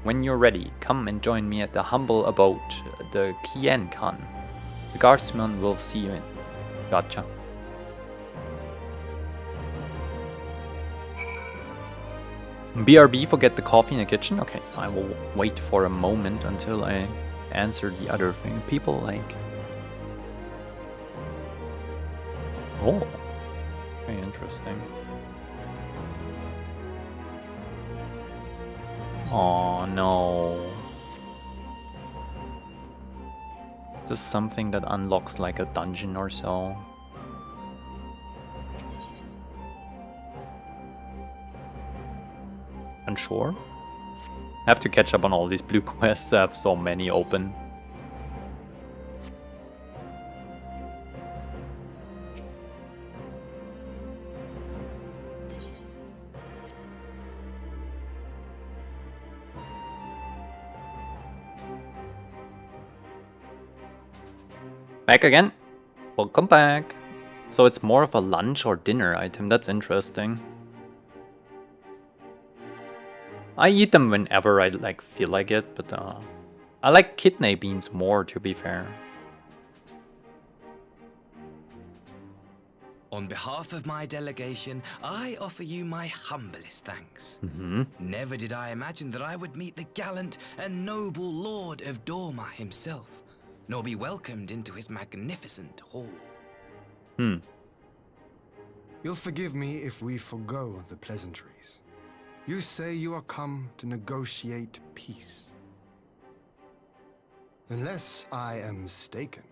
When you're ready, come and join me at the humble abode, the Kien Khan. The guardsman will see you in. Gotcha. BRB for get the coffee in the kitchen. Okay, so I will wait for a moment until I answer the other thing. People like... Oh, very interesting. Oh no. Is this something that unlocks like a dungeon or so? Unsure? I have to catch up on all these blue quests. I have so many open. Back again. Welcome back. So it's more of a lunch or dinner item. That's interesting. I eat them whenever I like feel like it, but I like kidney beans more, to be fair. On behalf of my delegation, I offer you my humblest thanks. Never did I imagine that I would meet the gallant and noble Lord of Dorma himself, nor be welcomed into his magnificent hall. You'll forgive me if we forgo the pleasantries. You say you are come to negotiate peace. Unless I am mistaken,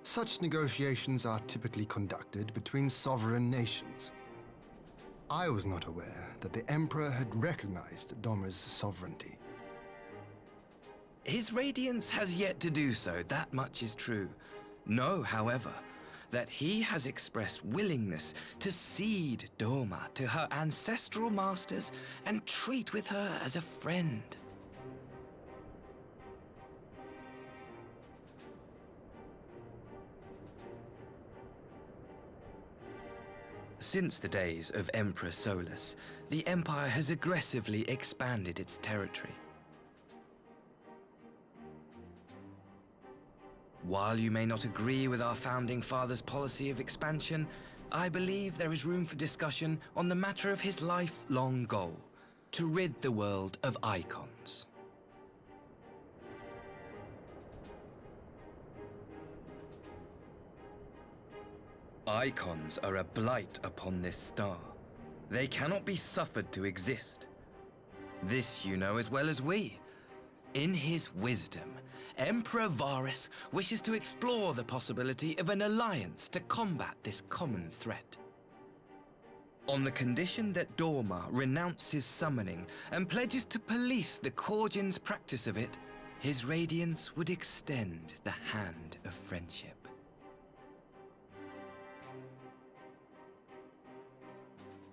such negotiations are typically conducted between sovereign nations. I was not aware that the Emperor had recognized Dorma's sovereignty. His Radiance has yet to do so, that much is true. Know, however, that he has expressed willingness to cede Dorma to her ancestral masters and treat with her as a friend. Since the days of Emperor Solus, the Empire has aggressively expanded its territory. While you may not agree with our founding father's policy of expansion, I believe there is room for discussion on the matter of his lifelong goal, to rid the world of icons. Icons are a blight upon this star. They cannot be suffered to exist. This you know as well as we. In his wisdom, Emperor Varus wishes to explore the possibility of an alliance to combat this common threat. On the condition that Dorma renounces summoning and pledges to police the Korgin's practice of it, his Radiance would extend the hand of friendship.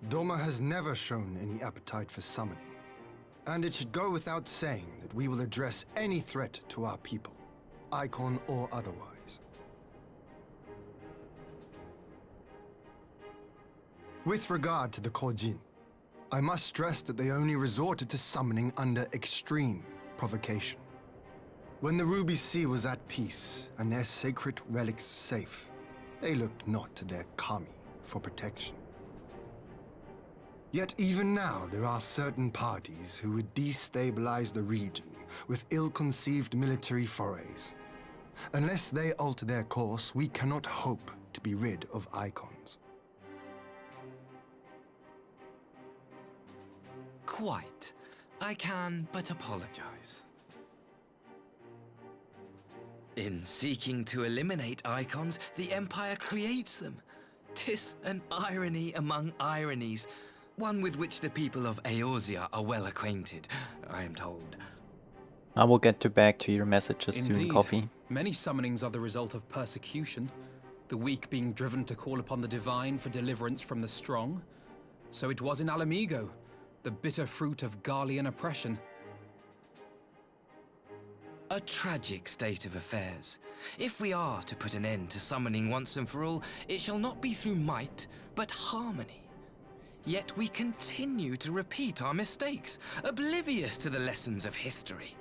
Dorma has never shown any appetite for summoning. And it should go without saying that we will address any threat to our people, icon or otherwise. With regard to the Korjin, I must stress that they only resorted to summoning under extreme provocation. When the Ruby Sea was at peace and their sacred relics safe, they looked not to their kami for protection. Yet even now, there are certain parties who would destabilize the region with ill-conceived military forays. Unless they alter their course, we cannot hope to be rid of icons. Quite. I can but apologize. In seeking to eliminate icons, the Empire creates them. 'Tis an irony among ironies. One with which the people of Eorzea are well acquainted, I am told. I will get back to your messages soon, Indeed. Coffee. Many summonings are the result of persecution, the weak being driven to call upon the divine for deliverance from the strong. So it was in Alamigo, the bitter fruit of Garlean oppression. A tragic state of affairs. If we are to put an end to summoning once and for all, it shall not be through might, but harmony. Yet we continue to repeat our mistakes, oblivious to the lessons of history.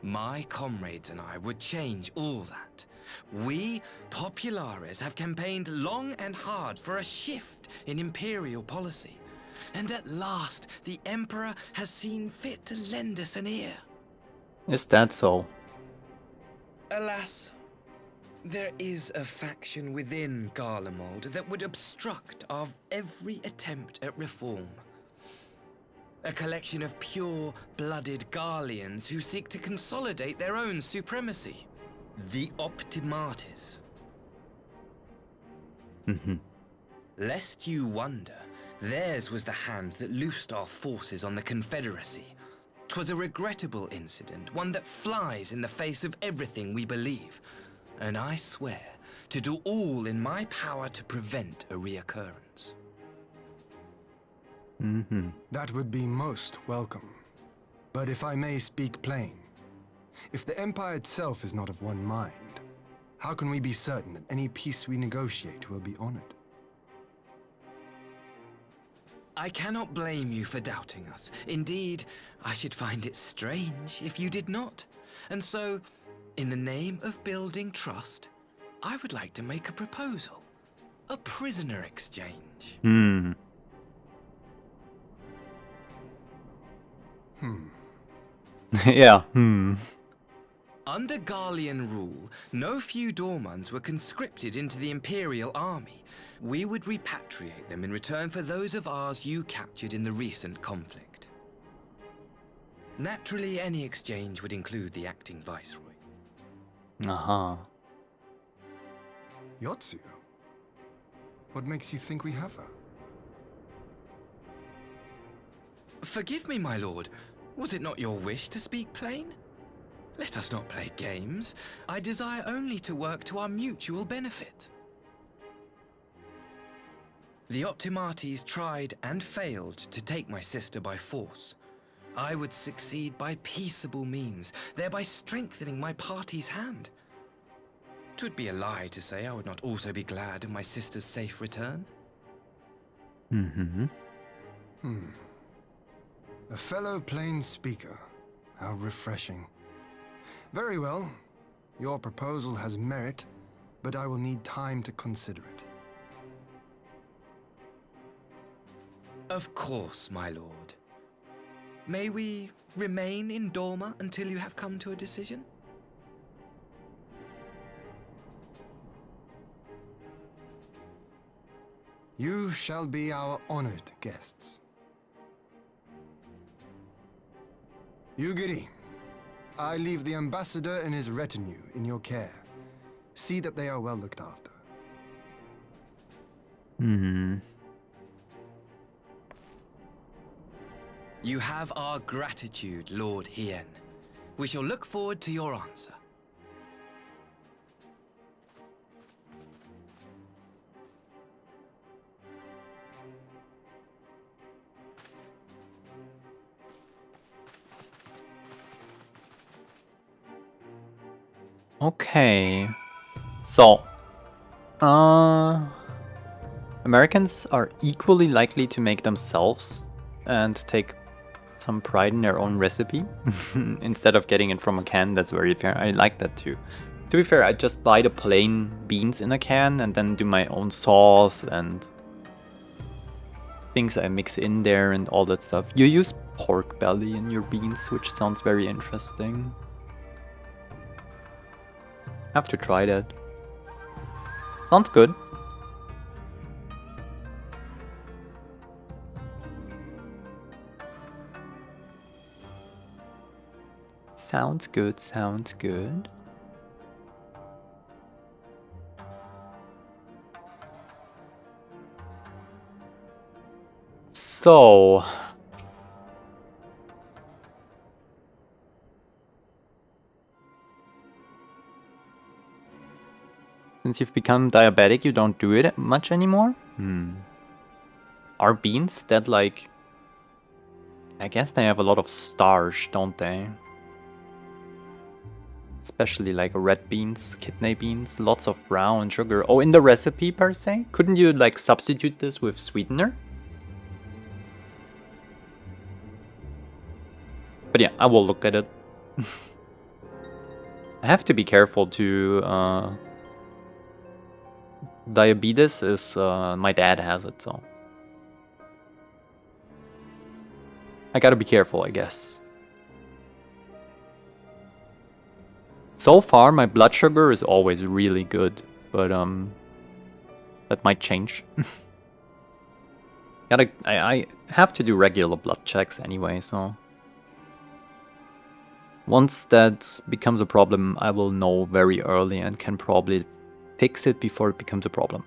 My comrades and I would change all that. We, populares, have campaigned long and hard for a shift in imperial policy. And at last, the Emperor has seen fit to lend us an ear. Is that so? Alas, there is a faction within Garlemald that would obstruct our every attempt at reform. A collection of pure-blooded Garleans who seek to consolidate their own supremacy. The Optimates. Lest you wonder, theirs was the hand that loosed our forces on the Confederacy. 'Twas a regrettable incident, one that flies in the face of everything we believe. And I swear to do all in my power to prevent a reoccurrence. That would be most welcome. But if I may speak plain, if the Empire itself is not of one mind, how can we be certain that any peace we negotiate will be honored? I cannot blame you for doubting us. Indeed, I should find it strange if you did not. And so, in the name of building trust, I would like to make a proposal. A prisoner exchange. Yeah, Under Garlean rule, no few Dormans were conscripted into the Imperial army. We would repatriate them in return for those of ours you captured in the recent conflict. Naturally, any exchange would include the acting viceroy. Yotsu? What makes you think we have her? Forgive me, my lord. Was it not your wish to speak plain? Let us not play games. I desire only to work to our mutual benefit. The Optimates tried and failed to take my sister by force. I would succeed by peaceable means, thereby strengthening my party's hand. 'Twould be a lie to say I would not also be glad of my sister's safe return. A fellow plain speaker. How refreshing. Very well. Your proposal has merit, but I will need time to consider it. Of course, my lord. May we remain in Dorma until you have come to a decision? You shall be our honored guests. Yugiri, I leave the ambassador and his retinue in your care. See that they are well looked after. You have our gratitude, Lord Hien. We shall look forward to your answer. Okay. So, Americans are equally likely to make themselves and take some pride in their own recipe instead of getting it from a can. That's very fair. I like that too. To be fair, I just buy the plain beans in a can and then do my own sauce and things I mix in there and all that stuff. You use pork belly in your beans, which sounds very interesting. Have to try that. Sounds good. Sounds good, sounds good. So... since you've become diabetic, you don't do it much anymore? Are beans that like I guess they have a lot of starch, don't they? Especially like red beans, kidney beans, lots of brown sugar. Oh, in the recipe per se? Couldn't you like substitute this with sweetener? But yeah, I will look at it. I have to be careful to... diabetes is... my dad has it, so... I gotta be careful, I guess. So far, my blood sugar is always really good, but that might change. I have to do regular blood checks anyway, so once that becomes a problem, I will know very early and can probably fix it before it becomes a problem.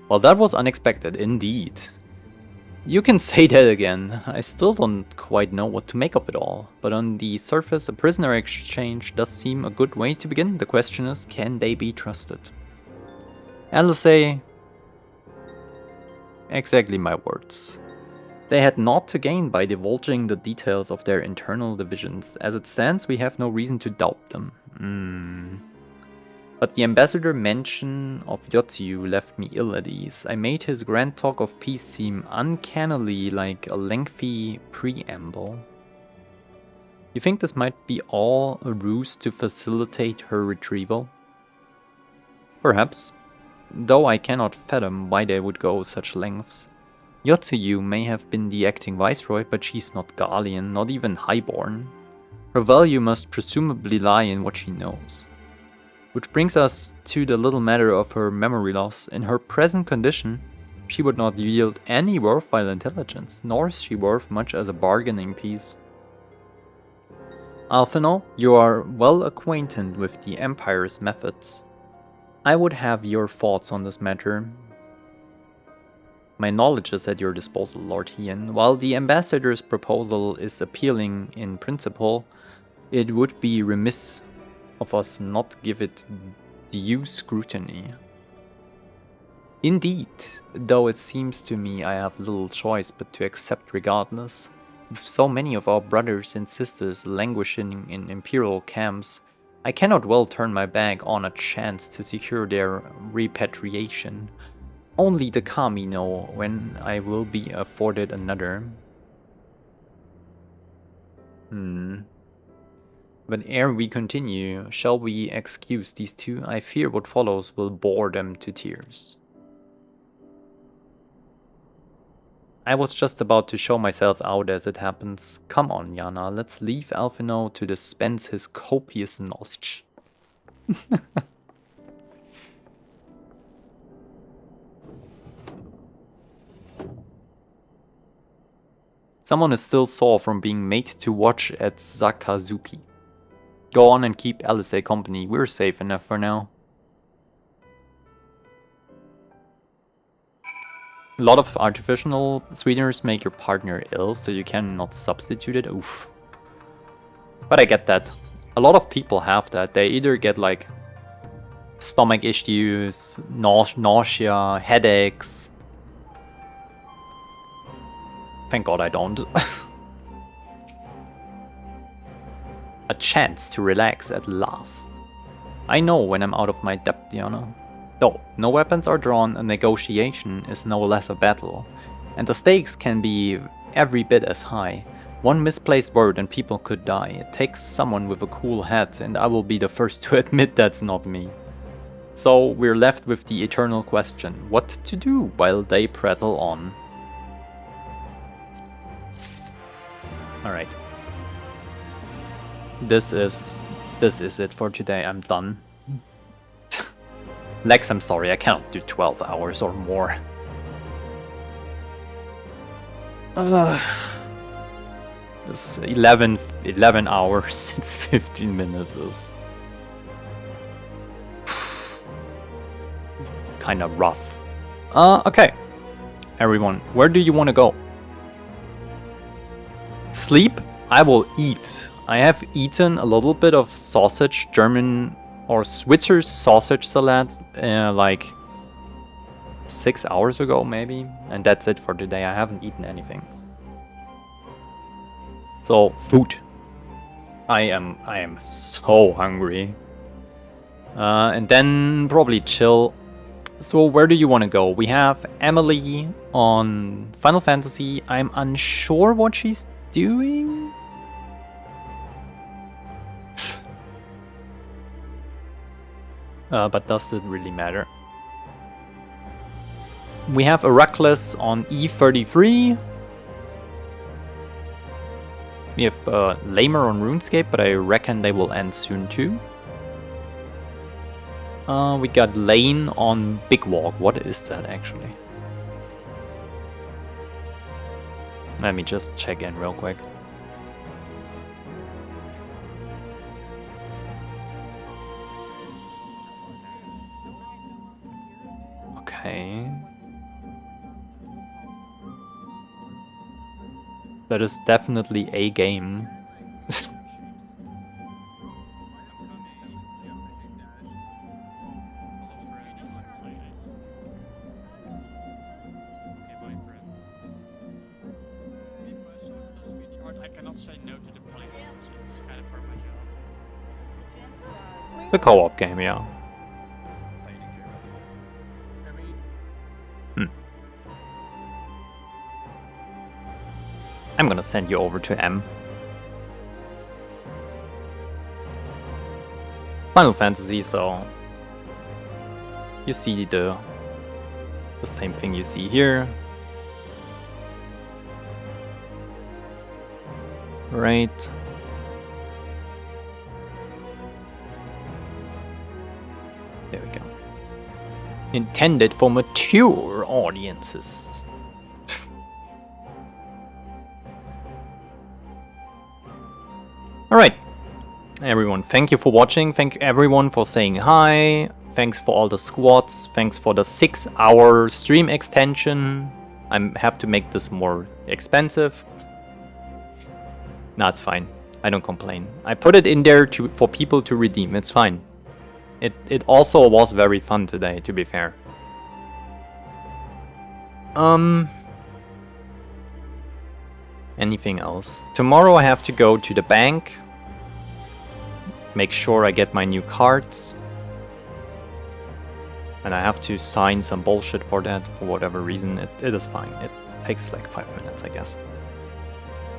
Well, that was unexpected, indeed. You can say that again. I still don't quite know what to make of it all, but on the surface, a prisoner exchange does seem a good way to begin. The question is, can they be trusted? Alizé, exactly my words. They had naught to gain by divulging the details of their internal divisions. As it stands, we have no reason to doubt them. But the ambassador mention of Yotsu left me ill at ease. I made his grand talk of peace seem uncannily like a lengthy preamble. You think this might be all a ruse to facilitate her retrieval? Perhaps, though I cannot fathom why they would go such lengths. Yotsuyu may have been the acting viceroy, but she's not Gallian, not even highborn. Her value must presumably lie in what she knows. Which brings us to the little matter of her memory loss. In her present condition, she would not yield any worthwhile intelligence, nor is she worth much as a bargaining piece. Alphino, you are well acquainted with the Empire's methods. I would have your thoughts on this matter. My knowledge is at your disposal, Lord Hien. While the ambassador's proposal is appealing in principle, it would be remiss of us not give it due scrutiny. Indeed, though it seems to me I have little choice but to accept regardless. With so many of our brothers and sisters languishing in imperial camps, I cannot well turn my back on a chance to secure their repatriation. Only the Kami know when I will be afforded another. But ere we continue, shall we excuse these two? I fear what follows will bore them to tears. I was just about to show myself out as it happens. Come on, Yana, let's leave Alphino to dispense his copious knowledge. Someone is still sore from being made to watch at Sakazuki. Go on and keep Alizé company, we're safe enough for now. A lot of artificial sweeteners make your partner ill, so you cannot substitute it. Oof. But I get that. A lot of people have that. They either get like stomach issues, nausea, headaches. Thank God I don't. A chance to relax at last. I know when I'm out of my depth, Diana. Though no weapons are drawn, a negotiation is no less a battle. And the stakes can be every bit as high. One misplaced word and people could die. It takes someone with a cool head, and I will be the first to admit that's not me. So we're left with the eternal question, what to do while they prattle on. Alright. This is it for today. I'm done. Lex, I'm sorry, I cannot do 12 hours or more. This 11 hours and 15 minutes is kind of rough. Okay. Everyone, where do you want to go? Sleep? I will eat. I have eaten a little bit of sausage, German or Switzer sausage salad like 6 hours ago maybe. And that's it for today. I haven't eaten anything. So, food. I am so hungry. And then probably chill. So where do you want to go? We have Emily on Final Fantasy. I'm unsure what she's doing. But does it really matter? We have Heracles on E33. We have Lamer on RuneScape, but I reckon they will end soon too. We got Lane on Big Walk. What is that actually? Let me just check in real quick. Okay. That is definitely a game. The co-op game, yeah. I'm gonna send you over to M. Final Fantasy, so you see the same thing you see here. Right. There we go. Intended for mature audiences. Alright, everyone, thank you for watching. Thank everyone for saying hi. Thanks for all the squads. Thanks for the 6-hour stream extension. I have to make this more expensive. Nah, it's fine. I don't complain. I put it in there for people to redeem. It's fine. It also was very fun today, to be fair. Anything else? Tomorrow I have to go to the bank. Make sure I get my new cards. And I have to sign some bullshit for that, for whatever reason. It is fine. It takes like 5 minutes, I guess.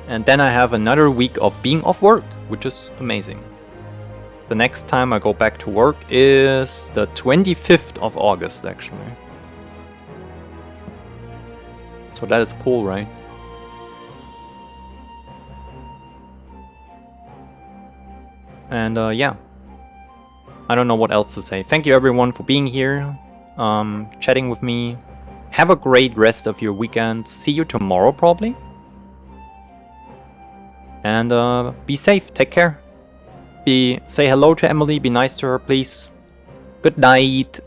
And then I have another week of being off work, which is amazing. The next time I go back to work is the 25th of August, actually. So that is cool, right? And yeah, I don't know what else to say. Thank you everyone for being here, chatting with me. Have a great rest of your weekend. See you tomorrow probably. And be safe, take care. Say hello to Emily, be nice to her please. Good night.